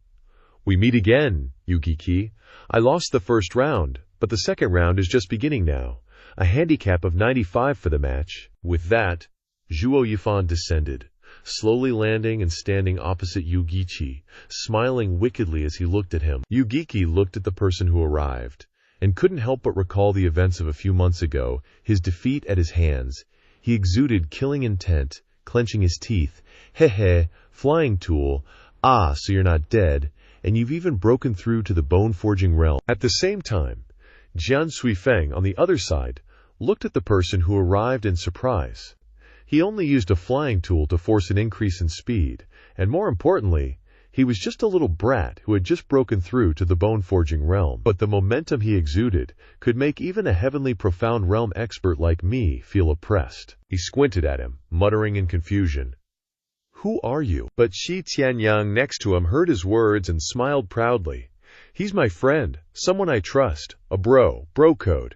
We meet again, Yugiki. I lost the first round, but the second round is just beginning now. A handicap of 95 for the match. With that, Zhuo Yifan descended, slowly landing and standing opposite Yugiki, smiling wickedly as he looked at him. Yugiki looked at the person who arrived, and couldn't help but recall the events of a few months ago, his defeat at his hands. He exuded killing intent, clenching his teeth. Heh, flying tool. Ah, so you're not dead, and you've even broken through to the bone-forging realm. At the same time, Jian Suifeng, on the other side, looked at the person who arrived in surprise. He only used a flying tool to force an increase in speed, and more importantly, he was just a little brat who had just broken through to the bone-forging realm. But the momentum he exuded could make even a heavenly profound realm expert like me feel oppressed. He squinted at him, muttering in confusion, Who are you? But Shi Tianyang next to him heard his words and smiled proudly. He's my friend, someone I trust, a bro code.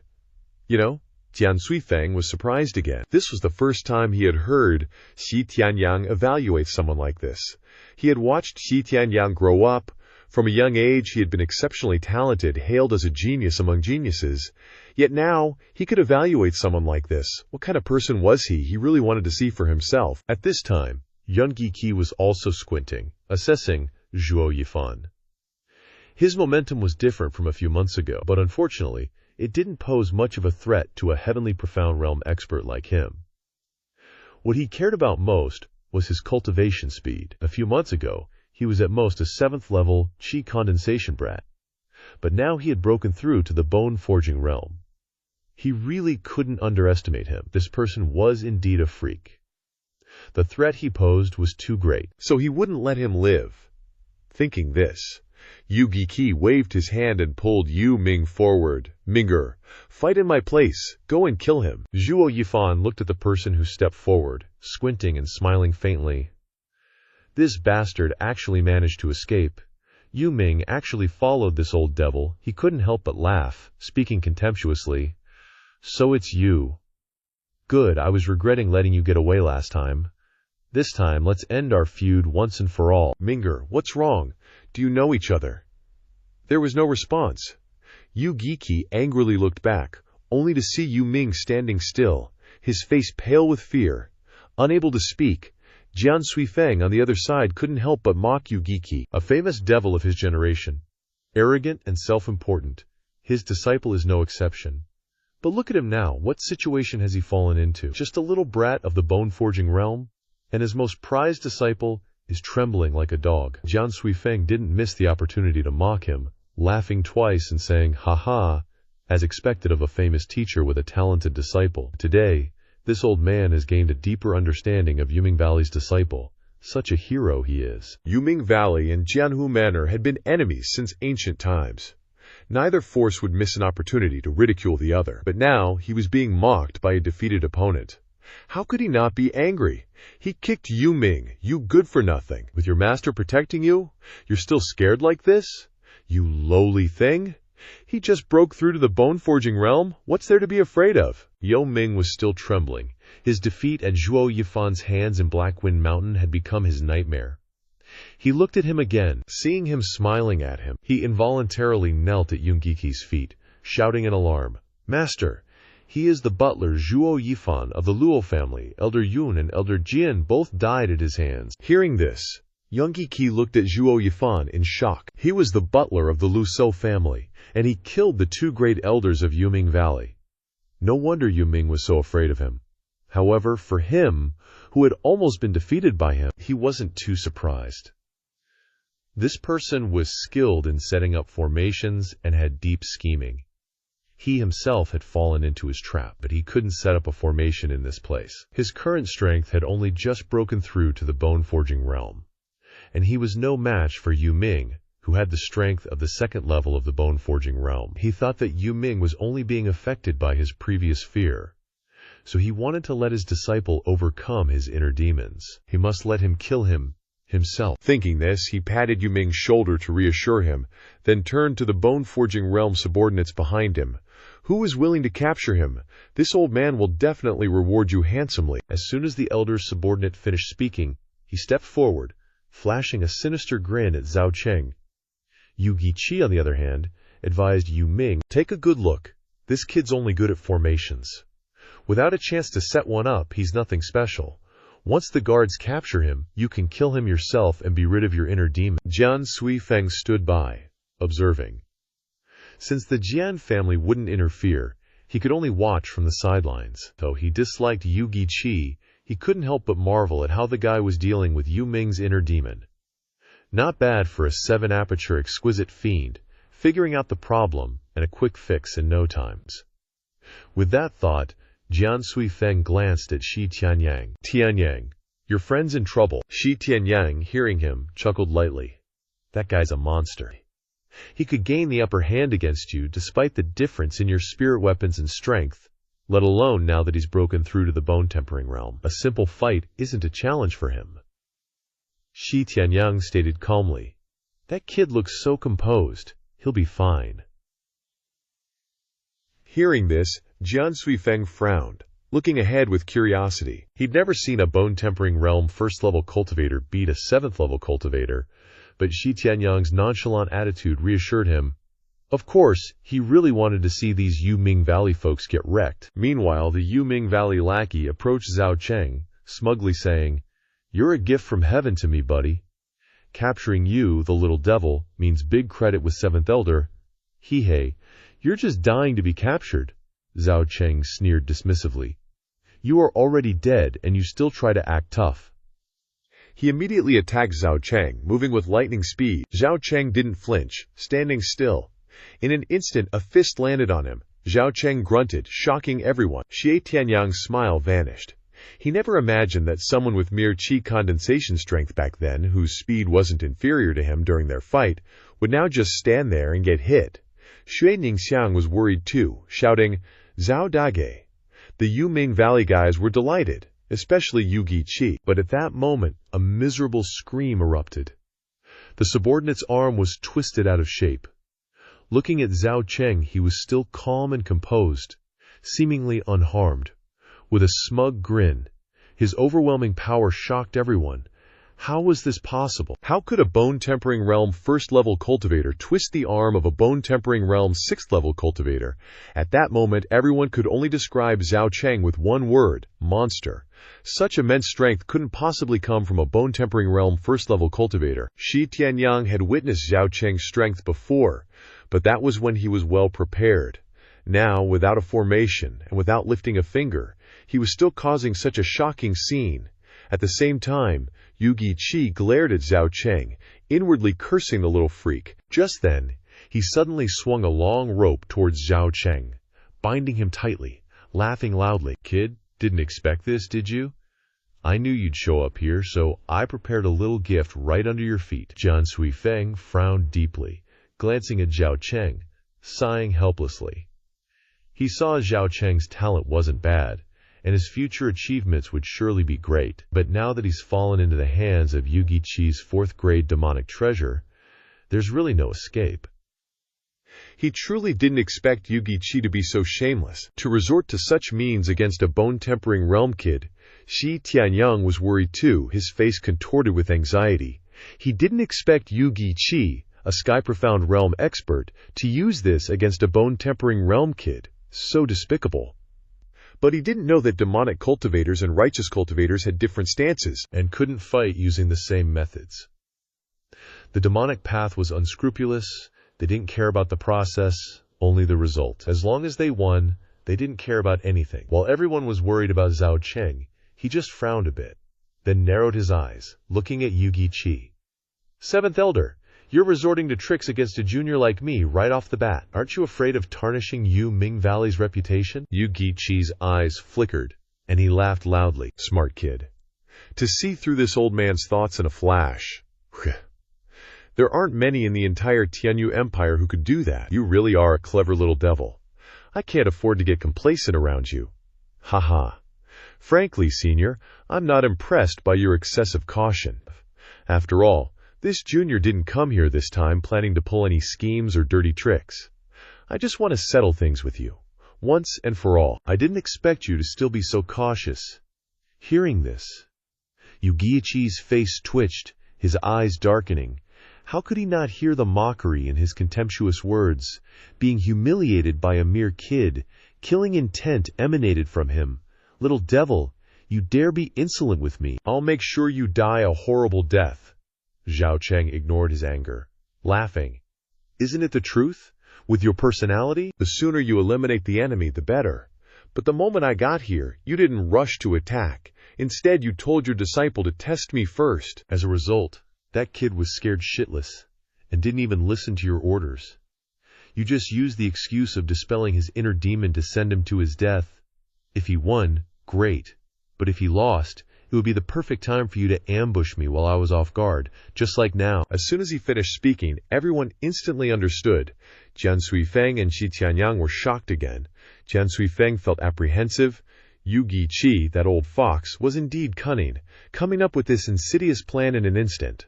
You know, Jian Suifeng was surprised again. This was the first time he had heard Xi Tianyang evaluate someone like this. He had watched Xi Tianyang grow up. From a young age, he had been exceptionally talented, hailed as a genius among geniuses. Yet now, he could evaluate someone like this. What kind of person was he? He really wanted to see for himself. At this time, Young Qi was also squinting, assessing Zhuo Yifan. His momentum was different from a few months ago, but unfortunately, it didn't pose much of a threat to a heavenly profound realm expert like him. What he cared about most was his cultivation speed. A few months ago, he was at most a 7th level Qi condensation brat, but now he had broken through to the bone-forging realm. He really couldn't underestimate him. This person was indeed a freak. The threat he posed was too great, so he wouldn't let him live. Thinking this, Yu Qi waved his hand and pulled Yu Ming forward. Minger, fight in my place. Go and kill him. Zhuo Yifan looked at the person who stepped forward, squinting and smiling faintly. This bastard actually managed to escape. Yu Ming actually followed this old devil. He couldn't help but laugh, speaking contemptuously. So it's you. Good, I was regretting letting you get away last time. This time, let's end our feud once and for all. Minger, what's wrong? Do you know each other? There was no response. Yu Qi angrily looked back, only to see Yu Ming standing still, his face pale with fear. Unable to speak, Jian Suifeng on the other side couldn't help but mock Yu Qi. A famous devil of his generation. Arrogant and self-important. His disciple is no exception. But look at him now. What situation has he fallen into? Just a little brat of the bone-forging realm? And his most prized disciple is trembling like a dog. Jian Suifeng didn't miss the opportunity to mock him, laughing twice and saying, "Ha ha," as expected of a famous teacher with a talented disciple. Today, this old man has gained a deeper understanding of Yuming Valley's disciple. Such a hero he is. Yuming Valley and Jianhu Manor had been enemies since ancient times. Neither force would miss an opportunity to ridicule the other, but now he was being mocked by a defeated opponent. How could he not be angry? He kicked Yu Ming, you good-for-nothing. With your master protecting you, you're still scared like this? You lowly thing? He just broke through to the bone-forging realm. What's there to be afraid of? Yu Ming was still trembling. His defeat at Zhuo Yifan's hands in Blackwind Mountain had become his nightmare. He looked at him again. Seeing him smiling at him, he involuntarily knelt at Young Qi's feet, shouting in alarm, "Master! He is the butler Zhuo Yifan of the Luo family. Elder Yun and Elder Jian both died at his hands." Hearing this, Young Qi looked at Zhuo Yifan in shock. He was the butler of the Luo family, and he killed the 2 great elders of Yuming Valley. No wonder Yu Ming was so afraid of him. However, for him, who had almost been defeated by him, he wasn't too surprised. This person was skilled in setting up formations and had deep scheming. He himself had fallen into his trap, but he couldn't set up a formation in this place. His current strength had only just broken through to the bone-forging realm, and he was no match for Yu Ming, who had the strength of the 2nd level of the bone-forging realm. He thought that Yu Ming was only being affected by his previous fear, so he wanted to let his disciple overcome his inner demons. He must let him kill him himself. Thinking this, he patted Yu Ming's shoulder to reassure him, then turned to the bone-forging realm subordinates behind him. Who is willing to capture him? This old man will definitely reward you handsomely. As soon as the elder's subordinate finished speaking, he stepped forward, flashing a sinister grin at Zhao Cheng. Yu Qi, on the other hand, advised Yu Ming, "Take a good look. This kid's only good at formations. Without a chance to set one up, he's nothing special. Once the guards capture him, you can kill him yourself and be rid of your inner demon." Jian Suifeng stood by, observing. Since the Jian family wouldn't interfere, he could only watch from the sidelines. Though he disliked Yu Qi, he couldn't help but marvel at how the guy was dealing with Yu Ming's inner demon. Not bad for a 7-aperture exquisite fiend, figuring out the problem and a quick fix in no time. With that thought, Jian Suifeng glanced at Xi Tianyang. "Tianyang, your friend's in trouble." Xi Tianyang, hearing him, chuckled lightly. "That guy's a monster. He could gain the upper hand against you despite the difference in your spirit weapons and strength, let alone now that he's broken through to the bone-tempering realm. A simple fight isn't a challenge for him." Xi Tianyang stated calmly, "That kid looks so composed. He'll be fine." Hearing this, Jian Suifeng frowned, looking ahead with curiosity. He'd never seen a bone-tempering realm first-level cultivator beat a 7th-level cultivator, but Shi Tianyang's nonchalant attitude reassured him. Of course, he really wanted to see these Yuming Valley folks get wrecked. Meanwhile, the Yuming Valley lackey approached Zhao Cheng, smugly saying, "You're a gift from heaven to me, buddy. Capturing you, the little devil, means big credit with 7th Elder. Hey, you're just dying to be captured," Zhao Cheng sneered dismissively. "You are already dead, and you still try to act tough." He immediately attacked Zhao Cheng, moving with lightning speed. Zhao Cheng didn't flinch, standing still. In an instant, a fist landed on him. Zhao Cheng grunted, shocking everyone. Xie Tianyang's smile vanished. He never imagined that someone with mere qi condensation strength back then, whose speed wasn't inferior to him during their fight, would now just stand there and get hit. Xue Ningxiang was worried too, shouting, "Zhao Dage." The Yuming Valley guys were delighted, especially Yu Qi, but at that moment, a miserable scream erupted. The subordinate's arm was twisted out of shape. Looking at Zhao Cheng, he was still calm and composed, seemingly unharmed. With a smug grin, his overwhelming power shocked everyone. How was this possible? How could a bone-tempering realm 1st-level cultivator twist the arm of a bone-tempering realm 6th-level cultivator? At that moment, everyone could only describe Zhao Cheng with one word: monster. Such immense strength couldn't possibly come from a bone-tempering realm 1st-level cultivator. Shi Tianyang had witnessed Zhao Cheng's strength before, but that was when he was well prepared. Now, without a formation and without lifting a finger, he was still causing such a shocking scene. At the same time, Yu Qi glared at Zhao Cheng, inwardly cursing the little freak. Just then, he suddenly swung a long rope towards Zhao Cheng, binding him tightly, laughing loudly. "Kid, didn't expect this, did you? I knew you'd show up here, so I prepared a little gift right under your feet." Jian Suifeng frowned deeply, glancing at Zhao Cheng, sighing helplessly. He saw Zhao Cheng's talent wasn't bad, and his future achievements would surely be great. But now that he's fallen into the hands of Yu Qi's 4th-grade demonic treasure, there's really no escape. He truly didn't expect Yu Qi to be so shameless, to resort to such means against a bone-tempering realm kid. Shi Tianyang was worried too, his face contorted with anxiety. He didn't expect Yu Qi, a sky-profound realm expert, to use this against a bone-tempering realm kid. So despicable. But he didn't know that demonic cultivators and righteous cultivators had different stances and couldn't fight using the same methods. The demonic path was unscrupulous. They didn't care about the process, only the result. As long as they won, they didn't care about anything. While everyone was worried about Zhao Cheng, he just frowned a bit, then narrowed his eyes, looking at Yu Qi. "7th Elder, you're resorting to tricks against a junior like me right off the bat. Aren't you afraid of tarnishing Yuming Valley's reputation?" Yu Qi's eyes flickered, and he laughed loudly. "Smart kid. To see through this old man's thoughts in a flash. There aren't many in the entire Tianyu Empire who could do that. You really are a clever little devil. I can't afford to get complacent around you. Haha. Frankly, senior, I'm not impressed by your excessive caution. After all, this junior didn't come here this time planning to pull any schemes or dirty tricks. I just want to settle things with you, once and for all. I didn't expect you to still be so cautious." Hearing this, Yu Qi's face twitched, his eyes darkening. How could he not hear the mockery in his contemptuous words? Being humiliated by a mere kid, killing intent emanated from him. "Little devil, you dare be insolent with me? I'll make sure you die a horrible death." Zhao Cheng ignored his anger, laughing. "Isn't it the truth? With your personality, the sooner you eliminate the enemy, the better. But the moment I got here, you didn't rush to attack. Instead, you told your disciple to test me first. As a result, that kid was scared shitless and didn't even listen to your orders. You just used the excuse of dispelling his inner demon to send him to his death. If he won, great. But if he lost, it would be the perfect time for you to ambush me while I was off guard, just like now." As soon as he finished speaking, everyone instantly understood. Jian Suifeng and Shi Tianyang were shocked again. Jian Suifeng felt apprehensive. Yu Qi, that old fox, was indeed cunning, coming up with this insidious plan in an instant.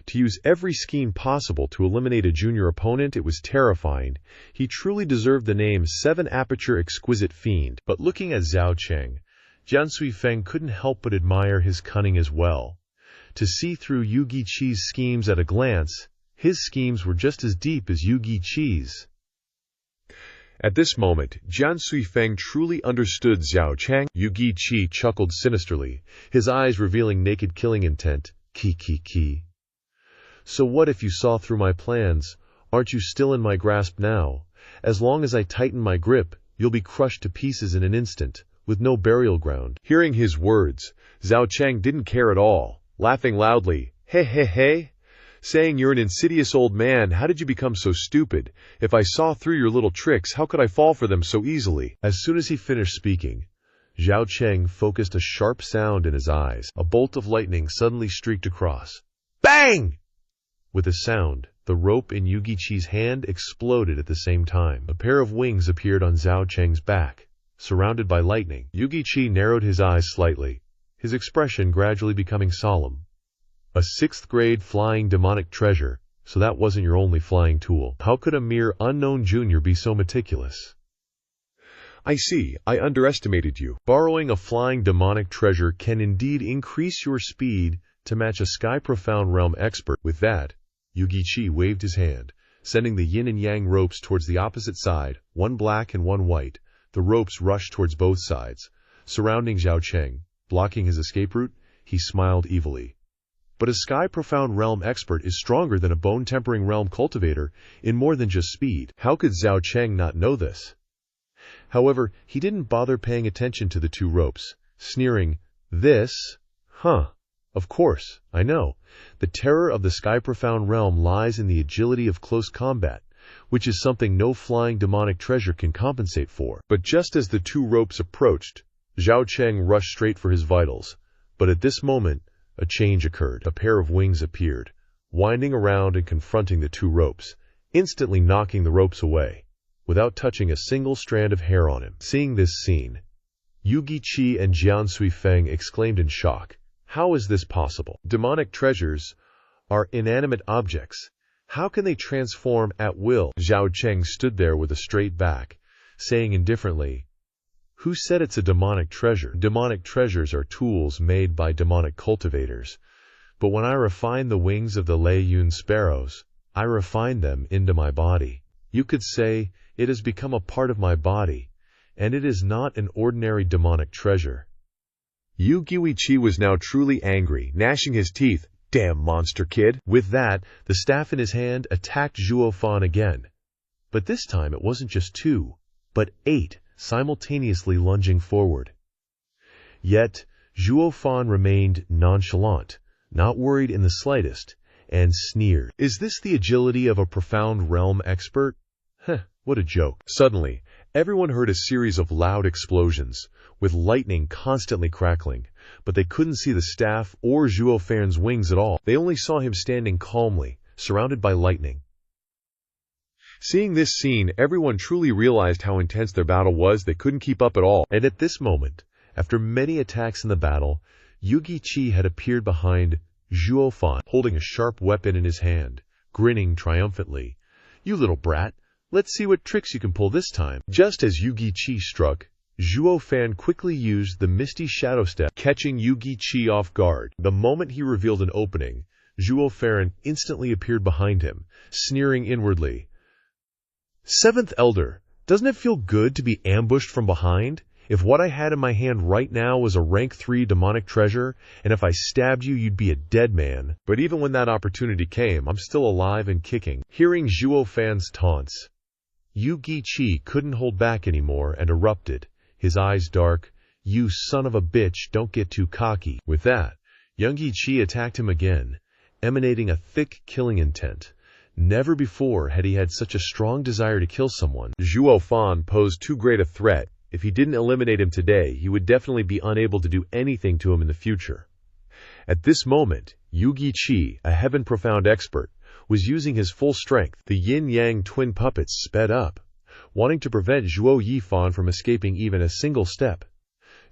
To use every scheme possible to eliminate a junior opponent, it was terrifying. He truly deserved the name Seven Aperture Exquisite Fiend. But looking at Zhao Cheng, Jian Suifeng couldn't help but admire his cunning as well. To see through Yu Guiqi's schemes at a glance, his schemes were just as deep as Yu Guiqi's. At this moment, Jian Suifeng truly understood Zhao Cheng. Yu Guiqi chuckled sinisterly, his eyes revealing naked killing intent. Ki. So what if you saw through my plans? Aren't you still in my grasp now? As long as I tighten my grip, you'll be crushed to pieces in an instant, with no burial ground. Hearing his words, Zhao Cheng didn't care at all, laughing loudly. Hey. Saying you're an insidious old man, how did you become so stupid? If I saw through your little tricks, how could I fall for them so easily? As soon as he finished speaking, Zhao Cheng focused a sharp sound in his eyes. A bolt of lightning suddenly streaked across. Bang! With a sound, the rope in Yu Guiqi's hand exploded at the same time. A pair of wings appeared on Zhao Cheng's back, surrounded by lightning. Yu Guiqi narrowed his eyes slightly, his expression gradually becoming solemn. A 6th grade flying demonic treasure, so that wasn't your only flying tool. How could a mere unknown junior be so meticulous? I see, I underestimated you. Borrowing a flying demonic treasure can indeed increase your speed to match a sky-profound realm expert. With that, Yu Guiqi waved his hand, sending the yin and yang ropes towards the opposite side, one black and one white. The ropes rushed towards both sides, surrounding Zhao Cheng, blocking his escape route. He smiled evilly. But a sky-profound realm expert is stronger than a bone-tempering realm cultivator in more than just speed. How could Zhao Cheng not know this? However, he didn't bother paying attention to the two ropes, sneering, "This? Of course, I know. The terror of the sky-profound realm lies in the agility of close combat, which is something no flying demonic treasure can compensate for." But just as the two ropes approached, Zhao Cheng rushed straight for his vitals. But at this moment, a change occurred. A pair of wings appeared, winding around and confronting the two ropes, instantly knocking the ropes away, without touching a single strand of hair on him. Seeing this scene, Yu Guiqi and Jian Suifeng exclaimed in shock. How is this possible? Demonic treasures are inanimate objects. How can they transform at will? Zhao Cheng stood there with a straight back, saying indifferently, "Who said it's a demonic treasure? Demonic treasures are tools made by demonic cultivators. But when I refine the wings of the Lei Yun sparrows, I refine them into my body. You could say it has become a part of my body, and it is not an ordinary demonic treasure." Yu Guiqi was now truly angry, gnashing his teeth. Damn monster kid! With that, the staff in his hand attacked Zhuo Fan again. But this time it wasn't just 2, but 8. Simultaneously lunging forward. Yet, Zhuo Fan remained nonchalant, not worried in the slightest, and sneered. Is this the agility of a profound realm expert? What a joke. Suddenly, everyone heard a series of loud explosions, with lightning constantly crackling, but they couldn't see the staff or Zhuo Fan's wings at all. They only saw him standing calmly, surrounded by lightning. Seeing this scene, everyone truly realized how intense their battle was. They couldn't keep up at all. And at this moment, after many attacks in the battle, Yu Guiqi had appeared behind Zhuo Fan, holding a sharp weapon in his hand, grinning triumphantly. "You little brat, let's see what tricks you can pull this time." Just as Yu Guiqi struck, Zhuo Fan quickly used the Misty Shadow Step, catching Yu Guiqi off guard. The moment he revealed an opening, Zhuo Fan instantly appeared behind him, sneering inwardly. "Seventh Elder, doesn't it feel good to be ambushed from behind? If what I had in my hand right now was a rank 3 demonic treasure, and if I stabbed you, you'd be a dead man. But even when that opportunity came, I'm still alive and kicking." Hearing Zhuo Fan's taunts, Yu Guiqi couldn't hold back anymore and erupted, his eyes dark. "You son of a bitch, don't get too cocky." With that, Yu Guiqi attacked him again, emanating a thick killing intent. Never before had he had such a strong desire to kill someone. Zhuo Fan posed too great a threat. If he didn't eliminate him today, he would definitely be unable to do anything to him in the future. At this moment, Yu Guiqi, a heaven-profound expert, was using his full strength. The yin-yang twin puppets sped up, wanting to prevent Zhuo Yifan from escaping even a single step.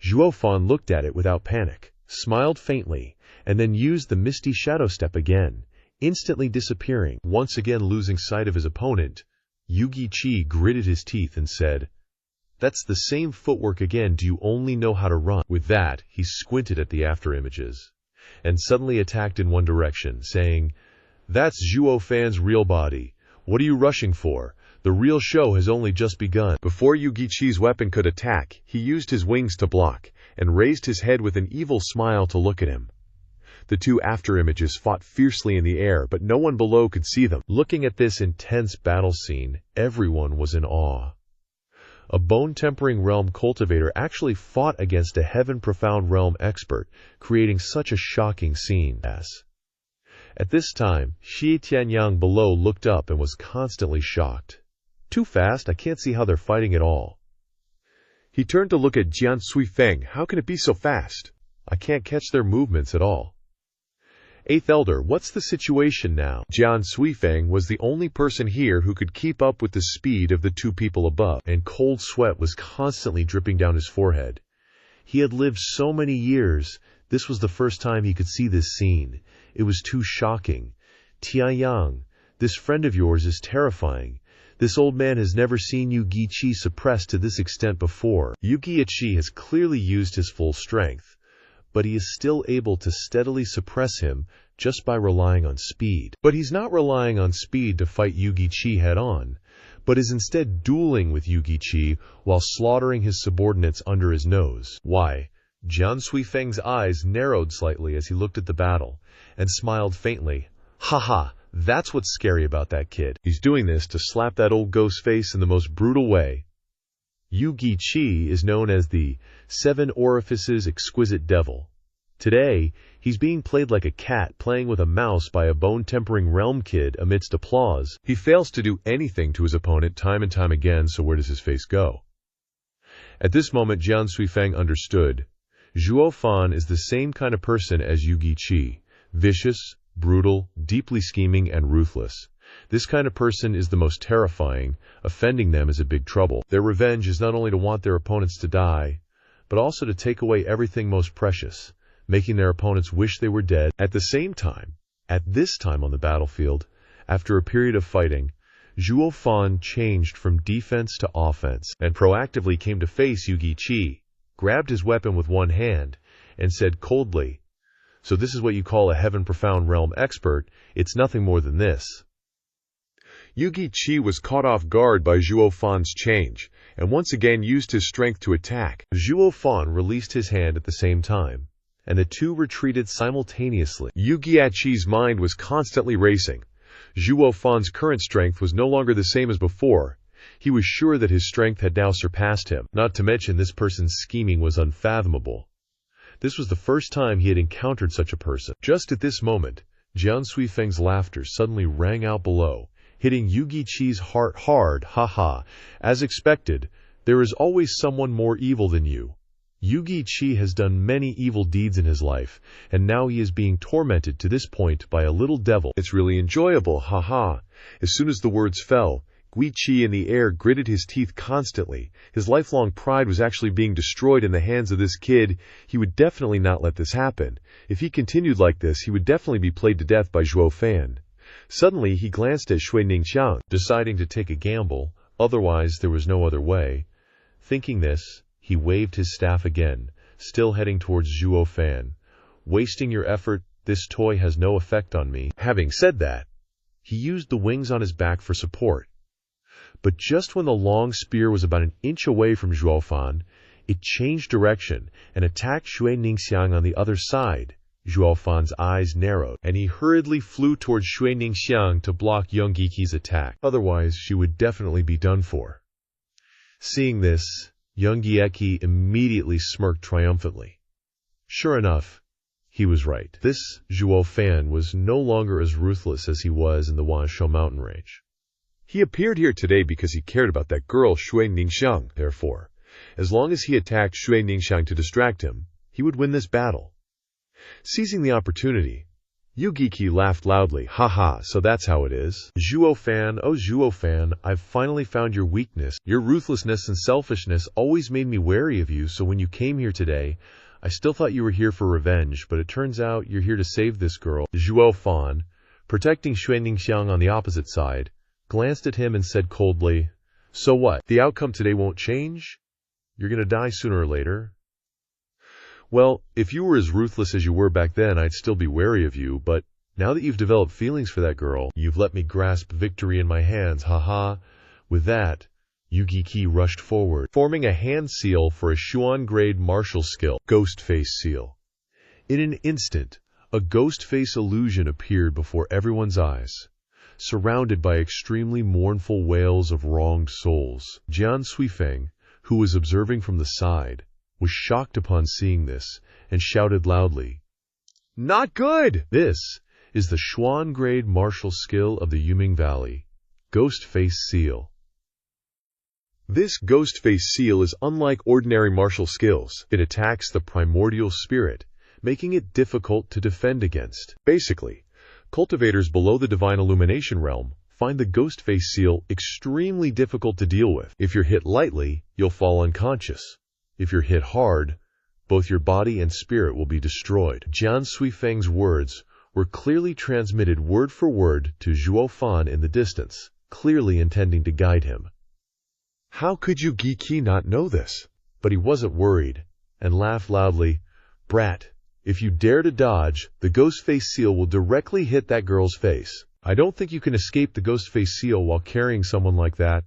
Zhuo Fan looked at it without panic, smiled faintly, and then used the Misty Shadow Step again, instantly disappearing. Once again losing sight of his opponent, Yugi-Chi gritted his teeth and said, "That's the same footwork again, do you only know how to run?" With that, he squinted at the afterimages, and suddenly attacked in one direction, saying, "That's Zhuo Fan's real body. What are you rushing for? The real show has only just begun." Before Yugi-Chi's weapon could attack, he used his wings to block, and raised his head with an evil smile to look at him. The two afterimages fought fiercely in the air, but no one below could see them. Looking at this intense battle scene, everyone was in awe. A bone-tempering realm cultivator actually fought against a heaven-profound realm expert, creating such a shocking scene. At this time, Xie Tianyang below looked up and was constantly shocked. "Too fast, I can't see how they're fighting at all." He turned to look at Jian Suifeng. "How can it be so fast? I can't catch their movements at all." "Eighth Elder, what's the situation now?" Jian Suifeng was the only person here who could keep up with the speed of the two people above, and cold sweat was constantly dripping down his forehead. He had lived so many years, this was the first time he could see this scene. It was too shocking. "Tianyang, this friend of yours is terrifying. This old man has never seen Yugi-Chi suppressed to this extent before." Yugi-Chi has clearly used his full strength, but he is still able to steadily suppress him just by relying on speed. But he's not relying on speed to fight Yugi-Chi head-on, but is instead dueling with Yugi-Chi while slaughtering his subordinates under his nose. Why? Jian Suifeng's eyes narrowed slightly as he looked at the battle, and smiled faintly. "Haha, that's what's scary about that kid. He's doing this to slap that old ghost face in the most brutal way." Yugi-Chi is known as the Seven Orifices Exquisite Devil. Today, he's being played like a cat playing with a mouse by a bone-tempering realm kid amidst applause. He fails to do anything to his opponent time and time again, so where does his face go? At this moment, Jian Suifeng understood. Zhuo Fan is the same kind of person as Yugi-Chi. Vicious, brutal, deeply scheming, and ruthless. This kind of person is the most terrifying. Offending them is a big trouble. Their revenge is not only to want their opponents to die, but also to take away everything most precious, making their opponents wish they were dead. At the same time, at this time on the battlefield, after a period of fighting, Zhuo Fan changed from defense to offense, and proactively came to face Yugi-Chi, grabbed his weapon with one hand, and said coldly, "So this is what you call a heaven-profound realm expert? It's nothing more than this." Yugi-Chi was caught off guard by Zhuo Fan's change, and once again used his strength to attack. Zhuo Fan released his hand at the same time, and the two retreated simultaneously. Yugi-Chi's mind was constantly racing. Zhuo Fan's current strength was no longer the same as before. He was sure that his strength had now surpassed him. Not to mention this person's scheming was unfathomable. This was the first time he had encountered such a person. Just at this moment, Jian Suifeng's laughter suddenly rang out below, hitting Yugi-Chi's heart hard. "Haha, as expected, there is always someone more evil than you. Yugi-Chi has done many evil deeds in his life, and now he is being tormented to this point by a little devil. It's really enjoyable, haha." As soon as the words fell, Gui-Chi in the air gritted his teeth constantly. His lifelong pride was actually being destroyed in the hands of this kid. He would definitely not let this happen. If he continued like this, he would definitely be played to death by Zhuo Fan. Suddenly, he glanced at Shui Ningxiang, deciding to take a gamble, otherwise there was no other way. Thinking this, he waved his staff again, still heading towards Zhuo Fan. "Wasting your effort, this toy has no effect on me." Having said that, he used the wings on his back for support. But just when the long spear was about an inch away from Zhuo Fan, it changed direction and attacked Shui Ningxiang on the other side. Zhuo Fan's eyes narrowed, and he hurriedly flew towards Shui Ningxiang to block Young Giki's attack. Otherwise, she would definitely be done for. Seeing this, Young Gieki immediately smirked triumphantly. Sure enough, he was right. This Zhuo Fan was no longer as ruthless as he was in the Wanshou mountain range. He appeared here today because he cared about that girl Shui Ningxiang. Therefore, as long as he attacked Shui Ningxiang to distract him, he would win this battle. Seizing the opportunity, Yugiki laughed loudly. "Haha, so that's how it is. Zhuo Fan, oh Zhuo Fan, I've finally found your weakness. Your ruthlessness and selfishness always made me wary of you, so when you came here today, I still thought you were here for revenge, but it turns out you're here to save this girl." Zhuo Fan, protecting Xue Ningxiang on the opposite side, glanced at him and said coldly, "So what? The outcome today won't change? You're gonna die sooner or later." "Well, if you were as ruthless as you were back then, I'd still be wary of you, but now that you've developed feelings for that girl, you've let me grasp victory in my hands, haha." With that, Yu Giki rushed forward, forming a hand seal for a Xuan-grade martial skill, Ghost Face Seal. In an instant, a ghost face illusion appeared before everyone's eyes, surrounded by extremely mournful wails of wronged souls. Jian Suifeng, who was observing from the side, was shocked upon seeing this and shouted loudly, "Not good!" This is the Xuan-grade martial skill of the Yuming Valley, Ghost Face Seal. This Ghost Face Seal is unlike ordinary martial skills. It attacks the primordial spirit, making it difficult to defend against. Basically, cultivators below the Divine Illumination realm find the Ghost Face Seal extremely difficult to deal with. If you're hit lightly, you'll fall unconscious. If you're hit hard, both your body and spirit will be destroyed. Jian Suifeng's words were clearly transmitted word for word to Zhuo Fan in the distance, clearly intending to guide him. How could Yu Giki not know this? But he wasn't worried, and laughed loudly, "Brat, if you dare to dodge, the Ghost Face Seal will directly hit that girl's face. I don't think you can escape the Ghost Face Seal while carrying someone like that."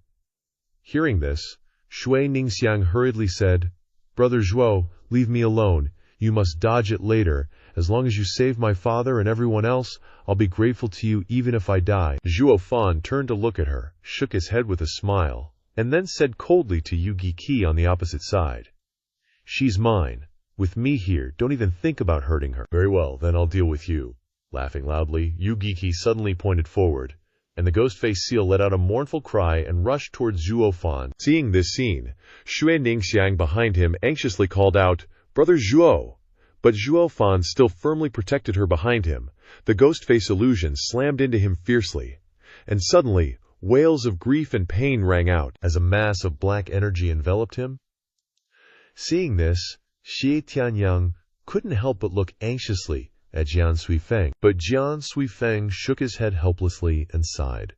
Hearing this, Xue Ningxiang hurriedly said, "Brother Zhuo, leave me alone. You must dodge it later. As long as you save my father and everyone else, I'll be grateful to you even if I die." Zhuo Fan turned to look at her, shook his head with a smile, and then said coldly to Yu Giki on the opposite side, "She's mine. With me here, don't even think about hurting her." "Very well, then I'll deal with you." Laughing loudly, Yu Giki suddenly pointed forward, and the Ghost Face Seal let out a mournful cry and rushed towards Zhuo Fan. Seeing this scene, Xue Ningxiang behind him anxiously called out, "Brother Zhuo!" But Zhuo Fan still firmly protected her behind him. The Ghost Face illusion slammed into him fiercely, and suddenly, wails of grief and pain rang out as a mass of black energy enveloped him. Seeing this, Xie Tianyang couldn't help but look anxiously at Jian Suifeng, but Jian Suifeng shook his head helplessly and sighed.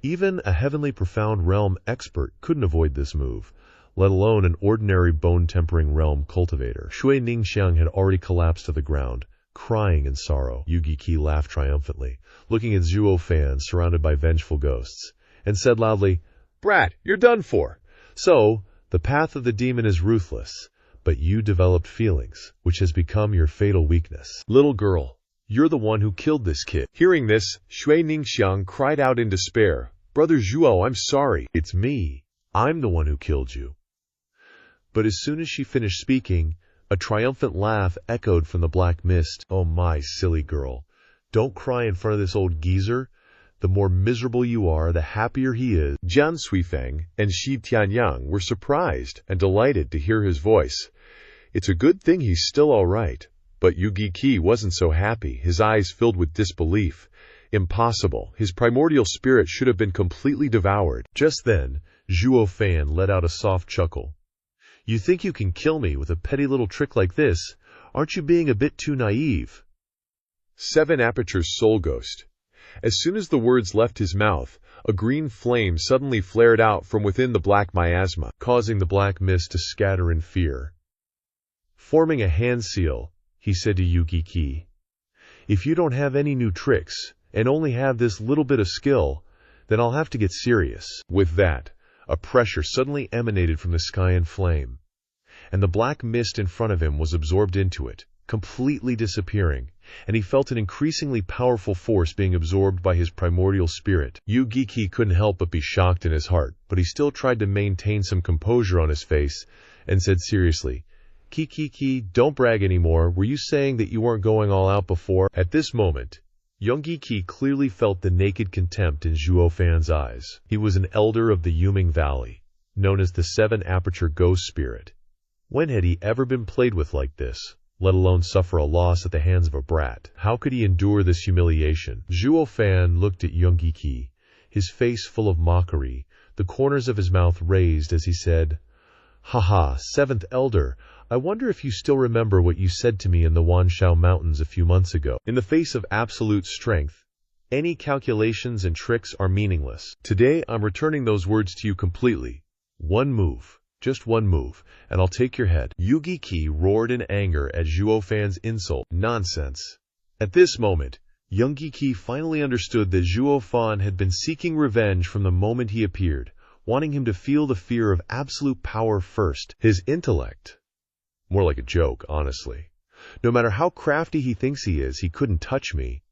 Even a heavenly profound realm expert couldn't avoid this move, let alone an ordinary bone-tempering realm cultivator. Xue Ningxiang had already collapsed to the ground, crying in sorrow. Yu Giki laughed triumphantly, looking at Zhuo Fan surrounded by vengeful ghosts, and said loudly, "Brat, you're done for." So, the path of the demon is ruthless, but you developed feelings, which has become your fatal weakness. Little girl, you're the one who killed this kid. Hearing this, Xue Ningxiang cried out in despair, "Brother Zhuo, I'm sorry. It's me. I'm the one who killed you." But as soon as she finished speaking, a triumphant laugh echoed from the black mist. "Oh my silly girl, don't cry in front of this old geezer. The more miserable you are, the happier he is." Jian Suifeng and Xie Tianyang were surprised and delighted to hear his voice. It's a good thing he's still all right. But Yu Giki wasn't so happy, his eyes filled with disbelief. Impossible. His primordial spirit should have been completely devoured. Just then, Zhuo Fan let out a soft chuckle. "You think you can kill me with a petty little trick like this? Aren't you being a bit too naive?" 7 Aperture's Soul Ghost. As soon as the words left his mouth, a green flame suddenly flared out from within the black miasma, causing the black mist to scatter in fear. Forming a hand seal, he said to Yu Giki, "If you don't have any new tricks, and only have this little bit of skill, then I'll have to get serious." With that, a pressure suddenly emanated from the sky in flame, and the black mist in front of him was absorbed into it, completely disappearing, and he felt an increasingly powerful force being absorbed by his primordial spirit. Yu Giki couldn't help but be shocked in his heart, but he still tried to maintain some composure on his face, and said seriously, "Kiki, don't brag anymore. Were you saying that you weren't going all out before?" At this moment, Yu Giki clearly felt the naked contempt in Zhuo Fan's eyes. He was an elder of the Yuming Valley, known as the 7 Aperture Ghost Spirit. When had he ever been played with like this, let alone suffer a loss at the hands of a brat? How could he endure this humiliation? Zhuo Fan looked at Yu Giki, his face full of mockery, the corners of his mouth raised as he said, "Haha, 7th Elder, I wonder if you still remember what you said to me in the Wanshao Mountains a few months ago." In the face of absolute strength, Any calculations and tricks are meaningless. Today, I'm returning those words to you completely. One move. Just one move, and I'll take your head. Yugi Qi roared in anger at Zhuo Fan's insult. Nonsense. At this moment, Yugi Qi finally understood that Zhuo Fan had been seeking revenge from the moment he appeared, wanting him to feel the fear of absolute power first. His intellect. More like a joke, honestly. No matter how crafty he thinks he is, he couldn't touch me.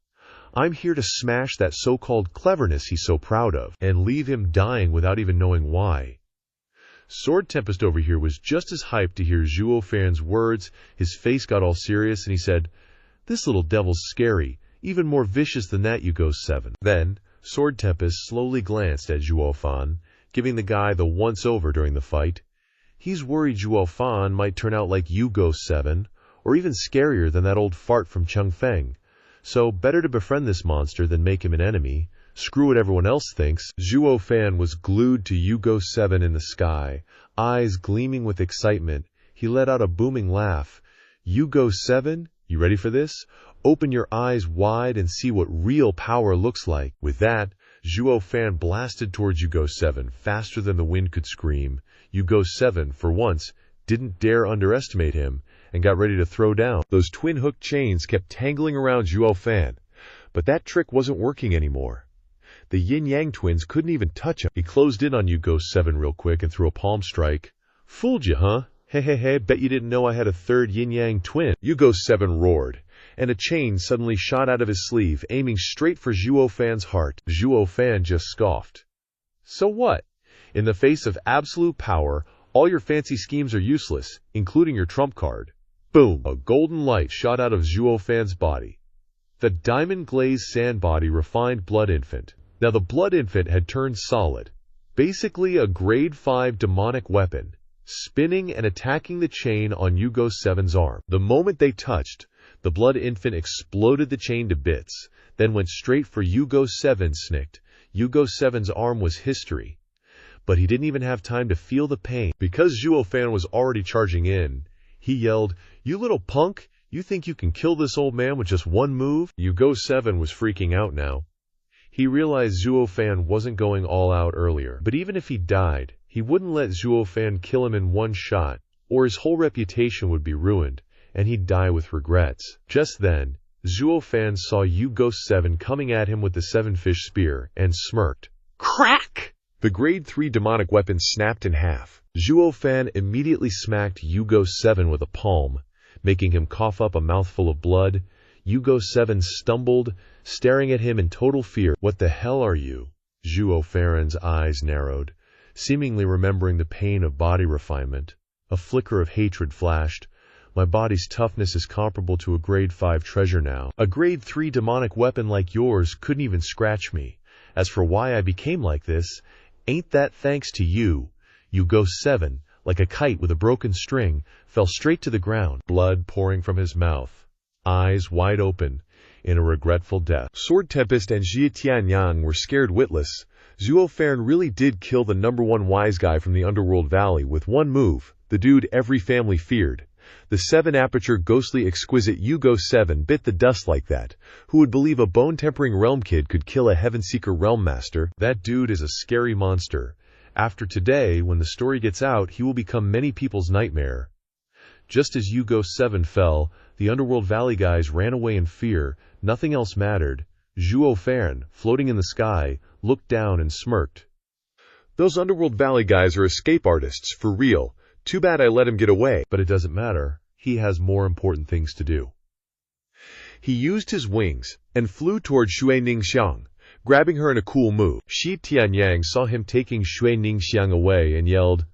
I'm here to smash that so-called cleverness he's so proud of, and leave him dying without even knowing why. Sword Tempest over here was just as hyped to hear Zhuo Fan's words. His face got all serious, and he said, "This little devil's scary, even more vicious than that, you Ghost 7. Then, Sword Tempest slowly glanced at Zhuo Fan, giving the guy the once-over during the fight. He's worried Zhuo Fan might turn out like you Ghost 7, or even scarier than that old fart from Chengfeng. So, better to befriend this monster than make him an enemy. Screw what everyone else thinks." Zhuo Fan was glued to Yugo 7 in the sky, eyes gleaming with excitement. He let out a booming laugh. "Yugo 7, you ready for this? Open your eyes wide and see what real power looks like." With that, Zhuo Fan blasted towards Yugo 7 faster than the wind could scream. Yugo 7, for once, didn't dare underestimate him, and got ready to throw down. Those twin-hook chains kept tangling around Zhuo Fan, but that trick wasn't working anymore. The yin-yang twins couldn't even touch him. He closed in on Yugo 7 real quick and threw a palm strike. "Fooled you, huh? Hey, bet you didn't know I had a third yin-yang twin." Yugo 7 roared, and a chain suddenly shot out of his sleeve, aiming straight for Zhuo Fan's heart. Zhuo Fan just scoffed. "So what? In the face of absolute power, all your fancy schemes are useless, including your trump card." Boom! A golden light shot out of Zhuo Fan's body. The diamond-glazed sand body refined Blood Infant. Now the Blood Infant had turned solid. Basically a grade 5 demonic weapon, spinning and attacking the chain on Yugo 7's arm. The moment they touched, the Blood Infant exploded the chain to bits, then went straight for Yugo 7. Snicked. Yugo 7's arm was history. But he didn't even have time to feel the pain. Because Zhuo Fan was already charging in, he yelled, "You little punk! You think you can kill this old man with just one move?" Yugo 7 was freaking out now. He realized Zhuo Fan wasn't going all out earlier. But even if he died, he wouldn't let Zhuo Fan kill him in one shot, or his whole reputation would be ruined, and he'd die with regrets. Just then, Zhuo Fan saw Yugo 7 coming at him with the 7-fish spear, and smirked. Crack! The grade 3 demonic weapon snapped in half. Zhuo Fan immediately smacked Yugo 7 with a palm, making him cough up a mouthful of blood. Yugo 7 stumbled, staring at him in total fear. "What the hell are you?" Zhuo Fan's eyes narrowed, seemingly remembering the pain of body refinement. A flicker of hatred flashed. "My body's toughness is comparable to a grade 5 treasure now. A grade 3 demonic weapon like yours couldn't even scratch me. As for why I became like this, ain't that thanks to you?" Yugo 7, like a kite with a broken string, fell straight to the ground, blood pouring from his mouth, eyes wide open, in a regretful death. Sword Tempest and Jie Tianyang were scared witless. Zhuo Fan really did kill the #1 wise guy from the Underworld Valley with one move, the dude every family feared. The 7-aperture ghostly exquisite Yugo 7 bit the dust like that. Who would believe a bone-tempering realm kid could kill a Heaven-Seeker realm master? That dude is a scary monster. After today, when the story gets out, he will become many people's nightmare. Just as Yugo 7 fell, the Underworld Valley guys ran away in fear. Nothing else mattered. Zhuo Fan, floating in the sky, looked down and smirked. "Those Underworld Valley guys are escape artists, for real. Too bad I let him get away." But it doesn't matter. He has more important things to do. He used his wings and flew toward Shui Ningxiang, grabbing her in a cool move. Shi Tianyang saw him taking Shui Ningxiang away and yelled,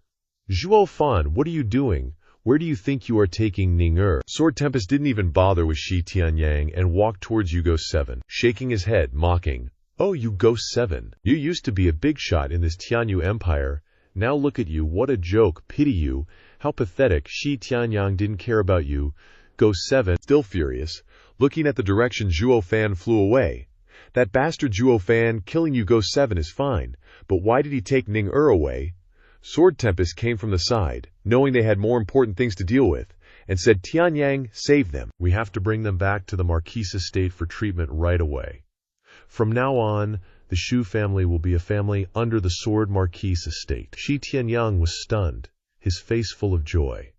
"Zhuo Fan, what are you doing? Where do you think you are taking Ning-er?" Sword Tempest didn't even bother with Shi Tianyang and walked towards Yugo 7, shaking his head, mocking. "Oh, Yugo 7, you used to be a big shot in this Tianyu Empire. Now look at you, what a joke, pity you, how pathetic." Shi Tianyang didn't care about you. Go 7, still furious, looking at the direction Zhuo Fan flew away. "That bastard Zhuo Fan killing Yugo 7 is fine, but why did he take Ning-er away?" Sword Tempest came from the side, knowing they had more important things to deal with, and said, "Tianyang, save them. We have to bring them back to the Marquise estate for treatment right away." From now on, the Zhuo family will be a family under the Sword Marquis estate. Shi Tianyang was stunned, his face full of joy.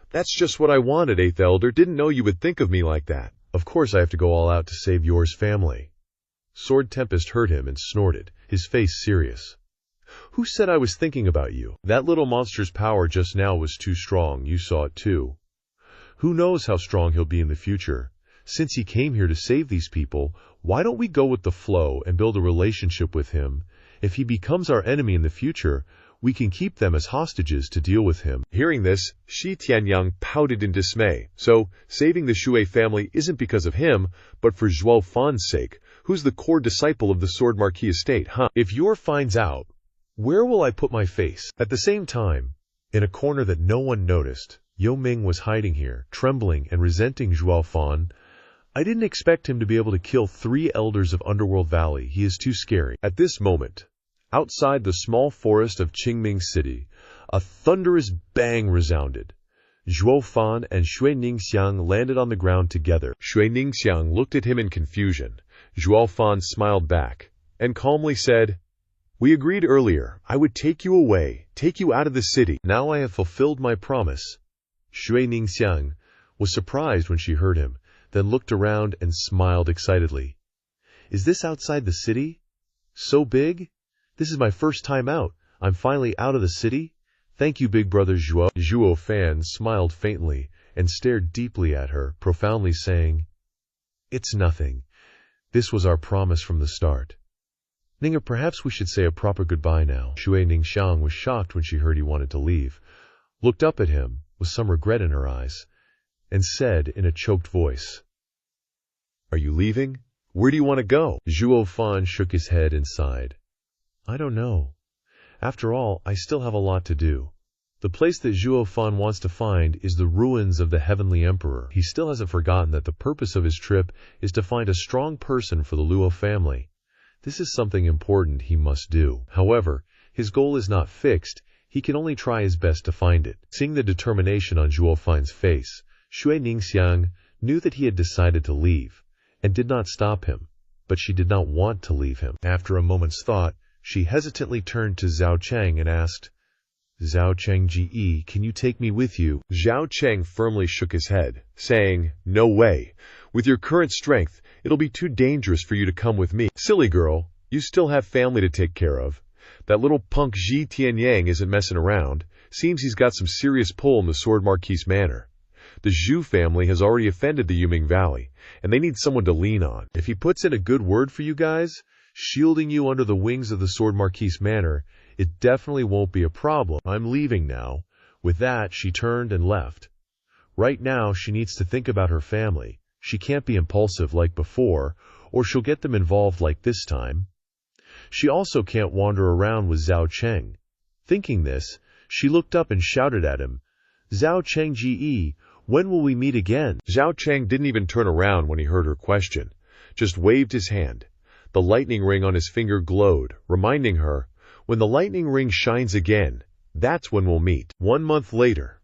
That's just what I wanted, 8th Elder. Didn't know you would think of me like that. Of course I have to go all out to save yours family. Sword Tempest heard him and snorted, his face serious. Who said I was thinking about you? That little monster's power just now was too strong, you saw it too. Who knows how strong he'll be in the future? Since he came here to save these people, why don't we go with the flow and build a relationship with him? If he becomes our enemy in the future, we can keep them as hostages to deal with him. Hearing this, Shi Tianyang pouted in dismay. So, saving the Zhuo family isn't because of him, but for Zhuo Fan's sake, who's the core disciple of the Sword Marquis estate, huh? If Yor finds out, where will I put my face? At the same time, in a corner that no one noticed, Yo Ming was hiding here, trembling and resenting Zhuo Fan. I didn't expect him to be able to kill 3 elders of Underworld Valley. He is too scary. At this moment, outside the small forest of Qingming City, a thunderous bang resounded. Zhuo Fan and Shui Ningxiang landed on the ground together. Shui Ningxiang looked at him in confusion. Zhuo Fan smiled back and calmly said, "We agreed earlier I would take you away, take you out of the city. Now I have fulfilled my promise." Shui Ningxiang was surprised when she heard him, then looked around and smiled excitedly. Is this outside the city? So big? This is my first time out. I'm finally out of the city. Thank you, big brother Zhuo. Zhuo Fan smiled faintly and stared deeply at her, profoundly saying, "It's nothing. This was our promise from the start. Ninger, perhaps we should say a proper goodbye now." Shui Ningxiang was shocked when she heard he wanted to leave, looked up at him with some regret in her eyes, and said in a choked voice, "Are you leaving? Where do you want to go?" Zhuo Fan shook his head and sighed. "I don't know. After all, I still have a lot to do. The place that Zhuo Fan wants to find is the ruins of the Heavenly Emperor. He still hasn't forgotten that the purpose of his trip is to find a strong person for the Luo family. This is something important he must do. However, his goal is not fixed. He can only try his best to find it." Seeing the determination on Zhuo Fan's face, Shui Ningxiang knew that he had decided to leave, and did not stop him, but she did not want to leave him. After a moment's thought, she hesitantly turned to Zhao Cheng and asked, "Zhao Cheng Ge, can you take me with you?" Zhao Cheng firmly shook his head, saying, "No way. With your current strength, it'll be too dangerous for you to come with me. Silly girl, you still have family to take care of. That little punk Shi Tianyang isn't messing around. Seems he's got some serious pull in the Sword Marquis manor. The Zhu family has already offended the Yuming Valley, and they need someone to lean on. If he puts in a good word for you guys, shielding you under the wings of the Sword Marquis manor, it definitely won't be a problem. I'm leaving now." With that, she turned and left. Right now, she needs to think about her family. She can't be impulsive like before, or she'll get them involved like this time. She also can't wander around with Zhao Cheng. Thinking this, she looked up and shouted at him, "Zhao Cheng Ge, when will we meet again?" Zhao Cheng didn't even turn around when he heard her question, just waved his hand. The lightning ring on his finger glowed, reminding her, "When the lightning ring shines again, that's when we'll meet." 1 month later,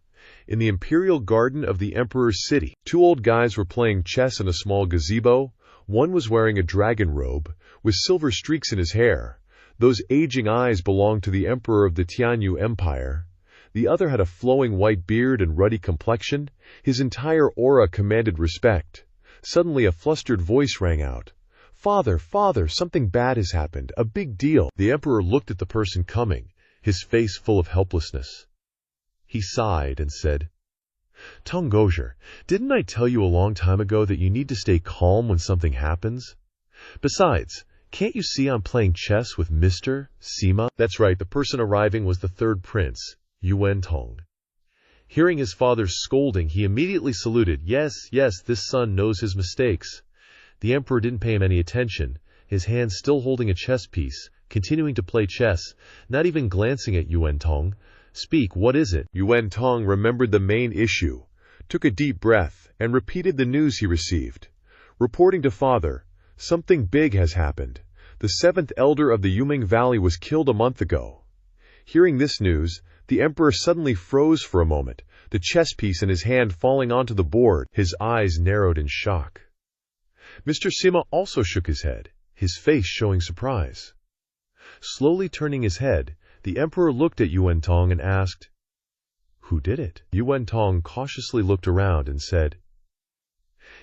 in the imperial garden of the Emperor's city, 2 old guys were playing chess in a small gazebo. One was wearing a dragon robe, with silver streaks in his hair. Those aging eyes belonged to the Emperor of the Tianyu Empire. The other had a flowing white beard and ruddy complexion. His entire aura commanded respect. Suddenly a flustered voice rang out. "Father, father, something bad has happened. A big deal." The Emperor looked at the person coming, his face full of helplessness. He sighed and said, "Tong Gozher, didn't I tell you a long time ago that you need to stay calm when something happens? Besides, can't you see I'm playing chess with Mr. Sima?" That's right, the person arriving was the 3rd prince, Yuan Tong. Hearing his father's scolding, he immediately saluted. Yes, this son knows his mistakes. The Emperor didn't pay him any attention, his hand still holding a chess piece, continuing to play chess, not even glancing at Yuan Tong. "Speak, what is it?" Yuan Tong remembered the main issue, took a deep breath, and repeated the news he received. Reporting to father, "Something big has happened. The 7th elder of the Yuming Valley was killed a month ago." Hearing this news, the Emperor suddenly froze for a moment, the chess piece in his hand falling onto the board. His eyes narrowed in shock. Mr. Sima also shook his head. his face showing surprise. Slowly turning his head, the emperor looked at Yuan Tong and asked, "Who did it?" Yuan Tong cautiously looked around and said,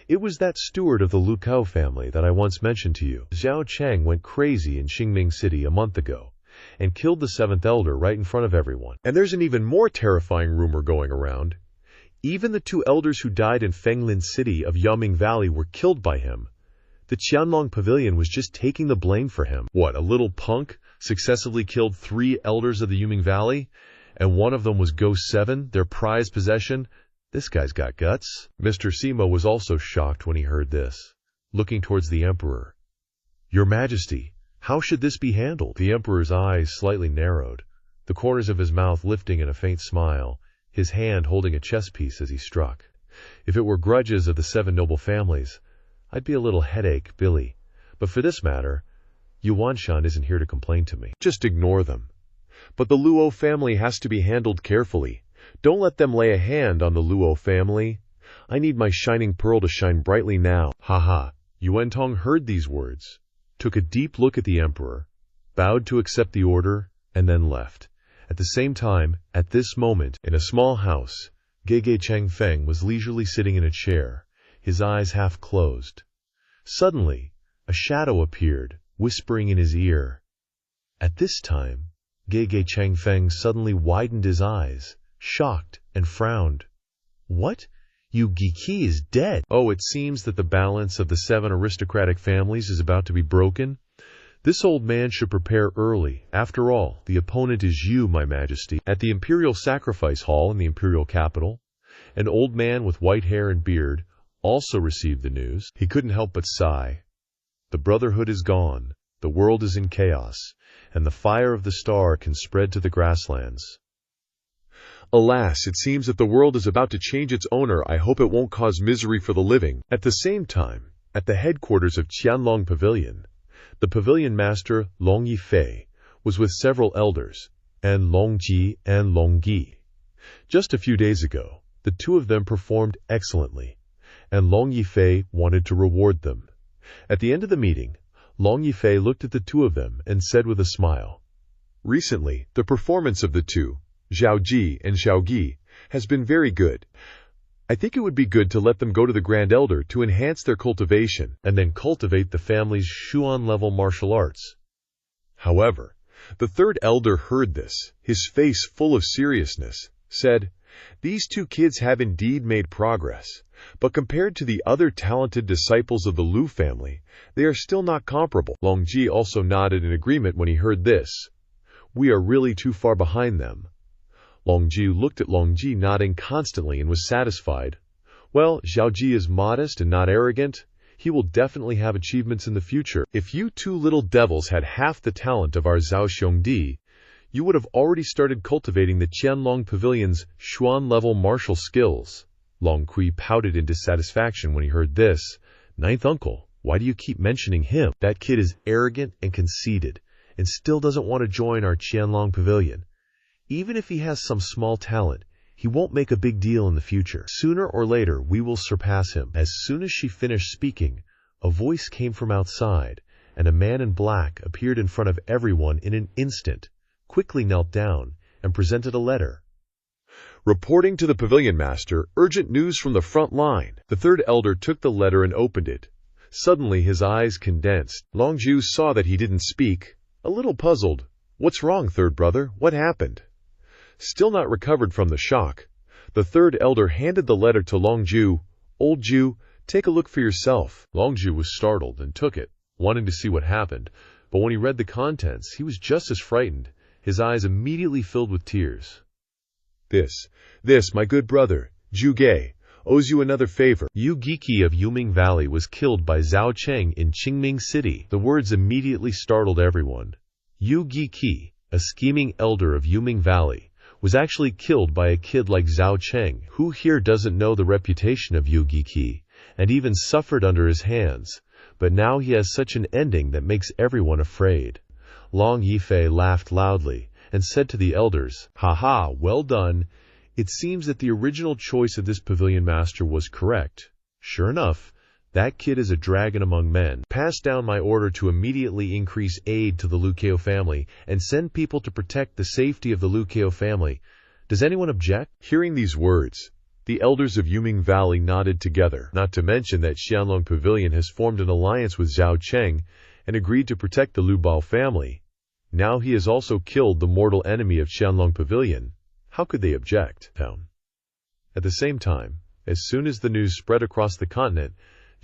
"It was that steward of the Lucao family that I once mentioned to you. Zhao Cheng went crazy in Qingming City a month ago and killed the seventh elder right in front of everyone. And there's an even more terrifying rumor going around. Even the two elders who died in Fenglin City of Yuming Valley were killed by him. The Qianlong Pavilion was just taking the blame for him." What, a little punk successively killed 3 elders of the Yuming Valley, and one of them was Ghost 7, their prized possession? This guy's got guts. Mr. Sima was also shocked when he heard this, looking towards the emperor. "Your Majesty, how should this be handled?" The emperor's eyes slightly narrowed, the corners of his mouth lifting in a faint smile, his hand holding a chess piece as he struck. "If it were grudges of the 7 noble families, I'd be a little headache, Billy. But for this matter, Yuanshan isn't here to complain to me. Just ignore them. But the Luo family has to be handled carefully. Don't let them lay a hand on the Luo family. I need my shining pearl to shine brightly now." Haha. Yuan Tong heard these words, took a deep look at the emperor, bowed to accept the order, and then left. At the same time, at this moment, in a small house, Gege Changfeng was leisurely sitting in a chair, his eyes half closed. Suddenly, a shadow appeared, whispering in his ear. At this time, Gege Changfeng suddenly widened his eyes, shocked, and frowned. "What? Yu Giki is dead." Oh, it seems that the balance of the 7 aristocratic families is about to be broken. This old man should prepare early. After all, the opponent is you, my majesty. At the imperial sacrifice hall in the imperial capital, an old man with white hair and beard also received the news. He couldn't help but sigh. The brotherhood is gone, the world is in chaos, and the fire of the star can spread to the grasslands. Alas, it seems that the world is about to change its owner. I hope it won't cause misery for the living. At the same time, at the headquarters of Qianlong Pavilion, the pavilion master, Long Yifei, was with several elders, and Longji and Longyi. Just a few days ago, the 2 of them performed excellently, and Long Yifei wanted to reward them. At the end of the meeting, Long Yifei looked at the 2 of them and said with a smile, "Recently, the performance of the 2, Zhao Ji and Zhao Gi, has been very good. I think it would be good to let them go to the Grand Elder to enhance their cultivation and then cultivate the family's Xuan-level martial arts." However, the 3rd elder heard this, his face full of seriousness, said, "These 2 kids have indeed made progress, but compared to the other talented disciples of the Lu family, they are still not comparable." Long Ji also nodded in agreement when he heard this. "We are really too far behind them." Long Ji looked at Long Ji nodding constantly and was satisfied. Well, Zhao Ji is modest and not arrogant. He will definitely have achievements in the future. If you 2 little devils had half the talent of our Zhao Xiongdi, you would have already started cultivating the Qianlong Pavilion's Xuan-level martial skills. Long Kui pouted in dissatisfaction when he heard this. "Ninth uncle, why do you keep mentioning him? That kid is arrogant and conceited, and still doesn't want to join our Qianlong Pavilion. Even if he has some small talent, he won't make a big deal in the future. Sooner or later, we will surpass him." As soon as she finished speaking, a voice came from outside, and a man in black appeared in front of everyone in an instant, quickly knelt down, and presented a letter. "Reporting to the pavilion master, urgent news from the front line." The 3rd elder took the letter and opened it. Suddenly his eyes condensed. Longju saw that he didn't speak, a little puzzled. "What's wrong, 3rd brother? What happened?" Still not recovered from the shock, the 3rd elder handed the letter to Longju. "Old Ju, take a look for yourself." Longju was startled and took it, wanting to see what happened, but when he read the contents, he was just as frightened, his eyes immediately filled with tears. This, my good brother, Ju Ge, owes you another favor. Yu Giki of Yuming Valley was killed by Zhao Cheng in Qingming City. The words immediately startled everyone. Yu Giki, a scheming elder of Yuming Valley, was actually killed by a kid like Zhao Cheng. Who here doesn't know the reputation of Yu Giki, and even suffered under his hands, but now he has such an ending that makes everyone afraid. Long Yifei laughed loudly and said to the elders, "Ha, well done. It seems that the original choice of this pavilion master was correct. Sure enough, That kid is a dragon among men. Pass down my order to immediately increase aid to the Liu family and send people to protect the safety of the Liu family. Does anyone object? Hearing these words, the elders of Yuming Valley nodded together, not to mention that Xianlong Pavilion has formed an alliance with Zhao Cheng and agreed to protect the Liu Bao family. Now he has also killed the mortal enemy of Xianlong Pavilion. How could they object? At the same time, as soon as the news spread across the continent,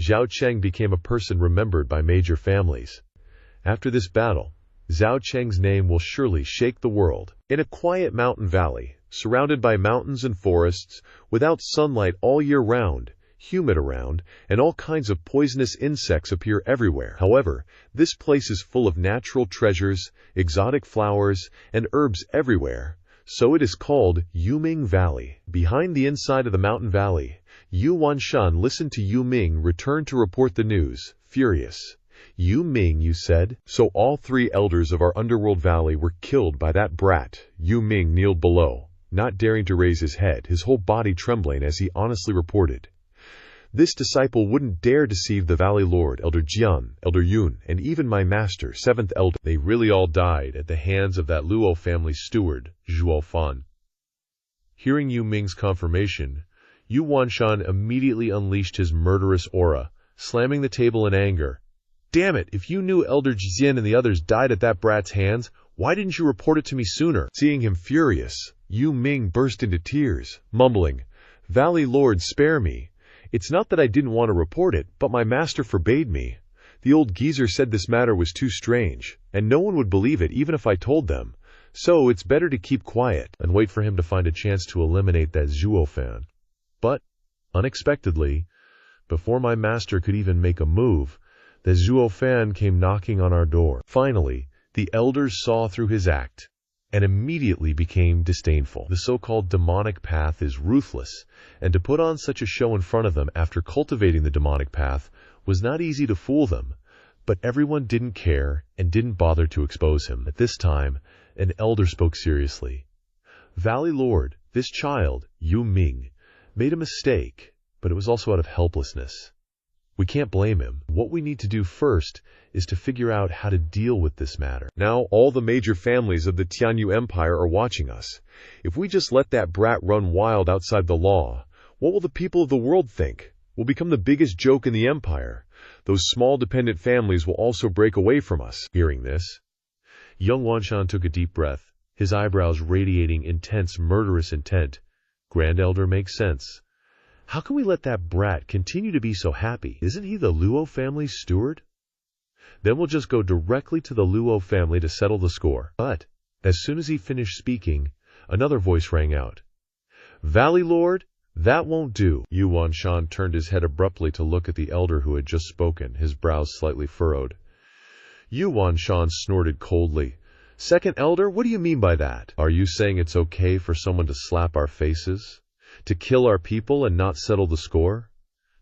Zhao Cheng became a person remembered by major families. After this battle, Zhao Cheng's name will surely shake the world. In a quiet mountain valley, surrounded by mountains and forests, without sunlight all year round, humid around, and all kinds of poisonous insects appear everywhere. However, this place is full of natural treasures, exotic flowers, and herbs everywhere, so it is called Yuming Valley. Behind the inside of the mountain valley, Yu Wanshan listened to Yu Ming return to report the news, furious. Yu Ming, you said? So all three elders of our underworld valley were killed by that brat. Yu Ming kneeled below, not daring to raise his head, his whole body trembling as he honestly reported. This disciple wouldn't dare deceive the Valley Lord, Elder Jian, Elder Yun, and even my master, 7th Elder. They really all died at the hands of that Luo family steward, Zhuo Fan. Hearing Yu Ming's confirmation, Yu Wanshan immediately unleashed his murderous aura, slamming the table in anger. Damn it, if you knew Elder Jizien and the others died at that brat's hands, why didn't you report it to me sooner? Seeing him furious, Yu Ming burst into tears, mumbling, Valley Lord, spare me. It's not that I didn't want to report it, but my master forbade me. The old geezer said this matter was too strange, and no one would believe it even if I told them. So it's better to keep quiet and wait for him to find a chance to eliminate that Zhuo Fan. But, unexpectedly, before my master could even make a move, the Zhuo Fan came knocking on our door. Finally, the elders saw through his act and immediately became disdainful. The so-called demonic path is ruthless, and to put on such a show in front of them after cultivating the demonic path was not easy to fool them, but everyone didn't care and didn't bother to expose him. At this time, an elder spoke seriously. Valley Lord, this child, Yu Ming, made a mistake, but it was also out of helplessness. We can't blame him. What we need to do first is to figure out how to deal with this matter. Now all the major families of the Tianyu Empire are watching us. If we just let that brat run wild outside the law, what will the people of the world think? We'll become the biggest joke in the empire. Those small dependent families will also break away from us. Hearing this, young Wanshan took a deep breath, his eyebrows radiating intense murderous intent. Grand Elder makes sense. How can we let that brat continue to be so happy? Isn't he the Luo family's steward? Then we'll just go directly to the Luo family to settle the score. But, as soon as he finished speaking, another voice rang out. Valley Lord, that won't do. Yu Wanshan turned his head abruptly to look at the elder who had just spoken, his brows slightly furrowed. Yu Wanshan snorted coldly. Second Elder, what do you mean by that? Are you saying it's okay for someone to slap our faces? To kill our people and not settle the score?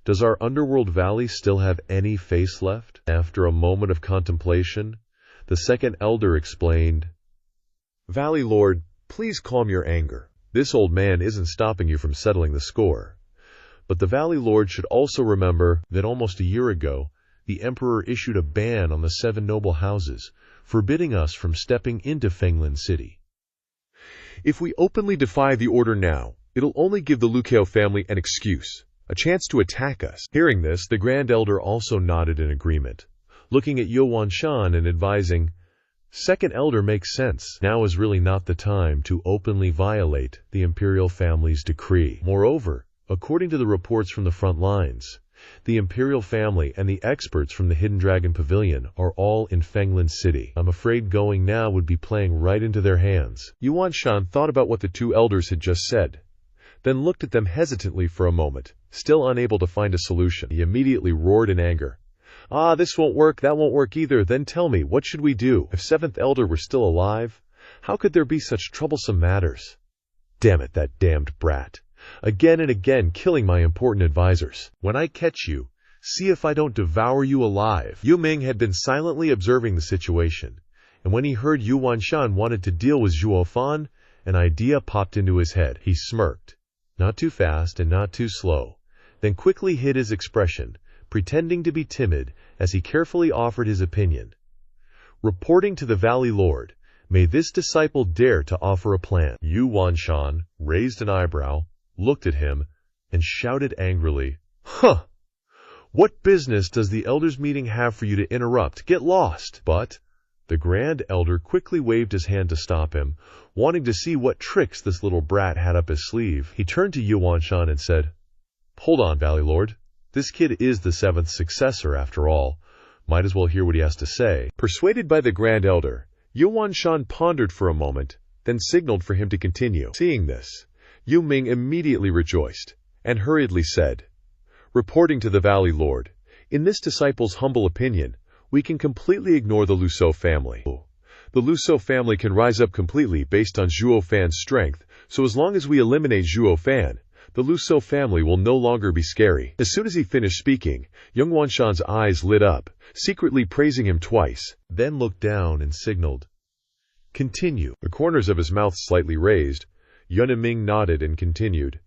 Does our underworld valley still have any face left? After a moment of contemplation, the second elder explained, Valley Lord, please calm your anger. This old man isn't stopping you from settling the score. But the Valley Lord should also remember that almost a year ago, the Emperor issued a ban on the 7 noble houses, forbidding us from stepping into Fenglin City. If we openly defy the order now, it'll only give the Liu family an excuse, a chance to attack us. Hearing this, the Grand Elder also nodded in agreement, looking at Yu Wanshan and advising, Second Elder makes sense. Now is really not the time to openly violate the Imperial family's decree. Moreover, according to the reports from the front lines, the Imperial family and the experts from the Hidden Dragon Pavilion are all in Fenglin City. I'm afraid going now would be playing right into their hands. Yu Wanshan thought about what the 2 elders had just said, then looked at them hesitantly for a moment, still unable to find a solution. He immediately roared in anger. Ah, this won't work, that won't work either. Then tell me, what should we do? If 7th Elder were still alive, how could there be such troublesome matters? Damn it, that damned brat. Again and again killing my important advisors. When I catch you, see if I don't devour you alive. Yu Ming had been silently observing the situation, and when he heard Yu Wanshan wanted to deal with Zhuo Fan, an idea popped into his head. He smirked, not too fast and not too slow, then quickly hid his expression, pretending to be timid as he carefully offered his opinion. Reporting to the Valley Lord, may this disciple dare to offer a plan. Yu Wanshan raised an eyebrow, looked at him, and shouted angrily, "Huh! What business does the elders' meeting have for you to interrupt? Get lost!" But the Grand Elder quickly waved his hand to stop him, wanting to see what tricks this little brat had up his sleeve. He turned to Yu Wanshan and said, "Hold on, Valley Lord. This kid is the 7th successor, after all. Might as well hear what he has to say." Persuaded by the Grand Elder, Yu Wanshan pondered for a moment, then signaled for him to continue. Seeing this, Yu Ming immediately rejoiced, and hurriedly said, "Reporting to the Valley Lord, in this disciple's humble opinion, we can completely ignore the Zhuo family. The Zhuo family can rise up completely based on Zhuo Fan's strength, so as long as we eliminate Zhuo Fan, the Zhuo family will no longer be scary." As soon as he finished speaking, young Wanshan's eyes lit up, secretly praising him twice, then looked down and signaled, "Continue." The corners of his mouth slightly raised. Yun Ming nodded and continued,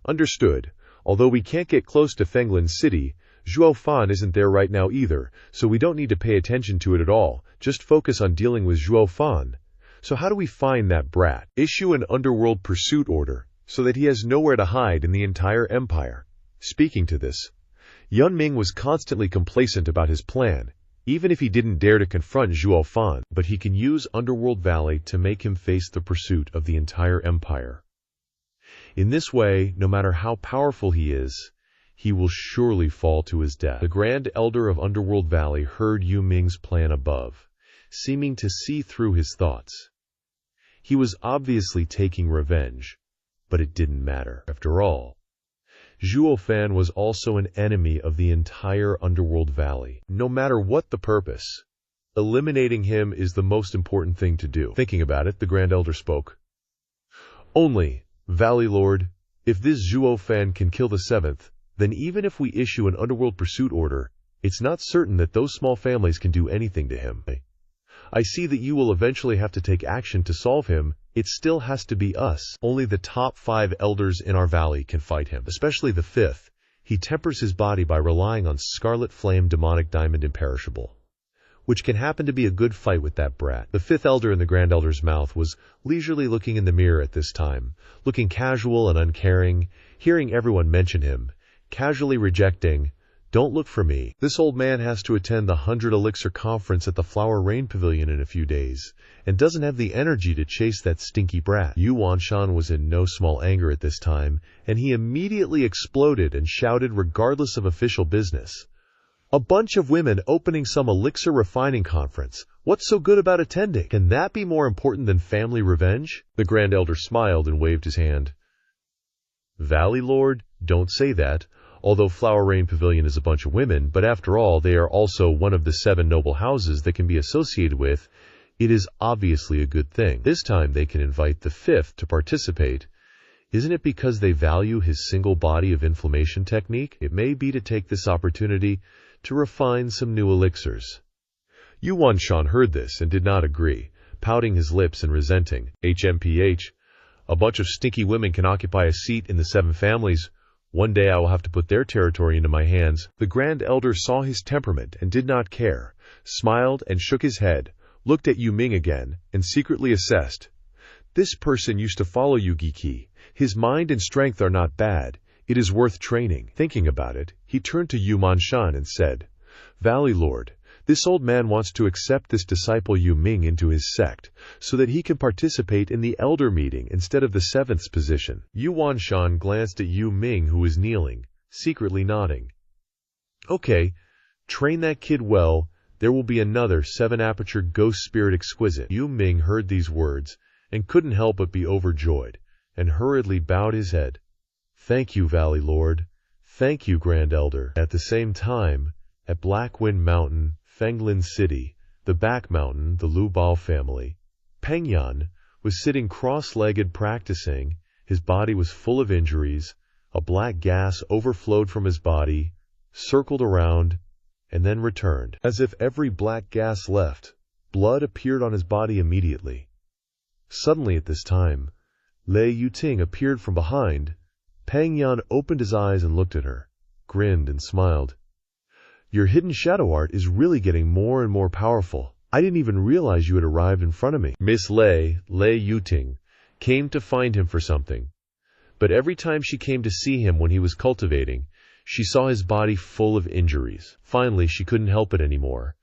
"Understood. Although we can't get close to Fenglin City, Zhuo Fan isn't there right now either, so we don't need to pay attention to it at all, just focus on dealing with Zhuo Fan. So how do we find that brat? Issue an underworld pursuit order, so that he has nowhere to hide in the entire empire." Speaking to this, Yun Ming was constantly complacent about his plan, even if he didn't dare to confront Zhuo Fan, but he can use Underworld Valley to make him face the pursuit of the entire empire. In this way, no matter how powerful he is, he will surely fall to his death. The Grand Elder of Underworld Valley heard Yu Ming's plan above, seeming to see through his thoughts. He was obviously taking revenge, but it didn't matter. After all, Zhuo Fan was also an enemy of the entire Underworld Valley. No matter what the purpose, eliminating him is the most important thing to do. Thinking about it, the Grand Elder spoke. "Only, Valley Lord, if this Zhuo Fan can kill the 7th, then even if we issue an underworld pursuit order, it's not certain that those small families can do anything to him. I see that you will eventually have to take action to solve him. It still has to be us. Only the top 5 elders in our valley can fight him, especially the 5th. He tempers his body by relying on Scarlet Flame Demonic Diamond Imperishable, which can happen to be a good fight with that brat." The 5th elder in the Grand Elder's mouth was leisurely looking in the mirror at this time, looking casual and uncaring, hearing everyone mention him, casually rejecting, "Don't look for me. This old man has to attend the 100 Elixir Conference at the Flower Rain Pavilion in a few days, and doesn't have the energy to chase that stinky brat." Yu Wanshan was in no small anger at this time, and he immediately exploded and shouted regardless of official business, "A bunch of women opening some elixir refining conference. What's so good about attending? Can that be more important than family revenge?" The Grand Elder smiled and waved his hand. "Valley Lord, don't say that. Although Flower Rain Pavilion is a bunch of women, but after all, they are also one of the 7 noble houses that can be associated with. It is obviously a good thing. This time they can invite the 5th to participate. Isn't it because they value his single body of inflammation technique? It may be to take this opportunity to refine some new elixirs." Yu Wanshan heard this and did not agree, pouting his lips and resenting. "HMPH, a bunch of stinky women can occupy a seat in the 7 families. One day I will have to put their territory into my hands." The Grand Elder saw his temperament and did not care, smiled and shook his head, looked at Yu Ming again, and secretly assessed. "This person used to follow Yu Giki. His mind and strength are not bad. It is worth training." Thinking about it, he turned to Yu Wanshan and said, "Valley Lord, this old man wants to accept this disciple Yu Ming into his sect, so that he can participate in the elder meeting instead of the 7th's position." Yu Wanshan glanced at Yu Ming, who was kneeling, secretly nodding. "Okay, train that kid well. There will be another 7-aperture ghost spirit exquisite." Yu Ming heard these words and couldn't help but be overjoyed, and hurriedly bowed his head. "Thank you, Valley Lord. Thank you, Grand Elder." At the same time, at Black Wind Mountain, Fenglin City, the back mountain, the Lu Bao family, Peng Yan was sitting cross-legged practicing. His body was full of injuries. A black gas overflowed from his body, circled around, and then returned. As if every black gas left, blood appeared on his body immediately. Suddenly at this time, Lei Yuting appeared from behind. Peng Yan opened his eyes and looked at her, grinned and smiled. Your hidden shadow art is really getting more and more powerful. I didn't even realize you had arrived in front of me. Miss Lei Yuting, came to find him for something. But every time she came to see him when he was cultivating, she saw his body full of injuries. Finally, she couldn't help it anymore,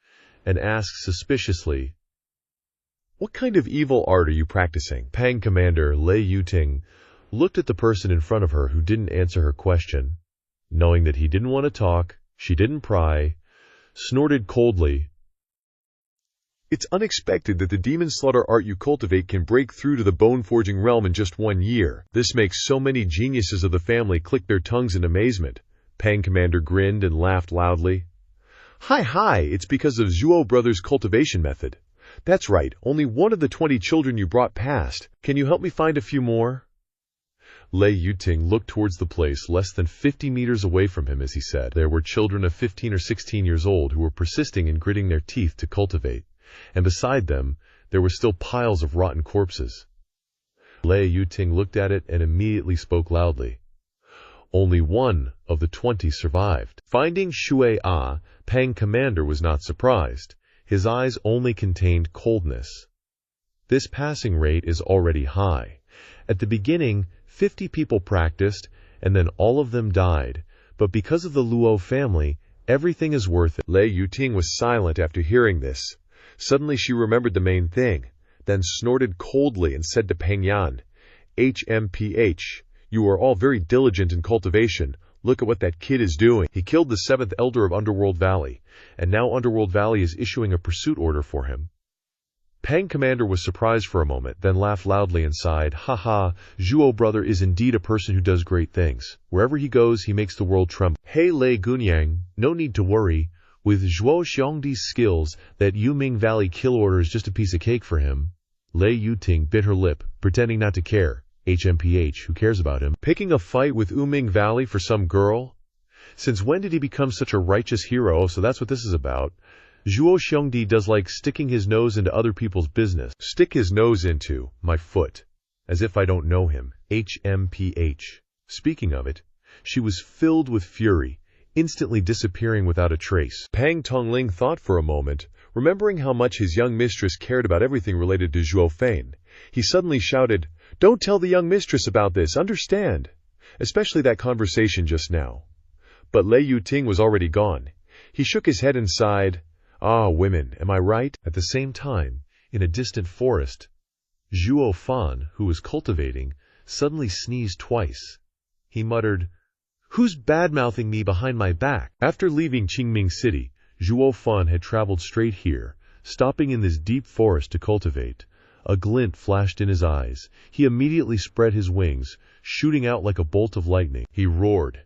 and asked suspiciously, "What kind of evil art are you practicing?" Pang Commander Lei Yuting looked at the person in front of her who didn't answer her question. Knowing that he didn't want to talk, she didn't pry, snorted coldly, "It's unexpected that the demon slaughter art you cultivate can break through to the bone-forging realm in just 1 year. This makes so many geniuses of the family click their tongues in amazement." Pang Commander grinned and laughed loudly. Hi, it's because of Zhuo Brothers' cultivation method. That's right, only one of the 20 children you brought passed. Can you help me find a few more? Lei Yuting looked towards the place less than 50 meters away from him as he said. There were children of 15 or 16 years old who were persisting in gritting their teeth to cultivate, and beside them, there were still piles of rotten corpses. Lei Yuting looked at it and immediately spoke loudly. Only one of the 20 survived. Finding Shui Pang Commander was not surprised. His eyes only contained coldness. This passing rate is already high. At the beginning, 50 people practiced, and then all of them died. But because of the Luo family, everything is worth it. Lei Yuting was silent after hearing this. Suddenly she remembered the main thing, then snorted coldly and said to Peng Yan, "HMPH, you are all very diligent in cultivation. Look at what that kid is doing. He killed the 7th elder of Underworld Valley, and now Underworld Valley is issuing a pursuit order for him." Pang Commander was surprised for a moment, then laughed loudly and sighed, "Haha, Zhuo brother is indeed a person who does great things. Wherever he goes, he makes the world tremble." Hey Lei Gunyang, no need to worry. With Zhuo Xiongdi's skills, that Yuming Valley kill order is just a piece of cake for him. Lei Yuting bit her lip, pretending not to care. HMPH, who cares about him? Picking a fight with Yuming Valley for some girl? Since when did he become such a righteous hero? So that's what this is about. Zhuo Xiongdi does like sticking his nose into other people's business. Stick his nose into my foot. As if I don't know him. HMPH. Speaking of it, she was filled with fury, instantly disappearing without a trace. Pang Tongling thought for a moment, remembering how much his young mistress cared about everything related to Zhuo Fan. He suddenly shouted, "Don't tell the young mistress about this, understand? Especially that conversation just now." But Lei Yuting was already gone. He shook his head and sighed, "Ah, women, am I right?" At the same time, in a distant forest, Zhuo Fan, who was cultivating, suddenly sneezed twice. He muttered, "Who's bad-mouthing me behind my back?" After leaving Qingming City, Zhuo Fan had traveled straight here, stopping in this deep forest to cultivate. A glint flashed in his eyes. He immediately spread his wings, shooting out like a bolt of lightning. He roared.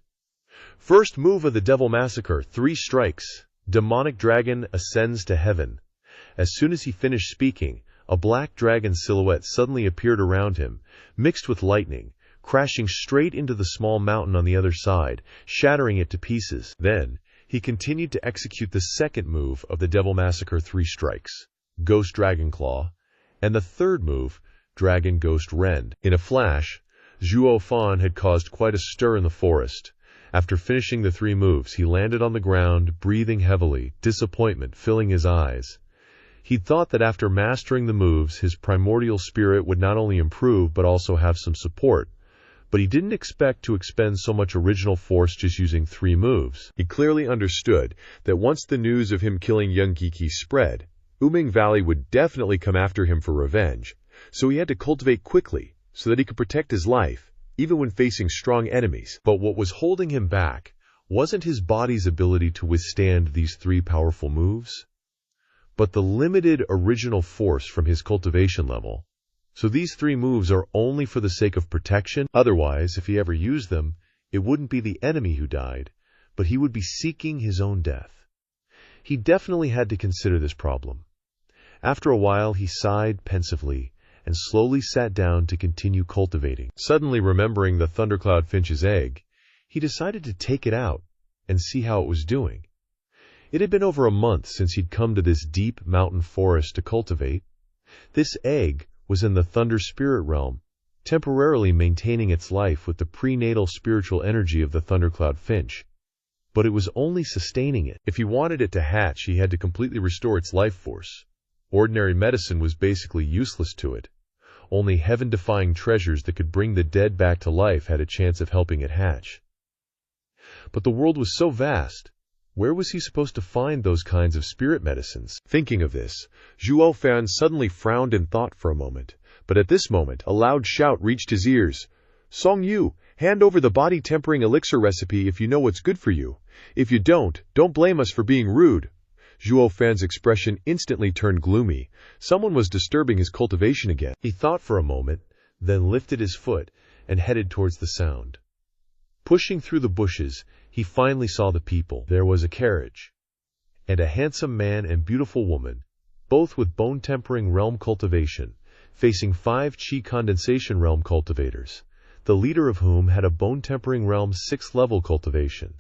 First move of the Devil Massacre, 3 strikes. Demonic dragon ascends to heaven. As soon as he finished speaking, a black dragon silhouette suddenly appeared around him, mixed with lightning, crashing straight into the small mountain on the other side, shattering it to pieces. Then, he continued to execute the second move of the Devil Massacre 3 strikes, Ghost Dragon Claw, and the third move, Dragon Ghost Rend. In a flash, Zhuo Fan had caused quite a stir in the forest. After finishing the 3 moves, he landed on the ground, breathing heavily, disappointment filling his eyes. He'd thought that after mastering the moves, his primordial spirit would not only improve but also have some support. But he didn't expect to expend so much original force just using 3 moves. He clearly understood that once the news of him killing young Kiki spread, Yuming Valley would definitely come after him for revenge, so he had to cultivate quickly so that he could protect his life, even when facing strong enemies. But what was holding him back wasn't his body's ability to withstand these 3 powerful moves, but the limited original force from his cultivation level. So these 3 moves are only for the sake of protection. Otherwise, if he ever used them, it wouldn't be the enemy who died, but he would be seeking his own death. He definitely had to consider this problem. After a while, he sighed pensively and slowly sat down to continue cultivating. Suddenly remembering the thundercloud finch's egg, he decided to take it out and see how it was doing. It had been over a month since he'd come to this deep mountain forest to cultivate. This egg was in the thunder spirit realm, temporarily maintaining its life with the prenatal spiritual energy of the thundercloud finch. but it was only sustaining it. If he wanted it to hatch, he had to completely restore its life force. Ordinary medicine was basically useless to it. Only heaven-defying treasures that could bring the dead back to life had a chance of helping it hatch. But the world was so vast. Where was he supposed to find those kinds of spirit medicines? Thinking of this, Zhuo Fan suddenly frowned in thought for a moment. But at this moment, a loud shout reached his ears. "Song Yu, hand over the body-tempering elixir recipe if you know what's good for you. If you don't blame us for being rude." Zhuo Fan's expression instantly turned gloomy. Someone was disturbing his cultivation again. He thought for a moment, then lifted his foot and headed towards the sound. Pushing through the bushes, he finally saw the people. There was a carriage, and a handsome man and beautiful woman, both with bone-tempering realm cultivation, facing 5 Qi condensation realm cultivators, the leader of whom had a bone-tempering realm 6th level cultivation.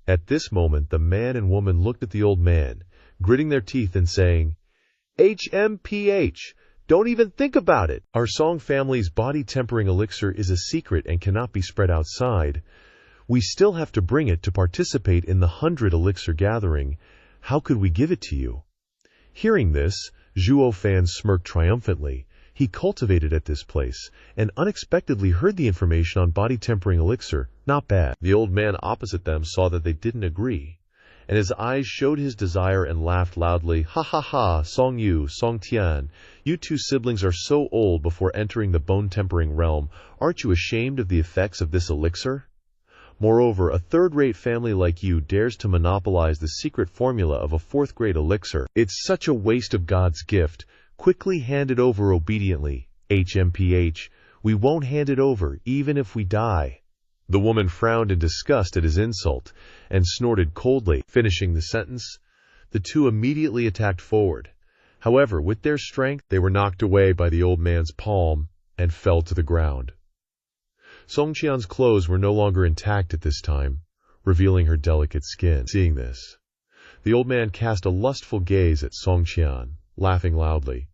At this moment, the man and woman looked at the old man, gritting their teeth and saying, "HMPH, don't even think about it. Our Song family's body-tempering elixir is a secret and cannot be spread outside. We still have to bring it to participate in the 100 elixir gathering. How could we give it to you?" Hearing this, Zhuo Fan smirked triumphantly. He cultivated at this place, and unexpectedly heard the information on body-tempering elixir. Not bad. The old man opposite them saw that they didn't agree, and his eyes showed his desire and laughed loudly. "Ha ha ha, Song Yu, Song Tian, you two siblings are so old before entering the bone-tempering realm. Aren't you ashamed of the effects of this elixir? Moreover, a third-rate family like you dares to monopolize the secret formula of a 4th-grade elixir. It's such a waste of God's gift. Quickly hand it over obediently. HMPH, we won't hand it over, even if we die." The woman frowned in disgust at his insult and snorted coldly. Finishing the sentence, the two immediately attacked forward. However, with their strength, they were knocked away by the old man's palm and fell to the ground. Song Qian's clothes were no longer intact at this time, revealing her delicate skin. Seeing this, the old man cast a lustful gaze at Song Qian, laughing loudly.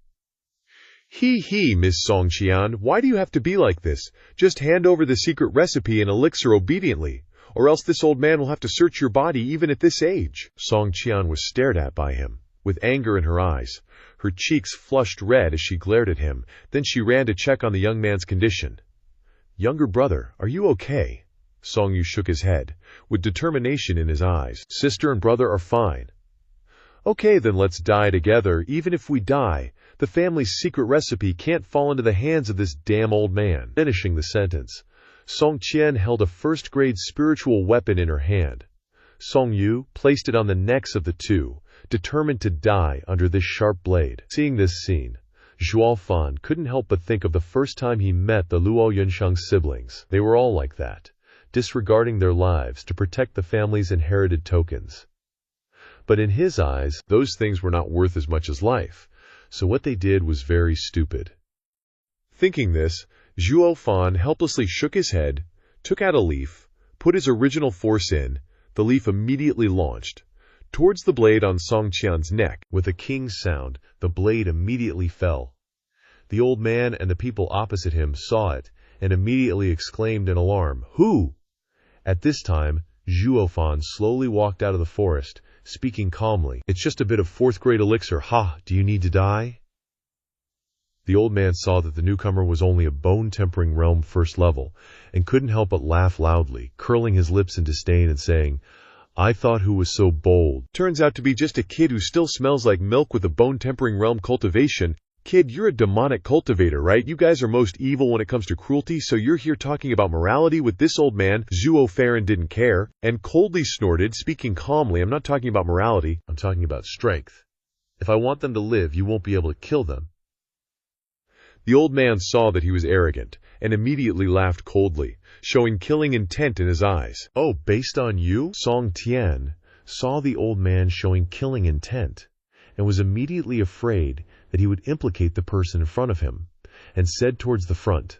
He, Miss Song Qian, why do you have to be like this? Just hand over the secret recipe and elixir obediently, or else this old man will have to search your body even at this age." Song Qian was stared at by him, with anger in her eyes. Her cheeks flushed red as she glared at him. Then she ran to check on the young man's condition. "Younger brother, are you okay?" Song Yu shook his head, with determination in his eyes. "Sister and brother are fine." "Okay, then let's die together. Even if we die, the family's secret recipe can't fall into the hands of this damn old man." Finishing the sentence, Song Qian held a 1st-grade spiritual weapon in her hand. Song Yu placed it on the necks of the two, determined to die under this sharp blade. Seeing this scene, Zhuo Fan couldn't help but think of the first time he met the Luo Yunsheng siblings. They were all like that, disregarding their lives to protect the family's inherited tokens. But in his eyes, those things were not worth as much as life, so what they did was very stupid. Thinking this, Zhuo Fan helplessly shook his head, took out a leaf, put his original force in. The leaf immediately launched towards the blade on Song Qian's neck. With a king's sound, the blade immediately fell. The old man and the people opposite him saw it, and immediately exclaimed in alarm, "Who?" At this time, Zhuo Fan slowly walked out of the forest, speaking calmly. "It's just a bit of 4th-grade elixir. Ha, do you need to die?" The old man saw that the newcomer was only a bone-tempering realm 1st level, and couldn't help but laugh loudly, curling his lips in disdain and saying, "I thought who was so bold. Turns out to be just a kid who still smells like milk with a bone-tempering realm cultivation. Kid, you're a demonic cultivator, right? You guys are most evil when it comes to cruelty, so you're here talking about morality with this old man." Zhuo Fan didn't care, and coldly snorted, speaking calmly, "I'm not talking about morality. I'm talking about strength. If I want them to live, you won't be able to kill them." The old man saw that he was arrogant, and immediately laughed coldly, showing killing intent in his eyes. "Oh, based on you?" Song Tian saw the old man showing killing intent, and was immediately afraid that he would implicate the person in front of him, and said towards the front,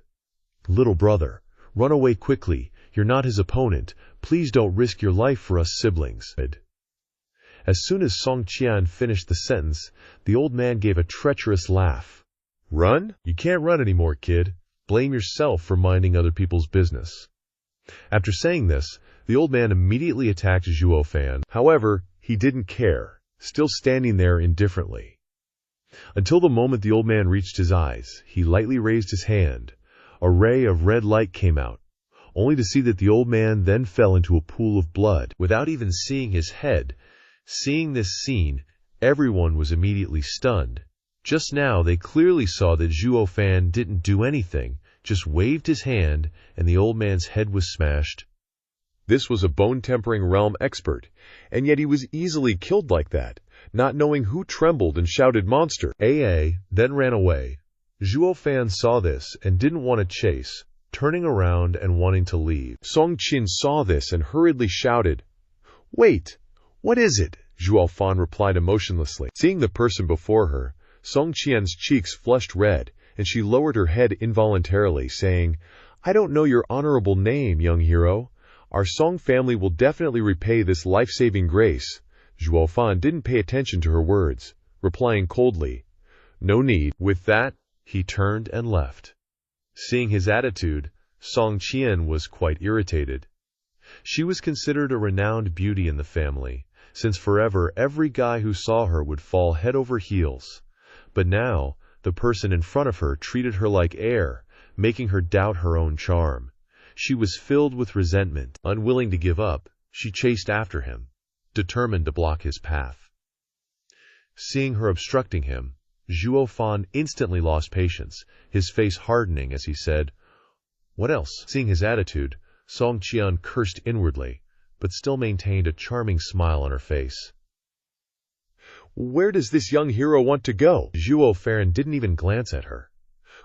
"Little brother, run away quickly. You're not his opponent. Please don't risk your life for us siblings." As soon as Song Qian finished the sentence, the old man gave a treacherous laugh. "Run? You can't run anymore, kid. Blame yourself for minding other people's business." After saying this, The old man immediately attacked Zhuo Fan. However, he didn't care, still standing there indifferently. Until the moment the old man reached his eyes, he lightly raised his hand. A ray of red light came out, only to see that the old man then fell into a pool of blood, without even seeing his head. Seeing this scene, everyone was immediately stunned. Just now, they clearly saw that Zhuo Fan didn't do anything, just waved his hand, and the old man's head was smashed. This was a bone-tempering realm expert, and yet he was easily killed like that, not knowing who trembled and shouted monster. Then ran away. Zhuo Fan saw this and didn't want to chase, turning around and wanting to leave. Song Qian saw this and hurriedly shouted, "Wait! What is it?" Zhuo Fan replied emotionlessly. Seeing the person before her, Song Qian's cheeks flushed red, and she lowered her head involuntarily, saying, "I don't know your honorable name, young hero. Our Song family will definitely repay this life-saving grace." Zhuo Fan didn't pay attention to her words, replying coldly, "No need." With that, he turned and left. Seeing his attitude, Song Qian was quite irritated. She was considered a renowned beauty in the family, since forever every guy who saw her would fall head over heels. But now, the person in front of her treated her like air, making her doubt her own charm. She was filled with resentment. Unwilling to give up, she chased after him, determined to block his path. Seeing her obstructing him, Zhuo Fan instantly lost patience, his face hardening as he said, "What else?" Seeing his attitude, Song Qian cursed inwardly, but still maintained a charming smile on her face. "Where does this young hero want to go?" Zhuo Fan didn't even glance at her,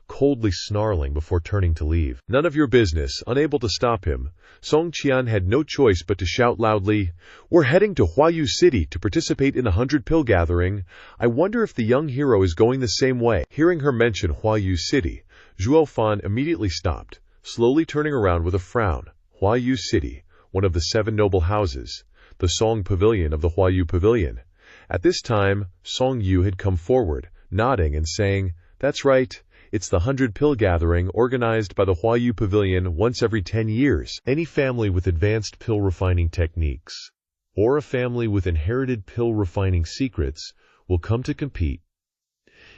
coldly snarling before turning to leave. "None of your business." Unable to stop him, Song Qian had no choice but to shout loudly, "We're heading to Huayu City to participate in the 100 Pill Gathering. I wonder if the young hero is going the same way." Hearing her mention Huayu City, Zhuo Fan immediately stopped, slowly turning around with a frown. Huayu City, one of the 7 noble houses, the Song Pavilion of the Huayu Pavilion. At this time, Song Yu had come forward, nodding and saying, "That's right. It's the 100 Pill Gathering organized by the Huayu Pavilion once every 10 years. Any family with advanced pill refining techniques, or a family with inherited pill refining secrets, will come to compete.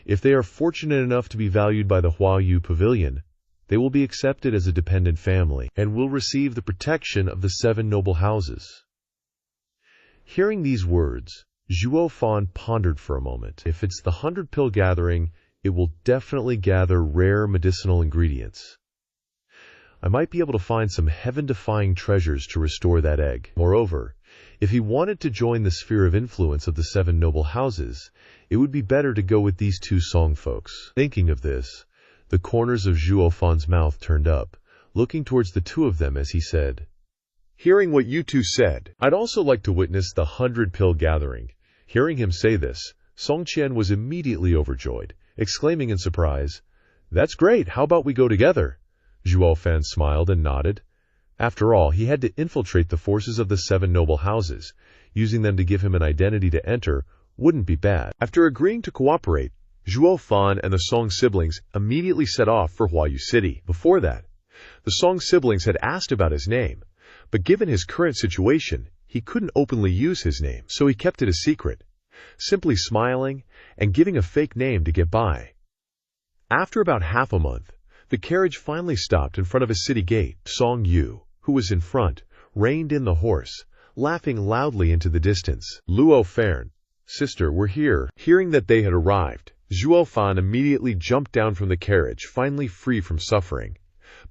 If they are fortunate enough to be valued by the Huayu Pavilion, they will be accepted as a dependent family and will receive the protection of the 7 noble houses." Hearing these words, Zhuo Fan pondered for a moment. If it's the 100 Pill Gathering, it will definitely gather rare medicinal ingredients. I might be able to find some heaven-defying treasures to restore that egg. Moreover, if he wanted to join the sphere of influence of the 7 noble houses, it would be better to go with these 2 Song folks. Thinking of this, the corners of Zhuo Fan's mouth turned up, looking towards the 2 of them as he said, "Hearing what you 2 said, I'd also like to witness the 100 Pill Gathering." Hearing him say this, Song Qian was immediately overjoyed, exclaiming in surprise, "That's great, how about we go together?" Zhuo Fan smiled and nodded. After all, he had to infiltrate the forces of the 7 noble houses. Using them to give him an identity to enter wouldn't be bad. After agreeing to cooperate, Zhuo Fan and the Song siblings immediately set off for Huayu City. Before that, the Song siblings had asked about his name, but given his current situation, he couldn't openly use his name, so he kept it a secret, simply smiling and giving a fake name to get by. After about half a month, the carriage finally stopped in front of a city gate. Song Yu, who was in front, reined in the horse, laughing loudly into the distance. "Luo Fan, sister, we're here." Hearing that they had arrived, Zhuo Fan immediately jumped down from the carriage, finally free from suffering.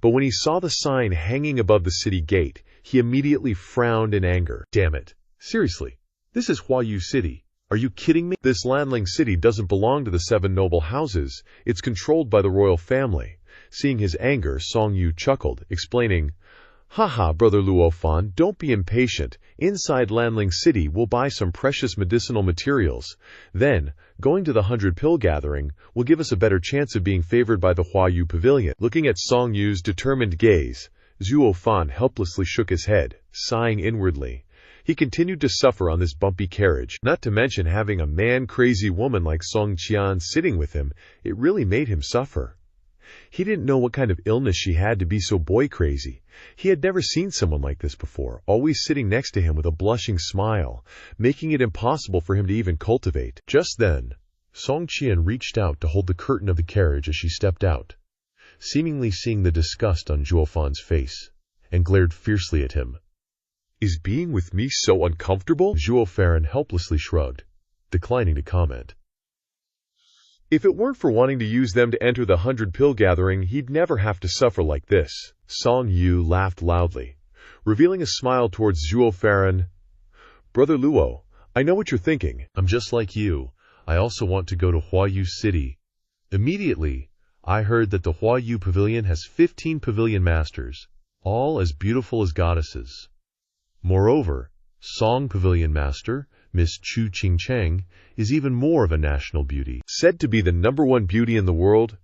But when he saw the sign hanging above the city gate, he immediately frowned in anger. "Damn it. Seriously, this is Huayu City. Are you kidding me? This landling city doesn't belong to the 7 noble houses. It's controlled by the royal family." Seeing his anger, Song Yu chuckled, explaining, "Haha, brother Luo Fan, don't be impatient. Inside Landling City, we'll buy some precious medicinal materials. Then, going to the 100 Pill Gathering will give us a better chance of being favored by the Huayu Pavilion." Looking at Song Yu's determined gaze, Zhuo Fan helplessly shook his head, sighing inwardly. He continued to suffer on this bumpy carriage, not to mention having a man-crazy woman like Song Qian sitting with him. It really made him suffer. He didn't know what kind of illness she had to be so boy-crazy. He had never seen someone like this before, always sitting next to him with a blushing smile, making it impossible for him to even cultivate. Just then, Song Qian reached out to hold the curtain of the carriage as she stepped out, seemingly seeing the disgust on Zhuo Fan's face, and glared fiercely at him. "Is being with me so uncomfortable?" Zhuo Fan helplessly shrugged, declining to comment. If it weren't for wanting to use them to enter the 100-pill gathering, he'd never have to suffer like this. Song Yu laughed loudly, revealing a smile towards Zhuo Fan. "Brother Luo, I know what you're thinking. I'm just like you. I also want to go to Huayu City." Immediately, I heard that the Huayu Pavilion has 15 pavilion masters, all as beautiful as goddesses. Moreover, Song Pavilion Master, Miss Chu Qingcheng, is even more of a national beauty. Said to be the #1 beauty in the world,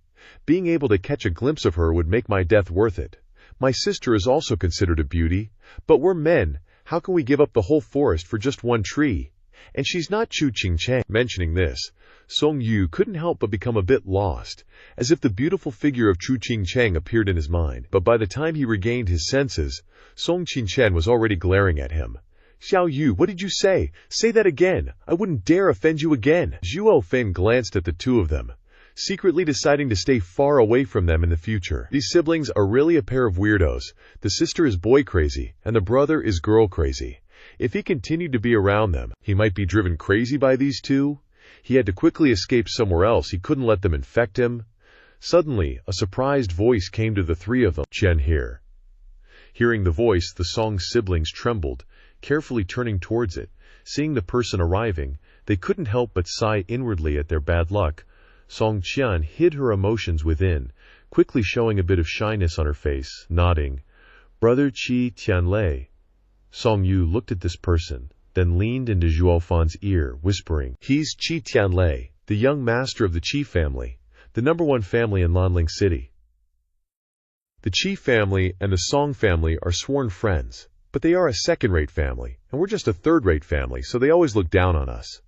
being able to catch a glimpse of her would make my death worth it. My sister is also considered a beauty, but we're men. How can we give up the whole forest for just one tree? And she's not Chu Qingcheng. Mentioning this, Song Yu couldn't help but become a bit lost, as if the beautiful figure of Chu Qingcheng appeared in his mind. But by the time he regained his senses, Song Qingcheng was already glaring at him. "Xiao Yu, what did you say? Say that again. I wouldn't dare offend you again." Zhuo Fan glanced at the two of them, secretly deciding to stay far away from them in the future. These siblings are really a pair of weirdos. The sister is boy crazy, and the brother is girl crazy. If he continued to be around them, he might be driven crazy by these two. He had to quickly escape somewhere else. He couldn't let them infect him. Suddenly, a surprised voice came to the three of them. "Qian here." Hearing the voice, the Song siblings trembled, carefully turning towards it. Seeing the person arriving, they couldn't help but sigh inwardly at their bad luck. Song Qian hid her emotions within, quickly showing a bit of shyness on her face, nodding. "Brother Qi Tianlei." Song Yu looked at this person, then leaned into Zhuo Fan's ear, whispering, "He's Qi Tianlei, the young master of the Qi family, the #1 family in Lanling City." The Qi family and the Song family are sworn friends, but they are a second-rate family, and we're just a third-rate family, so they always look down on us.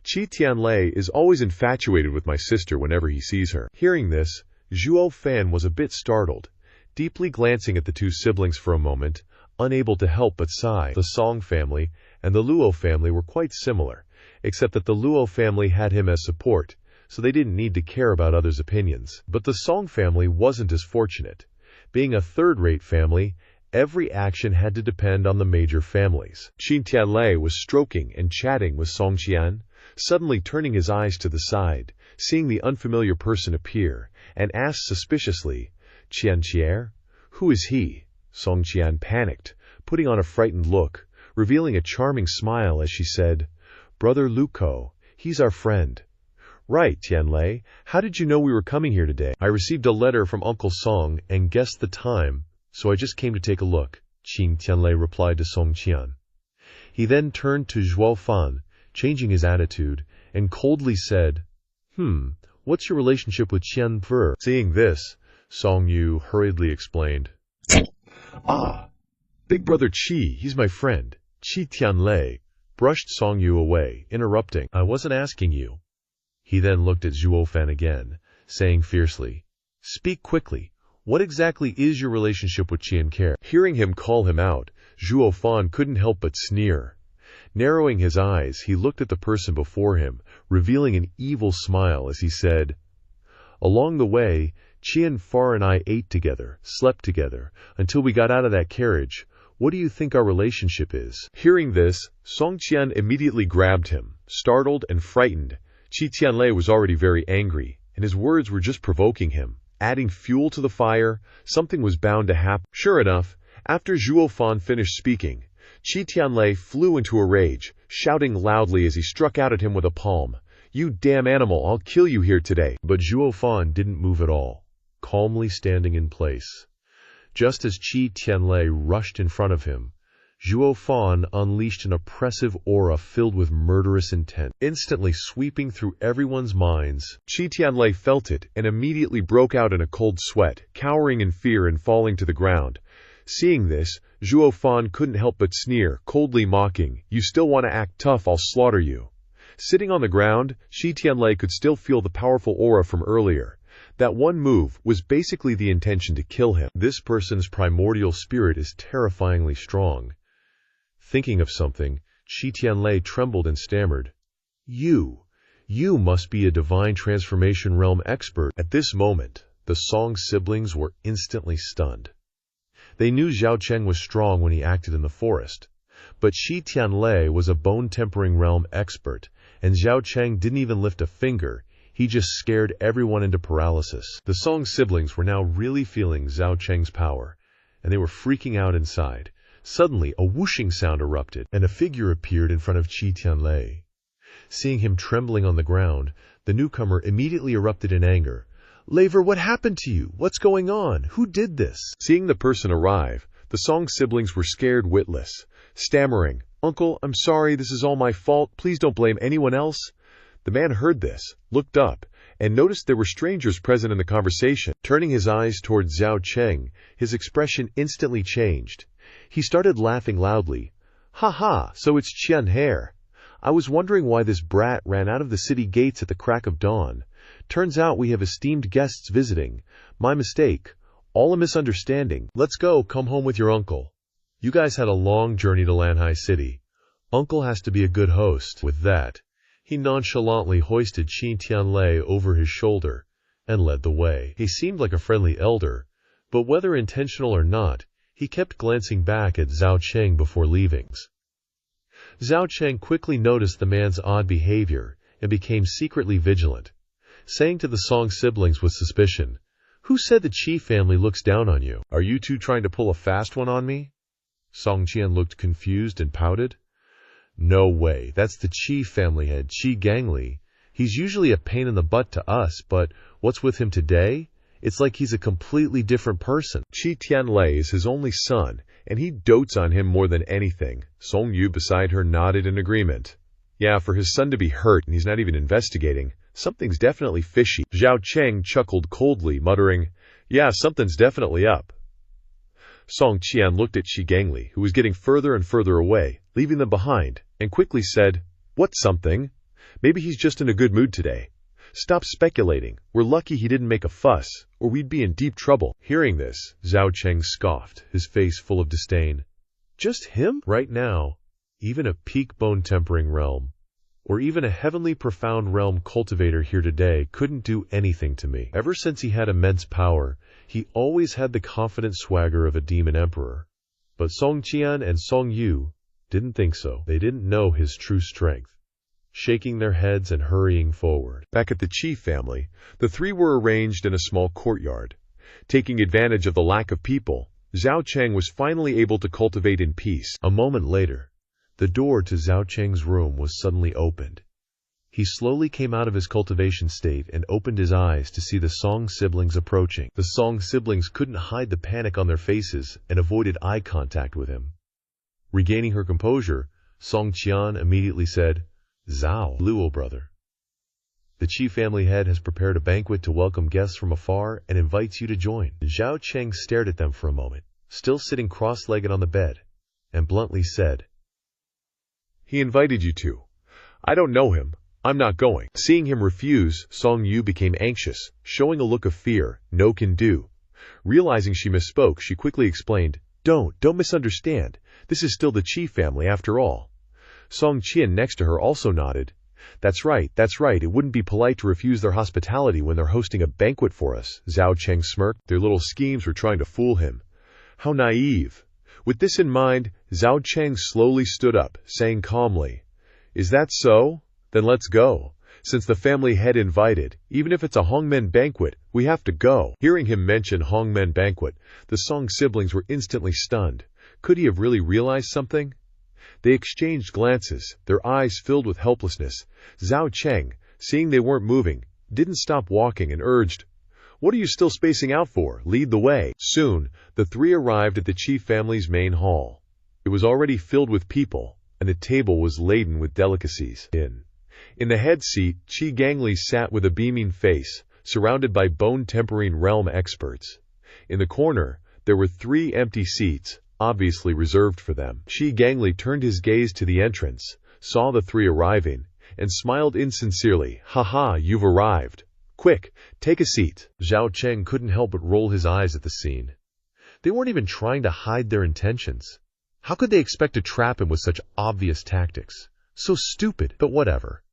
Qi Tianlei is always infatuated with my sister whenever he sees her. Hearing this, Zhuo Fan was a bit startled, deeply glancing at the two siblings for a moment, unable to help but sigh. The Song family and the Luo family were quite similar, except that the Luo family had him as support, so they didn't need to care about others' opinions. But the Song family wasn't as fortunate. Being a third-rate family, every action had to depend on the major families. Qi Tianlei was stroking and chatting with Song Qian, suddenly turning his eyes to the side, seeing the unfamiliar person appear, and asked suspiciously, "Qian Qier? Who is he?" Song Qian panicked, putting on a frightened look, revealing a charming smile as she said, "Brother Luko, he's our friend." "Right, Tianlei. How did you know we were coming here today?" "I received a letter from Uncle Song and guessed the time, so I just came to take a look," Qi Tianlei replied to Song Qian. He then turned to Zhuo Fan, changing his attitude, and coldly said, "What's your relationship with Qian Ver?" Seeing this, Song Yu hurriedly explained, "Ah, Big Brother Qi, he's my friend." Qi Tianlei brushed Song Yu away, interrupting, "I wasn't asking you." He then looked at Zhuo Fan again, saying fiercely, "Speak quickly. What exactly is your relationship with Qian Care?" Hearing him call him out, Zhuo Fan couldn't help but sneer. Narrowing his eyes, he looked at the person before him, revealing an evil smile as he said, "Along the way, Qian Far and I ate together, slept together, until we got out of that carriage. What do you think our relationship is?" Hearing this, Song Qian immediately grabbed him, startled and frightened. Qi Tianlei was already very angry, and his words were just provoking him, adding fuel to the fire. Something was bound to happen. Sure enough, after Zhuo Fan finished speaking, Qi Tianlei flew into a rage, shouting loudly as he struck out at him with a palm, "You damn animal, I'll kill you here today." But Zhuo Fan didn't move at all, calmly standing in place. Just as Qi Tianlei rushed in front of him, Zhuo Fan unleashed an oppressive aura filled with murderous intent, instantly sweeping through everyone's minds. Qi Tianlei felt it and immediately broke out in a cold sweat, cowering in fear and falling to the ground. Seeing this, Zhuo Fan couldn't help but sneer, coldly mocking, "You still want to act tough, I'll slaughter you." Sitting on the ground, Qi Tianlei could still feel the powerful aura from earlier. That one move was basically the intention to kill him. This person's primordial spirit is terrifyingly strong. Thinking of something, Qi Tianlei trembled and stammered. You must be a divine transformation realm expert. At this moment, the Song siblings were instantly stunned. They knew Zhao Cheng was strong when he acted in the forest, but Qi Tianlei was a bone-tempering realm expert, and Zhao Cheng didn't even lift a finger. He just scared everyone into paralysis. The Song siblings were now really feeling Zhao Cheng's power, and they were freaking out inside. Suddenly, a whooshing sound erupted, and a figure appeared in front of Qi Tianlei. Seeing him trembling on the ground, the newcomer immediately erupted in anger. "Laver, what happened to you? What's going on? Who did this?" Seeing the person arrive, the Song siblings were scared witless, stammering, "Uncle, I'm sorry, this is all my fault. Please don't blame anyone else." The man heard this, looked up, and noticed there were strangers present in the conversation. Turning his eyes towards Zhao Cheng, his expression instantly changed. He started laughing loudly. "Ha ha, so it's Qian Hair. I was wondering why this brat ran out of the city gates at the crack of dawn. Turns out we have esteemed guests visiting. My mistake. All a misunderstanding. Let's go, come home with your uncle. You guys had a long journey to Lanhai City. Uncle has to be a good host." With that, he nonchalantly hoisted Qi Tianlei over his shoulder and led the way. He seemed like a friendly elder, but whether intentional or not, he kept glancing back at Zhao Cheng before leaving. Zhao Cheng quickly noticed the man's odd behavior and became secretly vigilant, saying to the Song siblings with suspicion, "Who said the Qi family looks down on you? Are you two trying to pull a fast one on me?" Song Qian looked confused and pouted. "No way, that's the Qi family head, Qi Gangli. He's usually a pain in the butt to us, but what's with him today? It's like he's a completely different person." Qi Tianlei is his only son, and he dotes on him more than anything. Song Yu beside her nodded in agreement. Yeah, for his son to be hurt and he's not even investigating, something's definitely fishy. Zhao Cheng chuckled coldly, muttering, "Yeah, something's definitely up." Song Qian looked at Qi Gangli, who was getting further and further away, leaving them behind, and quickly said, "What's something? Maybe he's just in a good mood today. Stop speculating. We're lucky he didn't make a fuss, or we'd be in deep trouble." Hearing this, Zhao Cheng scoffed, his face full of disdain. "Just him? Right now, even a peak bone-tempering realm, or even a heavenly profound realm cultivator here today couldn't do anything to me. Ever since he had immense power, he always had the confident swagger of a demon emperor. But Song Qian and Song Yu didn't think so. They didn't know his true strength." Shaking their heads and hurrying forward. Back at the Qi family, the three were arranged in a small courtyard. Taking advantage of the lack of people, Zhao Cheng was finally able to cultivate in peace. A moment later, the door to Zhao Cheng's room was suddenly opened. He slowly came out of his cultivation state and opened his eyes to see the Song siblings approaching. The Song siblings couldn't hide the panic on their faces and avoided eye contact with him. Regaining her composure, Song Qian immediately said, "Zhao, Luo brother. The Qi family head has prepared a banquet to welcome guests from afar and invites you to join." Zhao Cheng stared at them for a moment, still sitting cross-legged on the bed, and bluntly said, "He invited you to. I don't know him. I'm not going." Seeing him refuse, Song Yu became anxious, showing a look of fear no can do. Realizing she misspoke, she quickly explained, Don't misunderstand. This is still the Qi family after all." Song Qian next to her also nodded. That's right. It wouldn't be polite to refuse their hospitality when they're hosting a banquet for us." Zhao Cheng smirked. Their little schemes were trying to fool him. How naive. With this in mind, Zhao Cheng slowly stood up, saying calmly, "Is that so? Then let's go. Since the family head invited, even if it's a Hongmen banquet, we have to go." Hearing him mention Hongmen banquet, the Song siblings were instantly stunned. Could he have really realized something? They exchanged glances, their eyes filled with helplessness. Zhao Cheng, seeing they weren't moving, didn't stop walking and urged, "What are you still spacing out for? Lead the way." Soon, the three arrived at the Qi family's main hall. It was already filled with people, and the table was laden with delicacies. In the head seat, Qi Gangli sat with a beaming face, surrounded by bone-tempering realm experts. In the corner, there were 3 empty seats, obviously reserved for them. Qi Gangli turned his gaze to the entrance, saw the 3 arriving, and smiled insincerely. "Ha ha, you've arrived. Quick, take a seat. Zhao Cheng couldn't help but roll his eyes at the scene. They weren't even trying to hide their intentions. How could they expect to trap him with such obvious tactics? So stupid, but whatever.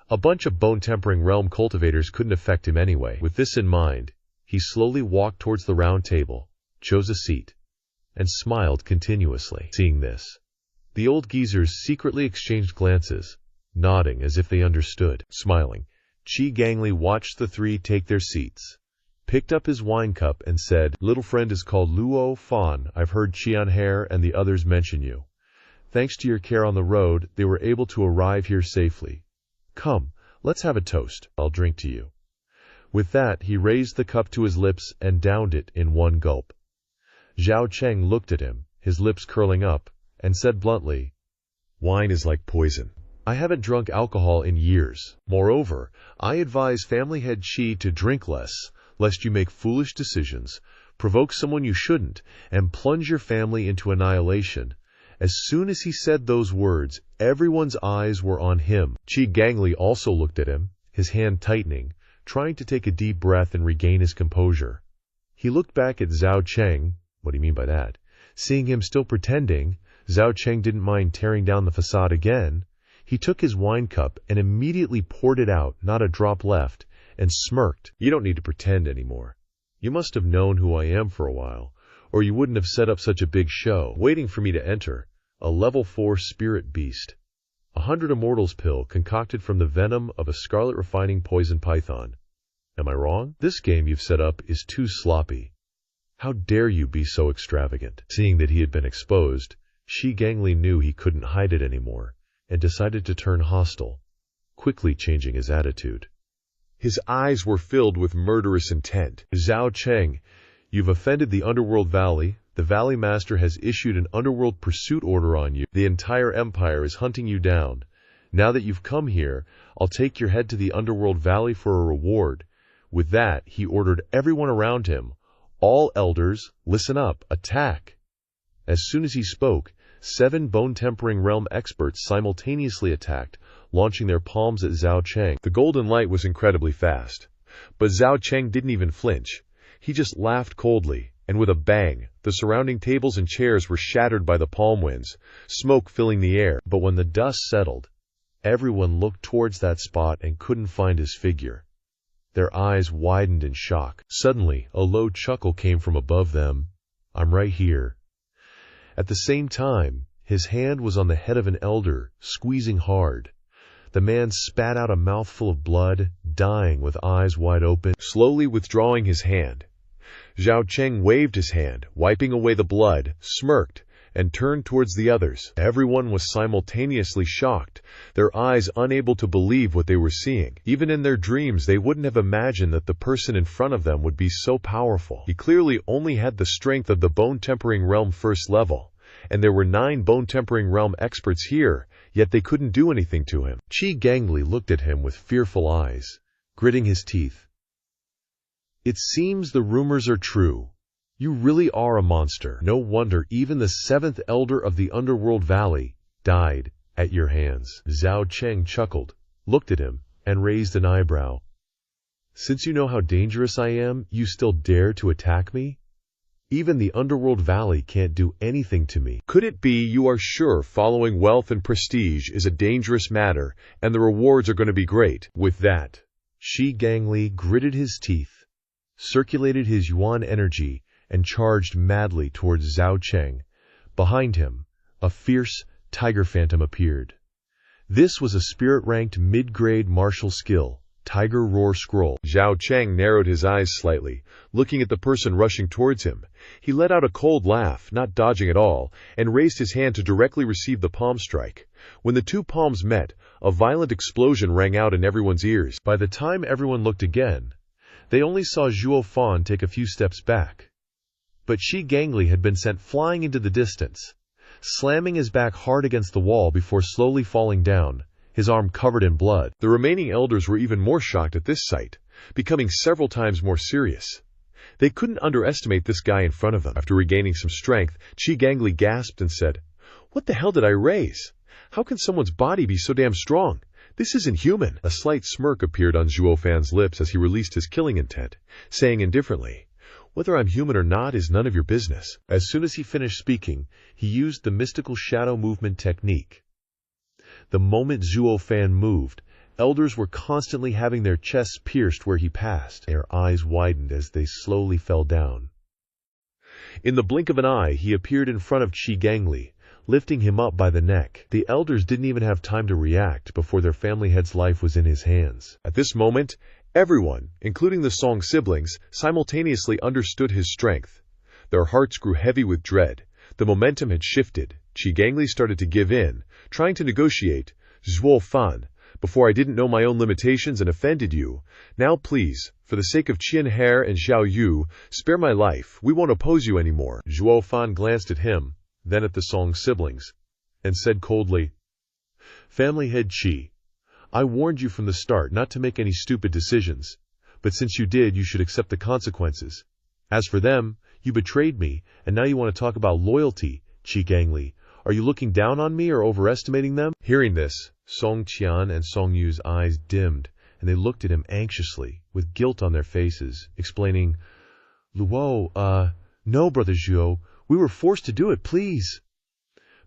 A bunch of bone-tempering realm cultivators couldn't affect him anyway. With this in mind, he slowly walked towards the round table, chose a seat, and smiled continuously. Seeing this, the old geezers secretly exchanged glances, nodding as if they understood. Smiling, Qi Gangli watched the three take their seats, picked up his wine cup and said, "Little friend is called Zhuo Fan. I've heard Qian Hare and the others mention you. Thanks to your care on the road, they were able to arrive here safely. Come, let's have a toast. I'll drink to you." With that, he raised the cup to his lips and downed it in one gulp. Zhao Cheng looked at him, his lips curling up, and said bluntly, "Wine is like poison. I haven't drunk alcohol in years. Moreover, I advise family head Qi to drink less, lest you make foolish decisions, provoke someone you shouldn't, and plunge your family into annihilation." As soon as he said those words, everyone's eyes were on him. Qi Gangli also looked at him, his hand tightening, trying to take a deep breath and regain his composure. He looked back at Zhao Cheng. What do you mean by that? Seeing him still pretending, Zhao Cheng didn't mind tearing down the facade again. He took his wine cup and immediately poured it out, not a drop left, and smirked. "You don't need to pretend anymore. You must have known who I am for a while, or you wouldn't have set up such a big show, waiting for me to enter. A level 4 spirit beast. 100 immortals pill concocted from the venom of a scarlet refining poison python. Am I wrong? This game you've set up is too sloppy. How dare you be so extravagant?" Seeing that he had been exposed, Qi Gangli knew he couldn't hide it anymore, and decided to turn hostile, quickly changing his attitude. His eyes were filled with murderous intent. "Zhao Cheng, you've offended the Underworld Valley. The Valley Master has issued an underworld pursuit order on you. The entire empire is hunting you down. Now that you've come here, I'll take your head to the Underworld Valley for a reward." With that, he ordered everyone around him, "All elders, listen up, attack." As soon as he spoke, 7 bone-tempering realm experts simultaneously attacked, launching their palms at Zhao Cheng. The golden light was incredibly fast, but Zhao Cheng didn't even flinch. He just laughed coldly, and with a bang, the surrounding tables and chairs were shattered by the palm winds, smoke filling the air. But when the dust settled, everyone looked towards that spot and couldn't find his figure. Their eyes widened in shock. Suddenly, a low chuckle came from above them. "I'm right here." At the same time, his hand was on the head of an elder, squeezing hard. The man spat out a mouthful of blood, dying with eyes wide open. Slowly withdrawing his hand, Zhao Cheng waved his hand, wiping away the blood, smirked, and turned towards the others. Everyone was simultaneously shocked, their eyes unable to believe what they were seeing. Even in their dreams, they wouldn't have imagined that the person in front of them would be so powerful. He clearly only had the strength of the bone-tempering realm first level, and there were 9 bone-tempering realm experts here, yet they couldn't do anything to him. Qi Gangli looked at him with fearful eyes, gritting his teeth. "It seems the rumors are true. You really are a monster. No wonder even the 7th elder of the Underworld Valley died at your hands." Zhao Cheng chuckled, looked at him, and raised an eyebrow. "Since you know how dangerous I am, you still dare to attack me? Even the Underworld Valley can't do anything to me." Could it be you are sure following wealth and prestige is a dangerous matter, and the rewards are going to be great? With that, Qi Gangli gritted his teeth, circulated his yuan energy, and charged madly towards Zhao Cheng. Behind him, a fierce tiger phantom appeared. This was a spirit-ranked mid-grade martial skill, Tiger Roar Scroll. Zhao Cheng narrowed his eyes slightly, looking at the person rushing towards him. He let out a cold laugh, not dodging at all, and raised his hand to directly receive the palm strike. When the 2 palms met, a violent explosion rang out in everyone's ears. By the time everyone looked again, they only saw Zhuo Fan take a few steps back. But Qi Gangli had been sent flying into the distance, slamming his back hard against the wall before slowly falling down, his arm covered in blood. The remaining elders were even more shocked at this sight, becoming several times more serious. They couldn't underestimate this guy in front of them. After regaining some strength, Qi Gangli gasped and said, "What the hell did I raise? How can someone's body be so damn strong? This isn't human. A slight smirk appeared on Zhuo Fan's lips as he released his killing intent, saying indifferently, "Whether I'm human or not is none of your business." As soon as he finished speaking, he used the mystical shadow movement technique. The moment Zhuo Fan moved, elders were constantly having their chests pierced where he passed. Their eyes widened as they slowly fell down. In the blink of an eye, he appeared in front of Qi Gangli, lifting him up by the neck. The elders didn't even have time to react before their family head's life was in his hands. At this moment, everyone, including the Song siblings, simultaneously understood his strength. Their hearts grew heavy with dread. The momentum had shifted. Qi Gangli started to give in, trying to negotiate. "Zhuo Fan, before I didn't know my own limitations and offended you. Now please, for the sake of Qian He and Xiao Yu, spare my life. We won't oppose you anymore." Zhuo Fan glanced at him, then at the Song siblings, and said coldly, "Family head Qi, I warned you from the start not to make any stupid decisions, but since you did, you should accept the consequences. As for them, you betrayed me, and now you want to talk about loyalty, Qi Gangli. Are you looking down on me or overestimating them?" Hearing this, Song Qian and Song Yu's eyes dimmed, and they looked at him anxiously, with guilt on their faces, explaining, "Luo, no, Brother Zhuo, we were forced to do it, please."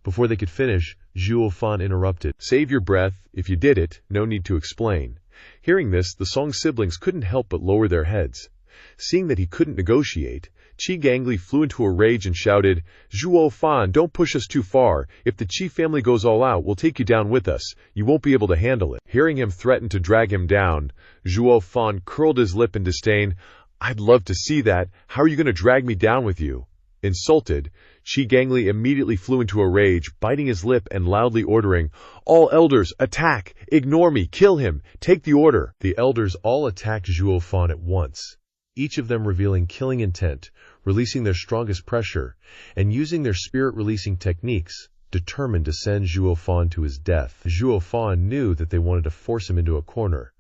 Before they could finish, Zhuo Fan interrupted. "Save your breath. If you did it, no need to explain." Hearing this, the Song siblings couldn't help but lower their heads. Seeing that he couldn't negotiate, Qi Gangli flew into a rage and shouted, "Zhuo Fan, don't push us too far. If the Qi family goes all out, we'll take you down with us. You won't be able to handle it." Hearing him threaten to drag him down, Zhuo Fan curled his lip in disdain. "I'd love to see that. How are you going to drag me down with you?" Insulted, Qi Gangli immediately flew into a rage, biting his lip and loudly ordering, "All elders, attack! Ignore me! Kill him! Take the order!" The elders all attacked Zhuo Fan at once, each of them revealing killing intent, releasing their strongest pressure, and using their spirit-releasing techniques, determined to send Zhuo Fan to his death. Zhuo Fan knew that they wanted to force him into a corner,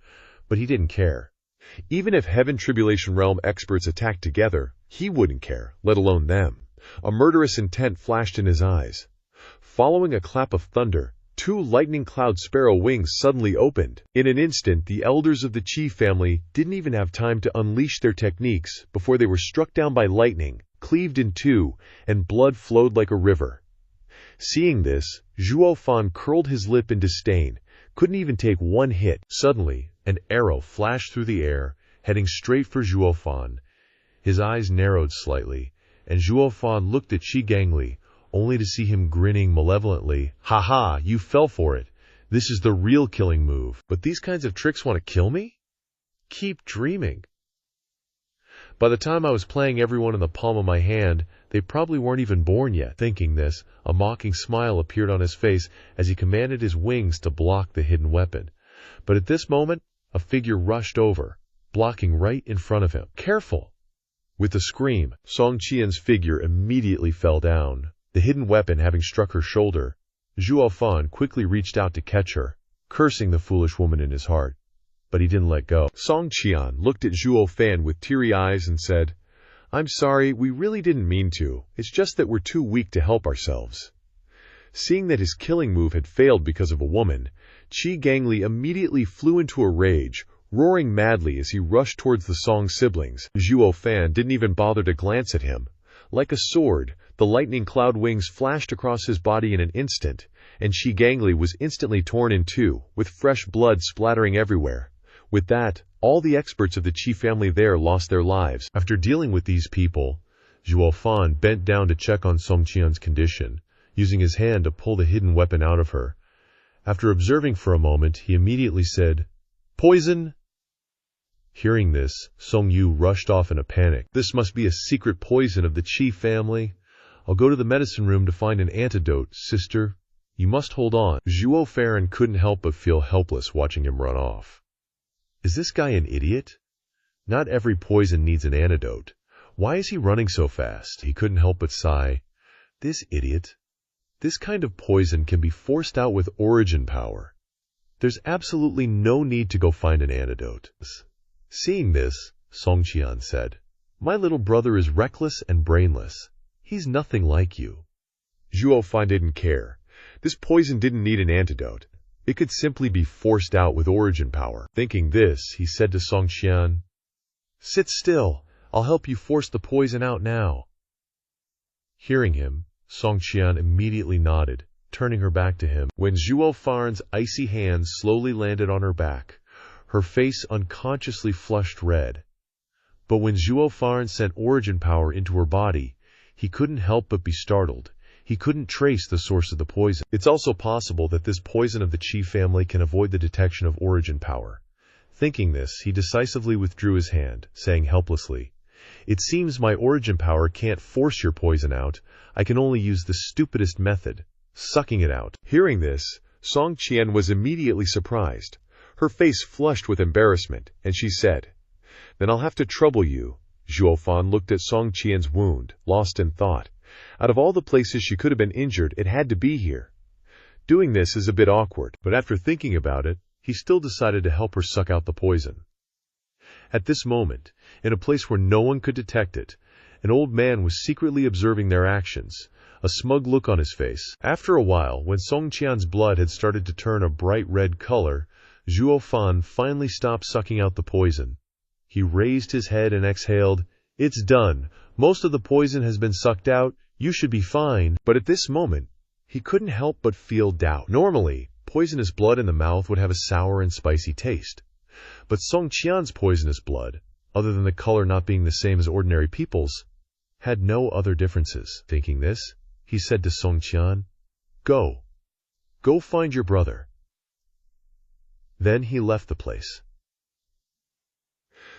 but he didn't care. Even if Heaven Tribulation Realm experts attacked together, he wouldn't care, let alone them. A murderous intent flashed in his eyes. Following a clap of thunder, 2 lightning cloud sparrow wings suddenly opened. In an instant, the elders of the Qi family didn't even have time to unleash their techniques before they were struck down by lightning, cleaved in 2, and blood flowed like a river. Seeing this, Zhuo Fan curled his lip in disdain, couldn't even take one hit. Suddenly, an arrow flashed through the air, heading straight for Zhuo Fan. His eyes narrowed slightly, and Zhuo Fan looked at Qi Gangli, only to see him grinning malevolently. "Ha, you fell for it. This is the real killing move. But these kinds of tricks want to kill me? Keep dreaming." By the time I was playing everyone in the palm of my hand, they probably weren't even born yet. Thinking this, a mocking smile appeared on his face as he commanded his wings to block the hidden weapon. But at this moment, a figure rushed over, blocking right in front of him. "Careful!" With a scream, Song Qian's figure immediately fell down. The hidden weapon having struck her shoulder, Zhuo Fan quickly reached out to catch her, cursing the foolish woman in his heart. But he didn't let go. Song Qian looked at Zhuo Fan with teary eyes and said, "I'm sorry, we really didn't mean to. It's just that we're too weak to help ourselves." Seeing that his killing move had failed because of a woman, Qi Gangli immediately flew into a rage, roaring madly as he rushed towards the Song siblings. Zhuo Fan didn't even bother to glance at him. Like a sword, the lightning cloud wings flashed across his body in an instant, and Qi Gangli was instantly torn in 2, with fresh blood splattering everywhere. With that, all the experts of the Qi family there lost their lives. After dealing with these people, Zhuo Fan bent down to check on Song Qian's condition, using his hand to pull the hidden weapon out of her. After observing for a moment, he immediately said, "Poison!" Hearing this, Song Yu rushed off in a panic. "This must be a secret poison of the Qi family. I'll go to the medicine room to find an antidote, sister. You must hold on." Zhuo Fan couldn't help but feel helpless watching him run off. Is this guy an idiot? Not every poison needs an antidote. Why is he running so fast? He couldn't help but sigh. This idiot. This kind of poison can be forced out with origin power. There's absolutely no need to go find an antidote. Seeing this, Song Qian said, "My little brother is reckless and brainless. He's nothing like you." Zhuo Fan didn't care. This poison didn't need an antidote. It could simply be forced out with origin power. Thinking this, he said to Song Qian, "Sit still. I'll help you force the poison out now." Hearing him, Song Qian immediately nodded, turning her back to him. When Zhuo Fan's icy hands slowly landed on her back, her face unconsciously flushed red. But when Zhuo Fan sent origin power into her body, he couldn't help but be startled. He couldn't trace the source of the poison. It's also possible that this poison of the Qi family can avoid the detection of origin power. Thinking this, he decisively withdrew his hand, saying helplessly, "It seems my origin power can't force your poison out. I can only use the stupidest method, sucking it out." Hearing this, Song Qian was immediately surprised. Her face flushed with embarrassment, and she said, "Then I'll have to trouble you." Zhuo Fan looked at Song Qian's wound, lost in thought. Out of all the places she could have been injured, it had to be here. Doing this is a bit awkward, but after thinking about it, he still decided to help her suck out the poison. At this moment, in a place where no one could detect it, an old man was secretly observing their actions, a smug look on his face. After a while, when Song Qian's blood had started to turn a bright red color, Zhuo Fan finally stopped sucking out the poison. He raised his head and exhaled, "It's done. Most of the poison has been sucked out. You should be fine." But at this moment, he couldn't help but feel doubt. Normally, poisonous blood in the mouth would have a sour and spicy taste. But Song Qian's poisonous blood, other than the color not being the same as ordinary people's, had no other differences. Thinking this, he said to Song Qian, Go find your brother." Then he left the place.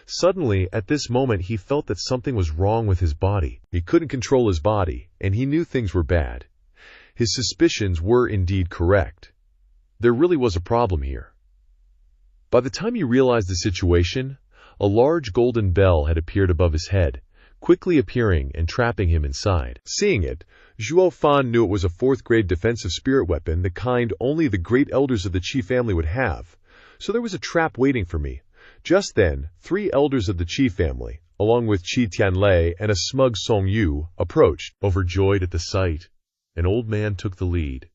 Suddenly, at this moment, he felt that something was wrong with his body. He couldn't control his body, and he knew things were bad. His suspicions were indeed correct. There really was a problem here. By the time he realized the situation, a large golden bell had appeared above his head, quickly appearing and trapping him inside. Seeing it, Zhuo Fan knew it was a 4th-grade defensive spirit weapon, the kind only the great elders of the Qi family would have. So there was a trap waiting for me. Just then, 3 elders of the Qi family, along with Qi Tianlei and a smug Song Yu, approached. Overjoyed at the sight, an old man took the lead,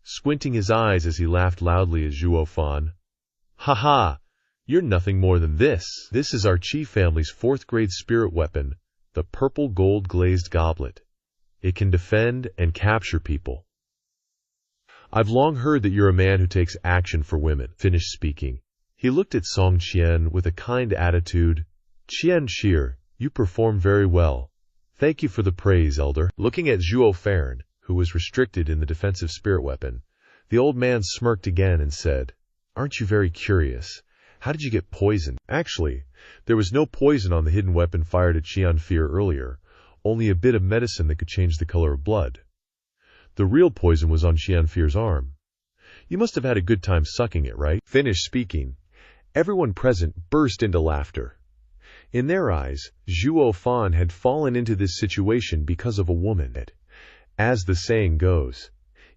squinting his eyes as he laughed loudly at Zhuo Fan. "Ha ha! You're nothing more than this. This is our Qi family's 4th-grade spirit weapon, the purple gold glazed goblet. It can defend and capture people. I've long heard that you're a man who takes action for women." Finished speaking, he looked at Song Qian with a kind attitude. "Qian Shir, you perform very well. Thank you for the praise, elder." Looking at Zhuo Fan, who was restricted in the defensive spirit weapon, the old man smirked again and said, "Aren't you very curious? How did you get poisoned?" Actually, there was no poison on the hidden weapon fired at Qian Fear earlier, only a bit of medicine that could change the color of blood. The real poison was on Qian Fear's arm. "You must have had a good time sucking it, right?" Finished speaking, everyone present burst into laughter. In their eyes, Zhuo Fan had fallen into this situation because of a woman. As the saying goes,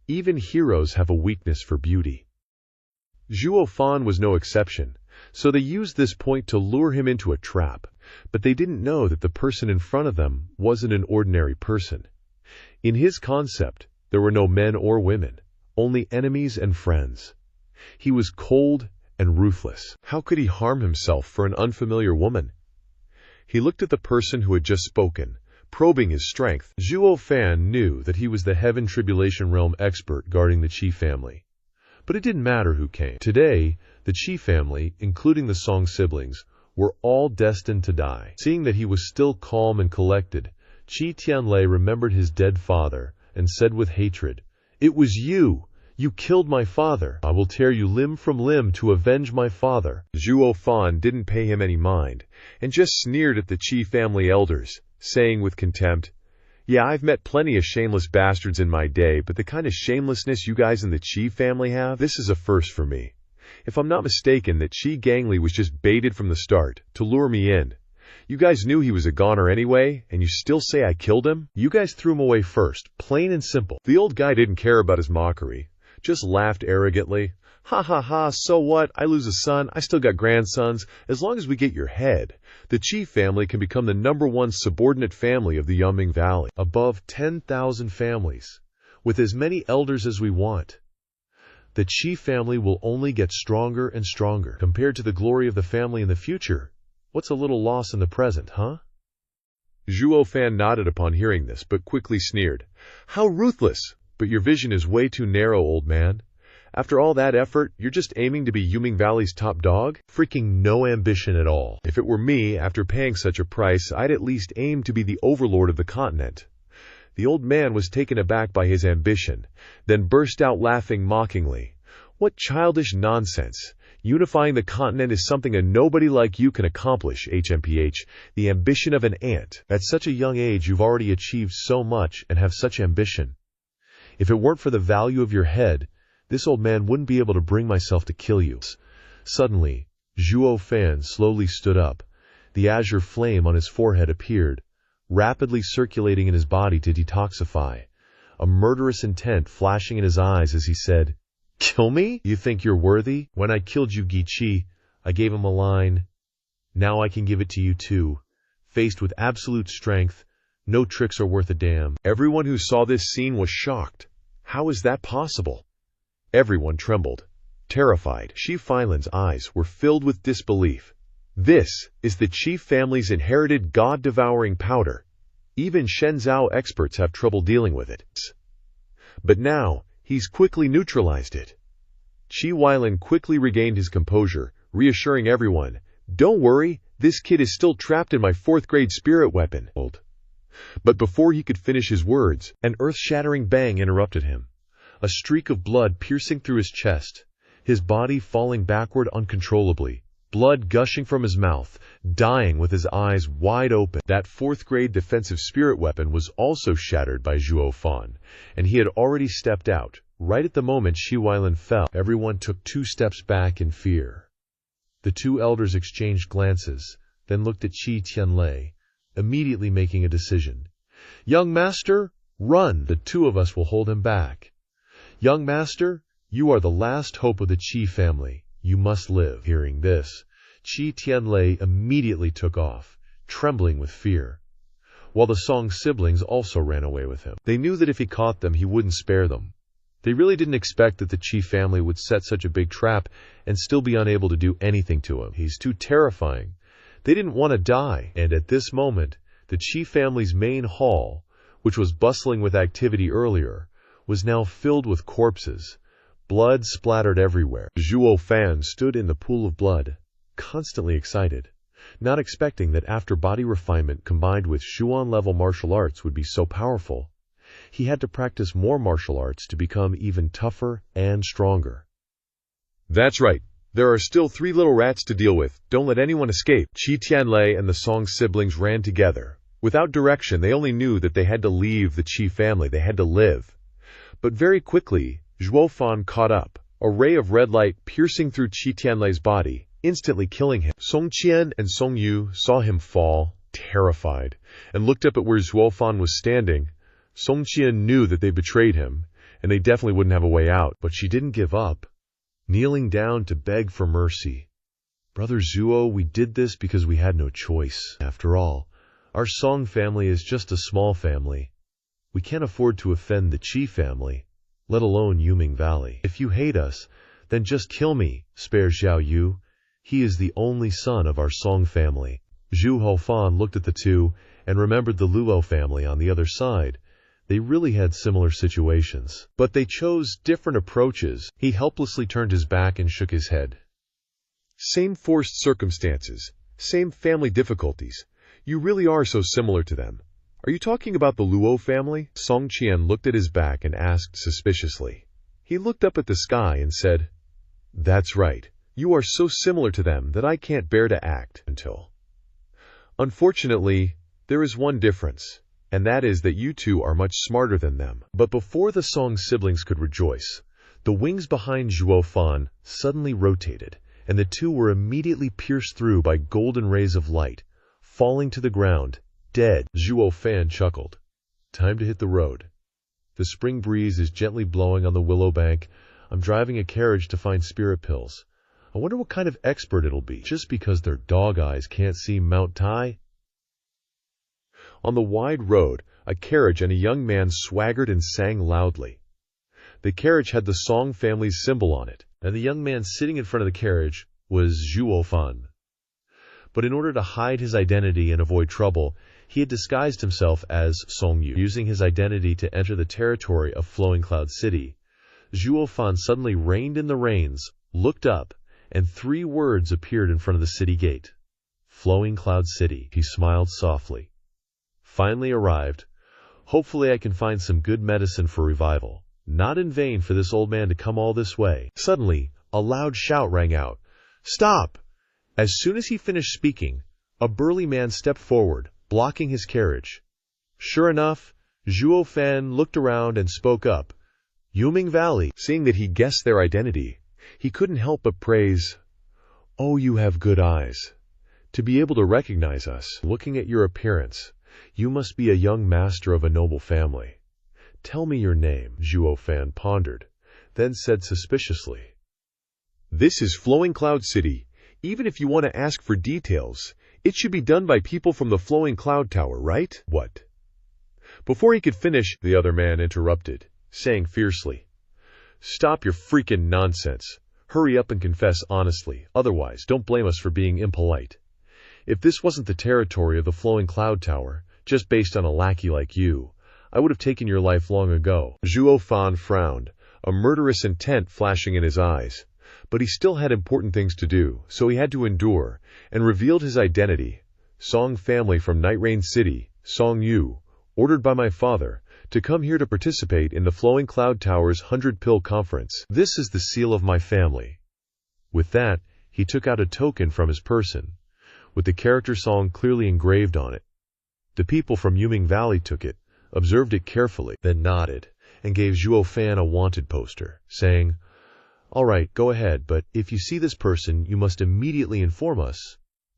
even heroes have a weakness for beauty. Zhuo Fan was no exception, so they used this point to lure him into a trap, but they didn't know that the person in front of them wasn't an ordinary person. In his concept, there were no men or women, only enemies and friends. He was cold and ruthless. How could he harm himself for an unfamiliar woman? He looked at the person who had just spoken, probing his strength. Zhuo Fan knew that he was the Heaven Tribulation Realm expert guarding the Qi family. But it didn't matter who came. Today, the Qi family, including the Song siblings, were all destined to die. Seeing that he was still calm and collected, Qi Tianlei remembered his dead father and said with hatred, "It was you! You killed my father. I will tear you limb from limb to avenge my father." Zhuo Fan didn't pay him any mind, and just sneered at the Qi family elders, saying with contempt, "Yeah, I've met plenty of shameless bastards in my day, but the kind of shamelessness you guys in the Qi family have, this is a first for me. If I'm not mistaken, that Qi Gangli was just baited from the start, to lure me in. You guys knew he was a goner anyway, and you still say I killed him? You guys threw him away first, plain and simple." The old guy didn't care about his mockery, just laughed arrogantly. "Ha ha ha, so what? I lose a son, I still got grandsons. As long as we get your head, the Qi family can become the #1 subordinate family of the Yangming Valley. Above 10,000 families, with as many elders as we want. The Qi family will only get stronger and stronger. Compared to the glory of the family in the future, what's a little loss in the present, huh? Zhuo Fan nodded upon hearing this, but quickly sneered. How ruthless! But your vision is way too narrow, old man. After all that effort, you're just aiming to be Yuming Valley's top dog? Freaking no ambition at all. If it were me, after paying such a price, I'd at least aim to be the overlord of the continent. The old man was taken aback by his ambition, then burst out laughing mockingly. What childish nonsense! Unifying the continent is something a nobody like you can accomplish, HMPH, the ambition of an ant. At such a young age you've already achieved so much and have such ambition. If it weren't for the value of your head, this old man wouldn't be able to bring myself to kill you. Suddenly, Zhuo Fan slowly stood up. The azure flame on his forehead appeared, rapidly circulating in his body to detoxify, a murderous intent flashing in his eyes as he said, "Kill me? You think you're worthy? When I killed you, Gichi, I gave him a line. Now I can give it to you too. Faced with absolute strength, no tricks are worth a damn." Everyone who saw this scene was shocked. How is that possible? Everyone trembled, terrified. Qi Feilan's eyes were filled with disbelief. This is the Qi family's inherited god-devouring powder. Even Shenzhou experts have trouble dealing with it. But now, he's quickly neutralized it. Qi Weilan quickly regained his composure, reassuring everyone, "Don't worry, this kid is still trapped in my 4th grade spirit weapon." But before he could finish his words, an earth-shattering bang interrupted him. A streak of blood piercing through his chest, his body falling backward uncontrollably, blood gushing from his mouth, dying with his eyes wide open. That 4th grade defensive spirit weapon was also shattered by Zhuo Fan, and he had already stepped out. Right at the moment Qi Weilan fell, everyone took 2 steps back in fear. The 2 elders exchanged glances, then looked at Qi Tianlei, immediately making a decision. "Young master, run! The 2 of us will hold him back. Young master, you are the last hope of the Qi family. You must live." Hearing this, Qi Tianlei immediately took off, trembling with fear, while the Song siblings also ran away with him. They knew that if he caught them, he wouldn't spare them. They really didn't expect that the Qi family would set such a big trap and still be unable to do anything to him. He's too terrifying. They didn't want to die, and at this moment, the Qi family's main hall, which was bustling with activity earlier, was now filled with corpses. Blood splattered everywhere. Zhuo Fan stood in the pool of blood, constantly excited, not expecting that after body refinement combined with Xuan-level martial arts would be so powerful. He had to practice more martial arts to become even tougher and stronger. That's right. There are still 3 little rats to deal with. Don't let anyone escape. Qi Tianlei and the Song siblings ran together. Without direction, they only knew that they had to leave the Qi family. They had to live. But very quickly, Zhuo Fan caught up, a ray of red light piercing through Qi Tianlei's body, instantly killing him. Song Qian and Song Yu saw him fall, terrified, and looked up at where Zhuo Fan was standing. Song Qian knew that they betrayed him, and they definitely wouldn't have a way out, but she didn't give up, kneeling down to beg for mercy. "Brother Zhuo, we did this because we had no choice. After all, our Song family is just a small family. We can't afford to offend the Qi family, let alone Yuming Valley. If you hate us, then just kill me," spared Xiao Yu. "He is the only son of our Song family." Zhuo Fan looked at the 2 and remembered the Luo family on the other side. They really had similar situations, but they chose different approaches. He helplessly turned his back and shook his head. Same forced circumstances, same family difficulties. You really are so similar to them. Are you talking about the Luo family? Song Qian looked at his back and asked suspiciously. He looked up at the sky and said, "That's right. You are so similar to them that I can't bear to act until. Unfortunately, there is one difference, and that is that you 2 are much smarter than them." But before the Song siblings could rejoice, the wings behind Zhuo Fan suddenly rotated, and the 2 were immediately pierced through by golden rays of light, falling to the ground, dead. Zhuo Fan chuckled. "Time to hit the road. The spring breeze is gently blowing on the willow bank. I'm driving a carriage to find spirit pills. I wonder what kind of expert it'll be, just because their dog eyes can't see Mount Tai." On the wide road, a carriage and a young man swaggered and sang loudly. The carriage had the Song family's symbol on it, and the young man sitting in front of the carriage was Zhuo Fan. But in order to hide his identity and avoid trouble, he had disguised himself as Song Yu, using his identity to enter the territory of Flowing Cloud City. Zhuo Fan suddenly reined in the reins, looked up, and 3 words appeared in front of the city gate. Flowing Cloud City. He smiled softly. Finally arrived. Hopefully I can find some good medicine for revival. Not in vain for this old man to come all this way. Suddenly, a loud shout rang out. Stop! As soon as he finished speaking, a burly man stepped forward, blocking his carriage. Sure enough, Zhuo Fan looked around and spoke up. Yuming Valley. Seeing that he guessed their identity, he couldn't help but praise, "Oh, you have good eyes. To be able to recognize us, looking at your appearance, you must be a young master of a noble family. Tell me your name." Zhuo Fan pondered, then said suspiciously, "This is Flowing Cloud City. Even if you want to ask for details, it should be done by people from the Flowing Cloud Tower, right?" "What?" Before he could finish, the other man interrupted, saying fiercely, "Stop your freaking nonsense. Hurry up and confess honestly, otherwise don't blame us for being impolite. If this wasn't the territory of the Flowing Cloud Tower, just based on a lackey like you, I would have taken your life long ago." Zhuo Fan frowned, a murderous intent flashing in his eyes. But he still had important things to do, so he had to endure, and revealed his identity. "Song family from Night Rain City, Song Yu, ordered by my father, to come here to participate in the Flowing Cloud Tower's 100-pill conference. This is the seal of my family." With that, he took out a token from his person, with the character Song clearly engraved on it. The people from Yuming Valley took it, observed it carefully, then nodded, and gave Zhuo Fan a wanted poster, saying, "All right, go ahead, but if you see this person, you must immediately inform us."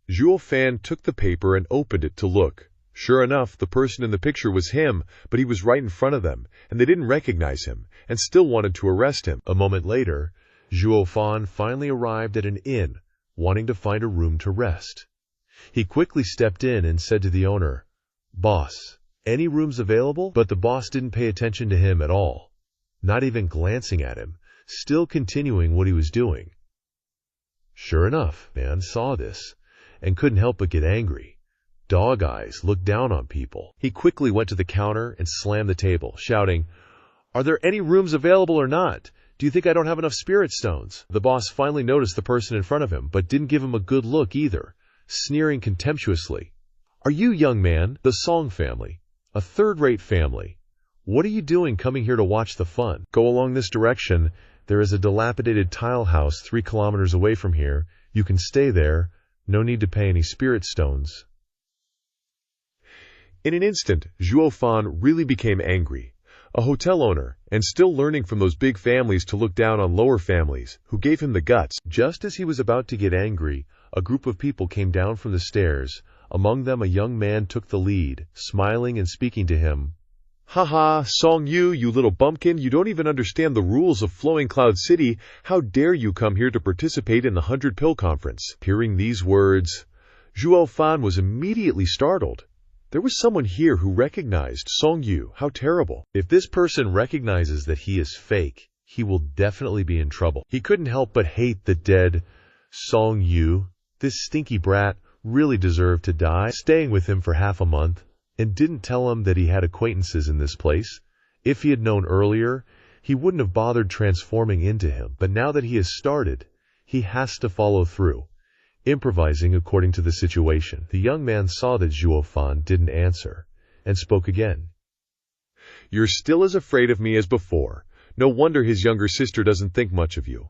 Zhuo Fan took the paper and opened it to look. Sure enough, the person in the picture was him, but he was right in front of them, and they didn't recognize him, and still wanted to arrest him. A moment later, Zhuo Fan finally arrived at an inn, wanting to find a room to rest. He quickly stepped in and said to the owner, "Boss, any rooms available?" But the boss didn't pay attention to him at all, not even glancing at him, still continuing what he was doing. Sure enough, man saw this, and couldn't help but get angry. Dog eyes looked down on people. He quickly went to the counter and slammed the table, shouting, "Are there any rooms available or not? Do you think I don't have enough spirit stones?" The boss finally noticed the person in front of him, but didn't give him a good look either, sneering contemptuously. "Are you, young man, the Song family? A third-rate family. What are you doing coming here to watch the fun? Go along this direction. There is a dilapidated tile house 3 kilometers away from here. You can stay there. No need to pay any spirit stones." In an instant, Zhuo Fan really became angry. A hotel owner, and still learning from those big families to look down on lower families, who gave him the guts. Just as he was about to get angry, a group of people came down from the stairs. Among them, a young man took the lead, smiling and speaking to him. "Haha, Song Yu, you little bumpkin, you don't even understand the rules of Flowing Cloud City. How dare you come here to participate in the 100-pill conference?" Hearing these words, Zhuo Fan was immediately startled. There was someone here who recognized Song Yu. How terrible. If this person recognizes that he is fake, he will definitely be in trouble. He couldn't help but hate the dead Song Yu. This stinky brat really deserved to die. Staying with him for half a month, and didn't tell him that he had acquaintances in this place. If he had known earlier, he wouldn't have bothered transforming into him. But now that he has started, he has to follow through, improvising according to the situation. The young man saw that Zhuo Fan didn't answer, and spoke again. "You're still as afraid of me as before. No wonder his younger sister doesn't think much of you."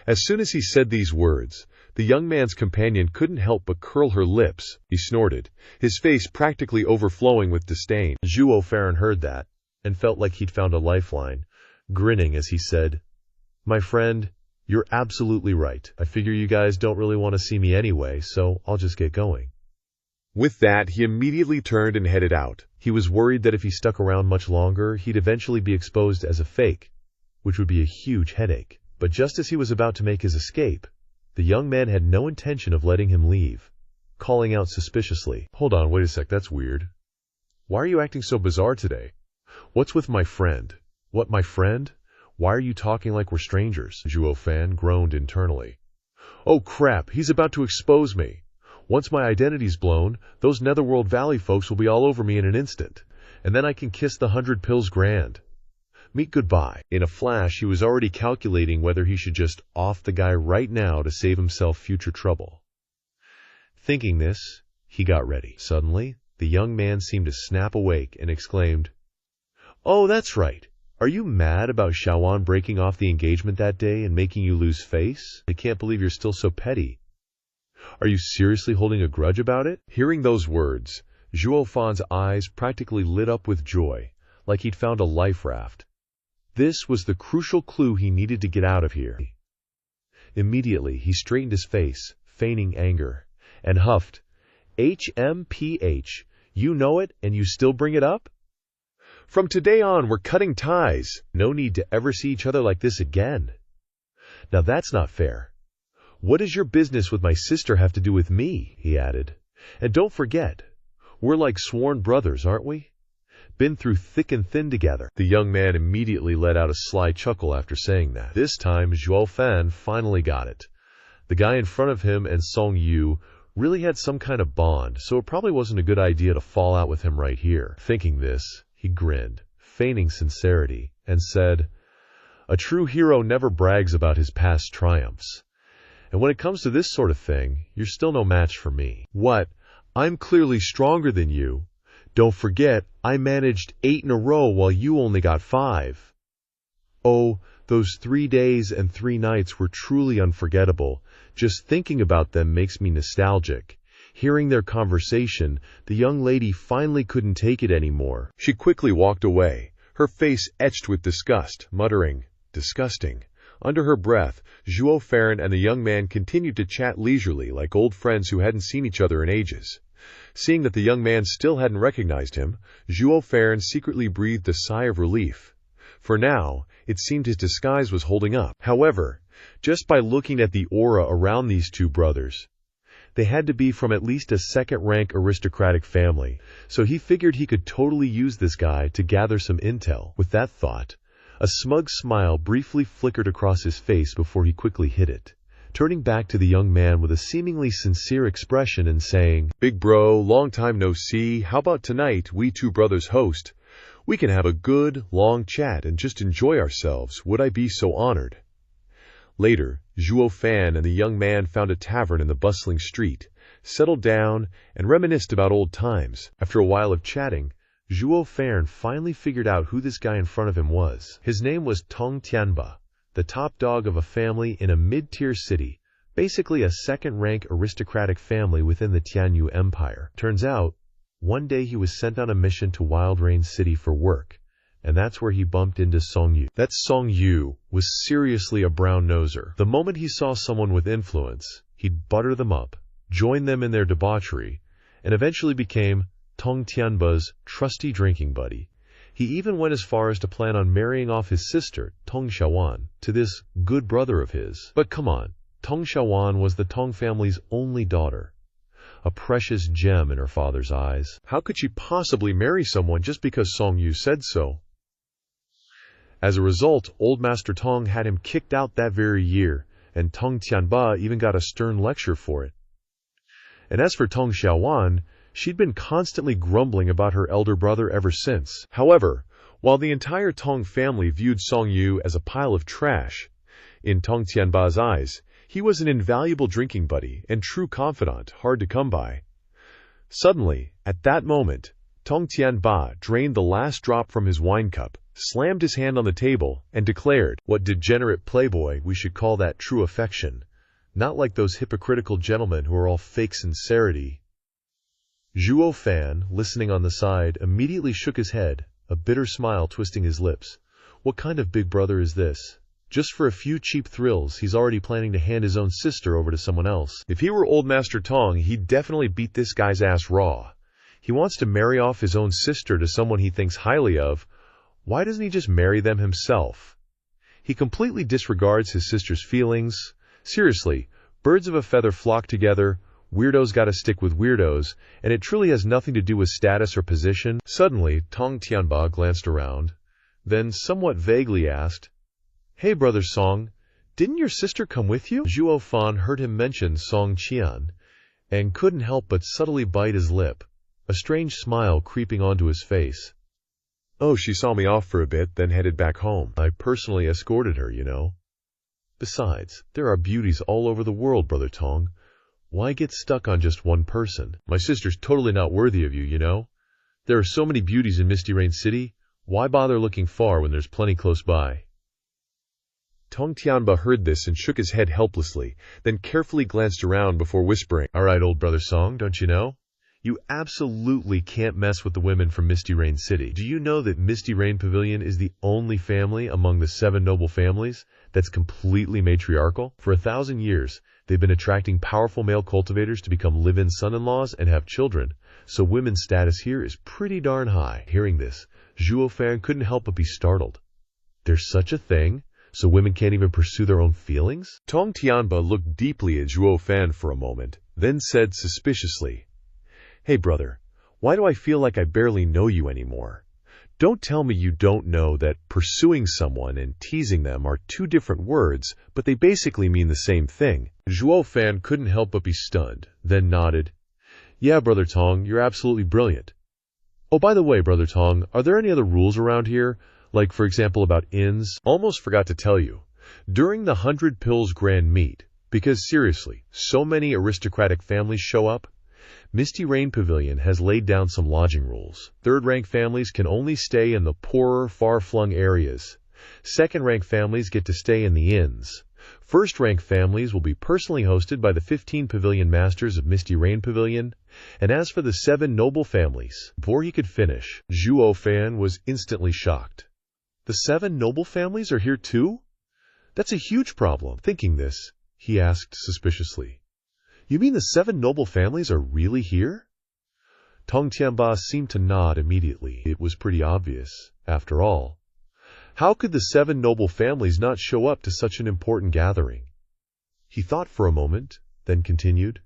As soon as he said these words, the young man's companion couldn't help but curl her lips. He snorted, his face practically overflowing with disdain. Zhuo Fan heard that, and felt like he'd found a lifeline, grinning as he said, "My friend, you're absolutely right. I figure you guys don't really want to see me anyway, so I'll just get going." With that, he immediately turned and headed out. He was worried that if he stuck around much longer, he'd eventually be exposed as a fake, which would be a huge headache. But just as he was about to make his escape, the young man had no intention of letting him leave, calling out suspiciously, "Hold on, wait a sec, that's weird. Why are you acting so bizarre today? What's with my friend?" "What, my friend? Why are you talking like we're strangers? Zhuo Fan groaned internally. Oh crap, he's about to expose me. Once my identity's blown, those Netherworld Valley folks will be all over me in an instant. And then I can kiss the 100 pills grand. Meet goodbye. In a flash, he was already calculating whether he should just off the guy right now to save himself future trouble. Thinking this, he got ready. Suddenly, the young man seemed to snap awake and exclaimed, "Oh, that's right. Are you mad about Xiaowan breaking off the engagement that day and making you lose face? I can't believe you're still so petty. Are you seriously holding a grudge about it?" Hearing those words, Zhuo Fan's eyes practically lit up with joy, like he'd found a life raft. This was the crucial clue he needed to get out of here. Immediately, he straightened his face, feigning anger, and huffed, "HMPH, you know it and you still bring it up? From today on, we're cutting ties. No need to ever see each other like this again." "Now that's not fair. What does your business with my sister have to do with me?" he added. "And don't forget, we're like sworn brothers, aren't we? Been through thick and thin together." The young man immediately let out a sly chuckle after saying that. This time, Zhuo Fan finally got it. The guy in front of him and Song Yu really had some kind of bond, so it probably wasn't a good idea to fall out with him right here. Thinking this, he grinned, feigning sincerity, and said, "A true hero never brags about his past triumphs. And when it comes to this sort of thing, you're still no match for me." "What? I'm clearly stronger than you. Don't forget, I managed 8 in a row while you only got 5. Oh, those 3 days and 3 nights were truly unforgettable. Just thinking about them makes me nostalgic." Hearing their conversation, the young lady finally couldn't take it anymore. She quickly walked away, her face etched with disgust, muttering, "Disgusting." Under her breath, Zhuo Fan and the young man continued to chat leisurely like old friends who hadn't seen each other in ages. Seeing that the young man still hadn't recognized him, Zhuo Fan secretly breathed a sigh of relief. For now, it seemed his disguise was holding up. However, just by looking at the aura around these two brothers, they had to be from at least a second-rank aristocratic family, so he figured he could totally use this guy to gather some intel. With that thought, a smug smile briefly flickered across his face before he quickly hid it, turning back to the young man with a seemingly sincere expression and saying, "Big bro, long time no see. How about tonight we two brothers host? We can have a good, long chat and just enjoy ourselves. Would I be so honored?" Later, Zhuo Fan and the young man found a tavern in the bustling street, settled down, and reminisced about old times. After a while of chatting, Zhuo Fan finally figured out who this guy in front of him was. His name was Tong Tianba, the top dog of a family in a mid-tier city, basically a second-rank aristocratic family within the Tianyu Empire. Turns out, one day he was sent on a mission to Wild Rain City for work, and that's where he bumped into Song Yu. That Song Yu was seriously a brown-noser. The moment he saw someone with influence, he'd butter them up, join them in their debauchery, and eventually became Tong Tianba's trusty drinking buddy. He even went as far as to plan on marrying off his sister, Tong Xiaowan, to this good brother of his. But come on, Tong Xiaowan was the Tong family's only daughter, a precious gem in her father's eyes. How could she possibly marry someone just because Song Yu said so? As a result, Old Master Tong had him kicked out that very year, and Tong Tianba even got a stern lecture for it. And as for Tong Xiaowan, she'd been constantly grumbling about her elder brother ever since. However, while the entire Tong family viewed Song Yu as a pile of trash, in Tong Tianba's eyes, he was an invaluable drinking buddy and true confidant, hard to come by. Suddenly, at that moment, Tong Tianba drained the last drop from his wine cup, slammed his hand on the table, and declared, "What degenerate playboy, we should call that true affection. Not like those hypocritical gentlemen who are all fake sincerity." Zhuo Fan, listening on the side, immediately shook his head, a bitter smile twisting his lips. What kind of big brother is this? Just for a few cheap thrills, he's already planning to hand his own sister over to someone else. If he were Old Master Tong, he'd definitely beat this guy's ass raw. He wants to marry off his own sister to someone he thinks highly of. Why doesn't he just marry them himself? He completely disregards his sister's feelings. Seriously, birds of a feather flock together. Weirdos gotta stick with weirdos, and it truly has nothing to do with status or position. Suddenly, Tong Tianba glanced around, then somewhat vaguely asked, Hey brother Song, didn't your sister come with you? Zhuo Fan heard him mention Song Qian, and couldn't help but subtly bite his lip, a strange smile creeping onto his face. Oh, she saw me off for a bit, then headed back home. I personally escorted her, you know. Besides, there are beauties all over the world, Brother Tong. Why get stuck on just one person? My sister's totally not worthy of you, you know. There are so many beauties in Misty Rain City. Why bother looking far when there's plenty close by? Tong Tianba heard this and shook his head helplessly, then carefully glanced around before whispering, All right, old Brother Song, don't you know? You absolutely can't mess with the women from Misty Rain City. Do you know that Misty Rain Pavilion is the only family among the 7 noble families that's completely matriarchal? For 1,000 years, they've been attracting powerful male cultivators to become live-in son-in-laws and have children, so women's status here is pretty darn high. Hearing this, Zhuo Fan couldn't help but be startled. There's such a thing? So women can't even pursue their own feelings? Tong Tianba looked deeply at Zhuo Fan for a moment, then said suspiciously, Hey brother, why do I feel like I barely know you anymore? Don't tell me you don't know that pursuing someone and teasing them are 2 different words, but they basically mean the same thing. Zhuo Fan couldn't help but be stunned, then nodded. Yeah, Brother Tong, you're absolutely brilliant. Oh, by the way, Brother Tong, are there any other rules around here? Like, for example, about inns? Almost forgot to tell you. During the 100 Pills Grand Meet, because seriously, so many aristocratic families show up, Misty Rain Pavilion has laid down some lodging rules. 3rd-rank families can only stay in the poorer, far-flung areas. 2nd-rank families get to stay in the inns. 1st-rank families will be personally hosted by the 15 Pavilion Masters of Misty Rain Pavilion. And as for the 7 noble families, before he could finish, Zhuo Fan was instantly shocked. The 7 noble families are here too? That's a huge problem. Thinking this, he asked suspiciously. You mean the 7 noble families are really here? Tong Tianba seemed to nod immediately. It was pretty obvious, after all. How could the 7 noble families not show up to such an important gathering? He thought for a moment, then continued.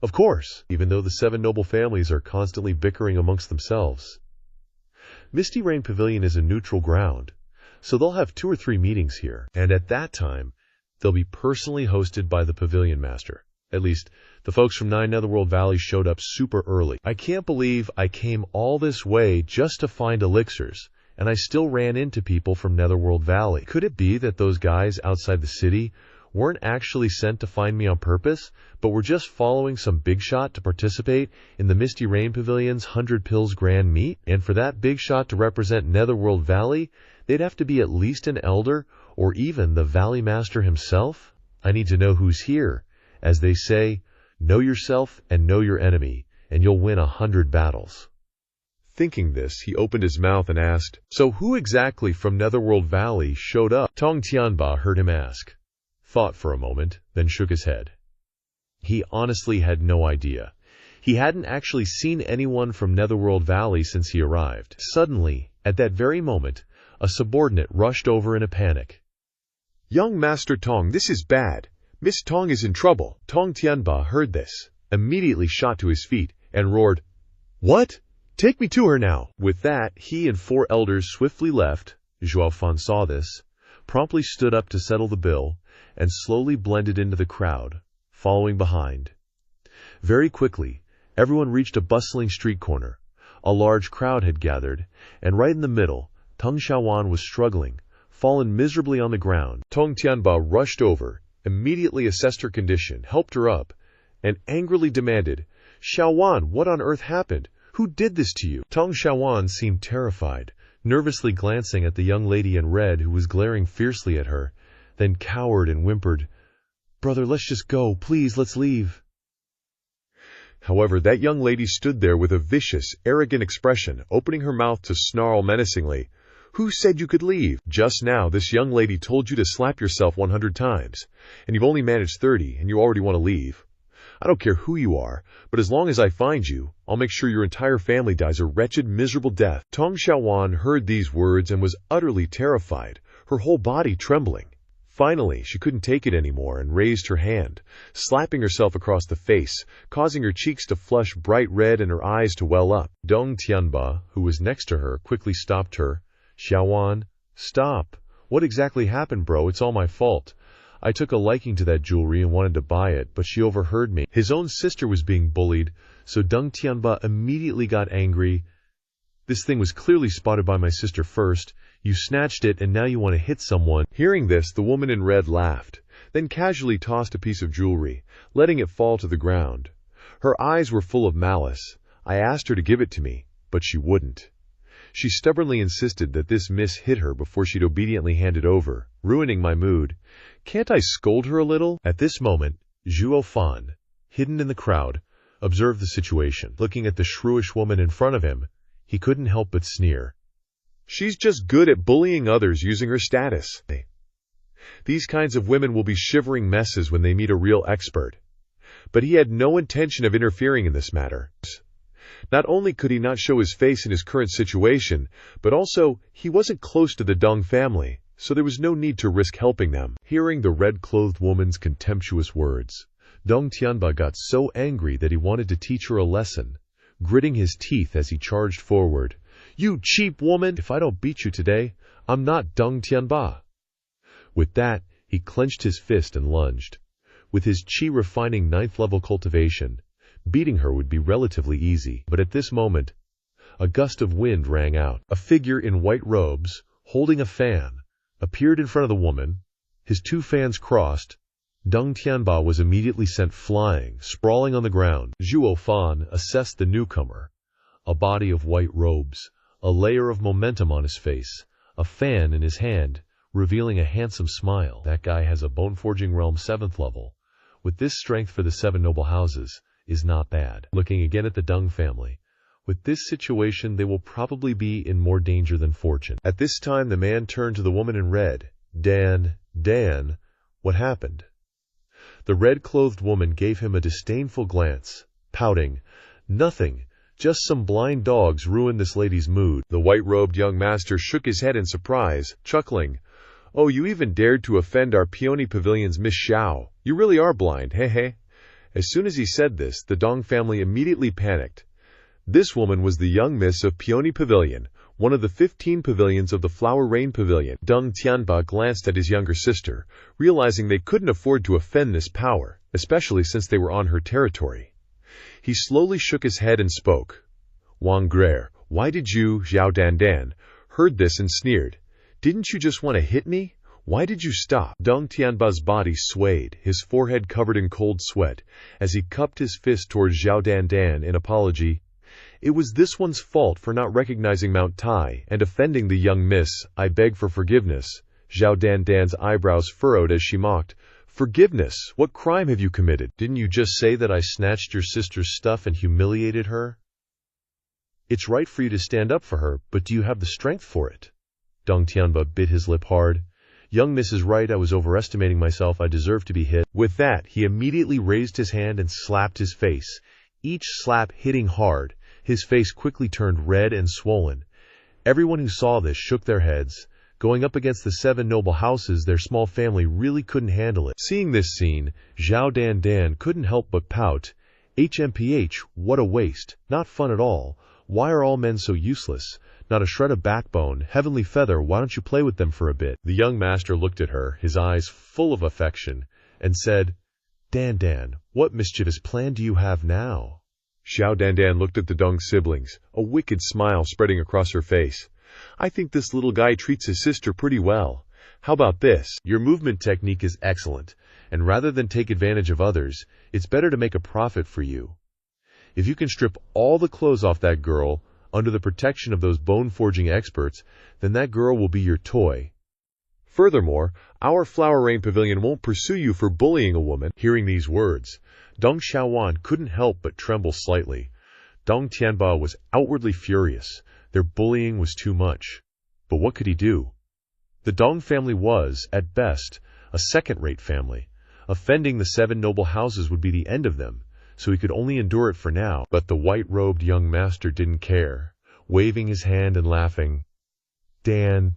Of course, even though the 7 noble families are constantly bickering amongst themselves. Misty Rain Pavilion is a neutral ground, so they'll have 2 or 3 meetings here, and at that time, they'll be personally hosted by the Pavilion Master. At least, the folks from 9 Netherworld Valleys showed up super early. I can't believe I came all this way just to find elixirs, and I still ran into people from Netherworld Valley. Could it be that those guys outside the city weren't actually sent to find me on purpose, but were just following some big shot to participate in the Misty Rain Pavilion's 100 Pills Grand Meet? And for that big shot to represent Netherworld Valley, they'd have to be at least an elder, or even the Valley Master himself? I need to know who's here. As they say, know yourself and know your enemy, and you'll win 100 battles. Thinking this, he opened his mouth and asked, So who exactly from Netherworld Valley showed up? Tong Tianba heard him ask, thought for a moment, then shook his head. He honestly had no idea. He hadn't actually seen anyone from Netherworld Valley since he arrived. Suddenly, at that very moment, a subordinate rushed over in a panic. Young Master Tong, this is bad. Miss Tong is in trouble. Tong Tianba heard this, immediately shot to his feet, and roared, What? Take me to her now! With that, he and 4 elders swiftly left. Zhuo Fan saw this, promptly stood up to settle the bill, and slowly blended into the crowd, following behind. Very quickly, everyone reached a bustling street corner. A large crowd had gathered, and right in the middle, Teng Xiaowan was struggling, fallen miserably on the ground. Tong Tianba rushed over, immediately assessed her condition, helped her up, and angrily demanded, Xiaowan, what on earth happened? Who did this to you? Teng Xiaowan seemed terrified, nervously glancing at the young lady in red who was glaring fiercely at her, then cowered and whimpered, Brother, let's just go. Please, let's leave. However, that young lady stood there with a vicious, arrogant expression, opening her mouth to snarl menacingly. Who said you could leave? Just now, this young lady told you to slap yourself 100 times, and you've only managed 30, and you already want to leave. I don't care who you are, but as long as I find you, I'll make sure your entire family dies a wretched, miserable death. Tong Xiaowan heard these words and was utterly terrified, her whole body trembling. Finally, she couldn't take it anymore and raised her hand, slapping herself across the face, causing her cheeks to flush bright red and her eyes to well up. Dong Tianba, who was next to her, quickly stopped her. Xiaowan, stop. What exactly happened, bro? It's all my fault. I took a liking to that jewelry and wanted to buy it, but she overheard me. His own sister was being bullied, so Deng Tianba immediately got angry. This thing was clearly spotted by my sister first. You snatched it and now you want to hit someone. Hearing this, the woman in red laughed, then casually tossed a piece of jewelry, letting it fall to the ground. Her eyes were full of malice. I asked her to give it to me, but she wouldn't. She stubbornly insisted that this miss hit her before she'd obediently hand it over, ruining my mood. Can't I scold her a little? At this moment, Zhuo Fan, hidden in the crowd, observed the situation. Looking at the shrewish woman in front of him, he couldn't help but sneer. She's just good at bullying others using her status. These kinds of women will be shivering messes when they meet a real expert. But he had no intention of interfering in this matter. Not only could he not show his face in his current situation, but also he wasn't close to the Deng family, so there was no need to risk helping them. Hearing the red-clothed woman's contemptuous words, Deng Tianba got so angry that he wanted to teach her a lesson, gritting his teeth as he charged forward. You cheap woman! If I don't beat you today, I'm not Deng Tianba. With that, he clenched his fist and lunged. With his chi-refining 9th-level cultivation, beating her would be relatively easy. But at this moment, a gust of wind rang out. A figure in white robes, holding a fan, appeared in front of the woman. His two fans crossed. Deng Tianba was immediately sent flying, sprawling on the ground. Zhuo Fan assessed the newcomer. A body of white robes, a layer of momentum on his face, a fan in his hand, revealing a handsome smile. That guy has a bone-forging realm 7th level. With this strength for the 7 noble houses, is not bad. Looking again at the Deng family, with this situation they will probably be in more danger than fortune. At this time the man turned to the woman in red. Dan, what happened? The red-clothed woman gave him a disdainful glance, pouting, Nothing, just some blind dogs ruined this lady's mood. The white-robed young master shook his head in surprise, chuckling. Oh, you even dared to offend our Peony Pavilion's Miss Xiao. You really are blind, hey. As soon as he said this, the Deng family immediately panicked. This woman was the young miss of Peony Pavilion, one of the 15 pavilions of the Flower Rain Pavilion. Deng Tianba glanced at his younger sister, realizing they couldn't afford to offend this power, especially since they were on her territory. He slowly shook his head and spoke. Wang Grer, why did you, Zhao Dan, heard this and sneered. Didn't you just want to hit me? Why did you stop? Deng Tianba's body swayed, his forehead covered in cold sweat, as he cupped his fist towards Zhao Dan in apology. It was this one's fault for not recognizing Mount Tai and offending the young miss. I beg for forgiveness. Zhao Dan's eyebrows furrowed as she mocked. Forgiveness? What crime have you committed? Didn't you just say that I snatched your sister's stuff and humiliated her? It's right for you to stand up for her, but do you have the strength for it? Deng Tianba bit his lip hard. Young miss is right, I was overestimating myself, I deserve to be hit. With that, he immediately raised his hand and slapped his face, each slap hitting hard. His face quickly turned red and swollen. Everyone who saw this shook their heads. Going up against the 7 noble houses, their small family really couldn't handle it. Seeing this scene, Zhao Dan couldn't help but pout. HMPH, what a waste. Not fun at all. Why are all men so useless? Not a shred of backbone, heavenly feather, why don't you play with them for a bit? The young master looked at her, his eyes full of affection, and said, Dan, what mischievous plan do you have now? Zhao Dan looked at the Deng siblings, a wicked smile spreading across her face. I think this little guy treats his sister pretty well. How about this? Your movement technique is excellent, and rather than take advantage of others, it's better to make a profit for you. If you can strip all the clothes off that girl, under the protection of those bone-forging experts, then that girl will be your toy. Furthermore, our Flower Rain Pavilion won't pursue you for bullying a woman. Hearing these words, Deng Xiaowan couldn't help but tremble slightly. Deng Tianba was outwardly furious. Their bullying was too much. But what could he do? The Deng family was, at best, a second-rate family. Offending the 7 noble houses would be the end of them, so he could only endure it for now. But the white-robed young master didn't care, waving his hand and laughing. Dan,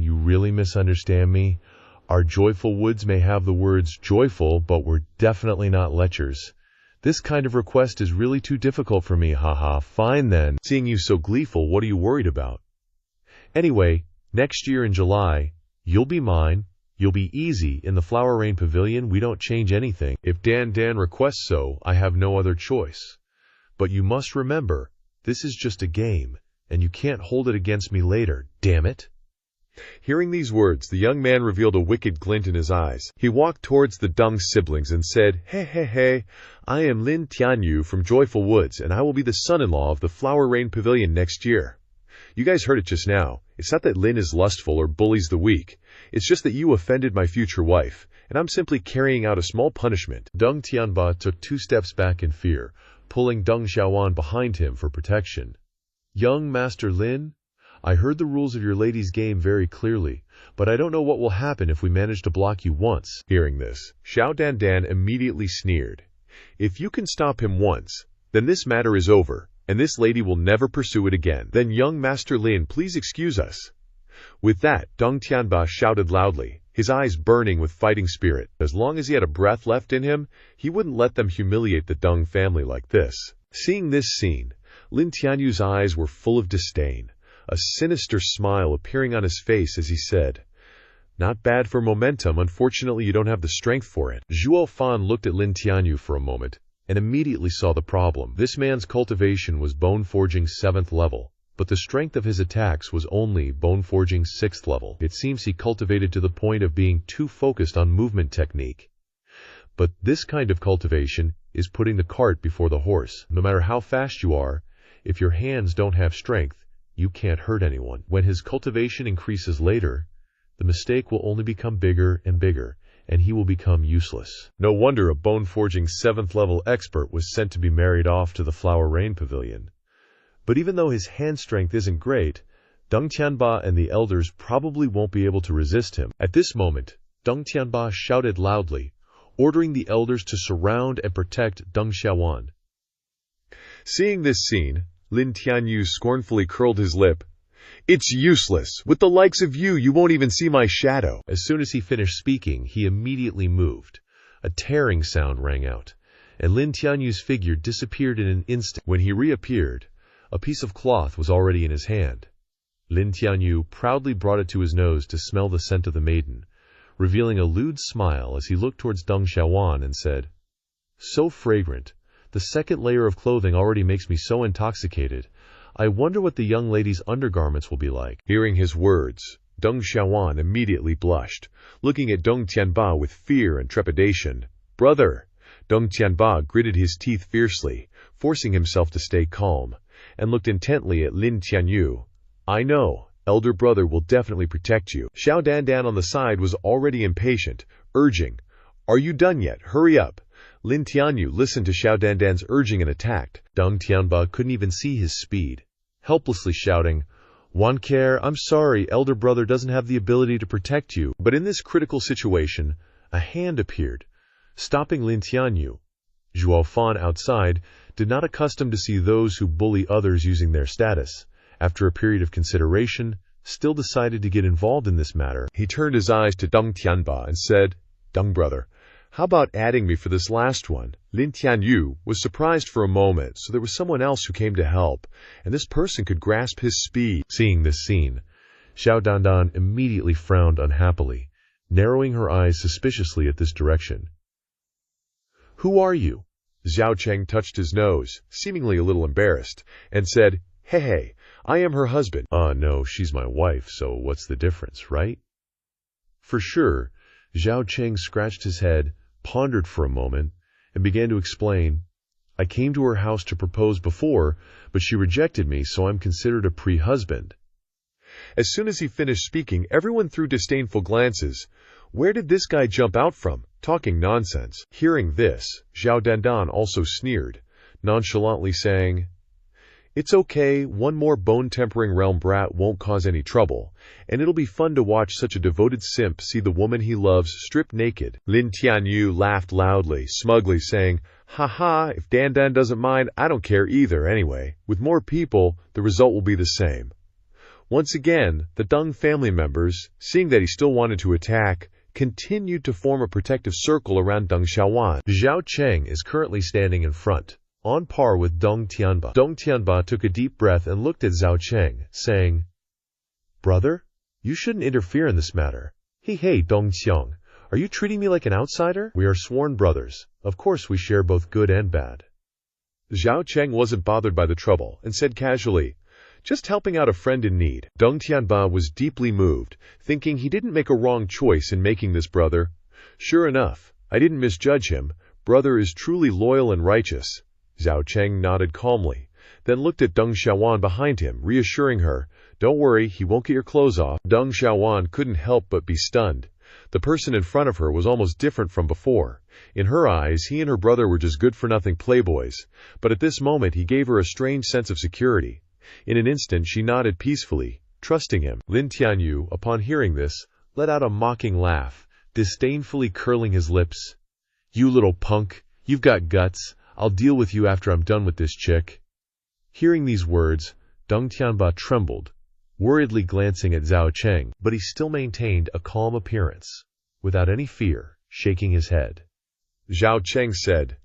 you really misunderstand me. Our joyful woods may have the words joyful, but we're definitely not lechers. This kind of request is really too difficult for me, haha. Fine then. Seeing you so gleeful, what are you worried about? Anyway, next year in July, You'll be mine. You'll be easy. In the Flower Rain Pavilion, we don't change anything. If Dan requests so, I have no other choice. But you must remember, this is just a game, and you can't hold it against me later, damn it. Hearing these words, the young man revealed a wicked glint in his eyes. He walked towards the Dung siblings and said, Hey, I am Lin Tianyu from Joyful Woods, and I will be the son-in-law of the Flower Rain Pavilion next year. You guys heard it just now. It's not that Lin is lustful or bullies the weak. It's just that you offended my future wife, and I'm simply carrying out a small punishment. Deng Tianba took 2 steps back in fear, pulling Deng Xiaowan behind him for protection. Young Master Lin, I heard the rules of your lady's game very clearly, but I don't know what will happen if we manage to block you once. Hearing this, Xiao Dan immediately sneered. If you can stop him once, then this matter is over, and this lady will never pursue it again. Then young Master Lin, please excuse us. With that, Deng Tianba shouted loudly, his eyes burning with fighting spirit. As long as he had a breath left in him, he wouldn't let them humiliate the Deng family like this. Seeing this scene, Lin Tianyu's eyes were full of disdain, a sinister smile appearing on his face as he said, Not bad for momentum, unfortunately you don't have the strength for it. Zhuo Fan looked at Lin Tianyu for a moment, and immediately saw the problem. This man's cultivation was bone forging 7th level, but the strength of his attacks was only bone forging 6th level. It seems he cultivated to the point of being too focused on movement technique. But this kind of cultivation is putting the cart before the horse. No matter how fast you are, if your hands don't have strength, you can't hurt anyone. When his cultivation increases later, the mistake will only become bigger and bigger, and he will become useless. No wonder a bone-forging 7th level expert was sent to be married off to the Flower Rain Pavilion. But even though his hand strength isn't great, Deng Tianba and the elders probably won't be able to resist him. At this moment, Deng Tianba shouted loudly, ordering the elders to surround and protect Deng Xiaowan. Seeing this scene, Lin Tianyu scornfully curled his lip. It's useless. With the likes of you, you won't even see my shadow. As soon as he finished speaking, he immediately moved. A tearing sound rang out, and Lin Tianyu's figure disappeared in an instant. When he reappeared, a piece of cloth was already in his hand. Lin Tianyu proudly brought it to his nose to smell the scent of the maiden, revealing a lewd smile as he looked towards Deng Xiaowan and said, So fragrant. The second layer of clothing already makes me so intoxicated. I wonder what the young lady's undergarments will be like. Hearing his words, Deng Xiaowan immediately blushed, looking at Deng Tianba with fear and trepidation. Brother! Deng Tianba gritted his teeth fiercely, forcing himself to stay calm, and looked intently at Lin Tianyu. I know, elder brother will definitely protect you. Xiao Dan on the side was already impatient, urging, Are you done yet? Hurry up. Lin Tianyu listened to Xiao Dan's urging and attacked. Deng Tianba couldn't even see his speed, helplessly shouting, Wan Care, I'm sorry, elder brother doesn't have the ability to protect you. But in this critical situation, a hand appeared, stopping Lin Tianyu. Zhuo Fan outside did not accustom to see those who bully others using their status. After a period of consideration, still decided to get involved in this matter. He turned his eyes to Deng Tianba and said, Deng brother, how about adding me for this last one? Lin Tianyu was surprised for a moment, so there was someone else who came to help, and this person could grasp his speed. Seeing this scene, Xiao Dan immediately frowned unhappily, narrowing her eyes suspiciously at this direction. Who are you? Zhao Cheng touched his nose, seemingly a little embarrassed, and said, Hey, I am her husband. No, she's my wife, so what's the difference, right? For sure, Zhao Cheng scratched his head, pondered for a moment, and began to explain, I came to her house to propose before, but she rejected me, so I'm considered a pre-husband. As soon as he finished speaking, everyone threw disdainful glances. Where did this guy jump out from? Talking nonsense. Hearing this, Xiao Dan also sneered, nonchalantly saying, It's okay, one more bone-tempering realm brat won't cause any trouble, and it'll be fun to watch such a devoted simp see the woman he loves stripped naked. Lin Tianyu laughed loudly, smugly saying, Ha, if Dan doesn't mind, I don't care either anyway. With more people, the result will be the same. Once again, the Deng family members, seeing that he still wanted to attack, continued to form a protective circle around Deng Xiaowan. Zhao Cheng is currently standing in front, on par with Deng Tianba. Deng Tianba took a deep breath and looked at Zhao Cheng, saying, Brother, You shouldn't interfere in this matter. Hey, Dongxiang, are you treating me like an outsider? We are sworn brothers. Of course we share both good and bad. Zhao Cheng wasn't bothered by the trouble and said casually, just helping out a friend in need. Deng Tianba was deeply moved, thinking he didn't make a wrong choice in making this brother. Sure enough, I didn't misjudge him. Brother is truly loyal and righteous. Zhao Cheng nodded calmly, then looked at Deng Xiaowan behind him, reassuring her, don't worry, he won't get your clothes off. Deng Xiaowan couldn't help but be stunned. The person in front of her was almost different from before. In her eyes, he and her brother were just good-for-nothing playboys, but at this moment he gave her a strange sense of security. In an instant she nodded peacefully, trusting him. Lin Tianyu, upon hearing this, let out a mocking laugh, disdainfully curling his lips. You little punk, you've got guts. I'll deal with you after I'm done with this chick. Hearing these words, Deng Tianba trembled, worriedly glancing at Zhao Cheng, but he still maintained a calm appearance, without any fear, shaking his head. Zhao Cheng said,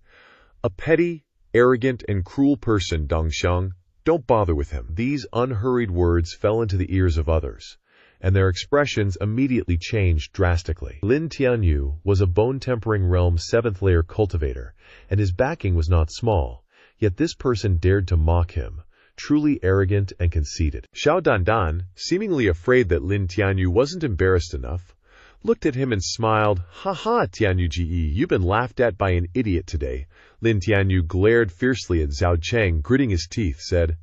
a petty, arrogant, and cruel person, Dongxiang. Don't bother with him. These unhurried words fell into the ears of others, and their expressions immediately changed drastically. Lin Tianyu was a bone-tempering realm 7th layer cultivator, and his backing was not small, yet this person dared to mock him, truly arrogant and conceited. Xiao Dandan, seemingly afraid that Lin Tianyu wasn't embarrassed enough, looked at him and smiled. Ha ha, Tianyu Ge, you've been laughed at by an idiot today. Lin Tianyu glared fiercely at Zhao Cheng, gritting his teeth, said,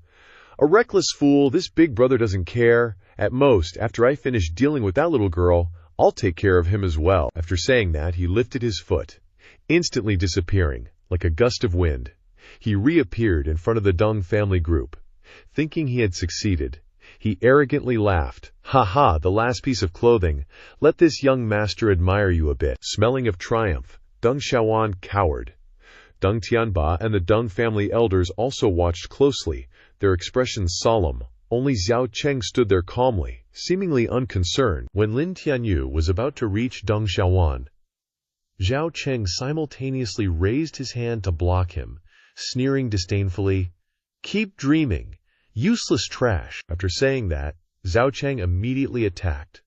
a reckless fool, this big brother doesn't care. At most, after I finish dealing with that little girl, I'll take care of him as well. After saying that, he lifted his foot, instantly disappearing, like a gust of wind. He reappeared in front of the Deng family group. Thinking he had succeeded, he arrogantly laughed. Ha ha, the last piece of clothing. Let this young master admire you a bit. Smelling of triumph, Deng Xiaowan cowered. Deng Tianba and the Deng family elders also watched closely, their expressions solemn. Only Zhao Cheng stood there calmly, seemingly unconcerned. When Lin Tianyu was about to reach Deng Xiaowan, Zhao Cheng simultaneously raised his hand to block him, sneering disdainfully, keep dreaming, useless trash. After saying that, Zhao Cheng immediately attacked.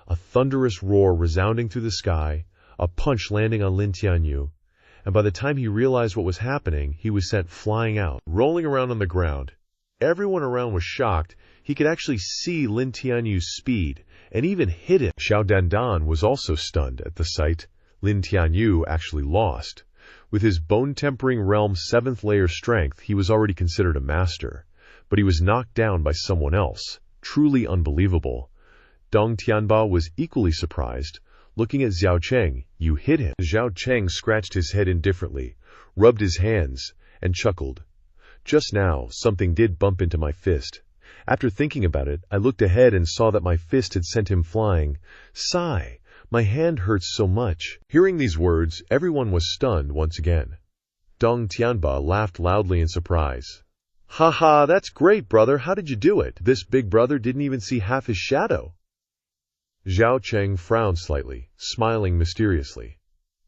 A thunderous roar resounding through the sky, a punch landing on Lin Tianyu, and by the time he realized what was happening, he was sent flying out, rolling around on the ground. Everyone around was shocked. He could actually see Lin Tianyu's speed, and even hit him. Xiao Dandan was also stunned at the sight. Lin Tianyu actually lost. With his bone-tempering realm 7th layer strength, he was already considered a master. But he was knocked down by someone else. Truly unbelievable. Deng Tianba was equally surprised. Looking at Zhao Cheng, you hit him. Zhao Cheng scratched his head indifferently, rubbed his hands, and chuckled. Just now, something did bump into my fist. After thinking about it, I looked ahead and saw that my fist had sent him flying. Sigh, my hand hurts so much. Hearing these words, everyone was stunned once again. Deng Tianba laughed loudly in surprise. Ha ha, that's great, brother. How did you do it? This big brother didn't even see half his shadow. Zhao Cheng frowned slightly, smiling mysteriously.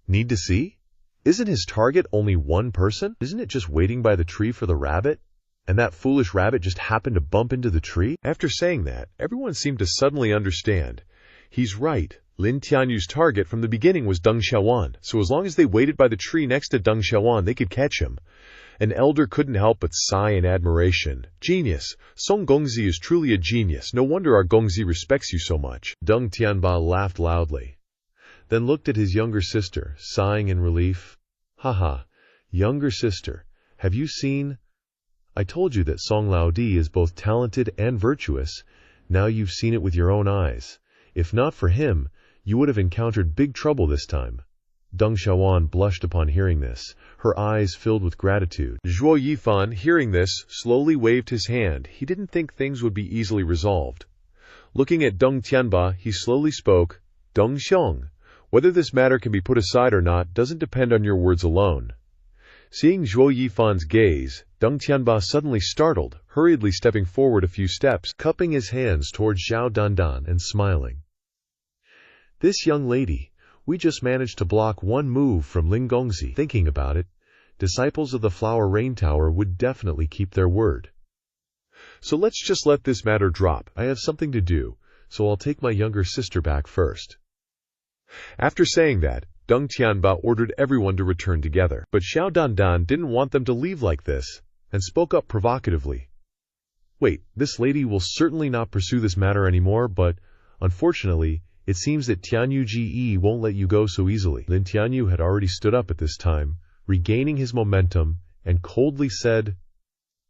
Need to see? Isn't his target only one person? Isn't it just waiting by the tree for the rabbit? And that foolish rabbit just happened to bump into the tree? After saying that, everyone seemed to suddenly understand. He's right. Lin Tianyu's target from the beginning was Deng Xiaowan, so as long as they waited by the tree next to Deng Xiaowan, they could catch him. An elder couldn't help but sigh in admiration. Genius! Song Gongzi is truly a genius. No wonder our Gongzi respects you so much. Deng Tianba laughed loudly, then looked at his younger sister, sighing in relief. Haha, younger sister, have you seen? I told you that Song Laodi is both talented and virtuous. Now you've seen it with your own eyes. If not for him, you would have encountered big trouble this time. Deng Xiaowan blushed upon hearing this, her eyes filled with gratitude. Zhuo Yifan, hearing this, slowly waved his hand. He didn't think things would be easily resolved. Looking at Deng Tianba, he slowly spoke, Deng Xiong, whether this matter can be put aside or not doesn't depend on your words alone. Seeing Zhuo Yifan's gaze, Deng Tianba suddenly startled, hurriedly stepping forward a few steps, cupping his hands towards Xiao Dandan and smiling. This young lady, we just managed to block one move from Ling Gongzi. Thinking about it, disciples of the Flower Rain Tower would definitely keep their word. So let's just let this matter drop. I have something to do, so I'll take my younger sister back first. After saying that, Deng Tianba ordered everyone to return together. But Xiao Dandan didn't want them to leave like this, and spoke up provocatively. Wait, this lady will certainly not pursue this matter anymore, but, unfortunately, it seems that Tianyu Ge won't let you go so easily. Lin Tianyu had already stood up at this time, regaining his momentum, and coldly said,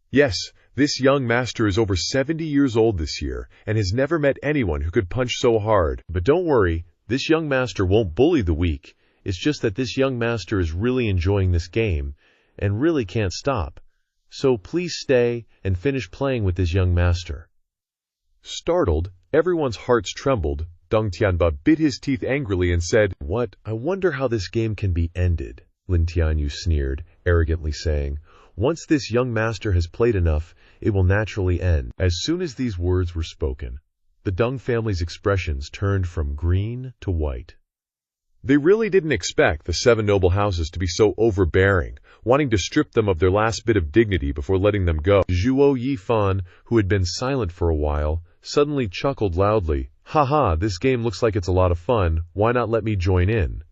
Yes, this young master is over 70 years old this year, and has never met anyone who could punch so hard. But don't worry, this young master won't bully the weak. It's just that this young master is really enjoying this game, and really can't stop. So please stay and finish playing with this young master. Startled, everyone's hearts trembled. Deng Tianba bit his teeth angrily and said, What? I wonder how this game can be ended, Lin Tianyu sneered, arrogantly saying, Once this young master has played enough, it will naturally end. As soon as these words were spoken, the Deng family's expressions turned from green to white. They really didn't expect the 7 noble houses to be so overbearing, wanting to strip them of their last bit of dignity before letting them go. Zhuo Yifan, who had been silent for a while, suddenly chuckled loudly. Ha, this game looks like it's a lot of fun. Why not let me join in?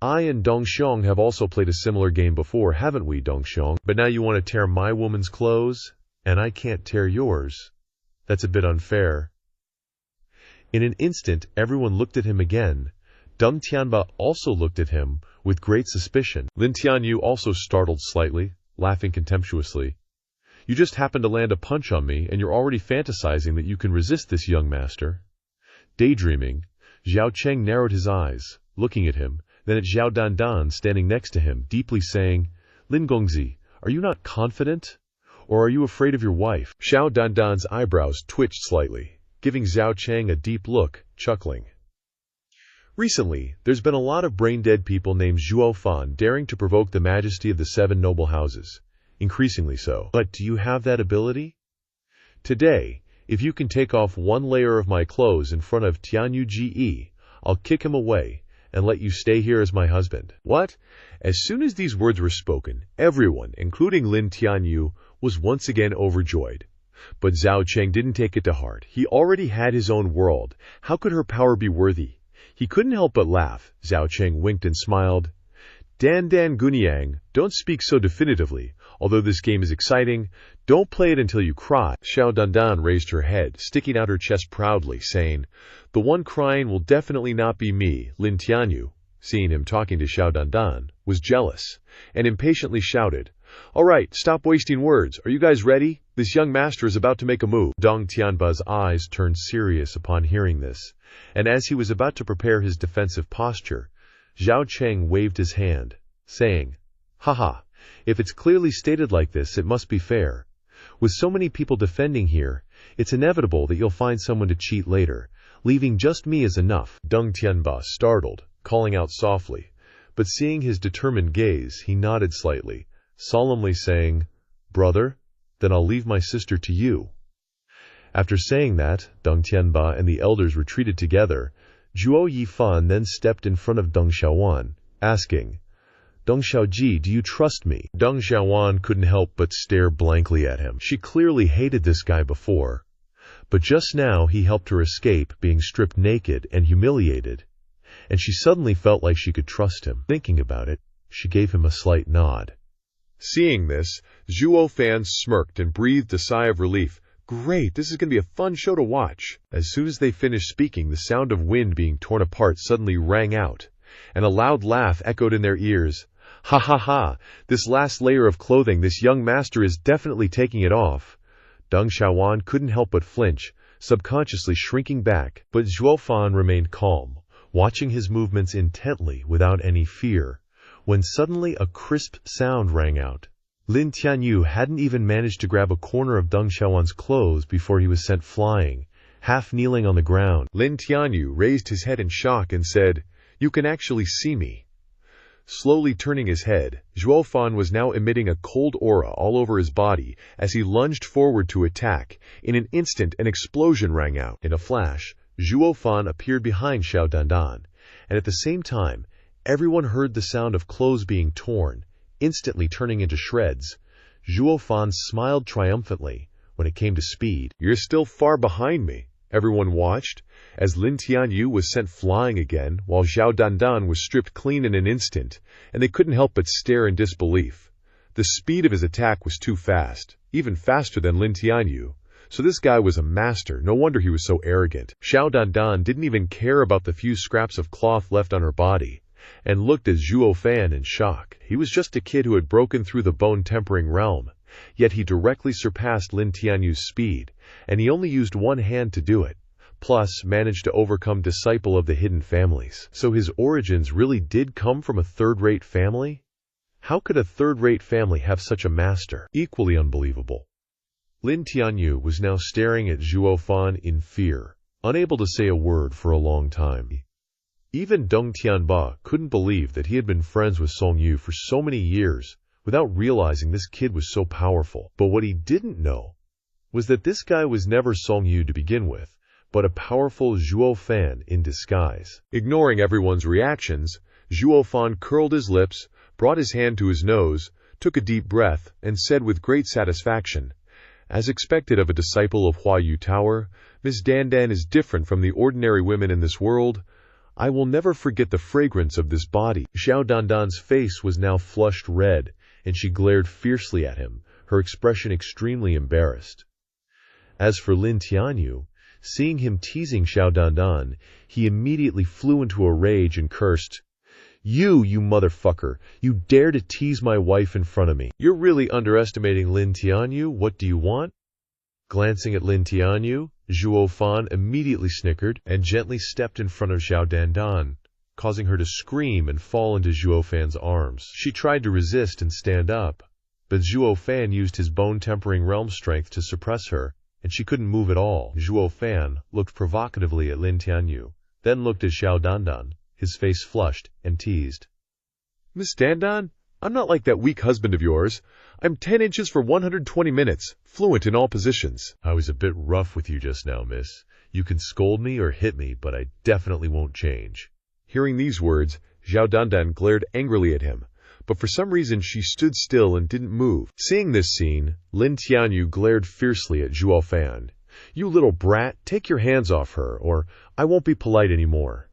I and Dongxiong have also played a similar game before, haven't we, Dongxiong? But now you want to tear my woman's clothes, and I can't tear yours. That's a bit unfair. In an instant, everyone looked at him again. Deng Tianba also looked at him with great suspicion. Lin Tianyu also startled slightly, laughing contemptuously. You just happened to land a punch on me, and you're already fantasizing that you can resist this young master. Daydreaming, Zhao Cheng narrowed his eyes, looking at him, then at Zhao Dandan standing next to him, deeply saying, Lin Gongzi, are you not confident? Or are you afraid of your wife? Zhao Dandan's eyebrows twitched slightly, giving Zhao Cheng a deep look, chuckling. Recently, there's been a lot of brain-dead people named Zhuo Fan daring to provoke the majesty of the 7 noble houses, increasingly so. But do you have that ability? Today, if you can take off 1 layer of my clothes in front of Tianyu Ge, I'll kick him away and let you stay here as my husband. What? As soon as these words were spoken, everyone, including Lin Tianyu, was once again overjoyed. But Zhao Cheng didn't take it to heart. He already had his own world. How could her power be worthy? He couldn't help but laugh. Zhao Cheng winked and smiled. Dan Guniang, don't speak so definitively. Although this game is exciting, don't play it until you cry. Xiao Dandan raised her head, sticking out her chest proudly, saying, The one crying will definitely not be me. Lin Tianyu, seeing him talking to Xiao Dandan, was jealous, and impatiently shouted, All right, stop wasting words. Are you guys ready? This young master is about to make a move. Deng Tianba's eyes turned serious upon hearing this, and as he was about to prepare his defensive posture, Zhao Cheng waved his hand, saying, Haha, if it's clearly stated like this, it must be fair. With so many people defending here, it's inevitable that you'll find someone to cheat later. Leaving just me is enough. Deng Tianba startled, calling out softly, but seeing his determined gaze, he nodded slightly, solemnly saying, Brother, then I'll leave my sister to you. After saying that, Deng Tianba and the elders retreated together. Zhuo Yifan then stepped in front of Deng Xiaowan, asking, Deng Xiaoji, do you trust me? Deng Xiaowan couldn't help but stare blankly at him. She clearly hated this guy before, but just now he helped her escape being stripped naked and humiliated, and she suddenly felt like she could trust him. Thinking about it, she gave him a slight nod. Seeing this, Zhuo Fan smirked and breathed a sigh of relief. Great, this is going to be a fun show to watch. As soon as they finished speaking, the sound of wind being torn apart suddenly rang out, and a loud laugh echoed in their ears. Ha, this last layer of clothing, this young master is definitely taking it off. Deng Xiaowan couldn't help but flinch, subconsciously shrinking back, but Zhuo Fan remained calm, watching his movements intently without any fear, when suddenly a crisp sound rang out. Lin Tianyu hadn't even managed to grab a corner of Deng Xiaowan's clothes before he was sent flying, half kneeling on the ground. Lin Tianyu raised his head in shock and said, You can actually see me. Slowly turning his head, Zhuo Fan was now emitting a cold aura all over his body as he lunged forward to attack. In an instant, an explosion rang out. In a flash, Zhuo Fan appeared behind Xiao Dandan, and at the same time, everyone heard the sound of clothes being torn, instantly turning into shreds. Zhuo Fan smiled triumphantly when it came to speed. You're still far behind me. Everyone watched as Lin Tianyu was sent flying again, while Zhao Dandan was stripped clean in an instant, and they couldn't help but stare in disbelief. The speed of his attack was too fast, even faster than Lin Tianyu. So this guy was a master, no wonder he was so arrogant. Zhao Dandan didn't even care about the few scraps of cloth left on her body, and looked at Zhuo Fan in shock. He was just a kid who had broken through the bone-tempering realm, yet he directly surpassed Lin Tianyu's speed, and he only used one hand to do it, plus managed to overcome Disciple of the Hidden Families. So his origins really did come from a third-rate family? How could a third-rate family have such a master? Equally unbelievable. Lin Tianyu was now staring at Zhuo Fan in fear, unable to say a word for a long time. Even Deng Tianba couldn't believe that he had been friends with Song Yu for so many years without realizing this kid was so powerful. But what he didn't know was that this guy was never Song Yu to begin with, but a powerful Zhuo Fan in disguise. Ignoring everyone's reactions, Zhuo Fan curled his lips, brought his hand to his nose, took a deep breath, and said with great satisfaction, "As expected of a disciple of Hua Yu Tower, Miss Dandan is different from the ordinary women in this world. I will never forget the fragrance of this body." Zhao Dandan's face was now flushed red, and she glared fiercely at him, her expression extremely embarrassed. As for Lin Tianyu, seeing him teasing Zhao Dandan, he immediately flew into a rage and cursed, You motherfucker, you dare to tease my wife in front of me. You're really underestimating Lin Tianyu, what do you want? Glancing at Lin Tianyu, Zhuo Fan immediately snickered and gently stepped in front of Zhao Dandan, causing her to scream and fall into Zhuo Fan's arms. She tried to resist and stand up, but Zhuo Fan used his bone-tempering realm strength to suppress her, and she couldn't move at all. Zhuo Fan looked provocatively at Lin Tianyu, then looked at Zhao Dandan, his face flushed, and teased. Miss Dandan, I'm not like that weak husband of yours. I'm 10 inches for 120 minutes, fluent in all positions. I was a bit rough with you just now, miss. You can scold me or hit me, but I definitely won't change. Hearing these words, Zhao Dandan glared angrily at him, but for some reason she stood still and didn't move. Seeing this scene, Lin Tianyu glared fiercely at Zhuo Fan. You little brat, take your hands off her, or I won't be polite anymore.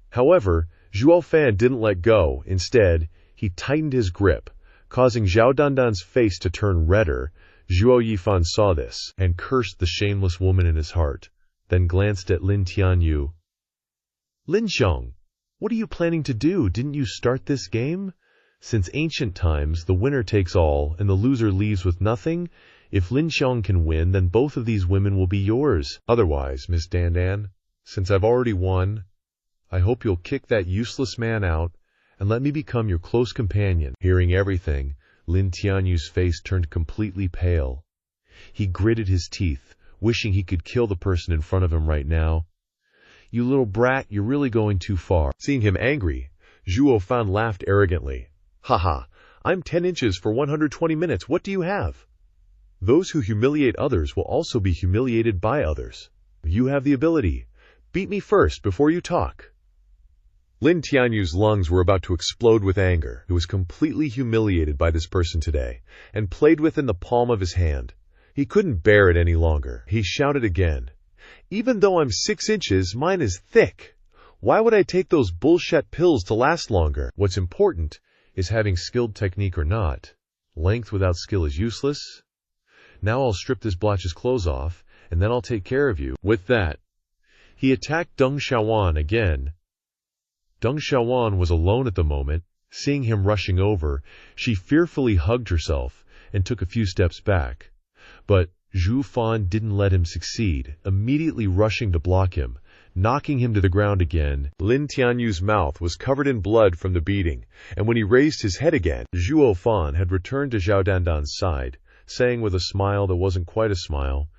However, Zhuo Fan didn't let go. Instead, he tightened his grip, causing Zhao Dandan's face to turn redder. Zhuo Yifan saw this and cursed the shameless woman in his heart, then glanced at Lin Tianyu. Lin Xiong, what are you planning to do? Didn't you start this game? Since ancient times, the winner takes all and the loser leaves with nothing. If Lin Xiong can win, then both of these women will be yours. Otherwise, Miss Dandan, since I've already won, I hope you'll kick that useless man out and let me become your close companion. Hearing everything, Lin Tianyu's face turned completely pale. He gritted his teeth, wishing he could kill the person in front of him right now. You little brat, you're really going too far. Seeing him angry, Zhuo Fan laughed arrogantly. Haha, I'm 10 inches for 120 minutes, what do you have? Those who humiliate others will also be humiliated by others. You have the ability. Beat me first before you talk. Lin Tianyu's lungs were about to explode with anger. He was completely humiliated by this person today, and played with in the palm of his hand. He couldn't bear it any longer. He shouted again. Even though I'm 6 inches, mine is thick. Why would I take those bullshit pills to last longer? What's important is having skilled technique or not. Length without skill is useless. Now I'll strip this blotch's clothes off, and then I'll take care of you. With that, he attacked Deng Xiaowan again. Deng Xiaowan was alone at the moment. Seeing him rushing over, she fearfully hugged herself and took a few steps back. But Zhuo Fan didn't let him succeed, immediately rushing to block him, knocking him to the ground again. Lin Tianyu's mouth was covered in blood from the beating, and when he raised his head again, Zhuo Fan had returned to Zhao Dandan's side, saying with a smile that wasn't quite a smile,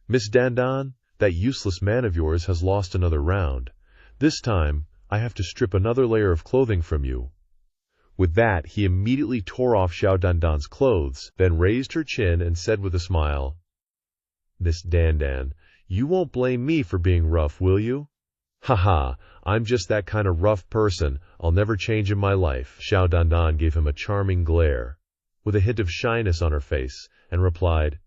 Miss Dandan, that useless man of yours has lost another round. This time, I have to strip another layer of clothing from you. With that, he immediately tore off Zhao Dandan's clothes, then raised her chin and said with a smile, Miss Dandan, you won't blame me for being rough, will you? Haha, I'm just that kind of rough person. I'll never change in my life. Zhao Dandan gave him a charming glare, with a hint of shyness on her face, and replied,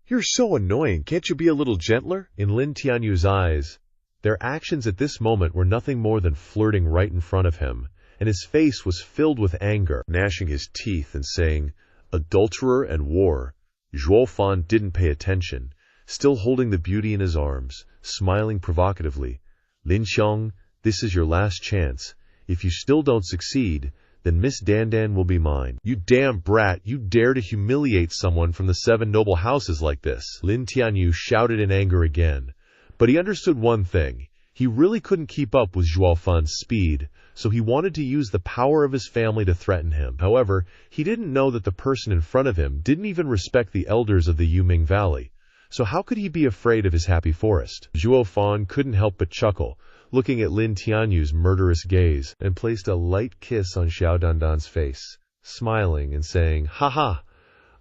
You're so annoying, can't you be a little gentler? In Lin Tianyu's eyes, their actions at this moment were nothing more than flirting right in front of him, and his face was filled with anger. Gnashing his teeth and saying, "Adulterer and war," Zhuo Fan didn't pay attention, still holding the beauty in his arms, smiling provocatively. "Lin Xiang, this is your last chance. If you still don't succeed, then Miss Dandan will be mine." "You damn brat, you dare to humiliate someone from the 7 noble houses like this!" Lin Tianyu shouted in anger again. But he understood one thing. He really couldn't keep up with Zhuo Fan's speed, so he wanted to use the power of his family to threaten him. However, he didn't know that the person in front of him didn't even respect the elders of the Yuming Valley. So how could he be afraid of his happy forest? Zhuo Fan couldn't help but chuckle, looking at Lin Tianyu's murderous gaze, and placed a light kiss on Xiao Dandan's face, smiling and saying, "Ha ha!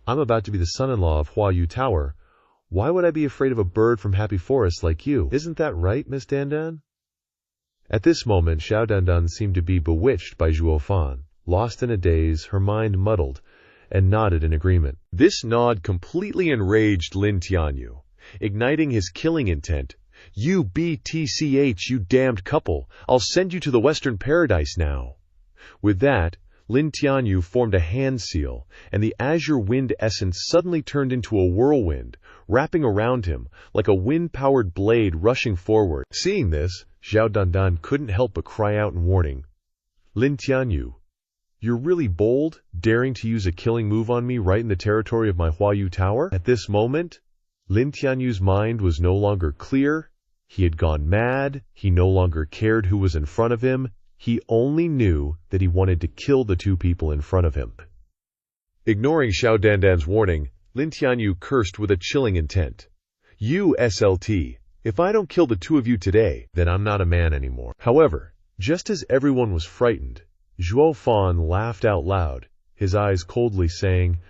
I'm about to be the son-in-law of Huayu Tower. Why would I be afraid of a bird from Happy Forest like you? Isn't that right, Miss Dandan?" At this moment, Xiao Dandan seemed to be bewitched by Zhuo Fan. Lost in a daze, her mind muddled, and nodded in agreement. This nod completely enraged Lin Tianyu, igniting his killing intent. "You BTCH, you damned couple! I'll send you to the Western Paradise now!" With that, Lin Tianyu formed a hand seal, and the azure wind essence suddenly turned into a whirlwind, wrapping around him like a wind-powered blade rushing forward. Seeing this, Xiao Dandan couldn't help but cry out in warning. "Lin Tianyu, you're really bold, daring to use a killing move on me right in the territory of my Huayu Tower?" At this moment, Lin Tianyu's mind was no longer clear. He had gone mad. He no longer cared who was in front of him. He only knew that he wanted to kill the 2 people in front of him. Ignoring Xiao Dandan's warning, Lin Tianyu cursed with a chilling intent. "You SLT, if I don't kill the 2 of you today, then I'm not a man anymore." However, just as everyone was frightened, Zhuo Fan laughed out loud, his eyes coldly saying,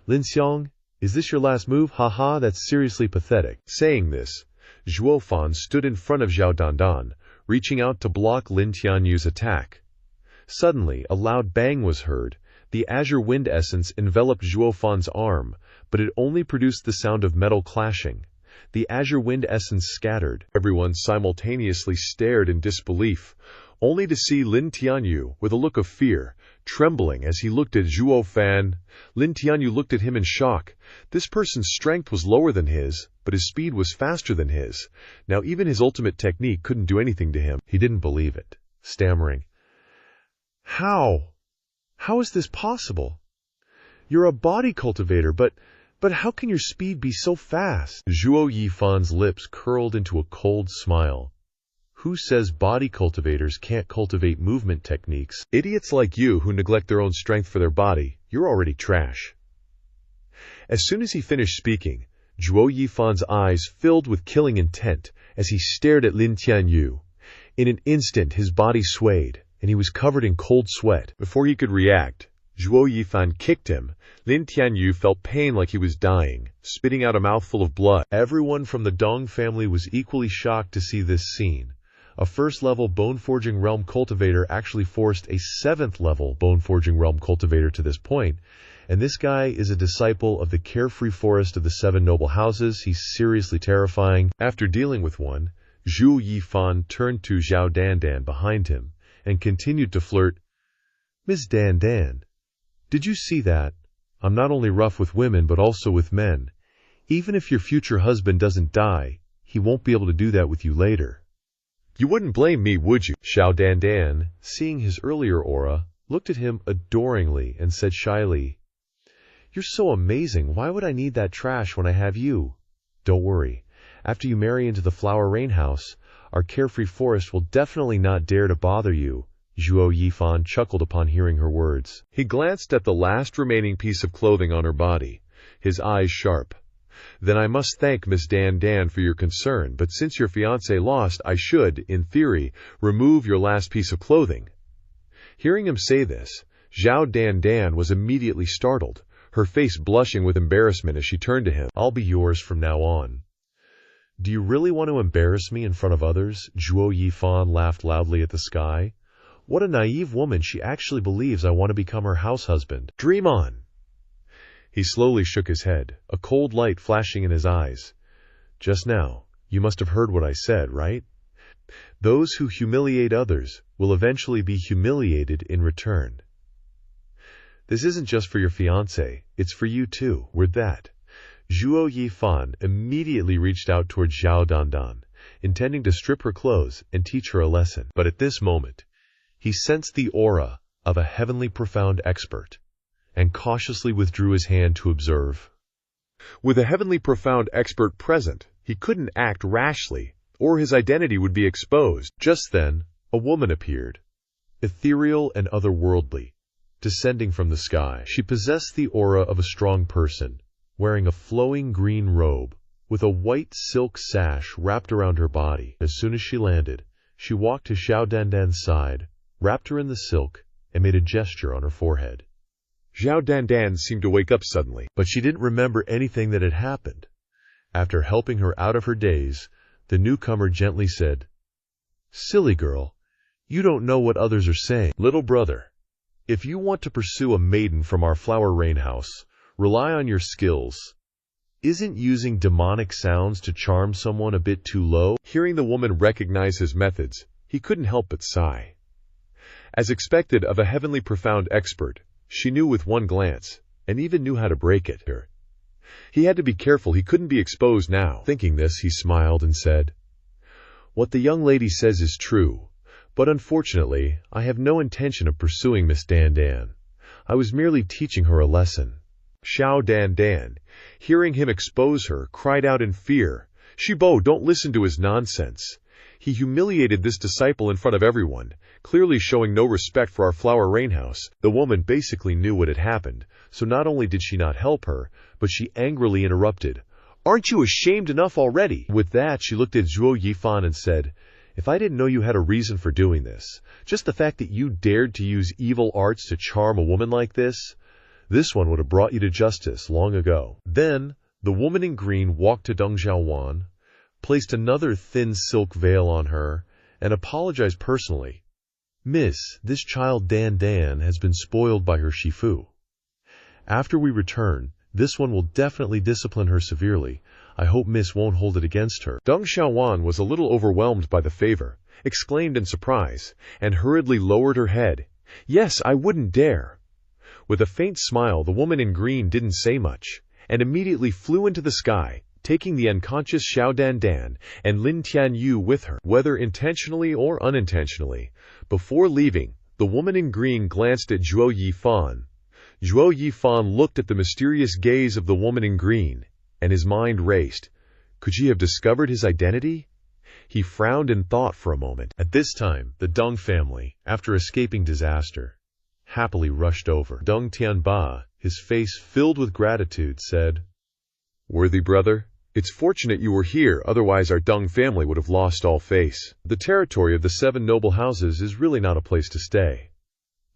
"Lin Xiang, is this your last move? Haha, that's seriously pathetic." Saying this, Zhuo Fan stood in front of Xiao Dandan, reaching out to block Lin Tianyu's attack. Suddenly, a loud bang was heard. The azure wind essence enveloped Zhuo Fan's arm, but it only produced the sound of metal clashing. The azure wind essence scattered. Everyone simultaneously stared in disbelief, only to see Lin Tianyu, with a look of fear, trembling as he looked at Zhuo Fan. Lin Tianyu looked at him in shock. This person's strength was lower than his, but his speed was faster than his. Now even his ultimate technique couldn't do anything to him. He didn't believe it, stammering, "How? How is this possible? You're a body cultivator, but how can your speed be so fast?" Zhuo Yifan's lips curled into a cold smile. "Who says body cultivators can't cultivate movement techniques? Idiots like you who neglect their own strength for their body, you're already trash." As soon as he finished speaking, Zhuo Yifan's eyes filled with killing intent as he stared at Lin Tianyu. In an instant, his body swayed, and he was covered in cold sweat. Before he could react, Zhuo Yifan kicked him. Lin Tianyu felt pain like he was dying, spitting out a mouthful of blood. Everyone from the Dong family was equally shocked to see this scene. A first-level bone-forging realm cultivator actually forced a 7th-level bone-forging realm cultivator to this point, and this guy is a disciple of the carefree forest of the 7 noble houses. He's seriously terrifying. After dealing with one, Zhuo Yifan turned to Xiao Dandan behind him and continued to flirt. "Miss Dandan, did you see that? I'm not only rough with women but also with men. Even if your future husband doesn't die, he won't be able to do that with you later." "You wouldn't blame me, would you?" Xiao Dandan, seeing his earlier aura, looked at him adoringly and said shyly, "You're so amazing. Why would I need that trash when I have you? Don't worry. After you marry into the Flower Rain House, our carefree forest will definitely not dare to bother you." Zhuo Yifan chuckled upon hearing her words. He glanced at the last remaining piece of clothing on her body, his eyes sharp. "Then I must thank Miss Dandan for your concern, but since your fiancé lost, I should, in theory, remove your last piece of clothing." Hearing him say this, Xiao Dandan was immediately startled, her face blushing with embarrassment as she turned to him. "I'll be yours from now on." "Do you really want to embarrass me in front of others?" Zhuo Yifan laughed loudly at the sky. "What a naive woman. She actually believes I want to become her house husband. Dream on." He slowly shook his head, a cold light flashing in his eyes. Just now, you must have heard what I said, right? Those who humiliate others will eventually be humiliated in return. This isn't just for your fiancé, it's for you too. With that, Zhuo Yifan immediately reached out toward Zhao Dandan, intending to strip her clothes and teach her a lesson. But at this moment, he sensed the aura of a heavenly profound expert, and cautiously withdrew his hand to observe. With a heavenly profound expert present, he couldn't act rashly, or his identity would be exposed. Just then, a woman appeared, ethereal and otherworldly, descending from the sky. She possessed the aura of a strong person, wearing a flowing green robe, with a white silk sash wrapped around her body. As soon as she landed, she walked to Zhao Dandan's side, wrapped her in the silk, and made a gesture on her forehead. Zhao Dandan seemed to wake up suddenly, but she didn't remember anything that had happened. After helping her out of her daze, the newcomer gently said, "Silly girl, you don't know what others are saying. Little brother, if you want to pursue a maiden from our flower rain house, rely on your skills. Isn't using demonic sounds to charm someone a bit too low?" Hearing the woman recognize his methods, he couldn't help but sigh. As expected of a heavenly profound expert, she knew with one glance, and even knew how to break it. He had to be careful he couldn't be exposed now. Thinking this, he smiled and said, "What the young lady says is true, but unfortunately, I have no intention of pursuing Miss Dandan. I was merely teaching her a lesson." Zhao Dandan, hearing him expose her, cried out in fear, "Shibo, don't listen to his nonsense. He humiliated this disciple in front of everyone, clearly showing no respect for our flower rain house." The woman basically knew what had happened, so not only did she not help her, but she angrily interrupted, "Aren't you ashamed enough already?" With that, she looked at Zhuo Yifan and said, "If I didn't know you had a reason for doing this, just the fact that you dared to use evil arts to charm a woman like this one would have brought you to justice long ago." Then, the woman in green walked to Deng Xiaowan, placed another thin silk veil on her, and apologized personally. "Miss, this child Dandan has been spoiled by her Shifu. After we return, this one will definitely discipline her severely. I hope Miss won't hold it against her." Deng Xiaowan was a little overwhelmed by the favor, exclaimed in surprise, and hurriedly lowered her head. "Yes, I wouldn't dare." With a faint smile, the woman in green didn't say much, and immediately flew into the sky, taking the unconscious Zhao Dandan and Lin Tianyu with her, whether intentionally or unintentionally. Before leaving, the woman in green glanced at Zhuo Yifan. Zhuo Yifan looked at the mysterious gaze of the woman in green, and his mind raced. Could she have discovered his identity? He frowned in thought for a moment. At this time, the Deng family, after escaping disaster, happily rushed over. Deng Tianba, his face filled with gratitude, said, "Worthy brother, it's fortunate you were here, otherwise our Deng family would have lost all face. The territory of the 7 noble houses is really not a place to stay."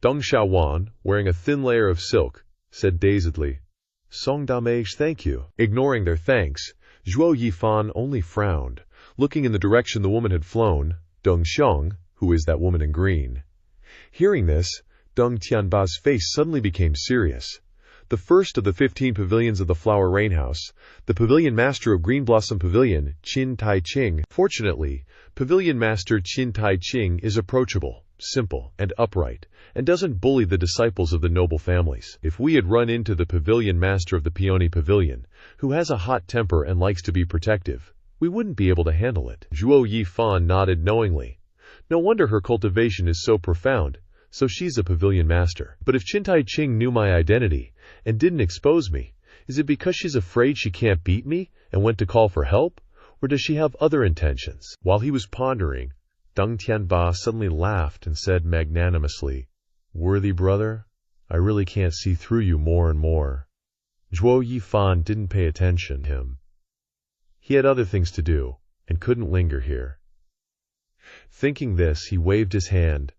Deng Xiaowan, wearing a thin layer of silk, said dazedly, "Song Damage, thank you." Ignoring their thanks, Zhuo Yifan only frowned, looking in the direction the woman had flown, Deng Xiong, who is that woman in green. Hearing this, Deng Tianba's face suddenly became serious. The first of the 15 pavilions of the Flower Rain House, the pavilion master of Green Blossom Pavilion, Qin Tai Ching. Fortunately, pavilion master Qin Tai Ching is approachable, simple, and upright, and doesn't bully the disciples of the noble families. If we had run into the pavilion master of the Peony Pavilion, who has a hot temper and likes to be protective, we wouldn't be able to handle it. Zhuo Yifan nodded knowingly. No wonder her cultivation is so profound, so she's a pavilion master. But if Qin Tai Ching knew my identity, and didn't expose me, is it because she's afraid she can't beat me, and went to call for help? Or does she have other intentions? While he was pondering, Deng Tianba suddenly laughed and said magnanimously, "Worthy brother, I really can't see through you more and more." Zhuo Yifan didn't pay attention to him. He had other things to do, and couldn't linger here. Thinking this, he waved his hand.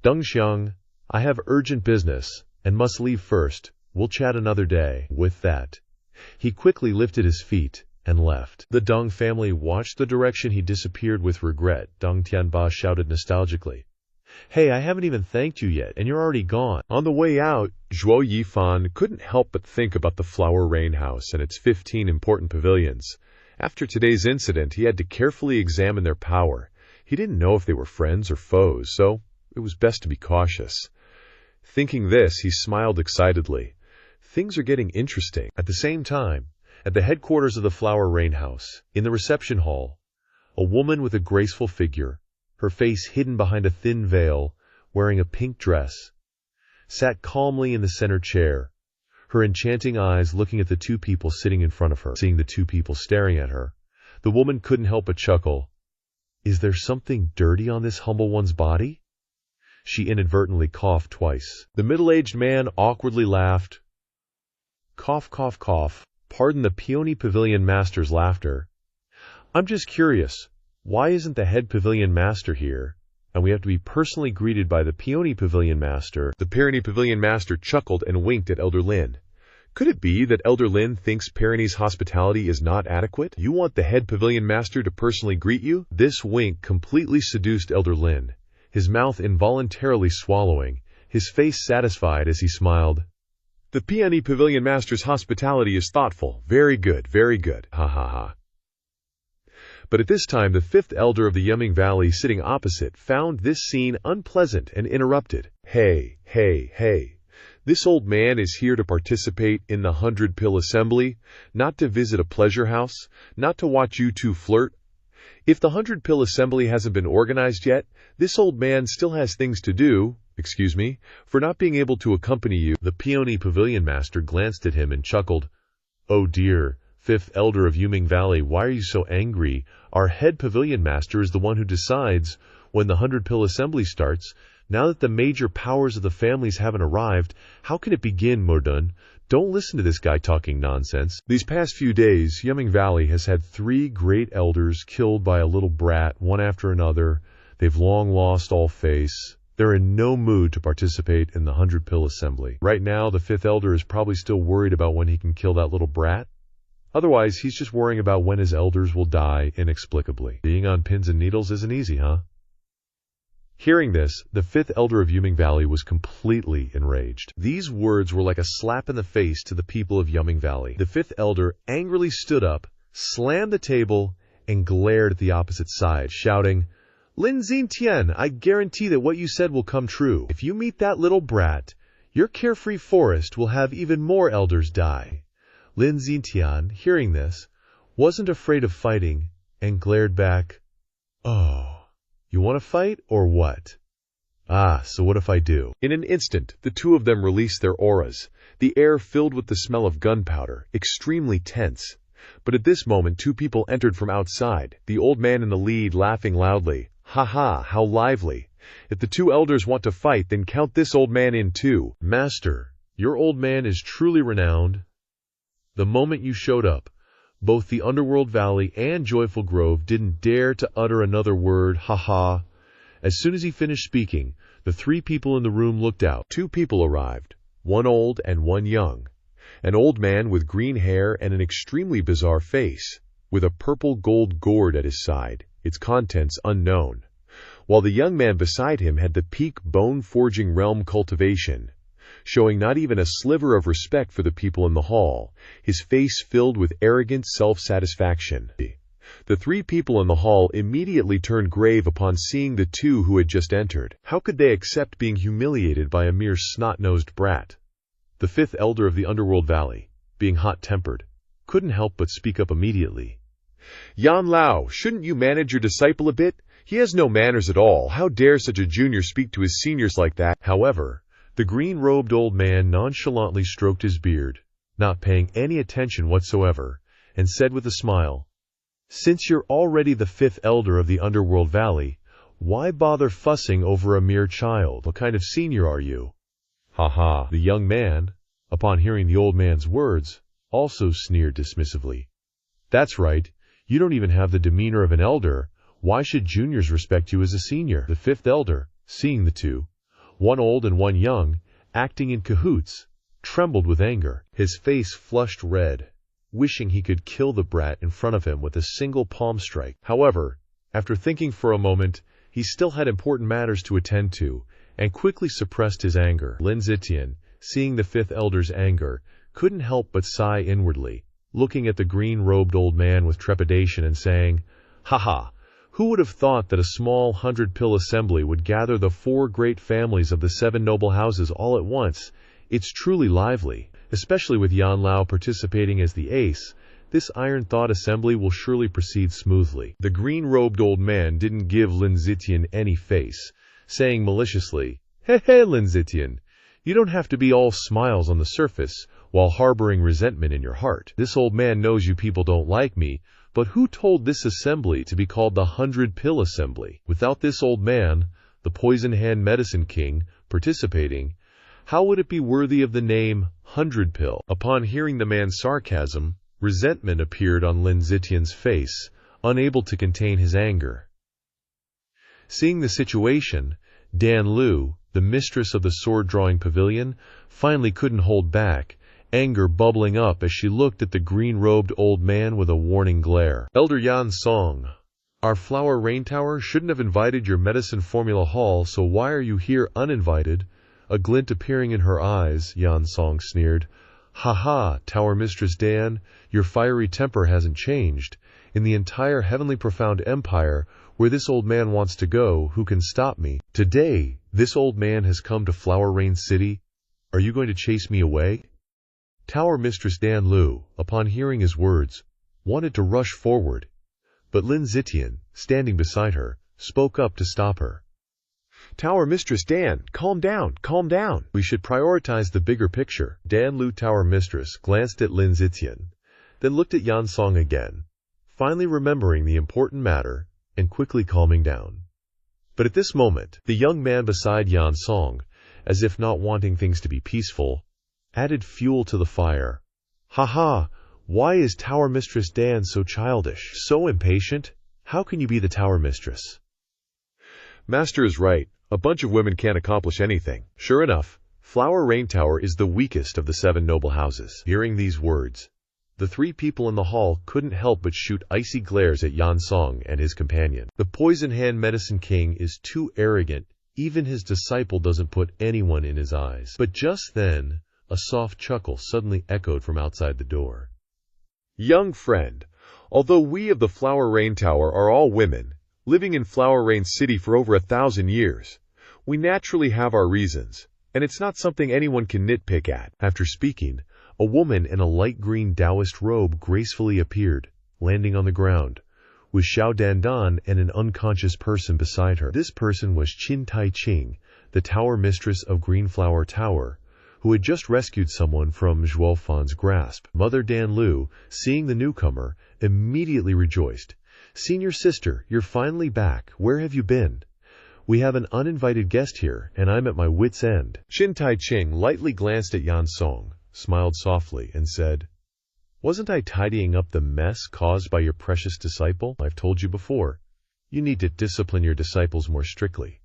"Deng Xiang, I have urgent business, and must leave first. We'll chat another day." With that, he quickly lifted his feet and left. The Deng family watched the direction he disappeared with regret. Deng Tianba shouted nostalgically, Hey, I haven't even thanked you yet, and you're already gone. On the way out, Zhuo Yifan couldn't help but think about the Flower Rain House and its 15 important pavilions. After today's incident, he had to carefully examine their power. He didn't know if they were friends or foes, so it was best to be cautious. Thinking this, he smiled excitedly. Things are getting interesting. At the same time, at the headquarters of the Flower Rain House, in the reception hall, a woman with a graceful figure, her face hidden behind a thin veil, wearing a pink dress, sat calmly in the center chair, her enchanting eyes looking at the two people sitting in front of her. Seeing the two people staring at her, the woman couldn't help but chuckle. Is there something dirty on this humble one's body? She inadvertently coughed twice. The middle-aged man awkwardly laughed. Cough, cough, cough. Pardon the peony pavilion master's laughter. I'm just curious, why isn't the head pavilion master here, and we have to be personally greeted by the peony pavilion master? The peony pavilion master chuckled and winked at Elder Lin. Could it be that Elder Lin thinks Peony's hospitality is not adequate? You want the head pavilion master to personally greet you? This wink completely seduced Elder Lin, his mouth involuntarily swallowing, his face satisfied as he smiled. The peony pavilion master's hospitality is thoughtful. Very good, ha ha ha. But at this time, the fifth elder of the Yuming Valley sitting opposite found this scene unpleasant and interrupted. Hey, hey, hey. This old man is here to participate in the 100-pill assembly, not to visit a pleasure house, not to watch you two flirt. If the 100-pill assembly hasn't been organized yet, this old man still has things to do, excuse me, for not being able to accompany you. The peony pavilion master glanced at him and chuckled. Oh dear, fifth elder of Yuming Valley, why are you so angry? Our head pavilion master is the one who decides when the 100-pill assembly starts. Now that the major powers of the families haven't arrived, how can it begin, Modun? Don't listen to this guy talking nonsense. These past few days, Yuming Valley has had 3 great elders killed by a little brat, one after another. They've long lost all face. They're in no mood to participate in the 100-pill assembly. Right now, the 5th elder is probably still worried about when he can kill that little brat. Otherwise, he's just worrying about when his elders will die inexplicably. Being on pins and needles isn't easy, huh? Hearing this, the 5th elder of Yuming Valley was completely enraged. These words were like a slap in the face to the people of Yuming Valley. The 5th elder angrily stood up, slammed the table, and glared at the opposite side, shouting, Lin Xintian, I guarantee that what you said will come true. If you meet that little brat, your carefree forest will have even more elders die. Lin Xintian, hearing this, wasn't afraid of fighting, and glared back, Oh. You want to fight, or what? Ah, so what if I do? In an instant, the two of them released their auras, the air filled with the smell of gunpowder, extremely tense. But at this moment, 2 people entered from outside, the old man in the lead laughing loudly. Ha ha, how lively. If the 2 elders want to fight, then count this old man in too. Master, your old man is truly renowned. The moment you showed up, both the Underworld Valley and Joyful Grove didn't dare to utter another word, ha-ha. As soon as he finished speaking, the 3 people in the room looked out. 2 people arrived, one old and one young. An old man with green hair and an extremely bizarre face, with a purple gold gourd at his side, its contents unknown, while the young man beside him had the peak bone-forging realm cultivation, showing not even a sliver of respect for the people in the hall, his face filled with arrogant self-satisfaction. The 3 people in the hall immediately turned grave upon seeing the 2 who had just entered. How could they accept being humiliated by a mere snot-nosed brat? The 5th elder of the Underworld Valley, being hot-tempered, couldn't help but speak up immediately. Yan Lao, shouldn't you manage your disciple a bit? He has no manners at all. How dare such a junior speak to his seniors like that? However, the green-robed old man nonchalantly stroked his beard, not paying any attention whatsoever, and said with a smile, Since you're already the 5th elder of the Underworld Valley, why bother fussing over a mere child? What kind of senior are you? Ha ha. The young man, upon hearing the old man's words, also sneered dismissively. That's right, you don't even have the demeanor of an elder. Why should juniors respect you as a senior? The 5th elder, seeing the 2, one old and one young, acting in cahoots, trembled with anger. His face flushed red, wishing he could kill the brat in front of him with a single palm strike. However, after thinking for a moment, he still had important matters to attend to, and quickly suppressed his anger. Lin Zitian, seeing the fifth elder's anger, couldn't help but sigh inwardly, looking at the green-robed old man with trepidation and saying, "Ha! Who would have thought that a small 100-pill assembly would gather the 4 great families of the 7 noble houses all at once? It's truly lively, especially with Yan Lao participating as the ace. This iron-thought assembly will surely proceed smoothly." The green-robed old man didn't give Lin Zitian any face, saying maliciously, "Hey, Lin Zitian, you don't have to be all smiles on the surface while harboring resentment in your heart. This old man knows you people don't like me, but who told this assembly to be called the 100-pill assembly? Without this old man, the poison hand medicine king, participating, how would it be worthy of the name 100-pill?" Upon hearing the man's sarcasm, resentment appeared on Lin Zitian's face, unable to contain his anger. Seeing the situation, Dan Lu, the mistress of the sword-drawing pavilion, finally couldn't hold back, anger bubbling up as she looked at the green-robed old man with a warning glare. "Elder Yan Song, our Flower Rain Tower shouldn't have invited your medicine formula hall, so why are you here uninvited?" A glint appearing in her eyes, Yan Song sneered. "Ha, Tower Mistress Dan, your fiery temper hasn't changed. In the entire heavenly profound empire, where this old man wants to go, who can stop me? Today, this old man has come to Flower Rain City. Are you going to chase me away?" Tower Mistress Dan Lu, upon hearing his words, wanted to rush forward, but Lin Zitian, standing beside her, spoke up to stop her. "Tower Mistress Dan, calm down. We should prioritize the bigger picture." Dan Lu Tower Mistress glanced at Lin Zitian, then looked at Yan Song again, finally remembering the important matter and quickly calming down. But at this moment, the young man beside Yan Song, as if not wanting things to be peaceful, added fuel to the fire. "Ha! Why is Tower Mistress Dan so childish, so impatient? How can you be the Tower Mistress?" "Master is right. A bunch of women can't accomplish anything." Sure enough, Flower Rain Tower is the weakest of the 7 noble houses. Hearing these words, the 3 people in the hall couldn't help but shoot icy glares at Yan Song and his companion. The poison hand medicine king is too arrogant, even his disciple doesn't put anyone in his eyes. But just then, a soft chuckle suddenly echoed from outside the door. "Young friend, although we of the Flower Rain Tower are all women, living in Flower Rain City for over 1,000 years, we naturally have our reasons, and it's not something anyone can nitpick at." After speaking, a woman in a light green Taoist robe gracefully appeared, landing on the ground, with Xiao Dandan and an unconscious person beside her. This person was Qin Tai Ching, the Tower Mistress of Greenflower Tower, who had just rescued someone from Zhuo Fan's grasp. Mother Dan Lu, seeing the newcomer, immediately rejoiced. "Senior sister, you're finally back. Where have you been? We have an uninvited guest here, and I'm at my wit's end." Qin Tai Ching lightly glanced at Yan Song, smiled softly, and said, "Wasn't I tidying up the mess caused by your precious disciple? I've told you before, you need to discipline your disciples more strictly,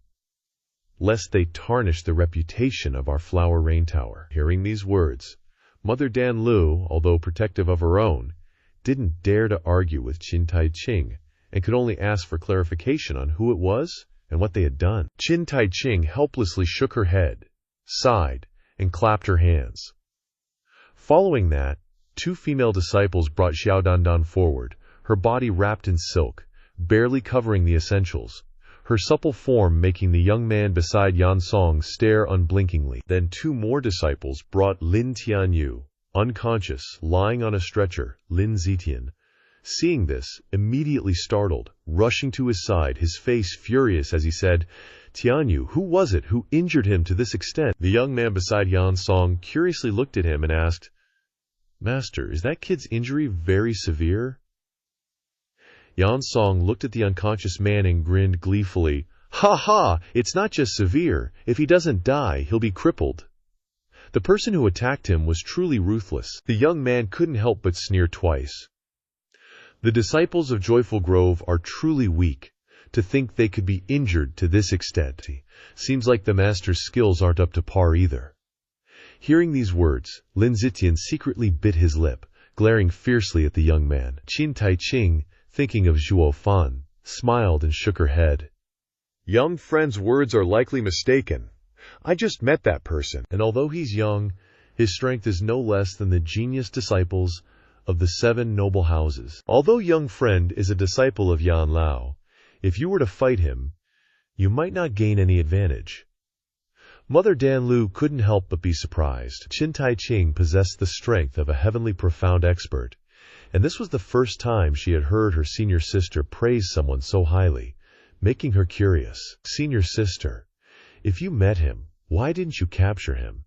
lest they tarnish the reputation of our Flower Rain Tower." Hearing these words, Mother Dan Lu, although protective of her own, didn't dare to argue with Qin Tai Ching, and could only ask for clarification on who it was and what they had done. Qin Tai Ching helplessly shook her head, sighed, and clapped her hands. Following that, 2 female disciples brought Xiao Dandan forward, her body wrapped in silk, barely covering the essentials, her supple form making the young man beside Yan Song stare unblinkingly. Then 2 more disciples brought Lin Tianyu, unconscious, lying on a stretcher. Lin Zitian, seeing this, immediately startled, rushing to his side, his face furious as he said, "Tianyu, who was it who injured him to this extent?" The young man beside Yan Song curiously looked at him and asked, "Master, is that kid's injury very severe?" Yan Song looked at the unconscious man and grinned gleefully. "Ha! It's not just severe. If he doesn't die, he'll be crippled." The person who attacked him was truly ruthless. The young man couldn't help but sneer twice. The disciples of Joyful Grove are truly weak. To think they could be injured to this extent. Seems like the master's skills aren't up to par either. Hearing these words, Lin Zitian secretly bit his lip, glaring fiercely at the young man. Qin Tai Ching, thinking of Zhuo Fan, smiled and shook her head. Young friend's words are likely mistaken. I just met that person. And although he's young, his strength is no less than the genius disciples of the 7 noble houses. Although young friend is a disciple of Yan Lao, if you were to fight him, you might not gain any advantage. Mother Danlu couldn't help but be surprised. Qin Tai Ching possessed the strength of a heavenly profound expert, and this was the first time she had heard her senior sister praise someone so highly, making her curious. Senior sister, if you met him, why didn't you capture him?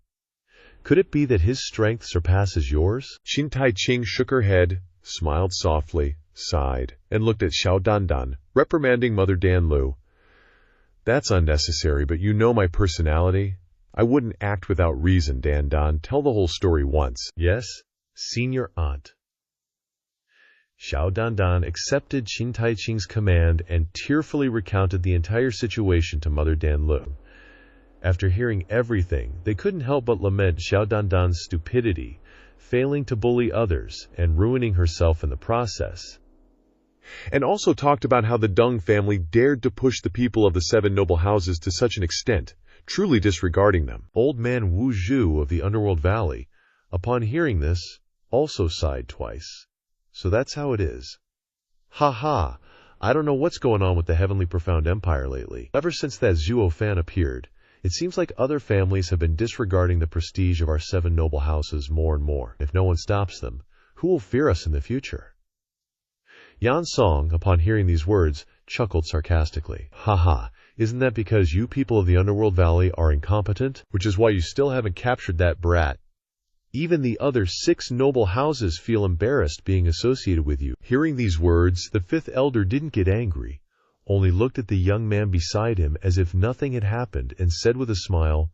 Could it be that his strength surpasses yours? Qin Tai Ching shook her head, smiled softly, sighed, and looked at Xiao Dandan, reprimanding Mother Danlu. That's unnecessary, but you know my personality. I wouldn't act without reason, Dandan. Tell the whole story once. Yes, senior aunt. Xiao Dandan accepted Qin Tai Ching's command and tearfully recounted the entire situation to Mother Danlu. After hearing everything, they couldn't help but lament Xiao Dandan's stupidity, failing to bully others and ruining herself in the process. And also talked about how the Deng family dared to push the people of the 7 noble houses to such an extent, truly disregarding them. Old man Wu Zhu of the Underworld Valley, upon hearing this, also sighed twice. So that's how it is. Ha ha, I don't know what's going on with the Heavenly Profound Empire lately. Ever since that Zhuo Fan appeared, it seems like other families have been disregarding the prestige of our 7 noble houses more and more. If no one stops them, who will fear us in the future? Yan Song, upon hearing these words, chuckled sarcastically. Ha ha, isn't that because you people of the Underworld Valley are incompetent? Which is why you still haven't captured that brat. Even the other 6 noble houses feel embarrassed being associated with you. Hearing these words, the 5th elder didn't get angry, only looked at the young man beside him as if nothing had happened and said with a smile,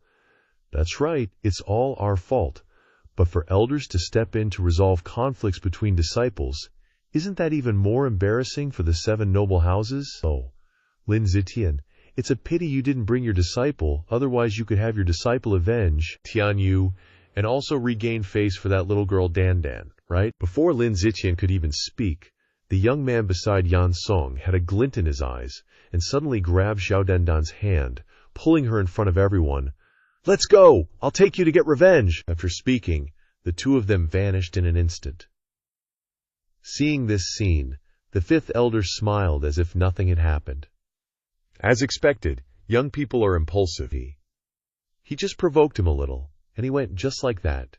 "That's right, it's all our fault. But for elders to step in to resolve conflicts between disciples, isn't that even more embarrassing for the 7 noble houses? Oh, Lin Zitian, it's a pity you didn't bring your disciple, otherwise you could have your disciple avenge Tian Yu and also regain face for that little girl Dandan, right?" Before Lin Zitian could even speak, the young man beside Yan Song had a glint in his eyes and suddenly grabbed Xiao Dandan's hand, pulling her in front of everyone. "Let's go! I'll take you to get revenge!" After speaking, the 2 of them vanished in an instant. Seeing this scene, the 5th elder smiled as if nothing had happened. As expected, young people are impulsive. He just provoked him a little, and he went just like that,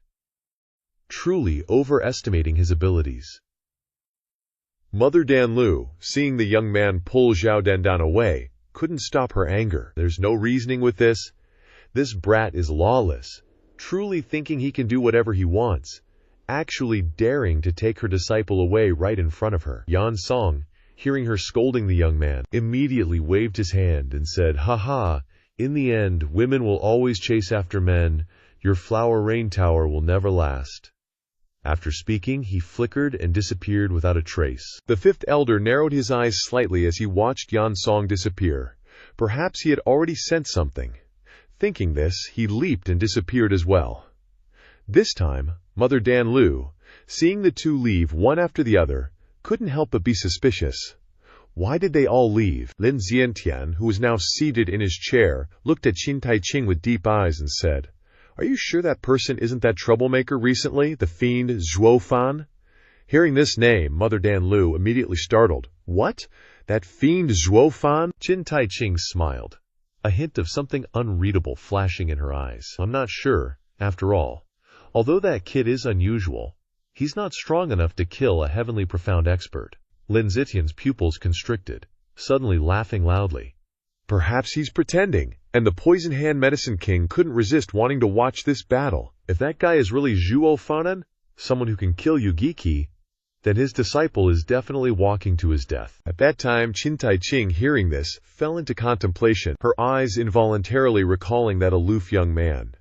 truly overestimating his abilities. Mother Danlu, seeing the young man pull Xiao Dandan away, couldn't stop her anger. There's no reasoning with this. This brat is lawless, truly thinking he can do whatever he wants, actually daring to take her disciple away right in front of her. Yan Song, hearing her scolding the young man, immediately waved his hand and said, "Ha ha, in the end, women will always chase after men. Your flower rain tower will never last." After speaking, he flickered and disappeared without a trace. The 5th elder narrowed his eyes slightly as he watched Yan Song disappear. Perhaps he had already sensed something. Thinking this, he leaped and disappeared as well. This time, Mother Danlu, seeing the 2 leave one after the other, couldn't help but be suspicious. Why did they all leave? Lin Xiantian, who was now seated in his chair, looked at Qin Tai Ching with deep eyes and said, "Are you sure that person isn't that troublemaker recently, the fiend Zhuo Fan?" Hearing this name, Mother Danlu immediately startled. "What? That fiend Zhuo Fan?" Qin Tai Ching smiled, a hint of something unreadable flashing in her eyes. "I'm not sure, after all. Although that kid is unusual, he's not strong enough to kill a heavenly profound expert." Lin Zitian's pupils constricted, suddenly laughing loudly. Perhaps he's pretending, and the Poison Hand Medicine King couldn't resist wanting to watch this battle. If that guy is really Zhuo Fan, someone who can kill Yugiki, then his disciple is definitely walking to his death. At that time, Qin Tai Ching, hearing this, fell into contemplation, her eyes involuntarily recalling that aloof young man.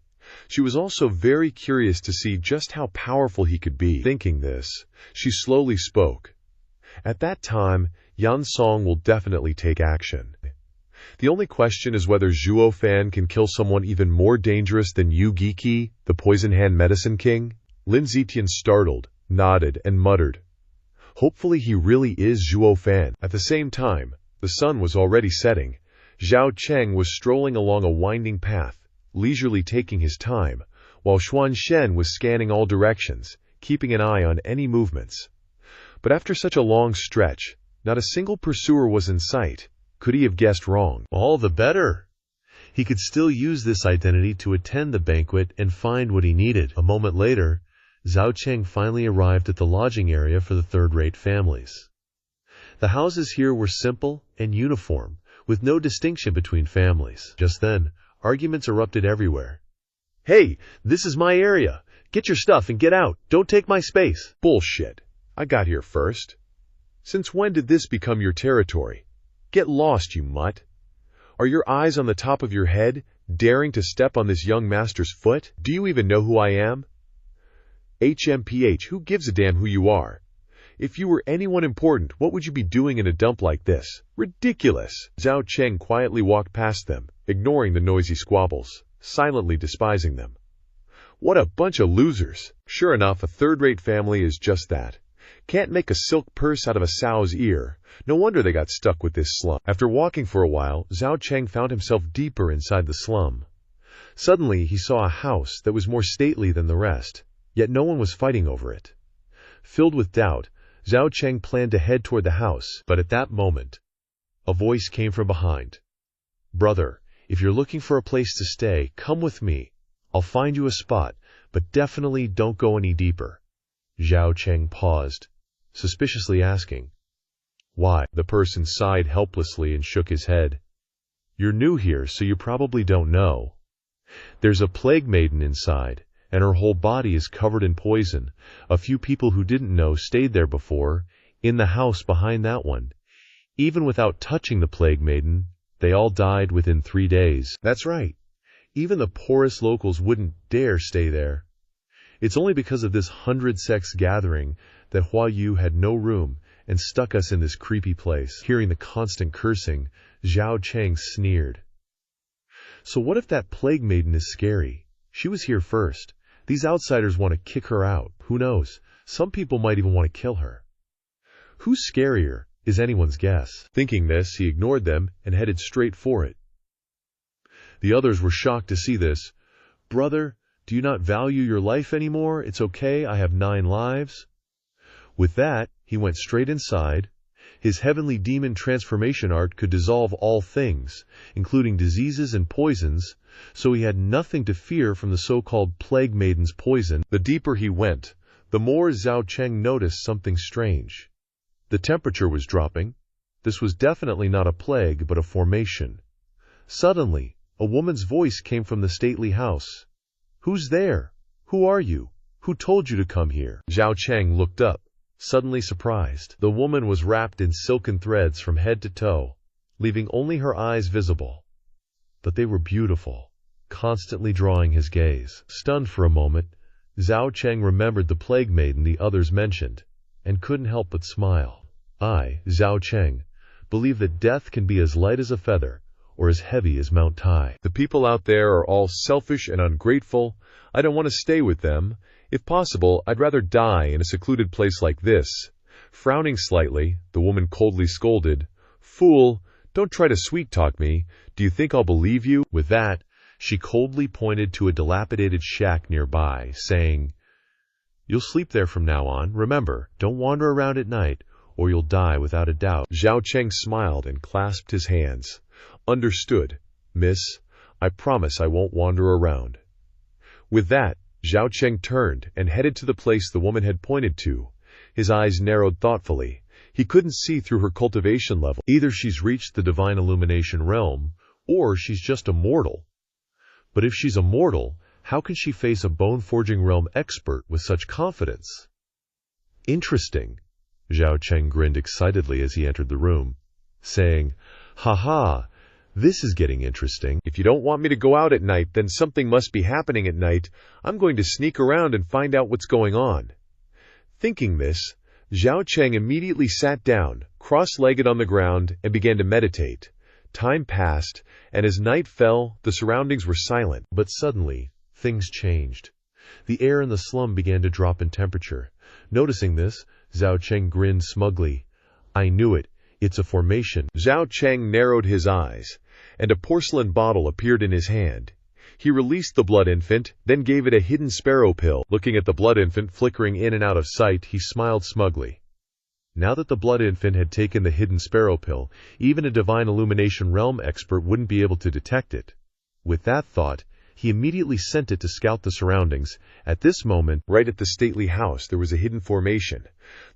She was also very curious to see just how powerful he could be. Thinking this, she slowly spoke. At that time, Yan Song will definitely take action. The only question is whether Zhuo Fan can kill someone even more dangerous than Yu Giki, the Poison Hand Medicine King. Lin Zitian startled, nodded, and muttered, "Hopefully he really is Zhuo Fan." At the same time, the sun was already setting. Zhao Cheng was strolling along a winding path, leisurely taking his time, while Xuan Shen was scanning all directions, keeping an eye on any movements. But after such a long stretch, not a single pursuer was in sight. Could he have guessed wrong? All the better. He could still use this identity to attend the banquet and find what he needed. A moment later, Zhao Cheng finally arrived at the lodging area for the third-rate families. The houses here were simple and uniform, with no distinction between families. Just then, arguments erupted everywhere. "Hey, this is my area. Get your stuff and get out. Don't take my space." Bullshit. I got here first. Since when did this become your territory? Get lost, you mutt. Are your eyes on the top of your head, daring to step on this young master's foot? Do you even know who I am? HMPH, who gives a damn who you are? If you were anyone important, what would you be doing in a dump like this? Ridiculous! Zhao Cheng quietly walked past them, ignoring the noisy squabbles, silently despising them. What a bunch of losers! Sure enough, a third-rate family is just that. Can't make a silk purse out of a sow's ear. No wonder they got stuck with this slum. After walking for a while, Zhao Cheng found himself deeper inside the slum. Suddenly, he saw a house that was more stately than the rest, yet no one was fighting over it. Filled with doubt, Zhao Cheng planned to head toward the house, but at that moment, a voice came from behind. "Brother, if you're looking for a place to stay, come with me. I'll find you a spot, but definitely don't go any deeper." Zhao Cheng paused, suspiciously asking, "Why?" The person sighed helplessly and shook his head. "You're new here, so you probably don't know. There's a plague maiden inside, and her whole body is covered in poison. A few people who didn't know stayed there before, in the house behind that one. Even without touching the plague maiden, they all died within 3 days. That's right. Even the poorest locals wouldn't dare stay there. It's only because of this 100-sex gathering that Hua Yu had no room and stuck us in this creepy place." Hearing the constant cursing, Zhao Cheng sneered. "So what if that plague maiden is scary? She was here first. These outsiders want to kick her out. Who knows? Some people might even want to kill her. Who's scarier is anyone's guess." Thinking this, he ignored them and headed straight for it. The others were shocked to see this. "Brother, do you not value your life anymore? It's okay, I have 9 lives." With that, he went straight inside. His heavenly demon transformation art could dissolve all things, including diseases and poisons, so he had nothing to fear from the so-called plague maiden's poison. The deeper he went, the more Zhao Cheng noticed something strange. The temperature was dropping. This was definitely not a plague, but a formation. Suddenly, a woman's voice came from the stately house. "Who's there? Who are you? Who told you to come here?" Zhao Cheng looked up, suddenly surprised. The woman was wrapped in silken threads from head to toe, leaving only her eyes visible. But they were beautiful, constantly drawing his gaze. Stunned for a moment, Zhao Cheng remembered the plague maiden the others mentioned, and couldn't help but smile. "I, Zhao Cheng, believe that death can be as light as a feather, or as heavy as Mount Tai. The people out there are all selfish and ungrateful. I don't want to stay with them. If possible, I'd rather die in a secluded place like this." Frowning slightly, the woman coldly scolded, "Fool, don't try to sweet-talk me. Do you think I'll believe you?" With that, she coldly pointed to a dilapidated shack nearby, saying, "You'll sleep there from now on. Remember, don't wander around at night, or you'll die without a doubt." Zhao Cheng smiled and clasped his hands. "Understood, miss. I promise I won't wander around." With that, Zhao Cheng turned and headed to the place the woman had pointed to. His eyes narrowed thoughtfully. He couldn't see through her cultivation level. Either she's reached the divine illumination realm, or she's just a mortal. But if she's a mortal, how can she face a bone-forging realm expert with such confidence? "Interesting." Zhao Cheng grinned excitedly as he entered the room, saying, "Ha-ha, this is getting interesting. If you don't want me to go out at night, then something must be happening at night. I'm going to sneak around and find out what's going on." Thinking this, Zhao Cheng immediately sat down, cross-legged on the ground, and began to meditate. Time passed, and as night fell, the surroundings were silent. But suddenly, things changed. The air in the slum began to drop in temperature. Noticing this, Zhao Cheng grinned smugly. "I knew it. It's a formation." Zhao Cheng narrowed his eyes. and a porcelain bottle appeared in his hand. He released the blood infant, then gave it a hidden sparrow pill. Looking at the blood infant flickering in and out of sight, he smiled smugly. Now that the blood infant had taken the hidden sparrow pill, even a divine illumination realm expert wouldn't be able to detect it. With that thought, he immediately sent it to scout the surroundings. At this moment, right at the stately house, there was a hidden formation.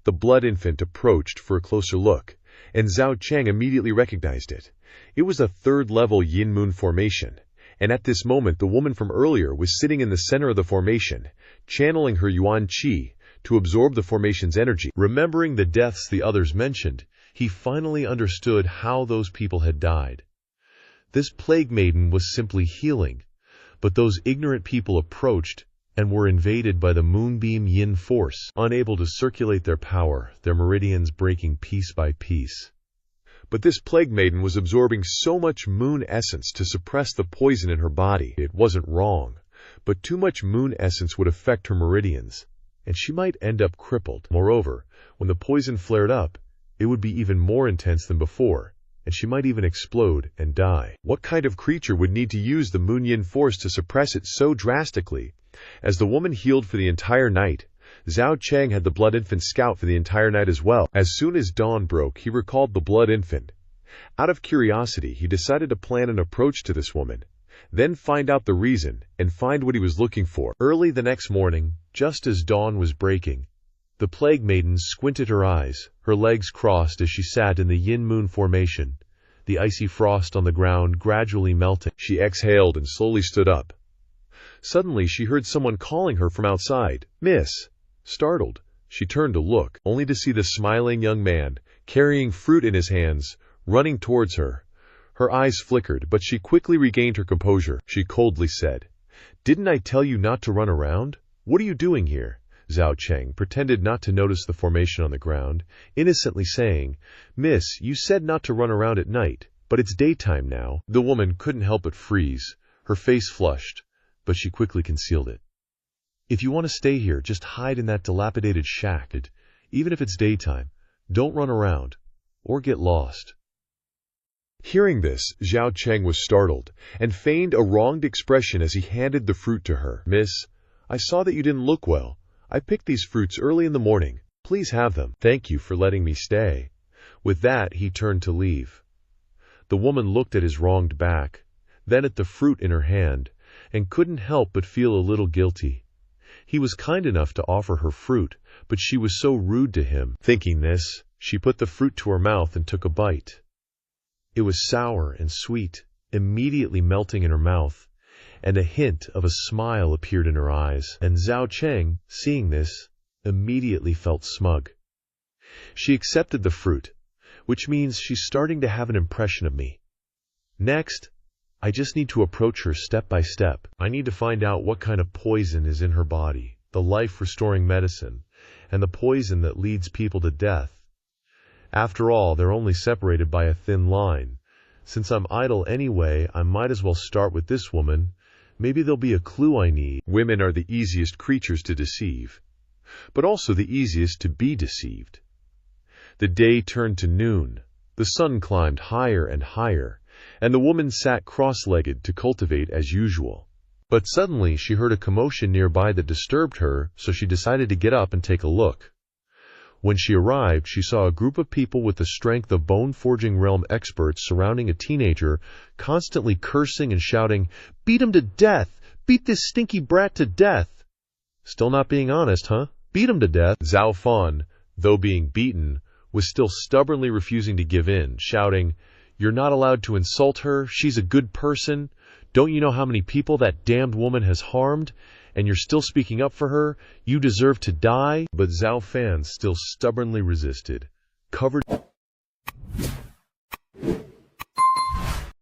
The blood infant approached for a closer look, and Zhao Cheng immediately recognized it. It was a third-level yin-moon formation, and at this moment the woman from earlier was sitting in the center of the formation, channeling her yuan qi to absorb the formation's energy. Remembering the deaths the others mentioned, he finally understood how those people had died. This plague maiden was simply healing, but those ignorant people approached and were invaded by the moonbeam yin force, unable to circulate their power, their meridians breaking piece by piece. But this plague maiden was absorbing so much moon essence to suppress the poison in her body. It wasn't wrong, but too much moon essence would affect her meridians, and she might end up crippled. Moreover, when the poison flared up, it would be even more intense than before, and she might even explode and die. What kind of creature would need to use the moon yin force to suppress it so drastically? As the woman healed for the entire night, Zhao Cheng had the blood infant scout for the entire night as well. As soon as dawn broke, he recalled the blood infant. Out of curiosity, he decided to plan an approach to this woman, then find out the reason and find what he was looking for. Early the next morning, just as dawn was breaking, the plague maiden squinted her eyes, her legs crossed as she sat in the yin-moon formation, the icy frost on the ground gradually melting. She exhaled and slowly stood up. Suddenly she heard someone calling her from outside. "Miss." Startled, she turned to look, only to see the smiling young man, carrying fruit in his hands, running towards her. Her eyes flickered, but she quickly regained her composure. She coldly said, "Didn't I tell you not to run around? What are you doing here?" Zhao Cheng pretended not to notice the formation on the ground, innocently saying, "Miss, you said not to run around at night, but it's daytime now." The woman couldn't help but freeze. Her face flushed, but she quickly concealed it. "If you want to stay here, just hide in that dilapidated shack. Even if it's daytime, don't run around or get lost." Hearing this, Zhao Cheng was startled and feigned a wronged expression as he handed the fruit to her. "Miss, I saw that you didn't look well. I picked these fruits early in the morning. Please have them. Thank you for letting me stay." With that, he turned to leave. The woman looked at his wronged back, then at the fruit in her hand, and couldn't help but feel a little guilty. He was kind enough to offer her fruit, but she was so rude to him. Thinking this, she put the fruit to her mouth and took a bite. It was sour and sweet, immediately melting in her mouth, and a hint of a smile appeared in her eyes, and Zhao Cheng, seeing this, immediately felt smug. She accepted the fruit, which means she's starting to have an impression of me. Next, I just need to approach her step by step. I need to find out what kind of poison is in her body, the life-restoring medicine, and the poison that leads people to death. After all, they're only separated by a thin line. Since I'm idle anyway, I might as well start with this woman. Maybe there'll be a clue I need. Women are the easiest creatures to deceive, but also the easiest to be deceived. The day turned to noon. The sun climbed higher and higher, and the woman sat cross-legged to cultivate as usual. But suddenly she heard a commotion nearby that disturbed her, so she decided to get up and take a look. When she arrived, she saw a group of people with the strength of bone-forging realm experts surrounding a teenager, constantly cursing and shouting, "Beat him to death! Beat this stinky brat to death!" Still not being honest, huh? Beat him to death. Zhuo Fan, though being beaten, was still stubbornly refusing to give in, shouting, "You're not allowed to insult her. She's a good person. Don't you know how many people that damned woman has harmed? And you're still speaking up for her? You deserve to die." But Zhuo Fan still stubbornly resisted. Covered